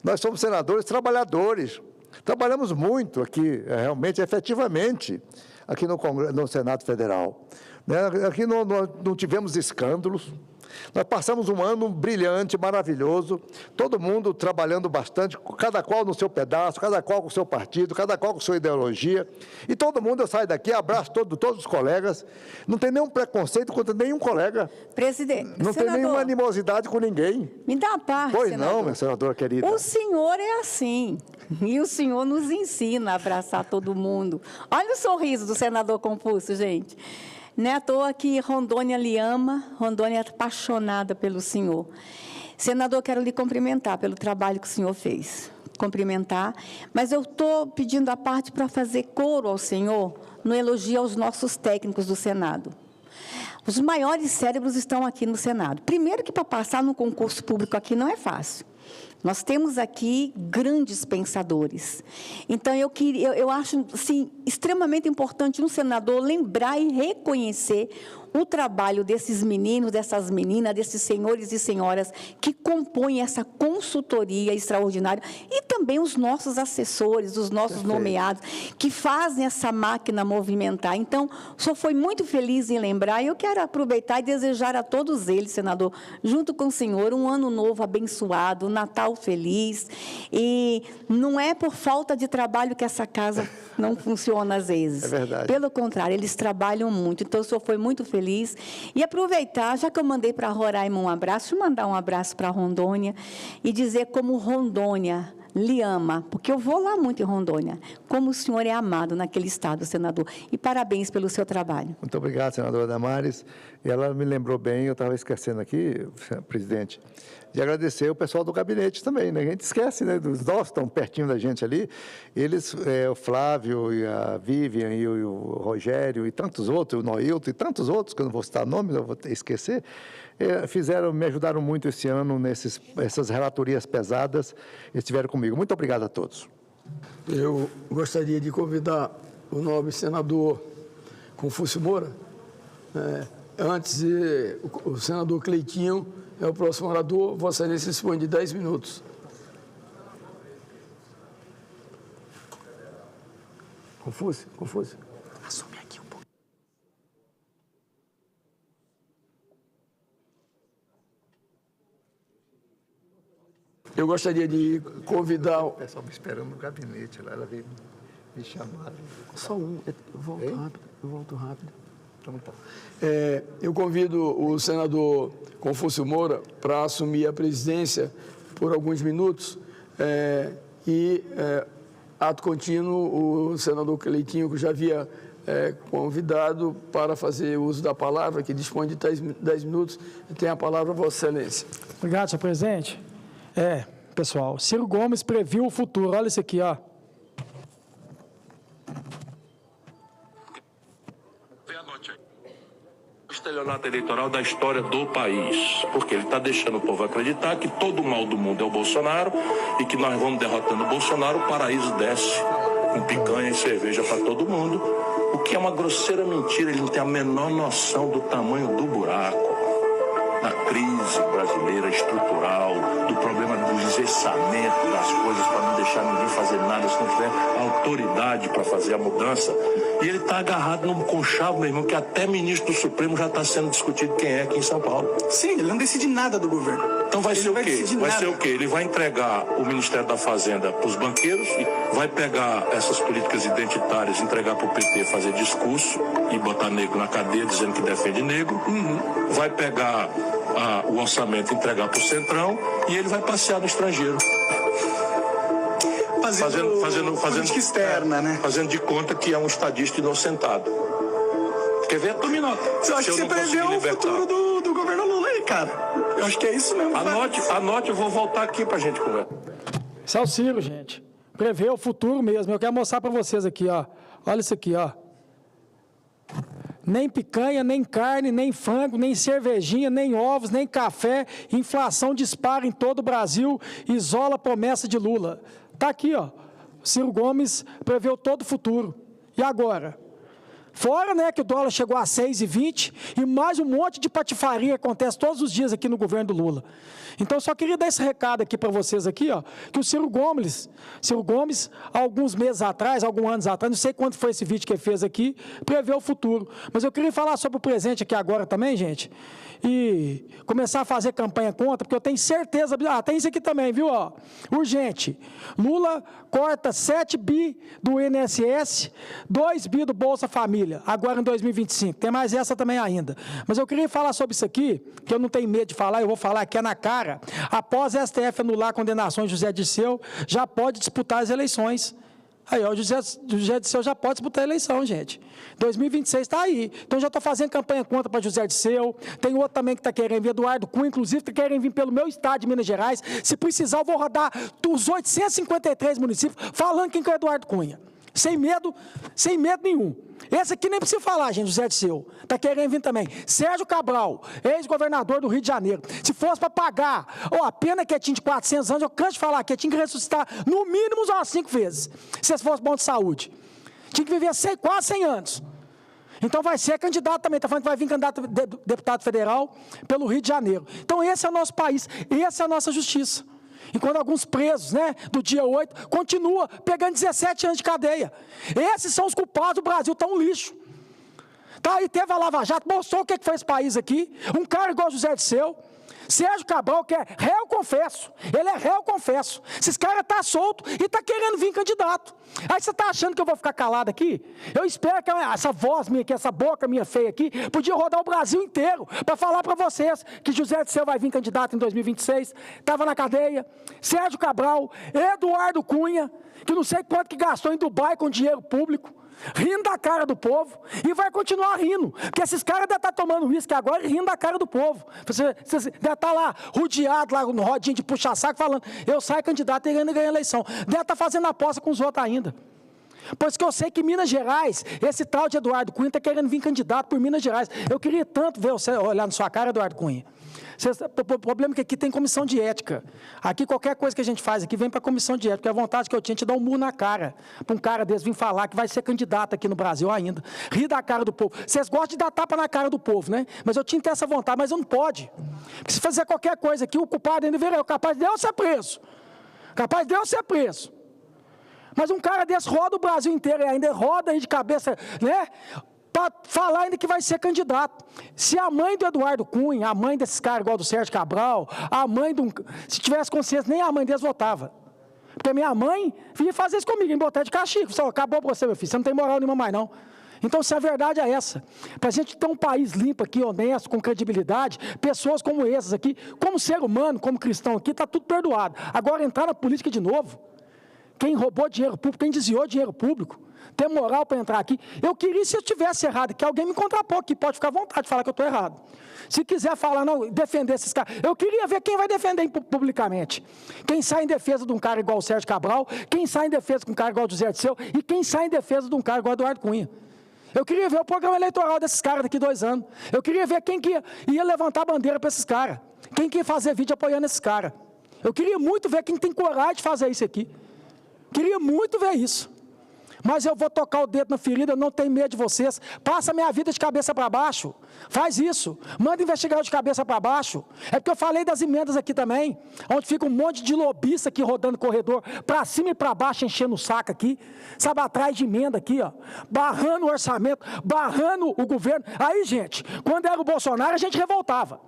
Nós somos senadores trabalhadores, trabalhamos muito aqui, realmente, efetivamente, aqui no Senado Federal. Aqui não tivemos escândalos, nós passamos um ano brilhante, maravilhoso, todo mundo trabalhando bastante, cada qual no seu pedaço, cada qual com o seu partido, cada qual com sua ideologia, e todo mundo, eu saio daqui, abraço todos os colegas, não tem nenhum preconceito contra nenhum colega. Presidente, não tem nenhuma animosidade com ninguém. Me dá uma parte, Pois senador. não, minha senadora querida. O senhor é assim, e o senhor nos ensina a abraçar todo mundo. Olha o sorriso do senador Confúcio, gente. Não é à toa que Rondônia lhe ama, Rondônia é apaixonada pelo senhor. Senador, quero lhe cumprimentar pelo trabalho que o senhor fez. Cumprimentar, mas eu estou pedindo a parte para fazer coro ao senhor no elogio aos nossos técnicos do Senado. Os maiores cérebros estão aqui no Senado. Primeiro que para passar no concurso público aqui não é fácil. Nós temos aqui grandes pensadores. Então, eu acho assim, extremamente importante um senador lembrar e reconhecer o trabalho desses meninos, dessas meninas, desses senhores e senhoras que compõem essa consultoria extraordinária e também os nossos assessores, os nossos nomeados, que fazem essa máquina movimentar. Então, o senhor foi muito feliz em lembrar, e eu quero aproveitar e desejar a todos eles, senador, junto com o senhor, um ano novo abençoado, um Natal feliz, e não é por falta de trabalho que essa casa não funciona às vezes. É verdade. Pelo contrário, eles trabalham muito, então o senhor foi muito feliz. E aproveitar, já que eu mandei para Roraima um abraço, mandar um abraço para Rondônia e dizer como Rondônia lhe ama, porque eu vou lá muito em Rondônia, como o senhor é amado naquele estado, senador. E parabéns pelo seu trabalho. Muito obrigado, senadora Damares. Ela me lembrou bem, eu estava esquecendo aqui, presidente, de agradecer o pessoal do gabinete também, né? A gente esquece, né? Os nossos estão pertinho da gente ali. Eles, o Flávio, e a Vivian, e o Rogério, e tantos outros, o Noilton, e tantos outros, que eu não vou citar nomes, eu vou esquecer, me ajudaram muito esse ano nessas relatorias pesadas, estiveram comigo. Muito obrigado a todos. Eu gostaria de convidar o nobre senador Confúcio Moura. Antes, o senador Cleitinho é o próximo orador. Vossa Excelência dispõe de 10 minutos. Confúcio. Assume aqui um pouco. Eu gostaria de convidar... O pessoal me esperando no gabinete, lá, ela veio me chamar. Só um, eu volto rápido. Então, tá. Eu convido o senador Confúcio Moura para assumir a presidência por alguns minutos ato contínuo, o senador Cleitinho, que eu já havia convidado para fazer uso da palavra, que dispõe de 10 minutos, tem a palavra Vossa Excelência. Obrigado, senhor presidente. Pessoal, Ciro Gomes previu o futuro. Olha isso aqui, ó. Estelionato eleitoral da história do país, porque ele está deixando o povo acreditar que todo o mal do mundo é o Bolsonaro e que nós vamos derrotando o Bolsonaro, o paraíso desce com picanha e cerveja para todo mundo, o que é uma grosseira mentira. Ele não tem a menor noção do tamanho do buraco, da crise brasileira estrutural, do problema do engessamento das coisas para não deixar ninguém fazer nada se não tiver autoridade para fazer a mudança. E ele está agarrado num conchavo, meu irmão, que até ministro do Supremo já está sendo discutido quem é aqui em São Paulo. Sim, ele não decide nada do governo. Então vai ser o quê? Vai ser o quê? Ele vai entregar o Ministério da Fazenda para os banqueiros, vai pegar essas políticas identitárias, entregar para o PT fazer discurso e botar negro na cadeia dizendo que defende negro, vai pegar o orçamento e entregar para o Centrão e ele vai passear no estrangeiro. Fazendo política externa, né? Fazendo de conta que é um estadista inocentado. Quer ver? Tome nota. Eu acho que você preveu o futuro do governo Lula aí, cara. Eu acho que é isso mesmo. Anote, eu vou voltar aqui pra gente conversar. Isso é o Ciro, gente. Prevê o futuro mesmo. Eu quero mostrar para vocês aqui, ó. Olha isso aqui, ó. Nem picanha, nem carne, nem frango, nem cervejinha, nem ovos, nem café. Inflação dispara em todo o Brasil, isola a promessa de Lula. Está aqui, ó. Ciro Gomes preveu todo o futuro. E agora? Fora, né, que o dólar chegou a 6,20 e mais um monte de patifaria acontece todos os dias aqui no governo do Lula. Então, só queria dar esse recado aqui para vocês aqui, ó, que o Ciro Gomes, alguns meses atrás, alguns anos atrás, não sei quanto foi esse vídeo que ele fez aqui, prevê o futuro. Mas eu queria falar sobre o presente aqui agora também, gente, e começar a fazer campanha contra, porque eu tenho certeza, tem isso aqui também, viu, ó, urgente. Lula corta 7 bi do INSS, 2 bi do Bolsa Família, agora em 2025. Tem mais essa também ainda. Mas eu queria falar sobre isso aqui, que eu não tenho medo de falar, eu vou falar aqui na cara. Após a STF anular condenações de José Dirceu, já pode disputar as eleições. Aí, ó, o José Dirceu já pode disputar a eleição, gente. 2026 está aí. Então, já estou fazendo campanha contra para José Dirceu. Tem outro também que está querendo vir, Eduardo Cunha, inclusive, que querem vir pelo meu estado de Minas Gerais. Se precisar, eu vou rodar os 853 municípios falando quem que é o Eduardo Cunha. Sem medo nenhum. Esse aqui nem precisa falar, gente, José Dirceu. Está querendo vir também. Sérgio Cabral, ex-governador do Rio de Janeiro. Se fosse para pagar, a pena que tinha de 400 anos, eu canso de falar que tinha que ressuscitar no mínimo umas 5 vezes. Se fosse bom de saúde. Tinha que viver quase 100 anos. Então vai ser candidato também, está falando que vai vir candidato a deputado federal pelo Rio de Janeiro. Então esse é o nosso país, essa é a nossa justiça. Enquanto alguns presos, né, do dia 8, continua pegando 17 anos de cadeia. Esses são os culpados, o Brasil está um lixo. Tá aí, teve a Lava Jato, mostrou o que foi esse país aqui. Um cara igual José Dirceu, Sérgio Cabral, que é réu confesso, ele é réu confesso. Esses caras estão soltos e estão querendo vir candidato. Aí você está achando que eu vou ficar calado aqui? Eu espero que essa voz minha aqui, essa boca minha feia aqui, podia rodar o Brasil inteiro para falar para vocês que José Dirceu vai vir candidato em 2026, estava na cadeia. Sérgio Cabral, Eduardo Cunha, que não sei quanto que gastou em Dubai com dinheiro público, rindo da cara do povo, e vai continuar rindo, porque esses caras devem estar tomando risco agora e rindo da cara do povo. Você deve estar lá, rodeado, lá no rodinho de puxa-saco, falando, eu saio candidato e ganho a eleição. Deve estar fazendo aposta com os outros ainda. Por isso que eu sei que Minas Gerais, esse tal de Eduardo Cunha está querendo vir candidato por Minas Gerais. Eu queria tanto ver você olhar na sua cara, Eduardo Cunha. O problema é que aqui tem comissão de ética. Aqui qualquer coisa que a gente faz aqui vem para a comissão de ética, porque a vontade que eu tinha de dar um murro na cara, para um cara desse vir falar que vai ser candidato aqui no Brasil ainda. Rir da cara do povo. Vocês gostam de dar tapa na cara do povo, né? Mas eu tinha que ter essa vontade, mas eu não pode. Porque se fazer qualquer coisa aqui, o culpado ainda virá, capaz de eu ser preso. Capaz de eu ser preso. Mas um cara desse roda o Brasil inteiro e ainda roda aí de cabeça, né? Para falar ainda que vai ser candidato. Se a mãe do Eduardo Cunha, a mãe desses caras igual do Sérgio Cabral, a mãe de se tivesse consciência, nem a mãe deles votava. Porque minha mãe vinha fazer isso comigo, em botar de castigo. Só acabou para você, meu filho, você não tem moral nenhuma mais não. Então, se a verdade é essa, para a gente ter um país limpo aqui, honesto, com credibilidade, pessoas como essas aqui, como ser humano, como cristão aqui, está tudo perdoado. Agora, entrar na política de novo, quem roubou dinheiro público, quem desviou dinheiro público, ter moral para entrar aqui. Eu queria, se eu estivesse errado, que alguém me contrapor aqui, pode ficar à vontade de falar que eu estou errado. Se quiser falar, não, defender esses caras, eu queria ver quem vai defender publicamente. Quem sai em defesa de um cara igual o Sérgio Cabral, quem sai em defesa de um cara igual o José Dirceu, e quem sai em defesa de um cara igual o Eduardo Cunha. Eu queria ver o programa eleitoral desses caras daqui 2 anos. Eu queria ver quem que ia levantar a bandeira para esses caras. Quem que ia fazer vídeo apoiando esses caras. Eu queria muito ver quem tem coragem de fazer isso aqui. Queria muito ver isso. Mas eu vou tocar o dedo na ferida, eu não tenho medo de vocês. Passa a minha vida de cabeça para baixo. Faz isso. Manda investigar de cabeça para baixo. É porque eu falei das emendas aqui também, onde fica um monte de lobista aqui rodando corredor, para cima e para baixo, enchendo o saco aqui. Sabe, atrás de emenda aqui, ó. Barrando o orçamento, barrando o governo. Aí, gente, quando era o Bolsonaro, a gente revoltava.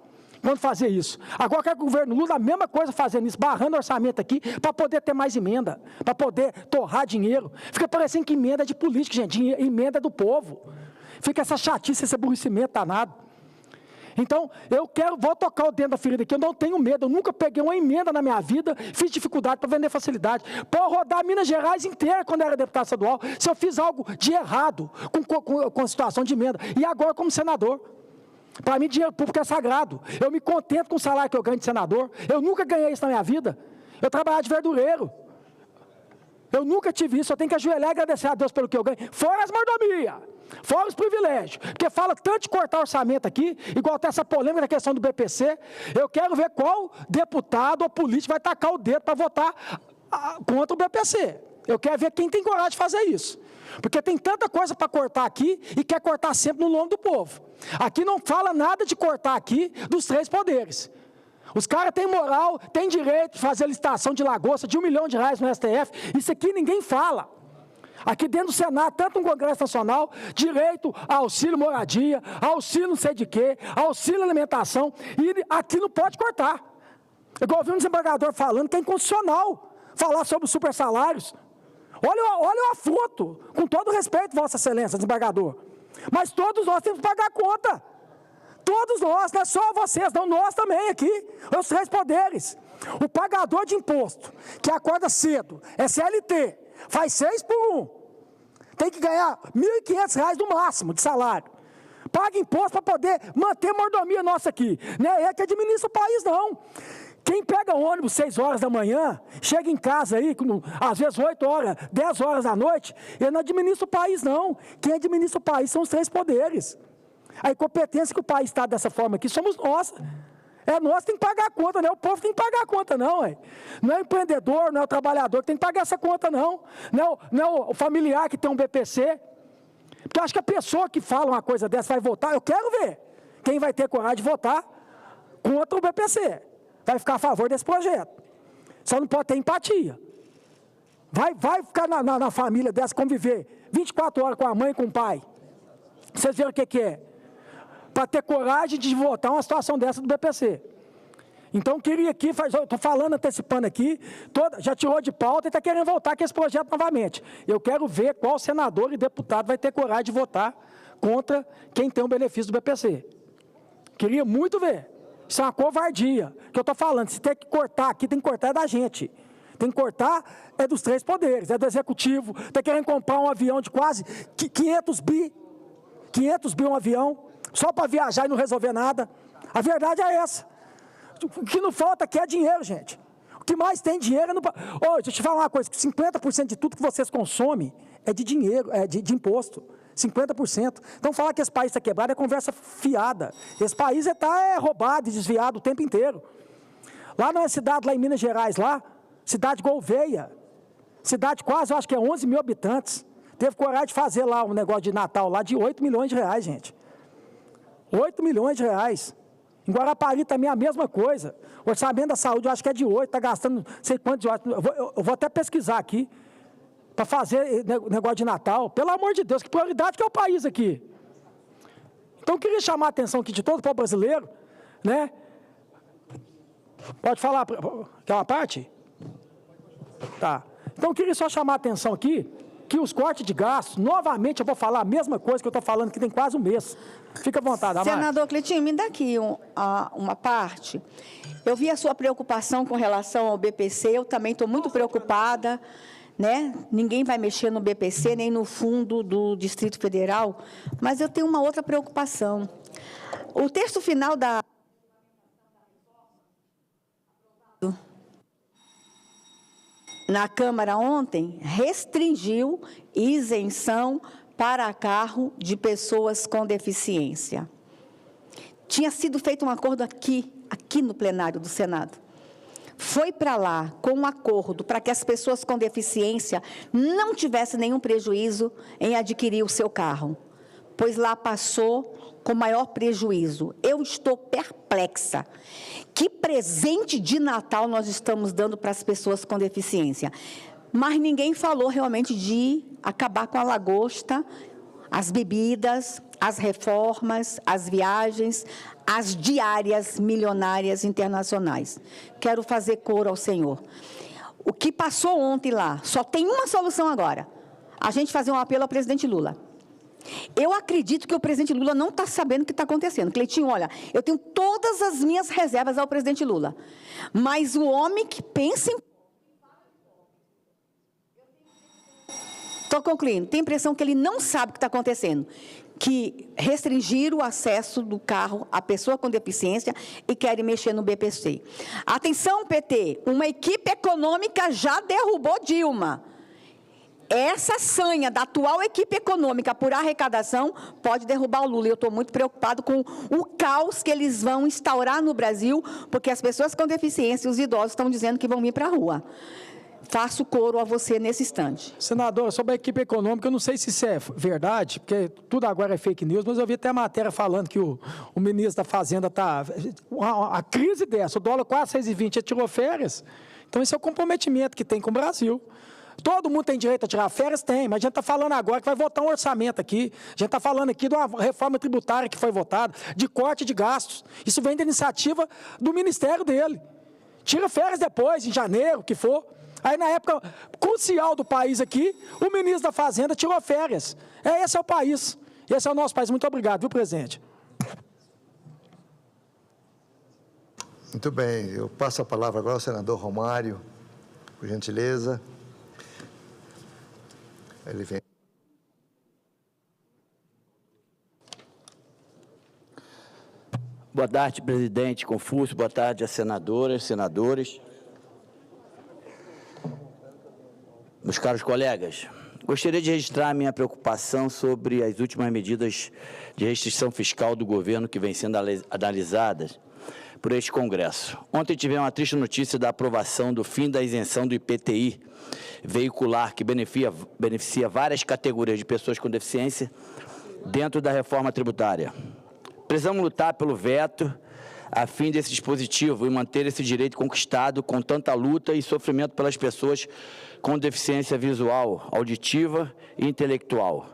Quando fazia isso. Agora que o governo Lula, a mesma coisa fazendo isso, barrando o orçamento aqui, para poder ter mais emenda, para poder torrar dinheiro. Fica parecendo que emenda é de político, gente, emenda é do povo. Fica essa chatice, esse aborrecimento danado. Então, vou tocar o dedo da ferida aqui, eu não tenho medo, eu nunca peguei uma emenda na minha vida, fiz dificuldade para vender facilidade. Pode rodar Minas Gerais inteira quando era deputado estadual, se eu fiz algo de errado com a situação de emenda, e agora como senador. Para mim, dinheiro público é sagrado. Eu me contento com o salário que eu ganho de senador. Eu nunca ganhei isso na minha vida. Eu trabalhava de verdureiro. Eu nunca tive isso. Eu tenho que ajoelhar e agradecer a Deus pelo que eu ganho. Fora as mordomias. Fora os privilégios. Porque fala tanto de cortar orçamento aqui, igual tem essa polêmica na questão do BPC. Eu quero ver qual deputado ou político vai tacar o dedo para votar contra o BPC. Eu quero ver quem tem coragem de fazer isso. Porque tem tanta coisa para cortar aqui e quer cortar sempre no nome do povo. Aqui não fala nada de cortar aqui dos 3 poderes. Os caras têm moral, têm direito de fazer licitação de lagosta de R$1 milhão no STF. Isso aqui ninguém fala. Aqui dentro do Senado, tanto no Congresso Nacional, direito a auxílio moradia, auxílio não sei de quê, auxílio alimentação, e aqui não pode cortar. Igual eu vi um desembargador falando que é inconstitucional falar sobre os super salários. Olha o afronto, com todo respeito, Vossa Excelência, desembargador. Mas todos nós temos que pagar a conta. Todos nós, não é só vocês, não, nós também aqui, os 3 poderes. O pagador de imposto, que acorda cedo, é CLT, faz 6 por 1. Tem que ganhar R$ 1.500 no máximo de salário. Paga imposto para poder manter a mordomia nossa aqui. Não é ele que administra o país, não. Quem pega ônibus 6 horas da manhã, chega em casa aí, às vezes 8 horas, 10 horas da noite, ele não administra o país, não. Quem administra o país são os 3 poderes. A incompetência que o país está dessa forma aqui somos nós. É nós que tem que pagar a conta, não é o povo que tem que pagar a conta, não. Não é o empreendedor, não é o trabalhador que tem que pagar essa conta, não. Não é o familiar que tem um BPC. Porque eu acho que a pessoa que fala uma coisa dessa vai votar, eu quero ver quem vai ter coragem de votar contra o BPC. Vai ficar a favor desse projeto. Só não pode ter empatia. Vai ficar na família dessa, conviver 24 horas com a mãe e com o pai. Vocês viram o que é? Para ter coragem de votar uma situação dessa do BPC. Então, queria aqui, eu estou falando, antecipando aqui, já tirou de pauta e está querendo voltar com esse projeto novamente. Eu quero ver qual senador e deputado vai ter coragem de votar contra quem tem o benefício do BPC. Queria muito ver. Isso é uma covardia. Que eu estou falando, se tem que cortar aqui, tem que cortar da gente. Tem que cortar dos 3 poderes, do executivo, está querendo comprar um avião de quase 500 bi um avião, só para viajar e não resolver nada. A verdade é essa. O que não falta aqui é dinheiro, gente. O que mais tem dinheiro é no... deixa eu te falar uma coisa, que 50% de tudo que vocês consomem é de dinheiro, é de imposto. 50%. Então, falar que esse país está quebrado é conversa fiada. Esse país está roubado e desviado o tempo inteiro. Lá na cidade, lá em Minas Gerais, cidade Gouveia, cidade quase, eu acho que é 11 mil habitantes, teve coragem de fazer lá um negócio de Natal lá de 8 milhões de reais, gente. 8 milhões de reais. Em Guarapari também é a mesma coisa. O orçamento da saúde eu acho que é de 8, está gastando não sei quantos de 8. Eu vou até pesquisar aqui, para fazer negócio de Natal. Pelo amor de Deus, que prioridade que é o país aqui. Então, eu queria chamar a atenção aqui de todo o povo brasileiro, né? Pode falar aquela parte? Tá. Então, eu queria só chamar a atenção aqui, que os cortes de gastos, novamente eu vou falar a mesma coisa que eu estou falando que tem quase um mês. Fica à vontade, Amara. Senador Cleitinho, me dá aqui uma parte. Eu vi a sua preocupação com relação ao BPC, eu também estou muito preocupada, né? Ninguém vai mexer no BPC, nem no fundo do Distrito Federal, mas eu tenho uma outra preocupação. O texto final na Câmara ontem restringiu isenção para carro de pessoas com deficiência. Tinha sido feito um acordo aqui no plenário do Senado. Foi para lá com um acordo para que as pessoas com deficiência não tivessem nenhum prejuízo em adquirir o seu carro, pois lá passou com maior prejuízo. Eu estou perplexa. Que presente de Natal nós estamos dando para as pessoas com deficiência? Mas ninguém falou realmente de acabar com a lagosta, as bebidas, as reformas, as viagens, as diárias milionárias internacionais. Quero fazer coro ao Senhor. O que passou ontem lá, só tem uma solução agora. A gente fazer um apelo ao presidente Lula. Eu acredito que o presidente Lula não está sabendo o que está acontecendo. Cleitinho, olha, eu tenho todas as minhas reservas ao presidente Lula. Mas o homem que pensa em... Estou concluindo. Tenho a impressão que ele não sabe o que está acontecendo. Que restringir o acesso do carro à pessoa com deficiência e querem mexer no BPC. Atenção, PT, uma equipe econômica já derrubou Dilma. Essa sanha da atual equipe econômica por arrecadação pode derrubar o Lula. E eu estou muito preocupado com o caos que eles vão instaurar no Brasil, porque as pessoas com deficiência e os idosos estão dizendo que vão vir para a rua. Faço coro a você nesse instante. Senador, sobre a equipe econômica, eu não sei se isso é verdade, porque tudo agora é fake news, mas eu vi até a matéria falando que o ministro da Fazenda está... A crise dessa, o dólar quase 6,20, ele tirou férias. Então, esse é o comprometimento que tem com o Brasil. Todo mundo tem direito a tirar férias? Tem, mas a gente está falando agora que vai votar um orçamento aqui. A gente está falando aqui de uma reforma tributária que foi votada, de corte de gastos. Isso vem da iniciativa do ministério dele. Tira férias depois, em janeiro, o que for. Aí, na época crucial do país aqui, o ministro da Fazenda tirou férias. Esse é o país. Esse é o nosso país. Muito obrigado, viu, presidente? Muito bem. Eu passo a palavra agora ao senador Romário, por gentileza. Ele vem. Boa tarde, presidente Confúcio. Boa tarde, às senadoras, senadores. Meus caros colegas, gostaria de registrar minha preocupação sobre as últimas medidas de restrição fiscal do governo que vêm sendo analisadas por este Congresso. Ontem tivemos uma triste notícia da aprovação do fim da isenção do IPTI veicular, que beneficia várias categorias de pessoas com deficiência dentro da reforma tributária. Precisamos lutar pelo veto a fim desse dispositivo e manter esse direito conquistado com tanta luta e sofrimento pelas pessoas com deficiência visual, auditiva e intelectual.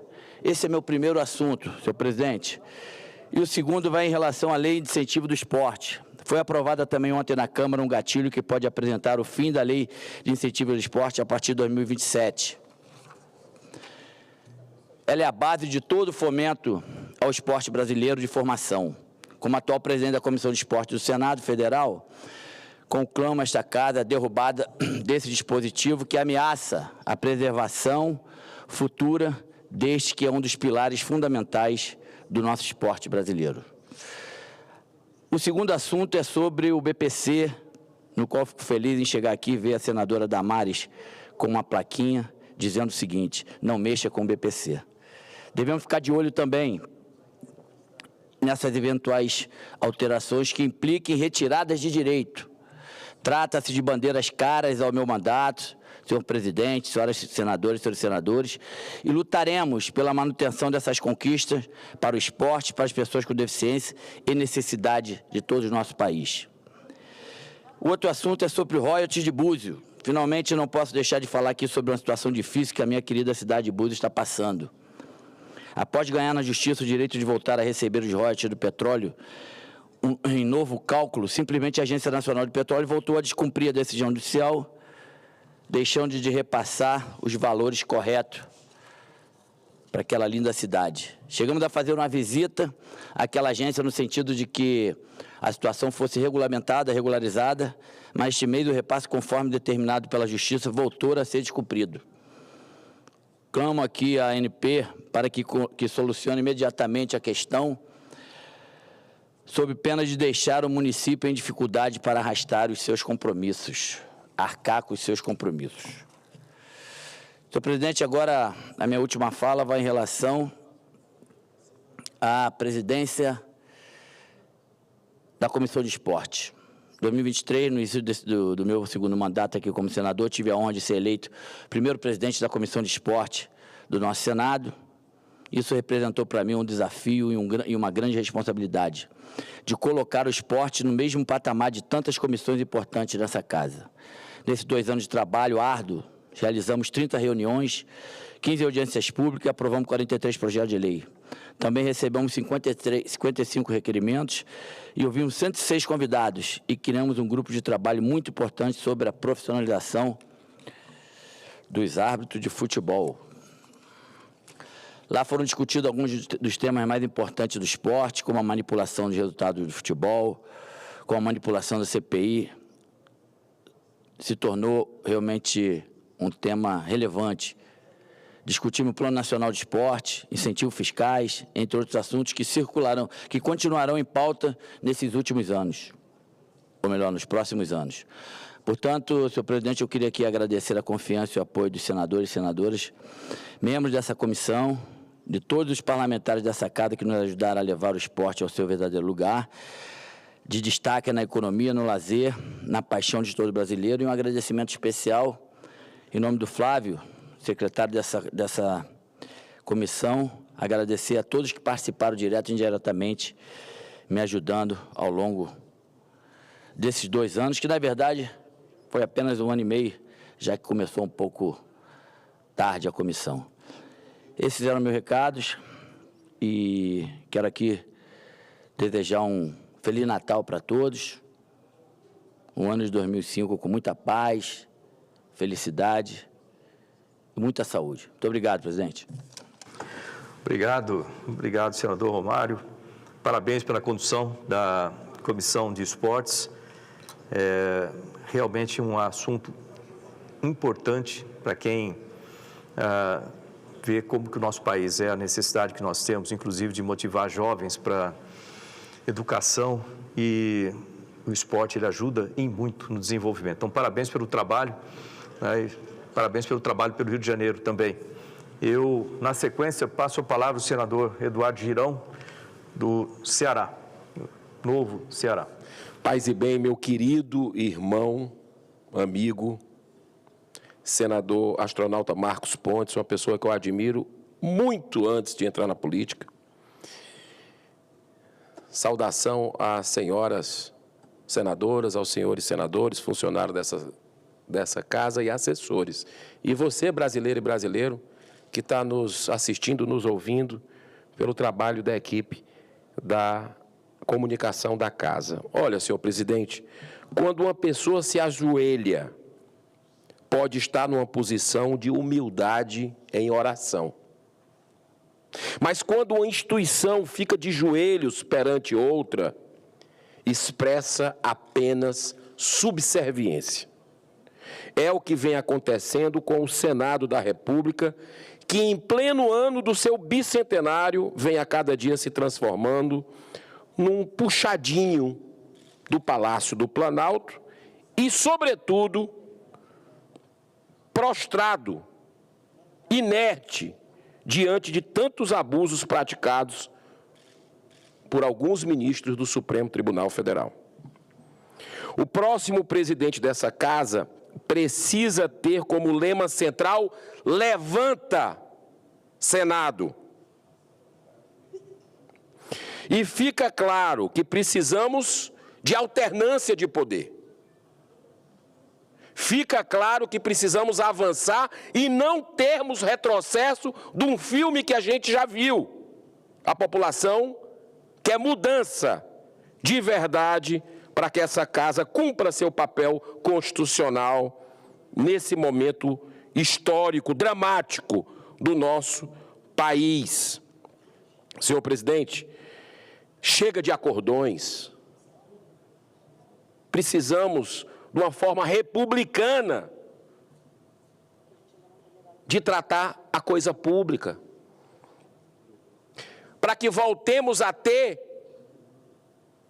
Esse é meu primeiro assunto, senhor presidente. E o segundo vai em relação à lei de incentivo do esporte. Foi aprovada também ontem na Câmara um gatilho que pode apresentar o fim da Lei de Incentivo ao Esporte a partir de 2027. Ela é a base de todo o fomento ao esporte brasileiro de formação. Como atual presidente da Comissão de Esporte do Senado Federal, conclamo esta casa a derrubada desse dispositivo que ameaça a preservação futura deste que é um dos pilares fundamentais do nosso esporte brasileiro. O segundo assunto é sobre o BPC, no qual fico feliz em chegar aqui e ver a senadora Damares com uma plaquinha dizendo o seguinte: não mexa com o BPC. Devemos ficar de olho também nessas eventuais alterações que impliquem retiradas de direito. Trata-se de bandeiras caras ao meu mandato, senhor presidente, senhoras senadoras e senhores senadores, e lutaremos pela manutenção dessas conquistas para o esporte, para as pessoas com deficiência e necessidade de todo o nosso país. O outro assunto é sobre royalties de Búzios. Finalmente, não posso deixar de falar aqui sobre uma situação difícil que a minha querida cidade de Búzios está passando. Após ganhar na Justiça o direito de voltar a receber os royalties do petróleo, em novo cálculo, simplesmente a Agência Nacional de Petróleo voltou a descumprir a decisão judicial, deixando de repassar os valores corretos para aquela linda cidade. Chegamos a fazer uma visita àquela agência no sentido de que a situação fosse regulamentada, regularizada, mas este mês o repasse conforme determinado pela Justiça voltou a ser descumprido. Clamo aqui à ANP para que solucione imediatamente a questão, sob pena de deixar o município em dificuldade para arrastar os seus compromissos, arcar com os seus compromissos. Senhor presidente, agora a minha última fala vai em relação à presidência da Comissão de Esporte. Em 2023, no início do meu segundo mandato aqui como senador, tive a honra de ser eleito primeiro presidente da Comissão de Esporte do nosso Senado. Isso representou para mim um desafio e uma grande responsabilidade, de colocar o esporte no mesmo patamar de tantas comissões importantes nessa casa. Nesses 2 anos de trabalho árduo, realizamos 30 reuniões, 15 audiências públicas e aprovamos 43 projetos de lei. Também recebemos 55 requerimentos e ouvimos 106 convidados e criamos um grupo de trabalho muito importante sobre a profissionalização dos árbitros de futebol. Lá foram discutidos alguns dos temas mais importantes do esporte, como a manipulação de resultados do futebol, como a manipulação da CPI. Se tornou realmente um tema relevante. Discutimos o Plano Nacional de Esporte, incentivos fiscais, entre outros assuntos que continuarão em pauta nesses últimos anos, ou melhor, nos próximos anos. Portanto, senhor presidente, eu queria aqui agradecer a confiança e o apoio dos senadores e senadoras, membros dessa comissão, de todos os parlamentares dessa casa que nos ajudaram a levar o esporte ao seu verdadeiro lugar, de destaque na economia, no lazer, na paixão de todo brasileiro, e um agradecimento especial, em nome do Flávio, secretário dessa comissão, agradecer a todos que participaram direto e indiretamente, me ajudando ao longo desses 2 anos, que na verdade foi apenas 1 ano e meio, já que começou um pouco tarde a comissão. Esses eram meus recados e quero aqui desejar um Feliz Natal para todos, um ano de 2005 com muita paz, felicidade e muita saúde. Muito obrigado, presidente. Obrigado, senador Romário. Parabéns pela condução da Comissão de Esportes. É realmente um assunto importante para quem vê como que o nosso país é, a necessidade que nós temos, inclusive, de motivar jovens para educação, e o esporte ele ajuda em muito no desenvolvimento. Então, parabéns pelo trabalho, né, e parabéns pelo trabalho pelo Rio de Janeiro também. Eu, na sequência, passo a palavra ao senador Eduardo Girão, do Ceará, Novo Ceará. Paz e bem, meu querido irmão, amigo, senador astronauta Marcos Pontes, uma pessoa que eu admiro muito antes de entrar na política. Saudação às senhoras senadoras, aos senhores senadores, funcionários dessa casa e assessores. E você, brasileiro e brasileiro, que está nos assistindo, nos ouvindo, pelo trabalho da equipe da comunicação da casa. Olha, senhor presidente, quando uma pessoa se ajoelha, pode estar numa posição de humildade em oração. Mas quando uma instituição fica de joelhos perante outra, expressa apenas subserviência. É o que vem acontecendo com o Senado da República, que em pleno ano do seu bicentenário vem a cada dia se transformando num puxadinho do Palácio do Planalto e, sobretudo, prostrado, inerte, diante de tantos abusos praticados por alguns ministros do Supremo Tribunal Federal. O próximo presidente dessa casa precisa ter como lema central: levanta, Senado. E fica claro que precisamos de alternância de poder. Fica claro que precisamos avançar e não termos retrocesso de um filme que a gente já viu. A população quer mudança de verdade para que essa casa cumpra seu papel constitucional nesse momento histórico, dramático do nosso país. Senhor presidente, chega de acordões. Precisamos de uma forma republicana de tratar a coisa pública, para que voltemos a ter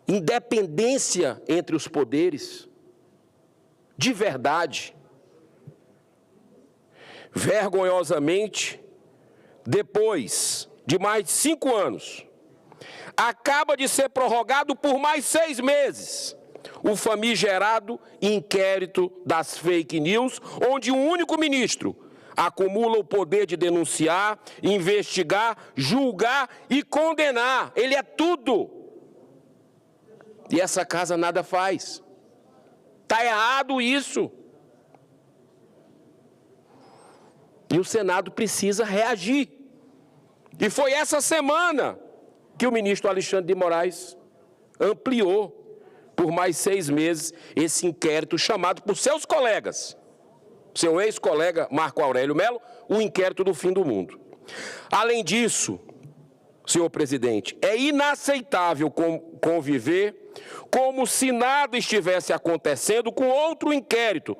independência entre os poderes, de verdade. Vergonhosamente, depois de mais de 5 anos, acaba de ser prorrogado por mais 6 meses o famigerado inquérito das fake news, onde um único ministro acumula o poder de denunciar, investigar, julgar e condenar. Ele é tudo. E essa casa nada faz. Está errado isso. E o Senado precisa reagir. E foi essa semana que o ministro Alexandre de Moraes ampliou por mais 6 meses esse inquérito chamado por seus colegas, seu ex-colega Marco Aurélio Mello, o inquérito do fim do mundo. Além disso, senhor presidente, é inaceitável conviver como se nada estivesse acontecendo com outro inquérito,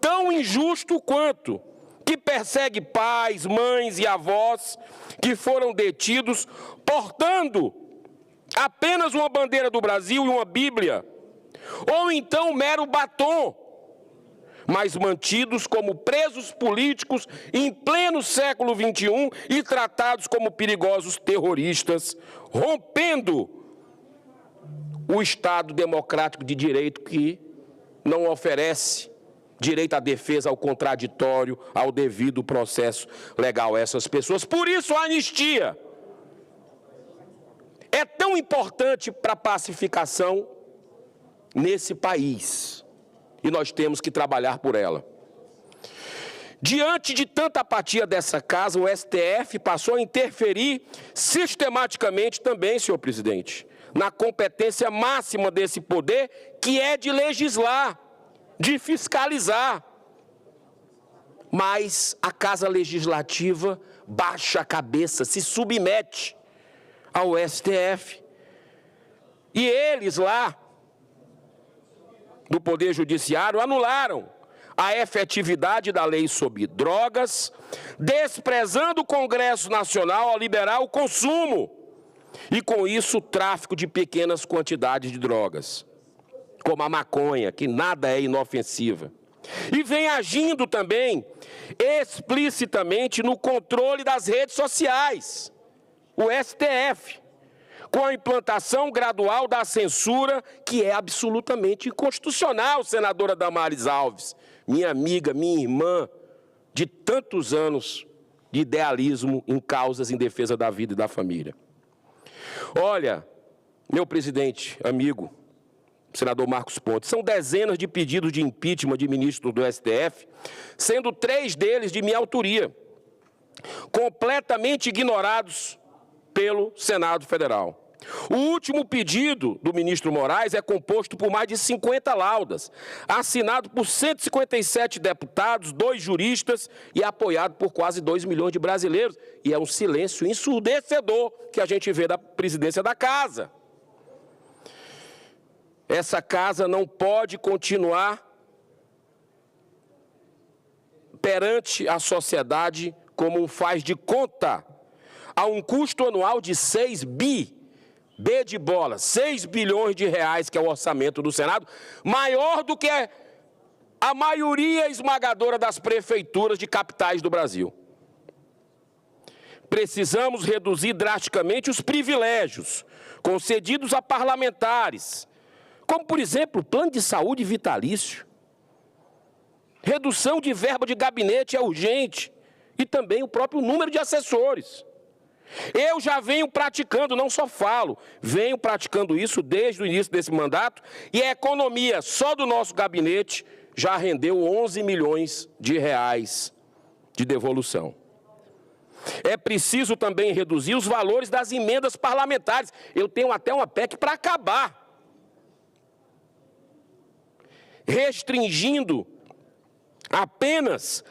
tão injusto quanto, que persegue pais, mães e avós que foram detidos portando apenas uma bandeira do Brasil e uma Bíblia, ou então um mero batom, mas mantidos como presos políticos em pleno século XXI e tratados como perigosos terroristas, rompendo o Estado democrático de direito que não oferece direito à defesa, ao contraditório, ao devido processo legal a essas pessoas. Por isso a anistia é tão importante para a pacificação nesse país. E nós temos que trabalhar por ela. Diante de tanta apatia dessa casa, o STF passou a interferir sistematicamente também, senhor presidente, na competência máxima desse poder, que é de legislar, de fiscalizar. Mas a Casa Legislativa baixa a cabeça, se submete ao STF. E eles lá, do Poder Judiciário, anularam a efetividade da lei sobre drogas, desprezando o Congresso Nacional ao liberar o consumo e, com isso, o tráfico de pequenas quantidades de drogas, como a maconha, que nada é inofensiva. E vem agindo também explicitamente no controle das redes sociais, o STF, com a implantação gradual da censura, que é absolutamente inconstitucional, senadora Damares Alves, minha amiga, minha irmã, de tantos anos de idealismo em causas em defesa da vida e da família. Olha, meu presidente, amigo, senador Marcos Pontes, são dezenas de pedidos de impeachment de ministros do STF, sendo 3 deles de minha autoria, completamente ignorados pelo Senado Federal. O último pedido do ministro Moraes é composto por mais de 50 laudas, assinado por 157 deputados, 2 juristas e apoiado por quase 2 milhões de brasileiros. E é um silêncio ensurdecedor que a gente vê da presidência da Casa. Essa Casa não pode continuar perante a sociedade como um faz de conta, a um custo anual de 6 bilhões de reais, que é o orçamento do Senado, maior do que a maioria esmagadora das prefeituras de capitais do Brasil. Precisamos reduzir drasticamente os privilégios concedidos a parlamentares, como, por exemplo, o plano de saúde vitalício. Redução de verba de gabinete é urgente e também o próprio número de assessores. Eu já venho praticando, não só falo, venho praticando isso desde o início desse mandato e a economia só do nosso gabinete já rendeu 11 milhões de reais de devolução. É preciso também reduzir os valores das emendas parlamentares. Eu tenho até uma PEC para acabar, restringindo apenas,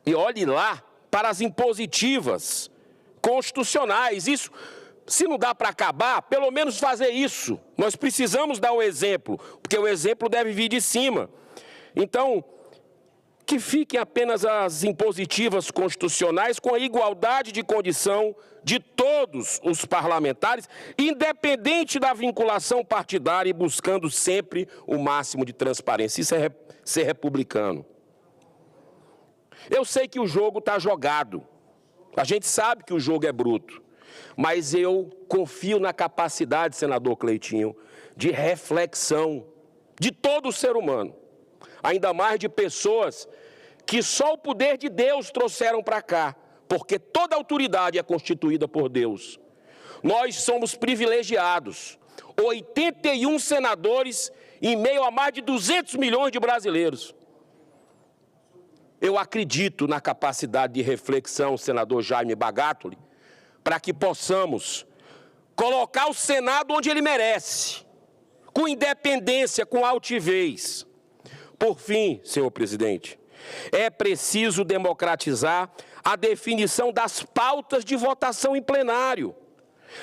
e olhe lá, para as impositivas constitucionais. Isso, se não dá para acabar, pelo menos fazer isso. Nós precisamos dar o exemplo, porque o exemplo deve vir de cima. Então, que fiquem apenas as impositivas constitucionais com a igualdade de condição de todos os parlamentares, independente da vinculação partidária e buscando sempre o máximo de transparência. Isso é ser republicano. Eu sei que o jogo está jogado. A gente sabe que o jogo é bruto. Mas eu confio na capacidade, senador Cleitinho, de reflexão de todo ser humano. Ainda mais de pessoas que só o poder de Deus trouxeram para cá, porque toda autoridade é constituída por Deus. Nós somos privilegiados, 81 senadores em meio a mais de 200 milhões de brasileiros. Eu acredito na capacidade de reflexão, senador Jaime Bagatoli, para que possamos colocar o Senado onde ele merece, com independência, com altivez. Por fim, senhor presidente, é preciso democratizar a definição das pautas de votação em plenário,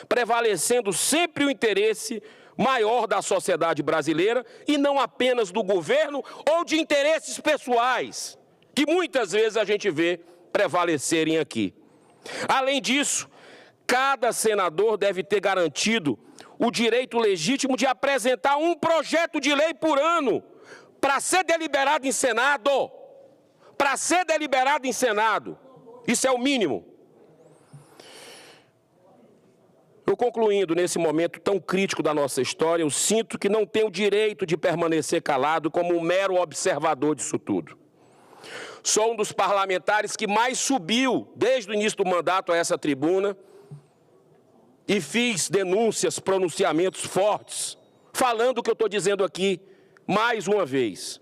prevalecendo sempre o interesse maior da sociedade brasileira e não apenas do governo ou de interesses pessoais, que muitas vezes a gente vê prevalecerem aqui. Além disso, cada senador deve ter garantido o direito legítimo de apresentar um projeto de lei por ano para ser deliberado em Senado. Para ser deliberado em Senado. Isso é o mínimo. Eu concluindo, nesse momento tão crítico da nossa história, eu sinto que não tenho o direito de permanecer calado como um mero observador disso tudo. Sou um dos parlamentares que mais subiu desde o início do mandato a essa tribuna e fiz denúncias, pronunciamentos fortes, falando o que eu estou dizendo aqui mais uma vez.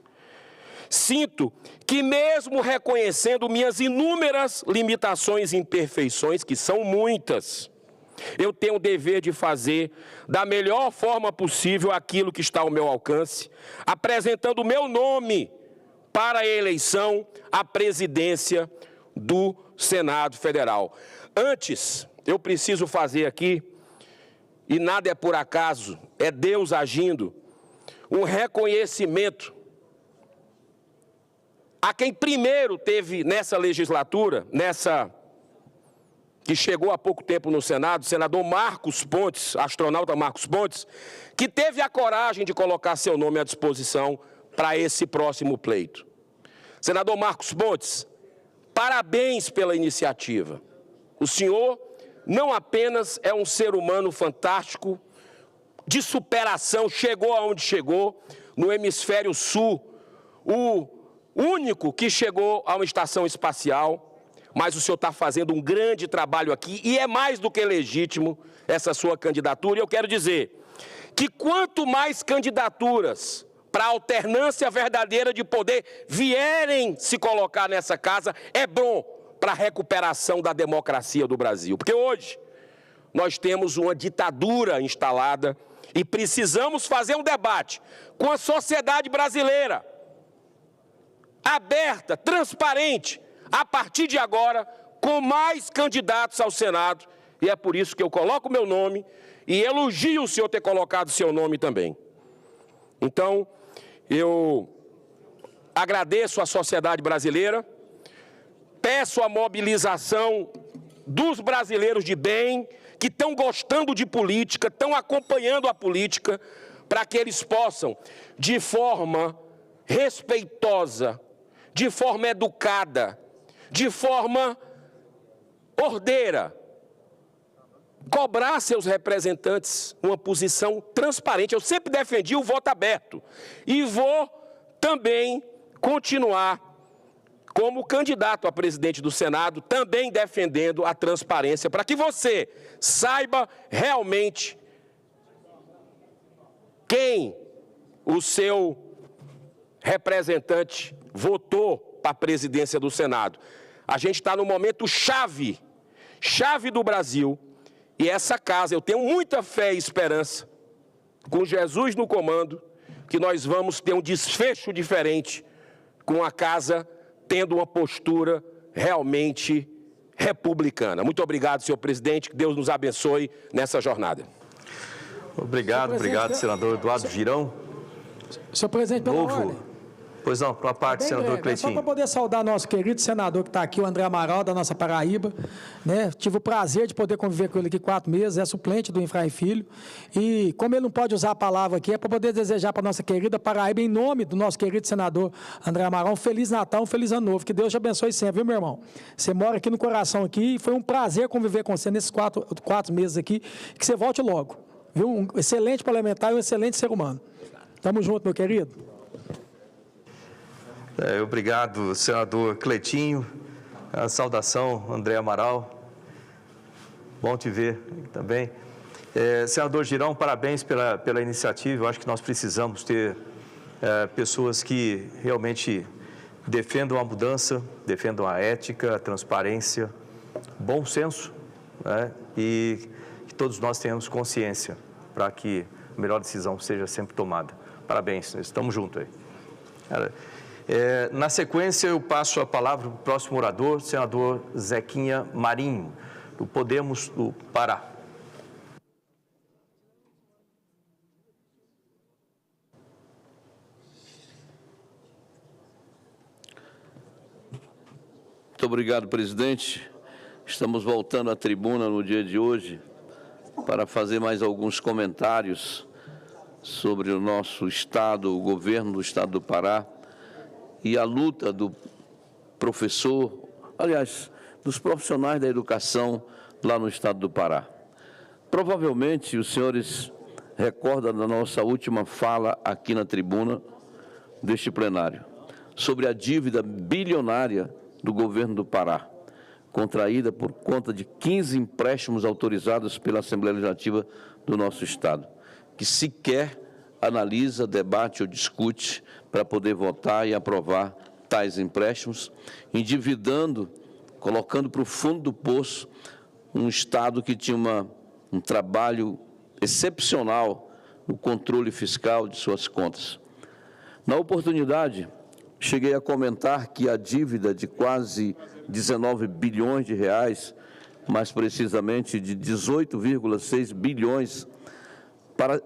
Sinto que mesmo reconhecendo minhas inúmeras limitações e imperfeições, que são muitas, eu tenho o dever de fazer da melhor forma possível aquilo que está ao meu alcance, apresentando o meu nome para a eleição à presidência do Senado Federal. Antes, eu preciso fazer aqui, e nada é por acaso, é Deus agindo, um reconhecimento a quem primeiro teve nessa legislatura, que chegou há pouco tempo no Senado, o senador Marcos Pontes, astronauta Marcos Pontes, que teve a coragem de colocar seu nome à disposição para esse próximo pleito. Senador Marcos Pontes, parabéns pela iniciativa. O senhor não apenas é um ser humano fantástico, de superação, chegou aonde chegou, no hemisfério sul, o único que chegou a uma estação espacial, mas o senhor está fazendo um grande trabalho aqui e é mais do que legítimo essa sua candidatura. E eu quero dizer que quanto mais candidaturas para a alternância verdadeira de poder vierem se colocar nessa casa, é bom para a recuperação da democracia do Brasil. Porque hoje nós temos uma ditadura instalada e precisamos fazer um debate com a sociedade brasileira, aberta, transparente, a partir de agora, com mais candidatos ao Senado, e é por isso que eu coloco o meu nome e elogio o senhor ter colocado o seu nome também. Então, eu agradeço à sociedade brasileira, peço a mobilização dos brasileiros de bem, que estão gostando de política, estão acompanhando a política, para que eles possam, de forma respeitosa, de forma educada, de forma ordeira, cobrar seus representantes uma posição transparente. Eu sempre defendi o voto aberto e vou também continuar como candidato a presidente do Senado, também defendendo a transparência, para que você saiba realmente quem o seu representante votou para a presidência do Senado. A gente está no momento chave do Brasil, e essa casa, eu tenho muita fé e esperança, com Jesus no comando, que nós vamos ter um desfecho diferente, com a casa tendo uma postura realmente republicana. Muito obrigado, senhor presidente, que Deus nos abençoe nessa jornada. Obrigado, senador Eduardo Girão. Senhor presidente, pela ordem. Pois não, para a parte, senador Cleitinho. Só para poder saudar nosso querido senador que está aqui, o André Amaral, da nossa Paraíba. Né? Tive o prazer de poder conviver com ele aqui 4 meses, é suplente do Efraim Filho. E como ele não pode usar a palavra aqui, é para poder desejar para a nossa querida Paraíba, em nome do nosso querido senador André Amaral, um Feliz Natal, um Feliz Ano Novo. Que Deus te abençoe sempre, viu, meu irmão? Você mora aqui no coração aqui, e foi um prazer conviver com você nesses 4 meses aqui. Que você volte logo, viu? Um excelente parlamentar e um excelente ser humano. Tamo junto, meu querido. Obrigado, senador Cleitinho. A saudação, André Amaral. Bom te ver também. Senador Girão, parabéns pela iniciativa. Eu acho que nós precisamos ter pessoas que realmente defendam a mudança, defendam a ética, a transparência, bom senso, né? E que todos nós tenhamos consciência para que a melhor decisão seja sempre tomada. Parabéns, estamos juntos aí. Na sequência, eu passo a palavra para o próximo orador, senador Zequinha Marinho, do Podemos do Pará. Muito obrigado, presidente. Estamos voltando à tribuna no dia de hoje para fazer mais alguns comentários sobre o nosso Estado, o governo do Estado do Pará, e a luta do professor, aliás, dos profissionais da educação lá no Estado do Pará. Provavelmente os senhores recordam da nossa última fala aqui na tribuna deste plenário, sobre a dívida bilionária do governo do Pará, contraída por conta de 15 empréstimos autorizados pela Assembleia Legislativa do nosso Estado, que sequer analisa, debate ou discute para poder votar e aprovar tais empréstimos, endividando, colocando para o fundo do poço um Estado que tinha um trabalho excepcional no controle fiscal de suas contas. Na oportunidade, cheguei a comentar que a dívida de quase 19 bilhões de reais, mais precisamente de 18,6 bilhões,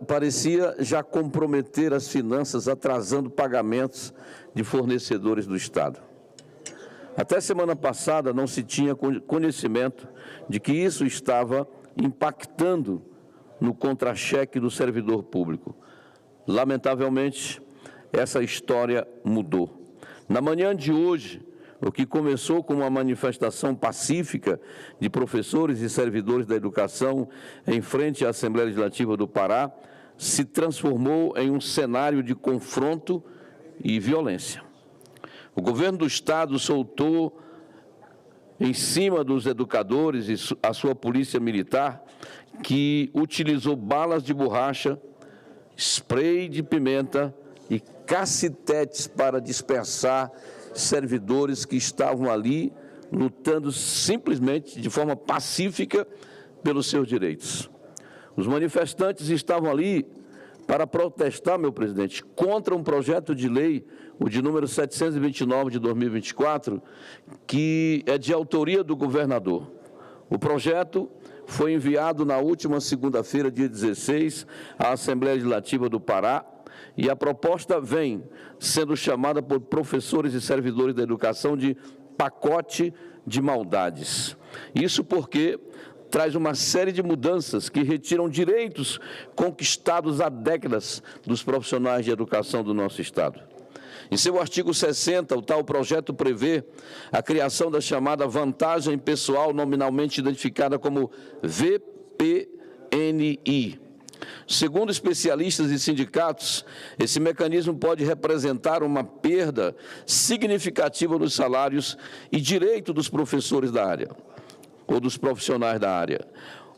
parecia já comprometer as finanças, atrasando pagamentos de fornecedores do Estado. Até semana passada não se tinha conhecimento de que isso estava impactando no contra-cheque do servidor público. Lamentavelmente, essa história mudou. Na manhã de hoje, o que começou com uma manifestação pacífica de professores e servidores da educação em frente à Assembleia Legislativa do Pará, se transformou em um cenário de confronto e violência. O governo do Estado soltou em cima dos educadores e a sua polícia militar, que utilizou balas de borracha, spray de pimenta e cacetetes para dispersar servidores que estavam ali lutando simplesmente de forma pacífica pelos seus direitos. Os manifestantes estavam ali para protestar, meu presidente, contra um projeto de lei, o de número 729 de 2024, que é de autoria do governador. O projeto foi enviado na última segunda-feira, dia 16, à Assembleia Legislativa do Pará, e a proposta vem sendo chamada por professores e servidores da educação de pacote de maldades. Isso porque traz uma série de mudanças que retiram direitos conquistados há décadas dos profissionais de educação do nosso Estado. Em seu artigo 60, o tal projeto prevê a criação da chamada vantagem pessoal nominalmente identificada como VPNI. Segundo especialistas e sindicatos, esse mecanismo pode representar uma perda significativa dos salários e direito dos professores da área, ou dos profissionais da área.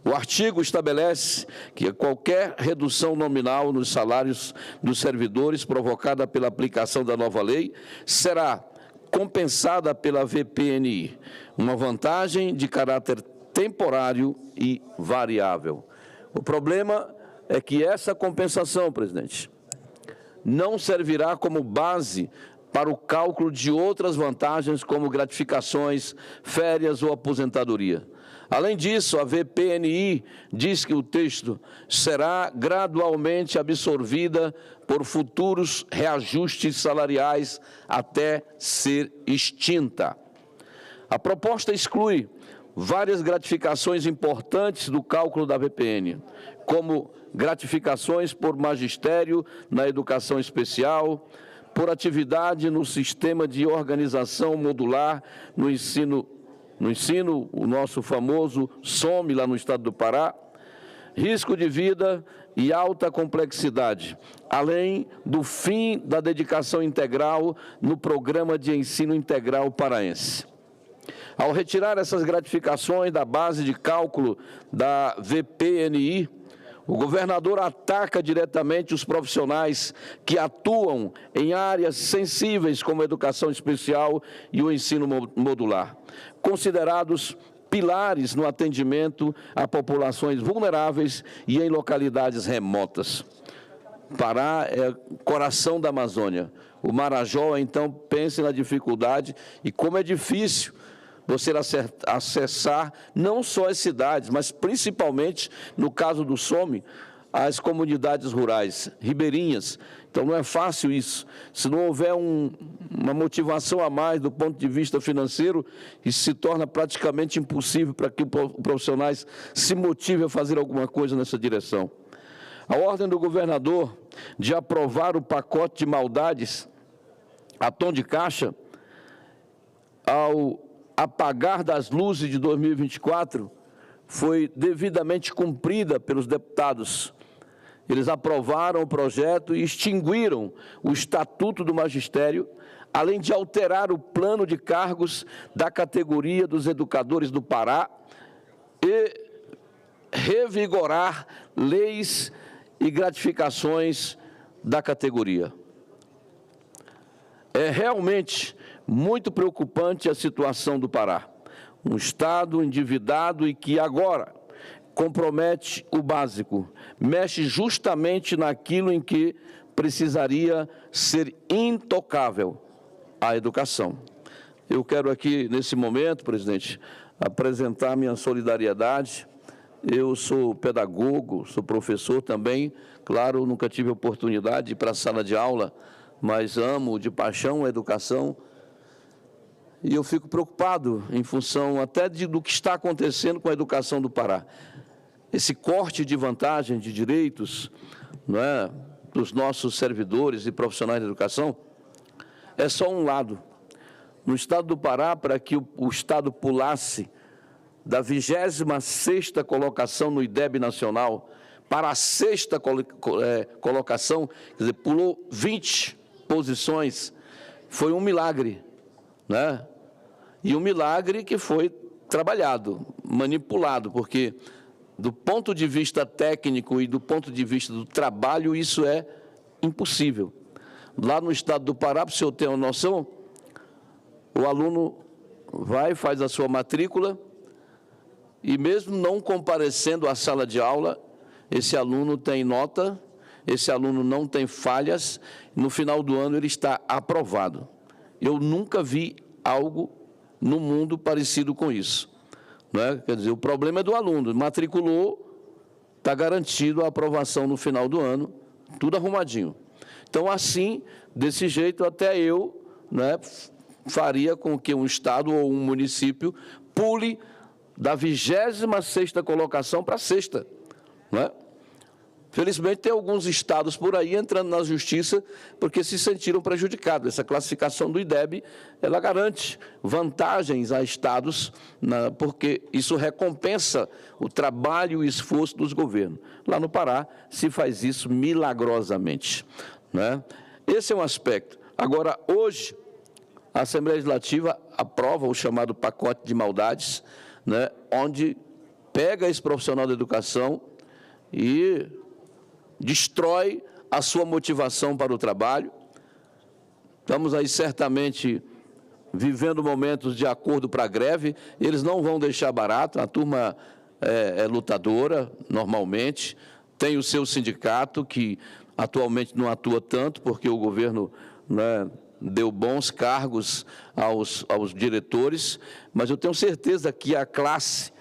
O artigo estabelece que qualquer redução nominal nos salários dos servidores provocada pela aplicação da nova lei será compensada pela VPNI, uma vantagem de caráter temporário e variável. O problema é que essa compensação, presidente, não servirá como base para o cálculo de outras vantagens, como gratificações, férias ou aposentadoria. Além disso, a VPNI diz que o texto será gradualmente absorvida por futuros reajustes salariais até ser extinta. A proposta exclui várias gratificações importantes do cálculo da VPN, como gratificações por magistério na educação especial, por atividade no sistema de organização modular no ensino, o nosso famoso SOME, lá no estado do Pará, risco de vida e alta complexidade, além do fim da dedicação integral no programa de ensino integral paraense. Ao retirar essas gratificações da base de cálculo da VPNI, o governador ataca diretamente os profissionais que atuam em áreas sensíveis como a educação especial e o ensino modular, considerados pilares no atendimento a populações vulneráveis e em localidades remotas. Pará é coração da Amazônia. O Marajó, então, pense na dificuldade e como é difícil você acessar não só as cidades, mas principalmente, no caso do SOME, as comunidades rurais, ribeirinhas. Então, não é fácil isso. Se não houver uma motivação a mais do ponto de vista financeiro, isso se torna praticamente impossível para que os profissionais se motivem a fazer alguma coisa nessa direção. A ordem do governador de aprovar o pacote de maldades a tom de caixa, ao apagar das luzes de 2024, foi devidamente cumprida pelos deputados. Eles aprovaram o projeto e extinguiram o Estatuto do Magistério, além de alterar o plano de cargos da categoria dos educadores do Pará e revigorar leis e gratificações da categoria. É realmente muito preocupante a situação do Pará. Um Estado endividado e que agora compromete o básico, mexe justamente naquilo em que precisaria ser intocável, a educação. Eu quero aqui, nesse momento, presidente, apresentar minha solidariedade. Eu sou pedagogo, sou professor também, claro, nunca tive oportunidade de ir para a sala de aula, mas amo de paixão a educação. E eu fico preocupado em função até do que está acontecendo com a educação do Pará. Esse corte de vantagem de direitos, não é, dos nossos servidores e profissionais da educação é só um lado. No estado do Pará, para que o estado pulasse da 26ª colocação no IDEB nacional para a 6ª colocação, quer dizer, pulou 20 posições, foi um milagre, né? E um milagre que foi trabalhado, manipulado, porque do ponto de vista técnico e do ponto de vista do trabalho, isso é impossível. Lá no estado do Pará, para o senhor ter uma noção, o aluno vai, faz a sua matrícula, e mesmo não comparecendo à sala de aula, esse aluno tem nota, esse aluno não tem falhas, no final do ano ele está aprovado. Eu nunca vi algo no mundo parecido com isso. Não é? Quer dizer, o problema é do aluno, matriculou, está garantido a aprovação no final do ano, tudo arrumadinho. Então, assim, desse jeito, até eu, né, faria com que um estado ou um município pule da 26ª colocação para a 6ª. Não é? Felizmente, tem alguns estados por aí entrando na justiça porque se sentiram prejudicados. Essa classificação do IDEB, ela garante vantagens a estados, porque isso recompensa o trabalho e o esforço dos governos. Lá no Pará, se faz isso milagrosamente. Né? Esse é um aspecto. Agora, hoje, a Assembleia Legislativa aprova o chamado pacote de maldades, né, onde pega esse profissional da educação e destrói a sua motivação para o trabalho. Estamos aí certamente vivendo momentos de acordo para a greve, eles não vão deixar barato, a turma é lutadora, normalmente, tem o seu sindicato, que atualmente não atua tanto, porque o governo, né, deu bons cargos aos diretores, mas eu tenho certeza que a classe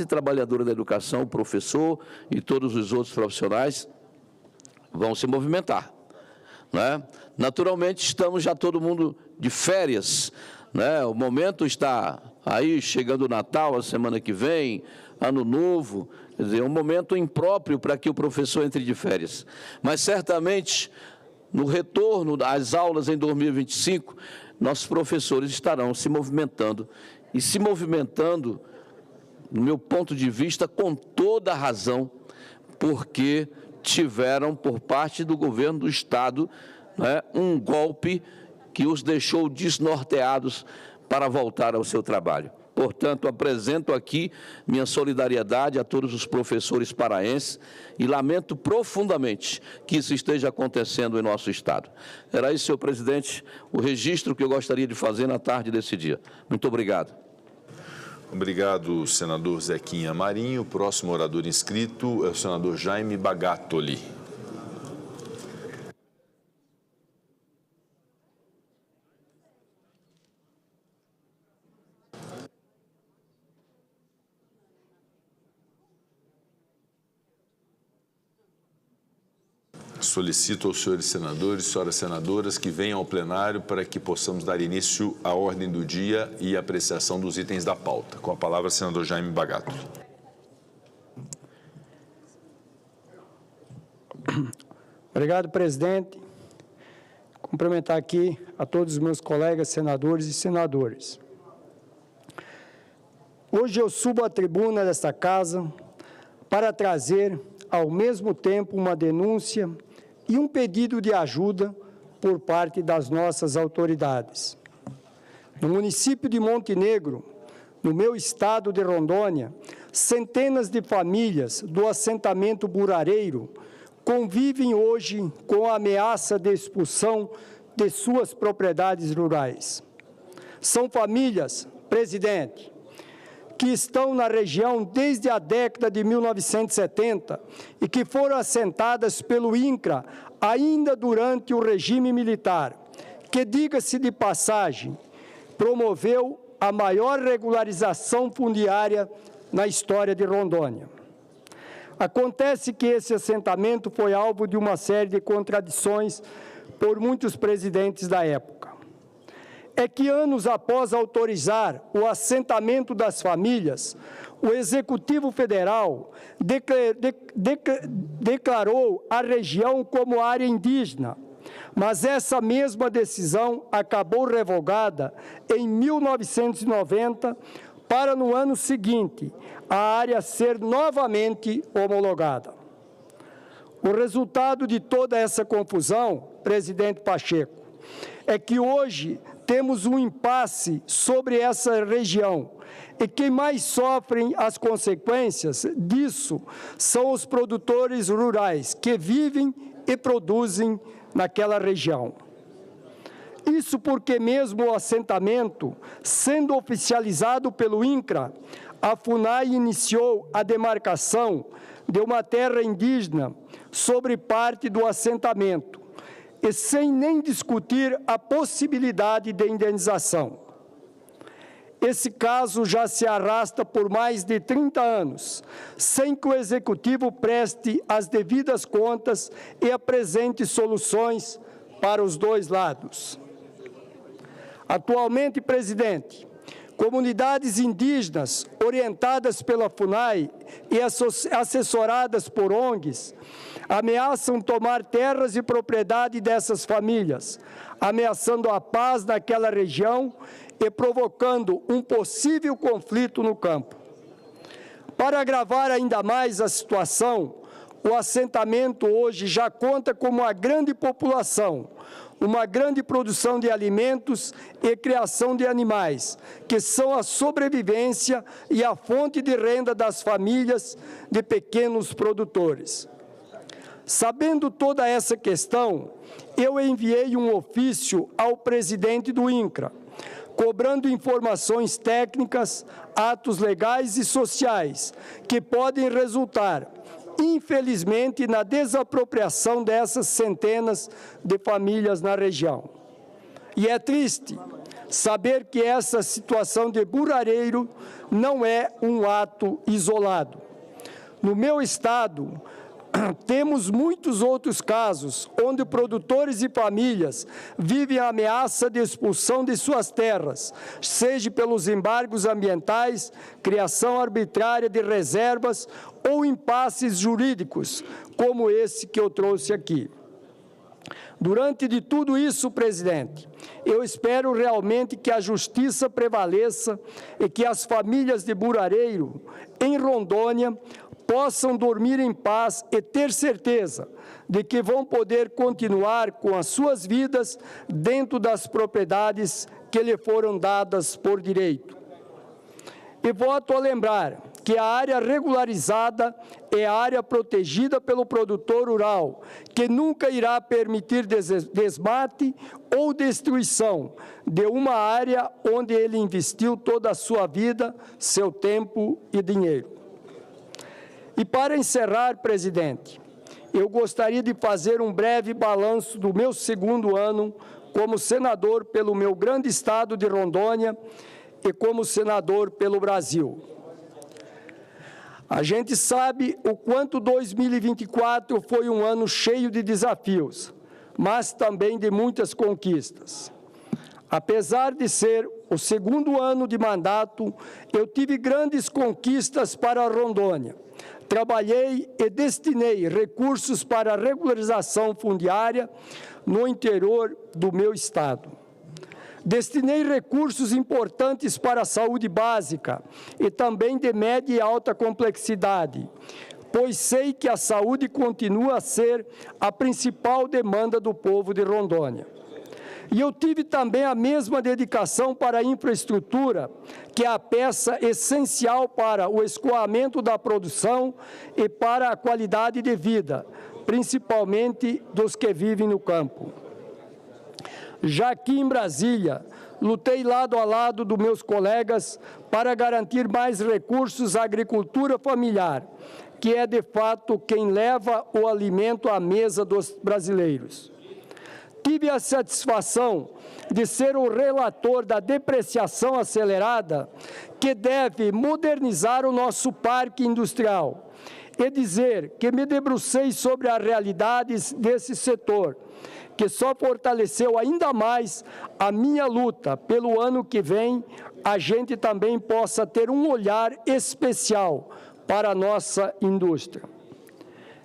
trabalhadora da educação, o professor e todos os outros profissionais vão se movimentar. Né? Naturalmente, estamos já todo mundo de férias, né? O momento está aí, chegando o Natal, a semana que vem, Ano Novo, quer dizer, é um momento impróprio para que o professor entre de férias. Mas, certamente, no retorno às aulas em 2025, nossos professores estarão se movimentando, e se movimentando, no meu ponto de vista, com toda a razão, porque tiveram, por parte do governo do Estado, né, um golpe que os deixou desnorteados para voltar ao seu trabalho. Portanto, apresento aqui minha solidariedade a todos os professores paraenses e lamento profundamente que isso esteja acontecendo em nosso Estado. Era isso, senhor presidente, o registro que eu gostaria de fazer na tarde desse dia. Muito obrigado. Obrigado, senador Zequinha Marinho. O próximo orador inscrito é o senador Jaime Bagatoli. Solicito aos senhores senadores e senhoras senadoras que venham ao plenário para que possamos dar início à ordem do dia e apreciação dos itens da pauta. Com a palavra, senador Jaime Bagatoli. Obrigado, presidente. Cumprimentar aqui a todos os meus colegas senadores e senadoras. Hoje eu subo à tribuna desta casa para trazer, ao mesmo tempo, uma denúncia e um pedido de ajuda por parte das nossas autoridades. No município de Montenegro, no meu estado de Rondônia, centenas de famílias do assentamento Burareiro convivem hoje com a ameaça de expulsão de suas propriedades rurais. São famílias, presidente, que estão na região desde a década de 1970 e que foram assentadas pelo INCRA ainda durante o regime militar, que, diga-se de passagem, promoveu a maior regularização fundiária na história de Rondônia. Acontece que esse assentamento foi alvo de uma série de contradições por muitos presidentes da época. É que anos após autorizar o assentamento das famílias, o Executivo Federal declarou a região como área indígena, mas essa mesma decisão acabou revogada em 1990 para, no ano seguinte, a área ser novamente homologada. O resultado de toda essa confusão, presidente Pacheco, é que hoje temos um impasse sobre essa região, e quem mais sofrem as consequências disso são os produtores rurais, que vivem e produzem naquela região. Isso porque mesmo o assentamento, sendo oficializado pelo INCRA, a FUNAI iniciou a demarcação de uma terra indígena sobre parte do assentamento, e sem nem discutir a possibilidade de indenização. Esse caso já se arrasta por mais de 30 anos, sem que o Executivo preste as devidas contas e apresente soluções para os dois lados. Atualmente, presidente, comunidades indígenas orientadas pela FUNAI e assessoradas por ONGs ameaçam tomar terras e propriedade dessas famílias, ameaçando a paz naquela região e provocando um possível conflito no campo. Para agravar ainda mais a situação, o assentamento hoje já conta com uma grande população, uma grande produção de alimentos e criação de animais, que são a sobrevivência e a fonte de renda das famílias de pequenos produtores. Sabendo toda essa questão, eu enviei um ofício ao presidente do INCRA, cobrando informações técnicas, atos legais e sociais, que podem resultar, infelizmente, na desapropriação dessas centenas de famílias na região. E é triste saber que essa situação de burareiro não é um ato isolado. No meu estado, temos muitos outros casos onde produtores e famílias vivem a ameaça de expulsão de suas terras, seja pelos embargos ambientais, criação arbitrária de reservas ou impasses jurídicos, como esse que eu trouxe aqui. Durante de tudo isso, presidente, eu espero realmente que a justiça prevaleça e que as famílias de Burareiro, em Rondônia, possam dormir em paz e ter certeza de que vão poder continuar com as suas vidas dentro das propriedades que lhe foram dadas por direito. E volto a lembrar que a área regularizada é a área protegida pelo produtor rural, que nunca irá permitir desmate ou destruição de uma área onde ele investiu toda a sua vida, seu tempo e dinheiro. E para encerrar, presidente, eu gostaria de fazer um breve balanço do meu segundo ano como senador pelo meu grande estado de Rondônia e como senador pelo Brasil. A gente sabe o quanto 2024 foi um ano cheio de desafios, mas também de muitas conquistas. Apesar de ser o segundo ano de mandato, eu tive grandes conquistas para a Rondônia. Trabalhei e destinei recursos para a regularização fundiária no interior do meu estado. Destinei recursos importantes para a saúde básica e também de média e alta complexidade, pois sei que a saúde continua a ser a principal demanda do povo de Rondônia. E eu tive também a mesma dedicação para a infraestrutura, que é a peça essencial para o escoamento da produção e para a qualidade de vida, principalmente dos que vivem no campo. Já aqui em Brasília, lutei lado a lado dos meus colegas para garantir mais recursos à agricultura familiar, que é, de fato, quem leva o alimento à mesa dos brasileiros. Tive a satisfação de ser o relator da depreciação acelerada, que deve modernizar o nosso parque industrial, e dizer que me debrucei sobre as realidades desse setor, que só fortaleceu ainda mais a minha luta pelo ano que vem, a gente também possa ter um olhar especial para a nossa indústria.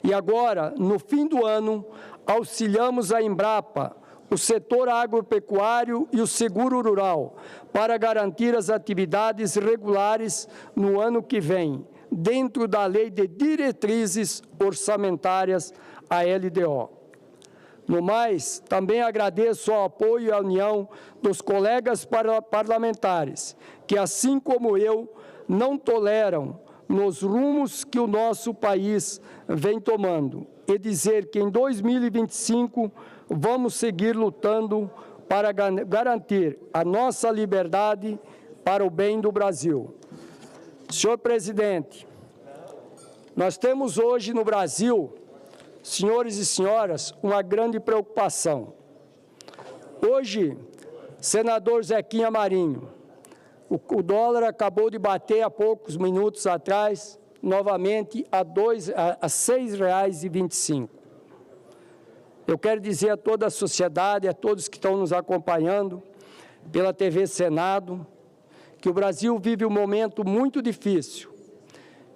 E agora, no fim do ano, auxiliamos a Embrapa, o setor agropecuário e o seguro rural, para garantir as atividades regulares no ano que vem, dentro da Lei de Diretrizes Orçamentárias, a LDO. No mais, também agradeço o apoio e a união dos colegas parlamentares, que, assim como eu, não toleram nos rumos que o nosso país vem tomando, e dizer que em 2025 vamos seguir lutando para garantir a nossa liberdade para o bem do Brasil. Senhor presidente, nós temos hoje no Brasil, senhores e senhoras, uma grande preocupação. Hoje, senador Zequinha Marinho, o dólar acabou de bater há poucos minutos atrás, novamente a R$ 6,25. Eu quero dizer a toda a sociedade, a todos que estão nos acompanhando pela TV Senado, que o Brasil vive um momento muito difícil.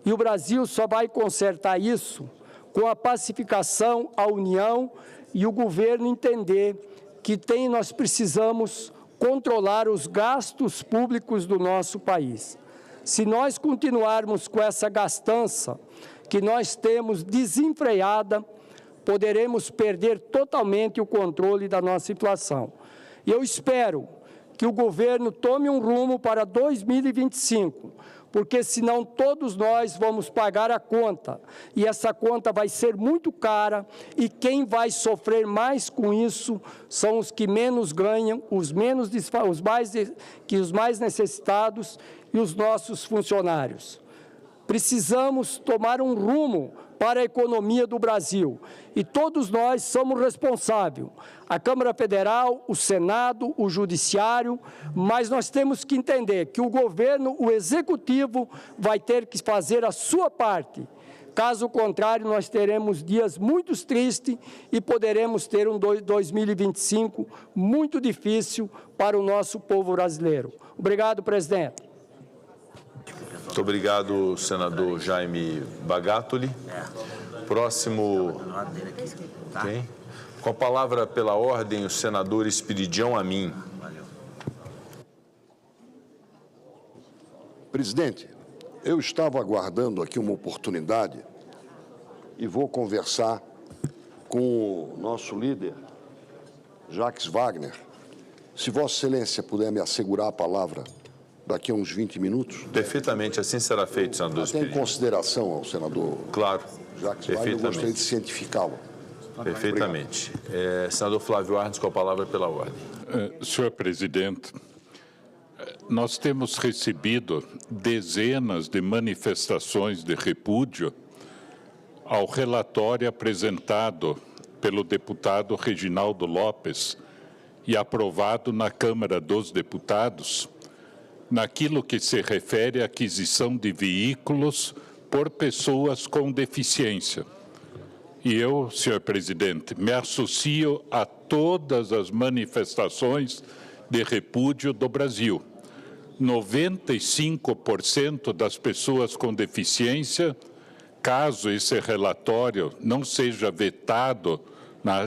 E o Brasil só vai consertar isso com a pacificação, a união e o governo entender que nós precisamos controlar os gastos públicos do nosso país. Se nós continuarmos com essa gastança que nós temos desenfreada, poderemos perder totalmente o controle da nossa inflação. E eu espero que o governo tome um rumo para 2025, porque senão todos nós vamos pagar a conta, e essa conta vai ser muito cara, e quem vai sofrer mais com isso são os que menos ganham, os mais necessitados e os nossos funcionários. Precisamos tomar um rumo para a economia do Brasil, e todos nós somos responsáveis, a Câmara Federal, o Senado, o Judiciário, mas nós temos que entender que o governo, o Executivo, vai ter que fazer a sua parte. Caso contrário, nós teremos dias muito tristes e poderemos ter um 2025 muito difícil para o nosso povo brasileiro. Obrigado, presidente. Muito obrigado, senador Jaime Bagatoli. Próximo. Quem? Com a palavra pela ordem, o senador Espiridião Amin. Presidente, eu estava aguardando aqui uma oportunidade e vou conversar com o nosso líder, Jacques Wagner. Se Vossa Excelência puder me assegurar a palavra daqui a uns 20 minutos. Perfeitamente, assim será feito, senador Espiridião. Até em consideração ao senador Jacques Wagner, eu gostaria de cientificá-lo. Perfeitamente. Senador Flávio Arnes, com a palavra pela ordem. Senhor presidente, nós temos recebido dezenas de manifestações de repúdio ao relatório apresentado pelo deputado Reginaldo Lopes e aprovado na Câmara dos Deputados, naquilo que se refere à aquisição de veículos por pessoas com deficiência. E eu, senhor presidente, me associo a todas as manifestações de repúdio do Brasil. 95% das pessoas com deficiência, caso esse relatório não seja vetado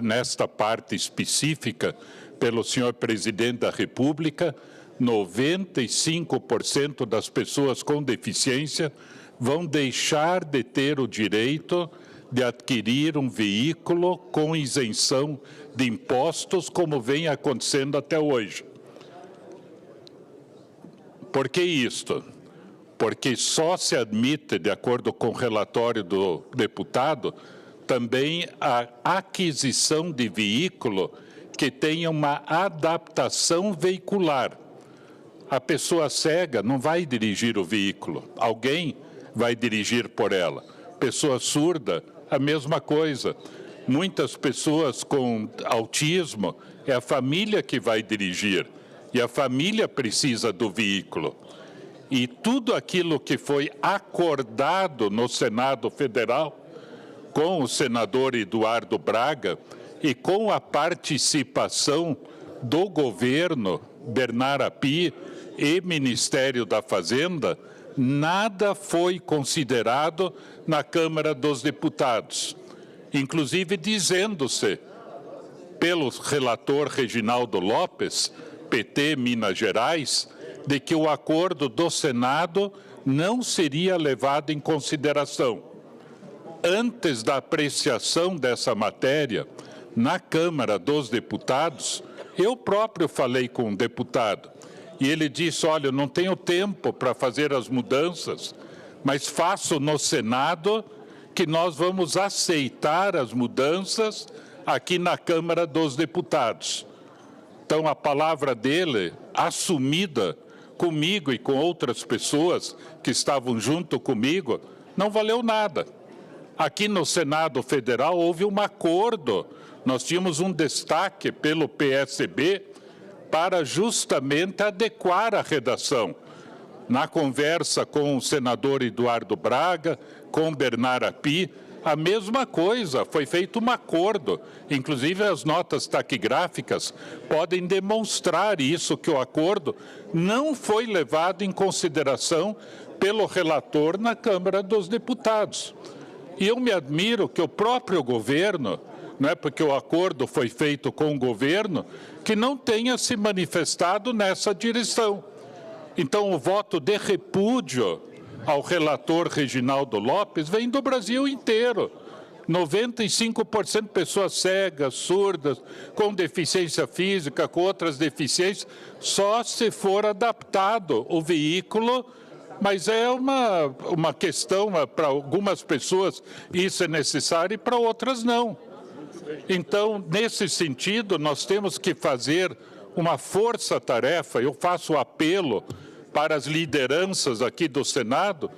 nesta parte específica pelo senhor presidente da República, 95% das pessoas com deficiência vão deixar de ter o direito de adquirir um veículo com isenção de impostos, como vem acontecendo até hoje. Por que isto? Porque só se admite, de acordo com o relatório do deputado, também a aquisição de veículo que tenha uma adaptação veicular. A pessoa cega não vai dirigir o veículo, alguém vai dirigir por ela. Pessoa surda, a mesma coisa. Muitas pessoas com autismo, é a família que vai dirigir, e a família precisa do veículo. E tudo aquilo que foi acordado no Senado Federal, com o senador Eduardo Braga, e com a participação do governo Bernard Api e Ministério da Fazenda, nada foi considerado na Câmara dos Deputados, inclusive dizendo-se pelo relator Reginaldo Lopes, PT Minas Gerais, de que o acordo do Senado não seria levado em consideração. Antes da apreciação dessa matéria, na Câmara dos Deputados, eu próprio falei com um deputado, e ele disse, olha, eu não tenho tempo para fazer as mudanças, mas faço no Senado que nós vamos aceitar as mudanças aqui na Câmara dos Deputados. Então, a palavra dele, assumida comigo e com outras pessoas que estavam junto comigo, não valeu nada. Aqui no Senado Federal houve um acordo, nós tínhamos um destaque pelo PSB para justamente adequar a redação. Na conversa com o senador Eduardo Braga, com Bernard Api, a mesma coisa, foi feito um acordo. Inclusive, as notas taquigráficas podem demonstrar isso, que o acordo não foi levado em consideração pelo relator na Câmara dos Deputados. E eu me admiro que o próprio governo, não é porque o acordo foi feito com o governo, que não tenha se manifestado nessa direção. Então, o voto de repúdio ao relator Reginaldo Lopes vem do Brasil inteiro. 95% de pessoas cegas, surdas, com deficiência física, com outras deficiências, só se for adaptado o veículo, mas é uma questão, para algumas pessoas isso é necessário e para outras não. Então, nesse sentido, nós temos que fazer uma força-tarefa. Eu faço apelo para as lideranças aqui do Senado,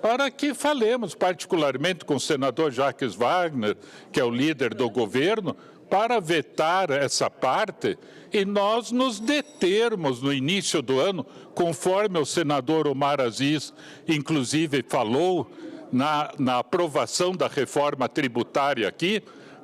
para que falemos, particularmente com o senador Jacques Wagner, que é o líder do governo, para vetar essa parte e nós nos determos no início do ano, conforme o senador Omar Aziz, inclusive, falou na aprovação da reforma tributária aqui,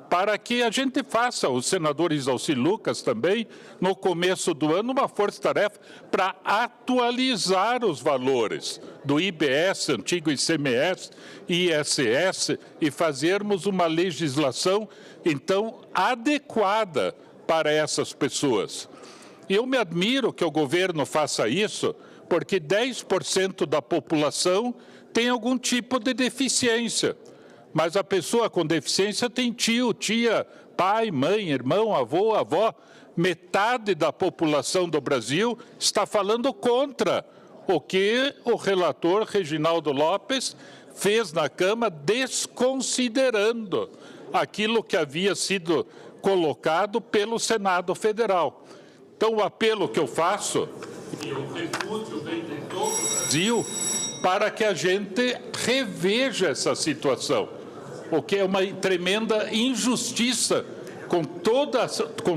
para que a gente faça, o senador Isalci Lucas também, no começo do ano, uma força-tarefa para atualizar os valores do IBS, antigo ICMS, ISS, e fazermos uma legislação, então, adequada para essas pessoas. E eu me admiro que o governo faça isso, porque 10% da população tem algum tipo de deficiência. Mas a pessoa com deficiência tem tio, tia, pai, mãe, irmão, avô, avó. Metade da população do Brasil está falando contra o que o relator Reginaldo Lopes fez na Câmara, desconsiderando aquilo que havia sido colocado pelo Senado Federal. Então, o apelo que eu faço, e o refúgio vem de todo o Brasil, para que a gente reveja essa situação, o que é uma tremenda injustiça com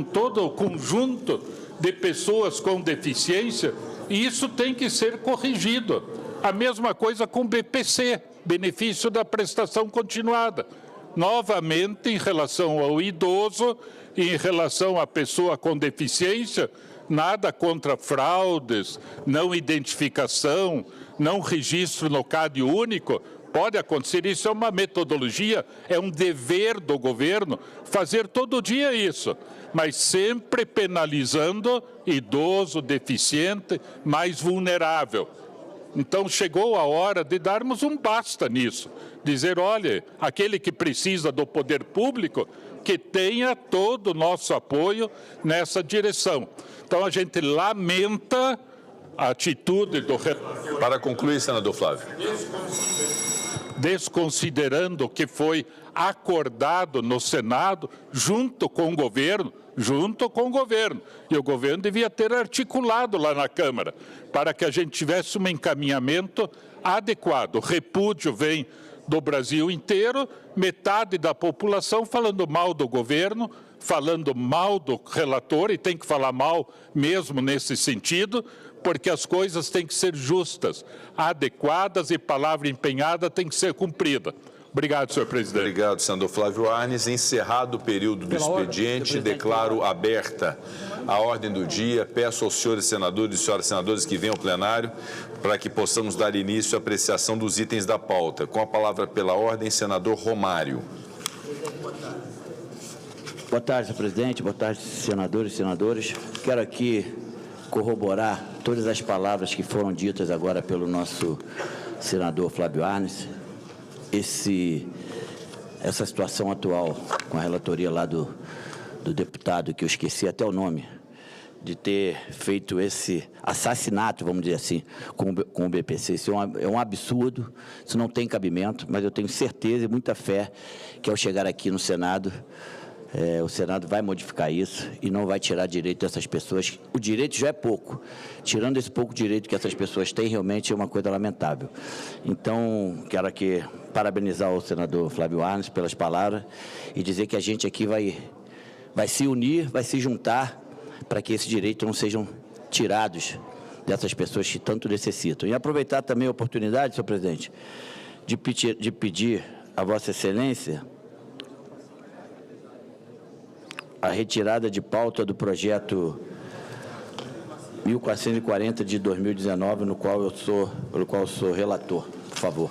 todo o conjunto de pessoas com deficiência, e isso tem que ser corrigido. A mesma coisa com o BPC, benefício da prestação continuada. Novamente, em relação ao idoso e em relação à pessoa com deficiência, nada contra fraudes, não identificação, não registro no CAD único. Pode acontecer, isso é uma metodologia, é um dever do governo fazer todo dia isso, mas sempre penalizando idoso, deficiente, mais vulnerável. Então, chegou a hora de darmos um basta nisso, dizer, olha, aquele que precisa do poder público, que tenha todo o nosso apoio nessa direção. Então, a gente lamenta a atitude do relator. Para concluir, senador Flávio. Desconsiderando o que foi acordado no Senado, junto com o governo, e o governo devia ter articulado lá na Câmara, para que a gente tivesse um encaminhamento adequado. O repúdio vem do Brasil inteiro, metade da população falando mal do governo, falando mal do relator, e tem que falar mal mesmo nesse sentido, porque as coisas têm que ser justas, adequadas, e palavra empenhada tem que ser cumprida. Obrigado, senhor presidente. Obrigado, senador Flávio Arnes. Encerrado o período do expediente, declaro aberta a ordem do dia. Peço aos senhores senadores e senhoras senadoras que venham ao plenário para que possamos dar início à apreciação dos itens da pauta. Com a palavra pela ordem, senador Romário. Boa tarde, senhor presidente. Boa tarde, senadores e senadoras. Quero aqui corroborar todas as palavras que foram ditas agora pelo nosso senador Flávio Arnes. Essa situação atual, com a relatoria lá do deputado, que eu esqueci até o nome, de ter feito esse assassinato, vamos dizer assim, com o BPC. Isso é um absurdo, isso não tem cabimento, mas eu tenho certeza e muita fé que, ao chegar aqui no Senado, O Senado vai modificar isso e não vai tirar direito dessas pessoas. O direito já é pouco. Tirando esse pouco direito que essas pessoas têm, realmente é uma coisa lamentável. Então, quero aqui parabenizar o senador Flávio Arnes pelas palavras e dizer que a gente aqui vai se unir, vai se juntar para que esses direitos não sejam tirados dessas pessoas que tanto necessitam. E aproveitar também a oportunidade, senhor presidente, de pedir a Vossa Excelência a retirada de pauta do projeto 1440 de 2019, pelo qual eu sou relator. Por favor.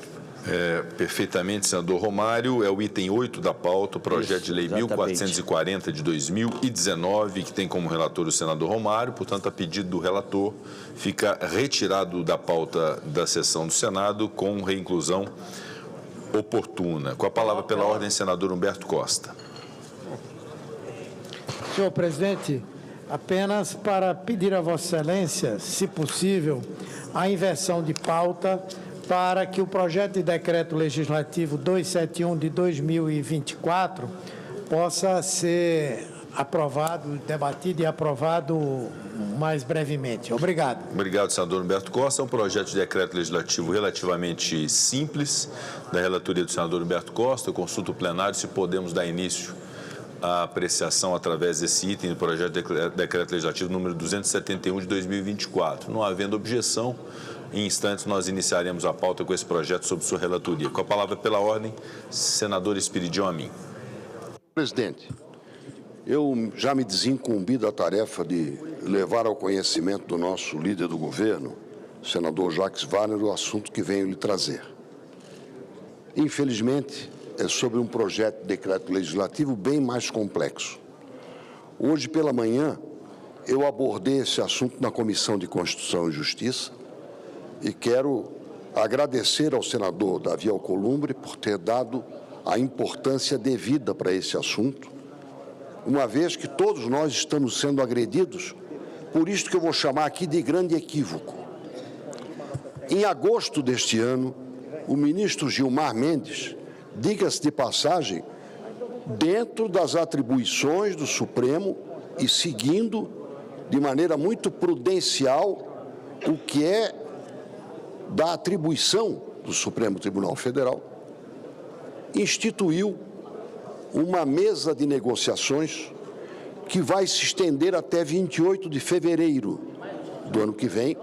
Perfeitamente, senador Romário. É o item 8 da pauta, o projeto de lei 1440 de 2019, que tem como relator o senador Romário. Portanto, a pedido do relator, fica retirado da pauta da sessão do Senado com reinclusão oportuna. Com a palavra pela ordem, senador Humberto Costa. Senhor presidente, apenas para pedir a Vossa Excelência, se possível, a inversão de pauta para que o projeto de decreto legislativo 271 de 2024 possa ser aprovado, debatido e aprovado mais brevemente. Obrigado. Obrigado, senador Humberto Costa. É um projeto de decreto legislativo relativamente simples, da relatoria do senador Humberto Costa. Eu consulto o plenário se podemos dar início à apreciação através desse item do projeto de decreto legislativo número 271 de 2024. Não havendo objeção, em instantes nós iniciaremos a pauta com esse projeto sob sua relatoria. Com a palavra pela ordem, senador Espiridião Amin. Presidente, eu já me desincumbi da tarefa de levar ao conhecimento do nosso líder do governo, senador Jacques Wagner, o assunto que venho lhe trazer. Infelizmente, é sobre um projeto de decreto legislativo bem mais complexo. Hoje pela manhã, eu abordei esse assunto na Comissão de Constituição e Justiça e quero agradecer ao senador Davi Alcolumbre por ter dado a importância devida para esse assunto, uma vez que todos nós estamos sendo agredidos por isto que eu vou chamar aqui de grande equívoco. Em agosto deste ano, o ministro Gilmar Mendes, diga-se de passagem, dentro das atribuições do Supremo e seguindo de maneira muito prudencial o que é da atribuição do Supremo Tribunal Federal, instituiu uma mesa de negociações que vai se estender até 28 de fevereiro do ano que vem,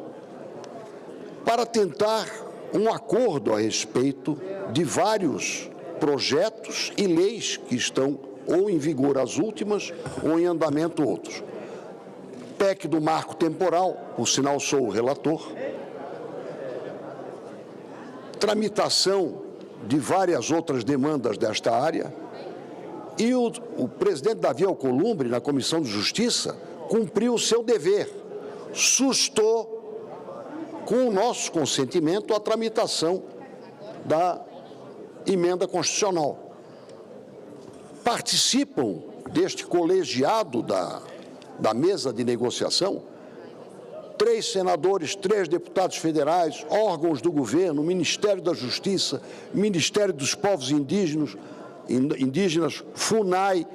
para tentar um acordo a respeito de vários projetos e leis que estão ou em vigor as últimas ou em andamento outros. PEC do marco temporal, por sinal sou o relator, tramitação de várias outras demandas desta área, e o presidente Davi Alcolumbre, na Comissão de Justiça, cumpriu o seu dever, sustou, com o nosso consentimento, a tramitação da emenda constitucional. Participam deste colegiado da mesa de negociação 3 senadores, 3 deputados federais, órgãos do governo, Ministério da Justiça, Ministério dos Povos Indígenas, FUNAI,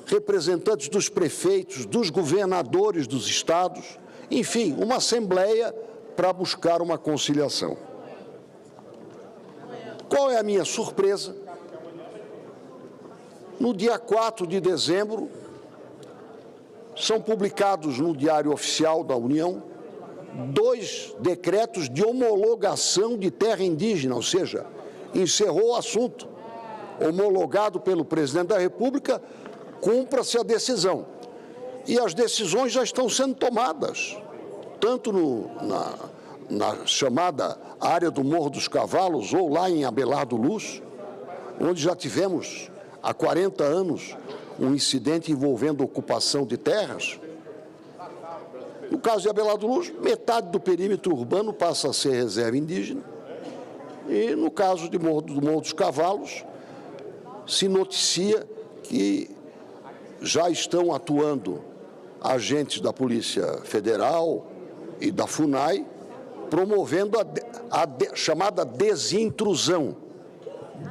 representantes dos prefeitos, dos governadores dos estados, enfim, uma assembleia para buscar uma conciliação. Qual é a minha surpresa? No dia 4 de dezembro, são publicados no Diário Oficial da União 2 decretos de homologação de terra indígena, ou seja, encerrou o assunto. Homologado pelo presidente da República, cumpra-se a decisão. E as decisões já estão sendo tomadas, tanto na chamada área do Morro dos Cavalos, ou lá em Abelardo Luz, onde já tivemos há 40 anos um incidente envolvendo ocupação de terras. No caso de Abelardo Luz, metade do perímetro urbano passa a ser reserva indígena. E no caso do Morro dos Cavalos, se noticia que já estão atuando agentes da Polícia Federal e da FUNAI, promovendo a chamada desintrusão.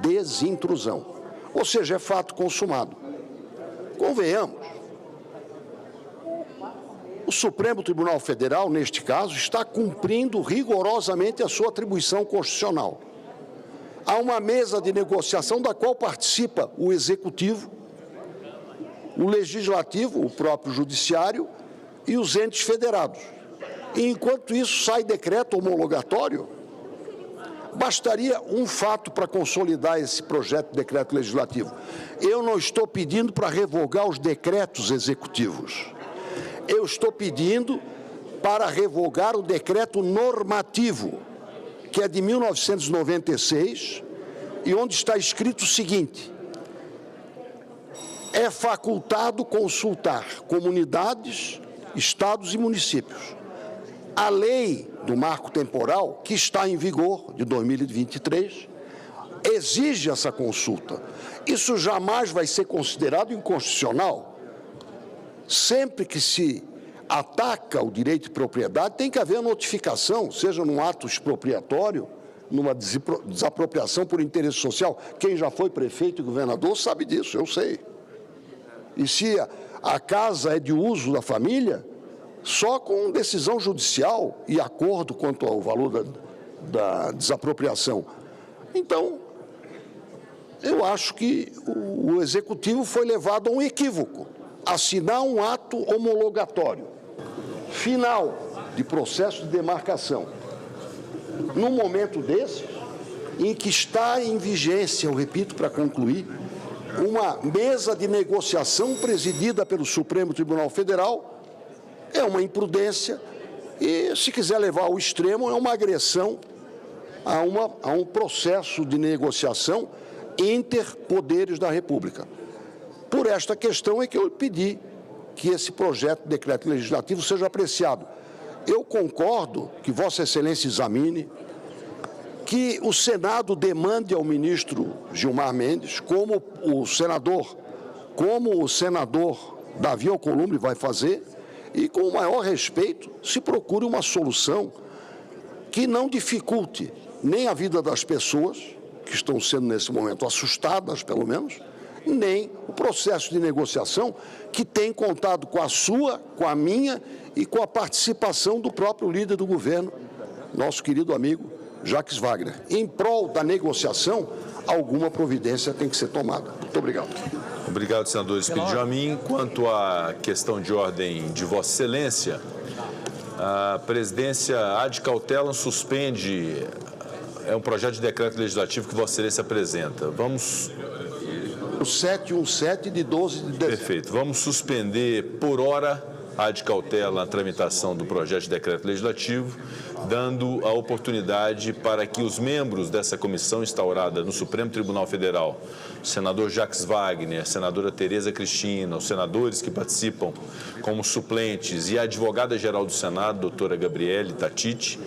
Desintrusão. Ou seja, é fato consumado. convenhamos, o Supremo Tribunal Federal, neste caso, está cumprindo rigorosamente a sua atribuição constitucional. Há uma mesa de negociação da qual participa o Executivo, o Legislativo, o próprio Judiciário e os entes federados. E, enquanto isso, sai decreto homologatório. Bastaria um fato para consolidar esse projeto de decreto legislativo. Eu não estou pedindo para revogar os decretos executivos. Eu estou pedindo para revogar o decreto normativo, que é de 1996, e onde está escrito o seguinte: é facultado consultar comunidades, estados e municípios. A lei do marco temporal, que está em vigor, de 2023, exige essa consulta. Isso jamais vai ser considerado inconstitucional. Sempre que se ataca o direito de propriedade, tem que haver notificação, seja num ato expropriatório, numa desapropriação por interesse social. Quem já foi prefeito e governador sabe disso, eu sei. E se a casa é de uso da família, só com decisão judicial e acordo quanto ao valor da desapropriação. Então, eu acho que o Executivo foi levado a um equívoco. Assinar um ato homologatório, final de processo de demarcação, num momento desse, em que está em vigência, eu repito para concluir, uma mesa de negociação presidida pelo Supremo Tribunal Federal, é uma imprudência e, se quiser levar ao extremo, é uma agressão a um processo de negociação interpoderes da República. Por esta questão é que eu pedi que esse projeto de decreto legislativo seja apreciado. Eu concordo que Vossa Excelência examine, que o Senado demande ao ministro Gilmar Mendes, como o senador Davi Alcolumbre vai fazer, e com o maior respeito se procure uma solução que não dificulte nem a vida das pessoas, que estão sendo nesse momento assustadas, pelo menos, nem o processo de negociação, que tem contado com a sua, com a minha e com a participação do próprio líder do governo, nosso querido amigo Jacques Wagner. Em prol da negociação, alguma providência tem que ser tomada. Muito obrigado. Obrigado, senador Expediu a mim. Quanto à questão de ordem de Vossa Excelência, a presidência ad cautelam suspende, é um projeto de decreto legislativo que Vossa Excelência apresenta. Vamos... O 717 de 12 de dezembro. Perfeito. Vamos suspender por hora ad cautela a tramitação do projeto de decreto legislativo, dando a oportunidade para que os membros dessa comissão instaurada no Supremo Tribunal Federal, o senador Jacques Wagner, a senadora Tereza Cristina, os senadores que participam como suplentes e a advogada-geral do Senado, doutora Gabriele Tatiti,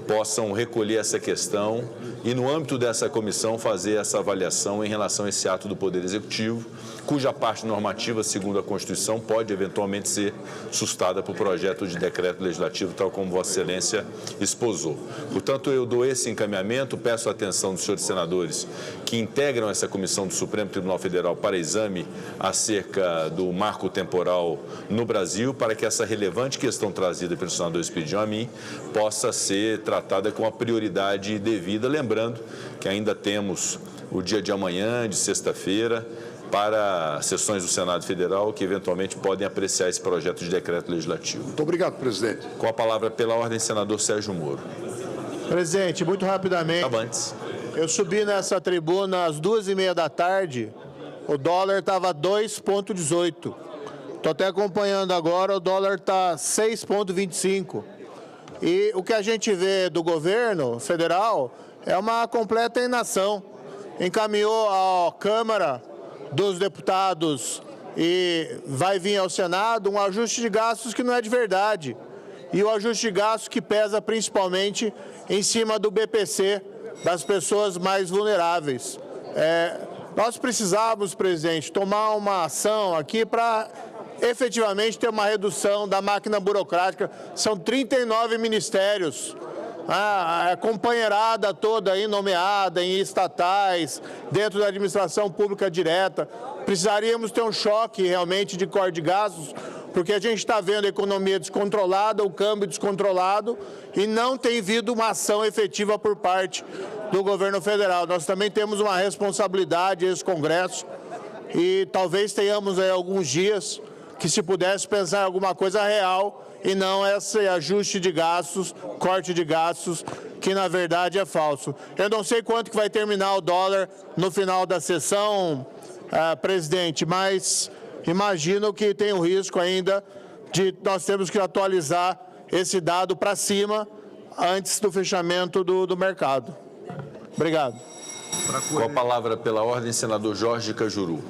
possam recolher essa questão e, no âmbito dessa comissão, fazer essa avaliação em relação a esse ato do Poder Executivo, cuja parte normativa, segundo a Constituição, pode eventualmente ser sustada por projeto de decreto legislativo, tal como Vossa Excelência esposou. Portanto, eu dou esse encaminhamento, peço a atenção dos senhores senadores que integram essa comissão do Supremo Tribunal Federal para exame acerca do marco temporal no Brasil, para que essa relevante questão trazida pelo senador Expediu a mim possa ser tratada com a prioridade devida, lembrando que ainda temos o dia de amanhã, de sexta-feira, para sessões do Senado Federal que eventualmente podem apreciar esse projeto de decreto legislativo. Muito obrigado, presidente. Com a palavra pela ordem, senador Sérgio Moro. Presidente, muito rapidamente. Avantes. Eu subi nessa tribuna às 2h30 da tarde, o dólar estava 2,18. Estou até acompanhando agora, o dólar está 6,25. E o que a gente vê do governo federal é uma completa inação. Encaminhou à Câmara dos Deputados e vai vir ao Senado um ajuste de gastos que não é de verdade. E o ajuste de gastos que pesa principalmente em cima do BPC, das pessoas mais vulneráveis. Nós precisávamos, presidente, tomar uma ação aqui para efetivamente ter uma redução da máquina burocrática. São 39 ministérios. A companheirada toda aí nomeada em estatais, dentro da administração pública direta. precisaríamos ter um choque realmente de corte de gastos, porque a gente está vendo a economia descontrolada, o câmbio descontrolado, e não tem havido uma ação efetiva por parte do governo federal. Nós também temos uma responsabilidade esse Congresso, e talvez tenhamos aí alguns dias que se pudesse pensar em alguma coisa real e não esse ajuste de gastos, corte de gastos, que na verdade é falso. Eu não sei quanto que vai terminar o dólar no final da sessão, presidente, mas imagino que tem um risco ainda de nós temos que atualizar esse dado para cima antes do fechamento do mercado. Obrigado. Com a palavra pela ordem, senador Jorge Cajuru.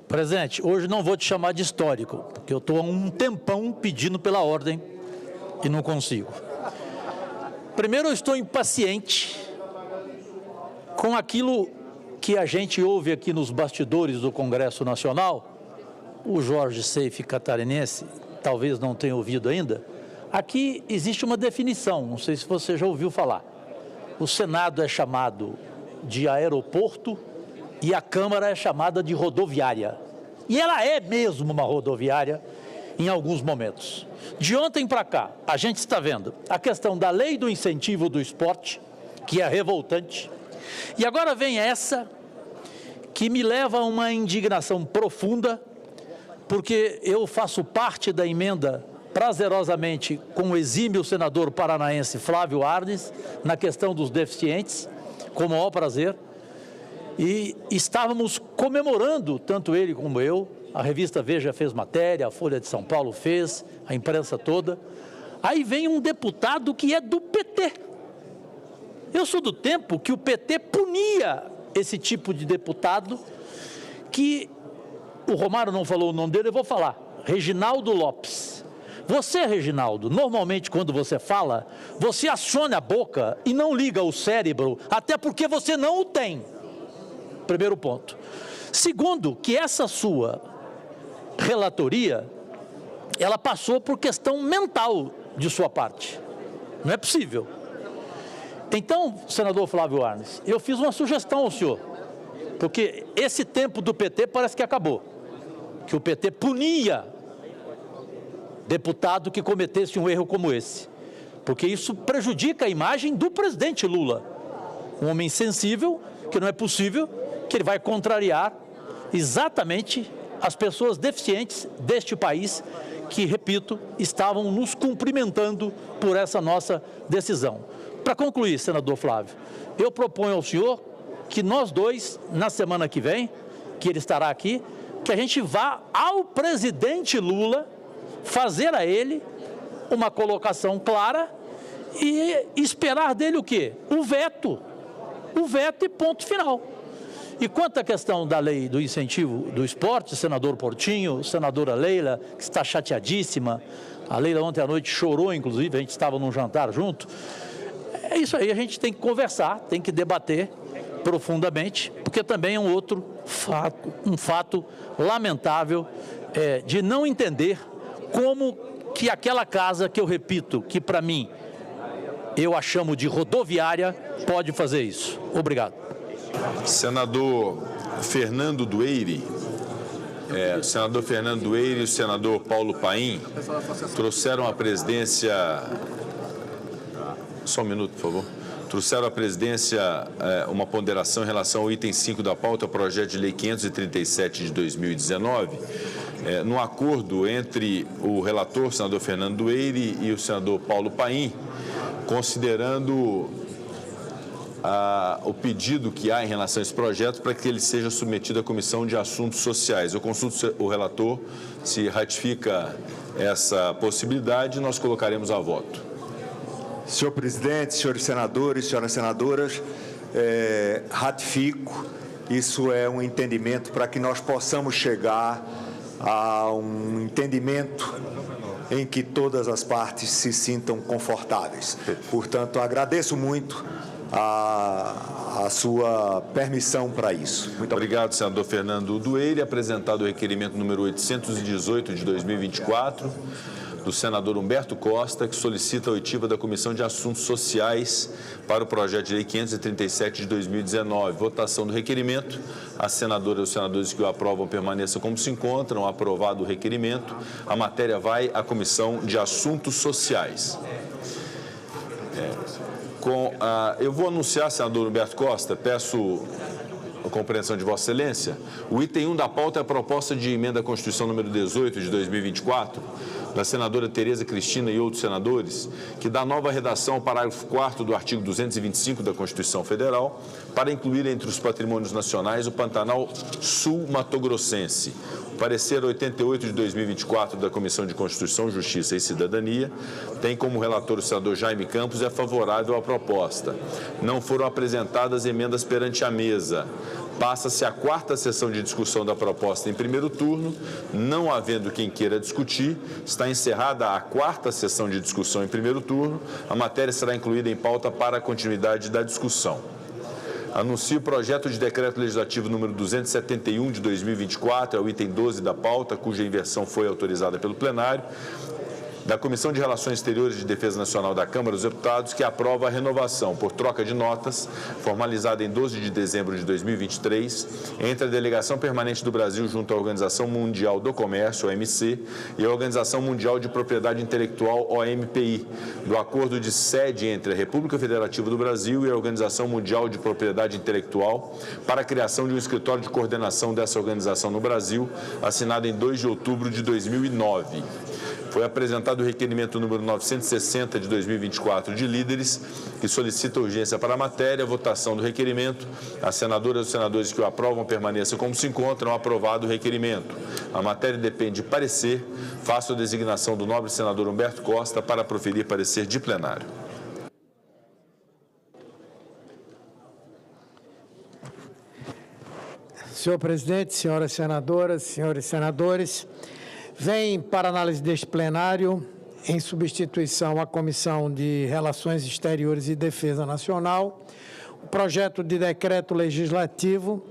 Presidente, hoje não vou te chamar de histórico, porque eu estou há um tempão pedindo pela ordem e não consigo. Primeiro, eu estou impaciente com aquilo que a gente ouve aqui nos bastidores do Congresso Nacional. O Jorge Seife catarinense talvez não tenha ouvido ainda. Aqui existe uma definição, não sei se você já ouviu falar. O Senado é chamado de aeroporto e a Câmara é chamada de rodoviária. E ela é mesmo uma rodoviária em alguns momentos. De ontem para cá, a gente está vendo a questão da lei do incentivo do esporte, que é revoltante, e agora vem essa que me leva a uma indignação profunda, porque eu faço parte da emenda prazerosamente com o exímio senador paranaense Flávio Arnes, na questão dos deficientes, com o maior prazer, e estávamos comemorando, tanto ele como eu, a revista Veja fez matéria, a Folha de São Paulo fez, a imprensa toda. Aí vem um deputado que é do PT. Eu sou do tempo que o PT punia esse tipo de deputado, que o Romário não falou o nome dele, eu vou falar, Reginaldo Lopes. Você, Reginaldo, normalmente quando você fala, você aciona a boca e não liga o cérebro, até porque você não o tem. Primeiro ponto. Segundo, que essa sua relatoria, ela passou por questão mental de sua parte. Não é possível. Então, senador Flávio Arnes, eu fiz uma sugestão ao senhor, porque esse tempo do PT parece que acabou, que o PT punia deputado que cometesse um erro como esse, porque isso prejudica a imagem do presidente Lula, um homem sensível, que não é possível que ele vai contrariar exatamente as pessoas deficientes deste país que, repito, estavam nos cumprimentando por essa nossa decisão. Para concluir, senador Flávio, eu proponho ao senhor que nós dois, na semana que vem, que ele estará aqui, que a gente vá ao presidente Lula fazer a ele uma colocação clara e esperar dele o quê? O veto e ponto final. E quanto à questão da lei do incentivo do esporte, senador Portinho, senadora Leila, que está chateadíssima, a Leila ontem à noite chorou, inclusive, a gente estava num jantar junto, é isso aí, a gente tem que conversar, tem que debater profundamente, porque também é um outro fato, um fato lamentável de não entender como que aquela casa, que eu repito, que para mim eu a chamo de rodoviária, pode fazer isso. Obrigado. Senador Fernando Dueire, o senador Fernando Dueire e o senador Paulo Paim trouxeram à presidência, só um minuto, por favor, trouxeram à presidência uma ponderação em relação ao item 5 da pauta, projeto de lei 537 de 2019, no acordo entre o relator, senador Fernando Dueire, e o senador Paulo Paim, considerando o pedido que há em relação a esse projeto para que ele seja submetido à Comissão de Assuntos Sociais. Eu consulto o relator se ratifica essa possibilidade e nós colocaremos a voto. Senhor presidente, senhores senadores, senhoras senadoras, ratifico. Isso é um entendimento para que nós possamos chegar a um entendimento em que todas as partes se sintam confortáveis. Portanto, agradeço muito a sua permissão para isso. Muito obrigado, senador Fernando Dueire. Apresentado o requerimento número 818 de 2024, do senador Humberto Costa, que solicita a oitiva da Comissão de Assuntos Sociais para o projeto de lei 537 de 2019. Votação do requerimento. As senadoras e os senadores que o aprovam permaneçam como se encontram. Aprovado o requerimento, a matéria vai à Comissão de Assuntos Sociais. Eu vou anunciar, senador Humberto Costa, peço a compreensão de Vossa Excelência. O item 1 da pauta é a proposta de emenda à Constituição número 18 de 2024, da senadora Tereza Cristina e outros senadores, que dá nova redação ao parágrafo 4º do artigo 225 da Constituição Federal, para incluir entre os patrimônios nacionais o Pantanal Sul-Mato-Grossense. O parecer 88 de 2024 da Comissão de Constituição, Justiça e Cidadania tem como relator o senador Jaime Campos e é favorável à proposta. Não foram apresentadas emendas perante a mesa. Passa-se a 4ª sessão de discussão da proposta em primeiro turno. Não havendo quem queira discutir, está encerrada a 4ª sessão de discussão em primeiro turno. A matéria será incluída em pauta para a continuidade da discussão. Anuncio o projeto de decreto legislativo número 271 de 2024, é o item 12 da pauta, cuja inversão foi autorizada pelo plenário, da Comissão de Relações Exteriores e de Defesa Nacional da Câmara dos Deputados, que aprova a renovação por troca de notas, formalizada em 12 de dezembro de 2023, entre a Delegação Permanente do Brasil junto à Organização Mundial do Comércio, OMC, e a Organização Mundial de Propriedade Intelectual, OMPI, do acordo de sede entre a República Federativa do Brasil e a Organização Mundial de Propriedade Intelectual para a criação de um escritório de coordenação dessa organização no Brasil, assinado em 2 de outubro de 2009. Foi apresentado o requerimento número 960 de 2024 de líderes, que solicita urgência para a matéria. Votação do requerimento. As senadoras e os senadores que o aprovam permaneçam como se encontram. Aprovado o requerimento. A matéria depende de parecer. Faço a designação do nobre senador Humberto Costa para proferir parecer de plenário. Senhor presidente, senhoras senadoras, senhores senadores, vem para análise deste plenário, em substituição à Comissão de Relações Exteriores e Defesa Nacional, o projeto de decreto legislativo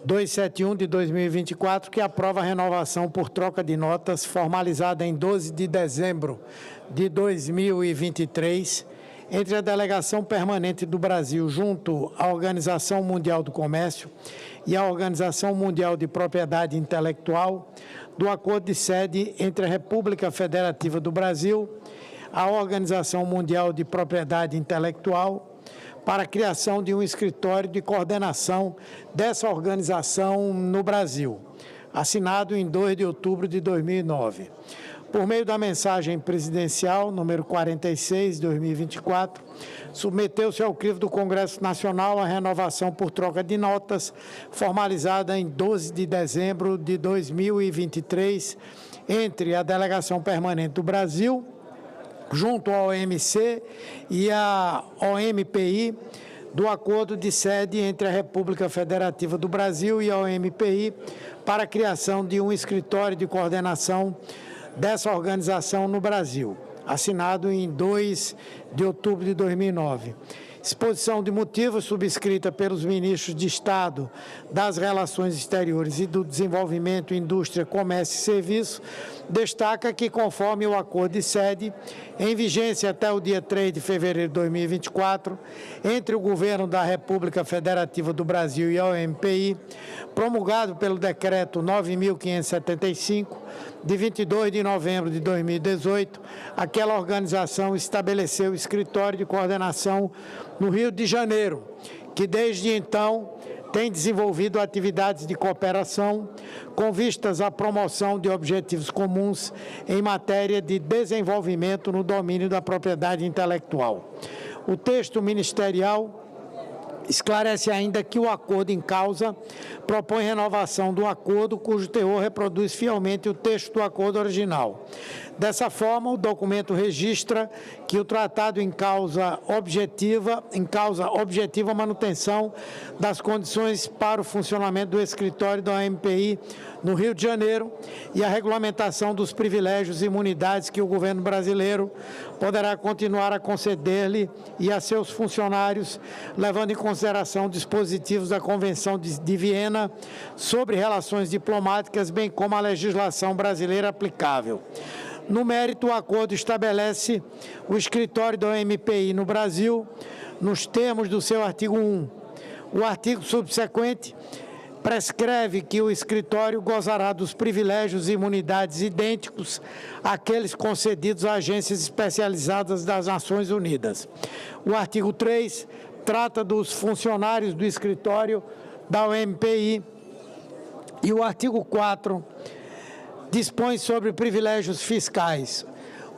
271 de 2024, que aprova a renovação por troca de notas formalizada em 12 de dezembro de 2023, entre a Delegação Permanente do Brasil junto à Organização Mundial do Comércio e à Organização Mundial de Propriedade Intelectual, do acordo de sede entre a República Federativa do Brasil, a Organização Mundial de Propriedade Intelectual, para a criação de um escritório de coordenação dessa organização no Brasil, assinado em 2 de outubro de 2009. Por meio da mensagem presidencial, número 46, 2024, submeteu-se ao crivo do Congresso Nacional a renovação por troca de notas, formalizada em 12 de dezembro de 2023, entre a Delegação Permanente do Brasil, junto ao OMC e a OMPI, do acordo de sede entre a República Federativa do Brasil e a OMPI para a criação de um escritório de coordenação dessa organização no Brasil, assinado em 2 de outubro de 2009. Exposição de motivos subscrita pelos ministros de Estado das Relações Exteriores e do Desenvolvimento, Indústria, Comércio e Serviço, destaca que, conforme o acordo de sede, em vigência até o dia 3 de fevereiro de 2024, entre o Governo da República Federativa do Brasil e a OMPI, promulgado pelo Decreto 9.575, de 22 de novembro de 2018, aquela organização estabeleceu o escritório de coordenação no Rio de Janeiro, que desde então tem desenvolvido atividades de cooperação com vistas à promoção de objetivos comuns em matéria de desenvolvimento no domínio da propriedade intelectual. O texto ministerial Esclarece ainda que o acordo em causa propõe renovação do acordo, cujo teor reproduz fielmente o texto do acordo original. Dessa forma, o documento registra que o tratado em causa objetiva a manutenção das condições para o funcionamento do escritório da OMPI no Rio de Janeiro e a regulamentação dos privilégios e imunidades que o governo brasileiro poderá continuar a conceder-lhe e a seus funcionários, levando em consideração dispositivos da Convenção de Viena sobre relações diplomáticas, bem como a legislação brasileira aplicável. No mérito, o acordo estabelece o escritório da OMPI no Brasil, nos termos do seu artigo 1. O artigo subsequente prescreve que o escritório gozará dos privilégios e imunidades idênticos àqueles concedidos a agências especializadas das Nações Unidas. O artigo 3 trata dos funcionários do escritório da OMPI e o artigo 4 dispõe sobre privilégios fiscais.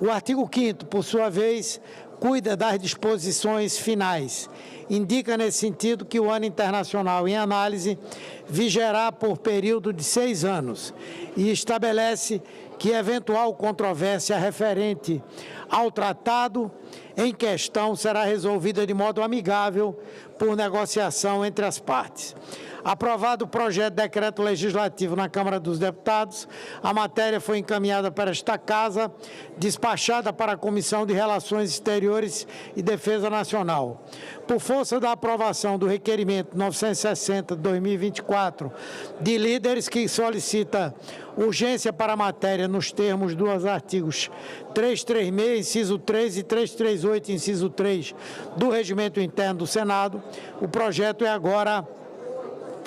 O artigo 5º, por sua vez, cuida das disposições finais. Indica, nesse sentido, que o ano internacional em análise vigerá por período de 6 anos e estabelece que eventual controvérsia referente ao tratado em questão será resolvida de modo amigável por negociação entre as partes. Aprovado o projeto de decreto legislativo na Câmara dos Deputados, a matéria foi encaminhada para esta Casa, despachada para a Comissão de Relações Exteriores e Defesa Nacional. Por força da aprovação do requerimento 960/2024, de líderes que solicita urgência para a matéria nos termos dos artigos 336, inciso 3 e 338, inciso 3 do Regimento Interno do Senado, o projeto é agora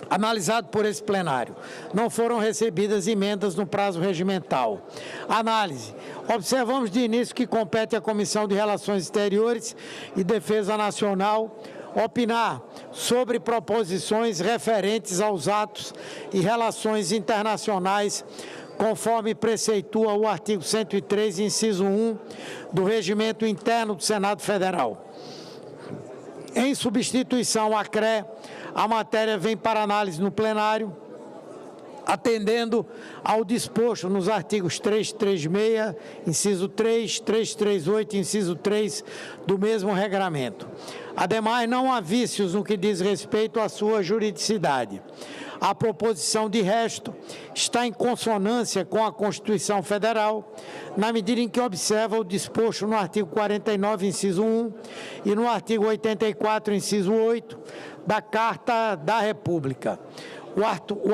analisado por esse plenário. Não foram recebidas emendas no prazo regimental. Análise. Observamos de início que compete à Comissão de Relações Exteriores e Defesa Nacional opinar sobre proposições referentes aos atos e relações internacionais, conforme preceitua o artigo 103, inciso 1 do Regimento Interno do Senado Federal. Em substituição à CRE, a matéria vem para análise no plenário, atendendo ao disposto nos artigos 336, inciso 3, 338, inciso 3 do mesmo regramento. Ademais, não há vícios no que diz respeito à sua juridicidade. A proposição, de resto, está em consonância com a Constituição Federal, na medida em que observa o disposto no artigo 49, inciso 1, e no artigo 84, inciso 8, da Carta da República. O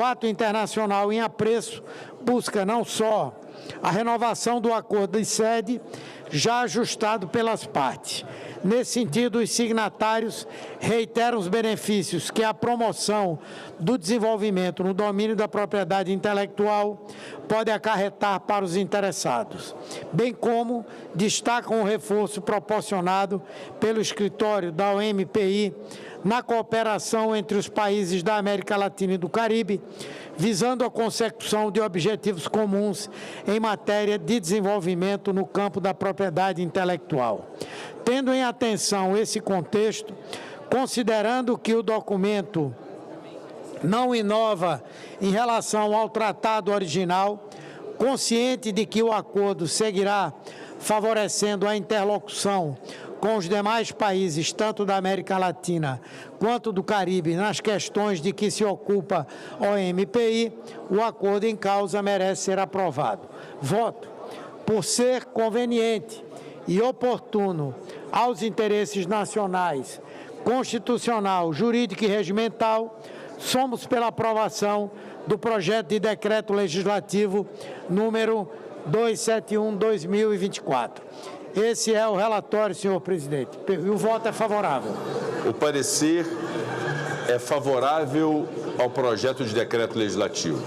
ato internacional em apreço busca não só a renovação do acordo de sede, já ajustado pelas partes. Nesse sentido, os signatários reiteram os benefícios que a promoção do desenvolvimento no domínio da propriedade intelectual pode acarretar para os interessados, bem como destacam o reforço proporcionado pelo escritório da OMPI na cooperação entre os países da América Latina e do Caribe, visando a consecução de objetivos comuns em matéria de desenvolvimento no campo da propriedade intelectual. Tendo em atenção esse contexto, considerando que o documento não inova em relação ao tratado original, consciente de que o acordo seguirá favorecendo a interlocução com os demais países, tanto da América Latina quanto do Caribe, nas questões de que se ocupa a OMPI, o acordo em causa merece ser aprovado. Voto por ser conveniente e oportuno aos interesses nacionais, constitucional, jurídico e regimental, somos pela aprovação do projeto de decreto legislativo número 271/2024. Esse é o relatório, senhor presidente. E o voto é favorável. O parecer é favorável ao projeto de decreto legislativo.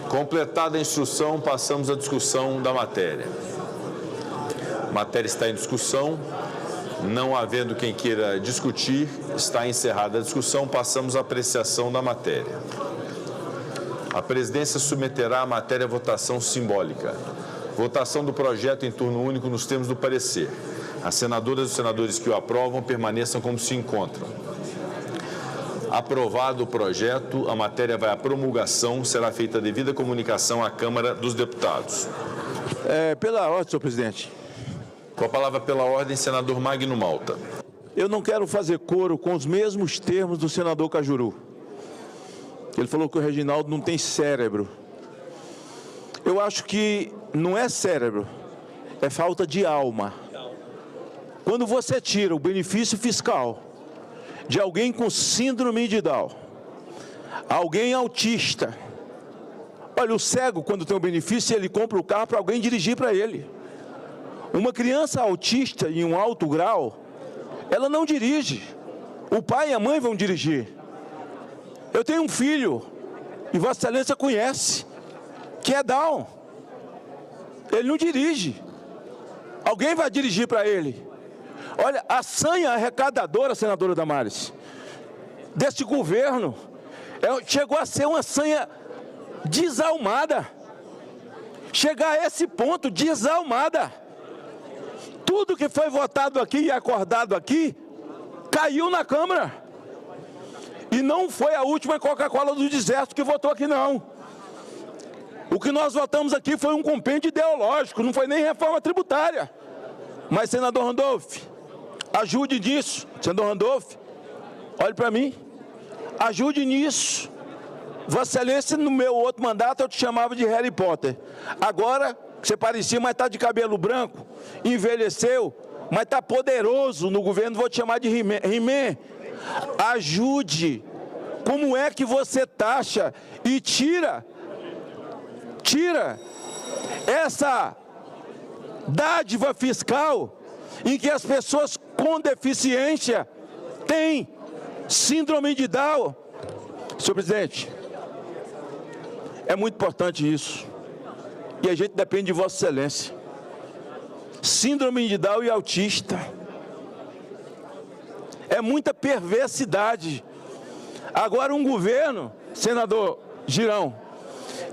Completada a instrução, passamos à discussão da matéria. A matéria está em discussão. Não havendo quem queira discutir, está encerrada a discussão. Passamos à apreciação da matéria. A presidência submeterá a matéria à votação simbólica. Votação do projeto em turno único nos termos do parecer. As senadoras e os senadores que o aprovam permaneçam como se encontram. Aprovado o projeto, a matéria vai à promulgação, será feita a devida comunicação à Câmara dos Deputados. Pela ordem, senhor presidente. Com a palavra pela ordem, senador Magno Malta. Eu não quero fazer coro com os mesmos termos do senador Cajuru. Ele falou que o Reginaldo não tem cérebro. Eu acho que não é cérebro, é falta de alma. Quando você tira o benefício fiscal de alguém com síndrome de Down, alguém autista, olha, o cego, quando tem um benefício, ele compra o carro para alguém dirigir para ele. Uma criança autista em um alto grau, ela não dirige. O pai e a mãe vão dirigir. Eu tenho um filho, e Vossa Excelência conhece, que é Down. Ele não dirige. Alguém vai dirigir para ele. Olha, a sanha arrecadadora, senadora Damares, desse governo, chegou a ser uma sanha desalmada. Chegar a esse ponto, desalmada. Tudo que foi votado aqui e acordado aqui, caiu na Câmara. E não foi a última Coca-Cola do deserto que votou aqui, não. O que nós votamos aqui foi um compêndio ideológico, não foi nem reforma tributária. Mas, senador Randolph, ajude nisso. Senador Randolph, olhe para mim. Ajude nisso. Vossa Excelência, no meu outro mandato, eu te chamava de Harry Potter. Agora, você parecia, mas está de cabelo branco, envelheceu, mas está poderoso no governo, vou te chamar de He-Man. Ajude. Como é que você taxa e tira essa dádiva fiscal em que as pessoas com deficiência têm síndrome de Down? Senhor presidente, é muito importante isso. E a gente depende de Vossa Excelência. Síndrome de Down e autista. É muita perversidade. Agora um governo, senador Girão,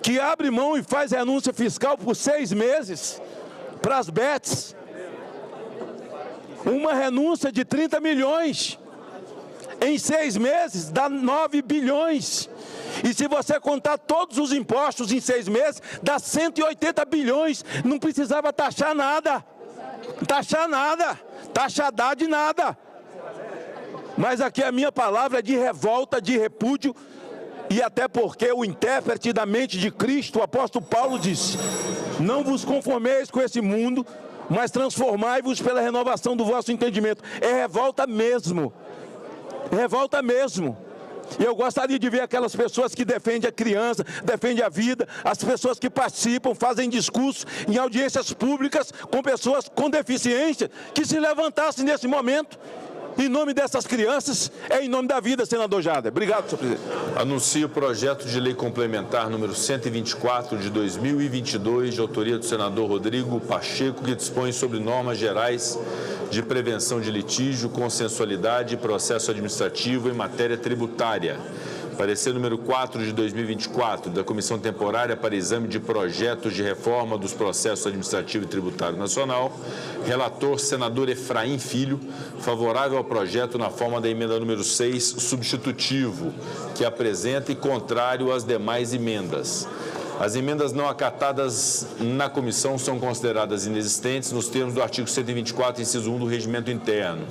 que abre mão e faz renúncia fiscal por 6 meses para as bets. Uma renúncia de 30 milhões em 6 meses dá 9 bilhões. E se você contar todos os impostos em 6 meses, dá 180 bilhões. Não precisava taxar nada. Taxar de nada. Mas aqui a minha palavra é de revolta, de repúdio, e até porque o intérprete da mente de Cristo, o apóstolo Paulo, disse: não vos conformeis com esse mundo, mas transformai-vos pela renovação do vosso entendimento. É revolta mesmo. Revolta mesmo. E eu gostaria de ver aquelas pessoas que defendem a criança, defendem a vida, as pessoas que participam, fazem discursos em audiências públicas com pessoas com deficiência, que se levantassem nesse momento. Em nome dessas crianças, em nome da vida, senador Jader. Obrigado, senhor presidente. Anuncio o projeto de lei complementar número 124 de 2022, de autoria do senador Rodrigo Pacheco, que dispõe sobre normas gerais de prevenção de litígio, consensualidade e processo administrativo em matéria tributária. Parecer número 4 de 2024, da Comissão Temporária para Exame de Projetos de Reforma dos Processos Administrativo e Tributário Nacional. Relator, senador Efraim Filho, favorável ao projeto na forma da emenda número 6, substitutivo, que apresenta, e contrário às demais emendas. As emendas não acatadas na comissão são consideradas inexistentes nos termos do artigo 124, inciso 1 do Regimento Interno.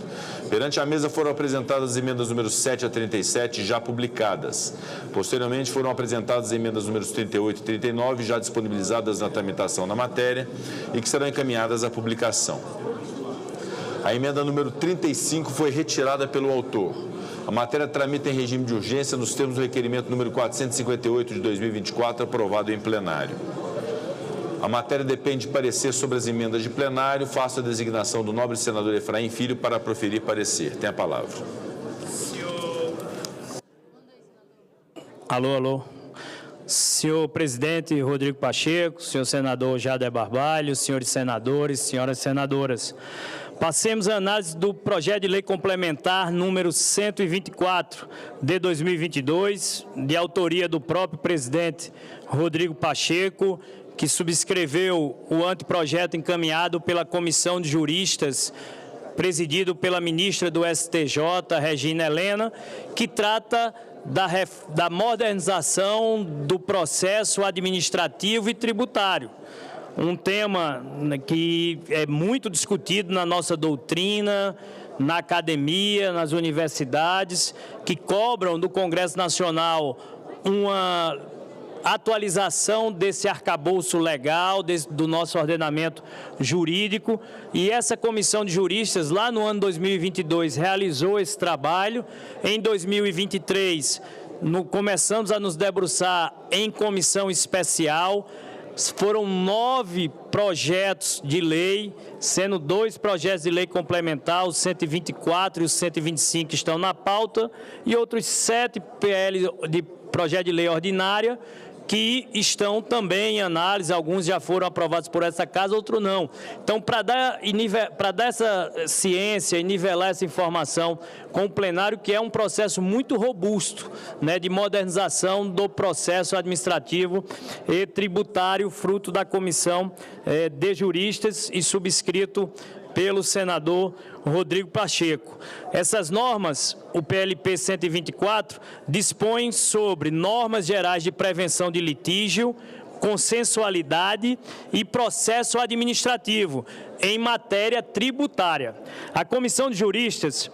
Perante a mesa foram apresentadas as emendas números 7 a 37, já publicadas. Posteriormente foram apresentadas as emendas números 38 e 39, já disponibilizadas na tramitação da matéria e que serão encaminhadas à publicação. A emenda número 35 foi retirada pelo autor. A matéria tramita em regime de urgência nos termos do requerimento número 458 de 2024, aprovado em plenário. A matéria depende de parecer sobre as emendas de plenário. Faço a designação do nobre senador Efraim Filho para proferir parecer. Tem a palavra. Alô. Senhor presidente Rodrigo Pacheco, senhor senador Jader Barbalho, senhores senadores, senhoras senadoras. Passemos a análise do projeto de lei complementar número 124 de 2022, de autoria do próprio presidente Rodrigo Pacheco, que subscreveu o anteprojeto encaminhado pela Comissão de Juristas presidido pela ministra do STJ, Regina Helena, que trata da modernização do processo administrativo e tributário. Um tema que é muito discutido na nossa doutrina, na academia, nas universidades, que cobram do Congresso Nacional uma atualização desse arcabouço legal, do nosso ordenamento jurídico. E essa comissão de juristas, lá no ano 2022, realizou esse trabalho. Em 2023, começamos a nos debruçar em comissão especial. Foram 9 projetos de lei, sendo 2 projetos de lei complementar, os 124 e os 125 que estão na pauta, e outros 7 PL de projeto de lei ordinária, que estão também em análise, alguns já foram aprovados por essa casa, outros não. Então, para dar essa ciência e nivelar essa informação com o plenário, que é um processo muito robusto, né, de modernização do processo administrativo e tributário, fruto da comissão de juristas e subscrito pelo senador Rodrigo Pacheco. Essas normas, o PLP 124, dispõe sobre normas gerais de prevenção de litígio, consensualidade e processo administrativo em matéria tributária. A comissão de juristas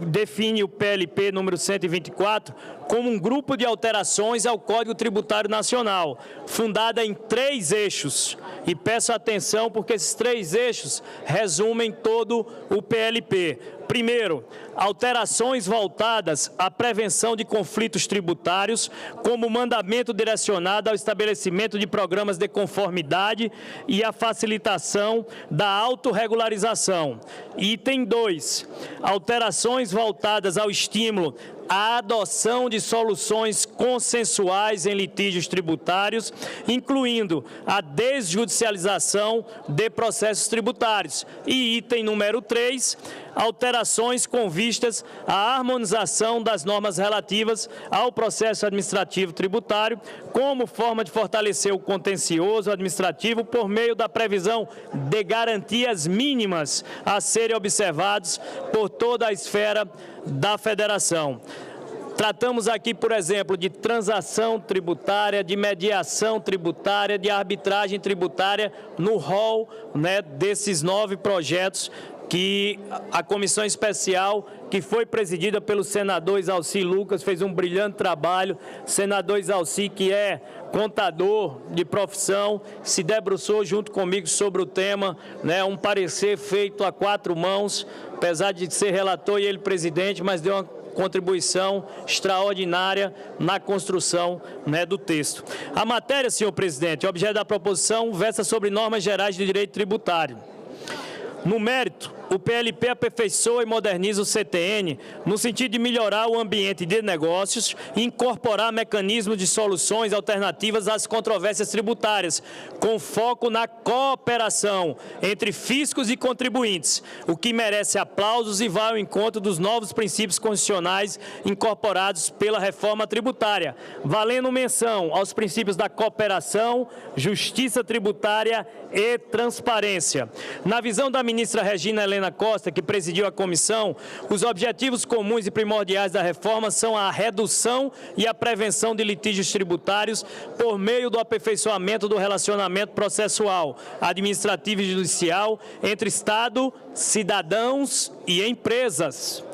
define o PLP número 124 como um grupo de alterações ao Código Tributário Nacional, fundada em 3 eixos. E peço atenção porque esses 3 eixos resumem todo o PLP. Primeiro, alterações voltadas à prevenção de conflitos tributários, como mandamento direcionado ao estabelecimento de programas de conformidade e a facilitação da autorregularização. Item 2, alterações voltadas ao estímulo à adoção de soluções consensuais em litígios tributários, incluindo a desjudicialização de processos tributários. E item número 3, alterações com vistas à harmonização das normas relativas ao processo administrativo tributário, como forma de fortalecer o contencioso administrativo por meio da previsão de garantias mínimas a serem observadas por toda a esfera da Federação. Tratamos aqui, por exemplo, de transação tributária, de mediação tributária, de arbitragem tributária no rol, né, desses 9 projetos que a comissão especial, que foi presidida pelo senador Isalci Lucas, fez um brilhante trabalho. Senador Isalci, que é contador de profissão, se debruçou junto comigo sobre o tema, né, um parecer feito a 4 mãos, apesar de ser relator e ele presidente, mas deu uma contribuição extraordinária na construção, né, do texto. A matéria, senhor presidente, o objeto da proposição versa sobre normas gerais de direito tributário. No mérito, o PLP aperfeiçoa e moderniza o CTN no sentido de melhorar o ambiente de negócios e incorporar mecanismos de soluções alternativas às controvérsias tributárias, com foco na cooperação entre fiscos e contribuintes, o que merece aplausos e vai ao encontro dos novos princípios constitucionais incorporados pela reforma tributária, valendo menção aos princípios da cooperação, justiça tributária e transparência. Na visão da ministra Regina Helena Costa, que presidiu a comissão, os objetivos comuns e primordiais da reforma são a redução e a prevenção de litígios tributários por meio do aperfeiçoamento do relacionamento processual, administrativo e judicial entre Estado, cidadãos e empresas.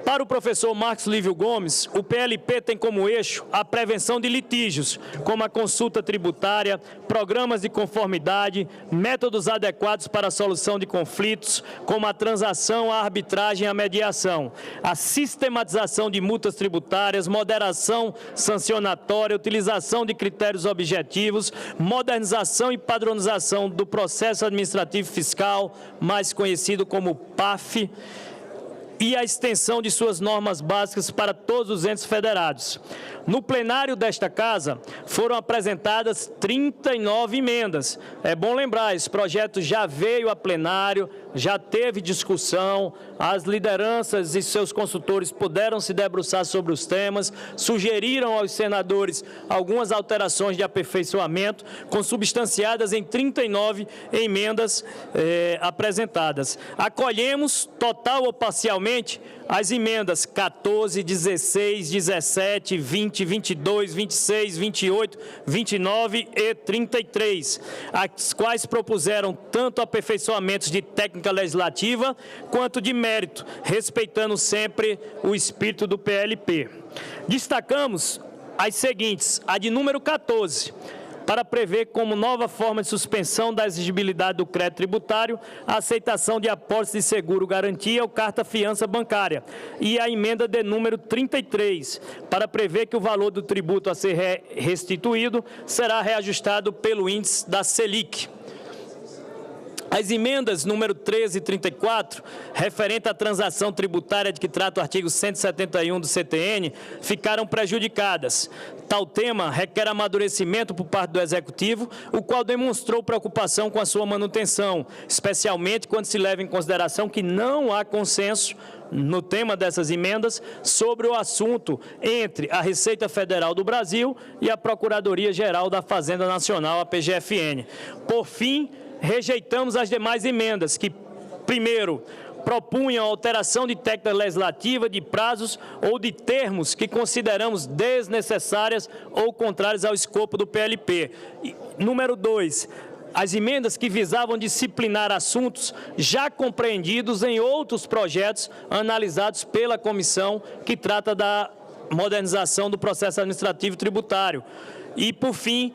Para o professor Marcos Lívio Gomes, o PLP tem como eixo a prevenção de litígios, como a consulta tributária, programas de conformidade, métodos adequados para a solução de conflitos, como a transação, a arbitragem e a mediação, a sistematização de multas tributárias, moderação sancionatória, utilização de critérios objetivos, modernização e padronização do processo administrativo fiscal, mais conhecido como PAF, e a extensão de suas normas básicas para todos os entes federados. No plenário desta Casa, foram apresentadas 39 emendas. É bom lembrar, esse projeto já veio a plenário, já teve discussão, as lideranças e seus consultores puderam se debruçar sobre os temas, sugeriram aos senadores algumas alterações de aperfeiçoamento, consubstanciadas em 39 emendas apresentadas. Acolhemos, total ou parcialmente, as emendas 14, 16, 17, 20, 22, 26, 28, 29 e 33, as quais propuseram tanto aperfeiçoamentos de técnica legislativa quanto de mérito, respeitando sempre o espírito do PLP. Destacamos as seguintes: a de número 14, para prever como nova forma de suspensão da exigibilidade do crédito tributário a aceitação de apólice de seguro-garantia ou carta-fiança bancária, e a emenda de número 33, para prever que o valor do tributo a ser restituído será reajustado pelo índice da Selic. As emendas número 13 e 34, referente à transação tributária de que trata o artigo 171 do CTN, ficaram prejudicadas. Tal tema requer amadurecimento por parte do Executivo, o qual demonstrou preocupação com a sua manutenção, especialmente quando se leva em consideração que não há consenso no tema dessas emendas sobre o assunto entre a Receita Federal do Brasil e a Procuradoria-Geral da Fazenda Nacional, a PGFN. Por fim, rejeitamos as demais emendas que, primeiro, propunham alteração de técnica legislativa, de prazos ou de termos que consideramos desnecessárias ou contrárias ao escopo do PLP. Número 2, as emendas que visavam disciplinar assuntos já compreendidos em outros projetos analisados pela comissão que trata da modernização do processo administrativo tributário. E, por fim,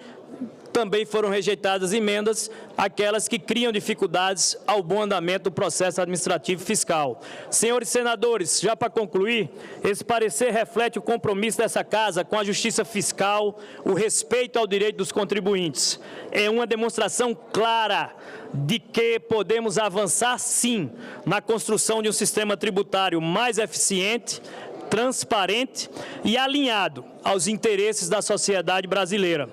também foram rejeitadas emendas, aquelas que criam dificuldades ao bom andamento do processo administrativo fiscal. Senhores senadores, já para concluir, esse parecer reflete o compromisso dessa Casa com a justiça fiscal, o respeito ao direito dos contribuintes. É uma demonstração clara de que podemos avançar, sim, na construção de um sistema tributário mais eficiente, transparente e alinhado aos interesses da sociedade brasileira.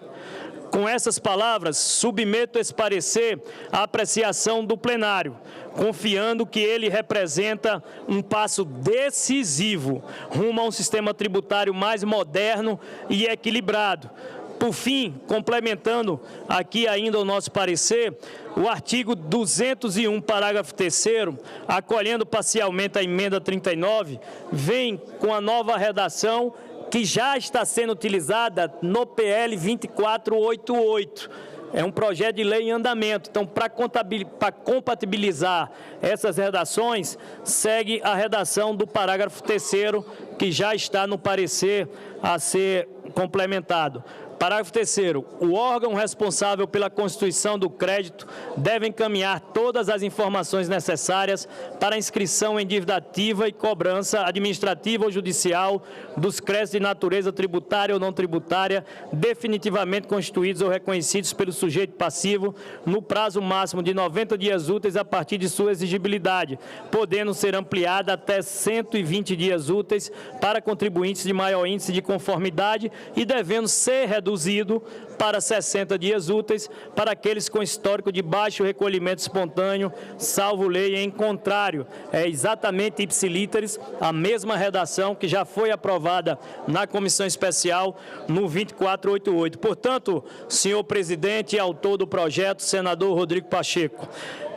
Com essas palavras, submeto esse parecer à apreciação do plenário, confiando que ele representa um passo decisivo rumo a um sistema tributário mais moderno e equilibrado. Por fim, complementando aqui ainda o nosso parecer, o artigo 201, parágrafo 3º, acolhendo parcialmente a emenda 39, vem com a nova redação que já está sendo utilizada no PL 2488. É um projeto de lei em andamento. Então, para compatibilizar essas redações, segue a redação do parágrafo 3º, que já está no parecer a ser complementado. Parágrafo 3º. O órgão responsável pela constituição do crédito deve encaminhar todas as informações necessárias para a inscrição em dívida ativa e cobrança administrativa ou judicial dos créditos de natureza tributária ou não tributária definitivamente constituídos ou reconhecidos pelo sujeito passivo no prazo máximo de 90 dias úteis a partir de sua exigibilidade, podendo ser ampliada até 120 dias úteis para contribuintes de maior índice de conformidade e devendo ser reduzido para 60 dias úteis para aqueles com histórico de baixo recolhimento espontâneo, salvo lei em contrário. É exatamente ipsilíteris a mesma redação que já foi aprovada na comissão especial no 2488. Portanto, senhor presidente e autor do projeto, senador Rodrigo Pacheco,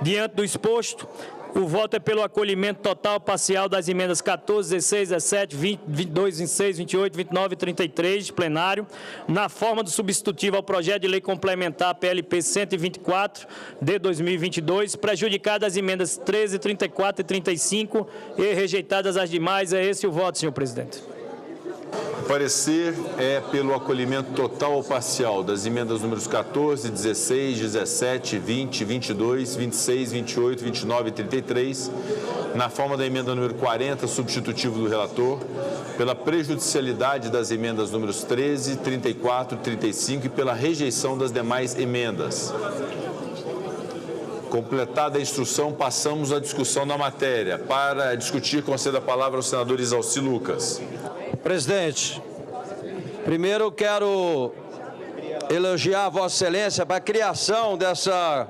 diante do exposto, o voto é pelo acolhimento total parcial das emendas 14, 16, 17, 20, 22, 26, 28, 29 e 33 de plenário, na forma do substitutivo ao projeto de lei complementar PLP 124 de 2022, prejudicadas as emendas 13, 34 e 35 e rejeitadas as demais. É esse o voto, senhor presidente. O parecer é pelo acolhimento total ou parcial das emendas números 14, 16, 17, 20, 22, 26, 28, 29 e 33, na forma da emenda número 40, substitutivo do relator, pela prejudicialidade das emendas números 13, 34 e 35 e pela rejeição das demais emendas. Completada a instrução, passamos à discussão da matéria. Para discutir, concedo a palavra ao senador Isalci Lucas. Presidente, Primeiro eu quero elogiar a Vossa Excelência para a criação dessa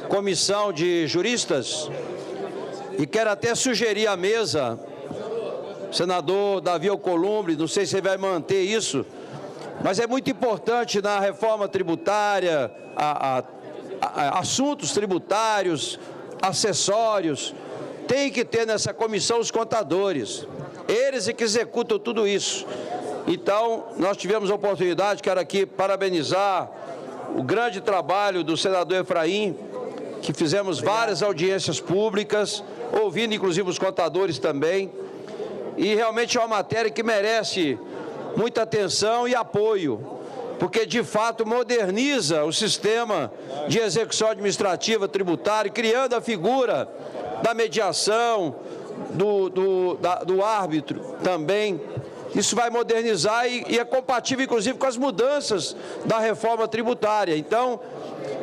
comissão de juristas e quero até sugerir à mesa, senador Davi Alcolumbre, não sei se ele vai manter isso, mas é muito importante na reforma tributária, assuntos tributários, acessórios, tem que ter nessa comissão os contadores, eles é que executam tudo isso. Então, nós tivemos a oportunidade, quero aqui parabenizar o grande trabalho do senador Efraim, que fizemos várias audiências públicas, ouvindo inclusive os contadores também, e realmente é uma matéria que merece muita atenção e apoio, porque de fato moderniza o sistema de execução administrativa tributária, criando a figura da mediação, do árbitro também. Isso vai modernizar e é compatível, inclusive, com as mudanças da reforma tributária. Então,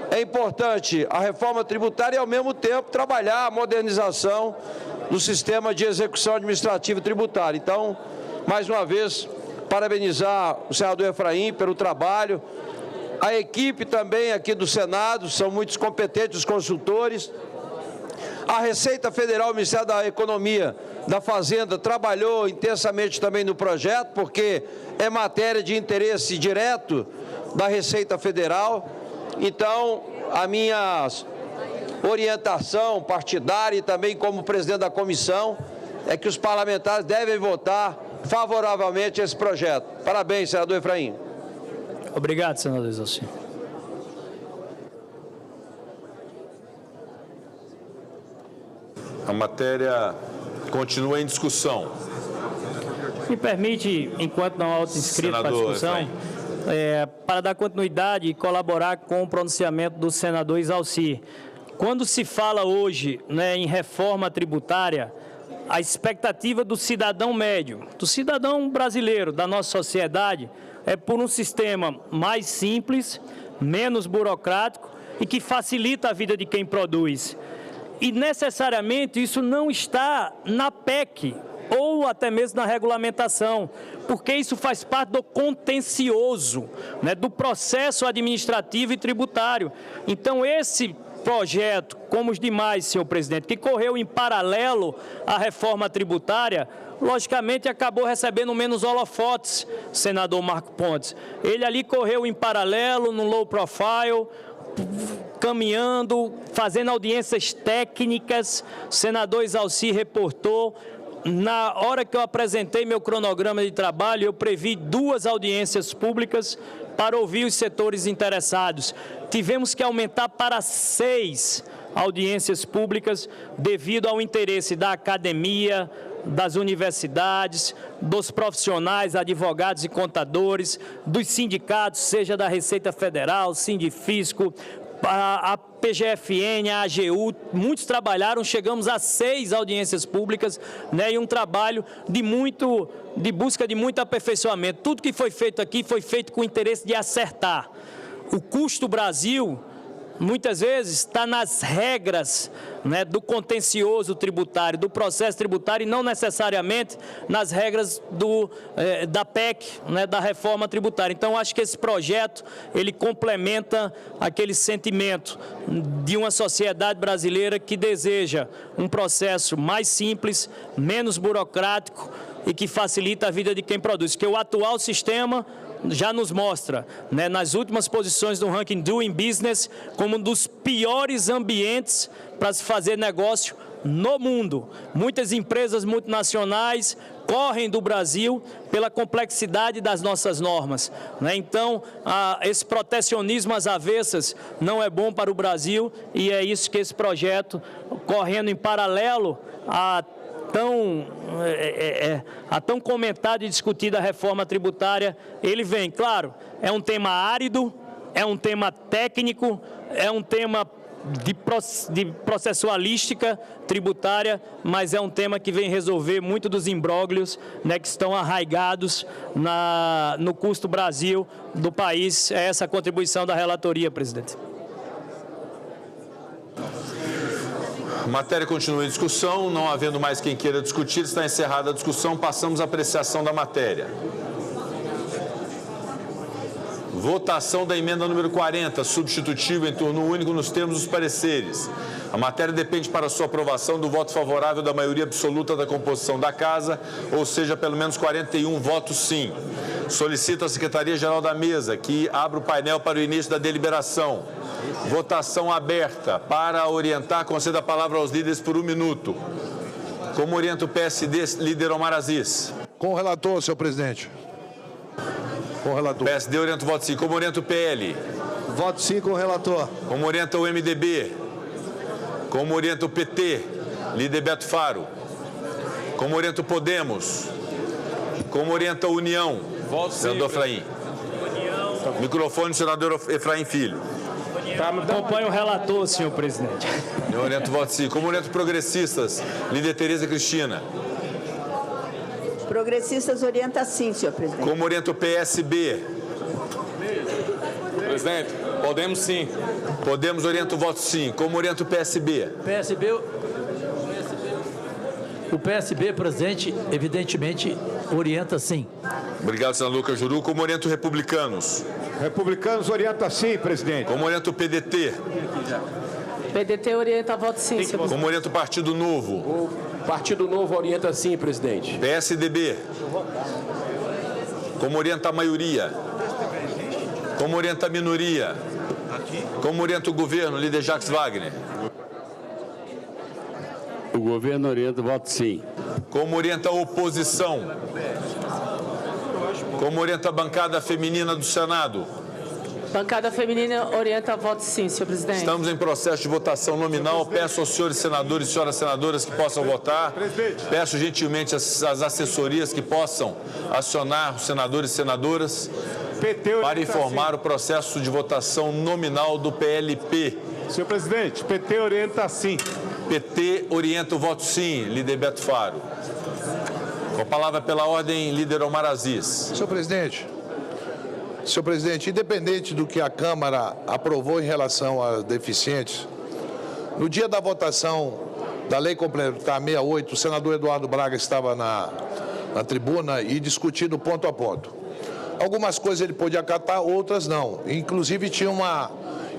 é importante a reforma tributária e, ao mesmo tempo, trabalhar a modernização do sistema de execução administrativa tributária. Então, mais uma vez, parabenizar o senador Efraim pelo trabalho, a equipe também aqui do Senado, são muitos competentes os consultores, a Receita Federal, o Ministério da Economia, da Fazenda, trabalhou intensamente também no projeto, porque é matéria de interesse direto da Receita Federal. Então, a minha orientação partidária e também como presidente da comissão é que os parlamentares devem votar favoravelmente a esse projeto. Parabéns, senador Efraim. Obrigado, senador Exauci. A matéria continua em discussão. Me permite, enquanto não há outro inscrito para a discussão, para dar continuidade e colaborar com o pronunciamento do senador Exauci. Quando se fala hoje, em reforma tributária, a expectativa do cidadão médio, do cidadão brasileiro, da nossa sociedade, é por um sistema mais simples, menos burocrático e que facilita a vida de quem produz. E necessariamente isso não está na PEC ou até mesmo na regulamentação, porque isso faz parte do contencioso, do processo administrativo e tributário. Então esse projeto, como os demais, senhor presidente, que correu em paralelo à reforma tributária, logicamente acabou recebendo menos holofotes, senador Marco Pontes. Ele ali correu em paralelo, no low profile, caminhando, fazendo audiências técnicas. O senador Exauci reportou. Na hora que eu apresentei meu cronograma de trabalho, eu previ 2 audiências públicas para ouvir os setores interessados. Tivemos que aumentar para 6 audiências públicas devido ao interesse da academia, das universidades, dos profissionais, advogados e contadores, dos sindicatos, seja da Receita Federal, Sindifisco, a PGFN, a AGU, muitos trabalharam, chegamos a 6 audiências públicas, e um trabalho de busca de muito aperfeiçoamento. Tudo que foi feito aqui foi feito com o interesse de acertar. O custo Brasil, muitas vezes, está nas regras do contencioso tributário, do processo tributário, e não necessariamente nas regras da PEC, da reforma tributária. Então, acho que esse projeto, ele complementa aquele sentimento de uma sociedade brasileira que deseja um processo mais simples, menos burocrático e que facilita a vida de quem produz. Que o atual sistema já nos mostra, nas últimas posições do ranking Doing Business, como um dos piores ambientes para se fazer negócio no mundo. Muitas empresas multinacionais correm do Brasil pela complexidade das nossas normas. Então, esse protecionismo às avessas não é bom para o Brasil, e é isso que esse projeto, correndo em paralelo a tão comentada e discutida reforma tributária, ele vem. Claro, é um tema árido, é um tema técnico, é um tema de processualística tributária, mas é um tema que vem resolver muito dos imbróglios que estão arraigados no custo Brasil do país. É essa a contribuição da relatoria, presidente. A matéria continua em discussão, não havendo mais quem queira discutir, está encerrada a discussão, passamos à apreciação da matéria. Votação da emenda número 40, substitutivo em turno único nos termos dos pareceres. A matéria depende para sua aprovação do voto favorável da maioria absoluta da composição da Casa, ou seja, pelo menos 41 votos sim. Solicito à Secretaria-Geral da Mesa que abra o painel para o início da deliberação. Votação aberta. Para orientar, conceda a palavra aos líderes por 1 minuto. Como orienta o PSD, líder Omar Aziz? Com o relator, senhor presidente. Com o relator. PSD orienta o voto sim. Como orienta o PL? Voto sim com o relator. Como orienta o MDB? Como orienta o PT? Líder Beto Faro. Como orienta o Podemos? Como orienta a União? Senador Efraim. Microfone, senador Efraim Filho. Acompanho o relator, senhor presidente. Eu oriento o voto sim. Como orienta o Progressistas? Líder Tereza Cristina. Progressistas orienta sim, senhor presidente. Como orienta o PSB? Presidente, podemos sim. Podemos orienta o voto sim. Como orienta o PSB? O PSB, presidente, evidentemente, orienta sim. Obrigado, senador Cajuru. Como orienta o Republicanos? Republicanos orienta sim, presidente. Como orienta o PDT? PDT orienta voto sim, senhor presidente. Como orienta o Partido Novo? O Partido Novo orienta sim, presidente. PSDB? Como orienta a maioria? Como orienta a minoria? Como orienta o governo, líder Jacques Wagner? O governo orienta o voto sim. Como orienta a oposição? Como orienta a bancada feminina do Senado? Bancada feminina orienta voto sim, senhor presidente. Estamos em processo de votação nominal. Peço aos senhores senadores e senhoras senadoras que possam votar. Peço gentilmente às assessorias que possam acionar os senadores e senadoras para informar o processo de votação nominal do PLP. Senhor presidente, PT orienta sim. PT orienta o voto sim, líder Beto Faro. Com a palavra pela ordem, líder Omar Aziz. Senhor presidente, independente do que a Câmara aprovou em relação aos deficientes, no dia da votação da Lei Complementar 68, o senador Eduardo Braga estava na tribuna e discutindo ponto a ponto. Algumas coisas ele pôde acatar, outras não. Inclusive tinha uma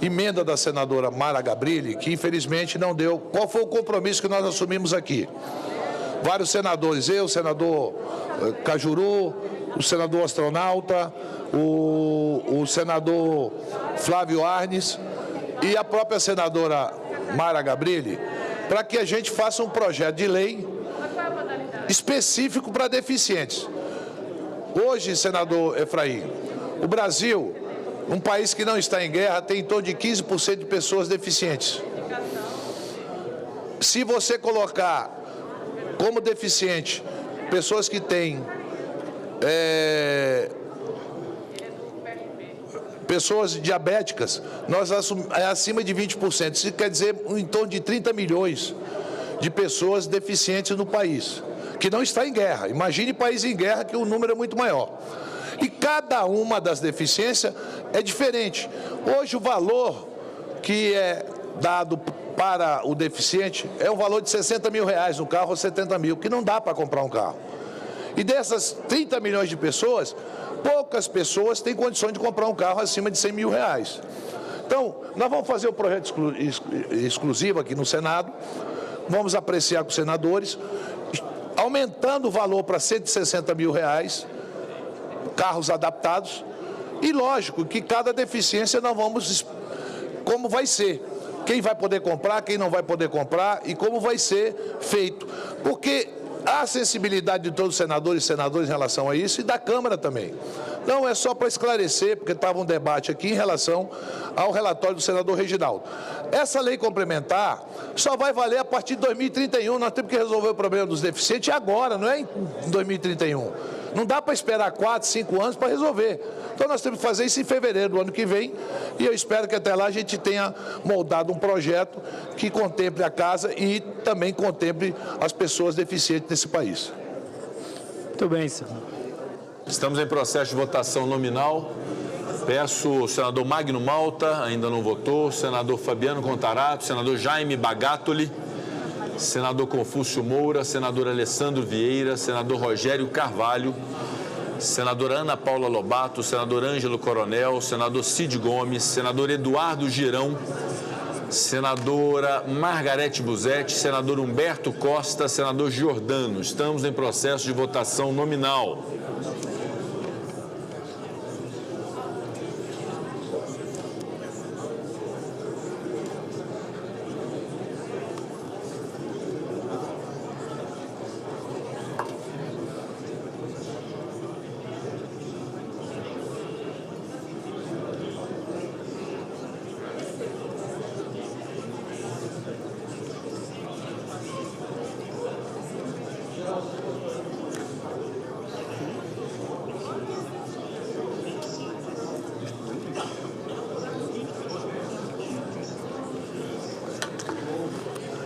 emenda da senadora Mara Gabrilli, que infelizmente não deu. Qual foi o compromisso que nós assumimos aqui? Vários senadores, eu, o senador Cajuru, o senador Astronauta, o senador Flávio Arnes e a própria senadora Mara Gabrilli, para que a gente faça um projeto de lei específico para deficientes. Hoje, senador Efraim, o Brasil, um país que não está em guerra, tem em torno de 15% de pessoas deficientes. Se você colocar como deficiente pessoas que têm pessoas diabéticas, nós é acima de 20%. Isso quer dizer em torno de 30 milhões de pessoas deficientes no país, que não está em guerra. Imagine país em guerra, que o número é muito maior. E cada uma das deficiências é diferente. Hoje o valor que é dado para o deficiente é um valor de 60 mil reais no carro ou 70 mil, que não dá para comprar um carro. E dessas 30 milhões de pessoas, poucas pessoas têm condições de comprar um carro acima de 100 mil reais. Então, nós vamos fazer o projeto exclusivo aqui no Senado, vamos apreciar com os senadores, aumentando o valor para 160 mil reais, carros adaptados, e lógico que cada deficiência nós vamos, como vai ser, quem vai poder comprar, quem não vai poder comprar e como vai ser feito, porque há sensibilidade de todos os senadores e senadoras em relação a isso e da Câmara também. Não é só para esclarecer, porque estava um debate aqui em relação ao relatório do senador Reginaldo. Essa lei complementar só vai valer a partir de 2031. Nós temos que resolver o problema dos deficientes agora, não é em 2031. Não dá para esperar 4, 5 anos para resolver. Então nós temos que fazer isso em fevereiro do ano que vem e eu espero que até lá a gente tenha moldado um projeto que contemple a casa e também contemple as pessoas deficientes nesse país. Muito bem, senhor. Estamos em processo de votação nominal. Peço o senador Magno Malta, ainda não votou, senador Fabiano Contarato, senador Jaime Bagatoli, senador Confúcio Moura, senador Alessandro Vieira, senador Rogério Carvalho, senadora Ana Paula Lobato, senador Ângelo Coronel, senador Cid Gomes, senador Eduardo Girão, senadora Margarete Busetti, senador Humberto Costa, senador Giordano. Estamos em processo de votação nominal.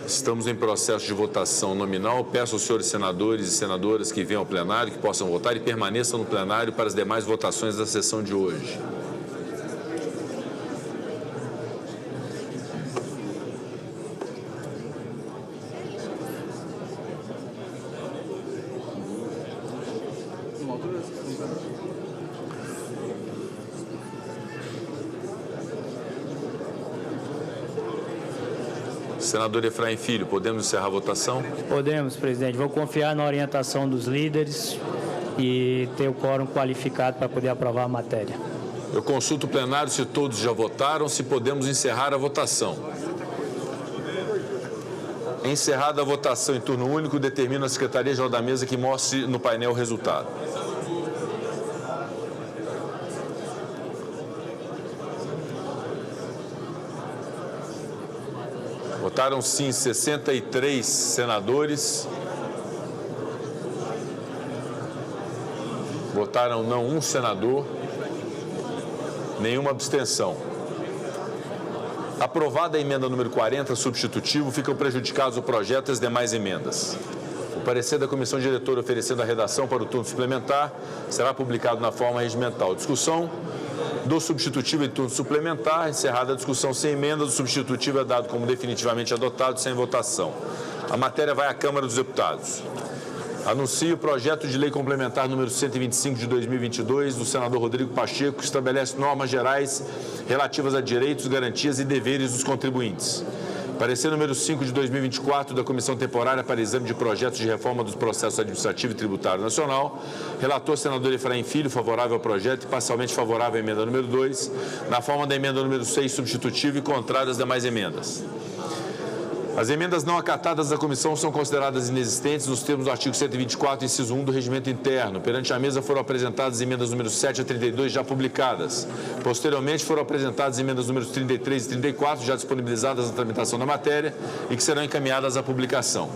Estamos em processo de votação nominal. Peço aos senhores senadores e senadoras que venham ao plenário, que possam votar e permaneçam no plenário para as demais votações da sessão de hoje. Senador Efraim Filho, podemos encerrar a votação? Podemos, presidente. Vou confiar na orientação dos líderes e ter o quórum qualificado para poder aprovar a matéria. Eu consulto o plenário se todos já votaram, se podemos encerrar a votação. Encerrada a votação em turno único, determino a Secretaria-Geral da Mesa que mostre no painel o resultado. Votaram sim 63 senadores. Votaram não um senador. Nenhuma abstenção. Aprovada a emenda número 40, substitutivo, ficam prejudicados o projeto e as demais emendas. O parecer da comissão diretora oferecendo a redação para o turno suplementar será publicado na forma regimental. Discussão do substitutivo em turno suplementar. Encerrada a discussão sem emendas, o substitutivo é dado como definitivamente adotado, sem votação. A matéria vai à Câmara dos Deputados. Anuncio o projeto de lei complementar número 125 de 2022 do senador Rodrigo Pacheco, que estabelece normas gerais relativas a direitos, garantias e deveres dos contribuintes. Parecer número 5 de 2024 da Comissão Temporária para Exame de Projetos de Reforma dos Processos Administrativo e Tributário Nacional. Relator, senador Efraim Filho, favorável ao projeto e parcialmente favorável à emenda número 2, na forma da emenda número 6, substitutiva e contrária às demais emendas. As emendas não acatadas da comissão são consideradas inexistentes nos termos do artigo 124, inciso 1 do Regimento Interno. Perante a mesa foram apresentadas emendas números 7 a 32 já publicadas. Posteriormente foram apresentadas emendas números 33 e 34 já disponibilizadas na tramitação da matéria e que serão encaminhadas à publicação.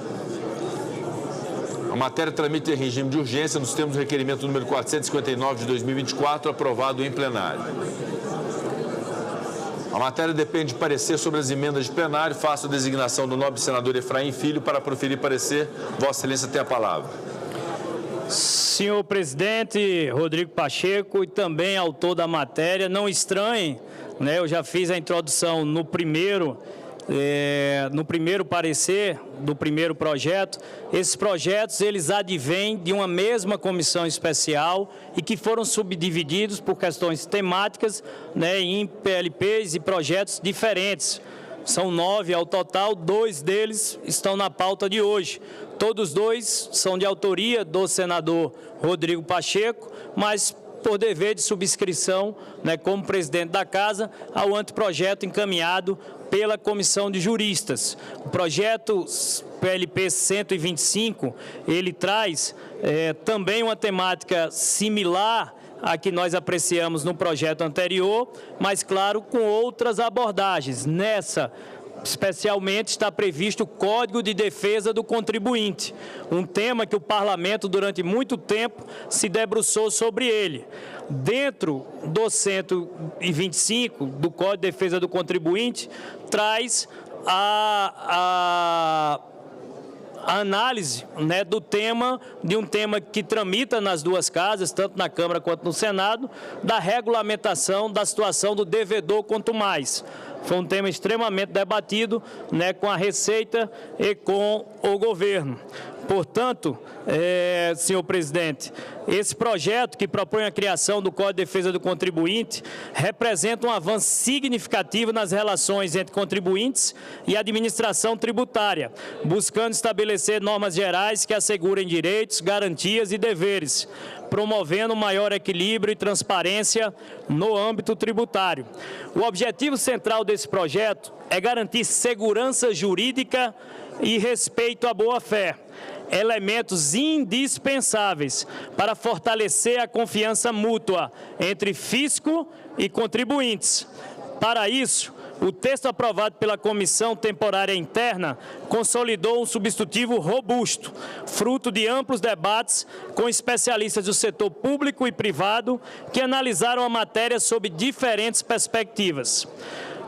A matéria tramita em regime de urgência nos termos do requerimento número 459 de 2024, aprovado em plenário. A matéria depende de parecer sobre as emendas de plenário. Faço a designação do nobre senador Efraim Filho para proferir parecer. Vossa Excelência tem a palavra. Senhor presidente Rodrigo Pacheco e também autor da matéria, não estranhem, né, eu já fiz a introdução no primeiro parecer do primeiro projeto. Esses projetos, eles advêm de uma mesma comissão especial e que foram subdivididos por questões temáticas, né, em PLPs e projetos diferentes. São 9 ao total, 2 deles estão na pauta de hoje. Todos 2 são de autoria do senador Rodrigo Pacheco, mas por dever de subscrição, né, como presidente da Casa, ao anteprojeto encaminhado pela Comissão de Juristas. O projeto PLP 125, ele traz também uma temática similar à que nós apreciamos no projeto anterior, mas, claro, com outras abordagens. Nessa, especialmente, está previsto o Código de Defesa do Contribuinte, um tema que o Parlamento, durante muito tempo, se debruçou sobre ele. Dentro do 125, do Código de Defesa do Contribuinte, traz a análise, né, do tema, de um tema que tramita nas duas casas, tanto na Câmara quanto no Senado, da regulamentação da situação do devedor quanto mais. Foi um tema extremamente debatido, né, com a Receita e com o governo. Portanto, senhor presidente, esse projeto que propõe a criação do Código de Defesa do Contribuinte representa um avanço significativo nas relações entre contribuintes e administração tributária, buscando estabelecer normas gerais que assegurem direitos, garantias e deveres, promovendo maior equilíbrio e transparência no âmbito tributário. O objetivo central desse projeto é garantir segurança jurídica e respeito à boa-fé, elementos indispensáveis para fortalecer a confiança mútua entre fisco e contribuintes. Para isso, o texto aprovado pela Comissão Temporária Interna consolidou um substitutivo robusto, fruto de amplos debates com especialistas do setor público e privado que analisaram a matéria sob diferentes perspectivas.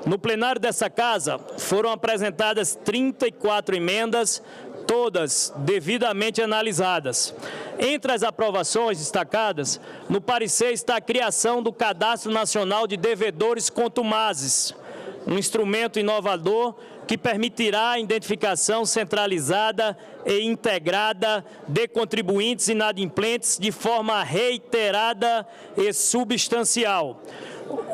No plenário dessa Casa, foram apresentadas 34 emendas, todas devidamente analisadas. Entre as aprovações destacadas, no parecer está a criação do Cadastro Nacional de Devedores Contumazes, um instrumento inovador que permitirá a identificação centralizada e integrada de contribuintes inadimplentes de forma reiterada e substancial.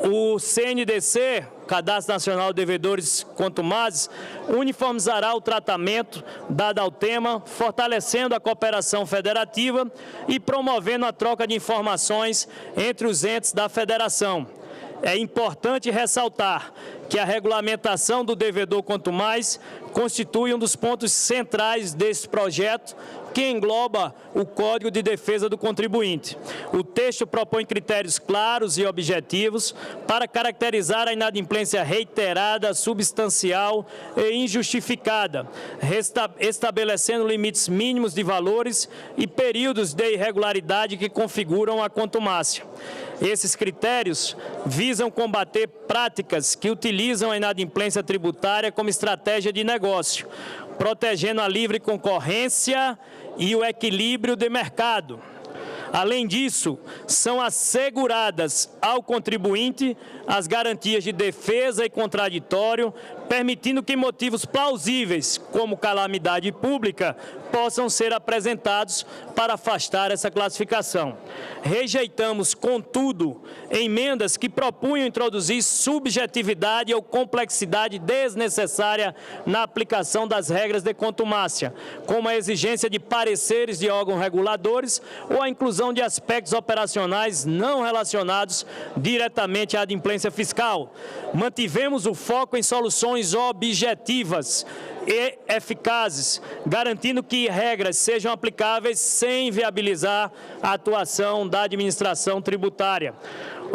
O CNDC, Cadastro Nacional de Devedores Contumazes, uniformizará o tratamento dado ao tema, fortalecendo a cooperação federativa e promovendo a troca de informações entre os entes da federação. É importante ressaltar que a regulamentação do devedor contumaz constitui um dos pontos centrais desse projeto, que engloba o Código de Defesa do Contribuinte. O texto propõe critérios claros e objetivos para caracterizar a inadimplência reiterada, substancial e injustificada, estabelecendo limites mínimos de valores e períodos de irregularidade que configuram a contumácia. Esses critérios visam combater práticas que utilizam a inadimplência tributária como estratégia de negócio, protegendo a livre concorrência e o equilíbrio de mercado. Além disso, são asseguradas ao contribuinte as garantias de defesa e contraditório, permitindo que motivos plausíveis, como calamidade pública, possam ser apresentados para afastar essa classificação. Rejeitamos, contudo, emendas que propunham introduzir subjetividade ou complexidade desnecessária na aplicação das regras de contumácia, como a exigência de pareceres de órgãos reguladores ou a inclusão de aspectos operacionais não relacionados diretamente à adimplência fiscal. Mantivemos o foco em soluções objetivas e eficazes, garantindo que regras sejam aplicáveis sem viabilizar a atuação da administração tributária.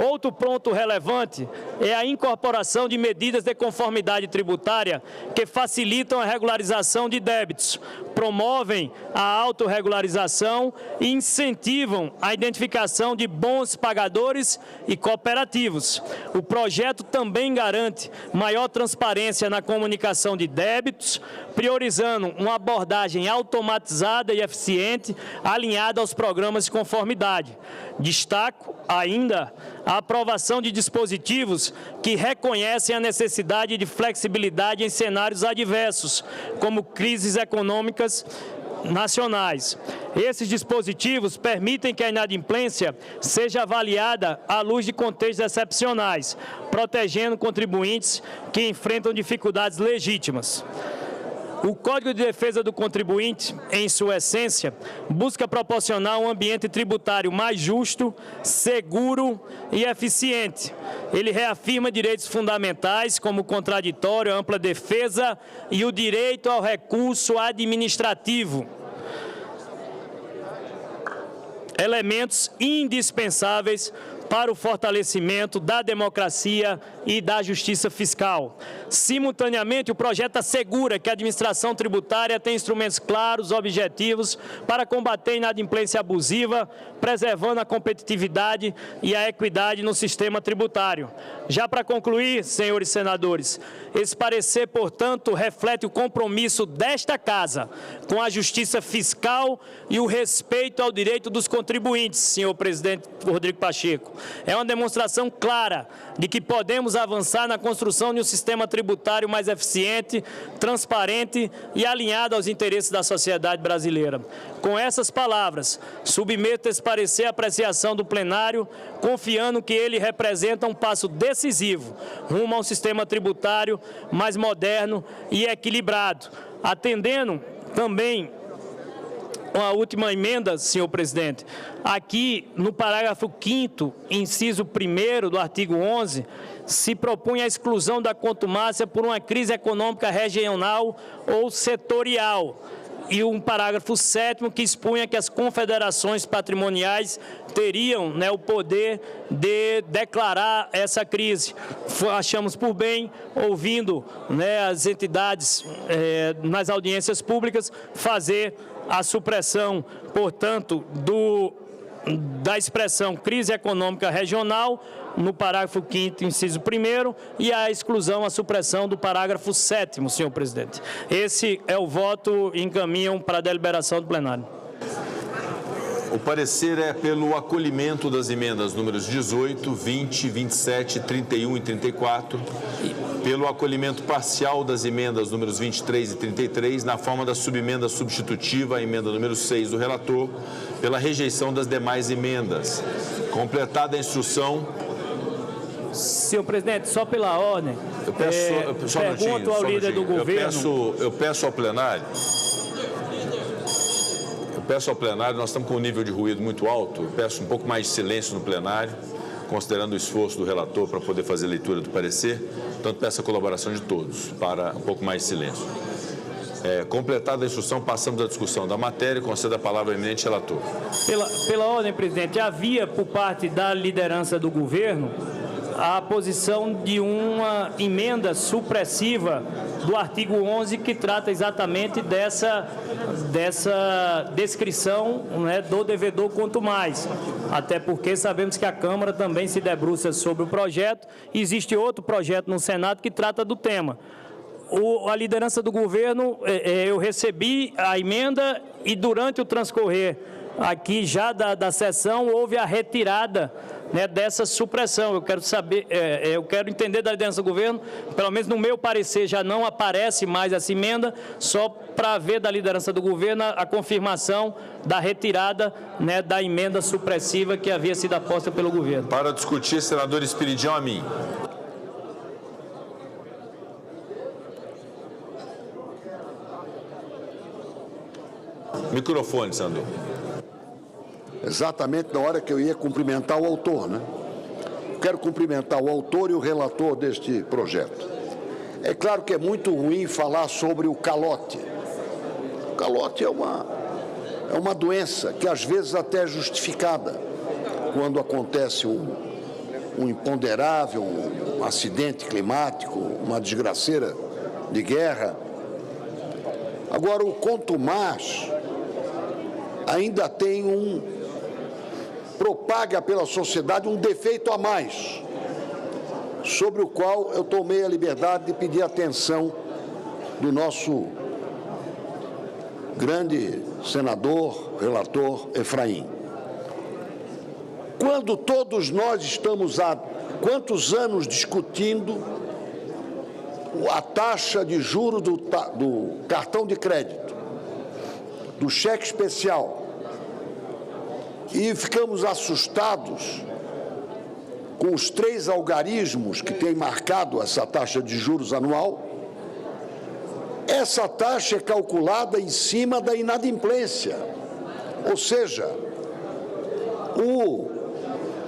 Outro ponto relevante é a incorporação de medidas de conformidade tributária que facilitam a regularização de débitos, promovem a autorregularização e incentivam a identificação de bons pagadores e cooperativos. O projeto também garante maior transparência na comunicação de débitos, priorizando uma abordagem automatizada e eficiente, alinhada aos programas de conformidade. Destaco ainda a aprovação de dispositivos que reconhecem a necessidade de flexibilidade em cenários adversos, como crises econômicas nacionais. Esses dispositivos permitem que a inadimplência seja avaliada à luz de contextos excepcionais, protegendo contribuintes que enfrentam dificuldades legítimas. O Código de Defesa do Contribuinte, em sua essência, busca proporcionar um ambiente tributário mais justo, seguro e eficiente. Ele reafirma direitos fundamentais como o contraditório, a ampla defesa e o direito ao recurso administrativo. Elementos indispensáveis para o fortalecimento da democracia e da justiça fiscal. Simultaneamente, o projeto assegura que a administração tributária tem instrumentos claros, objetivos, para combater a inadimplência abusiva, preservando a competitividade e a equidade no sistema tributário. Já para concluir, senhores senadores, esse parecer, portanto, reflete o compromisso desta Casa com a justiça fiscal e o respeito ao direito dos contribuintes, senhor presidente Rodrigo Pacheco. É uma demonstração clara de que podemos avançar na construção de um sistema tributário mais eficiente, transparente e alinhado aos interesses da sociedade brasileira. Com essas palavras, submeto esse parecer à apreciação do plenário, confiando que ele representa um passo decisivo rumo a um sistema tributário mais moderno e equilibrado, atendendo também a última emenda, senhor presidente. Aqui, no parágrafo 5º, inciso 1º do artigo 11, se propõe a exclusão da contumácia por uma crise econômica regional ou setorial. E um parágrafo 7º que expunha que as confederações patrimoniais teriam, né, o poder de declarar essa crise. Achamos por bem, ouvindo, né, as entidades nas audiências públicas, fazer a supressão, portanto, da expressão crise econômica regional, no parágrafo 5º, inciso 1º, e a exclusão, a supressão do parágrafo 7º, senhor presidente. Esse é o voto e encaminham para a deliberação do plenário. O parecer é pelo acolhimento das emendas números 18, 20, 27, 31 e 34, pelo acolhimento parcial das emendas números 23 e 33, na forma da subemenda substitutiva à emenda número 6 do relator, pela rejeição das demais emendas. Completada a instrução. Senhor presidente, só pela ordem, pergunto ao líder do governo. Eu peço ao plenário. Peço ao plenário, nós estamos com um nível de ruído muito alto, eu peço um pouco mais de silêncio no plenário, considerando o esforço do relator para poder fazer a leitura do parecer, portanto peço a colaboração de todos para um pouco mais de silêncio. Completada a instrução, passamos à discussão da matéria, concedo a palavra ao eminente relator. Pela ordem, presidente, havia por parte da liderança do governo a posição de uma emenda supressiva do artigo 11, que trata exatamente dessa descrição, né, do devedor quanto mais. Até porque sabemos que a Câmara também se debruça sobre o projeto. Existe outro projeto no Senado que trata do tema. A liderança do governo, eu recebi a emenda e durante o transcorrer aqui já da sessão houve a retirada, né, dessa supressão. Eu quero saber, eu quero entender da liderança do governo, pelo menos no meu parecer já não aparece mais essa emenda, só para ver da liderança do governo a confirmação da retirada, né, da emenda supressiva que havia sido aposta pelo governo. Para discutir, senador Espiridião Amin. Microfone, senador. Exatamente na hora que eu ia cumprimentar o autor, né? Quero cumprimentar o autor e o relator deste projeto. É claro que é muito ruim falar sobre o calote. O calote é uma doença que às vezes até é justificada quando acontece um imponderável, um acidente climático, uma desgraceira de guerra. Agora, o contumaz ainda tem propaga pela sociedade um defeito a mais, sobre o qual eu tomei a liberdade de pedir atenção do nosso grande senador, relator Efraim. Quando todos nós estamos há quantos anos discutindo a taxa de juros do cartão de crédito, do cheque especial, e ficamos assustados com os 3 algarismos que têm marcado essa taxa de juros anual. Essa taxa é calculada em cima da inadimplência, ou seja,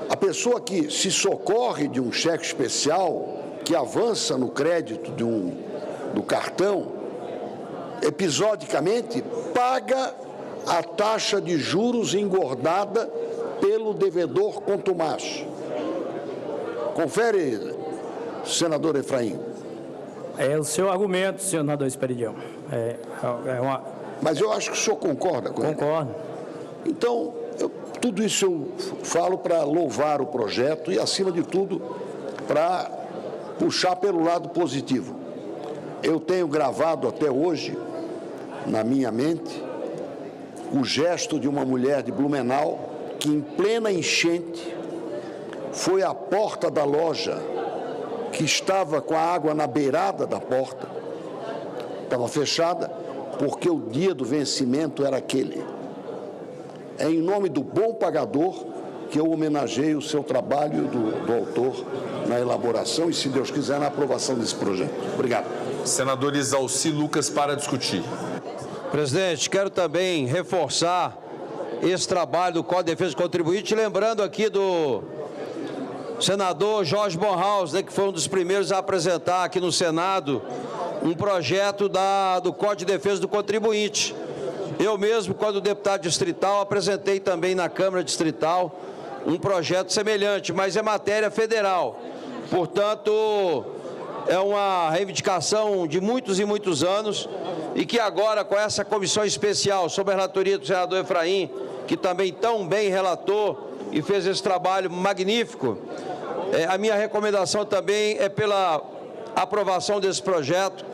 a pessoa que se socorre de um cheque especial, que avança no crédito do cartão, episodicamente paga a taxa de juros engordada pelo devedor contumaz. Confere, senador Efraim. É o seu argumento, senador Esperidião. Mas eu acho que o senhor concorda com ele? Concordo. Então, tudo isso eu falo para louvar o projeto e, acima de tudo, para puxar pelo lado positivo. Eu tenho gravado até hoje, na minha mente, o gesto de uma mulher de Blumenau que, em plena enchente, foi à porta da loja, que estava com a água na beirada da porta, estava fechada, porque o dia do vencimento era aquele. É em nome do bom pagador que eu homenageio o seu trabalho do autor na elaboração e, se Deus quiser, na aprovação desse projeto. Obrigado. Senador Isalci Lucas, para discutir. Presidente, quero também reforçar esse trabalho do Código de Defesa do Contribuinte, lembrando aqui do senador Jorge Bornhaus, né, que foi um dos primeiros a apresentar aqui no Senado um projeto do Código de Defesa do Contribuinte. Eu mesmo, quando deputado distrital, apresentei também na Câmara Distrital um projeto semelhante, mas é matéria federal. Portanto, é uma reivindicação de muitos e muitos anos e que agora, com essa comissão especial, sob a relatoria do senador Efraim, que também tão bem relatou e fez esse trabalho magnífico, a minha recomendação também é pela aprovação desse projeto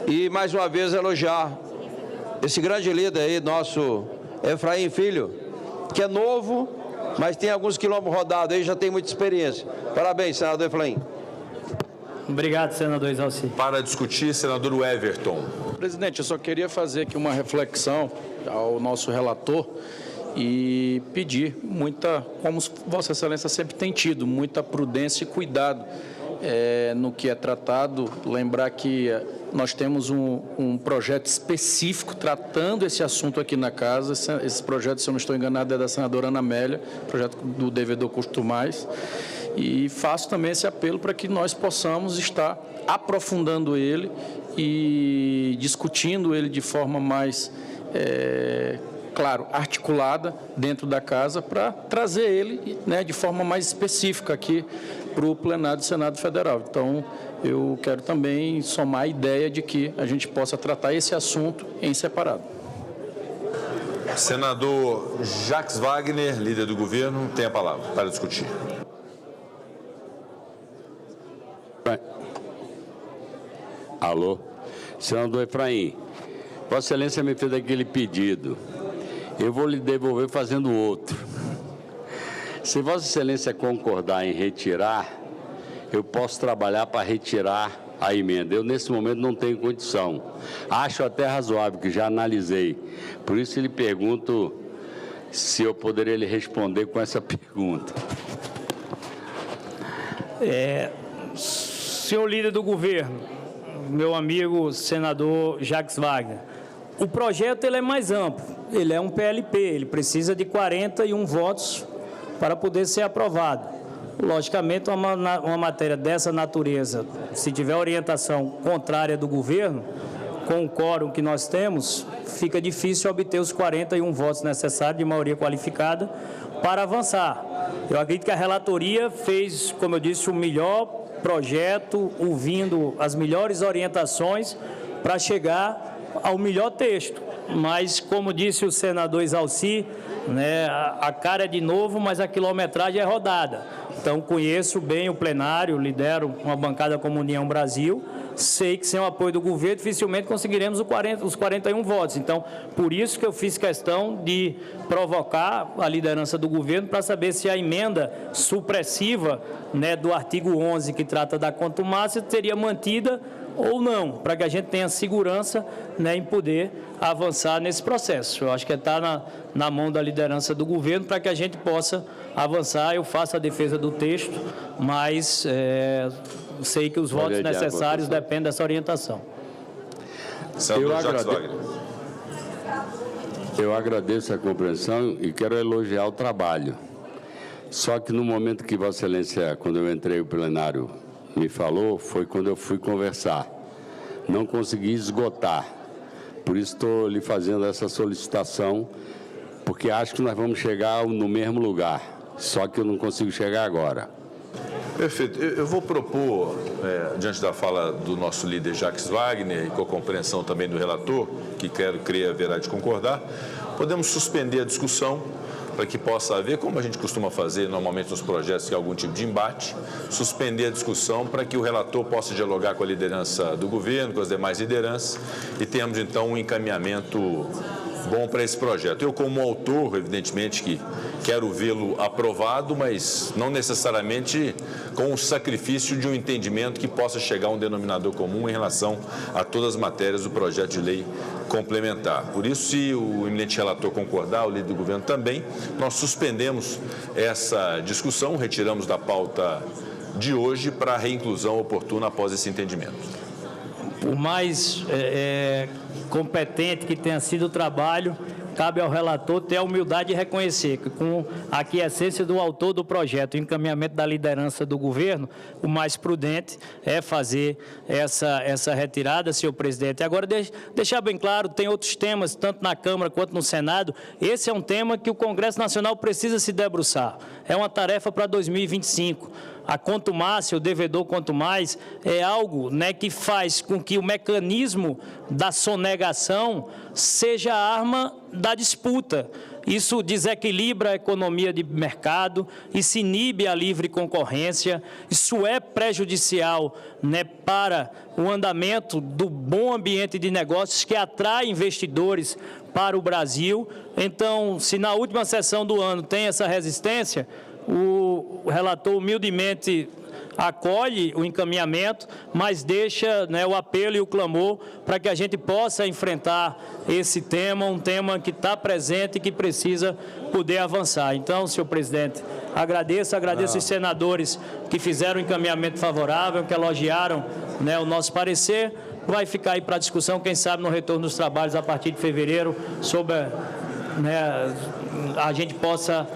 e, mais uma vez, elogiar esse grande líder aí, nosso Efraim Filho, que é novo, mas tem alguns quilômetros rodados aí, já tem muita experiência. Parabéns, senador Efraim. Obrigado, senador Isalci. Para discutir, senador Everton. Presidente, eu só queria fazer aqui uma reflexão ao nosso relator e pedir como Vossa Excelência sempre tem tido, muita prudência e cuidado no que é tratado. Lembrar que nós temos um projeto específico tratando esse assunto aqui na casa. Esse projeto, se eu não estou enganado, é da senadora Ana Amélia, projeto do devedor custo mais. E faço também esse apelo para que nós possamos estar aprofundando ele e discutindo ele de forma mais, claro, articulada dentro da casa, para trazer ele, né, de forma mais específica aqui para o plenário do Senado Federal. Então, eu quero também somar a ideia de que a gente possa tratar esse assunto em separado. Senador Jacques Wagner, líder do governo, tem a palavra para discutir. Alô? Senador Efraim, Vossa Excelência me fez aquele pedido. Eu vou lhe devolver fazendo outro. Se Vossa Excelência concordar em retirar, eu posso trabalhar para retirar a emenda. Eu, nesse momento, não tenho condição. Acho até razoável, que já analisei. Por isso, lhe pergunto se eu poderia lhe responder com essa pergunta. Senhor líder do governo, meu amigo senador Jacques Wagner, o projeto ele é mais amplo, ele é um PLP, ele precisa de 41 votos para poder ser aprovado. Logicamente, uma matéria dessa natureza, se tiver orientação contrária do governo, com o quórum que nós temos, fica difícil obter os 41 votos necessários de maioria qualificada para avançar. Eu acredito que a relatoria fez, como eu disse, o melhor projeto, ouvindo as melhores orientações para chegar ao melhor texto. Mas, como disse o senador Isalci, né, a cara é de novo, mas a quilometragem é rodada. Então, conheço bem o plenário, lidero uma bancada como União Brasil, sei que sem o apoio do governo dificilmente conseguiremos os 41 votos. Então, por isso que eu fiz questão de provocar a liderança do governo para saber se a emenda supressiva, né, do artigo 11, que trata da contumácia, seria mantida ou não, para que a gente tenha segurança, né, em poder avançar nesse processo. Eu acho que está na mão da liderança do governo para que a gente possa avançar. Eu faço a defesa do texto, mas sei que os votos necessários dependem dessa orientação. Eu agradeço a compreensão e quero elogiar o trabalho. Só que no momento que Vossa Excelência, quando eu entrei no plenário, me falou, foi quando eu fui conversar. Não consegui esgotar. Por isso estou lhe fazendo essa solicitação, porque acho que nós vamos chegar no mesmo lugar, só que eu não consigo chegar agora. Perfeito. Eu vou propor, diante da fala do nosso líder Jacques Wagner e com a compreensão também do relator, que creio haverá de concordar, podemos suspender a discussão para que possa haver, como a gente costuma fazer normalmente nos projetos, que é algum tipo de embate, suspender a discussão para que o relator possa dialogar com a liderança do governo, com as demais lideranças, e tenhamos então um encaminhamento bom para esse projeto. Eu, como autor, evidentemente que quero vê-lo aprovado, mas não necessariamente com o sacrifício de um entendimento que possa chegar a um denominador comum em relação a todas as matérias do projeto de lei complementar. Por isso, se o eminente relator concordar, o líder do governo também, nós suspendemos essa discussão, retiramos da pauta de hoje para a reinclusão oportuna após esse entendimento. Por mais competente que tenha sido o trabalho, cabe ao relator ter a humildade de reconhecer que, com a aquiescência do autor do projeto, o encaminhamento da liderança do governo, o mais prudente é fazer essa retirada, senhor presidente. Agora, deixar bem claro, tem outros temas, tanto na Câmara quanto no Senado. Esse é um tema que o Congresso Nacional precisa se debruçar. É uma tarefa para 2025. A contumácia, o devedor quanto mais, é algo, né, que faz com que o mecanismo da sonegação seja a arma da disputa. Isso desequilibra a economia de mercado, isso inibe a livre concorrência, isso é prejudicial, né, para o andamento do bom ambiente de negócios que atrai investidores para o Brasil. Então, se na última sessão do ano tem essa resistência, o relator humildemente acolhe o encaminhamento, mas deixa, né, o apelo e o clamor para que a gente possa enfrentar esse tema, um tema que está presente e que precisa poder avançar. Então, senhor presidente, agradeço os senadores que fizeram o encaminhamento favorável, que elogiaram, né, o nosso parecer. Vai ficar aí para discussão, quem sabe no retorno dos trabalhos a partir de fevereiro, sobre, né, a gente possa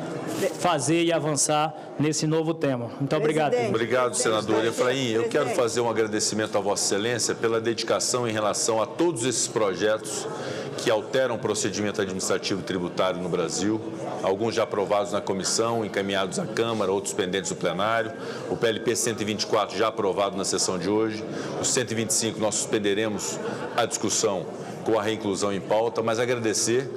fazer e avançar nesse novo tema. Muito obrigado. Obrigado, senador Efraim. Eu quero fazer um agradecimento a Vossa Excelência pela dedicação em relação a todos esses projetos que alteram o procedimento administrativo e tributário no Brasil, alguns já aprovados na comissão, encaminhados à Câmara, outros pendentes do plenário, o PLP 124 já aprovado na sessão de hoje, o 125 nós suspenderemos a discussão com a reinclusão em pauta, mas agradecer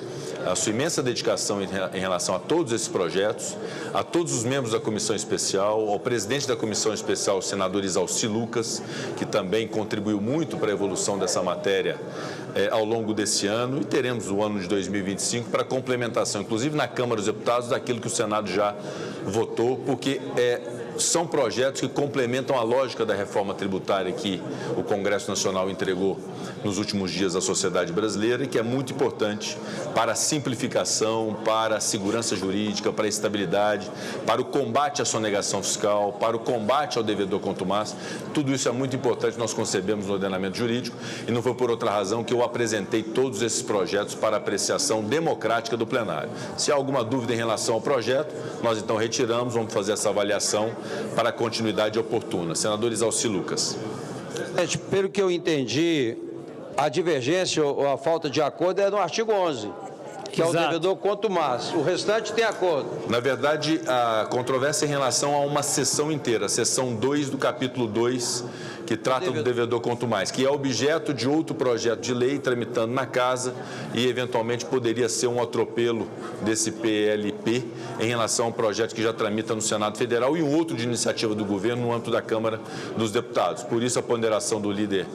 a sua imensa dedicação em relação a todos esses projetos, a todos os membros da Comissão Especial, ao presidente da Comissão Especial, o senador Isalci Lucas, que também contribuiu muito para a evolução dessa matéria ao longo desse ano, e teremos o ano de 2025 para complementação, inclusive na Câmara dos Deputados, daquilo que o Senado já votou, porque são projetos que complementam a lógica da reforma tributária que o Congresso Nacional entregou nos últimos dias à sociedade brasileira e que é muito importante para a simplificação, para a segurança jurídica, para a estabilidade, para o combate à sonegação fiscal, para o combate ao devedor contumaz. Tudo isso é muito importante, nós concebemos no ordenamento jurídico e não foi por outra razão que eu apresentei todos esses projetos para apreciação democrática do plenário. Se há alguma dúvida em relação ao projeto, nós então retiramos, vamos fazer essa avaliação para a continuidade oportuna. Senador Isalci Lucas. Presidente, pelo que eu entendi, a divergência ou a falta de acordo é no artigo 11, que Exato. É o devedor contumaz. O restante tem acordo. Na verdade, a controvérsia é em relação a uma seção inteira, a seção 2 do capítulo 2, que trata do devedor contumaz, que é objeto de outro projeto de lei tramitando na casa e, eventualmente, poderia ser um atropelo desse PLP em relação a um projeto que já tramita no Senado Federal e um outro de iniciativa do governo no âmbito da Câmara dos Deputados. Por isso, a ponderação do líder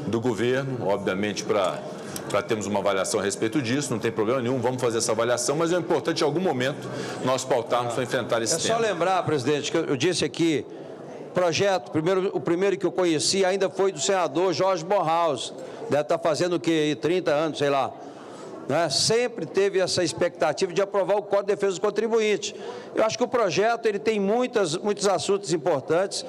do governo, obviamente, para termos uma avaliação a respeito disso, não tem problema nenhum, vamos fazer essa avaliação, mas é importante, em algum momento, nós pautarmos para enfrentar esse tema. É só lembrar, presidente, que eu disse aqui, projeto, o primeiro que eu conheci ainda foi do senador Jorge Borhaus, deve estar fazendo o quê? 30 anos, sei lá. Né? Sempre teve essa expectativa de aprovar o Código de Defesa do Contribuinte. Eu acho que o projeto ele tem muitos assuntos importantes.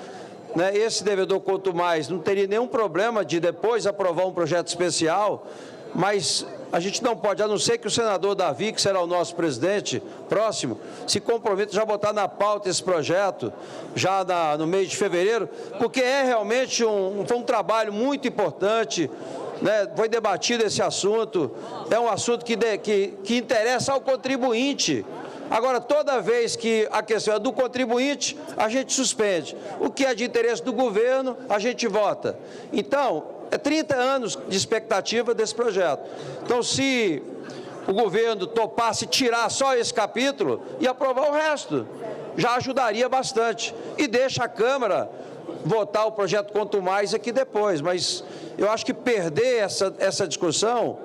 Né? Esse devedor contumaz não teria nenhum problema de depois aprovar um projeto especial, mas a gente não pode, a não ser que o senador Davi, que será o nosso presidente próximo, se comprometa já a botar na pauta esse projeto, já no mês de fevereiro, porque é realmente foi um trabalho muito importante, né? Foi debatido esse assunto, é um assunto que interessa ao contribuinte. Agora, toda vez que a questão é do contribuinte, a gente suspende. O que é de interesse do governo, a gente vota. Então, é 30 anos de expectativa desse projeto. Então, se o governo topasse tirar só esse capítulo e aprovar o resto, já ajudaria bastante. E deixa a Câmara votar o projeto quanto mais aqui depois. Mas eu acho que perder essa discussão,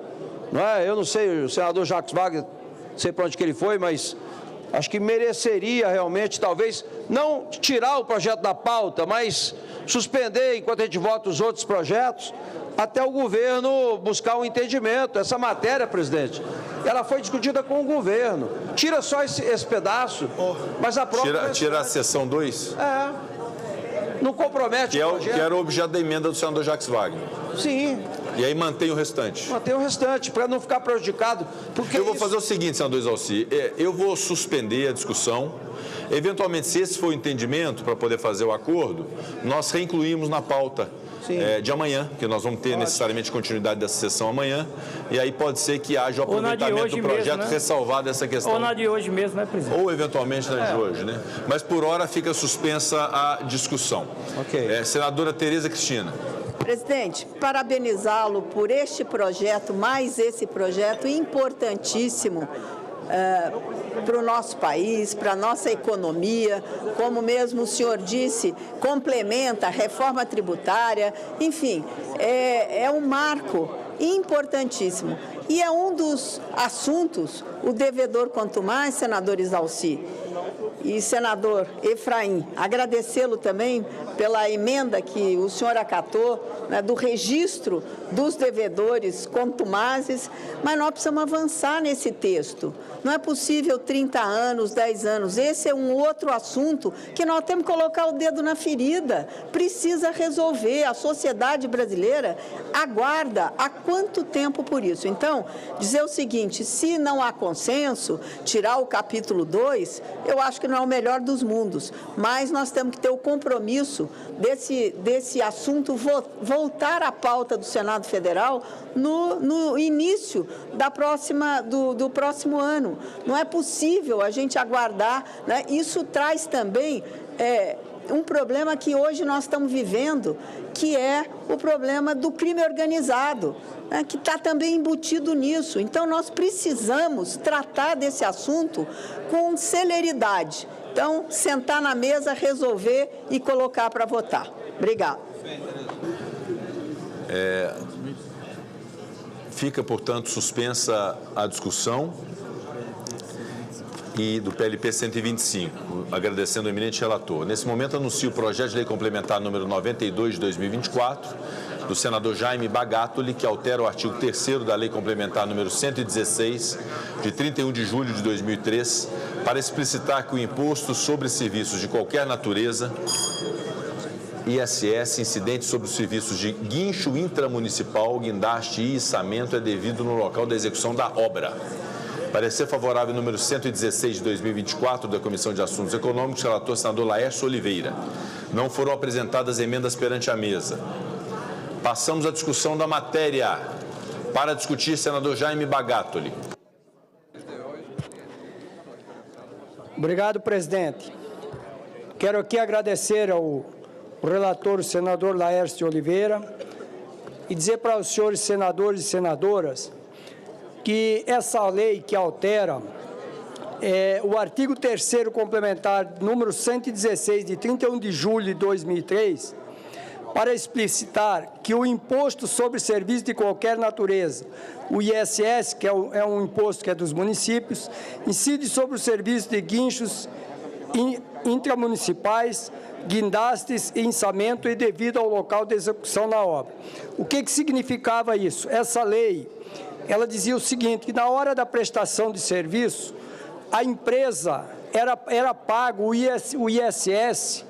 não é? Eu não sei, o senador Jacques Wagner, não sei para onde que ele foi, mas acho que mereceria realmente, talvez, não tirar o projeto da pauta, mas suspender, enquanto a gente vota os outros projetos, até o governo buscar um entendimento. Essa matéria, presidente, ela foi discutida com o governo. Tira só esse pedaço, mas aprova... Tira a seção 2? Não compromete o projeto. Que era o objeto da emenda do senador Jacques Wagner. Sim. E aí mantém o restante. Mantém o restante, para não ficar prejudicado. Porque eu vou fazer o seguinte, senador Exalci, eu vou suspender a discussão. Eventualmente, se esse for o entendimento para poder fazer o acordo, nós reincluímos na pauta de amanhã, que nós vamos ter necessariamente continuidade dessa sessão amanhã, e aí pode ser que haja o aproveitamento do projeto mesmo, né? Ressalvado essa questão. Ou na de hoje mesmo, né, presidente? Ou eventualmente na de hoje, né? Mas por hora fica suspensa a discussão. Senadora Tereza Cristina. Presidente, parabenizá-lo por este projeto, mais esse projeto importantíssimo para o nosso país, para a nossa economia, como mesmo o senhor disse, complementa a reforma tributária, enfim, é um marco importantíssimo. E é um dos assuntos, o devedor quanto mais, senador Exalci. E, senador Efraim, agradecê-lo também pela emenda que o senhor acatou, né, do registro dos devedores contumazes, mas nós precisamos avançar nesse texto. Não é possível 30 anos, 10 anos. Esse é um outro assunto que nós temos que colocar o dedo na ferida. Precisa resolver. A sociedade brasileira aguarda há quanto tempo por isso? Então, dizer o seguinte, se não há consenso, tirar o capítulo 2, eu acho que não é o melhor dos mundos, mas nós temos que ter o compromisso desse assunto voltar à pauta do Senado Federal no início do próximo ano. Não é possível a gente aguardar, né? Isso traz também um problema que hoje nós estamos vivendo, que é o problema do crime organizado, né, que está também embutido nisso. Então, nós precisamos tratar desse assunto com celeridade. Então, sentar na mesa, resolver e colocar para votar. Obrigada. Fica, portanto, suspensa a discussão e do PLP 125, agradecendo ao eminente relator. Nesse momento, anuncio o projeto de lei complementar número 92 de 2024, do senador Jaime Bagatoli, que altera o artigo 3º da lei complementar número 116, de 31 de julho de 2003, para explicitar que o imposto sobre serviços de qualquer natureza, ISS, incidente sobre os serviços de guincho intramunicipal, guindaste e içamento, é devido no local da execução da obra. Parecer favorável número 116 de 2024 da Comissão de Assuntos Econômicos, relator senador Laércio Oliveira. Não foram apresentadas emendas perante a mesa. Passamos à discussão da matéria. Para discutir, senador Jaime Bagatoli. Obrigado, presidente. Quero aqui agradecer ao relator, o senador Laércio Oliveira, e dizer para os senhores senadores e senadoras que essa lei que altera o artigo 3º complementar número 116 de 31 de julho de 2003, para explicitar que o imposto sobre serviços de qualquer natureza, o ISS, que é um imposto que é dos municípios, incide sobre os serviços de guinchos intramunicipais, guindastes e içamento e devido ao local de execução da obra. O que significava isso? Essa lei, ela dizia o seguinte, que na hora da prestação de serviço, a empresa era pago o ISS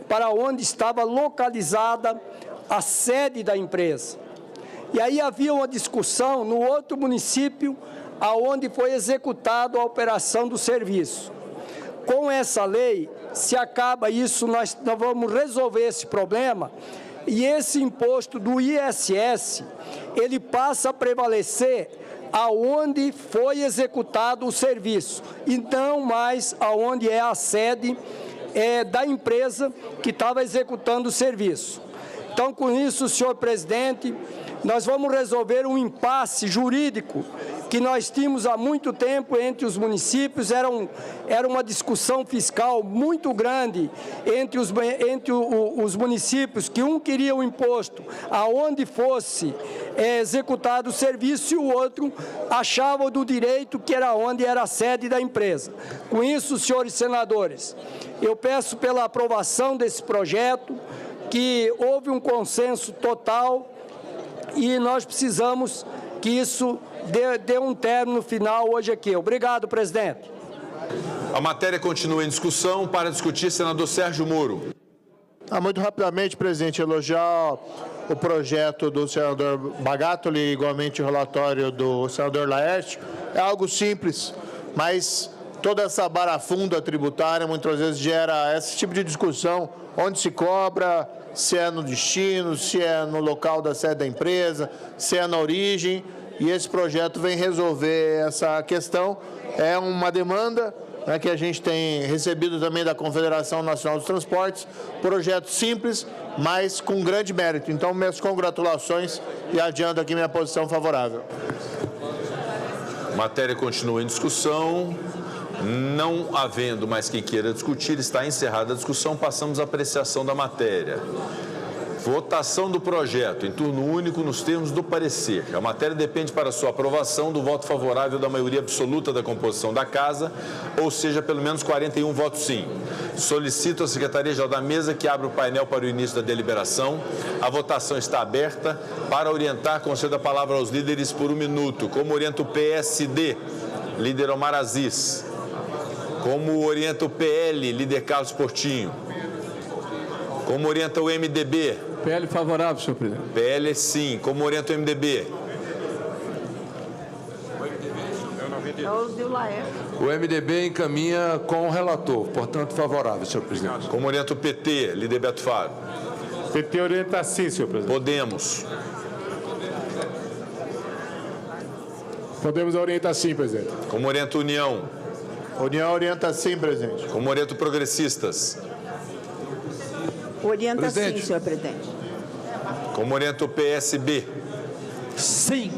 para onde estava localizada a sede da empresa. E aí havia uma discussão no outro município aonde foi executada a operação do serviço. Com essa lei, se acaba isso, nós vamos resolver esse problema e esse imposto do ISS, ele passa a prevalecer aonde foi executado o serviço e não mais aonde é a sede da empresa que estava executando o serviço. Então, com isso, senhor presidente, nós vamos resolver um impasse jurídico que nós tínhamos há muito tempo entre os municípios. Era uma discussão fiscal muito grande entre os municípios, que um queria o imposto aonde fosse executado o serviço e o outro achava do direito que era onde era a sede da empresa. Com isso, senhores senadores, eu peço pela aprovação desse projeto, que houve um consenso total e nós precisamos que isso dê um término final hoje aqui. Obrigado, presidente. A matéria continua em discussão. Para discutir, senador Sérgio Moro. Muito rapidamente, presidente, elogiar o projeto do senador Bagatoli e igualmente o relatório do senador Laerte. É algo simples, mas toda essa barafunda tributária muitas vezes gera esse tipo de discussão, onde se cobra, se é no destino, se é no local da sede da empresa, se é na origem, e esse projeto vem resolver essa questão. É uma demanda, né, que a gente tem recebido também da Confederação Nacional dos Transportes, projeto simples, mas com grande mérito. Então, minhas congratulações e adianto aqui minha posição favorável. A matéria continua em discussão. Não havendo mais quem queira discutir, está encerrada a discussão. Passamos à apreciação da matéria. Votação do projeto em turno único nos termos do parecer. A matéria depende para sua aprovação do voto favorável da maioria absoluta da composição da Casa, ou seja, pelo menos 41 votos sim. Solicito à Secretaria-Geral da Mesa que abra o painel para o início da deliberação. A votação está aberta. Para orientar, concedo a palavra aos líderes por 1 minuto. Como orienta o PSD, líder Omar Aziz. Como orienta o PL, líder Carlos Portinho. Como orienta o MDB? PL favorável, senhor presidente. PL sim. Como orienta o MDB? O MDB encaminha com o relator, portanto favorável, senhor presidente. Como orienta o PT, líder Beto Faro? PT orienta sim, senhor presidente. Podemos. Podemos orientar sim, presidente. Como orienta a União? União orienta sim, presidente. Como orienta o Progressistas? Orienta sim, senhor presidente. Como orienta o PSB? Sim.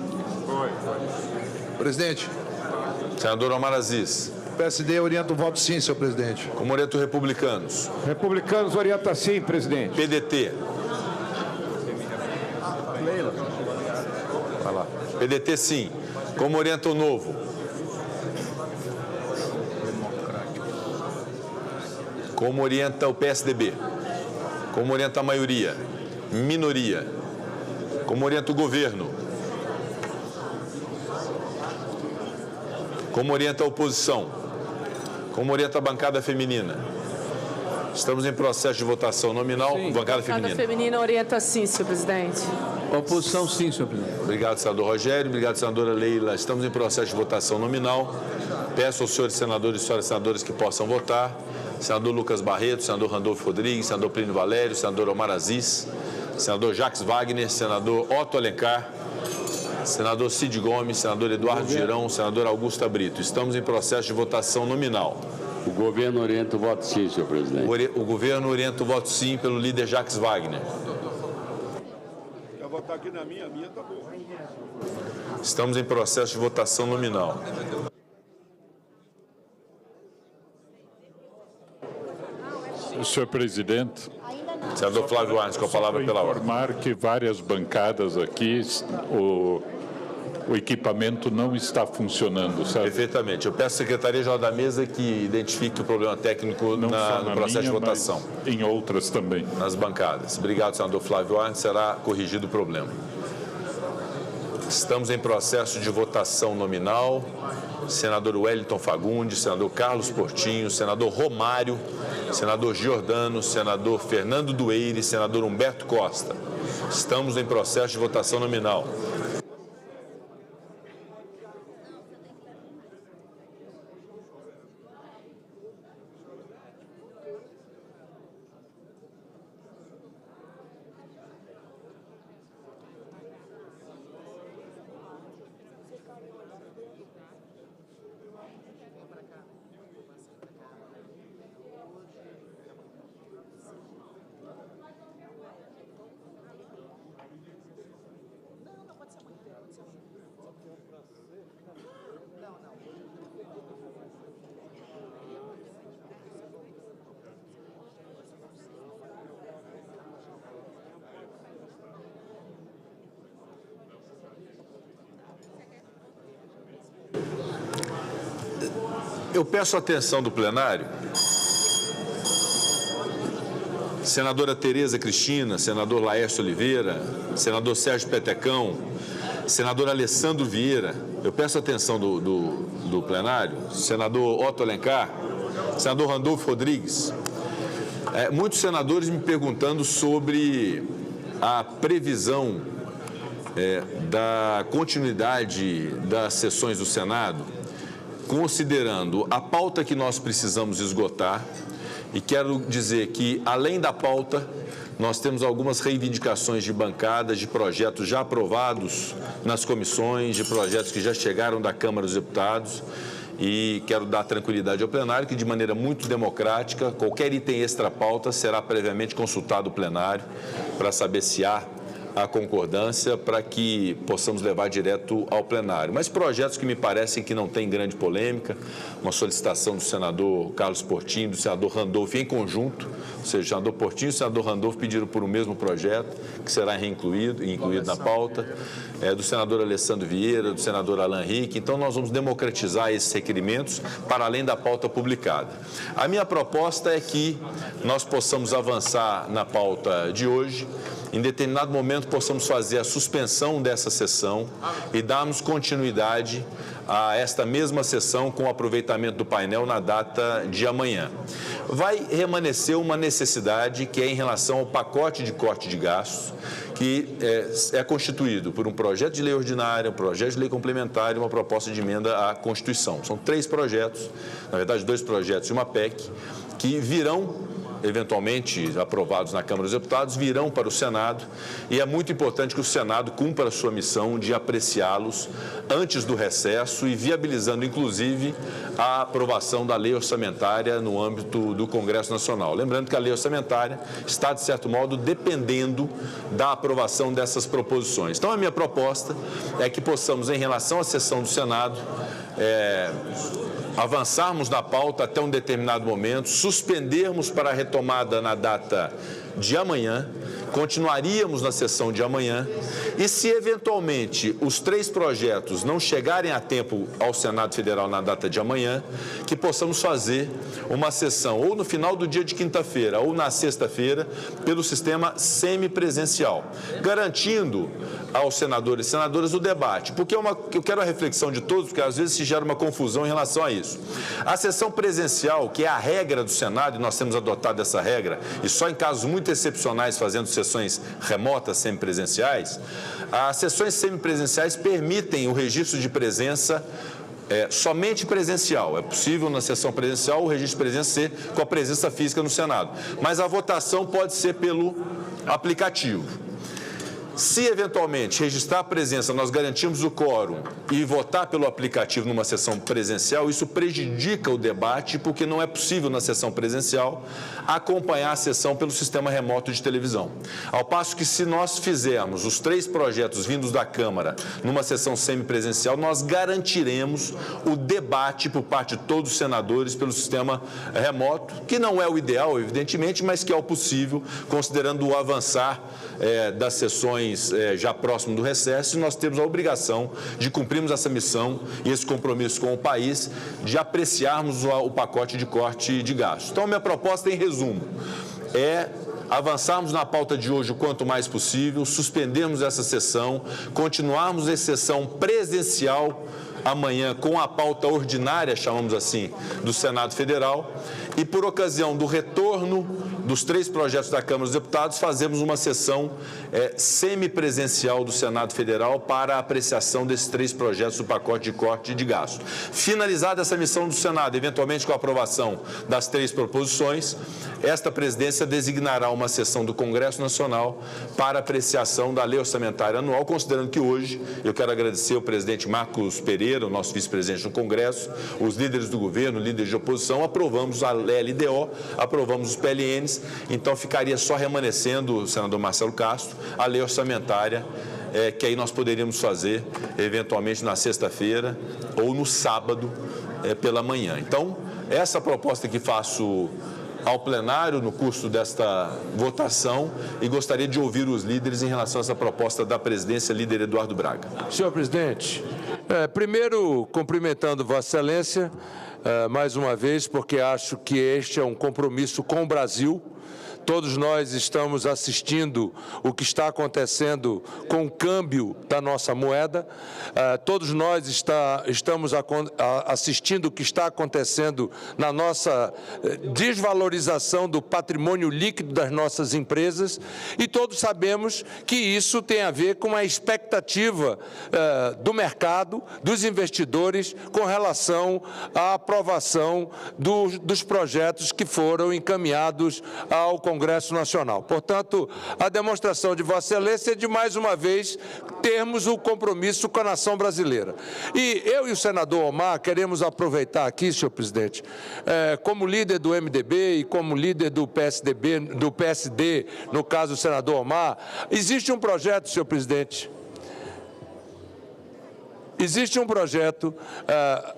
Presidente. Senador Omar Aziz. O PSD orienta o voto sim, senhor presidente. Como orienta o Republicanos? Republicanos orienta sim, presidente. PDT. Vai lá. PDT sim. Como orienta o Novo? Como orienta o PSDB? Como orienta a maioria? Minoria? Como orienta o governo? Como orienta a oposição? Como orienta a bancada feminina? Estamos em processo de votação nominal. Sim. Bancada feminina. Bancada feminina orienta sim, senhor presidente. Oposição sim, senhor presidente. Obrigado, senador Rogério. Obrigado, senadora Leila. Estamos em processo de votação nominal. Peço aos senhores senadores e senhoras senadoras que possam votar. Senador Lucas Barreto, senador Randolfo Rodrigues, senador Plínio Valério, senador Omar Aziz, senador Jacques Wagner, senador Otto Alencar, senador Cid Gomes, senador Eduardo Girão, senador Augusta Brito. Estamos em processo de votação nominal. O governo orienta o voto sim, senhor presidente. O governo orienta o voto sim pelo líder Jacques Wagner. Quer votar aqui na minha tá boa. Estamos em processo de votação nominal. Senhor presidente, senador Flávio Arnes, com a palavra pela ordem. Informar que várias bancadas aqui, o equipamento não está funcionando, certo? Perfeitamente. Eu peço à Secretaria-Geral da Mesa que identifique o problema técnico no processo de votação. Em outras também. Nas bancadas. Obrigado, senador Flávio Arnes. Será corrigido o problema. Estamos em processo de votação nominal. Senador Wellington Fagundes, senador Carlos Portinho, senador Romário, senador Giordano, senador Fernando Dueire, senador Humberto Costa. Estamos em processo de votação nominal. Eu peço a atenção do plenário. Senadora Tereza Cristina, senador Laércio Oliveira, senador Sérgio Petecão, senador Alessandro Vieira, eu peço a atenção do plenário, senador Otto Alencar, senador Randolfo Rodrigues. Muitos senadores me perguntando sobre a previsão da continuidade das sessões do Senado, considerando a pauta que nós precisamos esgotar. E quero dizer que, além da pauta, nós temos algumas reivindicações de bancadas, de projetos já aprovados nas comissões, de projetos que já chegaram da Câmara dos Deputados. E quero dar tranquilidade ao plenário que, de maneira muito democrática, qualquer item extra-pauta será previamente consultado o plenário para saber se há a concordância para que possamos levar direto ao plenário. Mas projetos que me parecem que não têm grande polêmica, uma solicitação do senador Carlos Portinho, do senador Randolfo em conjunto, ou seja, o senador Portinho e o senador Randolfo pediram por um mesmo projeto, que será incluído na pauta, do senador Alessandro Vieira, do senador Alan Henrique. Então, nós vamos democratizar esses requerimentos para além da pauta publicada. A minha proposta é que nós possamos avançar na pauta de hoje, em determinado momento possamos fazer a suspensão dessa sessão e darmos continuidade a esta mesma sessão com o aproveitamento do painel na data de amanhã. Vai remanescer uma necessidade que é em relação ao pacote de corte de gastos, que é constituído por um projeto de lei ordinária, um projeto de lei complementar e uma proposta de emenda à Constituição. São 3 projetos, na verdade 2 projetos e uma PEC, que virão eventualmente aprovados na Câmara dos Deputados, virão para o Senado, e é muito importante que o Senado cumpra a sua missão de apreciá-los antes do recesso e viabilizando, inclusive, a aprovação da lei orçamentária no âmbito do Congresso Nacional. Lembrando que a lei orçamentária está, de certo modo, dependendo da aprovação dessas proposições. Então, a minha proposta é que possamos, em relação à sessão do Senado, avançarmos na pauta até um determinado momento, suspendermos para a retomada na data de amanhã, continuaríamos na sessão de amanhã e, se eventualmente os 3 projetos não chegarem a tempo ao Senado Federal na data de amanhã, que possamos fazer uma sessão ou no final do dia de quinta-feira ou na sexta-feira pelo sistema semipresencial, garantindo aos senadores e senadoras o debate, porque eu quero a reflexão de todos, porque às vezes se gera uma confusão em relação a isso. A sessão presencial, que é a regra do Senado, e nós temos adotado essa regra, e só em casos muito excepcionais fazendo sessões remotas semipresenciais, as sessões semipresenciais permitem o registro de presença somente presencial. É possível na sessão presencial o registro de presença ser com a presença física no Senado, mas a votação pode ser pelo aplicativo. Se, eventualmente, registrar a presença, nós garantimos o quórum e votar pelo aplicativo numa sessão presencial, isso prejudica o debate, porque não é possível, na sessão presencial, acompanhar a sessão pelo sistema remoto de televisão. Ao passo que, se nós fizermos os 3 projetos vindos da Câmara numa sessão semipresencial, nós garantiremos o debate por parte de todos os senadores pelo sistema remoto, que não é o ideal, evidentemente, mas que é o possível, considerando o avançar das sessões já próximo do recesso, e nós temos a obrigação de cumprirmos essa missão e esse compromisso com o país de apreciarmos o pacote de corte de gastos. Então, a minha proposta, em resumo, é avançarmos na pauta de hoje o quanto mais possível, suspendermos essa sessão, continuarmos a sessão presencial amanhã com a pauta ordinária, chamamos assim, do Senado Federal, e por ocasião do retorno dos 3 projetos da Câmara dos Deputados, fazemos uma sessão semipresencial do Senado Federal para a apreciação desses 3 projetos do pacote de corte de gasto. Finalizada essa missão do Senado, eventualmente com a aprovação das 3 proposições, esta presidência designará uma sessão do Congresso Nacional para apreciação da lei orçamentária anual, considerando que hoje eu quero agradecer ao presidente Marcos Pereira, o nosso vice-presidente no Congresso, os líderes do governo, líderes de oposição, aprovamos a LDO, aprovamos os PLNs, então ficaria só remanescendo, senador Marcelo Castro, a lei orçamentária, que aí nós poderíamos fazer, eventualmente, na sexta-feira ou no sábado pela manhã. Então, essa proposta que faço ao plenário no curso desta votação, e gostaria de ouvir os líderes em relação a essa proposta da presidência, líder Eduardo Braga. Senhor presidente, primeiro, cumprimentando Vossa Excelência, mais uma vez, porque acho que este é um compromisso com o Brasil. Todos nós estamos assistindo o que está acontecendo com o câmbio da nossa moeda. Todos nós estamos assistindo o que está acontecendo na nossa desvalorização do patrimônio líquido das nossas empresas. E todos sabemos que isso tem a ver com a expectativa do mercado, dos investidores, com relação à aprovação dos projetos que foram encaminhados ao Congresso Nacional. Portanto, a demonstração de Vossa Excelência é de, mais uma vez, termos o compromisso com a nação brasileira. E eu e o senador Omar queremos aproveitar aqui, senhor presidente, como líder do MDB e como líder do PSD, no caso o senador Omar, existe um projeto, senhor presidente, existe um projeto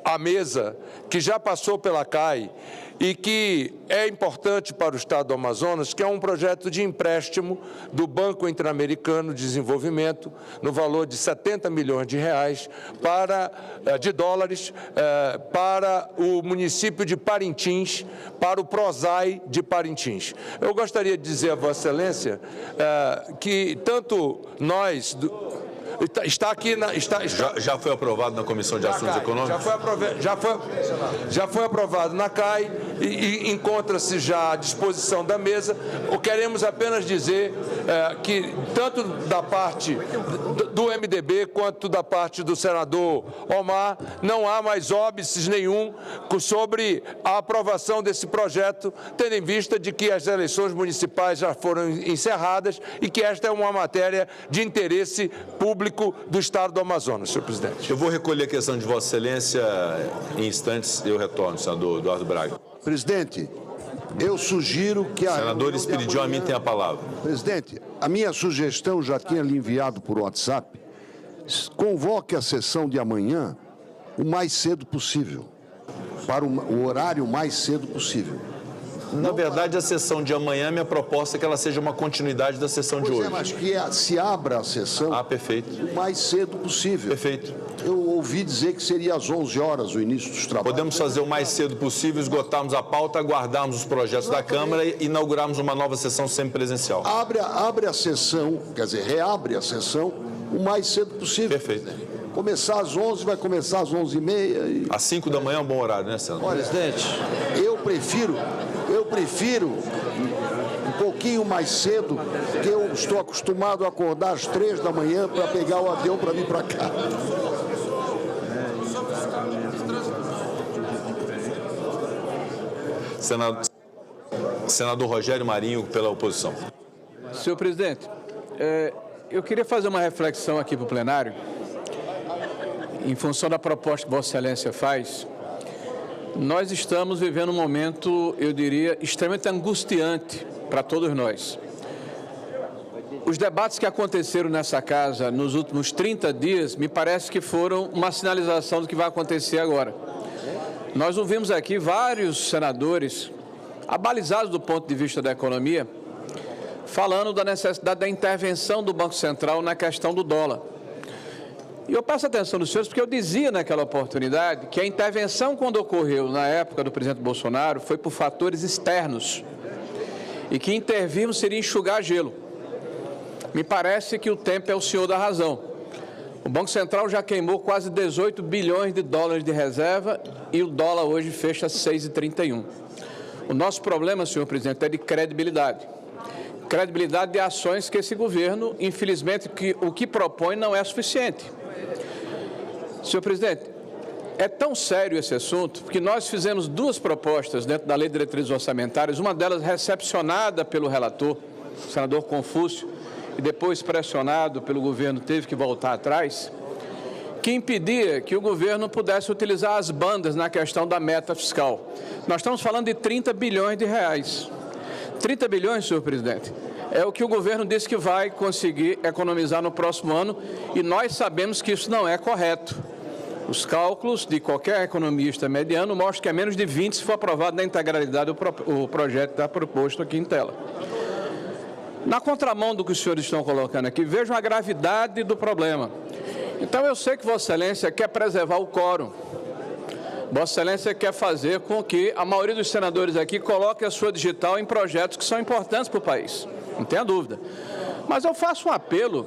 à mesa que já passou pela CAI e que é importante para o Estado do Amazonas, que é um projeto de empréstimo do Banco Interamericano de Desenvolvimento, no valor de 70 milhões de reais, de dólares, para o município de Parintins, para o PROSAI de Parintins. Eu gostaria de dizer a Vossa Excelência que tanto nós... Está aqui Já foi aprovado na Comissão de Assuntos Econômicos? Já foi aprovado na CAI e encontra-se já à disposição da mesa. Queremos apenas dizer que tanto da parte do MDB quanto da parte do senador Omar não há mais óbices nenhum sobre a aprovação desse projeto, tendo em vista de que as eleições municipais já foram encerradas e que esta é uma matéria de interesse público do Estado do Amazonas, senhor presidente. Eu vou recolher a questão de Vossa Excelência em instantes e eu retorno, senador Eduardo Braga. Presidente, eu sugiro que a... Senador Espiridião, a mim tem a palavra. Presidente, a minha sugestão já tinha lhe enviado por WhatsApp. Convoque a sessão de amanhã o mais cedo possível, para o horário mais cedo possível. Na verdade, a sessão de amanhã, minha proposta é que ela seja uma continuidade da sessão de hoje. Mas que se abra a sessão o mais cedo possível. Perfeito. Eu ouvi dizer que seria às 11 horas o início dos trabalhos. Podemos fazer o mais cedo possível, esgotarmos a pauta, aguardarmos os projetos da Câmara e inaugurarmos uma nova sessão semipresencial. Abre a sessão, quer dizer, reabre a sessão o mais cedo possível. Perfeito. Começar às 11, vai começar às 11h30. Às 5 da manhã é um bom horário, né, senador? Olha, presidente, eu prefiro um pouquinho mais cedo, porque eu estou acostumado a acordar às 3 da manhã para pegar o avião para vir para cá. Senador Rogério Marinho, pela oposição. Senhor presidente, eu queria fazer uma reflexão aqui para o plenário, em função da proposta que Vossa Excelência faz. Nós estamos vivendo um momento, eu diria, extremamente angustiante para todos nós. Os debates que aconteceram nessa casa nos últimos 30 dias, me parece que foram uma sinalização do que vai acontecer agora. Nós ouvimos aqui vários senadores, abalizados do ponto de vista da economia, falando da necessidade da intervenção do Banco Central na questão do dólar. E eu peço atenção dos senhores, porque eu dizia naquela oportunidade que a intervenção, quando ocorreu na época do presidente Bolsonaro, foi por fatores externos e que intervirmos seria enxugar gelo. Me parece que o tempo é o senhor da razão. O Banco Central já queimou quase 18 bilhões de dólares de reserva e o dólar hoje fecha 6,31. O nosso problema, senhor presidente, é de credibilidade. Credibilidade de ações que esse governo, infelizmente, o que propõe não é suficiente. Senhor presidente, é tão sério esse assunto, porque nós fizemos duas propostas dentro da Lei de Diretrizes Orçamentárias, uma delas recepcionada pelo relator, o senador Confúcio, e depois pressionado pelo governo, teve que voltar atrás, que impedia que o governo pudesse utilizar as bandas na questão da meta fiscal. Nós estamos falando de 30 bilhões de reais. 30 bilhões, senhor presidente, é o que o governo disse que vai conseguir economizar no próximo ano, e nós sabemos que isso não é correto. Os cálculos de qualquer economista mediano mostram que é menos de 20 se for aprovado na integralidade o projeto está proposto aqui em tela. Na contramão do que os senhores estão colocando aqui, vejam a gravidade do problema. Então, eu sei que Vossa Excelência quer preservar o quórum. Vossa Excelência quer fazer com que a maioria dos senadores aqui coloque a sua digital em projetos que são importantes para o país, não tenha dúvida. Mas eu faço um apelo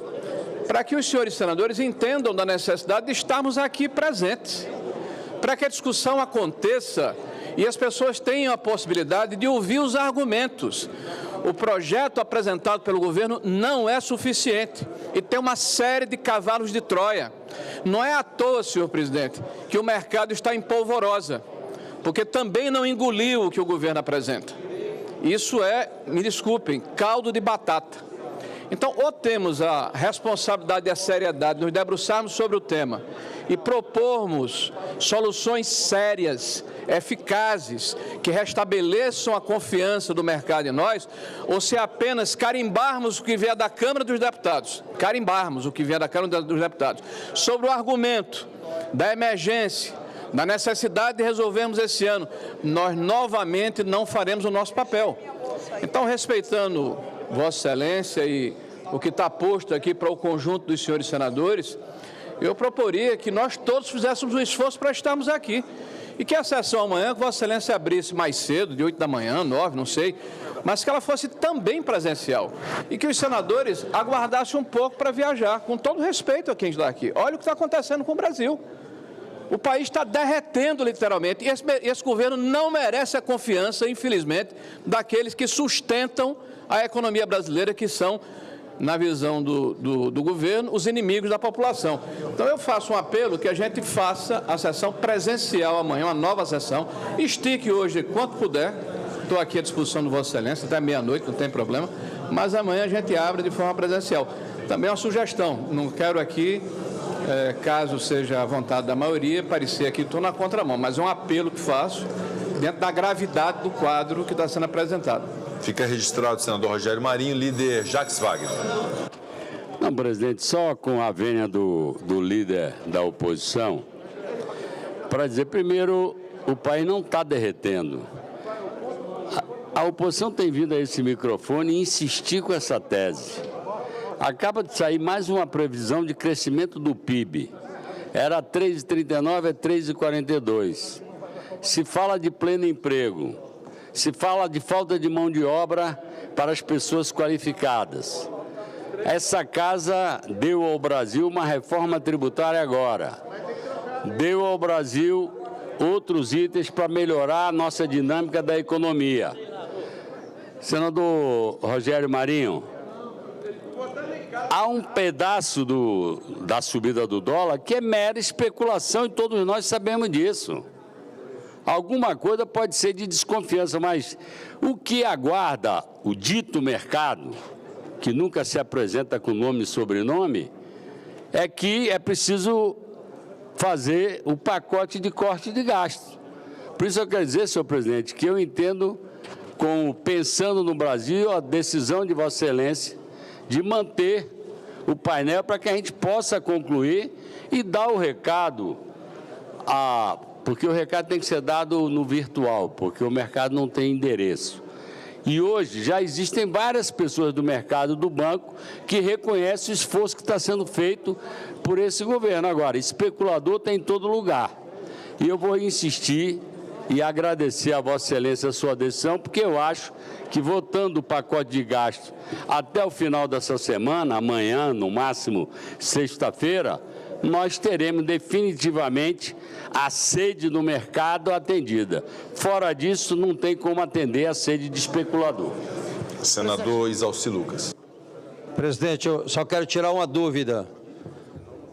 para que os senhores senadores entendam da necessidade de estarmos aqui presentes, para que a discussão aconteça e as pessoas tenham a possibilidade de ouvir os argumentos. O projeto apresentado pelo governo não é suficiente e tem uma série de cavalos de Troia. Não é à toa, senhor presidente, que o mercado está em polvorosa, porque também não engoliu o que o governo apresenta. Isso é, me desculpem, caldo de batata. Então, ou temos a responsabilidade e a seriedade de nos debruçarmos sobre o tema e propormos soluções sérias, eficazes, que restabeleçam a confiança do mercado em nós, ou se apenas carimbarmos o que vier da Câmara dos Deputados, sobre o argumento da emergência, da necessidade de resolvermos esse ano, nós novamente não faremos o nosso papel. Então, respeitando Vossa Excelência e o que está posto aqui para o conjunto dos senhores senadores, eu proporia que nós todos fizéssemos um esforço para estarmos aqui. E que a sessão amanhã, que Vossa Excelência abrisse mais cedo, de 8 da manhã, 9, não sei, mas que ela fosse também presencial. E que os senadores aguardassem um pouco para viajar, com todo respeito a quem está aqui. Olha o que está acontecendo com o Brasil. O país está derretendo, literalmente, e esse governo não merece a confiança, infelizmente, daqueles que sustentam a economia brasileira, que são, na visão do governo, os inimigos da população. Então, eu faço um apelo que a gente faça a sessão presencial amanhã, uma nova sessão, estique hoje quanto puder, estou aqui à disposição de Vossa Excelência, até meia-noite, não tem problema, mas amanhã a gente abre de forma presencial. Também é uma sugestão, não quero aqui, caso seja a vontade da maioria, parecer aqui estou na contramão, mas é um apelo que faço dentro da gravidade do quadro que está sendo apresentado. Fica registrado o senador Rogério Marinho, líder Jacques Wagner. Não, presidente, só com a vênia do líder da oposição, para dizer, primeiro, o país não está derretendo. A oposição tem vindo a esse microfone e insistir com essa tese. Acaba de sair mais uma previsão de crescimento do PIB. Era 3,39, é 3,42. Se fala de pleno emprego, se fala de falta de mão de obra para as pessoas qualificadas. Essa casa deu ao Brasil uma reforma tributária agora. Deu ao Brasil outros itens para melhorar a nossa dinâmica da economia. Senador Rogério Marinho, há um pedaço da subida do dólar que é mera especulação e todos nós sabemos disso. Alguma coisa pode ser de desconfiança, mas o que aguarda o dito mercado, que nunca se apresenta com nome e sobrenome, é que é preciso fazer o pacote de corte de gasto. Por isso eu quero dizer, senhor presidente, que eu entendo, pensando no Brasil, a decisão de Vossa Excelência de manter o painel para que a gente possa concluir e dar o recado, porque o recado tem que ser dado no virtual, porque o mercado não tem endereço. E hoje já existem várias pessoas do mercado do banco que reconhecem o esforço que está sendo feito por esse governo. Agora, especulador tem em todo lugar. E eu vou insistir e agradecer a Vossa Excelência a sua decisão, porque eu acho que votando o pacote de gasto até o final dessa semana, amanhã, no máximo sexta-feira, nós teremos definitivamente a sede do mercado atendida. Fora disso, não tem como atender a sede de especulador. Senador Isalci Lucas. Presidente, eu só quero tirar uma dúvida.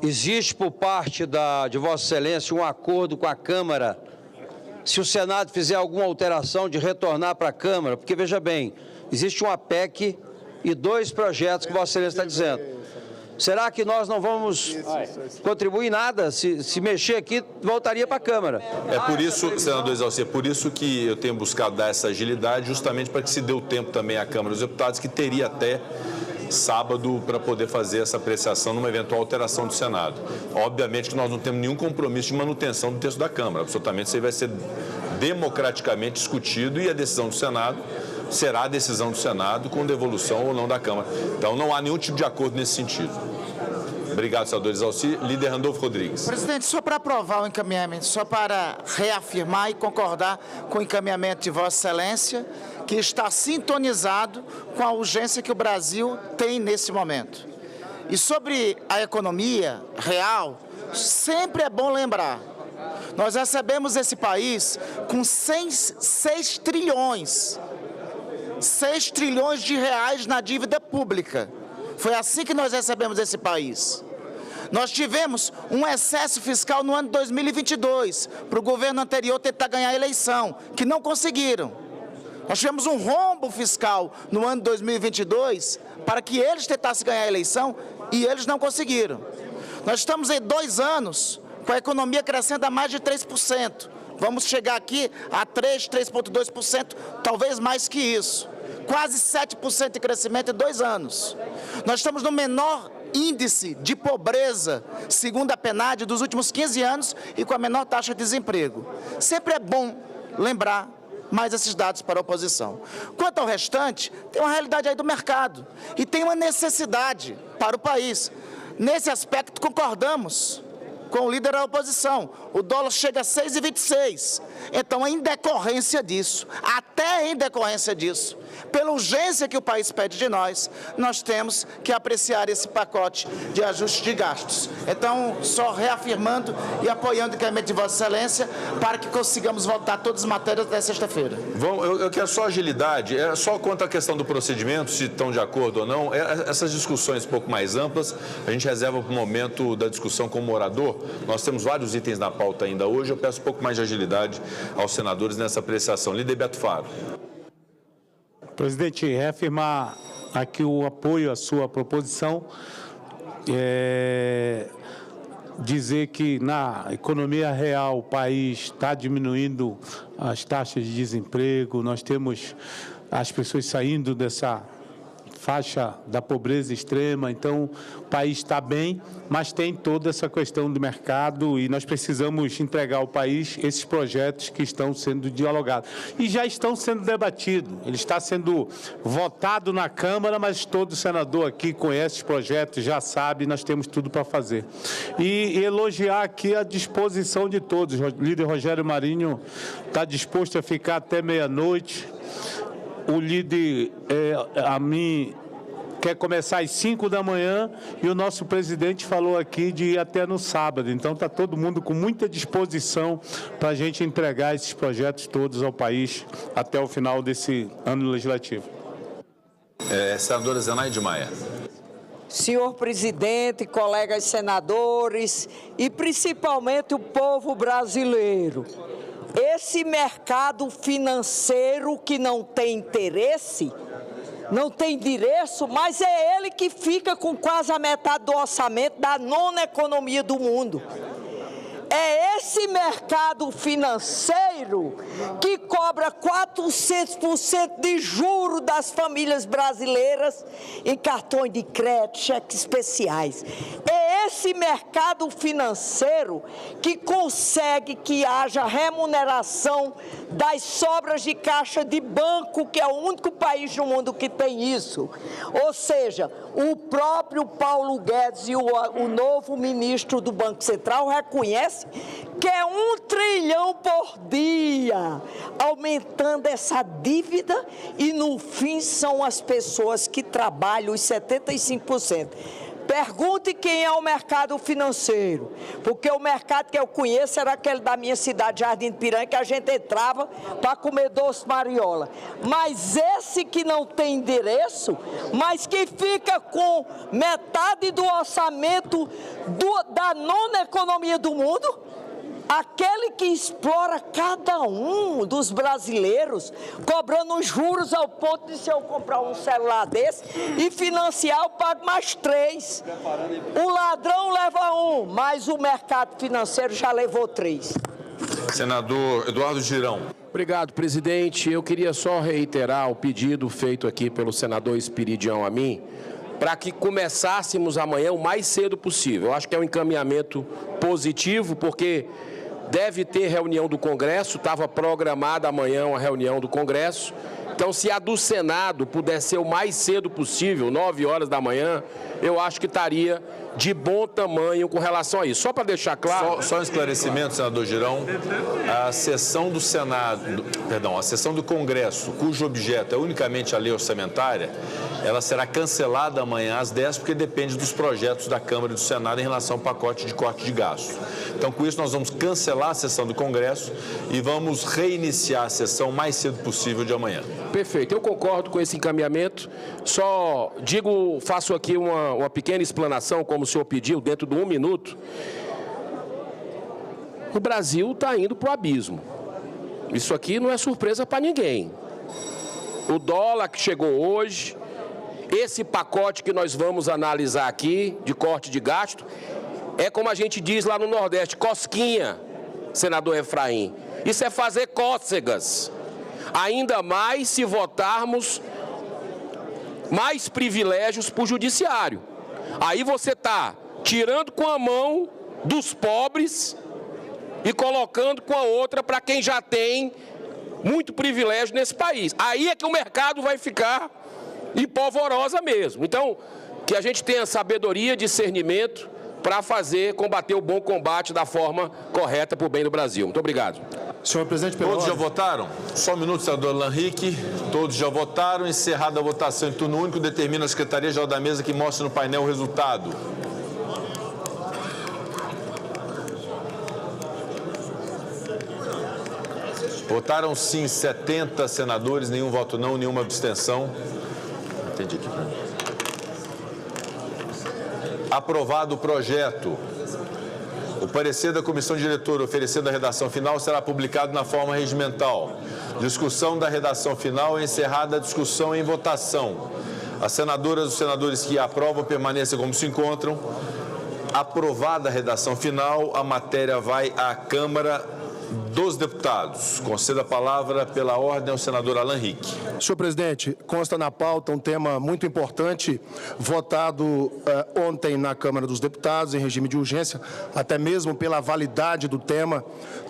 Existe por parte de Vossa Excelência um acordo com a Câmara, se o Senado fizer alguma alteração, de retornar para a Câmara? Porque, veja bem, existe uma PEC e 2 projetos que Vossa Excelência está dizendo. Será que nós não vamos contribuir em nada? Se mexer aqui, voltaria para a Câmara. É por isso, senador Isalci, é por isso que eu tenho buscado dar essa agilidade, justamente para que se dê o tempo também à Câmara dos Deputados, que teria até sábado para poder fazer essa apreciação numa eventual alteração do Senado. Obviamente que nós não temos nenhum compromisso de manutenção do texto da Câmara. Absolutamente, isso aí vai ser democraticamente discutido e a decisão do Senado será a decisão do Senado com devolução ou não da Câmara. Então, não há nenhum tipo de acordo nesse sentido. Obrigado, senador Exalci. Líder Randolfo Rodrigues. Presidente, só para aprovar o encaminhamento, só para reafirmar e concordar com o encaminhamento de Vossa Excelência, que está sintonizado com a urgência que o Brasil tem nesse momento. E sobre a economia real, sempre é bom lembrar, nós recebemos esse país com 6 trilhões de reais na dívida pública. Foi assim que nós recebemos esse país. Nós tivemos um excesso fiscal no ano de 2022, para o governo anterior tentar ganhar a eleição, que não conseguiram. Nós tivemos um rombo fiscal no ano de 2022, para que eles tentassem ganhar a eleição, e eles não conseguiram. Nós estamos em 2 anos com a economia crescendo a mais de 3%. Vamos chegar aqui a 3,2%, talvez mais que isso. Quase 7% de crescimento em 2 anos. Nós estamos no menor índice de pobreza, segundo a PNAD, dos últimos 15 anos e com a menor taxa de desemprego. Sempre é bom lembrar mais esses dados para a oposição. Quanto ao restante, tem uma realidade aí do mercado e tem uma necessidade para o país. Nesse aspecto, concordamos com o líder da oposição. O dólar chega a 6,26. Então, em decorrência disso, até em decorrência disso, pela urgência que o país pede de nós temos que apreciar esse pacote de ajuste de gastos. Então, só reafirmando e apoiando o encaminhamento de Vossa Excelência para que consigamos votar todas as matérias até sexta-feira. Eu quero só agilidade, só quanto à questão do procedimento, se estão de acordo ou não, essas discussões um pouco mais amplas, a gente reserva para o momento da discussão com o orador. Nós temos vários itens na pauta ainda hoje, eu peço um pouco mais de agilidade aos senadores nessa apreciação. Líder Beto Faro. Presidente, reafirmar aqui o apoio à sua proposição, dizer que na economia real o país está diminuindo as taxas de desemprego, nós temos as pessoas saindo dessa faixa da pobreza extrema, então o país está bem, mas tem toda essa questão do mercado e nós precisamos entregar ao país esses projetos que estão sendo dialogados. E já estão sendo debatidos, ele está sendo votado na Câmara, mas todo senador aqui conhece os projetos, já sabe, nós temos tudo para fazer. E elogiar aqui a disposição de todos, o líder Rogério Marinho está disposto a ficar até meia-noite. O líder, a mim, quer começar às 5 da manhã e o nosso presidente falou aqui de ir até no sábado. Então, está todo mundo com muita disposição para a gente entregar esses projetos todos ao país até o final desse ano legislativo. Senadora Zenaide Maia. Senhor presidente, colegas senadores e principalmente o povo brasileiro. Esse mercado financeiro que não tem interesse, não tem endereço, mas é ele que fica com quase a metade do orçamento da 9ª economia do mundo. É esse mercado financeiro que cobra 400% de juro das famílias brasileiras em cartões de crédito, cheques especiais. É esse mercado financeiro que consegue que haja remuneração das sobras de caixa de banco, que é o único país no mundo que tem isso. Ou seja, o próprio Paulo Guedes e o novo ministro do Banco Central reconhecem que é 1 trilhão por dia, aumentando essa dívida e no fim são as pessoas que trabalham os 75%. Pergunte quem é o mercado financeiro, porque o mercado que eu conheço era aquele da minha cidade, Jardim de Piranha, que a gente entrava para comer doce mariola. Mas esse que não tem endereço, mas que fica com metade do orçamento da 9ª economia do mundo, aquele que explora cada um dos brasileiros, cobrando juros ao ponto de se eu comprar um celular desse e financiar, eu pago mais 3. O ladrão leva 1, mas o mercado financeiro já levou 3. Senador Eduardo Girão. Obrigado, presidente. Eu queria só reiterar o pedido feito aqui pelo senador Espiridião a mim, para que começássemos amanhã o mais cedo possível. Eu acho que é um encaminhamento positivo, porque deve ter reunião do Congresso, estava programada amanhã uma reunião do Congresso. Então, se a do Senado puder ser o mais cedo possível, 9 horas da manhã, eu acho que estaria de bom tamanho com relação a isso. Só para deixar claro... Só um esclarecimento, senador Girão. A sessão do Senado, a sessão do Congresso, cujo objeto é unicamente a lei orçamentária, ela será cancelada amanhã às 10, porque depende dos projetos da Câmara e do Senado em relação ao pacote de corte de gastos. Então, com isso, nós vamos cancelar a sessão do Congresso e vamos reiniciar a sessão o mais cedo possível de amanhã. Perfeito, eu concordo com esse encaminhamento. Só faço aqui uma pequena explanação, como o senhor pediu, dentro de 1 minuto. O Brasil está indo para o abismo. Isso aqui não é surpresa para ninguém. O dólar que chegou hoje, esse pacote que nós vamos analisar aqui, de corte de gasto, é como a gente diz lá no Nordeste, cosquinha, senador Efraim. Isso é fazer cócegas. Ainda mais se votarmos mais privilégios para o judiciário. Aí você está tirando com a mão dos pobres e colocando com a outra para quem já tem muito privilégio nesse país. Aí é que o mercado vai ficar empolvorosa mesmo. Então, que a gente tenha sabedoria, discernimento para combater o bom combate da forma correta para o bem do Brasil. Muito obrigado. Senhor presidente, todos já votaram? Só um minuto, senador Alan Henrique. Todos já votaram. Encerrada a votação em turno único, determina a Secretaria-Geral da Mesa que mostre no painel o resultado. Votaram sim 70 senadores, nenhum voto não, nenhuma abstenção. Entendi aqui para mim. Aprovado o projeto. O parecer da comissão diretora oferecendo a redação final será publicado na forma regimental. Discussão da redação final, encerrada a discussão em votação. As senadoras e os senadores que aprovam permaneçam como se encontram. Aprovada a redação final, a matéria vai à Câmara dos Deputados. Concedo a palavra pela ordem ao senador Alan Henrique. Senhor presidente, consta na pauta um tema muito importante, votado ontem na Câmara dos Deputados, em regime de urgência, até mesmo pela validade do tema.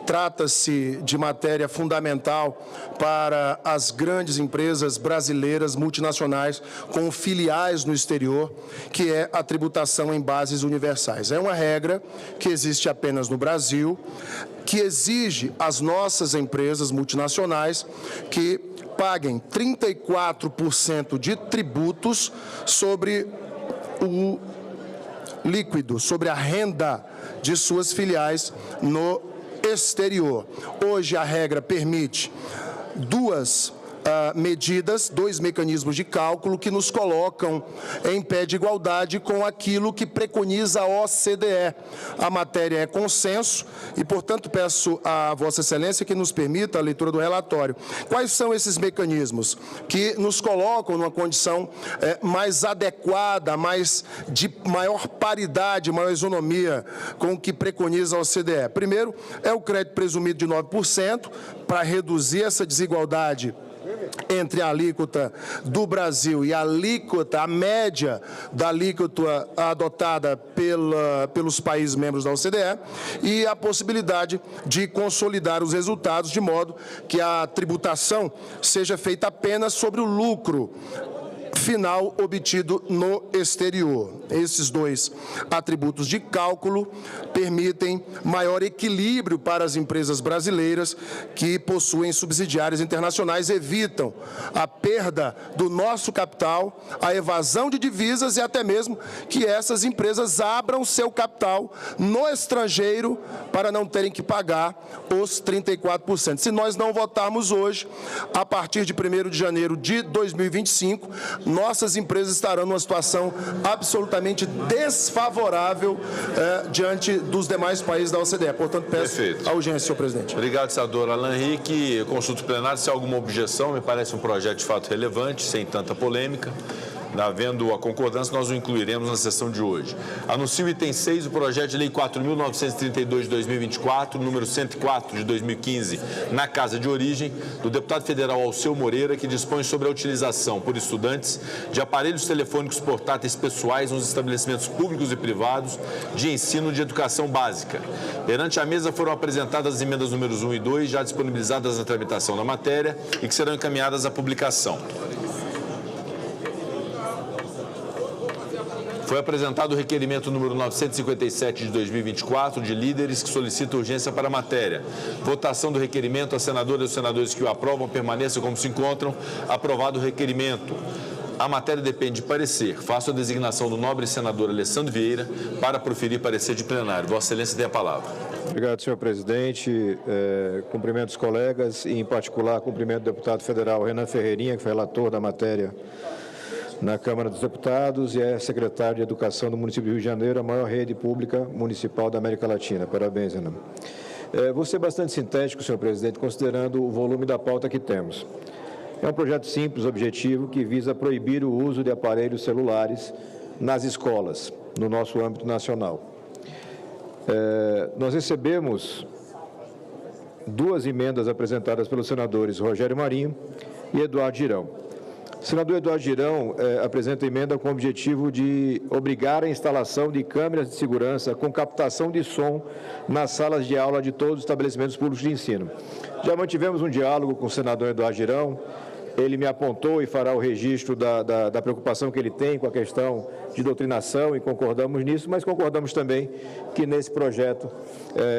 Trata-se de matéria fundamental para as grandes empresas brasileiras multinacionais com filiais no exterior, que é a tributação em bases universais. É uma regra que existe apenas no Brasil, que exige às nossas empresas multinacionais que paguem 34% de tributos sobre o líquido, sobre a renda de suas filiais no exterior. Hoje a regra permite duas medidas, dois mecanismos de cálculo que nos colocam em pé de igualdade com aquilo que preconiza a OCDE. A matéria é consenso e, portanto, peço a Vossa Excelência que nos permita a leitura do relatório. Quais são esses mecanismos que nos colocam numa condição mais adequada, de maior paridade, maior isonomia com o que preconiza a OCDE? Primeiro, é o crédito presumido de 9% para reduzir essa desigualdade entre a alíquota do Brasil e a média da alíquota adotada pelos países membros da OCDE, e a possibilidade de consolidar os resultados de modo que a tributação seja feita apenas sobre o lucro final obtido no exterior. Esses dois atributos de cálculo permitem maior equilíbrio para as empresas brasileiras que possuem subsidiárias internacionais, evitam a perda do nosso capital, a evasão de divisas e até mesmo que essas empresas abram seu capital no estrangeiro para não terem que pagar os 34%. Se nós não votarmos hoje, a partir de 1º de janeiro de 2025, nossas empresas estarão numa situação absolutamente desfavorável diante dos demais países da OCDE. Portanto, peço a urgência, senhor presidente. Obrigado, senador Alan Henrique. Eu consulto o plenário se há alguma objeção. Me parece um projeto de fato relevante, sem tanta polêmica. Havendo a concordância, nós o incluiremos na sessão de hoje. Anuncio o item 6, o projeto de lei 4.932 de 2024, número 104 de 2015, na Casa de Origem, do deputado federal Alceu Moreira, que dispõe sobre a utilização por estudantes de aparelhos telefônicos portáteis pessoais nos estabelecimentos públicos e privados de ensino de educação básica. Perante a mesa foram apresentadas as emendas números 1 e 2, já disponibilizadas na tramitação da matéria e que serão encaminhadas à publicação. Foi apresentado o requerimento número 957 de 2024 de líderes que solicitam urgência para a matéria. Votação do requerimento. As senadoras e os senadores que o aprovam permaneçam como se encontram. Aprovado o requerimento. A matéria depende de parecer. Faço a designação do nobre senador Alessandro Vieira para proferir parecer de plenário. Vossa Excelência tem a palavra. Obrigado, senhor presidente. Cumprimento os colegas e, em particular, cumprimento o deputado federal Renan Ferreirinha, que foi relator da matéria na Câmara dos Deputados e é secretário de Educação do município do Rio de Janeiro, a maior rede pública municipal da América Latina. Parabéns, Renan. Vou ser bastante sintético, senhor presidente, considerando o volume da pauta que temos. É um projeto simples, objetivo, que visa proibir o uso de aparelhos celulares nas escolas, no nosso âmbito nacional. Nós recebemos 2 emendas apresentadas pelos senadores Rogério Marinho e Eduardo Girão. O senador Eduardo Girão apresenta emenda com o objetivo de obrigar a instalação de câmeras de segurança com captação de som nas salas de aula de todos os estabelecimentos públicos de ensino. Já mantivemos um diálogo com o senador Eduardo Girão. Ele me apontou e fará o registro da preocupação que ele tem com a questão de doutrinação e concordamos nisso, mas concordamos também que nesse projeto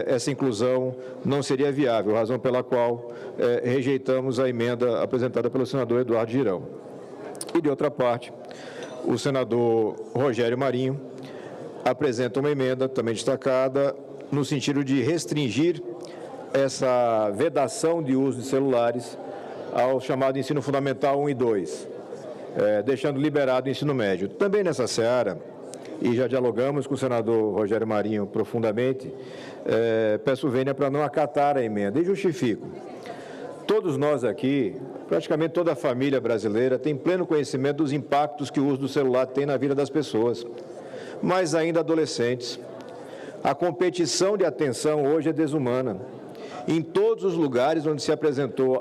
essa inclusão não seria viável, razão pela qual rejeitamos a emenda apresentada pelo senador Eduardo Girão. E, de outra parte, o senador Rogério Marinho apresenta uma emenda também destacada no sentido de restringir essa vedação de uso de celulares ao chamado ensino fundamental 1 e 2, deixando liberado o ensino médio. Também nessa seara, e já dialogamos com o senador Rogério Marinho profundamente, peço vênia para não acatar a emenda e justifico. Todos nós aqui, praticamente toda a família brasileira, tem pleno conhecimento dos impactos que o uso do celular tem na vida das pessoas, mas ainda adolescentes. A competição de atenção hoje é desumana. Em todos os lugares onde se apresentou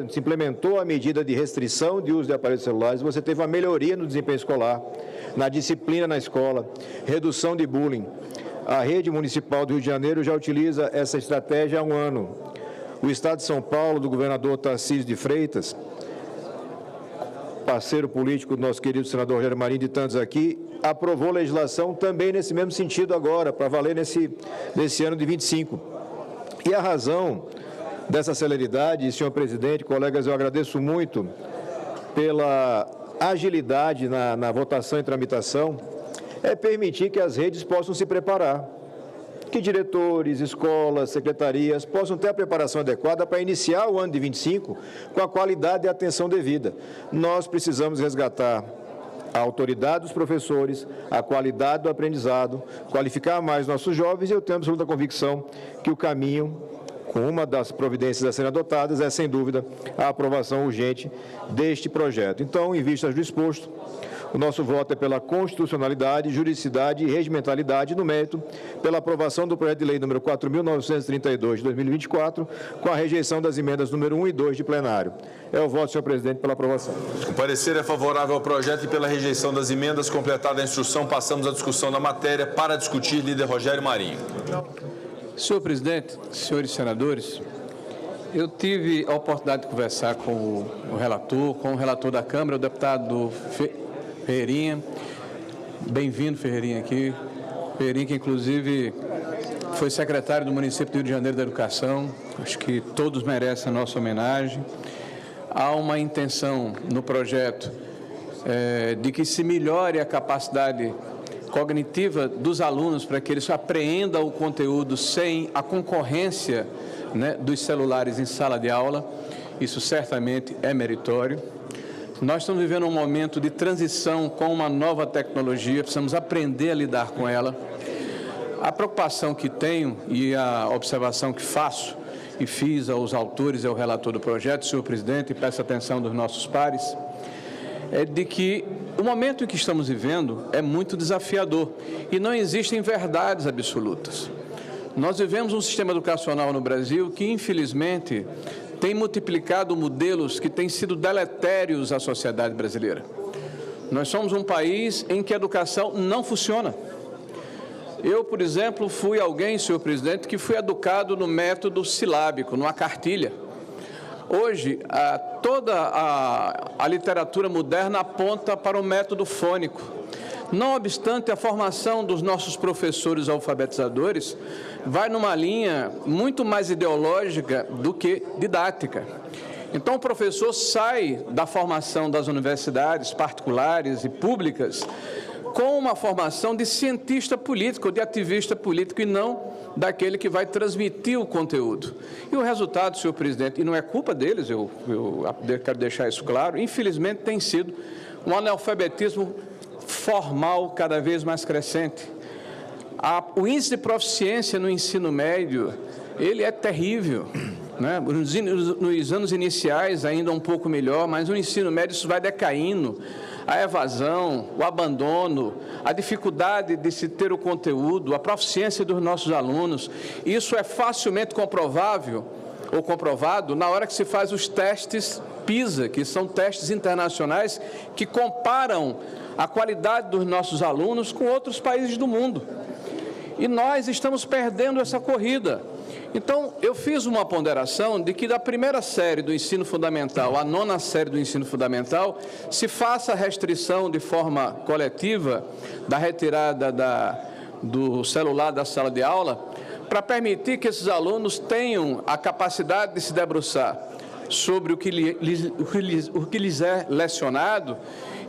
se implementou a medida de restrição de uso de aparelhos celulares, você teve uma melhoria no desempenho escolar, na disciplina na escola, redução de bullying. A rede municipal do Rio de Janeiro já utiliza essa estratégia há um ano. O Estado de São Paulo, do governador Tarcísio de Freitas, parceiro político do nosso querido senador Rogério Marinho, de tantos aqui, aprovou legislação também nesse mesmo sentido agora, para valer nesse ano de 25. E a razão dessa celeridade, senhor presidente, colegas, eu agradeço muito pela agilidade na votação e tramitação, é permitir que as redes possam se preparar, que diretores, escolas, secretarias possam ter a preparação adequada para iniciar o ano de 25 com a qualidade e atenção devida. Nós precisamos resgatar a autoridade dos professores, a qualidade do aprendizado, qualificar mais nossos jovens e eu tenho absoluta convicção que o caminho, com uma das providências a serem adotadas, é, sem dúvida, a aprovação urgente deste projeto. Então, em vista do exposto, o nosso voto é pela constitucionalidade, juridicidade e regimentalidade no mérito, pela aprovação do projeto de lei número 4.932 de 2024, com a rejeição das emendas número 1 e 2 de plenário. É o voto, senhor presidente, pela aprovação. O parecer é favorável ao projeto e pela rejeição das emendas. Completada a instrução, passamos à discussão da matéria. Para discutir, líder Rogério Marinho. Senhor presidente, senhores senadores, eu tive a oportunidade de conversar com o relator da Câmara, o deputado Ferreirinha. Bem-vindo, Ferreirinha, aqui. Ferreirinha, que inclusive foi secretário do município do Rio de Janeiro da Educação. Acho que todos merecem a nossa homenagem. Há uma intenção no projeto de que se melhore a capacidade cognitiva dos alunos para que eles apreendam o conteúdo sem a concorrência, né, dos celulares em sala de aula. Isso certamente é meritório. Nós estamos vivendo um momento de transição com uma nova tecnologia, precisamos aprender a lidar com ela. A preocupação que tenho e a observação que faço e fiz aos autores e ao relator do projeto, senhor presidente, e peço a atenção dos nossos pares, é de que o momento em que estamos vivendo é muito desafiador e não existem verdades absolutas. Nós vivemos um sistema educacional no Brasil que, infelizmente, tem multiplicado modelos que têm sido deletérios à sociedade brasileira. Nós somos um país em que a educação não funciona. Eu, por exemplo, fui alguém, senhor presidente, que fui educado no método silábico, numa cartilha. Hoje, toda a literatura moderna aponta para o método fônico. Não obstante, a formação dos nossos professores alfabetizadores vai numa linha muito mais ideológica do que didática. Então, o professor sai da formação das universidades particulares e públicas com uma formação de cientista político, de ativista político, e não daquele que vai transmitir o conteúdo. E o resultado, senhor presidente, e não é culpa deles, eu quero deixar isso claro, infelizmente tem sido um analfabetismo formal cada vez mais crescente. O índice de proficiência no ensino médio, ele é terrível, né? Nos anos iniciais ainda um pouco melhor, mas no ensino médio isso vai decaindo. A evasão, o abandono, a dificuldade de se ter o conteúdo, a proficiência dos nossos alunos, isso é facilmente comprovável ou comprovado na hora que se faz os testes PISA, que são testes internacionais que comparam a qualidade dos nossos alunos com outros países do mundo. E nós estamos perdendo essa corrida. Então, eu fiz uma ponderação de que da primeira série do ensino fundamental à nona série do ensino fundamental se faça a restrição de forma coletiva da retirada do celular da sala de aula, para permitir que esses alunos tenham a capacidade de se debruçar sobre o que lhes é lecionado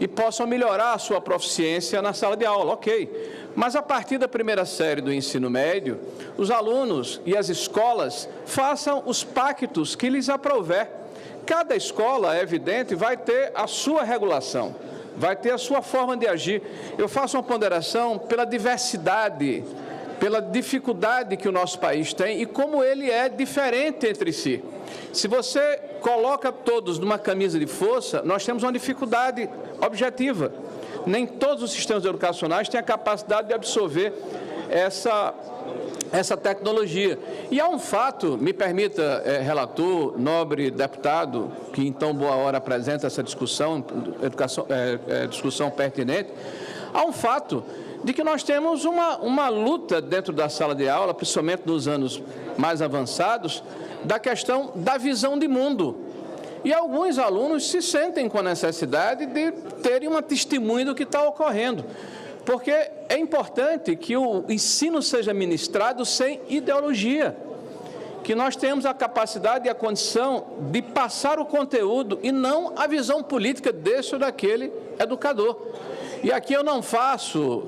e possam melhorar a sua proficiência na sala de aula, ok. Mas a partir da primeira série do ensino médio, os alunos e as escolas façam os pactos que lhes aprouver. Cada escola, é evidente, vai ter a sua regulação, vai ter a sua forma de agir. Eu faço uma ponderação pela diversidade, pela dificuldade que o nosso país tem e como ele é diferente entre si. Se você coloca todos numa camisa de força, nós temos uma dificuldade objetiva. Nem todos os sistemas educacionais têm a capacidade de absorver essa tecnologia. E há um fato, me permita, relator, nobre deputado, que em tão boa hora apresenta essa discussão, discussão pertinente, há um fato de que nós temos uma luta dentro da sala de aula, principalmente nos anos mais avançados, da questão da visão de mundo. E alguns alunos se sentem com a necessidade de terem uma testemunha do que está ocorrendo. Porque é importante que o ensino seja ministrado sem ideologia, que nós tenhamos a capacidade e a condição de passar o conteúdo e não a visão política desse ou daquele educador. E aqui eu não faço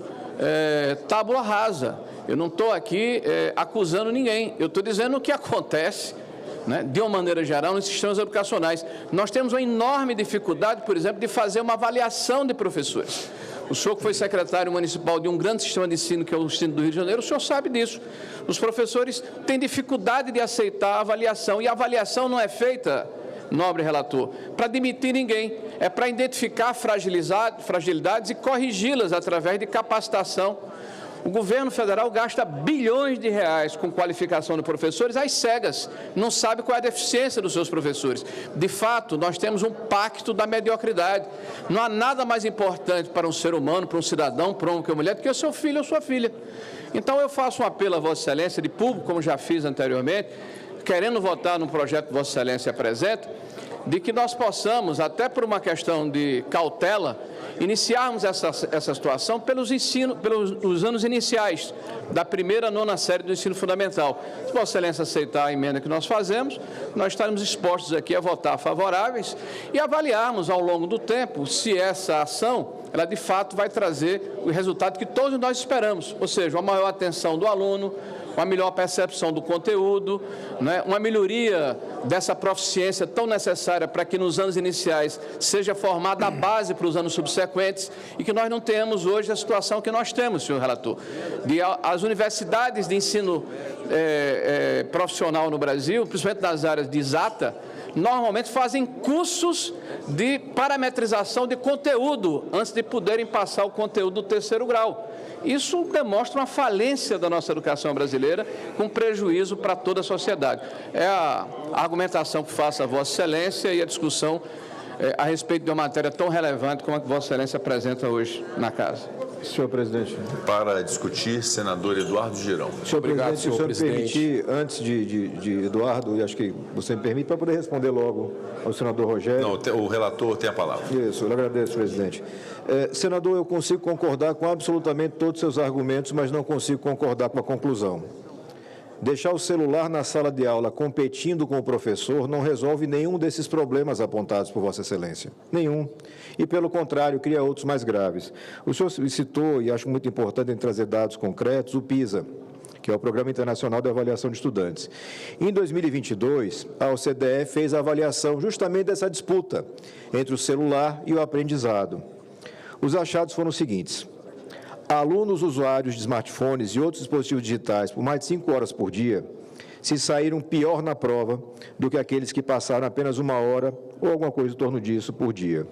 tábula rasa, eu não estou aqui acusando ninguém, eu estou dizendo o que acontece, né, de uma maneira geral, nos sistemas educacionais. Nós temos uma enorme dificuldade, por exemplo, de fazer uma avaliação de professores. O senhor que foi secretário municipal de um grande sistema de ensino, que é o ensino do Rio de Janeiro, o senhor sabe disso. Os professores têm dificuldade de aceitar a avaliação, e a avaliação não é feita, nobre relator, para demitir ninguém, é para identificar fragilidades e corrigi-las através de capacitação. O governo federal gasta bilhões de reais com qualificação de professores às cegas, não sabe qual é a deficiência dos seus professores. De fato, nós temos um pacto da mediocridade. Não há nada mais importante para um ser humano, para um cidadão, para um homem ou mulher, do que o seu filho ou sua filha. Então, eu faço um apelo a Vossa Excelência, de público, como já fiz anteriormente, querendo votar no projeto que Vossa Excelência apresenta, de que nós possamos, até por uma questão de cautela, iniciarmos essa situação pelos anos iniciais, da primeira à nona série do ensino fundamental. Se Vossa Excelência aceitar a emenda que nós fazemos, nós estaremos dispostos aqui a votar favoráveis e avaliarmos ao longo do tempo se essa ação, ela de fato vai trazer o resultado que todos nós esperamos, ou seja, uma maior atenção do aluno, uma melhor percepção do conteúdo, né, uma melhoria dessa proficiência tão necessária para que nos anos iniciais seja formada a base para os anos subsequentes e que nós não tenhamos hoje a situação que nós temos, senhor relator, de as universidades de ensino profissional no Brasil, principalmente nas áreas de exata, normalmente fazem cursos de parametrização de conteúdo antes de poderem passar o conteúdo do terceiro grau. Isso demonstra uma falência da nossa educação brasileira, com prejuízo para toda a sociedade. É a argumentação que faço a Vossa Excelência e a discussão a respeito de uma matéria tão relevante como a que Vossa Excelência apresenta hoje na Casa. Senhor presidente. Para discutir, senador Eduardo Girão. Senhor presidente, se o senhor me permitir, antes de Eduardo, e acho que você me permite, para poder responder logo ao senador Rogério. Não, o relator tem a palavra. Isso, eu lhe agradeço, presidente. Senador, eu consigo concordar com absolutamente todos os seus argumentos, mas não consigo concordar com a conclusão. Deixar o celular na sala de aula competindo com o professor não resolve nenhum desses problemas apontados por Vossa Excelência. Nenhum. E, pelo contrário, cria outros mais graves. O senhor citou, e acho muito importante em trazer dados concretos, o PISA, que é o Programa Internacional de Avaliação de Estudantes. Em 2022, a OCDE fez a avaliação justamente dessa disputa entre o celular e o aprendizado. Os achados foram os seguintes: alunos usuários de smartphones e outros dispositivos digitais por mais de 5 horas por dia se saíram pior na prova do que aqueles que passaram apenas 1 hora ou alguma coisa em torno disso por dia.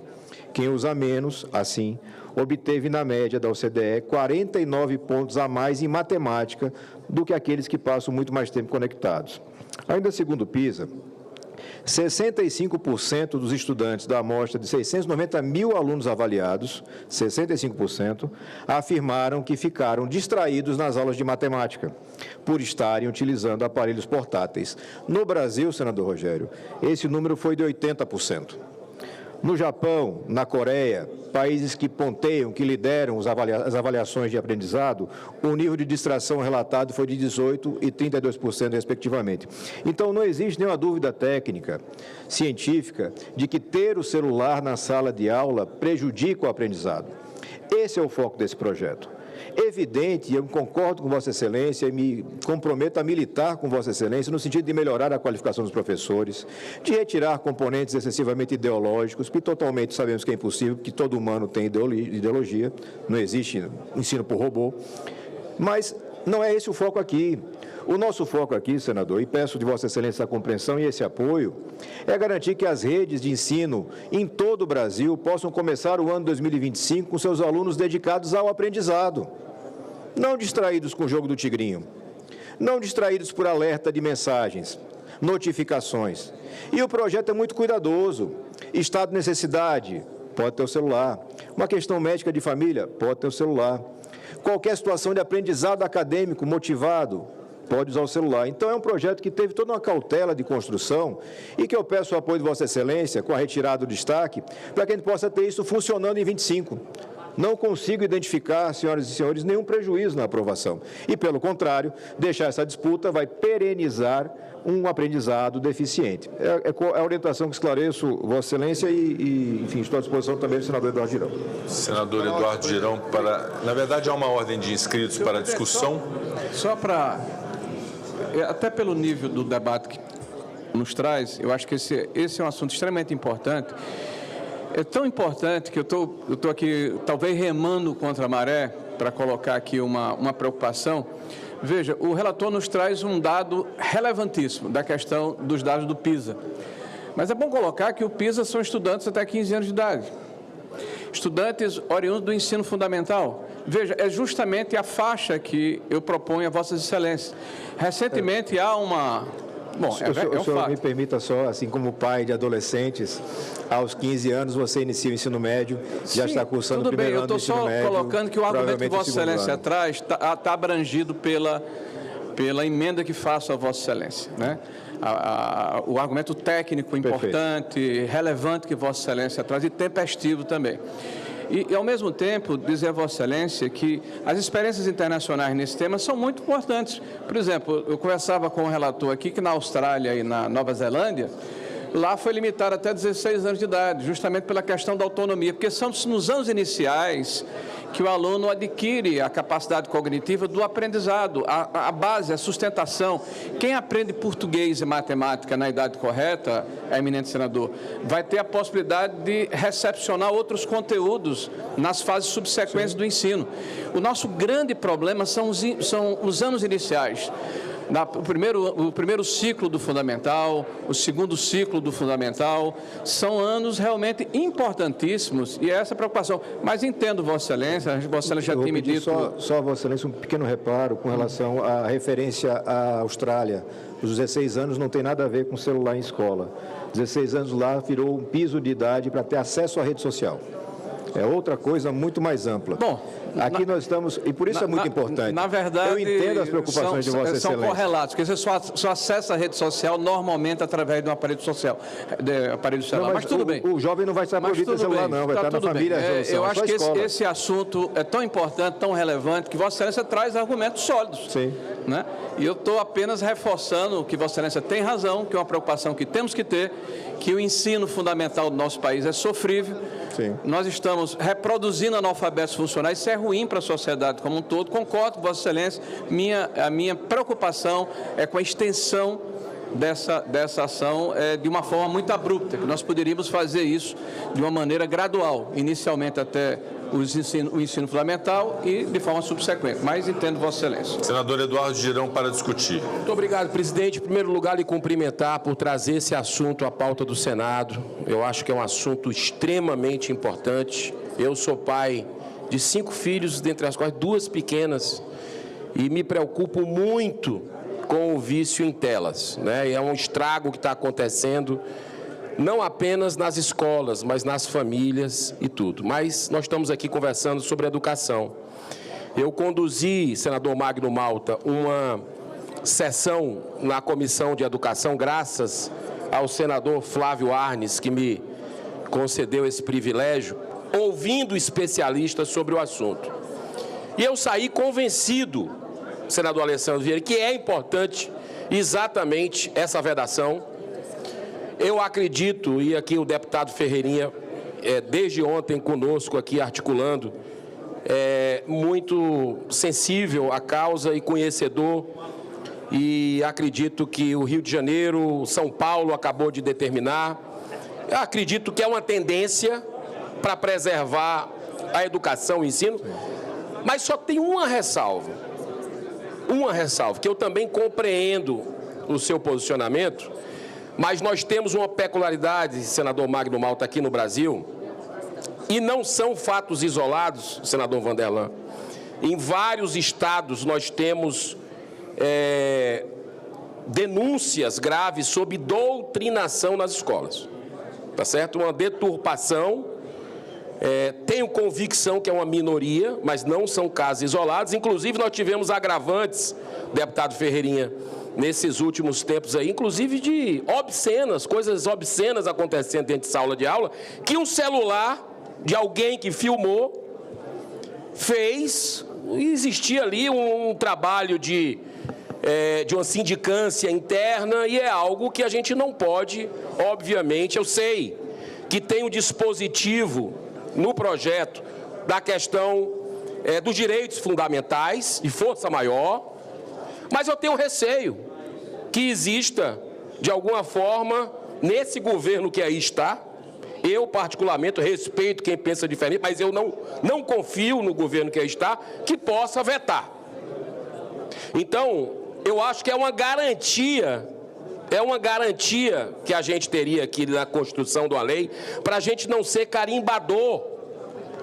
Quem usa menos, assim, obteve na média da OCDE 49 pontos a mais em matemática do que aqueles que passam muito mais tempo conectados. Ainda segundo o PISA, 65% dos estudantes da amostra de 690 mil alunos avaliados, 65%, afirmaram que ficaram distraídos nas aulas de matemática, por estarem utilizando aparelhos portáteis. No Brasil, senador Rogério, esse número foi de 80%. No Japão, na Coreia, países que ponteiam, que lideram as avaliações de aprendizado, o nível de distração relatado foi de 18% e 32%, respectivamente. Então, não existe nenhuma dúvida técnica, científica, de que ter o celular na sala de aula prejudica o aprendizado. Esse é o foco desse projeto. Evidente, eu concordo com Vossa Excelência e me comprometo a militar com Vossa Excelência no sentido de melhorar a qualificação dos professores, de retirar componentes excessivamente ideológicos, que totalmente sabemos que é impossível, que todo humano tem ideologia, não existe ensino por robô, mas não é esse o foco aqui. O nosso foco aqui, senador, e peço de Vossa Excelência a compreensão e esse apoio, é garantir que as redes de ensino em todo o Brasil possam começar o ano 2025 com seus alunos dedicados ao aprendizado, não distraídos com o jogo do tigrinho, não distraídos por alerta de mensagens, notificações. E o projeto é muito cuidadoso. Estado de necessidade, pode ter o celular. Uma questão médica de família, pode ter o celular. Qualquer situação de aprendizado acadêmico motivado, pode usar o celular. Então, é um projeto que teve toda uma cautela de construção e que eu peço o apoio de Vossa Excelência, com a retirada do destaque, para que a gente possa ter isso funcionando em 25. Não consigo identificar, senhoras e senhores, nenhum prejuízo na aprovação. E, pelo contrário, deixar essa disputa vai perenizar um aprendizado deficiente. É a orientação que esclareço, Vossa Excelência, enfim, estou à disposição também do senador Eduardo Girão. Senador Eduardo Girão, na verdade, há uma ordem de inscritos para a discussão. Só para... Até pelo nível do debate que nos traz, eu acho que esse é um assunto extremamente importante. É tão importante que eu estou aqui, talvez remando contra a maré, para colocar aqui uma preocupação. Veja, o relator nos traz um dado relevantíssimo da questão dos dados do PISA. Mas é bom colocar que o PISA são estudantes até 15 anos de idade. Estudantes oriundos do ensino fundamental. Veja, é justamente a faixa que eu proponho a Vossas Excelências. Recentemente há uma... Bom, o senhor me permita só, assim como pai de adolescentes, aos 15 anos você inicia o ensino médio, já está cursando o primeiro ano do ensino médio. Tudo bem, eu estou só colocando que o argumento que Vossa Excelência traz está abrangido pela emenda que faço a Vossa Excelência, né? O argumento técnico importante, perfeito, relevante que Vossa Excelência traz e tempestivo também. E, ao mesmo tempo, dizer a Vossa Excelência que as experiências internacionais nesse tema são muito importantes. Por exemplo, eu conversava com o relator aqui que na Austrália e na Nova Zelândia, lá foi limitado até 16 anos de idade, justamente pela questão da autonomia, porque são nos anos iniciais que o aluno adquire a capacidade cognitiva do aprendizado, a base, a sustentação. Quem aprende português e matemática na idade correta, eminente senador, vai ter a possibilidade de recepcionar outros conteúdos nas fases subsequentes do ensino. O nosso grande problema são os anos iniciais. O primeiro ciclo do fundamental, o segundo ciclo do fundamental, são anos realmente importantíssimos e é essa a preocupação. Mas entendo, Vossa Excelência já tem me dito... Só, Vossa Excelência, um pequeno reparo com relação à referência à Austrália. Os 16 anos não tem nada a ver com celular em escola. 16 anos lá virou um piso de idade para ter acesso à rede social. É outra coisa muito mais ampla. Bom, aqui nós estamos, e por isso é muito importante. Na verdade, eu entendo as preocupações de Vossa Excelência. São correlatos, porque você só acessa a rede social normalmente através de um aparelho social, aparelho celular. Não, mas tudo bem. O jovem não vai estar por ter celular, não, vai estar na família. Eu acho que esse assunto é tão importante, tão relevante, que Vossa Excelência traz argumentos sólidos. Sim. Né? E eu estou apenas reforçando que Vossa Excelência tem razão, que é uma preocupação que temos que ter, que o ensino fundamental do nosso país é sofrível. Sim. Nós estamos reproduzindo analfabetos funcionais, isso é ruim para a sociedade como um todo. Concordo com Vossa Excelência, a minha preocupação é com a extensão dessa ação de uma forma muito abrupta, que nós poderíamos fazer isso de uma maneira gradual, inicialmente até o ensino fundamental e de forma subsequente, mas entendo Vossa Excelência. Senador Eduardo Girão para discutir. Muito obrigado, presidente. Em primeiro lugar, lhe cumprimentar por trazer esse assunto à pauta do Senado. Eu acho que é um assunto extremamente importante. Eu sou pai de 5 filhos, dentre as quais 2 pequenas, e me preocupo muito com o vício em telas, né? É um estrago que está acontecendo, não apenas nas escolas, mas nas famílias e tudo. Mas nós estamos aqui conversando sobre educação. Eu conduzi, senador Magno Malta, uma sessão na Comissão de Educação, graças ao senador Flávio Arnes, que me concedeu esse privilégio, ouvindo especialistas sobre o assunto. E eu saí convencido, senador Alessandro Vieira, que é importante exatamente essa vedação. Eu acredito, e aqui o deputado Ferreirinha, desde ontem conosco aqui articulando, muito sensível à causa e conhecedor, e acredito que o Rio de Janeiro, São Paulo acabou de determinar. Eu acredito que é uma tendência para preservar a educação, o ensino, mas só tem uma ressalva, que eu também compreendo o seu posicionamento, mas nós temos uma peculiaridade, senador Magno Malta, aqui no Brasil, e não são fatos isolados, senador Vanderlan. Em vários estados nós temos denúncias graves sobre doutrinação nas escolas, tá certo? Uma deturpação. Tenho convicção que é uma minoria, mas não são casos isolados. Inclusive, nós tivemos agravantes, deputado Ferreirinha, nesses últimos tempos aí, inclusive de obscenas, coisas obscenas acontecendo dentro de sala de aula, que um celular de alguém que filmou fez, existia ali um trabalho de uma sindicância interna, e é algo que a gente não pode, obviamente, eu sei que tem um dispositivo no projeto da questão dos direitos fundamentais, de força maior, mas eu tenho receio que exista, de alguma forma, nesse governo que aí está, eu particularmente respeito quem pensa diferente, mas eu não confio no governo que aí está, que possa vetar. Então, eu acho que é uma garantia que a gente teria aqui na construção de uma lei, para a gente não ser carimbador,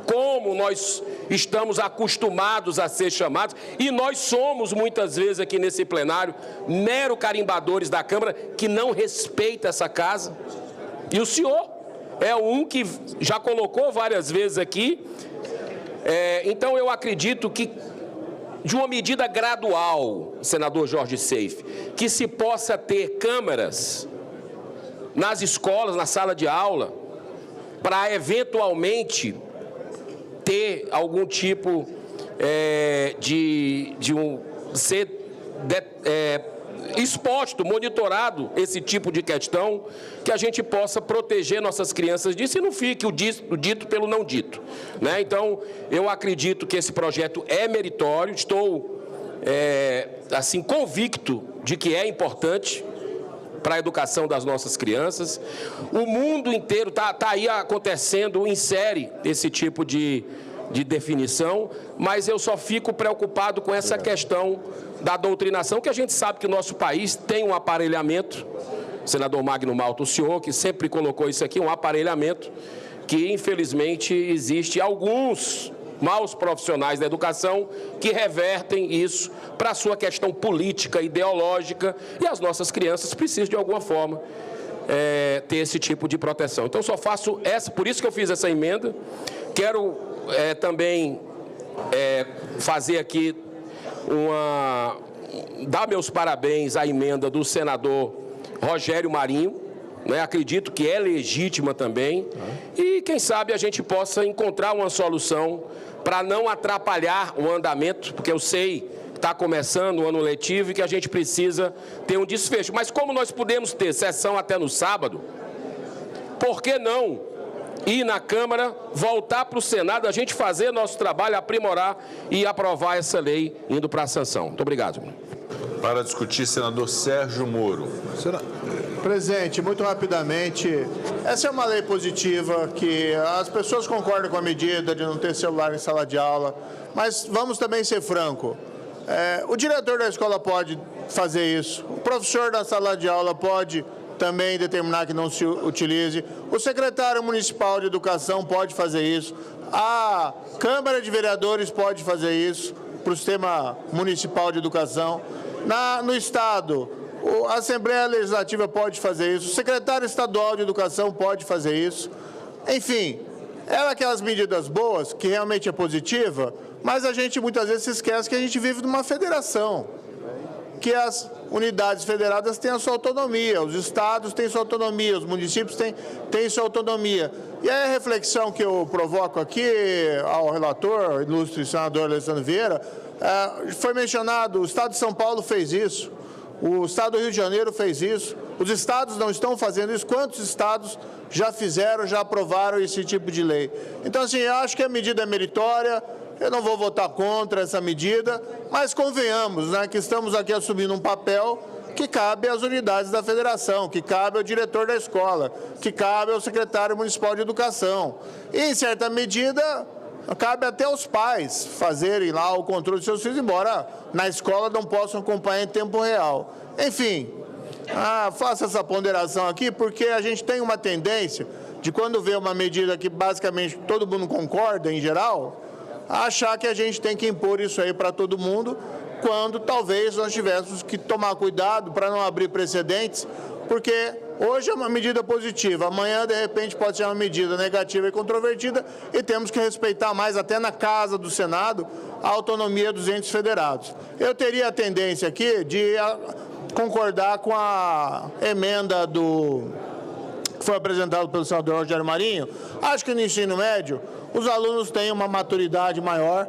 como nós estamos acostumados a ser chamados, e nós somos muitas vezes aqui nesse plenário, mero carimbadores da Câmara, que não respeita essa casa. E o senhor é um que já colocou várias vezes aqui. Então eu acredito que, de uma medida gradual, senador Jorge Seife, que se possa ter câmeras nas escolas, na sala de aula, para eventualmente ter algum tipo ser exposto, monitorado esse tipo de questão, que a gente possa proteger nossas crianças disso e não fique o dito pelo não dito, né? Então, eu acredito que esse projeto é meritório, estou assim convicto de que é importante para a educação das nossas crianças. O mundo inteiro está aí acontecendo, insere esse tipo de definição, mas eu só fico preocupado com essa questão da doutrinação, que a gente sabe que o nosso país tem um aparelhamento, senador Magno Malta, o senhor que sempre colocou isso aqui, um aparelhamento que, infelizmente, existe alguns maus profissionais da educação que revertem isso para a sua questão política, ideológica, e as nossas crianças precisam, de alguma forma, ter esse tipo de proteção. Então, só faço essa, por isso que eu fiz essa emenda, Quero também fazer aqui dar meus parabéns à emenda do senador Rogério Marinho, né? Acredito que é legítima também, e quem sabe a gente possa encontrar uma solução para não atrapalhar o andamento, porque eu sei que está começando o ano letivo e que a gente precisa ter um desfecho. Mas como nós podemos ter sessão até no sábado, por que não ir na Câmara, voltar para o Senado, a gente fazer nosso trabalho, aprimorar e aprovar essa lei indo para a sanção? Muito obrigado. Para discutir, senador Sérgio Moro. Presidente, muito rapidamente, essa é uma lei positiva, que as pessoas concordam com a medida de não ter celular em sala de aula, mas vamos também ser franco. O diretor da escola pode fazer isso, o professor da sala de aula pode também determinar que não se utilize, o secretário municipal de educação pode fazer isso, a Câmara de Vereadores pode fazer isso para o sistema municipal de educação, no Estado, a Assembleia Legislativa pode fazer isso, o secretário estadual de educação pode fazer isso, enfim, aquelas medidas boas, que realmente é positiva, mas a gente muitas vezes se esquece que a gente vive numa federação, que as unidades federadas têm a sua autonomia, os estados têm sua autonomia, os municípios têm sua autonomia. E aí a reflexão que eu provoco aqui ao relator, ilustre senador Alessandro Vieira, foi mencionado, o Estado de São Paulo fez isso, o Estado do Rio de Janeiro fez isso, os estados não estão fazendo isso, quantos estados já fizeram, já aprovaram esse tipo de lei? Então, assim, eu acho que a medida é meritória, eu não vou votar contra essa medida, mas convenhamos, né, que estamos aqui assumindo um papel que cabe às unidades da federação, que cabe ao diretor da escola, que cabe ao secretário municipal de educação. E, em certa medida, cabe até aos pais fazerem lá o controle dos seus filhos, embora na escola não possam acompanhar em tempo real. Enfim, faço essa ponderação aqui porque a gente tem uma tendência de, quando vê uma medida que basicamente todo mundo concorda em geral, achar que a gente tem que impor isso aí para todo mundo, quando talvez nós tivéssemos que tomar cuidado para não abrir precedentes, porque hoje é uma medida positiva, amanhã, de repente, pode ser uma medida negativa e controvertida, e temos que respeitar mais, até na casa do Senado, a autonomia dos entes federados. Eu teria a tendência aqui de concordar com a emenda que foi apresentada pelo senador Rogério Marinho. Acho que no ensino médio, os alunos têm uma maturidade maior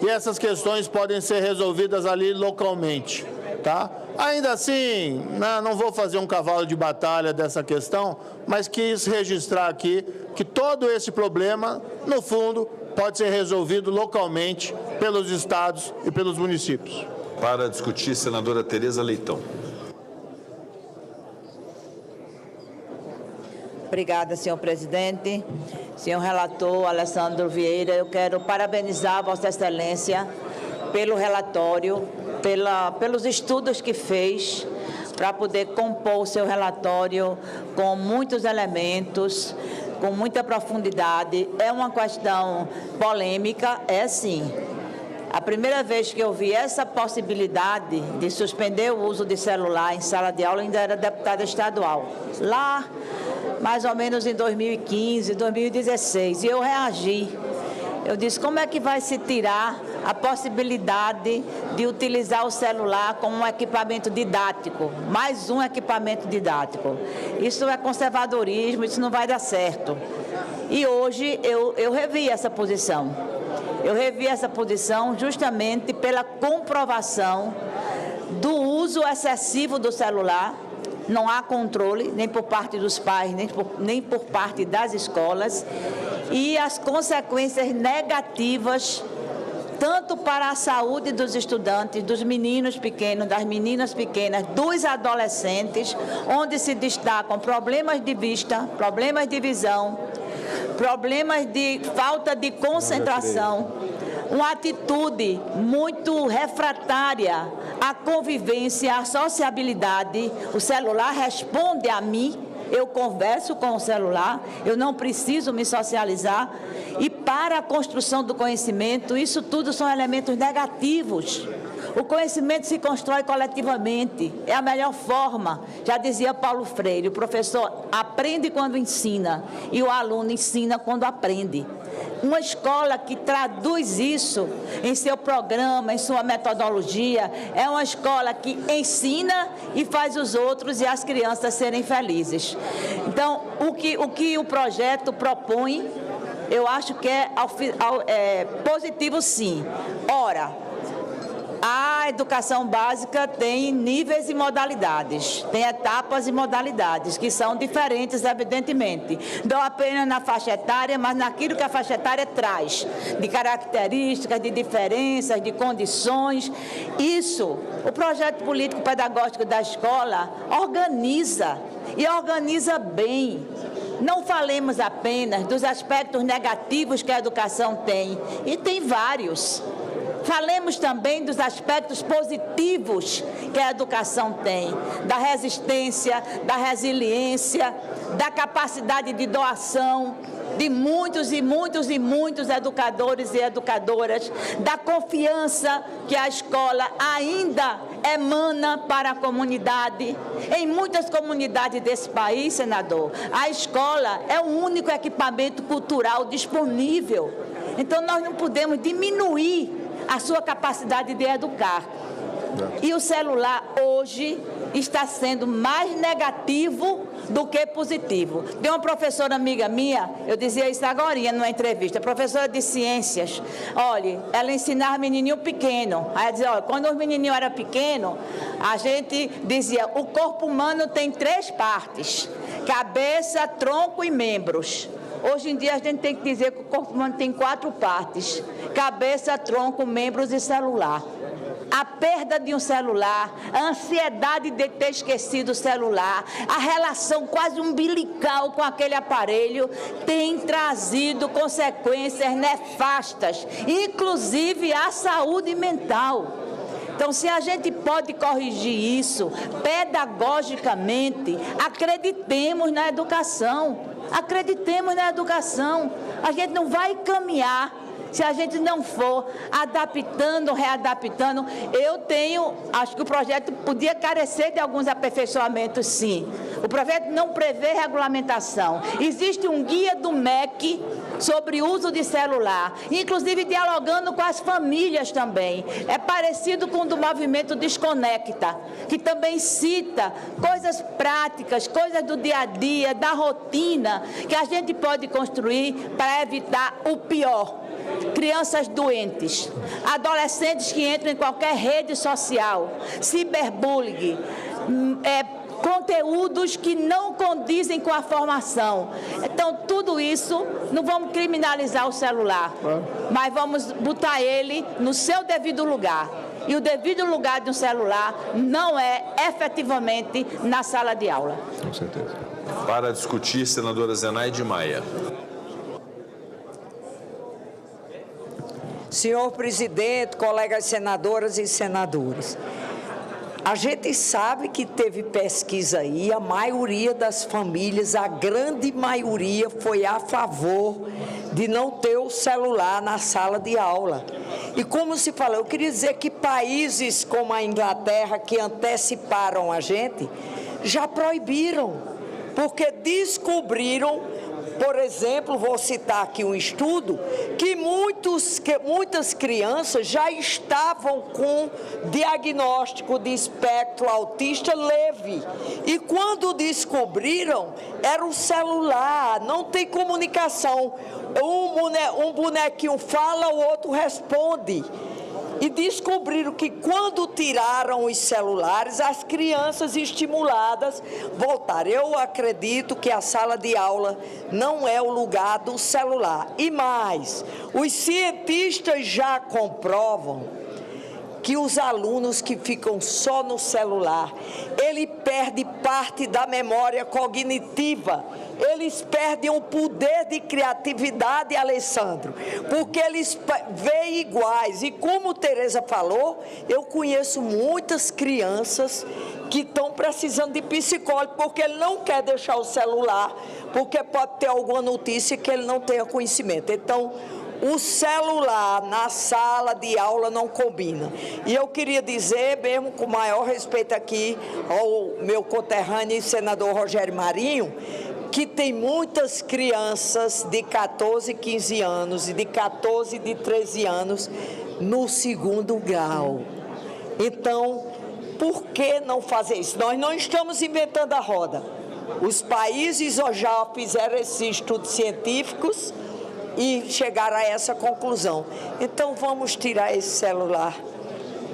e essas questões podem ser resolvidas ali localmente, tá? Ainda assim, não vou fazer um cavalo de batalha dessa questão, mas quis registrar aqui que todo esse problema, no fundo, pode ser resolvido localmente pelos estados e pelos municípios. Para discutir, senadora Tereza Leitão. Obrigada, senhor presidente. Senhor relator Alessandro Vieira, eu quero parabenizar Vossa Excelência pelo relatório, pelos estudos que fez para poder compor o seu relatório com muitos elementos, com muita profundidade. É uma questão polêmica, é sim. A primeira vez que eu vi essa possibilidade de suspender o uso de celular em sala de aula, ainda era deputada estadual. Lá, mais ou menos em 2015, 2016, e eu reagi. Eu disse, como é que vai se tirar a possibilidade de utilizar o celular como um equipamento didático, mais um equipamento didático? Isso é conservadorismo, isso não vai dar certo. E hoje eu revi essa posição. Eu revi essa posição justamente pela comprovação do uso excessivo do celular. Não há controle, nem por parte dos pais, nem por parte das escolas, e as consequências negativas, tanto para a saúde dos estudantes, dos meninos pequenos, das meninas pequenas, dos adolescentes, onde se destacam problemas de vista, problemas de visão, problemas de falta de concentração, uma atitude muito refratária à convivência, à sociabilidade. O celular responde a mim, eu converso com o celular, eu não preciso me socializar. E para a construção do conhecimento, isso tudo são elementos negativos. O conhecimento se constrói coletivamente, é a melhor forma. Já dizia Paulo Freire, o professor aprende quando ensina e o aluno ensina quando aprende. Uma escola que traduz isso em seu programa, em sua metodologia, é uma escola que ensina e faz os outros e as crianças serem felizes. Então, o que o projeto propõe, eu acho que é positivo, sim. Ora, a educação básica tem níveis e modalidades, tem etapas e modalidades, que são diferentes, evidentemente. Não apenas na faixa etária, mas naquilo que a faixa etária traz, de características, de diferenças, de condições. Isso, o projeto político-pedagógico da escola organiza, e organiza bem. Não falemos apenas dos aspectos negativos que a educação tem, e tem vários. Falemos também dos aspectos positivos que a educação tem, da resistência, da resiliência, da capacidade de doação de muitos e muitos e muitos educadores e educadoras, da confiança que a escola ainda emana para a comunidade. Em muitas comunidades desse país, senador, a escola é o único equipamento cultural disponível. Então, nós não podemos diminuir a sua capacidade de educar. E o celular hoje está sendo mais negativo do que positivo. Tem uma professora amiga minha, eu dizia isso agora numa entrevista, professora de ciências. Olha, ela ensinava menininho pequeno. Aí ela dizia, olha, quando os menininhos eram pequenos, a gente dizia, o corpo humano tem 3 partes: cabeça, tronco e membros. Hoje em dia a gente tem que dizer que o corpo humano tem 4 partes: cabeça, tronco, membros e celular. A perda de um celular, a ansiedade de ter esquecido o celular, a relação quase umbilical com aquele aparelho tem trazido consequências nefastas, inclusive à saúde mental. Então, se a gente pode corrigir isso pedagogicamente, acreditemos na educação. Acreditemos na educação. A gente não vai caminhar se a gente não for adaptando, readaptando. Acho que o projeto podia carecer de alguns aperfeiçoamentos, sim. O projeto não prevê regulamentação. Existe um guia do MEC sobre o uso de celular, inclusive dialogando com as famílias também. É parecido com o do movimento Desconecta, que também cita coisas práticas, coisas do dia a dia, da rotina, que a gente pode construir para evitar o pior. Crianças doentes, adolescentes que entram em qualquer rede social, ciberbullying, conteúdos que não condizem com a formação. Então, tudo isso, não vamos criminalizar o celular, mas vamos botar ele no seu devido lugar. E o devido lugar de um celular não é efetivamente na sala de aula. Com certeza. Para discutir, senadora Zenaide Maia. Senhor presidente, colegas senadoras e senadores, a gente sabe que teve pesquisa aí, a maioria das famílias, a grande maioria foi a favor de não ter o celular na sala de aula. E como se fala, eu queria dizer que países como a Inglaterra, que anteciparam a gente, já proibiram, porque descobriram. Por exemplo, vou citar aqui um estudo, que muitas crianças já estavam com diagnóstico de espectro autista leve. E quando descobriram, era o celular, não tem comunicação. Um bonequinho fala, o outro responde. E descobriram que quando tiraram os celulares, as crianças estimuladas voltaram. Eu acredito que a sala de aula não é o lugar do celular. E mais, os cientistas já comprovam que os alunos que ficam só no celular, ele perde parte da memória cognitiva. Eles perdem o poder de criatividade, Alessandro, porque eles veem iguais. E como Tereza falou, eu conheço muitas crianças que estão precisando de psicólogo, porque ele não quer deixar o celular, porque pode ter alguma notícia que ele não tenha conhecimento. Então, o celular na sala de aula não combina. E eu queria dizer, mesmo com o maior respeito aqui ao meu conterrâneo, senador Rogério Marinho, que tem muitas crianças de 14, 15 anos e de 14, de 13 anos no 2º grau. Então, por que não fazer isso? Nós não estamos inventando a roda. Os países já fizeram esses estudos científicos e chegaram a essa conclusão. Então, vamos tirar esse celular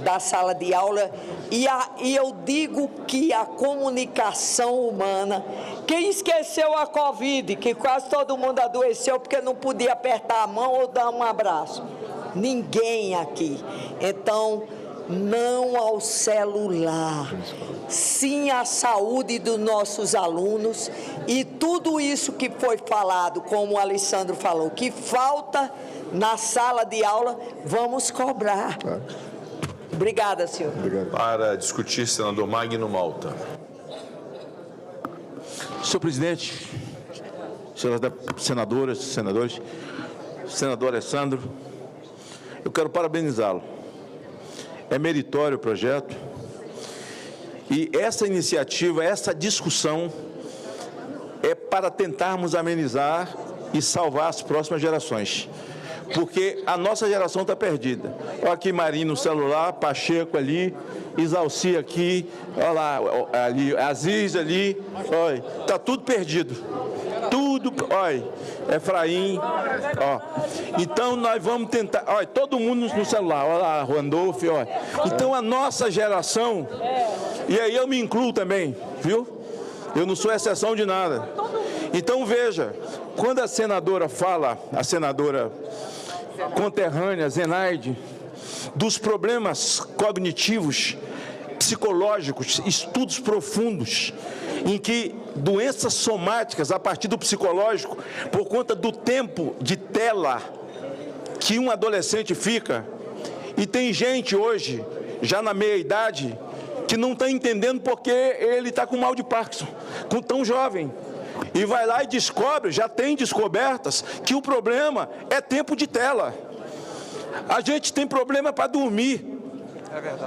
da sala de aula e eu digo que a comunicação humana, quem esqueceu a Covid, que quase todo mundo adoeceu porque não podia apertar a mão ou dar um abraço? Ninguém aqui. Então, não ao celular, sim à saúde dos nossos alunos e tudo isso que foi falado, como o Alessandro falou, que falta na sala de aula, vamos cobrar. Obrigada, senhor. Obrigado. Para discutir, senador Magno Malta. Senhor presidente, senadoras, senadores, senador Alessandro, eu quero parabenizá-lo. É meritório o projeto e essa iniciativa, essa discussão é para tentarmos amenizar e salvar as próximas gerações, porque a nossa geração está perdida. Olha aqui Marinho no celular, Pacheco ali, Isalci aqui, olha lá, ali, Aziz ali, olha, está tudo perdido. Tudo, olha, Efraim, ó. Então nós vamos tentar, olha, todo mundo no celular, olha lá, Randolph, olha. Então a nossa geração, e aí eu me incluo também, viu? Eu não sou exceção de nada. Então veja, quando a senadora fala, a senadora conterrânea, Zenaide, dos problemas cognitivos, psicológicos, estudos profundos, em que doenças somáticas, a partir do psicológico, por conta do tempo de tela que um adolescente fica, e tem gente hoje, já na meia-idade, que não está entendendo porque ele está com mal de Parkinson, com tão jovem, e vai lá e descobre, já tem descobertas, que o problema é tempo de tela. A gente tem problema para dormir.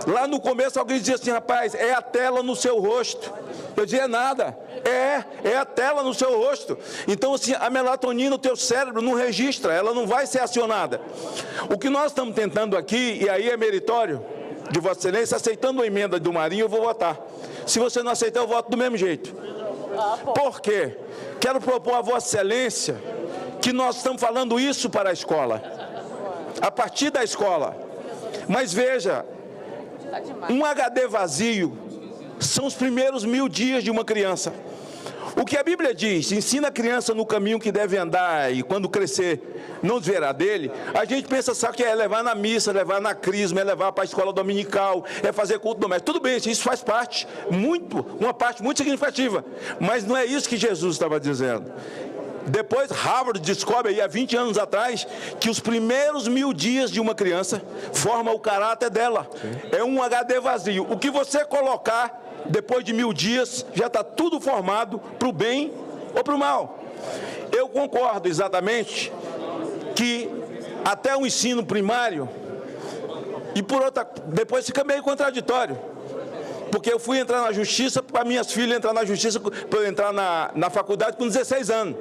Lá no começo alguém dizia assim, rapaz, é a tela no seu rosto. Eu dizia, é nada, é a tela no seu rosto. Então assim, a melatonina no teu cérebro não registra, ela não vai ser acionada. O que nós estamos tentando aqui, e aí é meritório de Vossa Excelência, aceitando a emenda do Marinho, eu vou votar. Se você não aceitar, eu voto do mesmo jeito. Por quê? Quero propor a Vossa Excelência que nós estamos falando isso para a escola, a partir da escola. Mas veja, um HD vazio são os primeiros 1000 dias de uma criança. O que a Bíblia diz, ensina a criança no caminho que deve andar e quando crescer não desviará dele. A gente pensa só que é levar na missa, levar na crisma, é levar para a escola dominical, é fazer culto doméstico. Tudo bem, isso faz parte, uma parte muito significativa. Mas não é isso que Jesus estava dizendo. Depois, Harvard descobre aí há 20 anos atrás que os primeiros 1000 dias de uma criança formam o caráter dela. É um HD vazio. O que você colocar depois de 1000 dias já está tudo formado para o bem ou para o mal. Eu concordo exatamente que até o ensino primário, e por outra, depois fica meio contraditório. Porque eu fui entrar na justiça para minhas filhas entrar na justiça, para eu entrar na faculdade com 16 anos.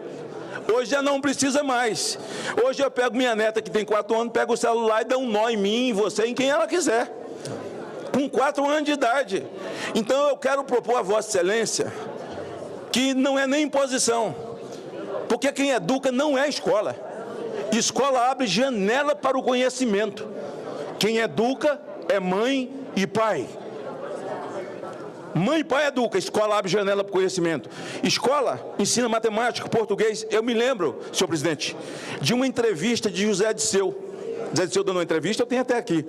Hoje já não precisa mais. Hoje eu pego minha neta que tem 4 anos, pego o celular e dá um nó em mim, em você, em quem ela quiser. Com 4 anos de idade. Então eu quero propor a Vossa Excelência que não é nem imposição. Porque quem educa não é escola. Escola abre janela para o conhecimento. Quem educa é mãe e pai. Mãe e pai educa, escola abre janela para o conhecimento. Escola ensina matemática, português. Eu me lembro, senhor presidente, de uma entrevista de José Disseu. José Disseu dando uma entrevista, eu tenho até aqui.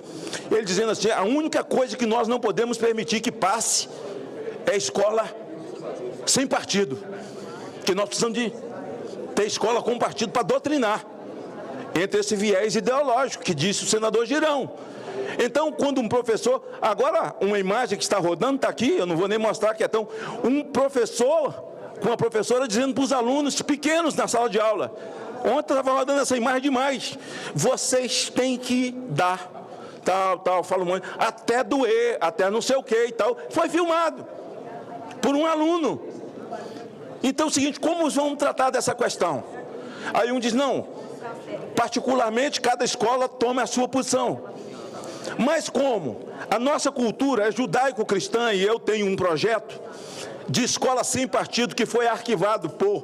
Ele dizendo assim, a única coisa que nós não podemos permitir que passe é escola sem partido. Que nós precisamos de ter escola com partido para doutrinar. Entre esse viés ideológico, que disse o senador Girão. Então, quando um professor... Agora, uma imagem que está rodando, está aqui, eu não vou nem mostrar que é tão... Um professor, com a professora dizendo para os alunos pequenos na sala de aula, Ontem estava rodando essa imagem demais. Vocês têm que dar, tal, falo muito, até doer, até não sei o que e tal. Foi filmado por um aluno. Então é o seguinte, como vamos tratar dessa questão? Aí um diz, não, particularmente cada escola toma a sua posição. Mas como? A nossa cultura é judaico-cristã e eu tenho um projeto de escola sem partido que foi arquivado por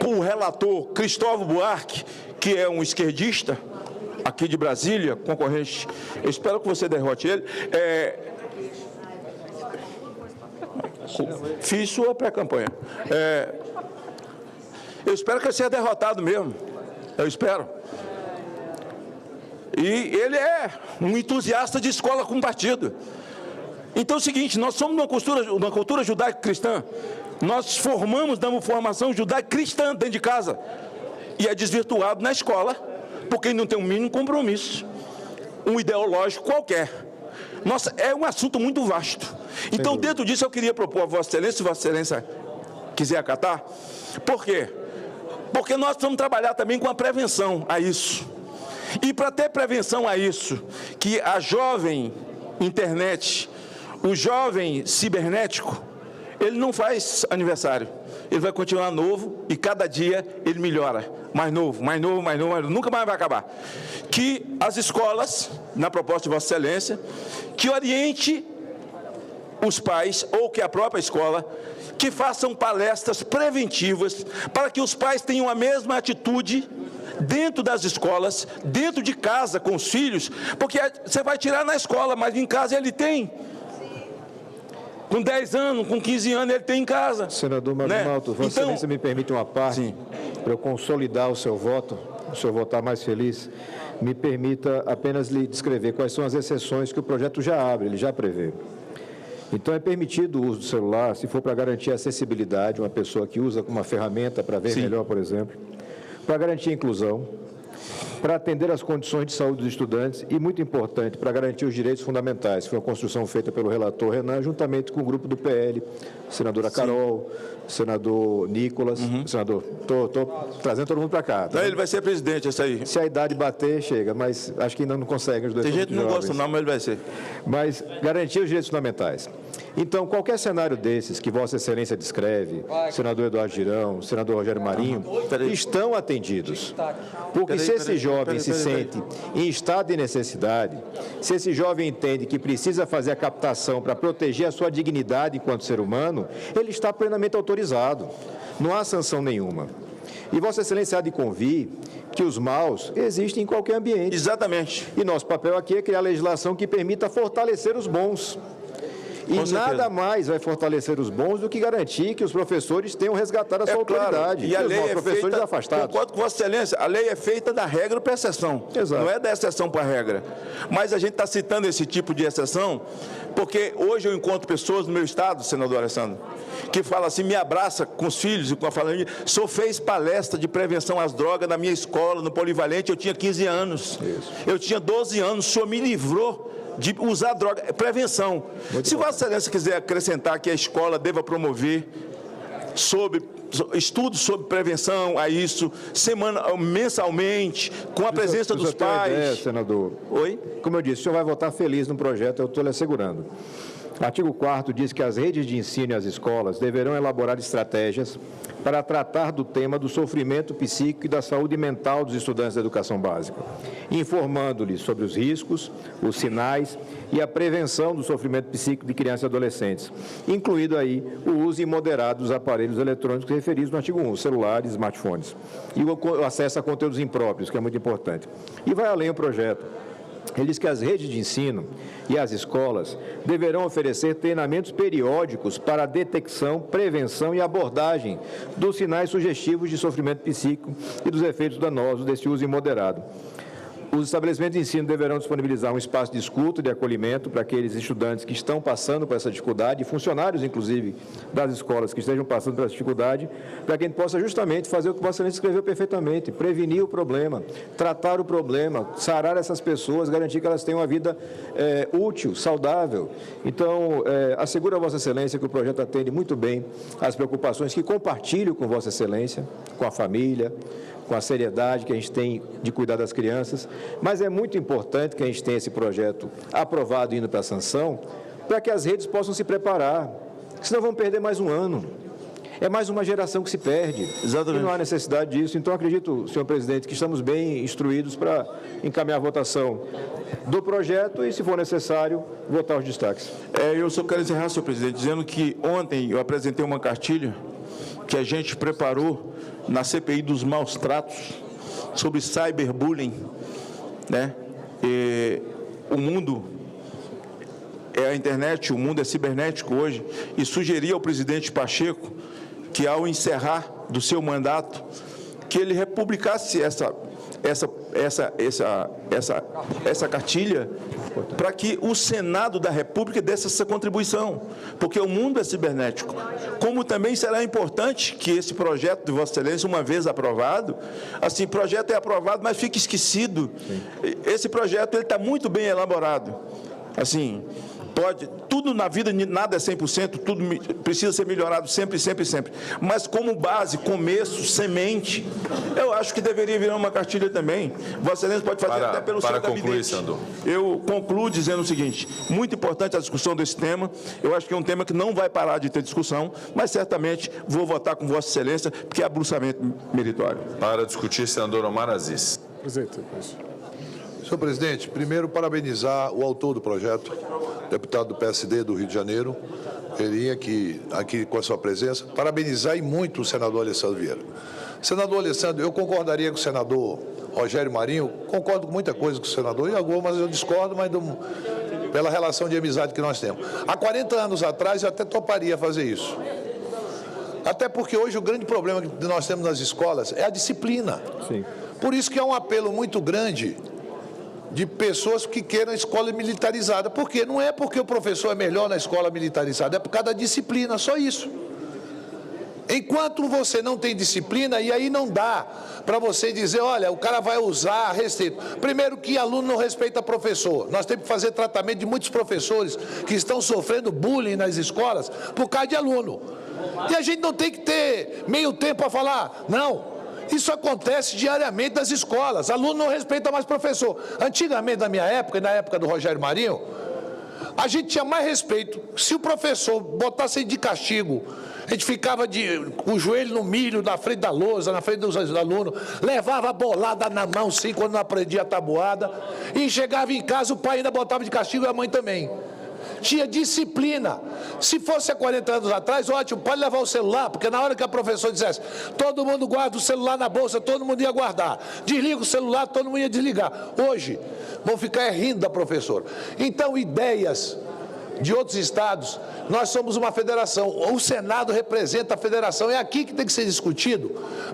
o relator Cristóvão Buarque, que é um esquerdista aqui de Brasília, concorrente. Eu espero que você derrote ele. Fiz sua pré-campanha. Eu espero que ele seja derrotado mesmo. Eu espero. E ele é um entusiasta de escola com partido. Então é o seguinte, nós somos uma cultura judaico-cristã. Nós damos formação judaico-cristã dentro de casa. E é desvirtuado na escola, porque não tem um mínimo compromisso. Um ideológico qualquer. Nossa, é um assunto muito vasto. Então, dentro disso, eu queria propor a Vossa Excelência, se Vossa Excelência quiser acatar. Por quê? Porque nós precisamos trabalhar também com a prevenção a isso. E para ter prevenção a isso, que a jovem internet, o jovem cibernético, ele não faz aniversário. Ele vai continuar novo e cada dia ele melhora. Mais novo, nunca mais vai acabar. Que as escolas, na proposta de Vossa Excelência, que oriente os pais, ou que a própria escola, que façam palestras preventivas para que os pais tenham a mesma atitude dentro das escolas, dentro de casa, com os filhos, porque você vai tirar na escola, mas em casa ele tem. Com 10 anos, com 15 anos, ele tem em casa. Senador Malto, Vossa Excelência me permite uma parte, para eu consolidar o seu voto, o senhor votar mais feliz, me permita apenas lhe descrever quais são as exceções que o projeto já abre, ele já prevê. Então, é permitido o uso do celular, se for para garantir a acessibilidade, uma pessoa que usa como uma ferramenta para ver melhor, por exemplo, para garantir a inclusão, para atender às condições de saúde dos estudantes e, muito importante, para garantir os direitos fundamentais. Foi uma construção feita pelo relator Renan, juntamente com o grupo do PL, senadora Carol, senador Nicolas, senador, estou trazendo todo mundo para cá. Tá? Não, ele vai ser presidente, esse aí. Se a idade bater, chega, mas acho que ainda não consegue os dois. Tem gente que não gosta não, mas ele vai ser. Mas garantir os direitos fundamentais. Então, qualquer cenário desses que Vossa Excelência descreve, senador Eduardo Girão, senador Rogério Marinho, estão atendidos. Porque se esse jovem se sente em estado de necessidade, se esse jovem entende que precisa fazer a captação para proteger a sua dignidade enquanto ser humano, ele está plenamente autorizado. Não há sanção nenhuma. E Vossa Excelência há de convir que os maus existem em qualquer ambiente. Exatamente. E nosso papel aqui é criar legislação que permita fortalecer os bons. E nada mais vai fortalecer os bons do que garantir que os professores tenham resgatado a sua autoridade. E a lei é feita, afastados. Concordo com Vossa Excelência, a lei é feita da regra para exceção. Exato. Não é da exceção para a regra. Mas a gente está citando esse tipo de exceção porque hoje eu encontro pessoas no meu estado, senador Alessandro, que falam assim, me abraça com os filhos e com a família. O senhor fez palestra de prevenção às drogas na minha escola, no Polivalente, eu tinha 15 anos. Isso. Eu tinha 12 anos, o senhor me livrou de usar droga, prevenção. Se Vossa Excelência quiser acrescentar que a escola deva promover estudos sobre prevenção a isso, mensalmente, com a presença dos pais. Ideia, senador. Oi? Como eu disse, o senhor vai votar feliz no projeto, eu estou lhe assegurando. Artigo 4º diz que as redes de ensino e as escolas deverão elaborar estratégias para tratar do tema do sofrimento psíquico e da saúde mental dos estudantes da educação básica, informando-lhes sobre os riscos, os sinais e a prevenção do sofrimento psíquico de crianças e adolescentes, incluído aí o uso imoderado dos aparelhos eletrônicos referidos no artigo 1, celulares, smartphones, e o acesso a conteúdos impróprios, que é muito importante. E vai além o projeto. Ele diz que as redes de ensino e as escolas deverão oferecer treinamentos periódicos para a detecção, prevenção e abordagem dos sinais sugestivos de sofrimento psíquico e dos efeitos danosos desse uso imoderado. Os estabelecimentos de ensino deverão disponibilizar um espaço de escuta e de acolhimento para aqueles estudantes que estão passando por essa dificuldade, funcionários, inclusive, das escolas que estejam passando por essa dificuldade, para que a gente possa justamente fazer o que Vossa Excelência escreveu perfeitamente, prevenir o problema, tratar o problema, sarar essas pessoas, garantir que elas tenham uma vida útil, saudável. Então, asseguro a Vossa Excelência que o projeto atende muito bem às preocupações que compartilho com Vossa Excelência, com a família, com a seriedade que a gente tem de cuidar das crianças, mas é muito importante que a gente tenha esse projeto aprovado e indo para a sanção, para que as redes possam se preparar, senão vão perder mais um ano. É mais uma geração que se perde. Exatamente. E não há necessidade disso. Então, acredito, senhor presidente, que estamos bem instruídos para encaminhar a votação do projeto e, se for necessário, votar os destaques. Eu só quero encerrar, senhor presidente, dizendo que ontem eu apresentei uma cartilha que a gente preparou na CPI dos maus tratos sobre cyberbullying, né? O mundo é a internet, o mundo é cibernético hoje, e sugeri ao presidente Pacheco que, ao encerrar do seu mandato, que ele republicasse essa cartilha para que o Senado da República desse essa contribuição, porque o mundo é cibernético. Como também será importante que esse projeto de Vossa Excelência, uma vez aprovado, assim, o projeto é aprovado, mas fica esquecido. Sim. Esse projeto está muito bem elaborado. Assim, tudo na vida, nada é 100%, tudo precisa ser melhorado sempre, sempre, sempre. Mas como base, começo, semente, eu acho que deveria virar uma cartilha também. Vossa Excelência pode fazer até pelo seu gabinete. Para concluir, Sandor. Eu concluo dizendo o seguinte, muito importante a discussão desse tema, eu acho que é um tema que não vai parar de ter discussão, mas certamente vou votar com Vossa Excelência, porque é abruptamente meritório. Para discutir, senador Omar Aziz. Presidente. Senhor presidente, primeiro parabenizar o autor do projeto, deputado do PSD do Rio de Janeiro, ele aqui com a sua presença, parabenizar e muito o senador Alessandro Vieira. Senador Alessandro, eu concordaria com o senador Rogério Marinho, concordo com muita coisa com o senador, e algumas eu discordo, mas pela relação de amizade que nós temos. Há 40 anos atrás eu até toparia fazer isso. Até porque hoje o grande problema que nós temos nas escolas é a disciplina. Sim. Por isso que há um apelo muito grande de pessoas que queiram a escola militarizada. Por quê? Não é porque o professor é melhor na escola militarizada, é por causa da disciplina, só isso. Enquanto você não tem disciplina, e aí não dá para você dizer, olha, o cara vai usar restrito. Primeiro que aluno não respeita professor. Nós temos que fazer tratamento de muitos professores que estão sofrendo bullying nas escolas por causa de aluno. E a gente não tem que ter meio tempo para falar, não. Isso acontece diariamente nas escolas. Aluno não respeita mais professor. Antigamente, na minha época, e na época do Rogério Marinho, a gente tinha mais respeito. Se o professor botasse de castigo, a gente ficava com o joelho no milho, na frente da lousa, na frente dos alunos, levava a bolada na mão, sim, quando não aprendia a tabuada, e chegava em casa, o pai ainda botava de castigo e a mãe também. Tinha disciplina. Se fosse há 40 anos atrás, ótimo, pode levar o celular, porque na hora que a professora dissesse, todo mundo guarda o celular na bolsa, todo mundo ia guardar. Desliga o celular, todo mundo ia desligar. Hoje, vão ficar rindo da professora. Então, ideias de outros estados, nós somos uma federação, o Senado representa a federação, é aqui que tem que ser discutido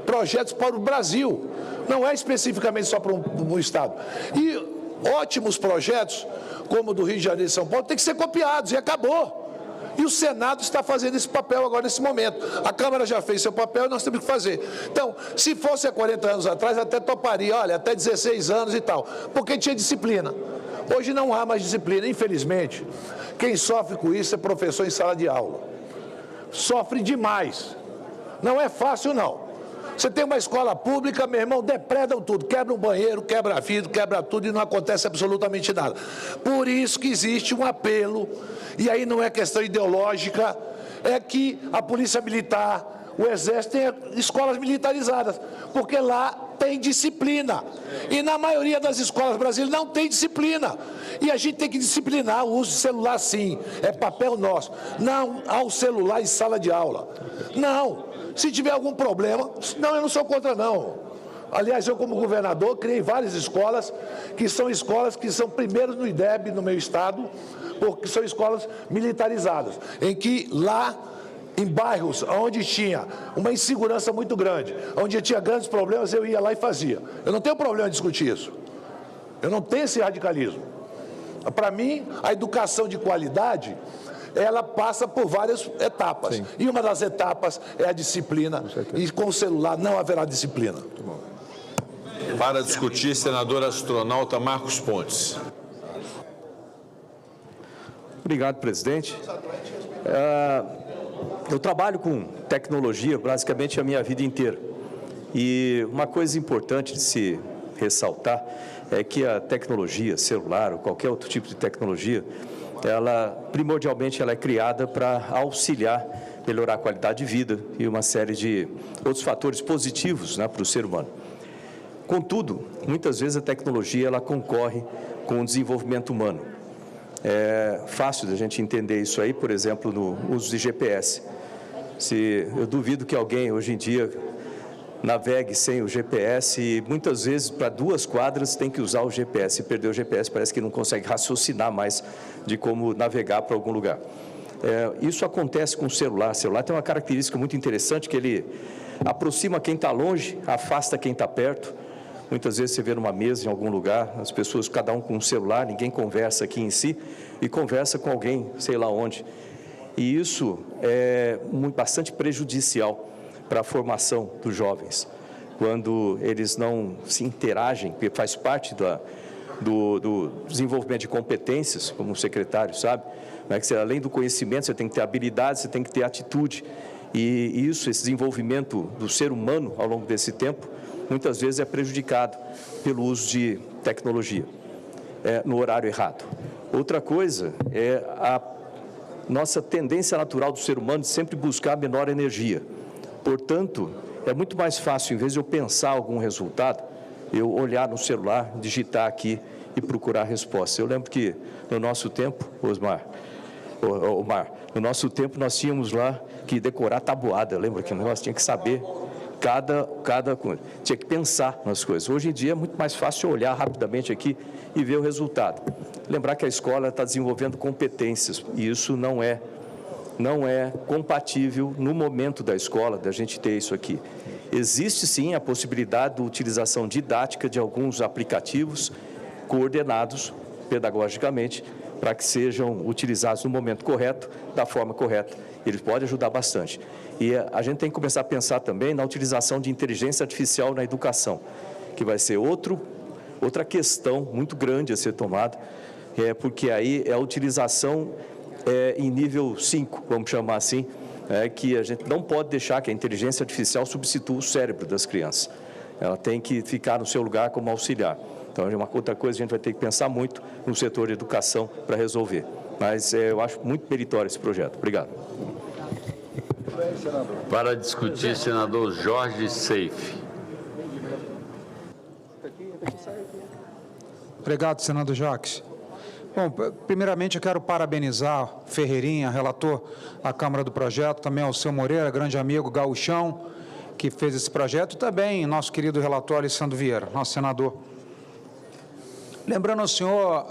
projetos para o Brasil, não é especificamente só para um estado. E ótimos projetos, como o do Rio de Janeiro e São Paulo, tem que ser copiados, e acabou. E o Senado está fazendo esse papel agora, nesse momento. A Câmara já fez seu papel e nós temos que fazer. Então, se fosse há 40 anos atrás, até toparia, olha, até 16 anos e tal, porque tinha disciplina. Hoje não há mais disciplina, infelizmente. Quem sofre com isso é professor em sala de aula. Sofre demais. Não é fácil, não. Você tem uma escola pública, meu irmão, depredam tudo, quebra um banheiro, quebra vidro, quebra tudo e não acontece absolutamente nada. Por isso que existe um apelo, e aí não é questão ideológica, é que a Polícia Militar, o Exército tenha escolas militarizadas, porque lá tem disciplina. E na maioria das escolas brasileiras não tem disciplina. E a gente tem que disciplinar o uso de celular, sim, é papel nosso. Não ao celular em sala de aula. Não. Se tiver algum problema, não, eu não sou contra, não. Aliás, eu como governador criei várias escolas que são primeiros no IDEB, no meu estado, porque são escolas militarizadas, em que lá, em bairros onde tinha uma insegurança muito grande, onde tinha grandes problemas, eu ia lá e fazia. Eu não tenho problema em discutir isso. Eu não tenho esse radicalismo. Para mim, a educação de qualidade, ela passa por várias etapas. Sim. E uma das etapas é a disciplina. E com o celular não haverá disciplina. Para discutir, senador astronauta Marcos Pontes. Obrigado, presidente. Eu trabalho com tecnologia basicamente a minha vida inteira. E uma coisa importante de se ressaltar é que a tecnologia, celular ou qualquer outro tipo de tecnologia, primordialmente ela é criada para auxiliar, melhorar a qualidade de vida e uma série de outros fatores positivos, né, para o ser humano. Contudo, muitas vezes a tecnologia ela concorre com o desenvolvimento humano. É fácil da gente entender isso aí, por exemplo, no uso de GPS. Eu duvido que alguém hoje em dia navegue sem o GPS e muitas vezes para 2 quadras tem que usar o GPS. Se perder o GPS parece que não consegue raciocinar mais de como navegar para algum lugar. Isso acontece com o celular. O celular tem uma característica muito interessante, que ele aproxima quem está longe, afasta quem está perto. Muitas vezes você vê numa mesa em algum lugar, as pessoas, cada um com um celular, ninguém conversa aqui em si, e conversa com alguém, sei lá onde. E isso é bastante prejudicial para a formação dos jovens, quando eles não se interagem, porque faz parte do desenvolvimento de competências, como o secretário sabe, né, que além do conhecimento, você tem que ter habilidade, você tem que ter atitude. E esse desenvolvimento do ser humano ao longo desse tempo, muitas vezes é prejudicado pelo uso de tecnologia, no horário errado. Outra coisa é a nossa tendência natural do ser humano de sempre buscar menor energia. Portanto, é muito mais fácil, em vez de eu pensar algum resultado, eu olhar no celular, digitar aqui e procurar a resposta. Eu lembro que no nosso tempo, Omar, no nosso tempo nós tínhamos lá que decorar tabuada. Lembra que o negócio tinha que saber cada coisa, tinha que pensar nas coisas. Hoje em dia é muito mais fácil olhar rapidamente aqui e ver o resultado. Lembrar que a escola está desenvolvendo competências e isso não é compatível no momento da escola, da gente ter isso aqui. Existe sim a possibilidade da utilização didática de alguns aplicativos coordenados pedagogicamente para que sejam utilizados no momento correto, da forma correta. Eles podem ajudar bastante. E a gente tem que começar a pensar também na utilização de inteligência artificial na educação, que vai ser outra questão muito grande a ser tomada, porque aí é a utilização em nível 5, vamos chamar assim, que a gente não pode deixar que a inteligência artificial substitua o cérebro das crianças. Ela tem que ficar no seu lugar como auxiliar. Então, é uma outra coisa que a gente vai ter que pensar muito no setor de educação para resolver. Mas eu acho muito meritório esse projeto. Obrigado. Para discutir, senador Jorge Seife. Obrigado, senador Jacques. Bom, primeiramente eu quero parabenizar o Ferreirinha, relator da Câmara do Projeto, também ao seu Moreira, grande amigo Gauchão, que fez esse projeto, e também nosso querido relator Alessandro Vieira, nosso senador. Lembrando ao senhor,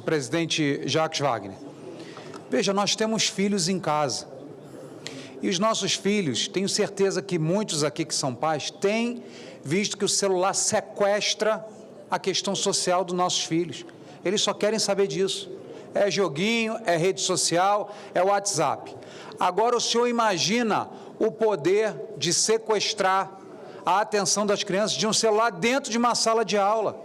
presidente Jacques Wagner, veja, nós temos filhos em casa. E os nossos filhos, tenho certeza que muitos aqui que são pais, têm visto que o celular sequestra a questão social dos nossos filhos. Eles só querem saber disso. É joguinho, é rede social, é WhatsApp. Agora o senhor imagina o poder de sequestrar a atenção das crianças de um celular dentro de uma sala de aula.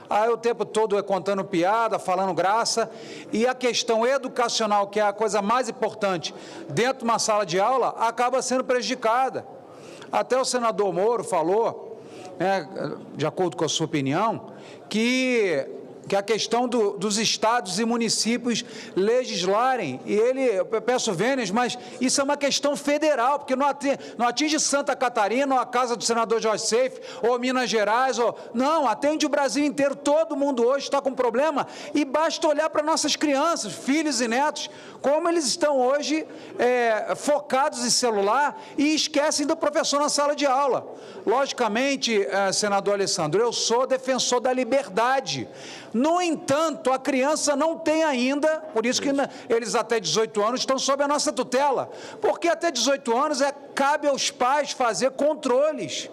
Aí o tempo todo contando piada, falando graça, e a questão educacional, que é a coisa mais importante dentro de uma sala de aula, acaba sendo prejudicada. Até o senador Moro falou, de acordo com a sua opinião, que a questão dos estados e municípios legislarem, e eu peço vênias, mas isso é uma questão federal, porque não atinge Santa Catarina, ou a casa do senador Jorge Seife, ou Minas Gerais, não, atende o Brasil inteiro. Todo mundo hoje está com problema, e basta olhar para nossas crianças, filhos e netos, como eles estão hoje focados em celular e esquecem do professor na sala de aula. Logicamente, senador Alessandro, eu sou defensor da liberdade. No entanto, a criança não tem ainda, por isso que eles até 18 anos estão sob a nossa tutela, porque até 18 anos cabe aos pais fazer controles.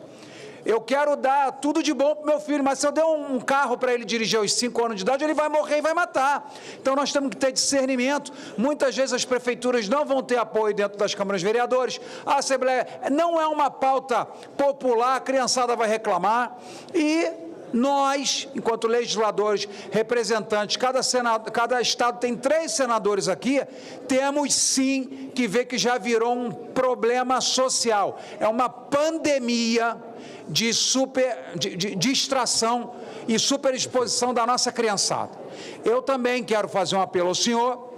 Eu quero dar tudo de bom para o meu filho, mas se eu der um carro para ele dirigir aos 5 anos de idade, ele vai morrer e vai matar. Então nós temos que ter discernimento. Muitas vezes as prefeituras não vão ter apoio dentro das câmaras de vereadores, a Assembleia não é uma pauta popular, a criançada vai reclamar, e Nós, enquanto legisladores, representantes, cada estado tem 3 senadores aqui, temos sim que ver que já virou um problema social. É uma pandemia de distração e superexposição da nossa criançada. Eu também quero fazer um apelo ao senhor,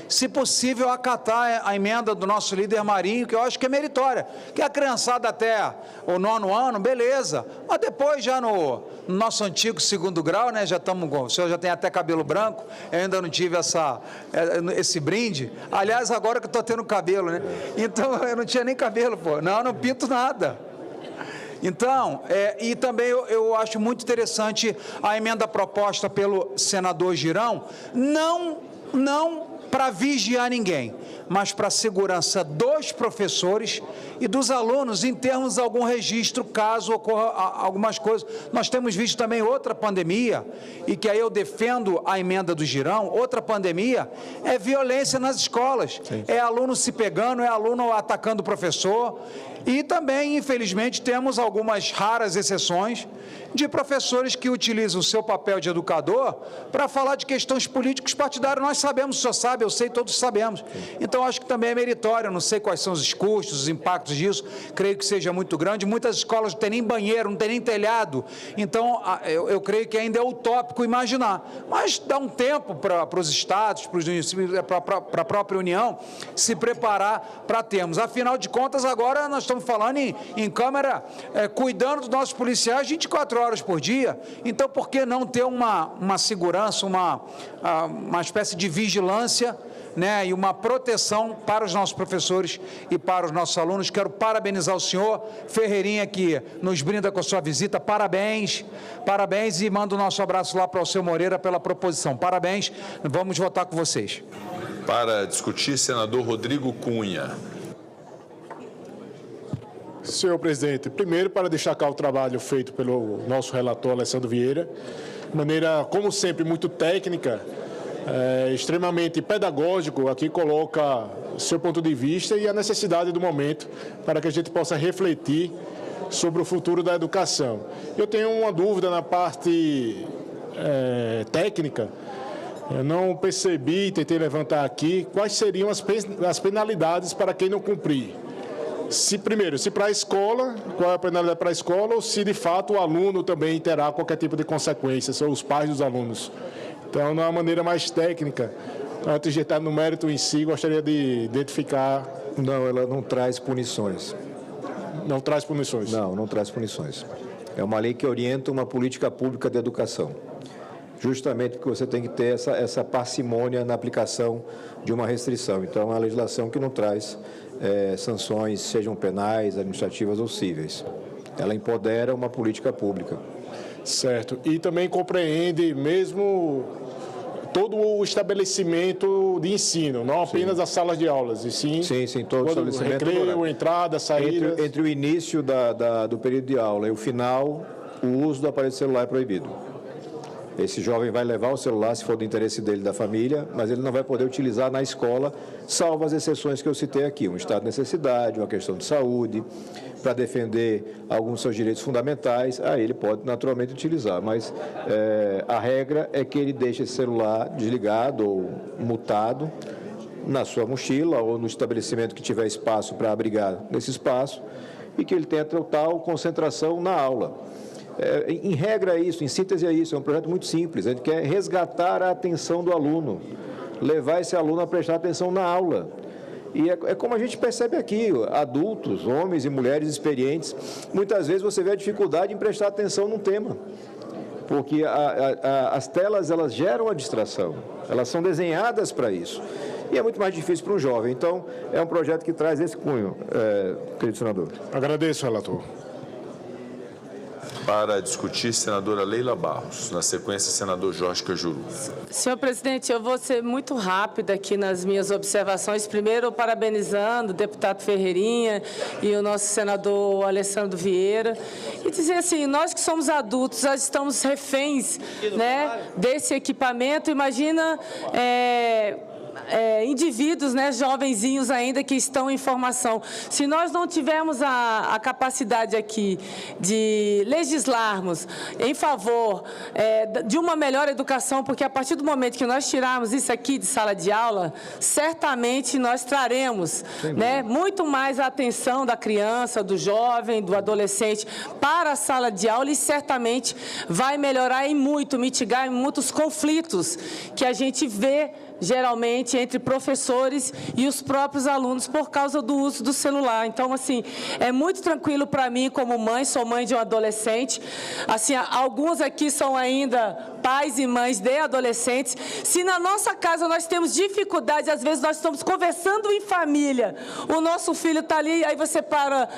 se possível, acatar a emenda do nosso líder Marinho, que eu acho que é meritória, que a criançada até o 9º ano, beleza, mas depois já no nosso antigo 2º grau, né, já estamos com, o senhor já tem até cabelo branco, eu ainda não tive esse brinde, aliás, agora que eu estou tendo cabelo, né, então eu não tinha nem cabelo, pô, não pinto nada. Então, e também eu acho muito interessante a emenda proposta pelo senador Girão, não para vigiar ninguém, mas para a segurança dos professores e dos alunos em termos de algum registro, caso ocorra algumas coisas. Nós temos visto também outra pandemia, e que aí eu defendo a emenda do Girão, outra pandemia é violência nas escolas. Sim. É aluno se pegando, é aluno atacando o professor, e também, infelizmente, temos algumas raras exceções de professores que utilizam o seu papel de educador para falar de questões políticos partidários. Nós sabemos, o senhor sabe, eu sei, todos sabemos. Então, acho que também é meritório, não sei quais são os custos, os impactos disso, creio que seja muito grande. Muitas escolas não têm nem banheiro, não têm nem telhado, então eu creio que ainda é utópico imaginar. Mas dá um tempo para os estados, para a própria União se preparar para termos. Afinal de contas, agora nós estamos falando em Câmara, cuidando dos nossos policiais 24 horas por dia, então por que não ter uma segurança, uma espécie de vigilância, né, e uma proteção para os nossos professores e para os nossos alunos. Quero parabenizar o senhor Ferreirinha, que nos brinda com a sua visita. Parabéns, parabéns, e mando o nosso abraço lá para o seu Moreira pela proposição. Parabéns, vamos votar com vocês. Para discutir, senador Rodrigo Cunha. Senhor presidente, primeiro para destacar o trabalho feito pelo nosso relator Alessandro Vieira, de maneira, como sempre, muito técnica, extremamente pedagógico, aqui coloca seu ponto de vista e a necessidade do momento para que a gente possa refletir sobre o futuro da educação. Eu tenho uma dúvida na parte técnica. Eu não percebi, tentei levantar aqui, quais seriam as penalidades para quem não cumprir. Primeiro, se para a escola, qual é a penalidade para a escola, ou se de fato o aluno também terá qualquer tipo de consequências, ou os pais dos alunos. Então, de uma maneira mais técnica, antes de entrar no mérito em si, gostaria de identificar... Não, ela não traz punições. Não traz punições? Não, não traz punições. É uma lei que orienta uma política pública de educação. Justamente porque você tem que ter essa parcimônia na aplicação de uma restrição. Então, é uma legislação que não traz sanções, sejam penais, administrativas ou cíveis. Ela empodera uma política pública. Certo. E também compreende mesmo todo o estabelecimento de ensino, não apenas as salas de aulas, e sim... Sim, todo o estabelecimento. Recreio, entrada, saída... Entre o início do período de aula e o final, o uso do aparelho celular é proibido. Esse jovem vai levar o celular, se for do interesse dele, da família, mas ele não vai poder utilizar na escola, salvo as exceções que eu citei aqui, um estado de necessidade, uma questão de saúde, para defender alguns dos seus direitos fundamentais, aí ele pode naturalmente utilizar, mas a regra é que ele deixe esse celular desligado ou mutado na sua mochila ou no estabelecimento que tiver espaço para abrigar nesse espaço, e que ele tenha total concentração na aula. Em regra é isso, em síntese é isso, é um projeto muito simples, a gente quer resgatar a atenção do aluno, levar esse aluno a prestar atenção na aula. E é como a gente percebe aqui, adultos, homens e mulheres experientes, muitas vezes você vê a dificuldade em prestar atenção num tema, porque as telas, elas geram a distração, elas são desenhadas para isso, e é muito mais difícil para um jovem. Então, é um projeto que traz esse cunho, querido senador. Agradeço, relator. Para discutir, senadora Leila Barros. Na sequência, senador Jorge Cajuru. Senhor presidente, eu vou ser muito rápida aqui nas minhas observações. Primeiro, parabenizando o deputado Ferreirinha e o nosso senador Alessandro Vieira. E dizer assim, nós que somos adultos, nós estamos reféns, né, desse equipamento. Imagina indivíduos, né, jovenzinhos ainda que estão em formação. Se nós não tivermos a capacidade aqui de legislarmos em favor de uma melhor educação, porque a partir do momento que nós tirarmos isso aqui de sala de aula, certamente nós traremos, né, muito mais a atenção da criança, do jovem, do adolescente para a sala de aula, e certamente vai melhorar em muito, mitigar em muitos conflitos que a gente vê geralmente entre professores e os próprios alunos por causa do uso do celular. Então, assim, é muito tranquilo para mim como mãe, sou mãe de um adolescente, assim, alguns aqui são ainda pais e mães de adolescentes. Se na nossa casa nós temos dificuldade, às vezes nós estamos conversando em família, o nosso filho está ali, aí você para...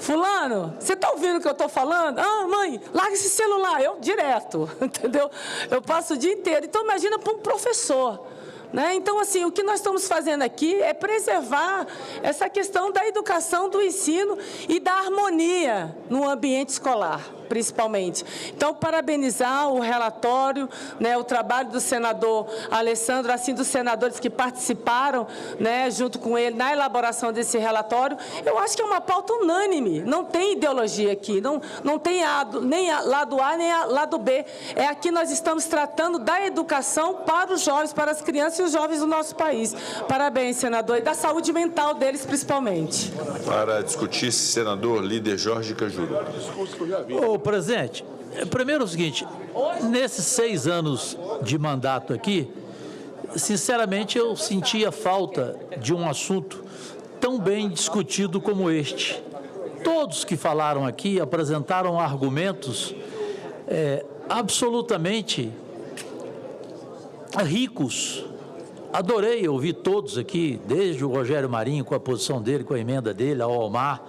Fulano, você está ouvindo o que eu estou falando? Ah, mãe, larga esse celular. Eu, direto, entendeu? Eu passo o dia inteiro. Então, imagina para um professor. Né? Então, assim, o que nós estamos fazendo aqui é preservar essa questão da educação, do ensino e da harmonia no ambiente escolar, principalmente. Então, parabenizar o relatório, né, o trabalho do senador Alessandro, assim, dos senadores que participaram, né, junto com ele na elaboração desse relatório. Eu acho que é uma pauta unânime, não tem ideologia aqui, não tem nem lado A, nem lado B. É aqui nós estamos tratando da educação para os jovens, para as crianças e os jovens do nosso país. Parabéns, senador, e da saúde mental deles, principalmente. Para discutir, senador líder Jorge Cajuru. Ô, presidente, primeiro é o seguinte, nesses 6 anos de mandato aqui, sinceramente eu sentia falta de um assunto tão bem discutido como este. Todos que falaram aqui apresentaram argumentos absolutamente ricos. Adorei ouvir todos aqui, desde o Rogério Marinho com a posição dele, com a emenda dele, ao Omar.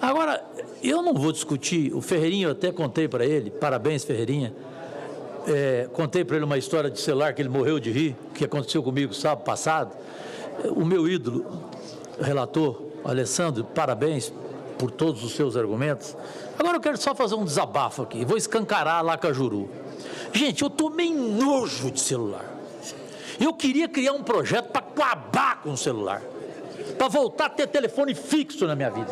Agora, eu não vou discutir, o Ferreirinha, eu até contei para ele, parabéns Ferreirinha, contei para ele uma história de celular que ele morreu de rir, que aconteceu comigo sábado passado. O meu ídolo, relator, Alessandro, parabéns por todos os seus argumentos. Agora eu quero só fazer um desabafo aqui, vou escancarar lá Cajuru. Gente, eu tomei nojo de celular. Eu queria criar um projeto para acabar com o celular, para voltar a ter telefone fixo na minha vida.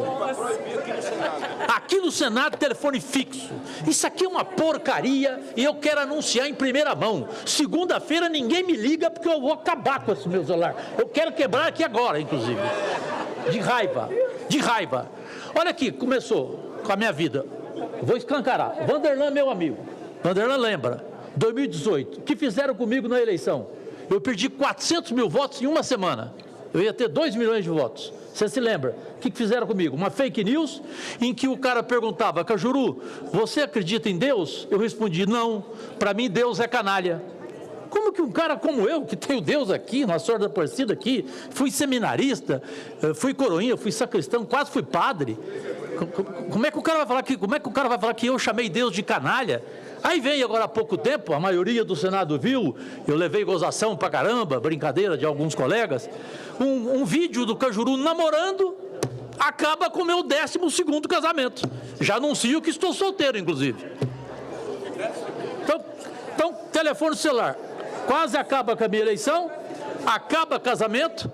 Aqui no Senado, telefone fixo. Isso aqui é uma porcaria e eu quero anunciar em primeira mão. Segunda-feira ninguém me liga porque eu vou acabar com esse meu celular. Eu quero quebrar aqui agora, inclusive. De raiva, de raiva. Olha aqui, começou com a minha vida. Vou escancarar. Vanderlan, meu amigo. Vanderlan lembra, 2018, o que fizeram comigo na eleição? Eu perdi 400 mil votos em uma semana. Eu ia ter 2 milhões de votos. Você se lembra? O que fizeram comigo? Uma fake news em que o cara perguntava, Cajuru, você acredita em Deus? Eu respondi, não, para mim Deus é canalha. Como que um cara como eu, que tenho Deus aqui, Nossa Senhora da Aparecida aqui, fui seminarista, fui coroinha, fui sacristão, quase fui padre. Como é que o cara vai falar que eu chamei Deus de canalha? Aí vem agora há pouco tempo, a maioria do Senado viu, eu levei gozação pra caramba, brincadeira de alguns colegas, um vídeo do Cajuru namorando, acaba com o meu 12º casamento. Já anuncio que estou solteiro, inclusive. Então, telefone celular, quase acaba com a minha eleição, acaba casamento.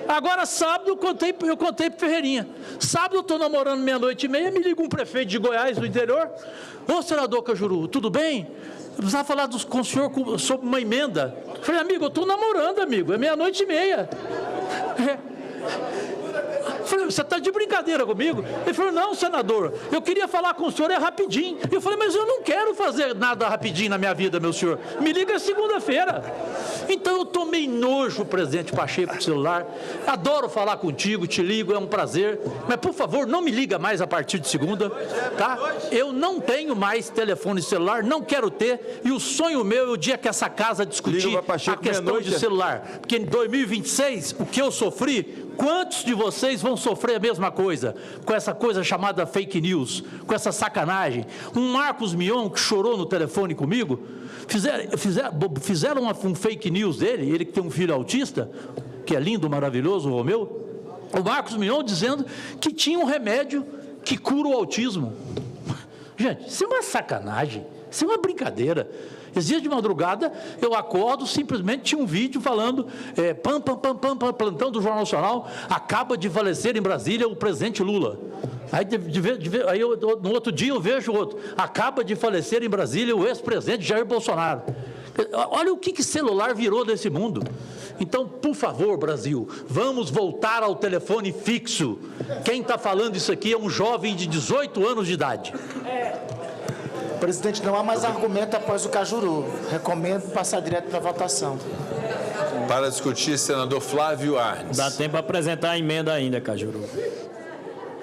Agora, sábado, eu contei para Ferreirinha. Sábado, eu estou namorando 00:30, me liga um prefeito de Goiás, do interior. Ô, senador Cajuru, tudo bem? Eu precisava falar com o senhor sobre uma emenda. Eu falei, amigo, eu estou namorando, amigo, é 00:30. Eu falei, você está de brincadeira comigo? Ele falou, não, senador, eu queria falar com o senhor, é rapidinho. Eu falei, mas eu não quero fazer nada rapidinho na minha vida, meu senhor. Me liga segunda-feira. Então eu tomei nojo, presidente Pacheco, do celular. Adoro falar contigo, te ligo, é um prazer. Mas, por favor, não me liga mais a partir de segunda, tá? Eu não tenho mais telefone celular, não quero ter. E o sonho meu é o dia que essa casa discutir a questão de celular. Porque em 2026, o que eu sofri, quantos de vocês vão sofrer a mesma coisa, com essa coisa chamada fake news, com essa sacanagem? Um Marcos Mion que chorou no telefone comigo, fizeram um fake news dele, ele que tem um filho autista, que é lindo, maravilhoso, o Romeu, o Marcos Mion dizendo que tinha um remédio que cura o autismo. Gente, isso é uma sacanagem. Isso é uma brincadeira. Esses dias de madrugada, eu acordo, simplesmente tinha um vídeo falando, plantão do Jornal Nacional, acaba de falecer em Brasília o presidente Lula. Aí, no outro dia eu vejo outro, acaba de falecer em Brasília o ex-presidente Jair Bolsonaro. Olha o que celular virou desse mundo. Então, por favor, Brasil, vamos voltar ao telefone fixo. Quem está falando isso aqui é um jovem de 18 anos de idade. Presidente, não há mais argumento após o Cajuru. Recomendo passar direto para a votação. Para discutir, senador Flávio Arnes. Dá tempo para apresentar a emenda ainda, Cajuru.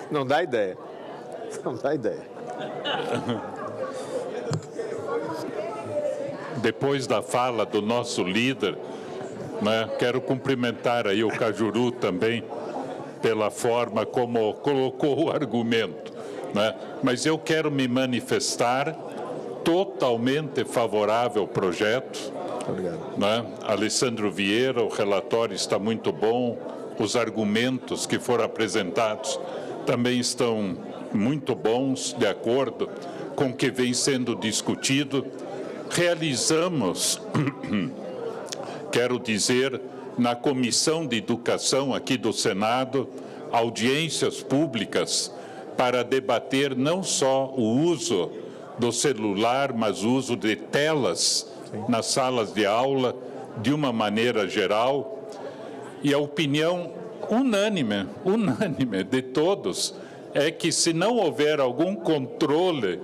Não dá ideia. Não dá ideia. Depois da fala do nosso líder, né, quero cumprimentar aí o Cajuru também pela forma como colocou o argumento, né? Mas eu quero me manifestar totalmente favorável ao projeto. Obrigado. Né? Alessandro Vieira, o relatório está muito bom, os argumentos que foram apresentados também estão muito bons, de acordo com o que vem sendo discutido. Realizamos, quero dizer, na Comissão de Educação aqui do Senado, audiências públicas para debater não só o uso do celular, mas o uso de telas nas salas de aula, de uma maneira geral. E a opinião unânime de todos é que, se não houver algum controle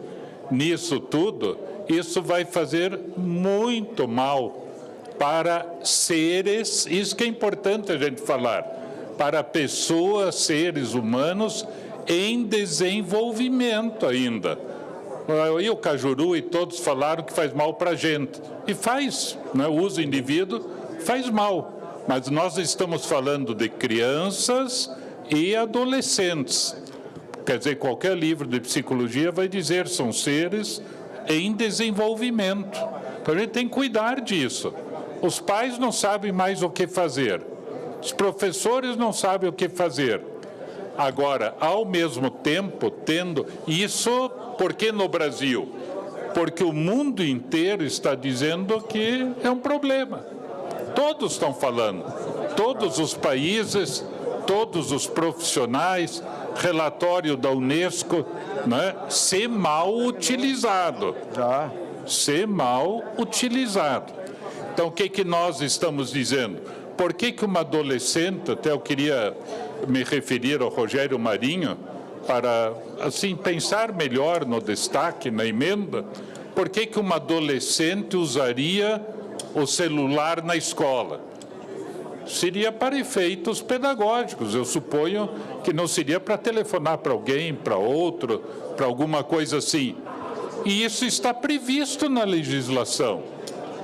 nisso tudo, isso vai fazer muito mal para seres, isso que é importante a gente falar, para pessoas, seres humanos em desenvolvimento ainda. E o Cajuru e todos falaram que faz mal para a gente. E faz, né? O uso indivíduo faz mal. Mas nós estamos falando de crianças e adolescentes. Quer dizer, qualquer livro de psicologia vai dizer, são seres em desenvolvimento. Então a gente tem que cuidar disso. Os pais não sabem mais o que fazer. Os professores não sabem o que fazer. Agora, ao mesmo tempo, tendo isso, por que no Brasil? Porque o mundo inteiro está dizendo que é um problema. Todos estão falando, todos os países, todos os profissionais, relatório da Unesco, né? Se mal utilizado. Se mal utilizado. Então, o que nós estamos dizendo? Por que uma adolescente, até eu queria me referir ao Rogério Marinho, para assim pensar melhor no destaque, na emenda, por que uma adolescente usaria o celular na escola? Seria para efeitos pedagógicos, eu suponho que não seria para telefonar para alguém, para outro, para alguma coisa assim. E isso está previsto na legislação.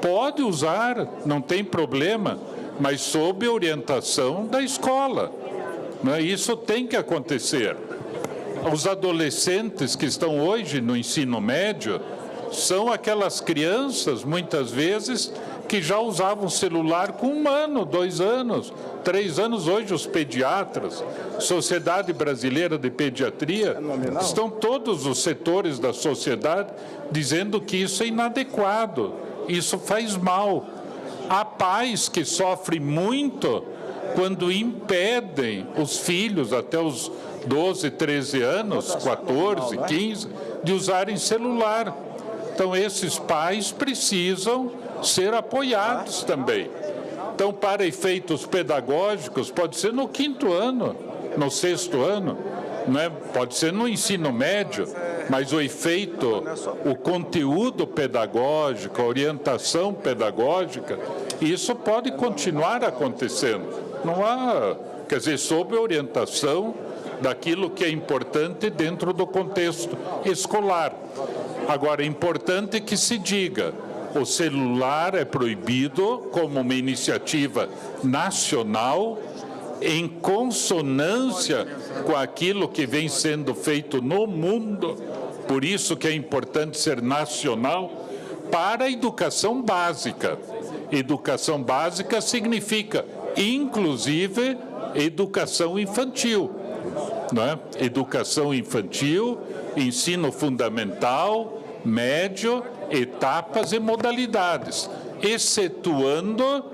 Pode usar, não tem problema, mas sob orientação da escola. Isso tem que acontecer. Os adolescentes que estão hoje no ensino médio são aquelas crianças, muitas vezes, que já usavam celular com 1 ano, 2 anos, 3 anos. Hoje os pediatras, Sociedade Brasileira de Pediatria, estão todos os setores da sociedade dizendo que isso é inadequado, isso faz mal. Há pais que sofrem muito quando impedem os filhos até os 12, 13 anos, 14, 15, de usarem celular. Então, esses pais precisam ser apoiados também. Então, para efeitos pedagógicos, pode ser no 5º ano, no 6º ano, né? Pode ser no ensino médio, mas o efeito, o conteúdo pedagógico, a orientação pedagógica, isso pode continuar acontecendo. Não há, quer dizer, sob a orientação daquilo que é importante dentro do contexto escolar. Agora, é importante que se diga, o celular é proibido como uma iniciativa nacional em consonância com aquilo que vem sendo feito no mundo. Por isso que é importante ser nacional para a educação básica. Educação básica significa, inclusive, educação infantil, né? Educação infantil, ensino fundamental, médio etapas e modalidades, excetuando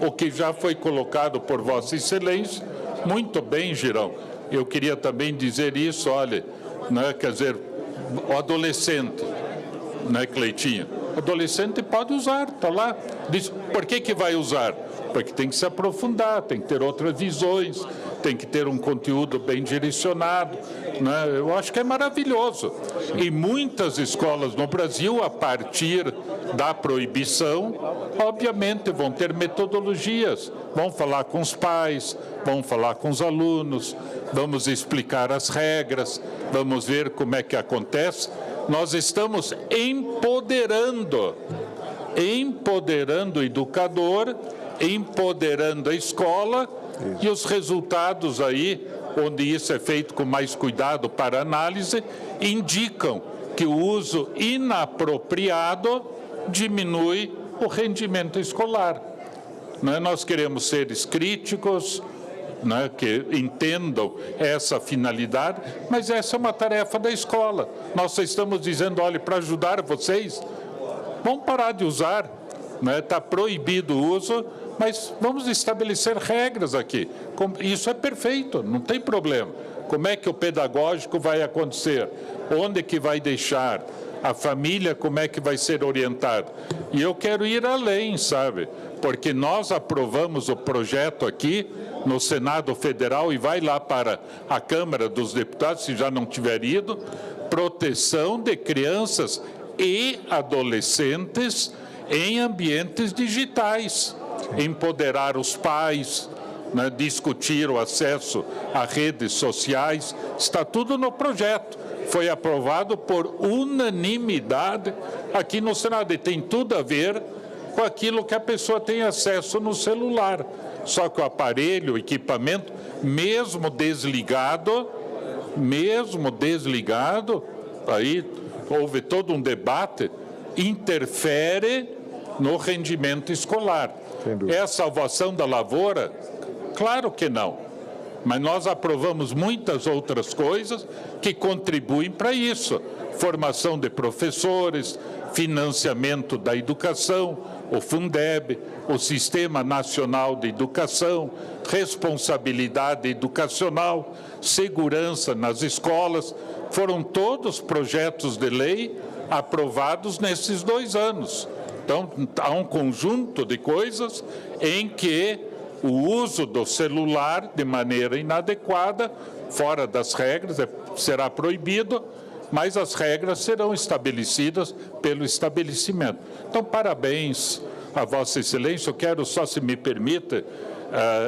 o que já foi colocado por Vossa Excelência. Muito bem, Girão. Eu queria também dizer isso, olha, né, quer dizer, o adolescente, né, Cleitinho? O adolescente pode usar, está lá. Diz, por que vai usar? Porque tem que se aprofundar, tem que ter outras visões, tem que ter um conteúdo bem direcionado, né? Eu acho que é maravilhoso. E muitas escolas no Brasil, a partir da proibição, obviamente vão ter metodologias, vão falar com os pais, vão falar com os alunos, vamos explicar as regras, vamos ver como é que acontece. Nós estamos empoderando o educador, empoderando a escola. E os resultados aí, onde isso é feito com mais cuidado para análise, indicam que o uso inapropriado diminui o rendimento escolar. Né? Nós queremos seres críticos, né, que entendam essa finalidade, mas essa é uma tarefa da escola. Nós estamos dizendo, olha, para ajudar vocês, vamos parar de usar, né? Está proibido o uso, mas vamos estabelecer regras aqui. Isso é perfeito, não tem problema. Como é que o pedagógico vai acontecer? Onde que vai deixar? A família, como é que vai ser orientada? E eu quero ir além, sabe? Porque nós aprovamos o projeto aqui no Senado Federal e vai lá para a Câmara dos Deputados, se já não tiver ido, proteção de crianças e adolescentes em ambientes digitais. Empoderar os pais, né, discutir o acesso a redes sociais, está tudo no projeto. Foi aprovado por unanimidade aqui no Senado e tem tudo a ver com aquilo que a pessoa tem acesso no celular. Só que o aparelho, o equipamento, mesmo desligado, aí houve todo um debate, interfere no rendimento escolar. É a salvação da lavoura? Claro que não. Mas nós aprovamos muitas outras coisas que contribuem para isso. Formação de professores, financiamento da educação, o Fundeb, o Sistema Nacional de Educação, responsabilidade educacional, segurança nas escolas. Foram todos projetos de lei aprovados nesses 2 anos. Então, há um conjunto de coisas em que o uso do celular de maneira inadequada, fora das regras, será proibido, mas as regras serão estabelecidas pelo estabelecimento. Então, parabéns a Vossa Excelência. Eu quero só, se me permite,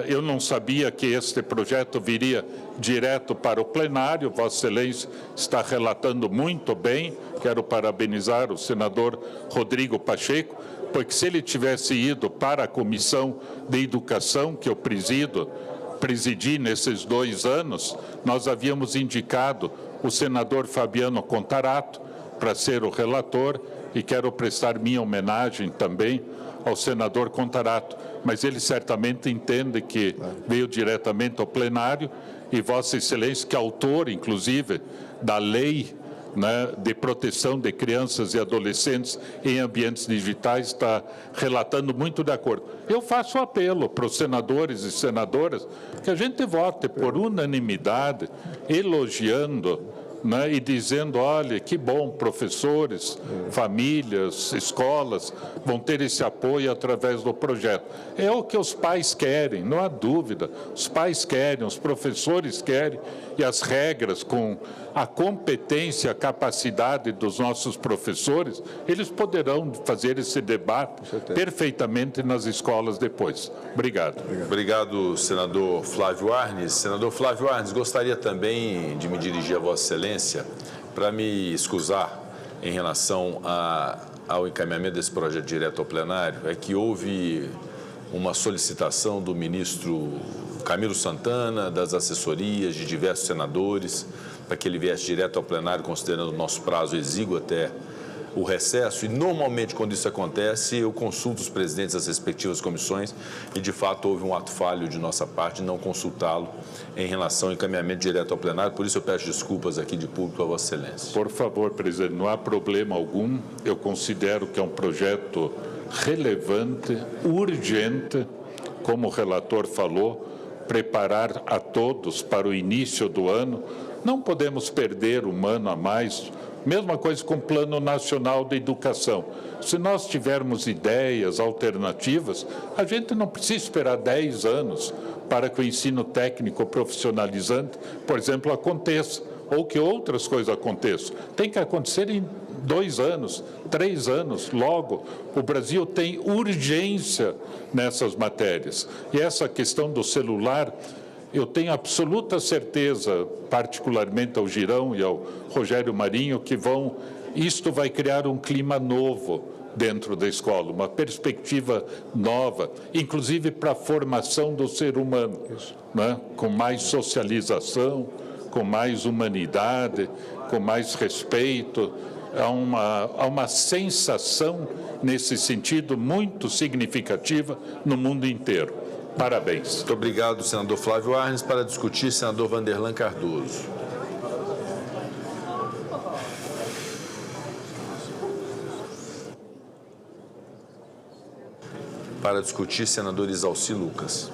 eu não sabia que este projeto viria direto para o plenário. Vossa Excelência está relatando muito bem. Quero parabenizar o senador Rodrigo Pacheco, porque se ele tivesse ido para a Comissão de Educação, que eu presidi nesses 2 anos, nós havíamos indicado o senador Fabiano Contarato para ser o relator, e quero prestar minha homenagem também ao senador Contarato, mas ele certamente entende que veio diretamente ao plenário, e Vossa Excelência, que é autor, inclusive, da lei, né, de proteção de crianças e adolescentes em ambientes digitais, está relatando muito de acordo. Eu faço apelo para os senadores e senadoras que a gente vote por unanimidade, elogiando, né, e dizendo, olha, que bom, professores, famílias, escolas vão ter esse apoio através do projeto. É o que os pais querem, não há dúvida. Os pais querem, os professores querem, e as regras, com a competência, a capacidade dos nossos professores, eles poderão fazer esse debate perfeitamente nas escolas depois. Obrigado. Obrigado, senador Flávio Arnes. Senador Flávio Arnes, gostaria também de me dirigir a Vossa Excelência para me excusar em relação ao encaminhamento desse projeto direto ao plenário. É que houve uma solicitação do ministro Camilo Santana, das assessorias de diversos senadores, para que ele viesse direto ao plenário, considerando o nosso prazo exíguo até o recesso, e normalmente quando isso acontece, eu consulto os presidentes das respectivas comissões e, de fato, houve um ato falho de nossa parte de não consultá-lo em relação ao encaminhamento direto ao plenário, por isso eu peço desculpas aqui de público a Vossa Excelência. Por favor, presidente, não há problema algum, eu considero que é um projeto relevante, urgente, como o relator falou, preparar a todos para o início do ano. Não podemos perder um ano a mais. Mesma coisa com o Plano Nacional de Educação. Se nós tivermos ideias alternativas, a gente não precisa esperar 10 anos para que o ensino técnico profissionalizante, por exemplo, aconteça, ou que outras coisas aconteçam. Tem que acontecer em 2 anos, 3 anos, logo. O Brasil tem urgência nessas matérias. E essa questão do celular, eu tenho absoluta certeza, particularmente ao Girão e ao Rogério Marinho, que isto vai criar um clima novo dentro da escola, uma perspectiva nova, inclusive para a formação do ser humano, né? Com mais socialização, com mais humanidade, com mais respeito. Há uma sensação, nesse sentido, muito significativa no mundo inteiro. Parabéns. Muito obrigado, senador Flávio Arnes. Para discutir, senador Vanderlan Cardoso. Para discutir, senador Isalci Lucas.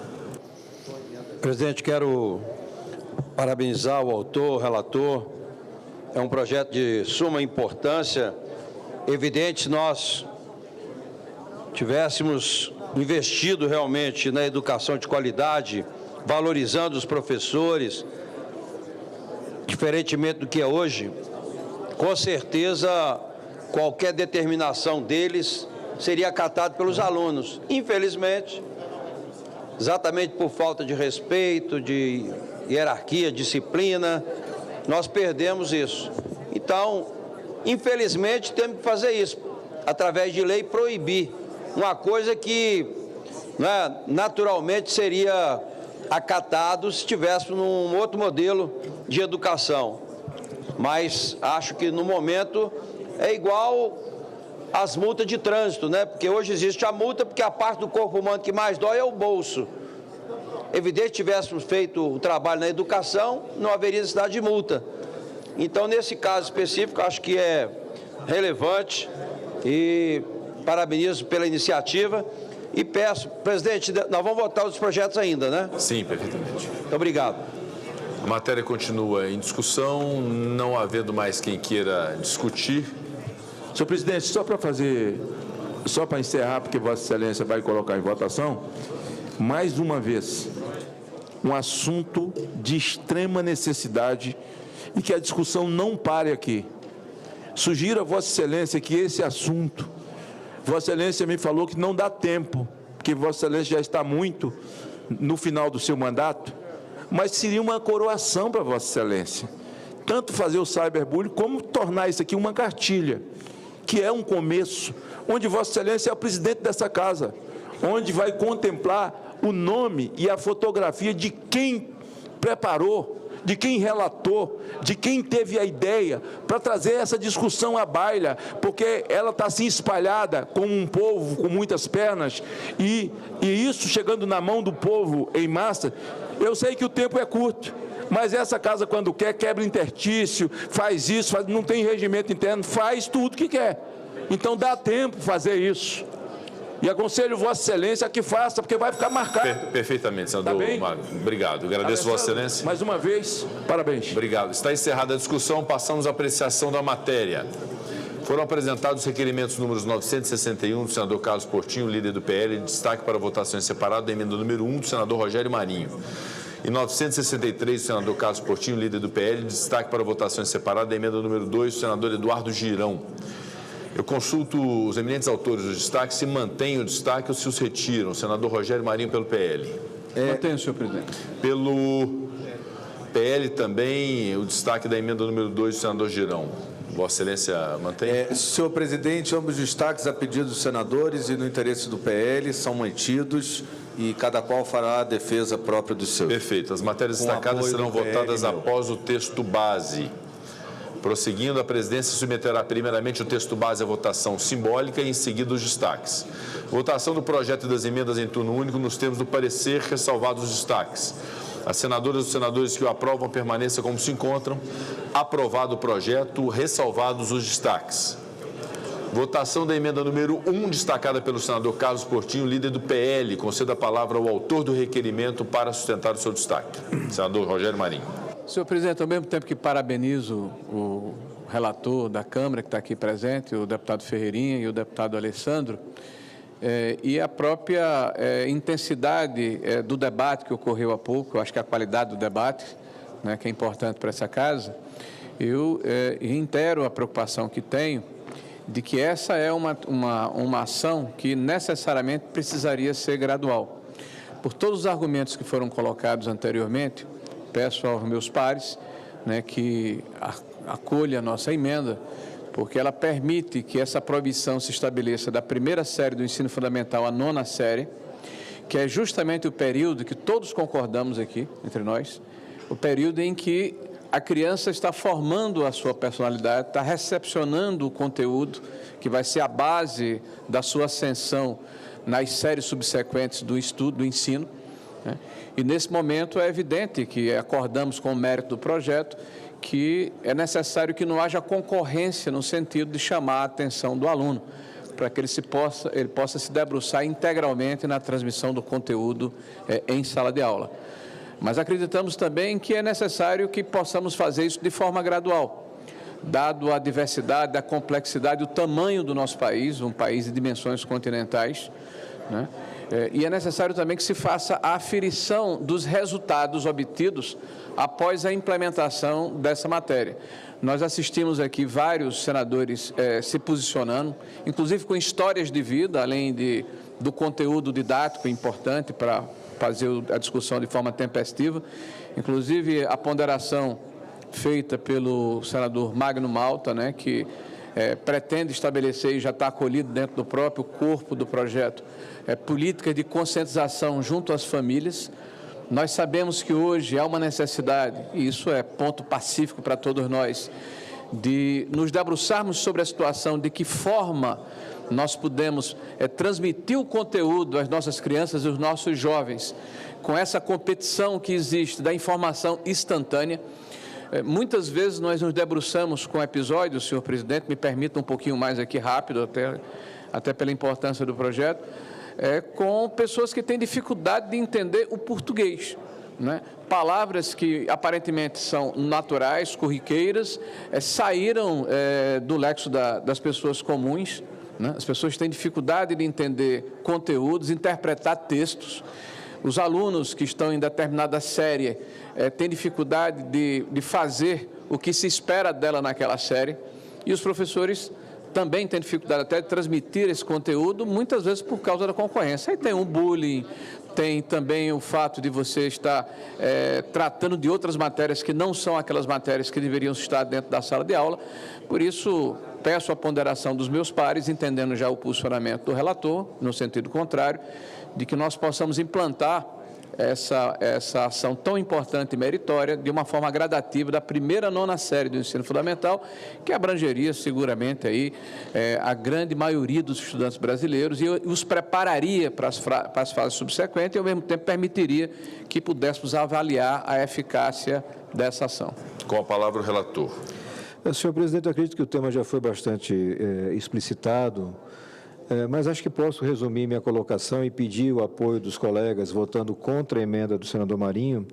Presidente, quero parabenizar o autor, o relator. É um projeto de suma importância. Evidente, se nós tivéssemos investido realmente na educação de qualidade, valorizando os professores, diferentemente do que é hoje, com certeza qualquer determinação deles seria acatada pelos alunos. Infelizmente, exatamente por falta de respeito, de hierarquia, disciplina, nós perdemos isso. Então, infelizmente, temos que fazer isso, através de lei, proibir uma coisa que, né, naturalmente seria acatado se estivéssemos num outro modelo de educação. Mas acho que no momento é igual às multas de trânsito, né? Porque hoje existe a multa porque a parte do corpo humano que mais dói é o bolso. Evidente, se tivéssemos feito o trabalho na educação, não haveria necessidade de multa. Então, nesse caso específico, acho que é relevante e parabenizo pela iniciativa e peço, presidente, nós vamos votar os projetos ainda, né? Sim, perfeitamente. Muito obrigado. A matéria continua em discussão, não havendo mais quem queira discutir. Senhor presidente, só para encerrar, porque Vossa Excelência vai colocar em votação, mais uma vez, um assunto de extrema necessidade e que a discussão não pare aqui. Sugiro a Vossa Excelência que esse assunto, Vossa Excelência me falou que não dá tempo, porque Vossa Excelência já está muito no final do seu mandato, mas seria uma coroação para Vossa Excelência. Tanto fazer o cyberbullying, como tornar isso aqui uma cartilha, que é um começo, onde Vossa Excelência é o presidente dessa casa, onde vai contemplar o nome e a fotografia de quem preparou, de quem relatou, de quem teve a ideia para trazer essa discussão à baila, porque ela está assim espalhada como um povo com muitas pernas, e isso chegando na mão do povo em massa. Eu sei que o tempo é curto, mas essa casa, quando quer, quebra interstício, faz isso, não tem regimento interno, faz tudo que quer. Então dá tempo fazer isso. E aconselho Vossa Excelência a que faça, porque vai ficar marcado. Perfeitamente, senador Magno. Obrigado. Agradeço Vossa Excelência. Mais uma vez, parabéns. Obrigado. Está encerrada a discussão, passamos à apreciação da matéria. Foram apresentados os requerimentos números 961 do senador Carlos Portinho, líder do PL, destaque para votação em separado da emenda número 1 do senador Rogério Marinho. E 963 do senador Carlos Portinho, líder do PL, destaque para votação em separado da emenda número 2 do senador Eduardo Girão. Eu consulto os eminentes autores dos destaques, se mantém o destaque ou se os retiram. O senador Rogério Marinho pelo PL. Mantém, senhor presidente. Pelo PL também, o destaque da emenda número 2 do senador Girão. Vossa Excelência mantém? Senhor presidente, ambos os destaques a pedido dos senadores e no interesse do PL são mantidos e cada qual fará a defesa própria do seu. Perfeito. As matérias destacadas serão votadas após o texto base. Prosseguindo, a presidência submeterá primeiramente o texto base à votação simbólica e em seguida os destaques. Votação do projeto e das emendas em turno único nos termos do parecer, ressalvados os destaques. As senadoras e os senadores que o aprovam permaneçam como se encontram. Aprovado o projeto, ressalvados os destaques. Votação da emenda número 1, destacada pelo senador Carlos Portinho, líder do PL. Concedo a palavra ao autor do requerimento para sustentar o seu destaque. Senador Rogério Marinho. Senhor presidente, ao mesmo tempo que parabenizo o relator da Câmara, que está aqui presente, o deputado Ferreirinha e o deputado Alessandro, e a própria intensidade do debate que ocorreu há pouco, eu acho que a qualidade do debate, né, que é importante para essa casa, eu reitero a preocupação que tenho de que essa é uma ação que necessariamente precisaria ser gradual. Por todos os argumentos que foram colocados anteriormente, peço aos meus pares, né, que acolha a nossa emenda, porque ela permite que essa proibição se estabeleça da primeira série do ensino fundamental à 9ª série, que é justamente o período que todos concordamos aqui, entre nós, o período em que a criança está formando a sua personalidade, está recepcionando o conteúdo que vai ser a base da sua ascensão nas séries subsequentes do estudo, do ensino, né? E nesse momento é evidente que acordamos com o mérito do projeto que é necessário que não haja concorrência no sentido de chamar a atenção do aluno, para que ele possa se debruçar integralmente na transmissão do conteúdo em sala de aula. Mas acreditamos também que é necessário que possamos fazer isso de forma gradual, dado a diversidade, a complexidade, o tamanho do nosso país, um país de dimensões continentais, né? E é necessário também que se faça a aferição dos resultados obtidos após a implementação dessa matéria. Nós assistimos aqui vários senadores se posicionando, inclusive com histórias de vida, além do conteúdo didático importante para fazer a discussão de forma tempestiva. Inclusive, a ponderação feita pelo senador Magno Malta, né, que pretende estabelecer e já está acolhido dentro do próprio corpo do projeto, políticas de conscientização junto às famílias. Nós sabemos que hoje há uma necessidade, e isso é ponto pacífico para todos nós, de nos debruçarmos sobre a situação de que forma nós podemos transmitir o conteúdo às nossas crianças e aos nossos jovens, com essa competição que existe da informação instantânea. Muitas vezes nós nos debruçamos com episódios, senhor presidente, me permita um pouquinho mais aqui rápido, até pela importância do projeto, com pessoas que têm dificuldade de entender o português, né? Palavras que aparentemente são naturais, corriqueiras, saíram do lexo das pessoas comuns, né? As pessoas têm dificuldade de entender conteúdos, interpretar textos. Os alunos que estão em determinada série têm dificuldade de fazer o que se espera dela naquela série, e os professores também têm dificuldade até de transmitir esse conteúdo, muitas vezes por causa da concorrência. Aí tem o bullying, tem também o fato de você estar tratando de outras matérias que não são aquelas matérias que deveriam estar dentro da sala de aula. Por isso, peço a ponderação dos meus pares, entendendo já o posicionamento do relator, no sentido contrário, de que nós possamos implantar essa ação tão importante e meritória de uma forma gradativa da primeira à 9ª série do ensino fundamental, que abrangeria seguramente aí, a grande maioria dos estudantes brasileiros e os prepararia para as fases subsequentes e, ao mesmo tempo, permitiria que pudéssemos avaliar a eficácia dessa ação. Com a palavra o relator. Senhor presidente, eu acredito que o tema já foi bastante explicitado, mas acho que posso resumir minha colocação e pedir o apoio dos colegas votando contra a emenda do senador Marinho,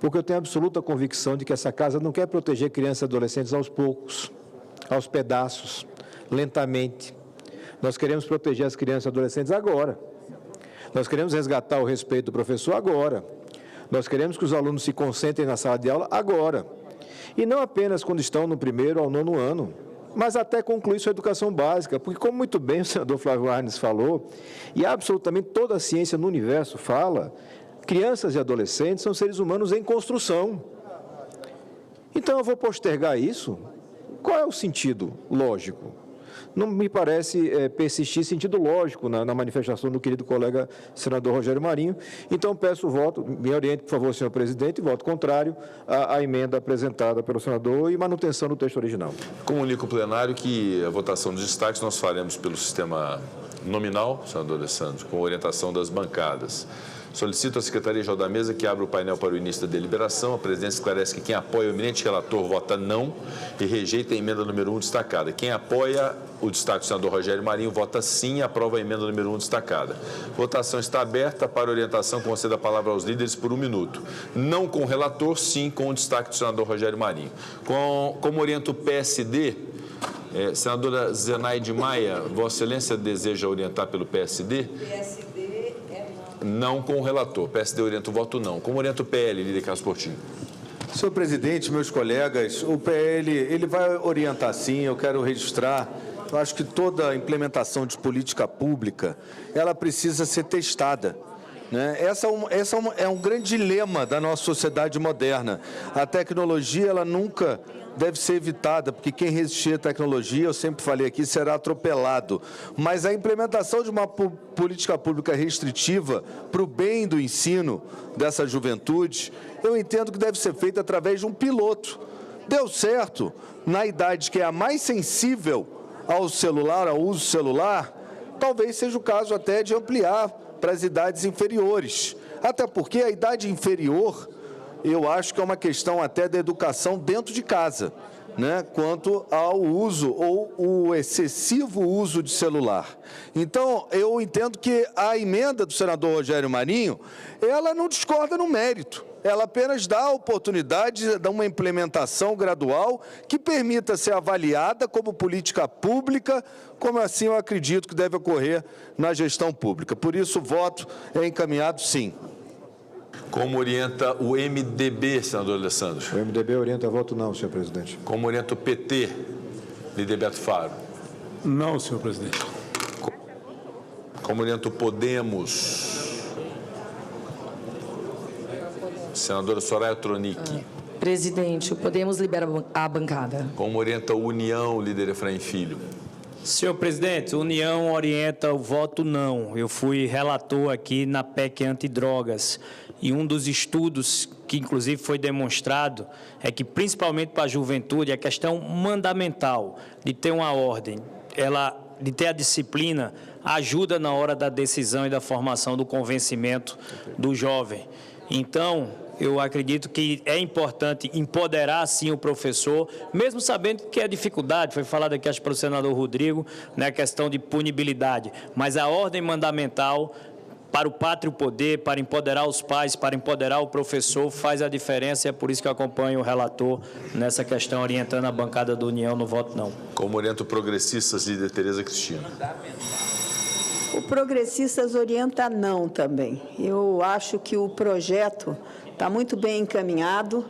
porque eu tenho absoluta convicção de que essa casa não quer proteger crianças e adolescentes aos poucos, aos pedaços, lentamente. Nós queremos proteger as crianças e adolescentes agora. Nós queremos resgatar o respeito do professor agora. Nós queremos que os alunos se concentrem na sala de aula agora. E não apenas quando estão no 1º ao 9º ano, mas até concluir sua educação básica, porque, como muito bem o senador Flávio Arnes falou, e absolutamente toda a ciência no universo fala, crianças e adolescentes são seres humanos em construção. Então, eu vou postergar isso? Qual é o sentido lógico? não me parece persistir sentido lógico na manifestação do querido colega senador Rogério Marinho. Então, peço o voto, me oriente, por favor, senhor presidente, voto contrário à emenda apresentada pelo senador e manutenção do texto original. Comunico ao plenário que a votação dos destaques nós faremos pelo sistema nominal, senador Alessandro, com orientação das bancadas. Solicito à Secretaria-Geral da Mesa que abra o painel para o início da deliberação. A presidência esclarece que quem apoia o eminente relator vota não e rejeita a emenda número 1 destacada. Quem apoia o destaque do senador Rogério Marinho vota sim e aprova a emenda número 1 destacada. Votação está aberta. Para orientação, concedo a palavra aos líderes por 1 minuto. Não com o relator, sim com o destaque do senador Rogério Marinho. Como orienta o PSD, senadora Zenaide Maia, Vossa Excelência deseja orientar pelo PSD? PSD não com o relator. PSD orienta o voto não. Como orienta o PL, líder Carlos Portinho? Senhor presidente, meus colegas, o PL ele vai orientar sim, eu quero registrar. Eu acho que toda implementação de política pública, ela precisa ser testada. Essa é um grande dilema da nossa sociedade moderna. A tecnologia, ela nunca deve ser evitada, porque quem resistir à tecnologia, eu sempre falei aqui, será atropelado. Mas a implementação de uma política pública restritiva para o bem do ensino dessa juventude, eu entendo que deve ser feita através de um piloto. Deu certo na idade que é a mais sensível ao celular, ao uso celular, talvez seja o caso até de ampliar para as idades inferiores. Até porque a idade inferior, eu acho que é uma questão até da educação dentro de casa, quanto ao uso ou o excessivo uso de celular. Então, eu entendo que a emenda do senador Rogério Marinho, ela não discorda no mérito. Ela apenas dá a oportunidade de uma implementação gradual que permita ser avaliada como política pública, como assim eu acredito que deve ocorrer na gestão pública. Por isso, o voto é encaminhado sim. Como orienta o MDB, senador Alessandro? O MDB orienta voto não, senhor presidente. Como orienta o PT, líder Beto Faro? Não, senhor presidente. Como orienta o Podemos? Senadora Soraya Tronic. Presidente, o Podemos libera a bancada. Como orienta a União, líder Efraim Filho? Senhor presidente, a União orienta o voto não. Eu fui relator aqui na PEC antidrogas e um dos estudos que inclusive foi demonstrado é que principalmente para a juventude a questão mandamental de ter uma ordem, de ter a disciplina, ajuda na hora da decisão e da formação do convencimento do jovem. Então, eu acredito que é importante empoderar, sim, o professor, mesmo sabendo que é dificuldade, foi falado aqui, acho, pelo senador Rodrigo, a questão de punibilidade, mas a ordem mandamental para o pátrio poder, para empoderar os pais, para empoderar o professor, faz a diferença e é por isso que eu acompanho o relator nessa questão, orientando a bancada da União no voto não. Como orienta o Progressistas, líder Tereza Cristina? O Progressistas orienta não também. Eu acho que o projeto está muito bem encaminhado,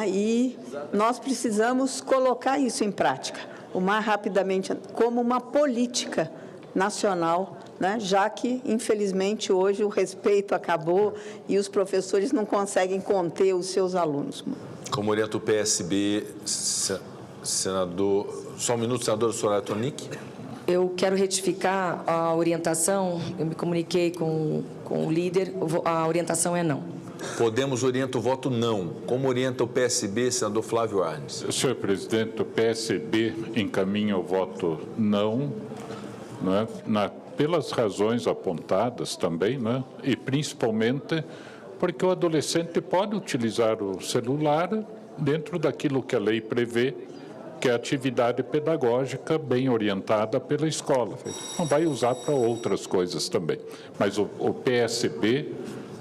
e nós precisamos colocar isso em prática o mais rapidamente, como uma política nacional, já que, infelizmente, hoje o respeito acabou e os professores não conseguem conter os seus alunos. Como orienta o PSB, senador... Só um minuto, senadora Soraya Tronic. Eu quero retificar a orientação, eu me comuniquei com o líder, a orientação é não. Podemos orienta o voto não. Como orienta o PSB, senador Flávio Arnes? Senhor presidente, o PSB encaminha o voto não, pelas razões apontadas também, e principalmente porque o adolescente pode utilizar o celular dentro daquilo que a lei prevê, que é atividade pedagógica bem orientada pela escola. Não vai usar para outras coisas também. Mas o PSB,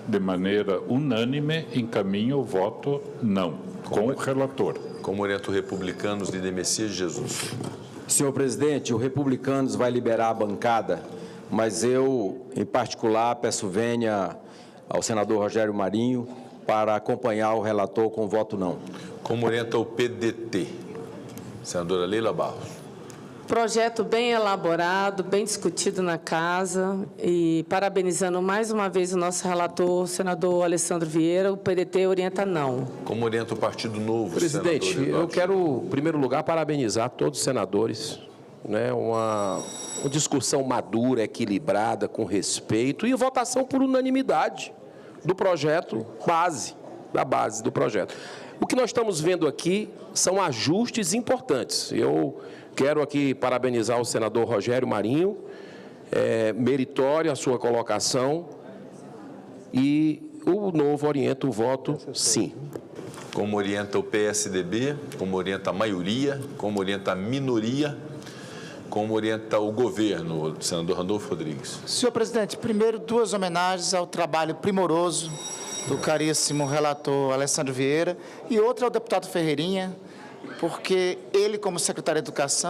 de maneira unânime, encaminha o voto não, com o relator. Como orienta o Republicanos, líder Messias Jesus? Senhor presidente, o Republicanos vai liberar a bancada, mas eu, em particular, peço vênia ao senador Rogério Marinho para acompanhar o relator com o voto não. Como orienta o PDT? Senadora Leila Barros. Projeto bem elaborado, bem discutido na casa e parabenizando mais uma vez o nosso relator, o senador Alessandro Vieira, o PDT orienta não. Como orienta o Partido Novo? Presidente, eu quero, em primeiro lugar, parabenizar todos os senadores né, uma discussão madura, equilibrada, com respeito e votação por unanimidade do projeto da base do projeto. O que nós estamos vendo aqui são ajustes importantes. Eu quero aqui parabenizar o senador Rogério Marinho, meritória a sua colocação, e o Novo orienta o voto sim. Como orienta o PSDB, como orienta a maioria, como orienta a minoria, como orienta o governo, o senador Randolfo Rodrigues. Senhor presidente, primeiro, duas homenagens ao trabalho primoroso do caríssimo relator Alessandro Vieira e outra ao deputado Ferreirinha, porque ele, como secretário de Educação,